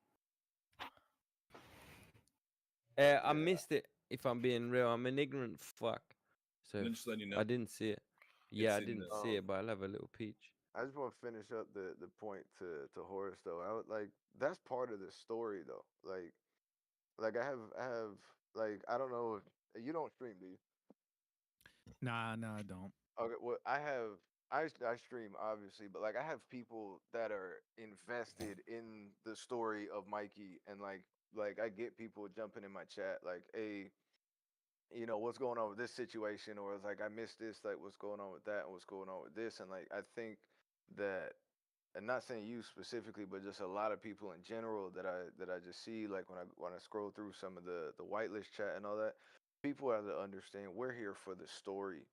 Speaker 14: I missed it, if I'm being real. I'm an ignorant fuck. So
Speaker 20: I'm just letting you know.
Speaker 14: I didn't see it. Yeah,
Speaker 20: It's
Speaker 14: I
Speaker 20: in
Speaker 14: didn't
Speaker 20: the-
Speaker 14: see it, but I'll have a little peach.
Speaker 10: I just want to finish up the point to Horace though. I would like that's part of the story though. Like I have like I don't know if you don't stream, do you?
Speaker 3: Nah, I don't.
Speaker 10: Okay, well I stream obviously, but like I have people that are invested in the story of Mikey, and like I get people jumping in my chat like, hey, what's going on with this situation, or it's like I missed this, like what's going on with that and what's going on with this. And like I think that, and not saying you specifically, but just a lot of people in general that I just see, like when I scroll through some of the whitelist chat and all that, people have to understand we're here for the story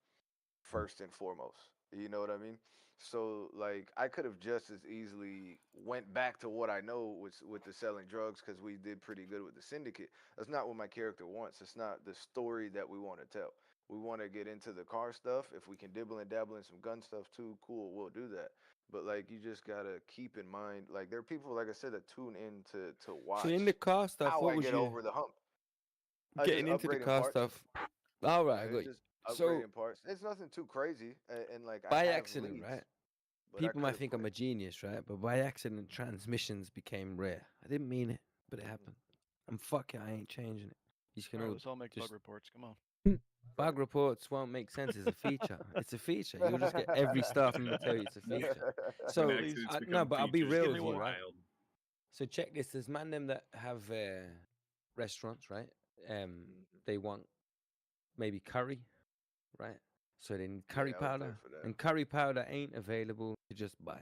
Speaker 10: first and foremost. You know what I mean? So like I could have just as easily went back to what I know with the selling drugs, because we did pretty good with the syndicate. That's not what my character wants. It's not the story that we want to tell. We want to get into the car stuff. If we can dibble and dabble in some gun stuff too, cool, we'll do that. But like you just gotta keep in mind, like there are people, like I said, that tune in to watch
Speaker 14: So in the car stuff,
Speaker 10: how
Speaker 14: what
Speaker 10: I
Speaker 14: was
Speaker 10: get
Speaker 14: you
Speaker 10: over the hump.
Speaker 14: getting
Speaker 10: Just
Speaker 14: into the
Speaker 10: upgrading
Speaker 14: car
Speaker 10: parts.
Speaker 14: stuff? All right, I
Speaker 10: It's
Speaker 14: got you.
Speaker 10: just
Speaker 14: So
Speaker 10: upgrading parts. It's nothing too crazy, and like I
Speaker 14: by
Speaker 10: have
Speaker 14: accident,
Speaker 10: leads,
Speaker 14: right?
Speaker 10: but I
Speaker 14: People
Speaker 10: could
Speaker 14: might
Speaker 10: have
Speaker 14: think I'm
Speaker 10: put.
Speaker 14: a genius, right? But by accident, transmissions became rare. I didn't mean it, but it happened. And fuck it, I ain't changing it. You can
Speaker 16: All right,
Speaker 14: all
Speaker 16: let's all make
Speaker 14: just
Speaker 16: bug reports. Come on.
Speaker 14: bug reports won't make sense as a feature. It's a feature. You'll just get every staff member tell you it's a feature.
Speaker 20: When
Speaker 14: So
Speaker 20: accidents
Speaker 14: no,
Speaker 20: become
Speaker 14: but I'll be
Speaker 20: features,
Speaker 14: real
Speaker 20: it
Speaker 14: with
Speaker 20: gets
Speaker 14: you, right?
Speaker 20: wild.
Speaker 14: So check this. There's man them that have restaurants, right? They want maybe curry, right? So they need curry
Speaker 10: Yeah, I was there
Speaker 14: powder,
Speaker 10: for that.
Speaker 14: and curry powder ain't available to just buy.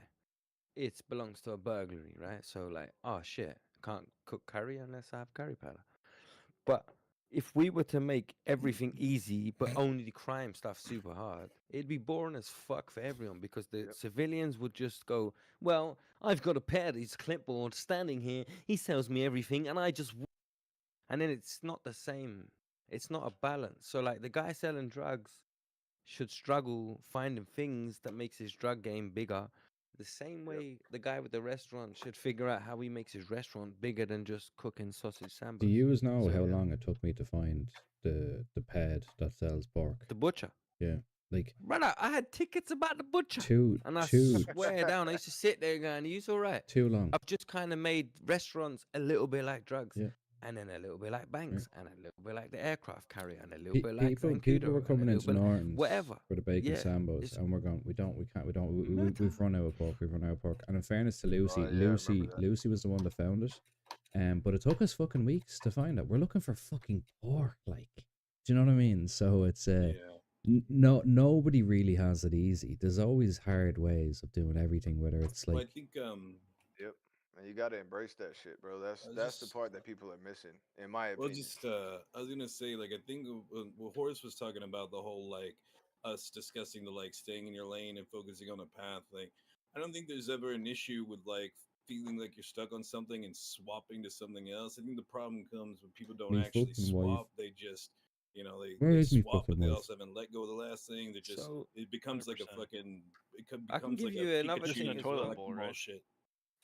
Speaker 14: It belongs to a burglary, right? So like, oh shit, can't cook curry unless I have curry powder. But if we were to make everything easy, but only the crime stuff super hard, it'd be boring as fuck for everyone because the civilians would just go, well, I've got a pair of these clipboards standing here. He sells me everything, and I just, and then it's not the same. It's not a balance. So like the guy selling drugs should struggle finding things that makes his drug game bigger. The same way the guy with the restaurant should figure out how he makes his restaurant bigger than just cooking sausage
Speaker 1: Do
Speaker 14: sambas.
Speaker 1: you know how long it took me to find the ped that sells pork?
Speaker 14: The butcher.
Speaker 1: Yeah, like
Speaker 14: Brother, I had tickets about the butcher.
Speaker 1: Too
Speaker 14: And I swear down, I used to sit there going, are you all right?
Speaker 1: too long.
Speaker 14: I've just kind of made restaurants a little bit like drugs.
Speaker 1: Yeah.
Speaker 14: And then a little bit like banks. And a little bit like the aircraft carrier. And a little
Speaker 1: Pe-
Speaker 14: bit like
Speaker 1: people
Speaker 14: Zancudo,
Speaker 1: were
Speaker 14: and a
Speaker 1: coming
Speaker 14: little
Speaker 1: into
Speaker 14: bit like
Speaker 1: Norton's
Speaker 14: whatever.
Speaker 1: for the bacon
Speaker 14: Yeah,
Speaker 1: sambos,
Speaker 14: it's
Speaker 1: and we're going. We've run out of pork. We've run out of pork. And in fairness to Lucy,
Speaker 10: Oh, yeah, I remember that.
Speaker 1: Lucy was the one that found it. But it took us fucking weeks to find it. We're looking for fucking pork, like, do you know what I mean? So it's nobody really has it easy. There's always hard ways of doing everything, whether it's
Speaker 20: Well, I
Speaker 1: like
Speaker 20: think
Speaker 10: Yep. And you got to embrace that shit, bro. That's
Speaker 20: I
Speaker 10: that's the
Speaker 20: just-
Speaker 10: part that people are missing, in my
Speaker 20: Well,
Speaker 10: opinion.
Speaker 20: just I was gonna say, like, I think what Horace was talking about, the whole like us discussing the like staying in your lane and focusing on a path. Like, I don't think there's ever an issue with like feeling like you're stuck on something and swapping to something else. I think the problem comes when people don't
Speaker 1: Me
Speaker 20: actually
Speaker 1: fucking wife.
Speaker 20: swap. They just, they
Speaker 1: Where is me
Speaker 20: swap, but
Speaker 1: fucking
Speaker 20: they
Speaker 1: wife?
Speaker 20: also haven't let go of the last thing. They just
Speaker 14: So,
Speaker 20: it becomes like a
Speaker 16: 100%.
Speaker 20: fucking
Speaker 14: I can
Speaker 20: becomes
Speaker 14: give
Speaker 20: like
Speaker 14: you
Speaker 20: a
Speaker 14: another
Speaker 16: Just in
Speaker 14: thing
Speaker 16: a
Speaker 14: as
Speaker 16: toilet
Speaker 14: well.
Speaker 16: bowl, right?
Speaker 20: shit.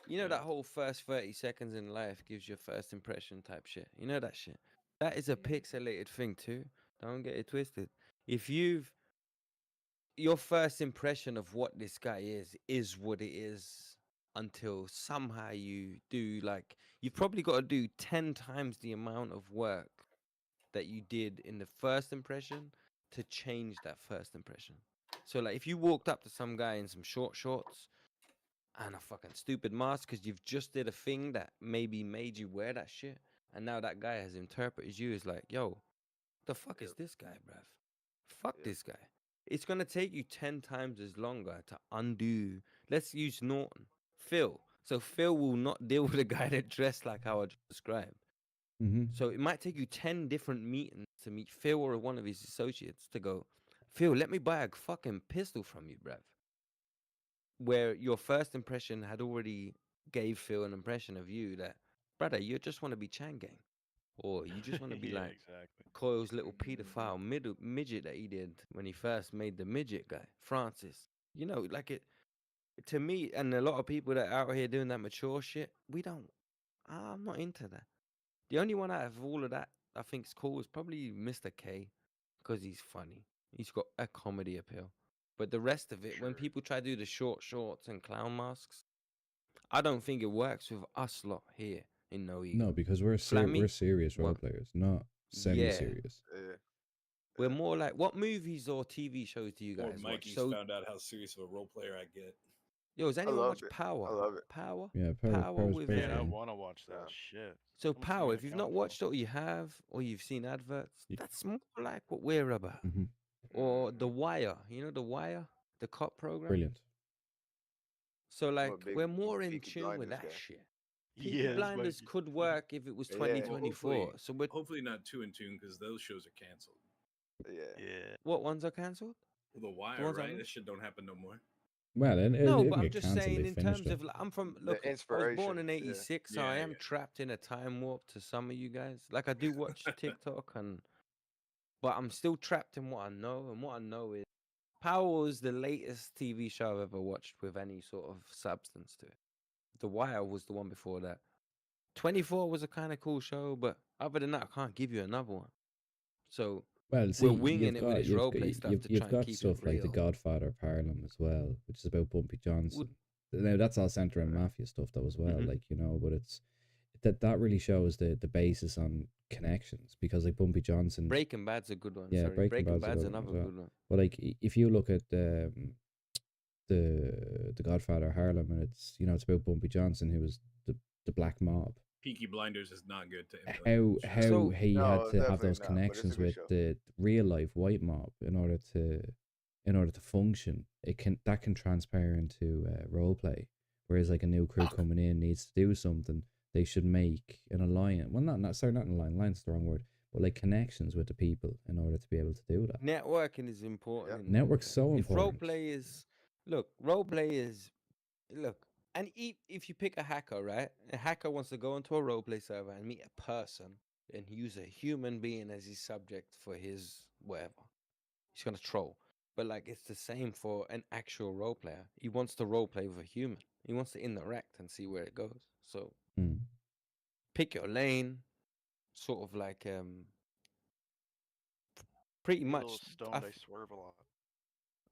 Speaker 14: You know that whole first 30 seconds in life gives you a first impression type shit. You know that shit. That is a pixelated thing too. Don't get it twisted. If your first impression of what this guy is what it is until somehow you do, like, you've probably got to do 10 times the amount of work that you did in the first impression to change that first impression. So like if you walked up to some guy in some short shorts and a fucking stupid mask because you've just did a thing that maybe made you wear that shit, and now that guy has interpreted you as like, yo, the fuck is this guy, bruv? Fuck this guy. It's gonna take you 10 times as longer to undo. Let's use Norton. Phil. So Phil will not deal with a guy that dressed like how I just described.
Speaker 1: Mm-hmm.
Speaker 14: So it might take you 10 different meetings to meet Phil or one of his associates to go, Phil, let me buy a fucking pistol from you, bruv. Where your first impression had already gave Phil an impression of you that, brother, you just want to be Chang Gang. Or you just want to be
Speaker 16: Yeah,
Speaker 14: like
Speaker 16: exactly.
Speaker 14: Coyle's little pedophile midget that he did when he first made the midget guy, Francis. You know, like it, to me, and a lot of people that are out here doing that mature shit, I'm not into that. The only one out of all of that I think's cool is probably Mr. K, because he's funny. He's got a comedy appeal. But the rest of it, when people try to do the short shorts and clown masks, I don't think it works with us lot here in NoEgo.
Speaker 1: No, because we're
Speaker 14: Flammy,
Speaker 1: serious role players, not semi-serious.
Speaker 14: We're more like, what movies or TV shows do you
Speaker 20: Or
Speaker 14: guys watch?
Speaker 20: Mikey's
Speaker 14: So,
Speaker 20: found out how serious of a role player I get.
Speaker 14: yo, does anyone
Speaker 10: love
Speaker 14: watch
Speaker 10: it.
Speaker 14: Power?
Speaker 10: I love it.
Speaker 14: Power?
Speaker 1: Yeah, Power's
Speaker 14: with
Speaker 1: pretty
Speaker 16: Man, I
Speaker 1: funny.
Speaker 16: want to watch that shit.
Speaker 14: So
Speaker 16: How much
Speaker 14: Power,
Speaker 16: are
Speaker 14: if
Speaker 16: you
Speaker 14: you've
Speaker 16: gonna
Speaker 14: not
Speaker 16: count for?
Speaker 14: watched it or you have, or you've seen adverts, that's more like what we're about.
Speaker 1: Mm-hmm.
Speaker 14: Or The Wire, you know The Wire? The cop program?
Speaker 1: Brilliant.
Speaker 14: So
Speaker 10: I'm a
Speaker 14: like,
Speaker 10: big
Speaker 14: we're more in
Speaker 10: Peaky
Speaker 14: tune with
Speaker 10: Blinders
Speaker 14: that
Speaker 10: guy.
Speaker 14: shit. Peaky
Speaker 16: Yes,
Speaker 14: Blinders
Speaker 16: Mikey.
Speaker 14: could work if it was
Speaker 10: Yeah.
Speaker 20: Well,
Speaker 14: 2024. So we're,
Speaker 20: hopefully not too in tune because those shows are canceled.
Speaker 16: Yeah.
Speaker 14: what ones are cancelled?
Speaker 20: Well, The
Speaker 14: The
Speaker 20: Wire,
Speaker 14: ones I
Speaker 20: right?
Speaker 14: know?
Speaker 20: That shit don't happen no more.
Speaker 1: Well, it
Speaker 14: No, but
Speaker 1: didn't
Speaker 14: I'm
Speaker 1: get
Speaker 14: just
Speaker 1: cancelled.
Speaker 14: saying
Speaker 1: They
Speaker 14: in
Speaker 1: finished
Speaker 14: terms
Speaker 1: it.
Speaker 14: of, like, I'm from,
Speaker 10: The
Speaker 14: look, I was born in
Speaker 10: inspiration. Yeah.
Speaker 14: 86, so
Speaker 20: Yeah,
Speaker 14: I am
Speaker 20: yeah.
Speaker 14: trapped in a time warp to some of you guys. Like, I do watch TikTok, but I'm still trapped in what I know, and what I know is Power was the latest TV show I've ever watched with any sort of substance to it. The Wire was the one before that. 24 was a kind of cool show, but other than that, I can't give you another one. So
Speaker 1: Well, see,
Speaker 14: winging it with his roleplay stuff to
Speaker 1: you've
Speaker 14: try and
Speaker 1: got
Speaker 14: keep
Speaker 1: stuff
Speaker 14: it
Speaker 1: like The
Speaker 14: real.
Speaker 1: Godfather of Harlem as well, which is about Bumpy Johnson. Now that's all centered on mafia stuff though as well, like, you know, but it's that really shows the basis on connections, because like Bumpy Johnson.
Speaker 14: Breaking Bad's a good one.
Speaker 1: Yeah,
Speaker 14: Sorry,
Speaker 1: Breaking Bad's
Speaker 14: another
Speaker 1: as well.
Speaker 14: good one.
Speaker 1: But like, if you look at the Godfather of Harlem, and it's, you know, it's about Bumpy Johnson, who was the black mob.
Speaker 20: Peaky Blinders is not good to emulate.
Speaker 1: How he had
Speaker 10: No,
Speaker 1: to have
Speaker 10: definitely
Speaker 1: those
Speaker 10: not, but it's a
Speaker 1: connections
Speaker 10: good
Speaker 1: with
Speaker 10: show.
Speaker 1: the real life white mob in order to function. That can transpire into role play. Whereas like a new crew coming in needs to do something, they should make an alliance. Well, not an alliance. Alliance is the wrong word, but like connections with the people in order to be able to do that.
Speaker 14: Networking is important. in
Speaker 1: Network's so
Speaker 14: If
Speaker 1: important.
Speaker 14: roleplay is look, and if you pick a hacker, right? A hacker wants to go into a roleplay server and meet a person and use a human being as his subject for his whatever. He's gonna troll. But like, it's the same for an actual role player. He wants to role play with a human. He wants to interact and see where it goes. So pick your lane, sort of like pretty
Speaker 16: Me a little
Speaker 14: much.
Speaker 16: stoned, I swerve a lot.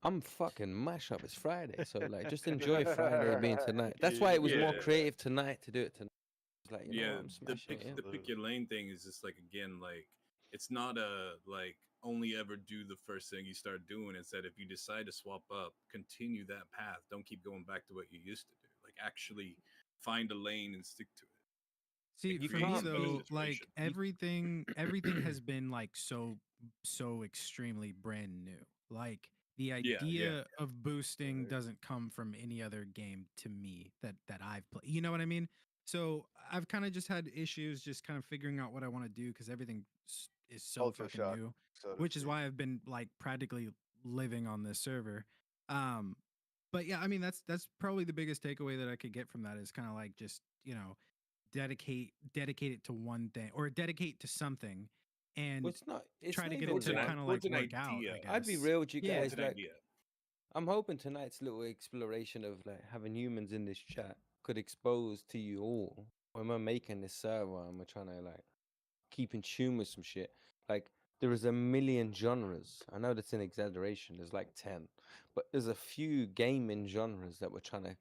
Speaker 14: I'm fucking mash up. It's Friday, so like, just enjoy Friday being tonight. That's why it was more creative tonight to do it tonight. It's like, you know, I'm smashing it.
Speaker 20: The pick your lane thing is just like, again, like, it's not a like only ever do the first thing you start doing. It's that if you decide to swap up, continue that path. Don't keep going back to what you used to do. Like, actually find a lane and stick to it.
Speaker 3: See,
Speaker 20: It
Speaker 3: for me
Speaker 20: creates a better
Speaker 3: though,
Speaker 20: situation.
Speaker 3: like everything has been like so extremely brand new. Like the idea of boosting doesn't come from any other game to me that I've played. You know what I mean? So I've kind of just had issues just kind of figuring out what I want to do, because everything is so
Speaker 10: Culture
Speaker 3: fucking
Speaker 10: shock,
Speaker 3: new,
Speaker 10: so to
Speaker 3: which is
Speaker 10: speak.
Speaker 3: why I've been like practically living on this server. But yeah, I mean, that's probably the biggest takeaway that I could get from that, is kind of like, just, you know, dedicate it to one thing, or dedicate to something, and
Speaker 14: Well, it's
Speaker 3: try
Speaker 14: not
Speaker 3: to get
Speaker 14: even
Speaker 3: it to
Speaker 14: that.
Speaker 3: kind of like work out, I guess.
Speaker 14: I'd be real with you
Speaker 3: Yeah.
Speaker 14: guys. Like, I'm hoping tonight's little exploration of like having humans in this chat could expose to you all, when we're making this server and we're trying to like keep in tune with some shit. Like, there is a million genres. I know that's an exaggeration. There's like 10, but there's a few gaming genres that we're trying to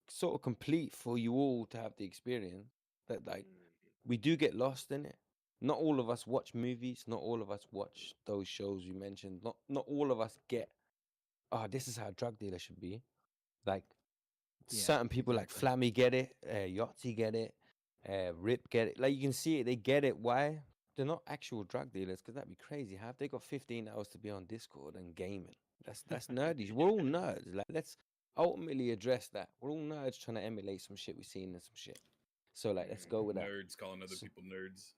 Speaker 14: sort of complete for you all to have the experience. That like, we do get lost in it. Not all of us watch movies. Not all of us watch those shows you mentioned. Not all of us get, oh, this is how a drug dealer should be. Like, certain people like Flammy get it, Yachty get it, Rip get it. Like, you can see it. They get it. Why? They're not actual drug dealers, because that'd be crazy. Have they got 15 hours to be on Discord and gaming? That's nerdy. We're all nerds. Like, let's ultimately address that. We're all nerds trying to emulate some shit we've seen and some shit. So like, let's go with that.
Speaker 20: Nerds calling other people nerds.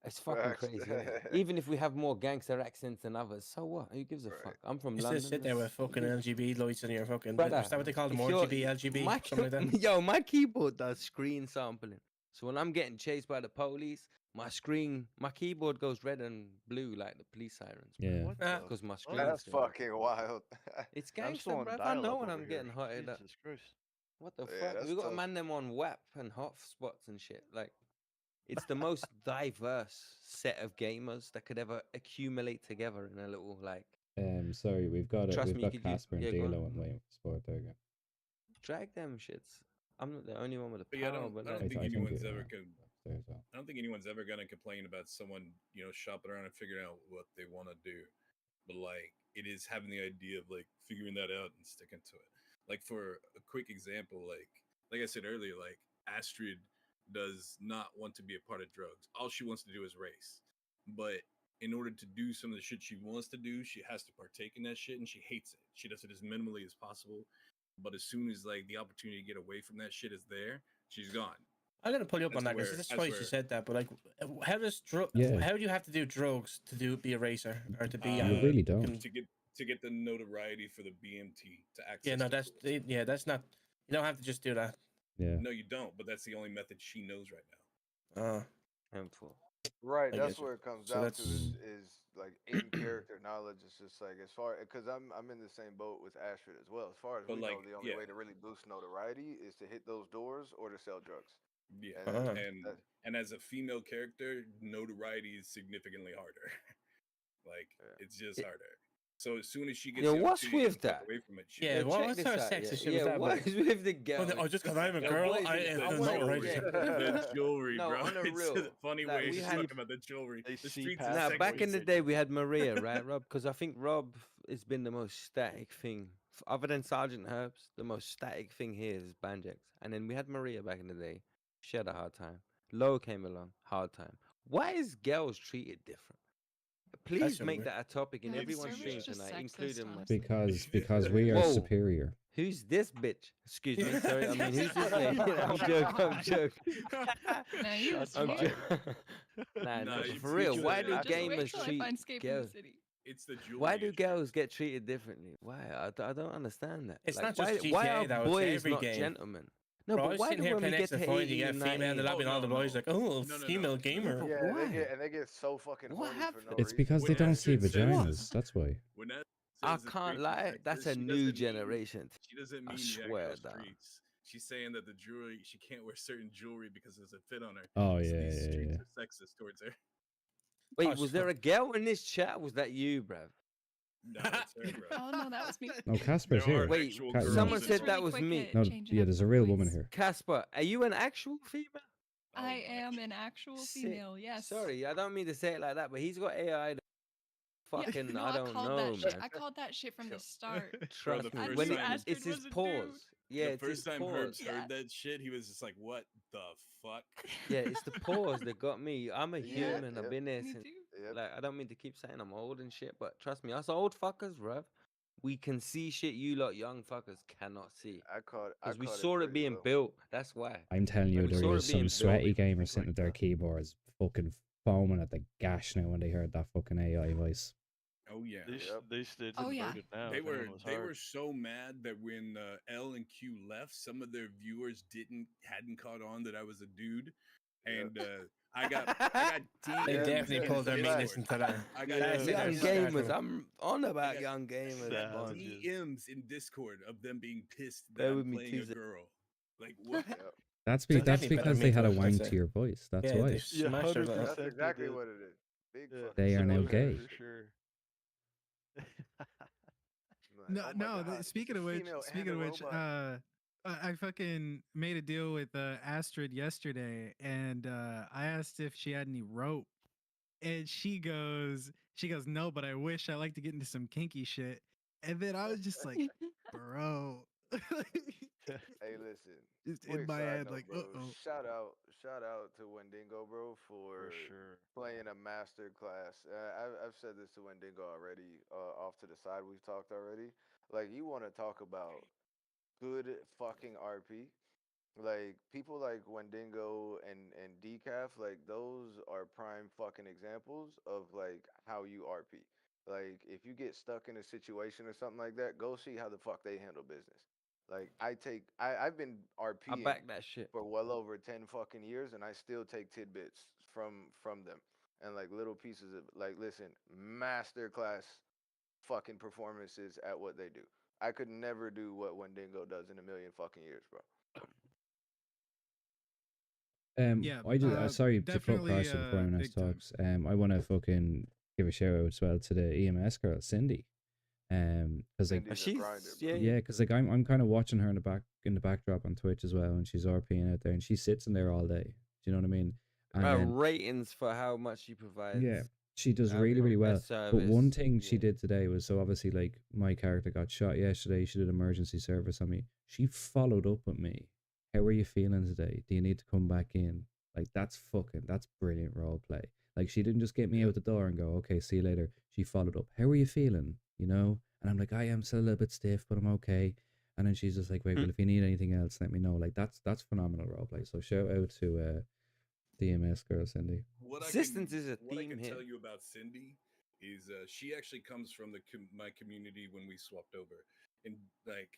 Speaker 14: It's fucking crazy, isn't it? Even if we have more gangster accents than others, so what? Who gives a fuck? I'm from
Speaker 9: Just
Speaker 14: London.
Speaker 9: sit there with fucking LGB lights in your fucking.
Speaker 14: Brother,
Speaker 9: Is that what they call them?
Speaker 14: if you're-
Speaker 9: RGB,
Speaker 14: my,
Speaker 9: something like that.
Speaker 14: Yo, my keyboard does screen sampling. So when I'm getting chased by the police, my keyboard goes red and blue like the police sirens. Bro.
Speaker 1: Yeah.
Speaker 10: What
Speaker 14: Because my screen.
Speaker 10: That's fucking wild.
Speaker 14: It's
Speaker 16: I'm
Speaker 14: gangster,
Speaker 16: still on
Speaker 14: bruv. I
Speaker 16: dial-up
Speaker 14: know when
Speaker 16: over
Speaker 14: I'm
Speaker 16: here.
Speaker 14: getting hotted up.
Speaker 16: Jesus Christ.
Speaker 14: What the
Speaker 10: Yeah,
Speaker 14: fuck?
Speaker 10: that's
Speaker 14: We got
Speaker 10: tough.
Speaker 14: to man them on WAP and hotspots and shit. Like, it's the most diverse set of gamers that could ever accumulate together in a little like.
Speaker 1: Sorry, we've got
Speaker 14: Trust me, you could
Speaker 1: Casper and
Speaker 14: yeah, go on.
Speaker 1: Dilo and Wayne Sport there again.
Speaker 14: Drag them shits. I'm not the only one with the
Speaker 20: But yeah, I
Speaker 14: power,
Speaker 20: don't
Speaker 14: but
Speaker 20: think
Speaker 14: like,
Speaker 20: anyone's ever I don't think anyone's ever gonna complain about someone, shopping around and figuring out what they want to do. But like, it is having the idea of like figuring that out and sticking to it. Like, for a quick example, like I said earlier, like Astrid does not want to be a part of drugs. All she wants to do is race. But in order to do some of the shit she wants to do, she has to partake in that shit, and she hates it. She does it as minimally as possible. But as soon as like the opportunity to get away from that shit is there, she's gone.
Speaker 9: I'm gonna pull you up on that, because that's why you said that. But like, how does how do you have to do drugs to be a racer or to be?
Speaker 1: You really don't.
Speaker 20: To get the notoriety for the BMT to access.
Speaker 9: Yeah, no, that's not. You don't have to just do that.
Speaker 1: Yeah.
Speaker 20: No, you don't. But that's the only method she knows right now.
Speaker 14: Handful.
Speaker 10: Right,
Speaker 20: I
Speaker 10: that's
Speaker 20: guess.
Speaker 10: what it comes
Speaker 20: So
Speaker 10: down
Speaker 20: that's-
Speaker 10: to is like in character knowledge. It's just like, as far, because I'm in the same boat with Astrid as well. As far as
Speaker 20: But
Speaker 10: we know,
Speaker 20: like,
Speaker 10: the only
Speaker 20: yeah.
Speaker 10: way to really boost notoriety is to hit those doors or to sell drugs.
Speaker 20: Yeah,
Speaker 10: And
Speaker 20: and as a female character, notoriety is significantly harder. Like it's just harder. So as soon as she gets
Speaker 14: Yo,
Speaker 20: the
Speaker 14: what's
Speaker 20: opportunity to
Speaker 14: with
Speaker 20: fuck
Speaker 14: that?
Speaker 20: away from it, she
Speaker 9: Yeah,
Speaker 20: does.
Speaker 9: what sort of sexist shit was that?
Speaker 14: what
Speaker 9: But
Speaker 14: is with the girl?
Speaker 9: oh, just because I'm a
Speaker 20: No,
Speaker 9: girl,
Speaker 20: what
Speaker 9: I
Speaker 20: is it?
Speaker 9: have
Speaker 20: The
Speaker 9: no
Speaker 20: jewelry.
Speaker 9: right.
Speaker 20: The jewelry,
Speaker 14: No,
Speaker 20: bro.
Speaker 14: on a
Speaker 20: It's a
Speaker 14: real,
Speaker 20: funny
Speaker 14: like,
Speaker 20: way
Speaker 14: we
Speaker 20: she's
Speaker 14: had-
Speaker 20: talking about the jewelry.
Speaker 16: They
Speaker 20: The
Speaker 16: see
Speaker 20: streets
Speaker 16: past
Speaker 20: is
Speaker 14: Now,
Speaker 16: the
Speaker 14: back in the
Speaker 20: sexist.
Speaker 14: day, we had Maria, right, Rob? Because I think Rob has been the most static thing, other than Sergeant Herbs. The most static thing here is Banjax, and then we had Maria back in the day. She had a hard time. Lo came along, hard time. Why is girls treated different? Please make that a topic in
Speaker 12: Yeah,
Speaker 14: everyone's
Speaker 12: server's
Speaker 14: stream
Speaker 12: just
Speaker 14: tonight,
Speaker 12: sexist,
Speaker 14: including mine.
Speaker 1: Because we are
Speaker 14: Whoa.
Speaker 1: superior.
Speaker 14: Who's this bitch? Excuse me, sorry. I mean, who's this name? I'm joking. I'm joking.
Speaker 12: Nah, you was
Speaker 14: I'm
Speaker 12: weird.
Speaker 14: joking. Nah,
Speaker 20: Nah,
Speaker 14: but
Speaker 20: it's
Speaker 14: for real, why do
Speaker 12: Just wait
Speaker 14: gamers
Speaker 12: till I
Speaker 14: treat
Speaker 12: find Escape from the
Speaker 14: girls?
Speaker 12: City.
Speaker 20: It's the jewelry.
Speaker 14: Why do girls get treated differently? Why? I don't understand that.
Speaker 9: It's
Speaker 14: Like,
Speaker 9: not just
Speaker 14: why
Speaker 9: GTA
Speaker 14: are
Speaker 9: though, it's
Speaker 14: boys
Speaker 9: every
Speaker 14: not
Speaker 9: game.
Speaker 14: gentlemen? No,
Speaker 9: Bro, I
Speaker 14: but
Speaker 9: was
Speaker 14: why
Speaker 9: sitting
Speaker 14: do
Speaker 9: here
Speaker 14: when we
Speaker 9: playing
Speaker 14: get to
Speaker 9: X4 and you
Speaker 14: 18,
Speaker 9: get a female in the
Speaker 14: 19?
Speaker 9: lobby and all the boys like, oh, female gamer.
Speaker 10: Yeah,
Speaker 14: Why?
Speaker 10: and they get so fucking
Speaker 14: What
Speaker 10: horny for no
Speaker 1: It's
Speaker 10: reason.
Speaker 1: because they
Speaker 20: When
Speaker 1: don't see
Speaker 20: Astrid says
Speaker 1: vaginas.
Speaker 20: this-
Speaker 1: That's why.
Speaker 20: When that
Speaker 14: I
Speaker 20: says the
Speaker 14: can't
Speaker 20: streets
Speaker 14: lie.
Speaker 20: are
Speaker 14: That's
Speaker 20: sexist,
Speaker 14: a
Speaker 20: she
Speaker 14: new
Speaker 20: doesn't mean-
Speaker 14: generation.
Speaker 20: She doesn't
Speaker 14: I
Speaker 20: mean you
Speaker 14: swear
Speaker 20: act
Speaker 14: down.
Speaker 20: streets. She's saying that the jewelry, she can't wear certain jewelry because it doesn't fit on her.
Speaker 1: Oh,
Speaker 20: So
Speaker 1: yeah,
Speaker 20: these
Speaker 1: yeah,
Speaker 20: streets
Speaker 1: yeah.
Speaker 20: are sexist towards her.
Speaker 14: Wait, was there a girl in this chat? Was that you, bruv?
Speaker 20: No, it's her, bro.
Speaker 12: Oh no, that was me.
Speaker 1: No, Casper's
Speaker 20: There are
Speaker 1: here.
Speaker 14: Wait,
Speaker 20: actual
Speaker 1: Ca-
Speaker 20: girls
Speaker 14: someone
Speaker 20: in
Speaker 14: said
Speaker 20: there.
Speaker 14: that was
Speaker 12: quick
Speaker 14: me.
Speaker 12: at
Speaker 1: No,
Speaker 12: changing
Speaker 1: yeah,
Speaker 12: up
Speaker 1: there's
Speaker 12: the
Speaker 1: a real
Speaker 12: voice.
Speaker 1: woman here.
Speaker 14: Casper, are you an actual female?
Speaker 12: I am an actual
Speaker 14: Sick.
Speaker 12: female. Yes.
Speaker 14: Sorry, I don't mean to say it like that, but he's got AI. That fucking,
Speaker 12: no,
Speaker 14: I don't
Speaker 12: called
Speaker 14: know,
Speaker 12: that shit.
Speaker 14: man.
Speaker 12: I called that shit from the start.
Speaker 14: Trust
Speaker 20: the
Speaker 14: me.
Speaker 20: first
Speaker 14: When
Speaker 20: time-
Speaker 14: it's his
Speaker 12: was a
Speaker 14: pause. Yeah,
Speaker 20: The
Speaker 14: it's
Speaker 20: first
Speaker 14: his
Speaker 20: time
Speaker 14: pause.
Speaker 20: Herbs heard that shit, he was just like, "What the fuck?"
Speaker 14: Yeah, it's the pause that got me. I'm a
Speaker 10: Yeah,
Speaker 14: human. I've
Speaker 10: yep.
Speaker 14: been there
Speaker 12: Me
Speaker 14: since.
Speaker 12: too.
Speaker 10: Yep.
Speaker 14: Like, I don't mean to keep saying I'm old and shit, but trust me, us old fuckers, bruv, we can see shit you lot young fuckers cannot see.
Speaker 10: I caught
Speaker 14: Because we
Speaker 10: caught
Speaker 14: saw it
Speaker 10: pretty
Speaker 14: being
Speaker 10: well.
Speaker 14: built. That's why.
Speaker 1: I'm telling you,
Speaker 14: Like, we
Speaker 1: there
Speaker 14: saw
Speaker 1: was
Speaker 14: it being
Speaker 1: some
Speaker 14: built.
Speaker 1: sweaty gamers sitting at their keyboards, fucking foaming at the gash now when they heard that fucking AI voice.
Speaker 20: Oh yeah.
Speaker 16: They stood
Speaker 12: Oh, yeah.
Speaker 16: voted now.
Speaker 20: They
Speaker 16: if anyone
Speaker 20: were
Speaker 16: was
Speaker 20: they
Speaker 16: hard.
Speaker 20: were so mad that when L and Q left, some of their viewers hadn't caught on that I was a dude, and I got DMs.
Speaker 9: They definitely
Speaker 20: in
Speaker 9: pulled their
Speaker 20: Discord.
Speaker 9: meanness into that.
Speaker 20: I got
Speaker 9: That's
Speaker 14: Young
Speaker 9: it.
Speaker 14: gamers. I'm on about
Speaker 20: I got
Speaker 14: young gamers. man.
Speaker 20: DMs in Discord of them being pissed that
Speaker 14: Bear
Speaker 20: I'm
Speaker 14: with me
Speaker 20: playing
Speaker 14: 2
Speaker 20: a
Speaker 14: seconds.
Speaker 20: girl. Like what?
Speaker 1: That's
Speaker 9: They're
Speaker 1: that's
Speaker 9: definitely better
Speaker 1: because they had a
Speaker 9: mental,
Speaker 1: wank
Speaker 9: that's
Speaker 1: to
Speaker 9: it.
Speaker 1: your voice. That's
Speaker 9: Yeah,
Speaker 1: why.
Speaker 9: they smashed their little-
Speaker 10: That's exactly what it is. Big fucking
Speaker 1: They are now
Speaker 10: smoke
Speaker 1: gay.
Speaker 10: for sure.
Speaker 3: No,
Speaker 10: oh my
Speaker 3: no.
Speaker 10: God,
Speaker 3: Speaking
Speaker 10: it's
Speaker 3: of
Speaker 10: a
Speaker 3: which,
Speaker 10: female and
Speaker 3: speaking
Speaker 10: a
Speaker 3: of which,
Speaker 10: robot.
Speaker 3: I fucking made a deal with Astrid yesterday, and I asked if she had any rope, and she goes, no, but I wish. I like to get into some kinky shit. And then I was just like, bro.
Speaker 10: Hey, listen.
Speaker 3: Just in
Speaker 10: Quick
Speaker 3: my
Speaker 10: side
Speaker 3: head,
Speaker 10: note,
Speaker 3: like,
Speaker 10: bro.
Speaker 3: uh-oh.
Speaker 10: Shout out to Wendigo, bro, for
Speaker 16: sure.
Speaker 10: playing a master class. I've said this to Wendigo already. Off to the side, we've talked already. Like, you want to talk about good fucking RP? Like, people like Wendigo and Decaf, like, those are prime fucking examples of like how you RP. Like, if you get stuck in a situation or something like that, go see how the fuck they handle business. Like, I've been RPing
Speaker 14: back that shit.
Speaker 10: for well over 10 fucking years, and I still take tidbits from them and like little pieces of, like, listen, master class fucking performances at what they do. I could never do what Wendigo does in a million fucking years, bro.
Speaker 3: Yeah,
Speaker 1: I just sorry to cut
Speaker 3: definitely,
Speaker 1: past you before anyone else
Speaker 3: big time.
Speaker 1: talks. I want to fucking give a shout out as well to the EMS girl, Cindy. Because like
Speaker 10: Cindy's a grinder, bro.
Speaker 1: yeah, because like I'm kind of watching her in the backdrop on Twitch as well, and she's RPing out there, and she sits in there all day. Do you know what I mean? And then-
Speaker 14: Ratings for how much she provides.
Speaker 1: yeah, she does really, really well. But one thing she did today was, so obviously, like, my character got shot yesterday. She did emergency service on me. She followed up with me. How are you feeling today? Do you need to come back in? Like, that's brilliant role play. Like, she didn't just get me out the door and go, okay, see you later. She followed up. How are you feeling? You know? And I'm like, I am still a little bit stiff, but I'm okay. And then she's just like, wait, well, if you need anything else, let me know. Like, that's phenomenal role play. So shout out to DMS girl, Cindy.
Speaker 14: Assistance is a
Speaker 20: What I
Speaker 14: theme
Speaker 20: can
Speaker 14: here.
Speaker 20: tell you about Cindy is she actually comes from my community when we swapped over, and like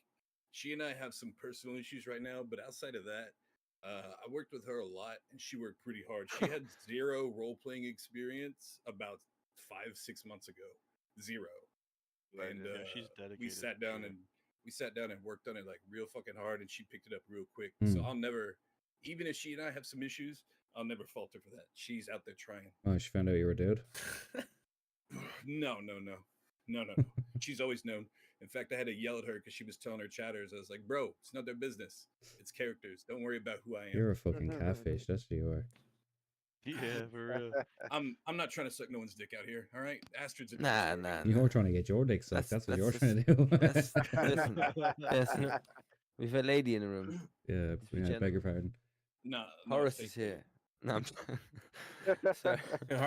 Speaker 20: she and I have some personal issues right now, but outside of that, I worked with her a lot, and she worked pretty hard. She had zero role playing experience about 5-6 months ago, zero. And
Speaker 16: Yeah, she's dedicated.
Speaker 20: we sat down and worked on it like real fucking hard, and she picked it up real quick.
Speaker 1: Hmm.
Speaker 20: So I'll never, even if she and I have some issues, I'll never falter for that. She's out there trying.
Speaker 1: Oh, she found out you were a dude.
Speaker 20: No. She's always known. In fact, I had to yell at her because she was telling her chatters. I was like, bro, it's not their business. It's characters. Don't worry about who I am.
Speaker 1: You're a fucking catfish. That's what you are.
Speaker 16: Yeah, for real.
Speaker 20: I'm not trying to suck no one's dick out here. All right, Astrid's a
Speaker 14: Nah.
Speaker 1: You're trying to get your dick sucked. That's what you're trying to do.
Speaker 14: Listen. We've a lady in the room.
Speaker 1: Yeah, I beg your pardon.
Speaker 20: No,
Speaker 14: Horace is here. No, I'm sorry.
Speaker 9: Horace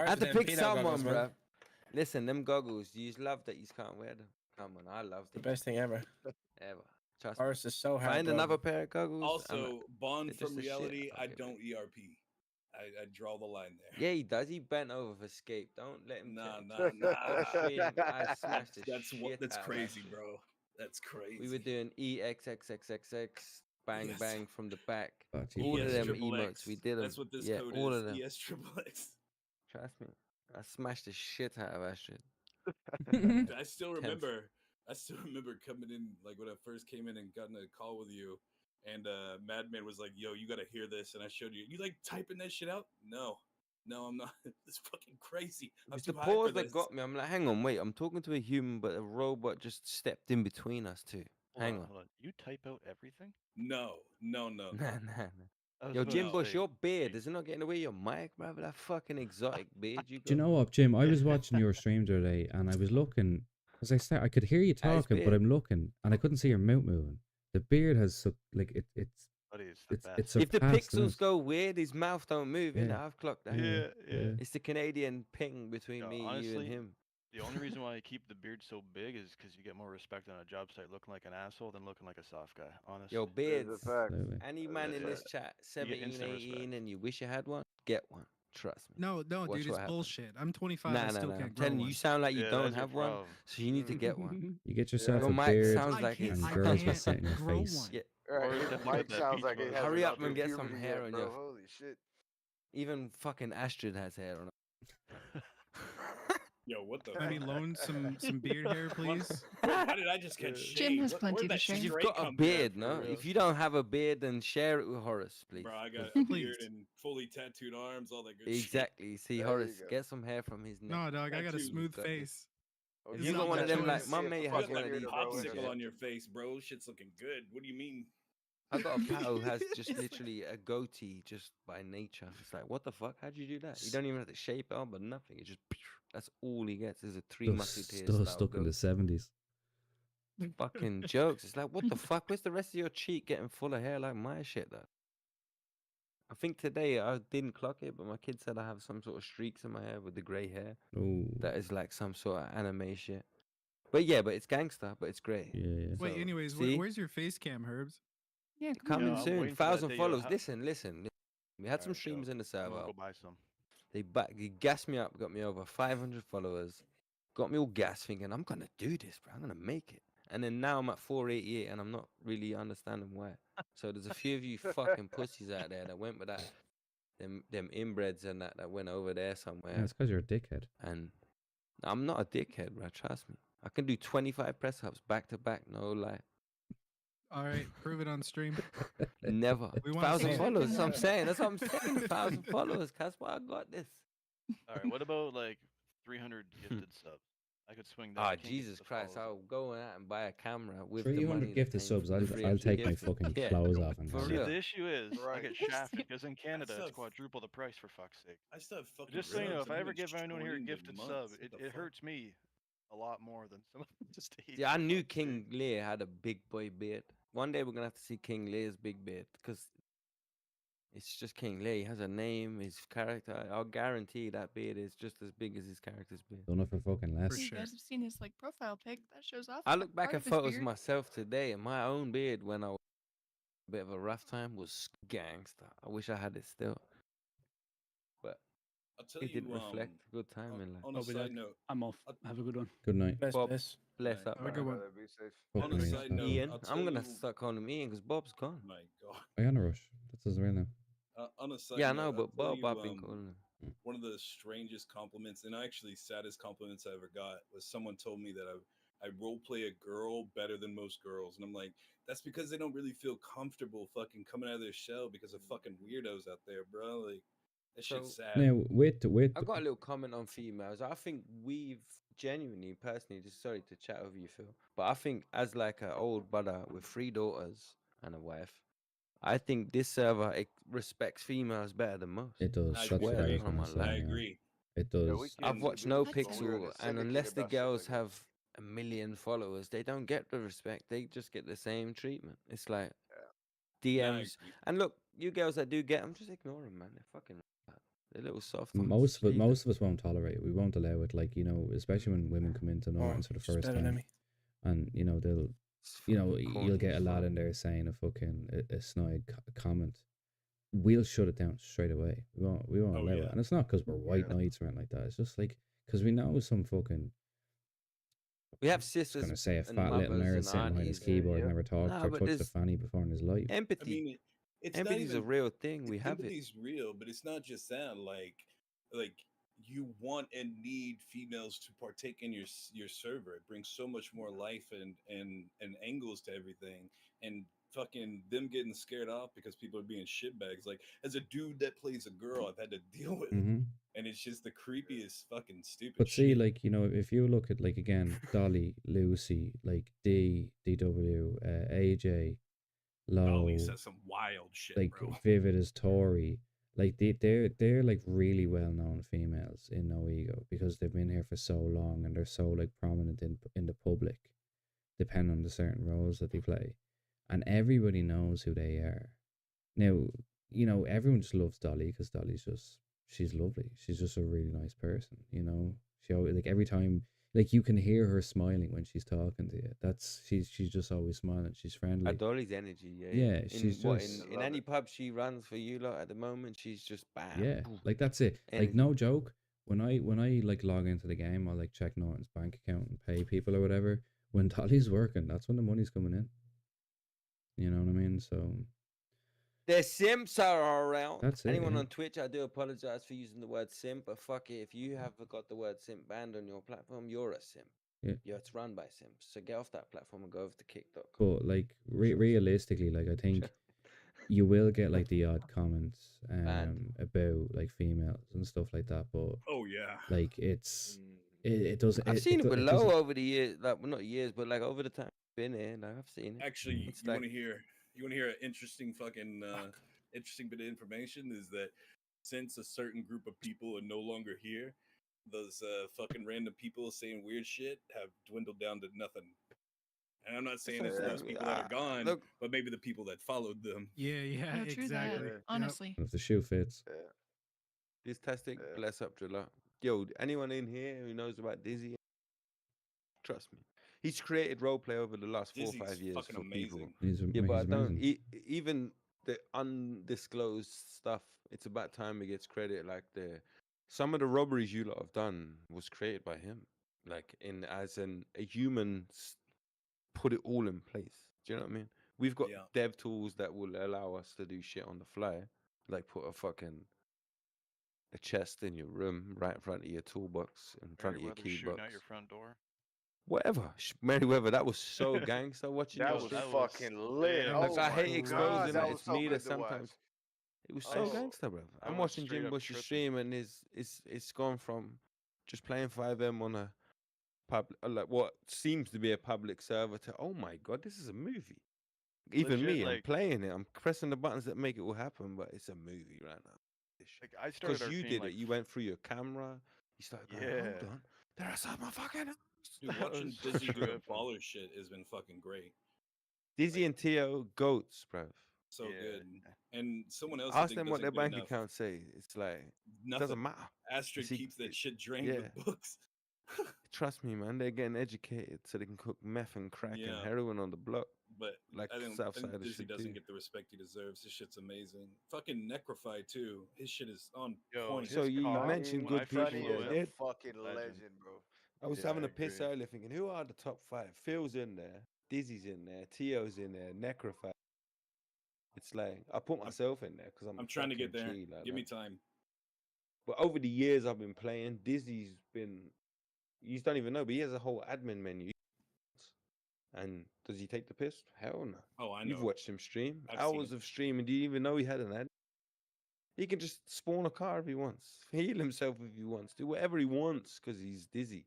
Speaker 14: I had to
Speaker 9: and
Speaker 14: pick
Speaker 9: peanut
Speaker 14: someone,
Speaker 9: goggles, man.
Speaker 14: bro. Listen, them goggles, you love that you can't wear them. Come on, I love them.
Speaker 9: The best thing ever.
Speaker 14: Ever. Trust me.
Speaker 9: Horace is so happy.
Speaker 14: Find another pair of goggles.
Speaker 20: Also, Bond
Speaker 14: they're just
Speaker 20: from
Speaker 14: the shit.
Speaker 20: reality, I
Speaker 14: Okay,
Speaker 20: don't ERP. I draw the line there.
Speaker 14: Yeah, he does. He bent over for escape. Don't let him.
Speaker 20: Nah.
Speaker 14: I smashed the
Speaker 20: That's
Speaker 14: shit
Speaker 20: that's
Speaker 14: out of
Speaker 20: crazy,
Speaker 14: that shit.
Speaker 20: bro. That's crazy.
Speaker 14: We were doing EXXXXX, bang
Speaker 20: Yes.
Speaker 14: bang from the back.
Speaker 1: Oh,
Speaker 14: All of them
Speaker 20: ES triple
Speaker 14: emotes,
Speaker 20: X.
Speaker 14: we did them.
Speaker 20: That's what this
Speaker 14: yeah,
Speaker 20: code
Speaker 14: all
Speaker 20: is.
Speaker 14: of them.
Speaker 20: ES triple X.
Speaker 14: Trust me, I smashed the shit out of Astrid.
Speaker 20: I still remember coming in, like when I first came in and got in a call with you, and Madman was like, "Yo, you gotta hear this," and I showed you. You like typing that shit out? No, I'm not. It's fucking crazy. I'm
Speaker 14: It's the
Speaker 20: too high for
Speaker 14: pause that
Speaker 20: this.
Speaker 14: got me. I'm like, hang on, wait. I'm talking to a human, but a robot just stepped in between us two. Hang on.
Speaker 16: Hold on. You type out everything?
Speaker 20: No.
Speaker 14: Nah.
Speaker 16: I was
Speaker 14: Yo,
Speaker 16: about
Speaker 14: Jim
Speaker 16: to
Speaker 14: Bush,
Speaker 16: say,
Speaker 14: your beard, is it not getting away your mic, bro? That fucking exotic beard you got.
Speaker 1: Do you know what, Jim? I was watching your stream the other day, and I was looking because I could hear you
Speaker 14: At his
Speaker 1: talking, but
Speaker 14: beard.
Speaker 1: I'm looking, and I couldn't see your mouth moving. The beard has it's
Speaker 16: buddy, it's the best.
Speaker 1: it's
Speaker 14: If the
Speaker 1: surpassed
Speaker 14: pixels
Speaker 1: us.
Speaker 14: go weird, his mouth don't move, innit?
Speaker 1: Yeah.
Speaker 14: I've clocked that.
Speaker 16: Yeah.
Speaker 14: It's the Canadian ping between me, you, and
Speaker 16: Honestly,
Speaker 14: him.
Speaker 16: the only reason why I keep the beard so big is because you get more respect on a job site looking like an asshole than looking like a soft guy. Honestly.
Speaker 14: Yo, beards.
Speaker 1: Absolutely.
Speaker 14: Any man in this chat,
Speaker 16: You get
Speaker 14: 17,
Speaker 16: instant
Speaker 14: 18,
Speaker 16: respect.
Speaker 14: and you wish you had one, get one. Trust me.
Speaker 3: No,
Speaker 14: Watch
Speaker 3: dude,
Speaker 14: what
Speaker 3: it's
Speaker 14: happens.
Speaker 3: bullshit. I'm 25.
Speaker 14: Nah,
Speaker 3: I still
Speaker 14: I'm
Speaker 3: can't grow
Speaker 14: telling you,
Speaker 3: one.
Speaker 14: you sound like you
Speaker 16: Yeah,
Speaker 14: don't
Speaker 16: that's your
Speaker 14: have one,
Speaker 16: problem.
Speaker 14: so you need to get one.
Speaker 1: You get yourself
Speaker 14: Your
Speaker 1: a
Speaker 14: mic
Speaker 1: beard,
Speaker 14: sounds like
Speaker 1: and
Speaker 3: I
Speaker 1: girls will
Speaker 3: can't
Speaker 1: sit in your
Speaker 3: grow
Speaker 1: face.
Speaker 3: one.
Speaker 14: Yeah.
Speaker 10: Right,
Speaker 16: Or definitely
Speaker 10: Mike
Speaker 16: got that
Speaker 10: sounds like
Speaker 16: peach
Speaker 10: he
Speaker 16: fuzz.
Speaker 10: hasn't
Speaker 14: Hurry
Speaker 10: gone
Speaker 14: up
Speaker 10: through
Speaker 14: and get some
Speaker 10: puberty
Speaker 14: hair
Speaker 10: yet,
Speaker 14: on
Speaker 10: bro.
Speaker 14: your.
Speaker 10: Holy shit.
Speaker 14: Even fucking Astrid has hair on her.
Speaker 20: Yo, what the?
Speaker 3: Let me loan some beard hair, please.
Speaker 20: Why did I just catch shade?
Speaker 12: Jim has
Speaker 20: Where'd
Speaker 12: plenty to
Speaker 20: that
Speaker 12: share.
Speaker 14: You've
Speaker 20: stray
Speaker 14: got a
Speaker 20: come
Speaker 14: beard,
Speaker 20: from,
Speaker 14: no?
Speaker 20: for real?
Speaker 14: If you don't have a beard, then share it with Horace, please.
Speaker 20: Bro, I got a
Speaker 3: Please.
Speaker 20: beard and fully tattooed arms, all that good shit.
Speaker 14: Exactly. See,
Speaker 10: There
Speaker 14: Horace,
Speaker 10: you go.
Speaker 14: get some hair from his neck.
Speaker 3: No, dog, I got a
Speaker 20: Tattoo.
Speaker 3: smooth
Speaker 14: Got this.
Speaker 3: face.
Speaker 10: Oh,
Speaker 14: If
Speaker 3: It's
Speaker 14: you
Speaker 3: not
Speaker 14: got one
Speaker 3: my
Speaker 14: of them,
Speaker 3: choice.
Speaker 14: like, my
Speaker 10: See if
Speaker 14: mate
Speaker 10: the
Speaker 14: has
Speaker 20: You got
Speaker 14: one of
Speaker 20: that
Speaker 14: these.
Speaker 10: beard will grow into
Speaker 20: popsicle
Speaker 14: Yeah.
Speaker 10: something.
Speaker 20: on your face, bro. Shit's looking good. What do you mean?
Speaker 14: I got a pal who has just literally a goatee just by nature. It's like, what the fuck? How'd you do that? You don't even have to shape it on, but nothing. It just, that's all he gets is a three musketeers
Speaker 1: Still
Speaker 14: style
Speaker 1: stuck in the
Speaker 14: goatee.
Speaker 1: 70s.
Speaker 14: Fucking jokes. It's like, what the fuck? Where's the rest of your cheek getting full of hair like my shit, though? I think today I didn't clock it, but my kid said I have some sort of streaks in my hair with the grey hair.
Speaker 1: Oh,
Speaker 14: That is like some sort of anime shit. But yeah, but it's gangster, but it's grey.
Speaker 1: yeah.
Speaker 3: Wait,
Speaker 14: So,
Speaker 3: anyways,
Speaker 14: see?
Speaker 3: where's your face cam, Herbs?
Speaker 12: Yeah,
Speaker 14: Coming
Speaker 16: I'm
Speaker 14: soon.
Speaker 16: waiting for that
Speaker 14: 1,000
Speaker 16: day,
Speaker 14: followers.
Speaker 16: how-
Speaker 14: Listen. We had some
Speaker 16: Alright,
Speaker 14: streams
Speaker 16: yo,
Speaker 14: in the
Speaker 16: I'm
Speaker 14: server.
Speaker 16: gonna go buy some.
Speaker 14: They gassed me up, got me over 500 followers, got me all gassed, thinking I'm gonna do this, bro. I'm gonna make it. And then now I'm at 488, and I'm not really understanding why. So there's a few of you fucking pussies out there that went with that, them inbreds and that went over there somewhere.
Speaker 1: Yeah, it's because you're a dickhead.
Speaker 14: And I'm not a dickhead, bro. Trust me. I can do 25 press ups back to back, no lie.
Speaker 3: All right, prove it on stream.
Speaker 14: Never.
Speaker 3: We want to see
Speaker 14: 1,000
Speaker 3: it.
Speaker 14: followers. That's what I'm saying. That's what I'm saying. 1,000 followers. That's why I got this.
Speaker 16: All right, what about like 300 gifted subs? I could swing that.
Speaker 14: Ah,
Speaker 16: I can't get
Speaker 14: Jesus
Speaker 16: the
Speaker 14: Christ!
Speaker 16: followers.
Speaker 14: I'll go out and buy a camera with the
Speaker 1: 300
Speaker 14: money. that
Speaker 1: gifted
Speaker 14: came
Speaker 1: subs.
Speaker 14: from the
Speaker 1: I'll
Speaker 14: 300
Speaker 1: take my
Speaker 14: gifted.
Speaker 1: fucking
Speaker 14: Yeah.
Speaker 1: clothes off and
Speaker 14: For
Speaker 1: have
Speaker 16: See,
Speaker 1: it.
Speaker 14: real.
Speaker 16: the issue is I
Speaker 20: Right.
Speaker 16: get shafted because in Canada
Speaker 20: still
Speaker 16: it's
Speaker 20: have-
Speaker 16: quadruple the price for fuck's sake.
Speaker 20: I still have fucking.
Speaker 16: Just so you know,
Speaker 20: subs.
Speaker 16: if I
Speaker 20: I've
Speaker 16: ever
Speaker 20: been
Speaker 16: give anyone here a
Speaker 20: streamed in
Speaker 16: gifted
Speaker 20: months.
Speaker 16: sub,
Speaker 20: What
Speaker 16: it
Speaker 20: the fuck?
Speaker 16: hurts me a lot more than some of the stage.
Speaker 14: Yeah, I
Speaker 16: for
Speaker 14: knew
Speaker 16: fuck's sake.
Speaker 14: King Lear had a big boy beard. One day we're gonna have to see King Lear's big beard because it's just King Lear. He has a name, his character. I'll guarantee that beard is just as big as his character's beard.
Speaker 1: Don't know for fucking less.
Speaker 3: For
Speaker 12: You
Speaker 3: sure.
Speaker 12: guys have seen his like profile pic that shows off.
Speaker 14: I
Speaker 12: that
Speaker 14: look back
Speaker 12: part
Speaker 14: at
Speaker 12: of his
Speaker 14: photos of
Speaker 12: beard.
Speaker 14: myself today, and my own beard when I was a bit of a rough time was gangster. I wish I had it still, but
Speaker 20: I'll tell
Speaker 14: it
Speaker 20: you.
Speaker 14: didn't reflect good time in life.
Speaker 20: On a side note,
Speaker 11: I'm off. Have a good one.
Speaker 1: Good night.
Speaker 9: Best,
Speaker 14: Bob,
Speaker 9: best.
Speaker 14: bless up,
Speaker 3: Have a
Speaker 14: man.
Speaker 3: good one.
Speaker 10: Brother, be safe.
Speaker 1: Fuck
Speaker 20: on a
Speaker 1: me,
Speaker 20: side
Speaker 1: stop.
Speaker 20: note,
Speaker 14: Ian,
Speaker 20: I'll tell
Speaker 14: I'm gonna
Speaker 20: you.
Speaker 14: start calling him Ian because Bob's gone.
Speaker 20: My God.
Speaker 1: I got no rush. That's his real name.
Speaker 20: On a side
Speaker 14: Yeah, I
Speaker 20: note,
Speaker 14: know,
Speaker 20: I'll
Speaker 14: but
Speaker 20: tell
Speaker 14: Bob, I've
Speaker 20: you,
Speaker 14: been calling him.
Speaker 20: one of the strangest compliments, and actually saddest compliments I ever got, was someone told me that I role play a girl better than most girls, and I'm like, that's because they don't really feel comfortable fucking coming out of their shell because of fucking weirdos out there, bro. Like, That shit's
Speaker 14: So
Speaker 20: sad.
Speaker 1: Now with
Speaker 14: I got a little comment on females. I think we've genuinely, personally, just sorry to chat over you, Phil, but I think as like an old brother with 3 daughters and a wife, I think this server respects females better than most.
Speaker 1: it does.
Speaker 20: I
Speaker 1: That's what I
Speaker 14: Swear
Speaker 1: was
Speaker 14: on
Speaker 1: gonna
Speaker 14: my
Speaker 1: say.
Speaker 20: I
Speaker 14: life.
Speaker 20: agree.
Speaker 1: It
Speaker 10: Yeah, we
Speaker 1: does.
Speaker 10: can.
Speaker 14: I've watched
Speaker 10: We
Speaker 14: No
Speaker 10: can when we were in the
Speaker 14: Pixel, and
Speaker 10: syndicate
Speaker 14: unless the
Speaker 10: about shit
Speaker 14: girls
Speaker 10: like that.
Speaker 14: have a million followers, they don't get the respect. They just get the same treatment. It's like
Speaker 20: Yeah, I
Speaker 14: DMs.
Speaker 20: agree.
Speaker 14: And look, you girls that do get them, just ignore them, man. They're fucking. They're little soft ones.
Speaker 1: Most
Speaker 14: Just leave them.
Speaker 1: of us won't tolerate it. We won't allow it. Like, you know, especially when women come into Norton for the
Speaker 9: She's
Speaker 1: first
Speaker 9: better than
Speaker 1: time,
Speaker 9: me.
Speaker 1: and you know they'll,
Speaker 14: It's
Speaker 1: you know,
Speaker 14: fucking
Speaker 1: you'll
Speaker 14: corny
Speaker 1: get a
Speaker 14: as
Speaker 1: lad
Speaker 14: fuck.
Speaker 1: in there saying a fucking a snide comment. We'll shut it down straight away. We won't
Speaker 20: Oh
Speaker 1: allow
Speaker 20: yeah.
Speaker 1: it. And it's not because we're white knights or anything like that. It's just like because we know some fucking.
Speaker 14: We have
Speaker 1: I was
Speaker 14: sisters
Speaker 1: gonna say a
Speaker 14: and
Speaker 1: fat little
Speaker 14: mothers
Speaker 1: nerd
Speaker 14: and
Speaker 1: sitting behind his
Speaker 14: aunties.
Speaker 1: keyboard, never talked
Speaker 14: Nah,
Speaker 1: or
Speaker 14: but
Speaker 1: touched a
Speaker 14: there's
Speaker 1: fanny before in his life.
Speaker 20: I
Speaker 14: empathy.
Speaker 20: mean, it's not
Speaker 14: Empathy's a
Speaker 20: even
Speaker 14: real thing. We have it.
Speaker 20: empathy's real, but it's not just that. Like you want and need females to partake in your server. It brings so much more life and angles to everything. And fucking them getting scared off because people are being shitbags. Like as a dude that plays a girl, I've had to deal with it,
Speaker 1: Mm-hmm.
Speaker 20: and it's just the creepiest fucking stupid
Speaker 1: But see,
Speaker 20: shit.
Speaker 1: like, you know, if you look at, like, again, Dolly, Lucy, like DW, AJ,
Speaker 20: Dolly
Speaker 1: Low,
Speaker 20: says some wild shit,
Speaker 1: like
Speaker 20: bro.
Speaker 1: Vivid as Tory, like they're like really well known females in NoEgo because they've been here for so long and they're so like prominent in the public, depending on the certain roles that they play, and everybody knows who they are. Now, you know, everyone just loves Dolly because she's lovely. She's just a really nice person, you know. She always, like, every time, like, you can hear her smiling when she's talking to you. She's just always smiling. She's friendly.
Speaker 14: Dolly's energy, yeah.
Speaker 1: Yeah, she's just
Speaker 14: In any pub she runs for you lot at the moment, she's just bam.
Speaker 1: yeah,
Speaker 14: boom,
Speaker 1: like that's it. Like
Speaker 14: energy.
Speaker 1: no joke. When I like log into the game, I'll like check Norton's bank account and pay people or whatever. When Dolly's working, that's when the money's coming in. You know what I mean? So
Speaker 14: The simps are around.
Speaker 1: that's it.
Speaker 14: Anyone
Speaker 1: Yeah.
Speaker 14: on Twitch, I do apologize for using the word simp, but fuck it. If you have got the word simp banned on your platform, you're a simp.
Speaker 1: Yeah.
Speaker 14: Yeah, it's run by simps. So get off that platform and go over to kick.com.
Speaker 1: But like realistically, like I think you will get like the odd comments about like females and stuff like that. But
Speaker 20: Oh yeah,
Speaker 1: like it doesn't.
Speaker 14: I've seen it
Speaker 1: do-
Speaker 14: below
Speaker 1: doesn't-
Speaker 14: over the years, like well, not years, but like over the time I've been here, like I've seen it.
Speaker 20: actually,
Speaker 14: It's
Speaker 20: you
Speaker 14: like-
Speaker 20: want to hear? You want to hear an interesting fucking interesting bit of information? Is that since a certain group of people are no longer here, those fucking random people saying weird shit have dwindled down to nothing. And I'm not saying it's those people that are gone, but maybe the people that followed them.
Speaker 3: Yeah,
Speaker 12: No, true
Speaker 3: exactly.
Speaker 12: that.
Speaker 3: Yep.
Speaker 12: Honestly.
Speaker 1: If the shoe fits.
Speaker 14: Fantastic. Bless up, Drilla. Yo, anyone in here who knows about Dizzy? Trust me. He's created roleplay over the last 4 or
Speaker 20: Dizzy's
Speaker 14: 5 years
Speaker 20: fucking
Speaker 14: for people.
Speaker 20: amazing.
Speaker 14: Yeah, but I
Speaker 1: he's
Speaker 14: don't.
Speaker 1: amazing.
Speaker 14: Even the undisclosed stuff, it's about time he gets credit. Like some of the robberies you lot have done was created by him. Like a human put it all in place. Do you know what I mean? We've got dev tools that will allow us to do shit on the fly, like put a chest in your room right in front of your toolbox, in front of your
Speaker 16: Merryweather shooting
Speaker 14: keybox.
Speaker 16: out your front door.
Speaker 14: Whatever, Merryweather, that was so gangster watching
Speaker 10: That
Speaker 14: your
Speaker 10: was
Speaker 14: stream.
Speaker 10: fucking lit.
Speaker 14: Like,
Speaker 10: Oh
Speaker 14: I
Speaker 10: my
Speaker 14: hate
Speaker 10: God,
Speaker 14: exposing
Speaker 10: that
Speaker 14: it.
Speaker 10: was
Speaker 14: It's
Speaker 10: so
Speaker 14: me
Speaker 10: good
Speaker 14: that
Speaker 10: to watch.
Speaker 14: sometimes it was so
Speaker 10: Oh,
Speaker 14: gangster, bro.
Speaker 10: I
Speaker 14: I'm
Speaker 10: was
Speaker 14: watching
Speaker 10: straight
Speaker 14: Jim
Speaker 10: up
Speaker 14: Bush's
Speaker 10: tripping.
Speaker 14: stream, and it's gone from just playing 5M on a public, like what seems to be a public server, to oh my God, this is a movie. Even
Speaker 16: Legit,
Speaker 14: me, I'm
Speaker 16: like-
Speaker 14: playing it. I'm pressing the buttons that make it all happen, but it's a movie right now.
Speaker 16: Like I started
Speaker 14: Because
Speaker 16: our
Speaker 14: you
Speaker 16: team
Speaker 14: did
Speaker 16: like
Speaker 14: it. You went through your camera. You started going, hold
Speaker 16: Yeah.
Speaker 14: on. There are some fucking...
Speaker 20: Dude, watching Dizzy do the baller shit has been fucking great.
Speaker 14: Dizzy and Tio, goats, bruv.
Speaker 20: So good. And someone else
Speaker 14: Ask
Speaker 20: I think
Speaker 14: them what
Speaker 20: doesn't
Speaker 14: their
Speaker 20: get
Speaker 14: bank
Speaker 20: enough.
Speaker 14: accounts say. It's like, it
Speaker 20: Nothing.
Speaker 14: doesn't matter.
Speaker 20: Astrid
Speaker 14: See,
Speaker 20: keeps that shit drained
Speaker 14: yeah.
Speaker 20: with books.
Speaker 14: Trust me, man. They're getting educated so they can cook meth and crack and
Speaker 20: Yeah.
Speaker 14: heroin on the block.
Speaker 20: But
Speaker 14: like
Speaker 20: I think
Speaker 14: Southsiders
Speaker 20: Dizzy
Speaker 14: should
Speaker 20: doesn't
Speaker 14: do.
Speaker 20: get the respect he deserves. His shit's amazing. Fucking Necrofy too. His shit is on
Speaker 16: Yo,
Speaker 20: point.
Speaker 14: So you mentioned good people.
Speaker 10: Funny is a
Speaker 14: Yeah.
Speaker 10: fucking legend, bro.
Speaker 14: I was
Speaker 16: Yeah,
Speaker 14: having
Speaker 16: I
Speaker 14: a piss
Speaker 16: agree.
Speaker 14: earlier thinking, who are the top 5? Phil's in there, Dizzy's in there, Tio's in there, Necrophy. It's like, I put myself in there because I'm
Speaker 20: trying to get
Speaker 14: fucking
Speaker 20: there.
Speaker 14: G like
Speaker 20: Give me
Speaker 14: that.
Speaker 20: time.
Speaker 14: But over the years I've been playing, Dizzy's been, you don't even know, but he has a whole admin menu. And does he take the piss? Hell no.
Speaker 20: Oh, I
Speaker 14: You've
Speaker 20: know.
Speaker 14: watched him stream.
Speaker 20: I've seen
Speaker 14: Hours
Speaker 20: it.
Speaker 14: of streaming. Do you even know he had an ad? He can just spawn a car if he wants, heal himself if he wants, do whatever he wants because he's dizzy.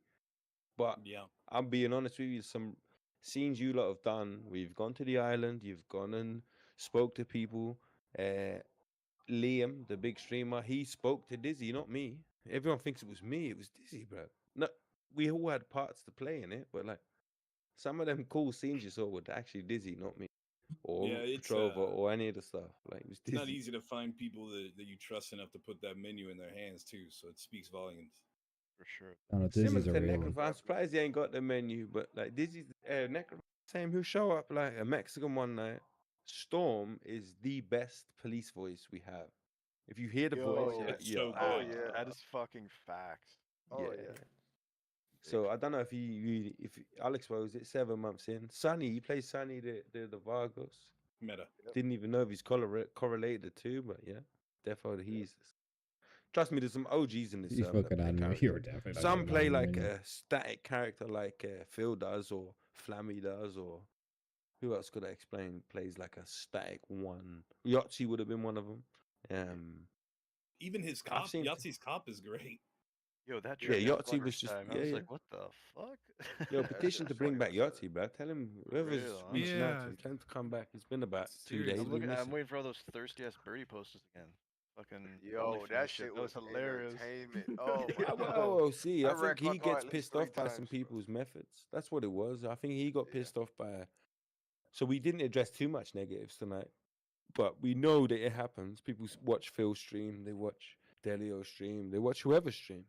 Speaker 14: But
Speaker 20: Yeah.
Speaker 14: I'm being honest with you, some scenes you lot have done, we've gone to the island, you've gone and spoke to people. Liam, the big streamer, he spoke to Dizzy, not me. Everyone thinks it was me, it was Dizzy, bro. No, we all had parts to play in it, but like some of them cool scenes you saw were actually Dizzy, not me. Or
Speaker 20: Yeah, it's
Speaker 14: Petrova or any of the stuff. Like it was
Speaker 20: it's not
Speaker 14: Dizzy.
Speaker 20: easy to find people that you trust enough to put that menu in their hands too. So it speaks volumes.
Speaker 16: For sure.
Speaker 1: Oh, no,
Speaker 14: Similar
Speaker 1: Dizzy's a
Speaker 14: to
Speaker 1: real one.
Speaker 14: Necrophile. I'm surprised he ain't got the menu, but like Dizzy's Necrophile, same. He'll show up like a Mexican one night. Storm is the best police voice we have. If you hear the voice,
Speaker 10: Yo,
Speaker 14: yeah,
Speaker 10: yeah, that is fucking facts. Oh
Speaker 14: yeah,
Speaker 10: yeah.
Speaker 14: yeah. So I don't know if if I'll expose it. 7 months in, Sonny, he plays Sonny the Vargos.
Speaker 20: Meta.
Speaker 14: Didn't even know if he's correlated the two, but yeah, definitely he's. Trust me, there's some OGs in this
Speaker 1: You
Speaker 14: server that
Speaker 1: fucking
Speaker 14: play
Speaker 1: anime.
Speaker 14: characters.
Speaker 1: You're definitely not
Speaker 14: Some
Speaker 1: getting
Speaker 14: play
Speaker 1: anime
Speaker 14: like
Speaker 1: menu.
Speaker 14: a static character, like Phil does, or Flammy does, or who else could I explain? Plays like a static one. Yahtzee would have been one of them.
Speaker 20: Even his
Speaker 14: I've
Speaker 20: cop,
Speaker 14: seen-
Speaker 20: Yahtzee's cop is great.
Speaker 16: Yo, that
Speaker 14: Yeah,
Speaker 16: trip
Speaker 14: Yahtzee was
Speaker 16: first
Speaker 14: just
Speaker 16: time, I
Speaker 14: yeah,
Speaker 16: was
Speaker 14: yeah.
Speaker 16: like, what the fuck?
Speaker 14: Yo, petition to bring back Yahtzee, bro. Tell him whoever's
Speaker 16: real, huh?
Speaker 14: reaching out to
Speaker 16: Yeah.
Speaker 14: him, tell him to come back. It's been about 2 days.
Speaker 16: I'm
Speaker 14: We
Speaker 16: looking.
Speaker 14: miss
Speaker 16: I'm
Speaker 14: him.
Speaker 16: waiting for all those thirsty ass birdie posters again. Fucking
Speaker 10: Yo,
Speaker 16: OnlyFans
Speaker 10: that shit
Speaker 16: That was
Speaker 10: was
Speaker 16: hilarious.
Speaker 10: entertainment. Oh my
Speaker 14: Yeah,
Speaker 10: god.
Speaker 14: well, see, I think
Speaker 10: wrecked my
Speaker 14: he
Speaker 10: car
Speaker 14: gets
Speaker 10: at least
Speaker 14: pissed off
Speaker 10: 3
Speaker 14: by some
Speaker 10: times.
Speaker 14: people's methods. That's what it was. I think he got pissed off by. So we didn't address too much negatives tonight, but we know that it happens. People watch Phil stream, they watch Delio stream, they watch whoever stream,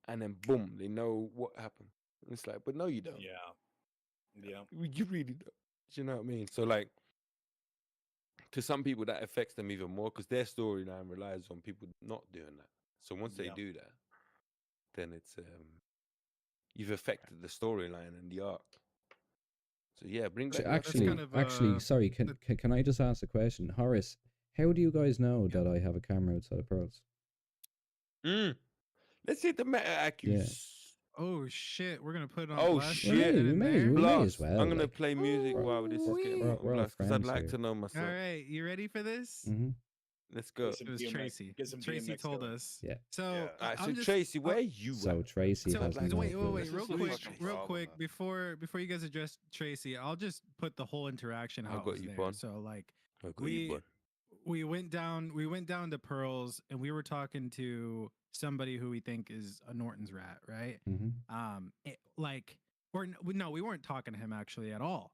Speaker 14: and then boom, they know what happened. And it's like, but no, you don't.
Speaker 20: Yeah. Yeah.
Speaker 14: You really don't. Do you know what I mean? So like, to some people that affects them even more because their storyline relies on people not doing that. So once they
Speaker 20: Yeah.
Speaker 14: do that, then it's you've affected the storyline and the arc. So yeah, bring back.
Speaker 1: Actually, sorry. Can I just ask a question, Horace? How do you guys know that I have a camera outside of Pearls?
Speaker 14: Let's hit the meta accus.
Speaker 3: Oh shit, we're gonna put it on
Speaker 14: Oh
Speaker 3: blast.
Speaker 14: shit!
Speaker 1: we may as well.
Speaker 14: I'm gonna
Speaker 1: like,
Speaker 14: play music while this is getting
Speaker 1: we're
Speaker 14: on
Speaker 1: all
Speaker 14: blast because I'd
Speaker 1: friends
Speaker 14: like
Speaker 1: here.
Speaker 14: to know
Speaker 3: All
Speaker 14: myself.
Speaker 3: right, you ready for this?
Speaker 1: Mm-hmm.
Speaker 14: Let's go.
Speaker 3: It was Tracy. Tracy told us.
Speaker 1: Yeah.
Speaker 3: So,
Speaker 14: Alright, so
Speaker 3: I'm just,
Speaker 14: Tracy, where you
Speaker 1: So
Speaker 14: at?
Speaker 1: Tracy
Speaker 3: So,
Speaker 1: has no
Speaker 3: wait,
Speaker 1: clue.
Speaker 3: real quick, before you guys address Tracy, I'll just put the whole interaction how
Speaker 14: I
Speaker 3: it
Speaker 14: got
Speaker 3: was
Speaker 14: you,
Speaker 3: there.
Speaker 14: bud.
Speaker 3: So like
Speaker 14: I got you, bud.
Speaker 3: we went down to Pearls and we were talking to somebody who we think is a Norton's rat, right?
Speaker 1: Mm-hmm.
Speaker 3: No, we weren't talking to him actually at all.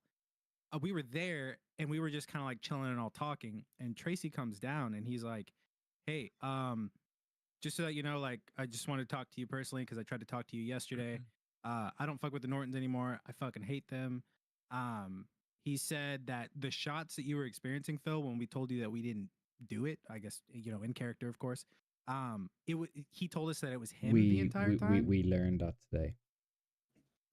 Speaker 3: We were there and we were just kind of like chilling and all talking. And Tracy comes down and he's like, "Hey, just so that you know, like, I just wanted to talk to you personally because I tried to talk to you yesterday. I don't fuck with the Nortons anymore. I fucking hate them." He said that the shots that you were experiencing, Phil, when we told you that we didn't do it, I guess, you know, in character, of course. He told us that it was him the entire time.
Speaker 1: We learned that today.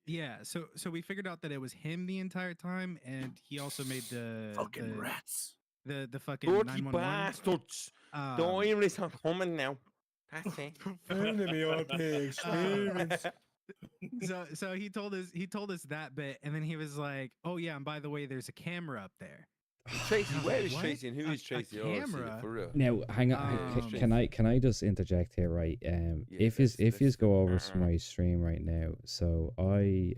Speaker 3: Yeah, so we figured out that it was him the entire time, and he also made the
Speaker 14: Fucking rats.
Speaker 3: The fucking
Speaker 14: Dirty
Speaker 3: 911.
Speaker 14: bastards. Don't even listen coming now. That's it.
Speaker 3: Enemy RP
Speaker 14: experience.
Speaker 3: So he told us that bit, and then he was like, "Oh yeah, and by the way, there's a camera up there."
Speaker 14: Tracy, where is
Speaker 3: What?
Speaker 14: Tracy and who is Tracy? Oh, I see it,
Speaker 3: camera?
Speaker 14: for real.
Speaker 1: Now, hang on. Can I just interject here, right? If you go over to my stream right now, so I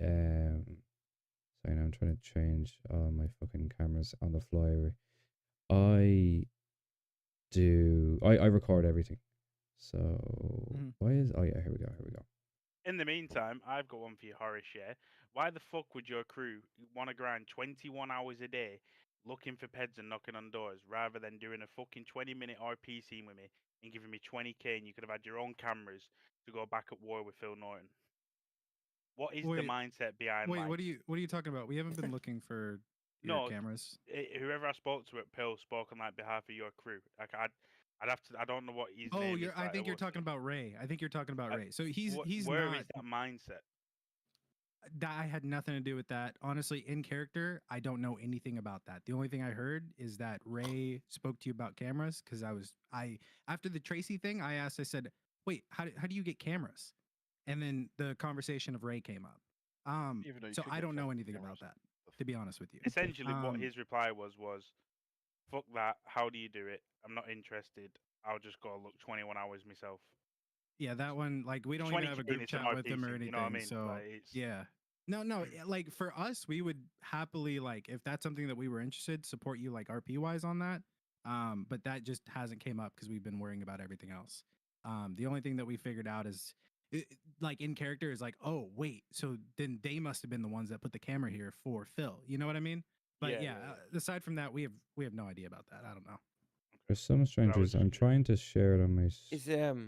Speaker 1: sorry, now I'm trying to change all my fucking cameras on the fly. I record everything. So why is here we go.
Speaker 21: In the meantime, I've got one for you, Horace. Yeah, why the fuck would your crew want to grind 21 hours a day looking for peds and knocking on doors rather than doing a fucking 20-minute RP scene with me and giving me 20k and you could have had your own cameras to go back at war with Phil Norton? What is the mindset behind?
Speaker 3: Wait,
Speaker 21: like,
Speaker 3: what are you talking about? We haven't been looking for your cameras.
Speaker 21: Whoever I spoke to at Pill spoke on like behalf of your crew. Like I'd have to. I don't know what his name is.
Speaker 3: I think you're talking about Ray. I think you're talking about Ray. So he's
Speaker 21: where
Speaker 3: not.
Speaker 21: is that mindset?
Speaker 3: That had nothing to do with that. Honestly, in character, I don't know anything about that. The only thing I heard is that Ray spoke to you about cameras because after the Tracy thing, I said, wait, how do you get cameras? And then the conversation of Ray came up. So I don't know anything about that, to be honest with you.
Speaker 21: Essentially, what his reply was, fuck that. How do you do it? I'm not interested. I'll just go look 21 hours myself.
Speaker 3: Yeah, that one, like, we don't even have a
Speaker 21: 20K
Speaker 3: group
Speaker 21: is the
Speaker 3: chat
Speaker 21: most
Speaker 3: with them or
Speaker 21: decent,
Speaker 3: anything.
Speaker 21: you know what I mean?
Speaker 3: So
Speaker 21: Like, it's...
Speaker 3: yeah, no, like for us, we would happily, like, if that's something that we were interested, support you like RP wise on that. But that just hasn't came up because we've been worrying about everything else. The only thing that we figured out is, like in character, is like, oh wait, so then they must have been the ones that put the camera here for Phil. You know what I mean? But yeah, aside from that, we have no idea about that. I don't know.
Speaker 1: There's some strangers. I'm trying to share it on my
Speaker 14: Is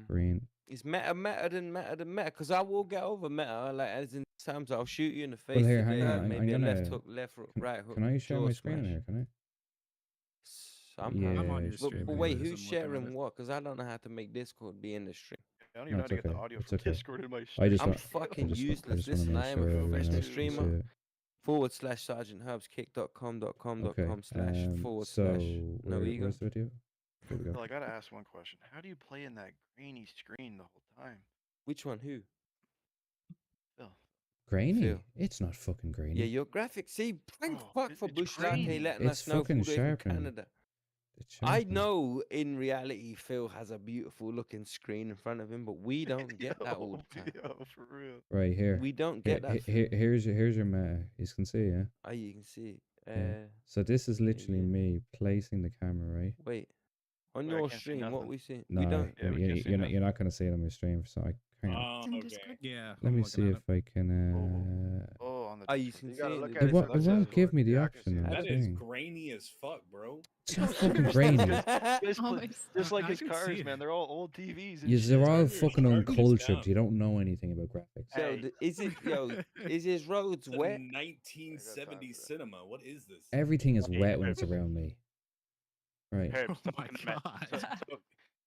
Speaker 1: screen.
Speaker 14: is meta than meta? Because I will get over meta. Like as in times I'll shoot you in the face.
Speaker 1: Well, here,
Speaker 14: today,
Speaker 1: hang on.
Speaker 14: maybe
Speaker 1: I'm
Speaker 14: a left
Speaker 1: gonna.
Speaker 14: hook, left hook,
Speaker 1: Can,
Speaker 14: right hook.
Speaker 1: can I share
Speaker 14: jaw
Speaker 1: my screen in
Speaker 14: smash.
Speaker 1: here? Can I?
Speaker 14: Somehow.
Speaker 1: Yeah, I'm on your stream,
Speaker 14: But
Speaker 1: yeah,
Speaker 14: wait,
Speaker 1: it is.
Speaker 14: who's
Speaker 3: I'm looking at
Speaker 14: sharing
Speaker 3: it.
Speaker 14: what? Because I don't know how to make Discord be in the stream.
Speaker 16: I don't even
Speaker 1: No,
Speaker 16: know how
Speaker 1: it's
Speaker 16: to get the
Speaker 1: okay.
Speaker 16: audio
Speaker 1: It's
Speaker 16: from
Speaker 1: okay.
Speaker 16: Discord in my
Speaker 1: I
Speaker 16: stream.
Speaker 1: just
Speaker 14: I'm
Speaker 1: want.
Speaker 14: fucking
Speaker 1: I
Speaker 14: useless.
Speaker 1: just want to
Speaker 14: Listen,
Speaker 1: make
Speaker 14: I am
Speaker 1: sure
Speaker 14: a
Speaker 1: everyone
Speaker 14: professional
Speaker 1: else can see
Speaker 14: streamer.
Speaker 1: it.
Speaker 14: /sergeantherbskick.com.com//
Speaker 1: Okay. So
Speaker 14: NoEgo.
Speaker 1: where's the video? Here we go.
Speaker 16: Well, I gotta ask one question. How do you play in that grainy screen the whole time?
Speaker 14: Which one? Who?
Speaker 16: Phil.
Speaker 1: Grainy?
Speaker 14: Phil.
Speaker 1: It's not fucking grainy.
Speaker 14: Yeah, your graphics. See, thank fuck for
Speaker 16: it's
Speaker 14: Bush Latte
Speaker 16: grainy.
Speaker 14: letting
Speaker 1: It's
Speaker 14: us know
Speaker 1: fucking
Speaker 14: all the way from
Speaker 1: sharpening.
Speaker 14: Canada.
Speaker 1: It's
Speaker 14: I
Speaker 1: sharpening.
Speaker 14: know in reality Phil has a beautiful looking screen in front of him, but we don't get that all the time.
Speaker 16: Yo, for real.
Speaker 1: Right here.
Speaker 14: We don't get that.
Speaker 1: Here's your meta. You can see, yeah.
Speaker 14: Oh, you can see it.
Speaker 1: Yeah. So this is literally me placing the camera, right?
Speaker 14: Wait, on
Speaker 16: Wait, I
Speaker 14: your
Speaker 16: can't see
Speaker 14: stream, what
Speaker 16: nothing.
Speaker 14: we see?
Speaker 1: No,
Speaker 14: We don't.
Speaker 16: Yeah, we can't see
Speaker 1: you're not gonna see it on my stream. So hang on.
Speaker 12: It's in Discord.
Speaker 3: Yeah.
Speaker 1: Let
Speaker 3: I'm
Speaker 1: me
Speaker 3: looking
Speaker 1: see
Speaker 3: at
Speaker 1: if I can.
Speaker 16: Oh, on the
Speaker 14: Oh, you
Speaker 16: Discord.
Speaker 14: can
Speaker 10: You
Speaker 14: see
Speaker 10: gotta
Speaker 14: it.
Speaker 10: look
Speaker 14: in
Speaker 10: at
Speaker 14: the
Speaker 1: It
Speaker 10: it.
Speaker 14: Discord.
Speaker 1: won't, it won't give me the
Speaker 10: Yeah, I can
Speaker 1: option.
Speaker 10: see
Speaker 1: on
Speaker 10: that.
Speaker 1: the
Speaker 20: That is
Speaker 1: thing.
Speaker 20: grainy as fuck, bro.
Speaker 1: It's not fucking grainy.
Speaker 16: Just like
Speaker 3: I
Speaker 16: his
Speaker 3: can
Speaker 16: cars,
Speaker 3: see
Speaker 16: man.
Speaker 3: it.
Speaker 16: They're all old TVs and
Speaker 1: You're
Speaker 16: shit.
Speaker 1: all
Speaker 20: Turn your
Speaker 1: fucking
Speaker 20: sharpness
Speaker 1: uncultured.
Speaker 20: down.
Speaker 1: You don't know anything about graphics.
Speaker 14: Yo,
Speaker 16: Hey.
Speaker 14: is it is his roads
Speaker 20: It's a
Speaker 14: wet?
Speaker 20: 1970 cinema. What is this?
Speaker 1: Everything is wet when it's around me. Right.
Speaker 21: Herbs,
Speaker 3: Oh my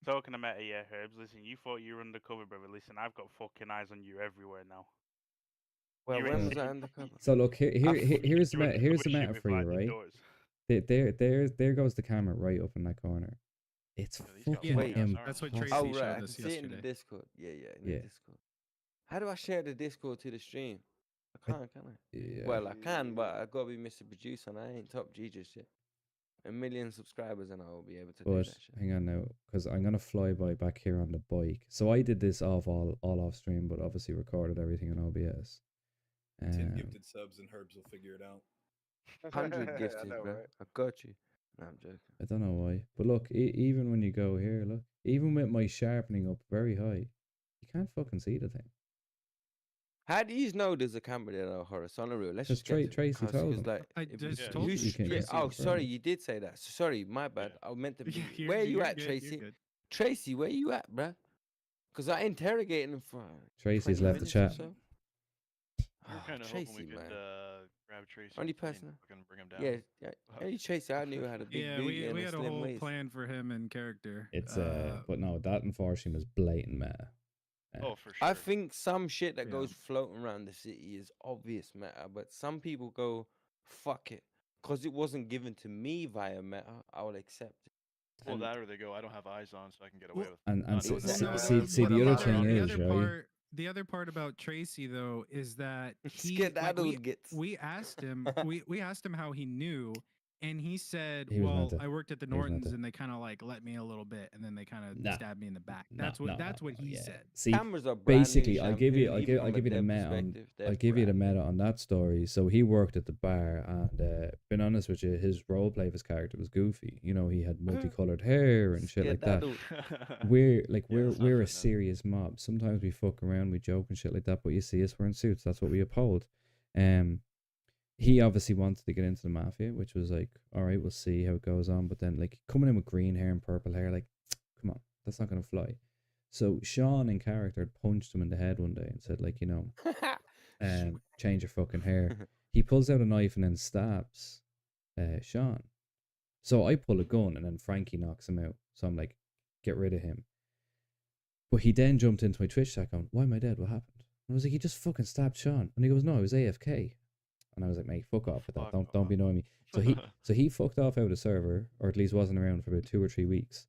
Speaker 21: talking to meta, yeah, Herbs. Listen, you thought you were undercover, brother. Listen, I've got fucking eyes on you everywhere now.
Speaker 14: Well,
Speaker 21: You're
Speaker 14: when was
Speaker 21: insane.
Speaker 14: I undercover?
Speaker 1: So look, here's the
Speaker 21: You're
Speaker 1: meta. Here's the
Speaker 21: undercover
Speaker 1: meta
Speaker 21: shit
Speaker 1: for
Speaker 21: with
Speaker 1: you,
Speaker 21: blinding
Speaker 1: right?
Speaker 21: doors.
Speaker 1: There goes the camera right up in that corner. It's
Speaker 16: he's got
Speaker 1: fucking
Speaker 14: Wait,
Speaker 3: that's what Tracy
Speaker 14: Oh, right.
Speaker 3: showed
Speaker 14: I can
Speaker 3: us
Speaker 14: see it in the
Speaker 3: yesterday.
Speaker 14: Discord. Yeah, in
Speaker 1: Yeah.
Speaker 14: the Discord. How do I share the Discord to the stream? I can't, can I?
Speaker 1: Yeah.
Speaker 14: Well, I can, but I gotta be Mr. Producer, and I ain't top G just yet. 1 million subscribers, and I will be able to do
Speaker 1: But
Speaker 14: that shit.
Speaker 1: hang on now, because I'm gonna fly by back here on the bike. So I did this all off stream, but obviously recorded everything on OBS.
Speaker 20: 10 gifted subs and Herbs will figure it out.
Speaker 14: 100
Speaker 10: I
Speaker 14: gifted,
Speaker 10: know,
Speaker 14: bro.
Speaker 10: right?
Speaker 14: I got you. No, I'm joking.
Speaker 1: I don't know why, but look, even when you go here, look, even with my sharpening up very high, you can't fucking see the thing.
Speaker 14: How do you know there's a camera there, though, Horace? On the real, let's
Speaker 1: Because
Speaker 14: just get to it,
Speaker 1: Tracy told him.
Speaker 14: like,
Speaker 3: I just told
Speaker 1: you.
Speaker 14: who's
Speaker 1: You can-
Speaker 14: Tracy?
Speaker 1: you
Speaker 14: Oh,
Speaker 1: can-
Speaker 14: sorry, you did say that. Sorry, my bad. I meant to be.
Speaker 3: Yeah,
Speaker 14: Where you
Speaker 3: you're
Speaker 14: at,
Speaker 3: good, you're
Speaker 14: Tracy?
Speaker 3: good.
Speaker 14: Tracy, where you at, bruh? Because I interrogated him for
Speaker 1: Tracy's
Speaker 14: 20
Speaker 1: left the
Speaker 14: minutes or
Speaker 1: chat.
Speaker 14: so.
Speaker 16: We were kind of
Speaker 14: Tracy,
Speaker 16: hoping we could
Speaker 14: man.
Speaker 16: grab Tracy.
Speaker 14: Only
Speaker 16: and
Speaker 14: person.
Speaker 16: fucking bring him down.
Speaker 14: Yeah, only Tracy. I knew had a big
Speaker 3: Yeah,
Speaker 14: booty and
Speaker 3: we
Speaker 14: a
Speaker 3: had a
Speaker 14: slim
Speaker 3: whole
Speaker 14: waist.
Speaker 3: plan for him in character.
Speaker 1: It's but no, that unfortunately was blatant meta.
Speaker 16: Oh, for sure.
Speaker 14: I think some shit that
Speaker 3: Yeah.
Speaker 14: goes floating around the city is obvious meta, but some people go, fuck it. Because it wasn't given to me via meta, I will accept it.
Speaker 16: Well,
Speaker 14: And-
Speaker 16: that or they go, I don't have eyes on, so I can get away with it.
Speaker 1: And
Speaker 16: Not
Speaker 1: see,
Speaker 16: doing that.
Speaker 1: see the other thing
Speaker 3: the
Speaker 1: is,
Speaker 3: other
Speaker 1: right?
Speaker 3: part, the other part about Tracy though is that he
Speaker 14: Skedaddle gets.
Speaker 3: we asked him we asked him how he knew, and he said,
Speaker 1: He was
Speaker 3: well,
Speaker 1: meant to.
Speaker 3: I worked at the
Speaker 1: He was meant
Speaker 3: Nortons
Speaker 1: to.
Speaker 3: and they kind of like let me a little bit, and then they kind of
Speaker 1: Nah.
Speaker 3: stabbed me in the back.
Speaker 1: No,
Speaker 3: That's what
Speaker 1: no,
Speaker 3: he
Speaker 1: yeah.
Speaker 3: said.
Speaker 1: See,
Speaker 14: Cameras are brand
Speaker 1: basically,
Speaker 14: new
Speaker 1: I'll give you,
Speaker 14: shampoo,
Speaker 1: I'll
Speaker 14: even
Speaker 1: give
Speaker 14: from
Speaker 1: you
Speaker 14: a
Speaker 1: the
Speaker 14: dev
Speaker 1: meta on,
Speaker 14: perspective, they're
Speaker 1: I'll give you the
Speaker 14: brand
Speaker 1: meta on that story. So he worked at the bar, and being honest with you, his role play of his character was goofy. You know, he had multicolored hair and shit like that. We're we're a serious mob. Sometimes we fuck around, we joke and shit like that, but you see us wearing suits. That's what we uphold. He obviously wanted to get into the mafia, which was like, all right, we'll see how it goes on. But then, like, coming in with green hair and purple hair, like, come on, that's not gonna fly. So Sean in character had punched him in the head one day and said, like, you know, change your fucking hair. He pulls out a knife and then stabs Sean. So I pull a gun and then Frankie knocks him out. So I'm like, get rid of him. But he then jumped into my Twitch chat going, why am I dead? What happened? And I was like, he just fucking stabbed Sean. And he goes, no, I was AFK. And I was like, mate, fuck off with that. Don't be annoying me. So he fucked off out of the server, or at least wasn't around for about 2 or 3 weeks.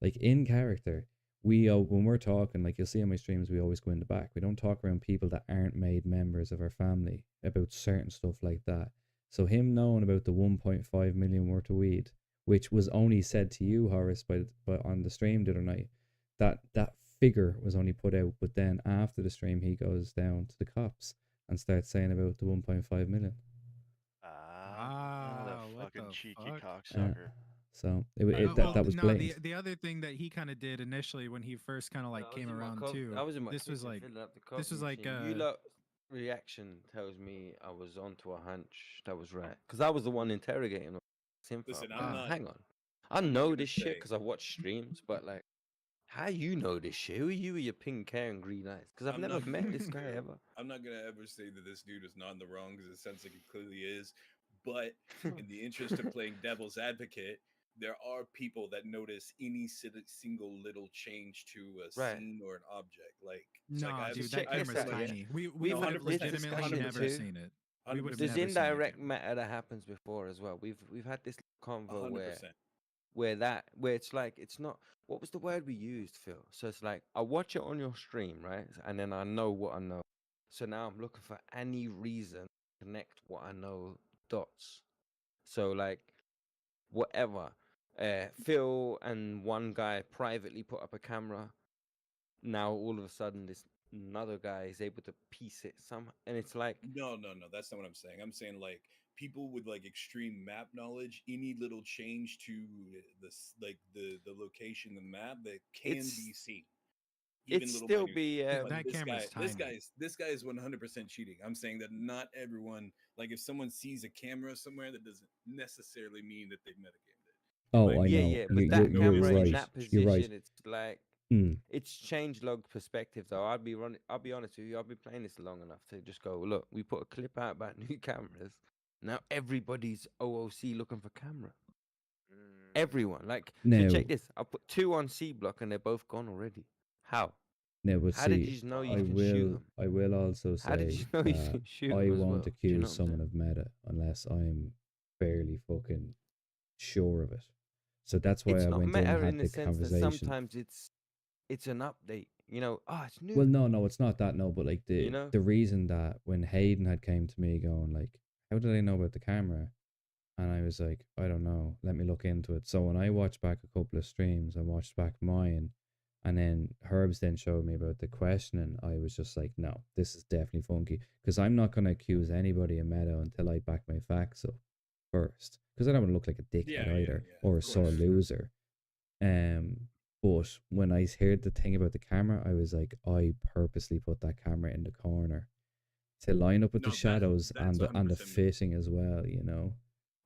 Speaker 1: Like, in character, we when we're talking, like you'll see on my streams, we always go in the back. We don't talk around people that aren't made members of our family about certain stuff like that. So him knowing about the 1.5 million worth of weed which was only said to you, Horace, by on the stream the other night. That figure was only put out, but then after the stream, he goes down to the cops and starts saying about the 1.5 million.
Speaker 16: Ah,
Speaker 3: what
Speaker 16: fucking
Speaker 3: the
Speaker 16: cheeky
Speaker 3: fuck?
Speaker 16: cocksucker.
Speaker 1: So that was
Speaker 3: no,
Speaker 1: blatant.
Speaker 3: the other thing that he kind of did initially when he first kind of like came around too.
Speaker 14: I was in my
Speaker 3: This was
Speaker 14: kitchen
Speaker 3: like
Speaker 14: filling up the
Speaker 3: this
Speaker 14: coffee
Speaker 3: was like
Speaker 14: machine. You lot reaction tells me I was onto a hunch that was right, because I was the one interrogating him.
Speaker 20: Listen,
Speaker 14: I'm
Speaker 20: I'm
Speaker 14: like,
Speaker 20: not.
Speaker 14: hang on, I
Speaker 20: I'm not
Speaker 14: know
Speaker 20: gonna
Speaker 14: this shit
Speaker 20: say.
Speaker 14: because I watch streams, but like, how you know this shit? Who are you with your pink hair and green eyes? Because I've
Speaker 20: I'm
Speaker 14: never
Speaker 20: not
Speaker 14: met
Speaker 20: going
Speaker 14: this guy
Speaker 20: to.
Speaker 14: ever.
Speaker 20: I'm not gonna ever say that this dude is not in the wrong, because it sounds like he clearly is. But in the interest of playing devil's advocate, there are people that notice any single little change to a
Speaker 14: Right.
Speaker 20: scene or an object. Like,
Speaker 3: nah,
Speaker 20: I've,
Speaker 3: dude,
Speaker 14: check
Speaker 3: that
Speaker 14: this
Speaker 3: camera's
Speaker 14: out, yeah?
Speaker 3: tiny. We
Speaker 14: We've
Speaker 3: would
Speaker 14: had
Speaker 3: have
Speaker 14: this
Speaker 3: legitimately
Speaker 14: discussion
Speaker 3: never
Speaker 14: too.
Speaker 3: seen it. We would have
Speaker 14: There's
Speaker 3: never seen that
Speaker 14: indirect
Speaker 3: camera.
Speaker 14: matter that happens before as well. We've had this convo
Speaker 20: 100%.
Speaker 14: where it's like, it's not, what was the word we used, Phil? So it's like, I watch it on your stream, right? And then I know what I know. So now I'm looking for any reason to connect what I know dots. So like, whatever. Phil and one guy privately put up a camera. Now all of a sudden this another guy is able to piece it somehow, and it's like,
Speaker 20: No, that's not what I'm saying. I'm saying like people with like extreme map knowledge, any little change to this, like the location, the map, that can be seen. Even
Speaker 14: it's
Speaker 20: little
Speaker 14: still
Speaker 20: minute.
Speaker 14: be
Speaker 3: that
Speaker 20: Like
Speaker 3: camera's tiny.
Speaker 20: this guy is 100% cheating. I'm saying that not everyone, like if someone sees a camera somewhere, that doesn't necessarily mean that they've metagamed it.
Speaker 1: Oh, I know.
Speaker 14: yeah, but that
Speaker 1: You're
Speaker 14: camera in
Speaker 1: right.
Speaker 14: that
Speaker 1: You're right.
Speaker 14: position, it's like,
Speaker 1: Mm.
Speaker 14: it's changelog perspective though. I'll be honest with you, I'll be playing this long enough to just go, look, we put a clip out about new cameras. Now everybody's OOC looking for camera. Everyone. Like, so
Speaker 1: Now-
Speaker 14: check this. I put 2 on C block and they're both gone already. How?
Speaker 1: Now, but
Speaker 14: How did
Speaker 1: see,
Speaker 14: you know you
Speaker 1: I
Speaker 14: can shoot
Speaker 1: will.
Speaker 14: them?
Speaker 1: I will also
Speaker 14: How did
Speaker 1: say
Speaker 14: you know you
Speaker 1: that
Speaker 14: can shoot
Speaker 1: I
Speaker 14: 'em as
Speaker 1: won't
Speaker 14: well? Do you
Speaker 1: accuse
Speaker 14: know what I'm
Speaker 1: someone of meta unless I'm fairly fucking sure of it. So that's why
Speaker 14: It's
Speaker 1: I
Speaker 14: not
Speaker 1: went in and
Speaker 14: meta in
Speaker 1: had
Speaker 14: the
Speaker 1: the
Speaker 14: sense that
Speaker 1: conversation.
Speaker 14: sometimes it's an update. You know, it's new.
Speaker 1: Well, no, it's not that. No, but like
Speaker 14: You know?
Speaker 1: the reason that when Hayden had came to me going like, how did I know about the camera? And I was like, I don't know. Let me look into it. So when I watched back a couple of streams, I watched back mine, and then Herbs then showed me about the questioning. I was just like, no, this is definitely funky, because I'm not going to accuse anybody of meta until I back my facts up first, because I don't want to look like a dickhead either or a sore loser. But when I heard the thing about the camera, I was like, I purposely put that camera in the corner to line up with the shadows and the
Speaker 20: 100%
Speaker 1: fitting as well, you know.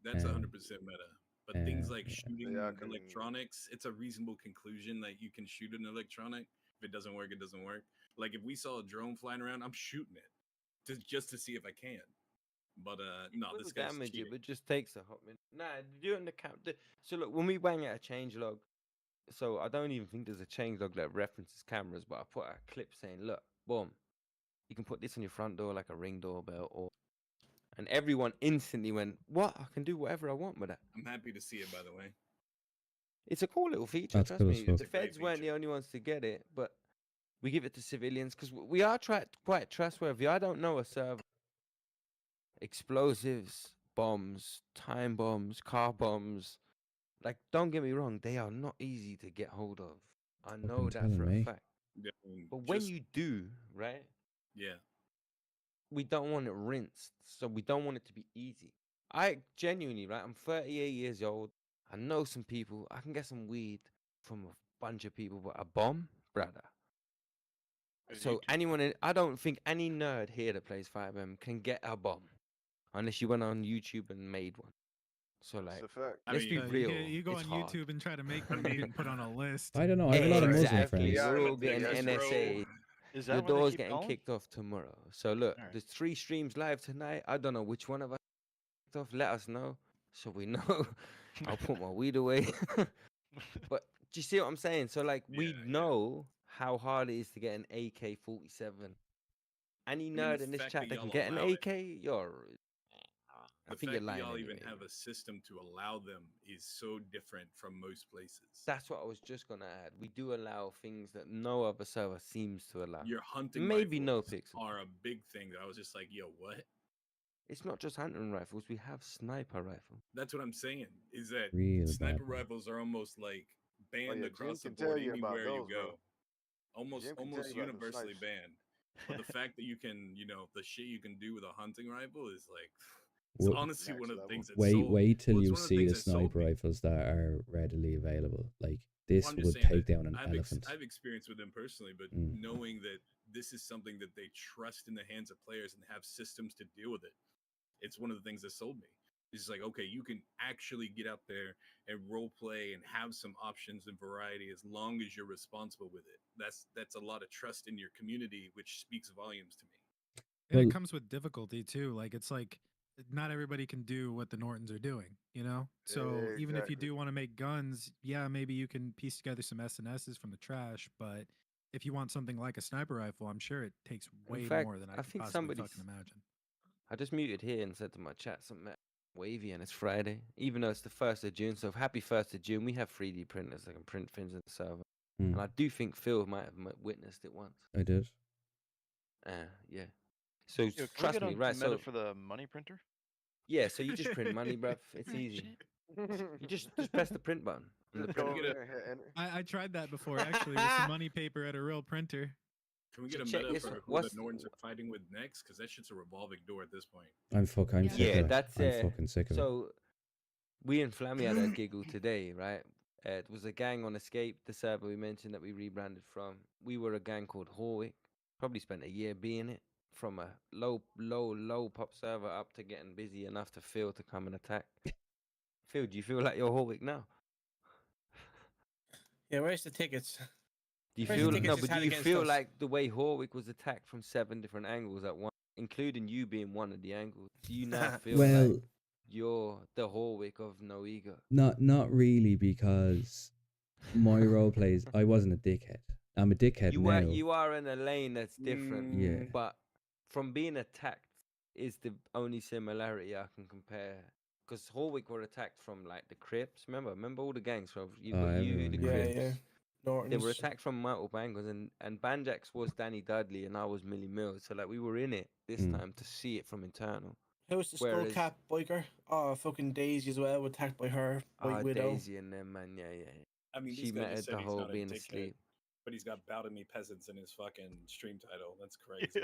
Speaker 20: That's 100% meta. But things like
Speaker 1: yeah.
Speaker 20: shooting electronics, it's a reasonable conclusion that you can shoot an electronic. If it doesn't work, it doesn't work. Like if we saw a drone flying around, I'm shooting it just to see if I can. But no, this guy's
Speaker 14: damage
Speaker 20: cheating.
Speaker 14: it, but it just takes a hot minute. Nah, doing the so look, when we bang out a changelog, so I don't even think there's a changelog that references cameras, but I put a clip saying, look, boom, you can put this on your front door like a Ring doorbell, and everyone instantly went, what? I can do whatever I want with that.
Speaker 20: I'm happy to see it, by the way.
Speaker 14: It's a cool little feature,
Speaker 1: That's
Speaker 14: trust
Speaker 1: cool as
Speaker 14: me.
Speaker 1: fuck.
Speaker 14: The feds weren't the only ones to get it, but we give it to civilians because we are quite trustworthy. I don't know a server. Explosives, bombs, time bombs, car bombs. Like, don't get me wrong, they are not easy to get hold of. I know that for a
Speaker 1: me.
Speaker 14: fact.
Speaker 20: Yeah,
Speaker 14: But when you do, right?
Speaker 20: Yeah.
Speaker 14: We don't want it rinsed, so we don't want it to be easy. I genuinely, right? I'm 38 years old. I know some people. I can get some weed from a bunch of people, but a bomb, brother. So anyone, I don't think any nerd here that plays 5M can get a bomb unless you went on YouTube and made one. So like,
Speaker 10: a fact.
Speaker 14: let's be real.
Speaker 3: You go
Speaker 14: it's
Speaker 3: on
Speaker 14: hard.
Speaker 3: YouTube and try to make one. You're getting put on a list.
Speaker 1: I don't know. I have a lot of Muslim friends.
Speaker 14: We're all getting NSA.
Speaker 16: Is that
Speaker 14: Your
Speaker 16: why they
Speaker 14: door's
Speaker 16: keep
Speaker 14: getting
Speaker 16: calling?
Speaker 14: kicked off tomorrow. So look,
Speaker 16: Alright.
Speaker 14: there's 3 streams live tonight. I don't know which one of us kicked off. Let us know so we know. I'll put my weed away. But do you see what I'm saying? So like, we know how hard it is to get an AK-47. Any nerd in this
Speaker 20: fact
Speaker 14: chat
Speaker 20: that
Speaker 14: that can
Speaker 20: y'all
Speaker 14: get an
Speaker 20: allow it-
Speaker 14: AK, you're. I
Speaker 20: The
Speaker 14: think you're
Speaker 20: fact that
Speaker 14: lying
Speaker 20: y'all
Speaker 14: anyway.
Speaker 20: even have a system to allow them is so different from most places.
Speaker 14: That's what I was just gonna add. We do allow things that no other server seems to allow.
Speaker 20: Your hunting
Speaker 14: Maybe no
Speaker 20: rifles
Speaker 14: pixel.
Speaker 20: are a big thing that I was just like, yo, what?
Speaker 14: It's not just hunting rifles. We have sniper rifle.
Speaker 20: That's what I'm saying. Is that
Speaker 1: Real
Speaker 20: sniper
Speaker 1: bad.
Speaker 20: rifles are almost like banned
Speaker 10: yeah,
Speaker 20: across
Speaker 10: Jim
Speaker 20: the
Speaker 10: can tell
Speaker 20: board
Speaker 10: you about
Speaker 20: anywhere you
Speaker 10: those, bro.
Speaker 20: go. Almost
Speaker 10: Jim can tell you about them
Speaker 20: universally
Speaker 10: snipes.
Speaker 20: banned. But the fact that you can, the shit you can do with a hunting rifle is like, it's honestly
Speaker 10: Next
Speaker 20: one of the
Speaker 10: level.
Speaker 20: things that
Speaker 1: Wait
Speaker 20: sold.
Speaker 1: till
Speaker 20: Well, it's
Speaker 1: you
Speaker 20: one of the
Speaker 1: see
Speaker 20: things
Speaker 1: the
Speaker 20: that sold
Speaker 1: sniper
Speaker 20: me.
Speaker 1: rifles that are readily available. Like
Speaker 20: Well,
Speaker 1: this
Speaker 20: I'm just
Speaker 1: would
Speaker 20: saying
Speaker 1: take
Speaker 20: that
Speaker 1: down an elephant.
Speaker 20: I've experienced with them personally, but
Speaker 1: Mm.
Speaker 20: knowing that this is something that they trust in the hands of players and have systems to deal with it, it's one of the things that sold me. It's like, okay, you can actually get out there and role play and have some options and variety as long as you're responsible with it. That's a lot of trust in your community, which speaks volumes to me.
Speaker 3: And
Speaker 1: Well-
Speaker 3: it comes with difficulty too. Like it's like not everybody can do what the Nortons are doing, you know? So even if you
Speaker 10: Exactly.
Speaker 3: do want to make guns, yeah, maybe you can piece together some SNSs from the trash, but if you want something like a sniper rifle, I'm sure it takes way
Speaker 14: fact,
Speaker 3: more than I
Speaker 14: I
Speaker 3: could
Speaker 14: think
Speaker 3: possibly
Speaker 14: somebody's-
Speaker 3: fucking imagine.
Speaker 14: I just muted here and said to my chat something wavy, and it's Friday, even though it's the 1st of June. So happy 1st of June. We have 3D printers that can print things in the server.
Speaker 1: Mm.
Speaker 14: And I do think Phil might have witnessed it once.
Speaker 1: I did.
Speaker 14: Yeah. So
Speaker 16: Yo, can we
Speaker 14: trust
Speaker 16: get
Speaker 14: me,
Speaker 16: on
Speaker 14: right?
Speaker 16: to Meta
Speaker 14: So
Speaker 16: for the money printer?
Speaker 14: yeah, so you just print money, bruv. It's easy. You just press the print button. And the
Speaker 10: Just go
Speaker 14: print.
Speaker 10: over there and hit enter.
Speaker 3: I tried that before actually with some money paper at a real printer.
Speaker 20: Can we get a
Speaker 14: Check
Speaker 20: meta
Speaker 14: this
Speaker 20: for
Speaker 14: one.
Speaker 20: who
Speaker 14: What's-
Speaker 20: the Nortons are fighting with next? Because that shit's a revolving door at this point.
Speaker 1: I'm sick of
Speaker 14: Yeah,
Speaker 1: it.
Speaker 14: that's
Speaker 1: I'm fucking sick of it.
Speaker 14: So we and Flammy had a giggle today, right? It was a gang on Escape, the server we mentioned that we rebranded from. We were a gang called Horwick. Probably spent a year being it. From a low pop server up to getting busy enough to Phil to come and attack. Phil, do you feel like you're Horwick now?
Speaker 9: Yeah, where's the tickets?
Speaker 14: Do you
Speaker 9: Where's
Speaker 14: feel
Speaker 9: the tickets
Speaker 14: no?
Speaker 9: he's
Speaker 14: But do
Speaker 9: had
Speaker 14: you
Speaker 9: against
Speaker 14: feel
Speaker 9: us?
Speaker 14: like the way Horwick was attacked from 7 different angles at once, including you being one of the angles? Do you now feel
Speaker 1: Well-
Speaker 14: like you're the Horwick of NoEgo?
Speaker 1: Not really, because my role plays. I wasn't a dickhead. I'm a dickhead now.
Speaker 14: You are in a lane that's different.
Speaker 1: Yeah.
Speaker 14: But from being attacked is the only similarity I can compare. Because Horwick were attacked from like the Crips. Remember all the gangs from you
Speaker 1: Oh,
Speaker 14: got you,
Speaker 1: everyone,
Speaker 14: the
Speaker 1: yeah.
Speaker 14: Crips.
Speaker 9: Yeah.
Speaker 14: They were
Speaker 9: Norton's.
Speaker 14: attacked from multiple angles, and Banjax was Danny Dudley, and I was Millie Mills. So like we were in it this
Speaker 1: Mm.
Speaker 14: time to see it from internal.
Speaker 9: Who's the
Speaker 14: Whereas-
Speaker 9: skull cap biker? Oh, fucking Daisy as well, attacked by her, White Widow.
Speaker 14: Daisy and them, man, yeah.
Speaker 20: I mean,
Speaker 14: She
Speaker 20: this guy
Speaker 14: mattered
Speaker 20: just said
Speaker 14: the
Speaker 20: he's
Speaker 14: whole
Speaker 20: not a
Speaker 14: being
Speaker 20: dickhead,
Speaker 14: asleep.
Speaker 20: but he's got "Bow to Me Peasants" in his fucking stream title. That's crazy.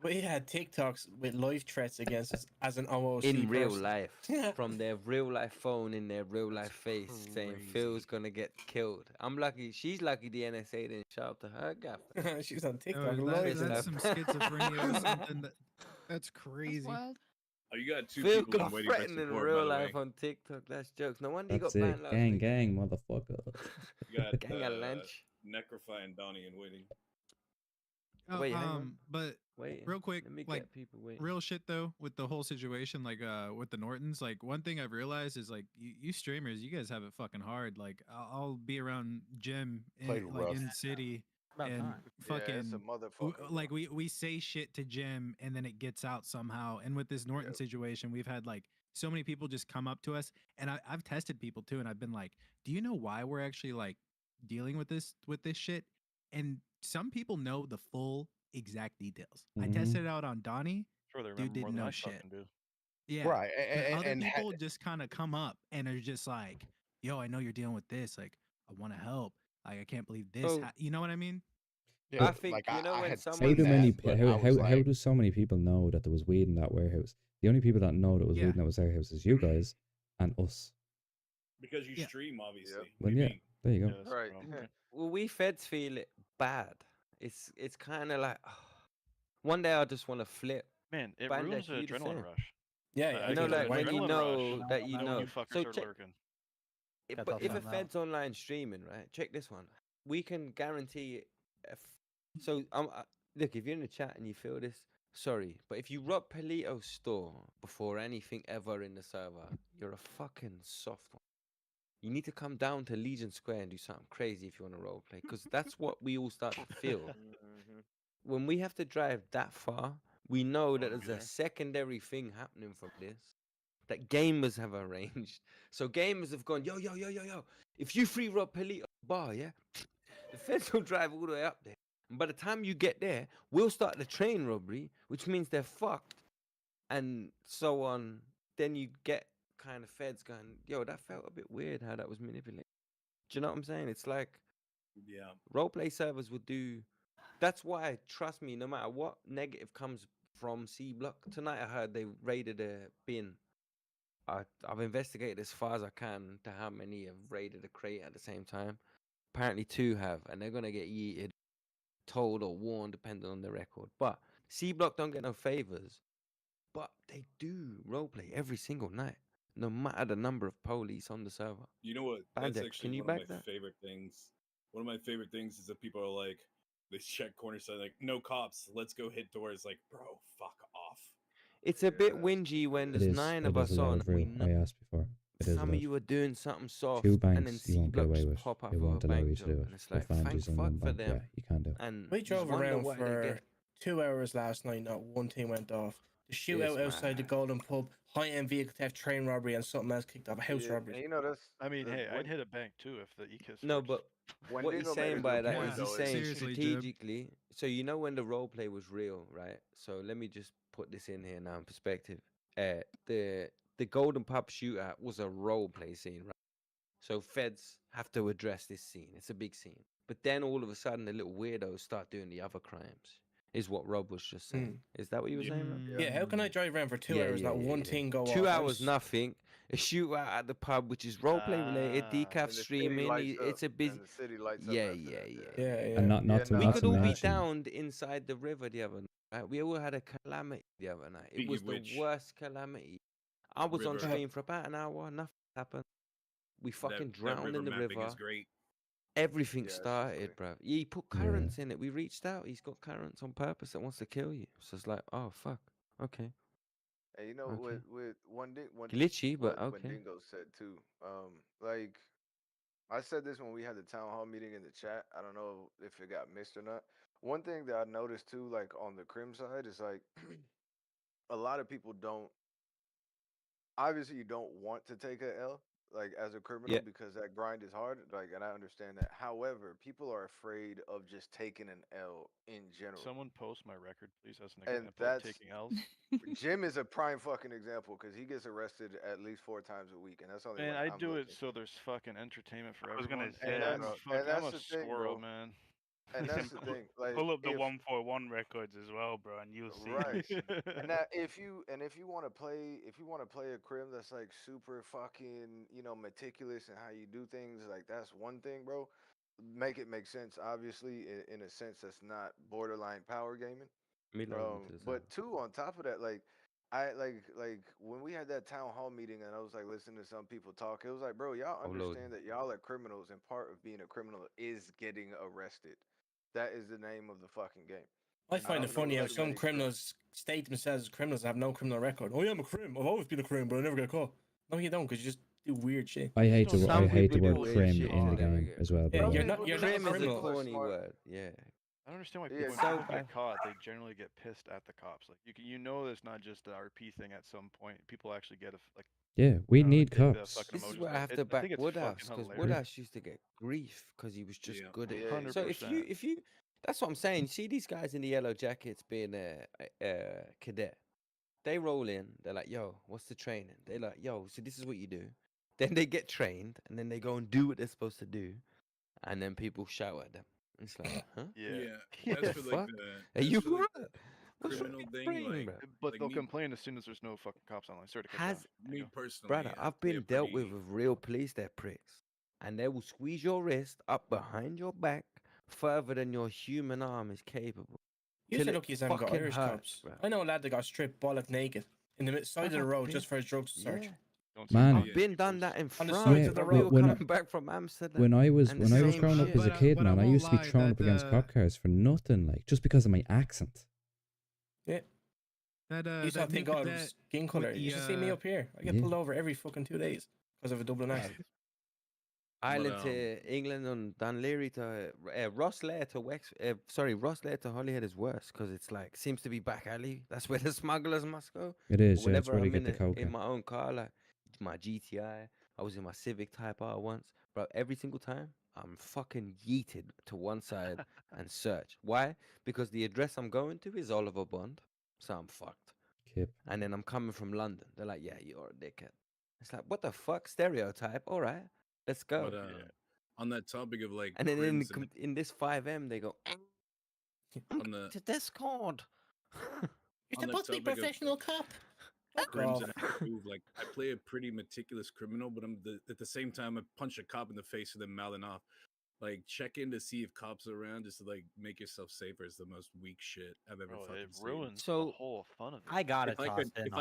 Speaker 9: We had TikToks with live threats against us as an OOC
Speaker 14: In real
Speaker 9: person.
Speaker 14: life, from their real life phone in their real life face, saying Phil's gonna get killed. I'm lucky. She's lucky the NSA didn't shout out to her gaffer.
Speaker 9: She's on
Speaker 3: Oh,
Speaker 9: TikTok
Speaker 3: that-
Speaker 9: live.
Speaker 3: that's some schizophrenia or something. That's crazy.
Speaker 12: Wild.
Speaker 20: Oh, you got two
Speaker 14: Phil
Speaker 20: people
Speaker 14: got
Speaker 20: in waiting for
Speaker 14: threatened in
Speaker 20: support,
Speaker 14: real
Speaker 20: by the
Speaker 14: life
Speaker 20: way.
Speaker 14: on TikTok. That's jokes. No wonder he
Speaker 1: That's
Speaker 14: got banned
Speaker 1: it.
Speaker 14: last
Speaker 1: Gang,
Speaker 14: week.
Speaker 1: gang, motherfucker.
Speaker 20: You got
Speaker 14: Gang a lunch.
Speaker 20: Necrofy and Donnie in waiting.
Speaker 3: Oh,
Speaker 14: Wait, hang on.
Speaker 3: But
Speaker 14: Wait,
Speaker 3: real quick,
Speaker 14: let me
Speaker 3: like
Speaker 14: get people waiting.
Speaker 3: real shit though, with the whole situation, like with the Nortons, like one thing I've realized is like you streamers, you guys have it fucking hard. Like I'll be around Jim
Speaker 18: Played
Speaker 3: in, like
Speaker 18: rough.
Speaker 3: in city
Speaker 11: About
Speaker 3: and
Speaker 11: time.
Speaker 3: fucking
Speaker 10: Yeah, it's a motherfucker.
Speaker 3: like we say shit to Jim and then it gets out somehow. And with this Norton situation, we've had like so many people just come up to us, and I've tested people too, and I've been like, do you know why we're actually like dealing with this shit? And some people know the full exact details. I
Speaker 1: Mhm.
Speaker 3: tested it out on Donnie.
Speaker 16: Sure, they
Speaker 3: Dude
Speaker 16: remember more
Speaker 3: didn't
Speaker 16: than
Speaker 3: know
Speaker 16: I
Speaker 3: shit.
Speaker 16: fucking do.
Speaker 3: Yeah.
Speaker 18: Right,
Speaker 3: But other
Speaker 18: and
Speaker 3: people just kind of come up and are just like, yo, I know you're dealing with this. Like, I want to help. Like, I can't believe this.
Speaker 14: So-
Speaker 3: You know what I mean?
Speaker 18: yeah,
Speaker 14: I think,
Speaker 18: like,
Speaker 14: you know,
Speaker 18: I
Speaker 14: when
Speaker 18: had
Speaker 14: someone-
Speaker 1: How
Speaker 18: seen
Speaker 1: do many?
Speaker 18: that, but
Speaker 1: How
Speaker 18: I was like,
Speaker 1: do so many people know that there was weed in that warehouse? The only people that know that was
Speaker 3: Yeah.
Speaker 1: weed in that warehouse is you guys and us.
Speaker 20: Because you
Speaker 3: Yeah.
Speaker 20: stream, obviously.
Speaker 1: Well,
Speaker 20: What do you
Speaker 1: yeah,
Speaker 20: mean?
Speaker 1: there you go.
Speaker 16: Yeah, that's the
Speaker 10: Right.
Speaker 16: problem.
Speaker 14: Well, we feds feel it bad. It's kind of like one day I just want to flip.
Speaker 16: Man, it
Speaker 14: Banjax,
Speaker 16: ruins the
Speaker 14: you the
Speaker 16: adrenaline
Speaker 14: same.
Speaker 16: rush.
Speaker 9: Yeah,
Speaker 16: I
Speaker 9: yeah.
Speaker 14: You know,
Speaker 16: get
Speaker 14: like
Speaker 16: the
Speaker 14: when you
Speaker 16: adrenaline
Speaker 14: know
Speaker 16: rush,
Speaker 14: that you
Speaker 16: when
Speaker 14: know.
Speaker 16: you fuckers
Speaker 14: So
Speaker 16: are
Speaker 14: check,
Speaker 16: lurking.
Speaker 11: Got
Speaker 14: but
Speaker 11: off
Speaker 14: if a
Speaker 11: that now.
Speaker 14: Fed's online streaming, right? Check this one. We can guarantee. So look, if you're in the chat and you feel this, sorry, but if you rob Polito's store before anything ever in the server, you're a fucking soft one. You need to come down to Legion Square and do something crazy if you want to roleplay, because that's what we all start to feel.
Speaker 10: Mhm.
Speaker 14: When we have to drive that far, we know that there's
Speaker 10: Okay.
Speaker 14: a secondary thing happening from this that gamers have arranged. So gamers have gone, yo. If you free rob Polito bar, yeah, the feds will drive all the way up there. And by the time you get there, we'll start the train robbery, which means they're fucked. and so on. Then you get kind of feds going, yo, that felt a bit weird how that was manipulated. Do you know what I'm saying? It's like
Speaker 20: Yeah.
Speaker 14: roleplay servers would do. That's why, trust me, no matter what negative comes from C Block. Tonight I heard they raided a bin. I've investigated as far as I can to how many have raided a crate at the same time. Apparently 2 have, and they're gonna get yeeted, told or warned depending on the record. But C Block don't get no favors, but they do roleplay every single night, no matter the number of police on the server.
Speaker 20: You know what? That's
Speaker 14: Bandek,
Speaker 20: actually
Speaker 14: can you
Speaker 20: one of
Speaker 14: back
Speaker 20: my
Speaker 14: that?
Speaker 20: favorite things. One of my favorite things is that people are like, they check corner side, like, no cops, let's go hit doors. Like, bro, fuck off.
Speaker 14: It's a bit whingy when
Speaker 1: It
Speaker 14: there's
Speaker 1: is.
Speaker 14: 9
Speaker 1: It
Speaker 14: of
Speaker 1: is
Speaker 14: us on.
Speaker 1: allowed,
Speaker 14: We
Speaker 1: real.
Speaker 14: know
Speaker 1: I asked before. It is
Speaker 14: some of
Speaker 1: allowed.
Speaker 14: you are doing something
Speaker 1: 2
Speaker 14: soft, and then
Speaker 1: banks, you
Speaker 14: C
Speaker 1: won't get
Speaker 14: Block
Speaker 1: away
Speaker 14: just
Speaker 1: with.
Speaker 14: pop up
Speaker 1: It
Speaker 14: with a
Speaker 1: won't allow
Speaker 14: bang
Speaker 1: you to do
Speaker 14: job,
Speaker 1: it.
Speaker 14: and it's
Speaker 1: With
Speaker 14: like, thank
Speaker 1: Vanjis in
Speaker 14: fuck
Speaker 1: one
Speaker 14: for
Speaker 1: bank,
Speaker 14: them.
Speaker 1: yeah, you can do it.
Speaker 14: And
Speaker 9: We
Speaker 14: you just
Speaker 9: drove
Speaker 14: wonder
Speaker 9: around
Speaker 14: why they
Speaker 9: for
Speaker 14: get
Speaker 9: 2 hours last night. Not one thing went off. The
Speaker 14: this
Speaker 9: shootout outside the
Speaker 14: man.
Speaker 9: Golden Pub, high-end vehicle theft, train robbery, and something else kicked off. House
Speaker 10: Yeah,
Speaker 9: robbery.
Speaker 10: and you know that's.
Speaker 16: I mean, hey, I'd
Speaker 10: When
Speaker 16: hit a bank too if the EKIS
Speaker 14: No,
Speaker 16: works.
Speaker 14: but
Speaker 10: when
Speaker 14: what he's
Speaker 10: Dingo made
Speaker 14: saying
Speaker 10: a
Speaker 14: by
Speaker 10: good
Speaker 14: that
Speaker 10: point
Speaker 14: is he's
Speaker 10: though,
Speaker 14: saying
Speaker 3: Seriously, Jib.
Speaker 14: strategically. So you know when the role play was real, right? So let me just put this in here now in perspective. The Golden Pub shootout was a role play scene, right? So feds have to address this scene. It's a big scene. But then all of a sudden the little weirdos start doing the other crimes. Is what Rob was just saying. Is that what you were saying, Rob?
Speaker 9: Yeah, how can I drive around for 2 hours, not one thing go
Speaker 14: 2
Speaker 9: off?
Speaker 14: hours, nothing. A shootout at the pub, which is roleplay related, decaf
Speaker 10: and the city
Speaker 14: streaming.
Speaker 10: lights
Speaker 14: It's
Speaker 10: up,
Speaker 14: a busy.
Speaker 10: and the city lights up
Speaker 14: Yeah,
Speaker 10: after
Speaker 14: yeah,
Speaker 10: that.
Speaker 14: yeah.
Speaker 1: And not
Speaker 10: Yeah,
Speaker 1: to
Speaker 10: no,
Speaker 14: We
Speaker 1: not
Speaker 14: could
Speaker 1: to
Speaker 14: all be
Speaker 1: mention.
Speaker 14: downed inside the river the other night. Right? We all had a calamity the other night. It
Speaker 20: Speaking
Speaker 14: was
Speaker 20: of
Speaker 14: the
Speaker 20: which,
Speaker 14: worst calamity. I was on
Speaker 20: river.
Speaker 14: stream for about an hour. Nothing happened. We fucking
Speaker 20: That
Speaker 14: drowned
Speaker 20: river
Speaker 14: in the
Speaker 20: mapping
Speaker 14: river.
Speaker 20: is great.
Speaker 14: Everything
Speaker 10: Yeah, it's just
Speaker 14: started, bro. He put
Speaker 1: Yeah.
Speaker 14: currents in it. We reached out. He's got currents on purpose that wants to kill you. So it's like, oh fuck. Okay.
Speaker 10: And you know,
Speaker 14: Okay.
Speaker 10: with one
Speaker 14: Glitchy, but
Speaker 10: what
Speaker 14: okay.
Speaker 10: Dingo said too. Like I said this when we had the town hall meeting in the chat. I don't know if it got missed or not. One thing that I noticed too, like on the crim side, is like a lot of people don't. Obviously, you don't want to take a L like as a criminal
Speaker 14: Yeah.
Speaker 10: because that grind is hard. Like, and I understand that. However, people are afraid of just taking an L in general.
Speaker 16: Someone post my record, please, as an
Speaker 10: And
Speaker 16: example of
Speaker 10: that's
Speaker 16: taking L's.
Speaker 10: Jim is a prime fucking example because he gets arrested at least 4 times a week, and that's only
Speaker 16: Man,
Speaker 10: when
Speaker 16: I
Speaker 10: I'm
Speaker 16: do it
Speaker 10: looking.
Speaker 16: so there's fucking entertainment for
Speaker 21: I was
Speaker 16: everyone.
Speaker 21: gonna say,
Speaker 16: And
Speaker 21: bro.
Speaker 16: I'm
Speaker 10: that's
Speaker 16: a
Speaker 10: the thing,
Speaker 16: squirrel,
Speaker 10: bro.
Speaker 16: man.
Speaker 10: And that's the thing. Like,
Speaker 21: Pull up the
Speaker 10: if
Speaker 21: 141 records as well, bro, and you'll see.
Speaker 10: right, and that if you want to play a crim that's like super fucking meticulous in how you do things, like that's one thing, bro. Make it make sense, obviously, in a sense that's not borderline power gaming. But 2, on top of that, like I like when we had that town hall meeting and I was like listening to some people talk, it was like, bro, y'all
Speaker 14: Oh, Lord.
Speaker 10: understand that y'all are criminals and part of being a criminal is getting arrested. That is the name of the fucking game.
Speaker 9: I
Speaker 10: And
Speaker 9: find it
Speaker 10: don't know
Speaker 9: funny how
Speaker 10: too
Speaker 9: some
Speaker 10: many
Speaker 9: criminals state themselves as criminals and have no criminal record. Oh yeah, I'm a crim. I've always been a crim, but I never get caught. No, you don't, because you just do weird shit.
Speaker 1: I hate the
Speaker 14: Some
Speaker 1: I hate the
Speaker 14: people do
Speaker 1: word
Speaker 14: weird
Speaker 1: crim
Speaker 14: shit,
Speaker 1: in the
Speaker 14: you know.
Speaker 1: game as well,
Speaker 9: Yeah,
Speaker 1: bro.
Speaker 9: you're not a
Speaker 14: Crim is a
Speaker 9: criminal.
Speaker 14: corny word. Yeah.
Speaker 16: I don't understand why
Speaker 10: Yeah,
Speaker 16: when
Speaker 14: so
Speaker 16: people
Speaker 14: bad.
Speaker 16: get caught, they generally get pissed at the cops. Like you know, it's not just the RP thing. At some point, people actually get like.
Speaker 1: Yeah, we need
Speaker 16: take the
Speaker 1: cops.
Speaker 16: fucking
Speaker 14: This is
Speaker 16: emotions
Speaker 14: where I
Speaker 16: out.
Speaker 14: have to
Speaker 16: I
Speaker 14: back
Speaker 16: think it's
Speaker 14: Woodhouse,
Speaker 16: fucking
Speaker 14: because
Speaker 16: hilarious.
Speaker 14: Woodhouse used to get grief because he was just good at
Speaker 10: Yeah.
Speaker 14: it. So if you, that's what I'm saying. See these guys in the yellow jackets being a cadet. They roll in. They're like, "Yo, what's the training?" They're like, "Yo, so this is what you do." Then they get trained, and then they go and do what they're supposed to do, and then people shout at them. It's like, huh?
Speaker 20: Yeah,
Speaker 14: What
Speaker 20: that's
Speaker 14: the
Speaker 20: for like
Speaker 14: fuck?
Speaker 20: the
Speaker 14: Are
Speaker 20: that's
Speaker 14: you
Speaker 20: for like
Speaker 14: right?
Speaker 20: the
Speaker 14: What's wrong
Speaker 20: criminal
Speaker 14: with your
Speaker 20: thing.
Speaker 14: brain,
Speaker 20: Like,
Speaker 14: bro?
Speaker 16: But
Speaker 20: like
Speaker 16: they'll
Speaker 20: me,
Speaker 16: complain as soon as there's no fucking cops online. Sorry to cut
Speaker 14: Has
Speaker 16: you off.
Speaker 20: me personally,
Speaker 14: brother,
Speaker 20: I
Speaker 14: I've
Speaker 20: play
Speaker 14: been
Speaker 20: a
Speaker 14: dealt with
Speaker 20: pretty.
Speaker 14: real police, they're pricks. And they will squeeze your wrist up behind your back further than your human arm is capable.
Speaker 9: You
Speaker 14: Till
Speaker 9: said
Speaker 14: it
Speaker 9: lucky you haven't got
Speaker 14: fucking
Speaker 9: Irish
Speaker 14: hurts,
Speaker 9: cops.
Speaker 14: bro.
Speaker 9: I know a lad that got stripped bollock naked in the side of the
Speaker 14: I've
Speaker 9: road
Speaker 14: been-
Speaker 9: just for his drugs search.
Speaker 14: Yeah.
Speaker 1: Man,
Speaker 14: I've been done that in
Speaker 9: On
Speaker 14: front.
Speaker 9: the sides
Speaker 1: yeah,
Speaker 9: of the
Speaker 14: We
Speaker 9: road.
Speaker 14: were
Speaker 1: when
Speaker 14: coming back from Amsterdam.
Speaker 1: when I was
Speaker 14: and
Speaker 1: when
Speaker 14: the
Speaker 1: I was
Speaker 14: same
Speaker 1: growing up
Speaker 14: shit.
Speaker 1: as a kid,
Speaker 3: but I
Speaker 1: man, I
Speaker 3: won't
Speaker 1: used to be
Speaker 3: lie,
Speaker 1: thrown up
Speaker 3: that,
Speaker 1: against cop cars for nothing, like just because of my accent.
Speaker 9: Yeah.
Speaker 3: That
Speaker 9: You used to
Speaker 3: that new
Speaker 9: think, oh, it
Speaker 3: cadet
Speaker 9: was skin
Speaker 3: with
Speaker 9: color.
Speaker 3: the,
Speaker 9: You should see me up here. I get
Speaker 1: Yeah.
Speaker 9: pulled over every fucking 2 days because of a Dublin accent.
Speaker 14: Ireland
Speaker 20: But,
Speaker 14: to England and Dunleary to Rosslare to Rosslare to Holyhead is worse because it's like seems to be back alley. That's where the smugglers must go.
Speaker 1: It is, yeah, it's
Speaker 14: Whenever
Speaker 1: where they
Speaker 14: I'm
Speaker 1: get the coke
Speaker 14: in
Speaker 1: at.
Speaker 14: my own car, like my GTI, I was in my Civic Type R once, bro. Every single time I'm fucking yeeted to one side and search. Why? Because the address I'm going to is Oliver Bond, so I'm fucked.
Speaker 1: Kip.
Speaker 14: And then I'm coming from London. They're like, yeah, you're a dickhead. It's like, what the fuck? Stereotype? All right, let's go.
Speaker 20: But on that topic of like
Speaker 14: And then
Speaker 20: crims and
Speaker 14: in this 5M, they go,
Speaker 20: on the
Speaker 14: to Discord.
Speaker 20: You're supposed to be professional
Speaker 9: cop.
Speaker 20: crims and I move, like I play a pretty meticulous criminal, but at the same time I punch a cop in the face with them mouthing off. Like check in to see if cops are around just to like make yourself safer is the most weak shit I've ever fucking
Speaker 16: It
Speaker 20: seen.
Speaker 16: ruins
Speaker 14: So,
Speaker 16: the whole fun of it.
Speaker 13: I got it.
Speaker 20: If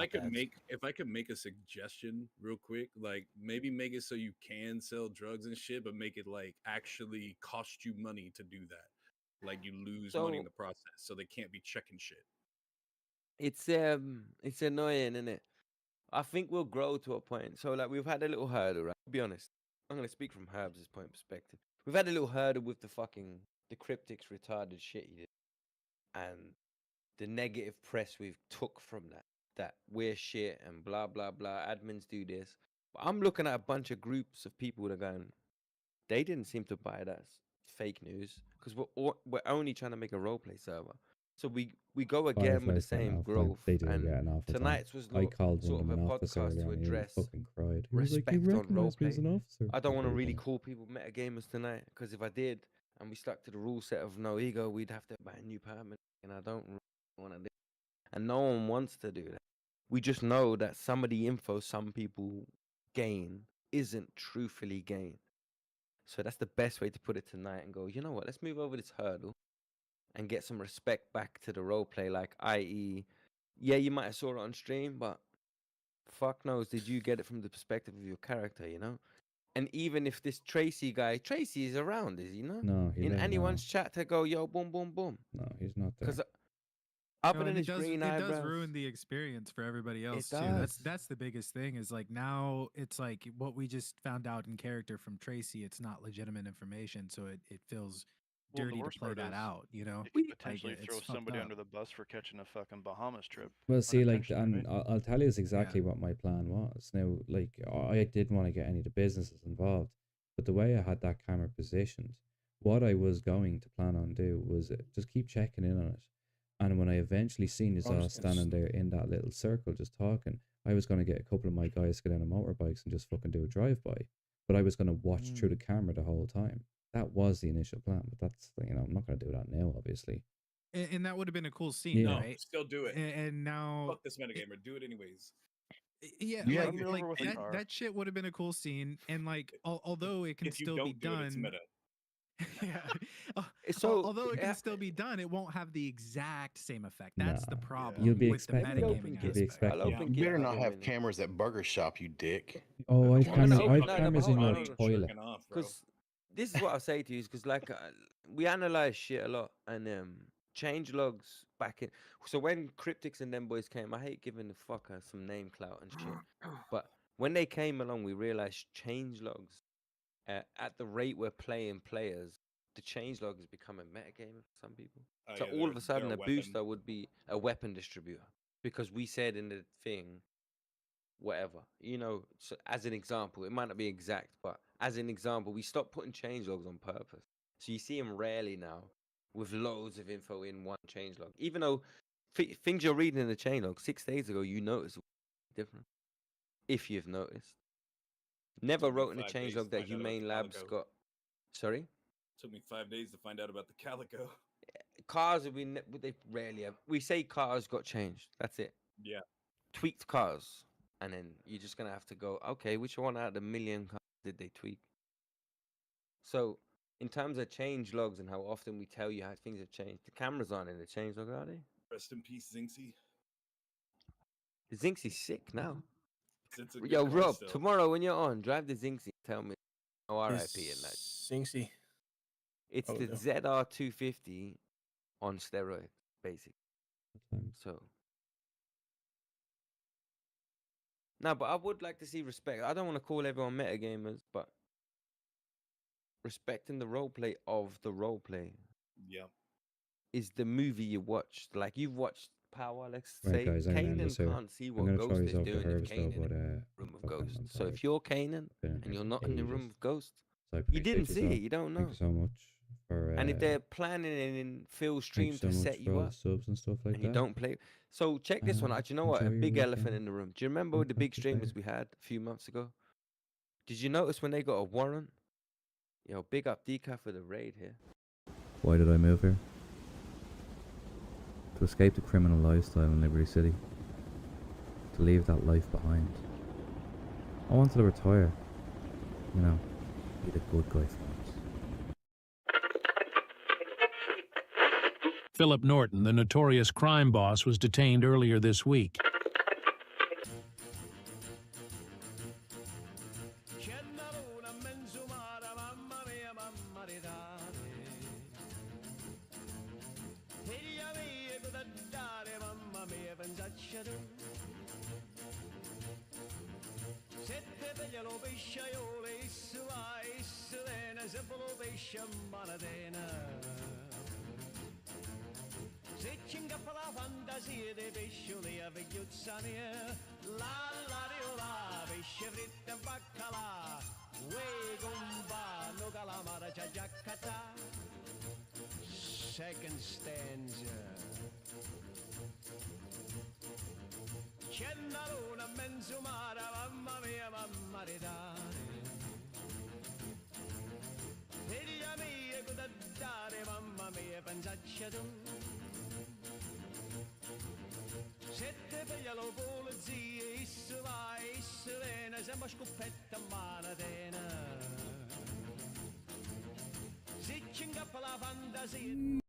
Speaker 20: I could make a suggestion real quick, like maybe make it so you can sell drugs and shit, but make it like actually cost you money to do that. Like you lose money in the process, so they can't be checking shit.
Speaker 14: It's annoying, isn't it? I think we'll grow to a point. So like we've had a little hurdle, right? I'll be honest. I'm gonna speak from Herb's point of perspective. We've had a little hurdle with the cryptics retarded shit he did. And the negative press we've took from that we're shit and blah blah blah. Admins do this. But I'm looking at a bunch of groups of people that are going, they didn't seem to buy that fake news because we're only trying to make a roleplay server. So we go again with the same growth.
Speaker 1: They do
Speaker 14: and
Speaker 1: get an awful
Speaker 14: tonight's
Speaker 1: time.
Speaker 14: was
Speaker 1: I called
Speaker 14: sort
Speaker 1: one
Speaker 14: of
Speaker 1: of
Speaker 14: a
Speaker 1: an officer
Speaker 14: podcast to
Speaker 1: earlier and he
Speaker 14: address
Speaker 1: fucking cried. He was like,
Speaker 14: respect
Speaker 1: "You
Speaker 14: on
Speaker 1: recognise me as an
Speaker 14: roleplay.
Speaker 1: officer?"
Speaker 14: I don't want to
Speaker 1: Okay,
Speaker 14: really
Speaker 1: fine.
Speaker 14: call people metagamers tonight because if I did and we stuck to the rule set of no ego, we'd have to buy a new permit, and I don't really want to do that. And no one wants to do that. We just know that some of the info some people gain isn't truthfully gained. So that's the best way to put it tonight and go, you know what, let's move over this hurdle and get some respect back to the roleplay, like i.e., yeah, you might have saw it on stream, but fuck knows, did you get it from the perspective of your character, you know? And even if this Tracy is around, is he not?
Speaker 1: No, he
Speaker 14: In
Speaker 1: never
Speaker 14: anyone's chat to go, yo, boom, boom, boom.
Speaker 1: No, he's not there.
Speaker 14: Because other
Speaker 3: No,
Speaker 14: than
Speaker 3: and
Speaker 14: his green
Speaker 3: it
Speaker 14: eyebrows,
Speaker 3: does ruin the experience for everybody else too.
Speaker 14: does.
Speaker 3: That's the biggest thing is like now it's like what we just found out in character from Tracy. It's not legitimate information, so it feels
Speaker 16: Well, the
Speaker 3: dirty to
Speaker 16: worst
Speaker 3: play
Speaker 16: part
Speaker 3: that
Speaker 16: is
Speaker 3: out. You know,
Speaker 16: it could
Speaker 3: Like,
Speaker 16: potentially
Speaker 3: it's
Speaker 16: throw
Speaker 3: fucked
Speaker 16: somebody
Speaker 3: up.
Speaker 16: under the bus for catching a fucking Bahamas trip.
Speaker 1: Well, see, like,
Speaker 16: unintentionally,
Speaker 1: and
Speaker 16: right?
Speaker 1: I'll tell you exactly what my plan was. Now, like, I didn't want to get any of the businesses involved, but the way I had that camera positioned, what I was going to plan on do was just keep checking in on it. And when I eventually seen us all standing there in that little circle just talking, I was going to get a couple of my guys to get on motorbikes and just fucking do a drive-by. But I was going to watch through the camera the whole time. That was the initial plan, but that's, you know, I'm not going to do that now, obviously.
Speaker 3: And that would have been a cool scene,
Speaker 1: Yeah.
Speaker 3: right?
Speaker 20: Still do it.
Speaker 3: And now,
Speaker 20: Fuck this metagamer. Do it anyways.
Speaker 3: yeah,
Speaker 20: Yeah,
Speaker 3: like,
Speaker 20: get
Speaker 3: like
Speaker 20: over with the car.
Speaker 3: that shit would have been a cool scene. And like, although it can
Speaker 20: If you
Speaker 3: still be
Speaker 20: don't do it, it's
Speaker 3: done,
Speaker 20: meta.
Speaker 3: yeah.
Speaker 14: So,
Speaker 3: although it
Speaker 14: yeah.
Speaker 3: can still be done, it won't have the exact same effect. That's the problem
Speaker 1: You'll be
Speaker 3: with the
Speaker 1: expecting it.
Speaker 3: metagaming
Speaker 1: You'll be
Speaker 3: aspect.
Speaker 1: expecting it.
Speaker 18: You better not have cameras at Burger Shop, you dick.
Speaker 1: Oh, I've
Speaker 18: Come on.
Speaker 1: cameras in your toilet.
Speaker 14: Because this is what I'll say to you is because like we analyze shit a lot and change logs back in. So when Cryptics and them boys came, I hate giving the fucker some name clout and shit, but when they came along, we realized change logs at the rate we're playing players, the change log is becoming metagame for some people.
Speaker 20: Oh,
Speaker 14: So
Speaker 20: yeah,
Speaker 14: all of a sudden,
Speaker 20: they're
Speaker 14: a
Speaker 20: a
Speaker 14: booster
Speaker 20: weapon.
Speaker 14: would be a weapon distributor because we said in the thing, whatever, you know. So as an example, it might not be exact, but as an example, we stopped putting change logs on purpose. So you see them rarely now with loads of info in one change log. Even though things you're reading in the change log 6 days ago, you notice different. If you've noticed, never
Speaker 20: Took me
Speaker 14: wrote in the
Speaker 20: 5
Speaker 14: change
Speaker 20: days
Speaker 14: log
Speaker 20: to
Speaker 14: that
Speaker 20: find out about
Speaker 14: Humane
Speaker 20: the
Speaker 14: Labs
Speaker 20: Calico.
Speaker 14: got. Sorry.
Speaker 20: Took me 5 days to find out about the Calico.
Speaker 14: Cars have been, they rarely have. We say cars got changed. That's it.
Speaker 20: Yeah.
Speaker 14: Tweaked cars. And then you're just going to have to go, okay, which one out of the million cars did they tweak? So, in terms of change logs and how often we tell you how things have changed, the cameras aren't in the change log, are they?
Speaker 20: Rest in peace, Zinxie.
Speaker 14: Zinxie's sick now.
Speaker 20: It's a good
Speaker 14: Yo,
Speaker 20: car
Speaker 14: Rob,
Speaker 20: still.
Speaker 14: tomorrow when you're on, drive the Zinxie. Tell me. No RIP in that.
Speaker 9: Zinxie.
Speaker 14: It's
Speaker 9: Oh,
Speaker 14: the
Speaker 9: no.
Speaker 14: ZR250 on steroids, basically. So. No, but I would like to see respect. I don't want to call everyone metagamers, but respecting the roleplay of the roleplay
Speaker 20: Yeah.
Speaker 14: is the movie you watched. Like you've watched Power, let's
Speaker 1: Right,
Speaker 14: say.
Speaker 1: guys, I'm gonna end
Speaker 14: Kanan
Speaker 1: this here.
Speaker 14: can't see
Speaker 1: I'm
Speaker 14: what
Speaker 1: gonna throw
Speaker 14: Ghost
Speaker 1: these
Speaker 14: is
Speaker 1: over to
Speaker 14: doing if
Speaker 1: Herbs though,
Speaker 14: Kanan
Speaker 1: but
Speaker 14: room of
Speaker 1: fucking,
Speaker 14: Ghost.
Speaker 1: I'm
Speaker 14: So if
Speaker 1: tired.
Speaker 14: you're Kanan
Speaker 1: Been in
Speaker 14: and
Speaker 1: here
Speaker 14: you're
Speaker 1: for
Speaker 14: not in the
Speaker 1: ages.
Speaker 14: room of Ghost,
Speaker 1: So I
Speaker 14: you
Speaker 1: appreciate
Speaker 14: didn't see
Speaker 1: all.
Speaker 14: it. You don't know.
Speaker 1: Thank you so much. for
Speaker 14: And if they're planning in Phil's
Speaker 1: thanks
Speaker 14: stream
Speaker 1: so
Speaker 14: to
Speaker 1: much
Speaker 14: set
Speaker 1: for
Speaker 14: you
Speaker 1: all the
Speaker 14: up
Speaker 1: subs and stuff like
Speaker 14: and you
Speaker 1: that.
Speaker 14: don't play, so check this one out. Do you know what?
Speaker 1: Enjoy
Speaker 14: A
Speaker 1: your
Speaker 14: big elephant
Speaker 1: weekend.
Speaker 14: in the room. Do you remember the big streamers we had a few months ago? Did you notice when they got a warrant? Yo, big up Decaf for the raid here.
Speaker 1: Why did I move here? To escape the criminal lifestyle in Liberty City. To leave that life behind. I wanted to retire. You know, be the good guy for once.
Speaker 2: Philip Norton, the notorious crime boss, was detained earlier this week.
Speaker 17: Second stanza. C'è una luna in mezzo mare, mamma mia, mamma di dare. Figlia mia, cosa dare, mamma mia, pensaccia tu. Se te figlia lo polizia, isso va, isso viene, sembra scoppetta in mano tena. Si ci ingappa la fantasia.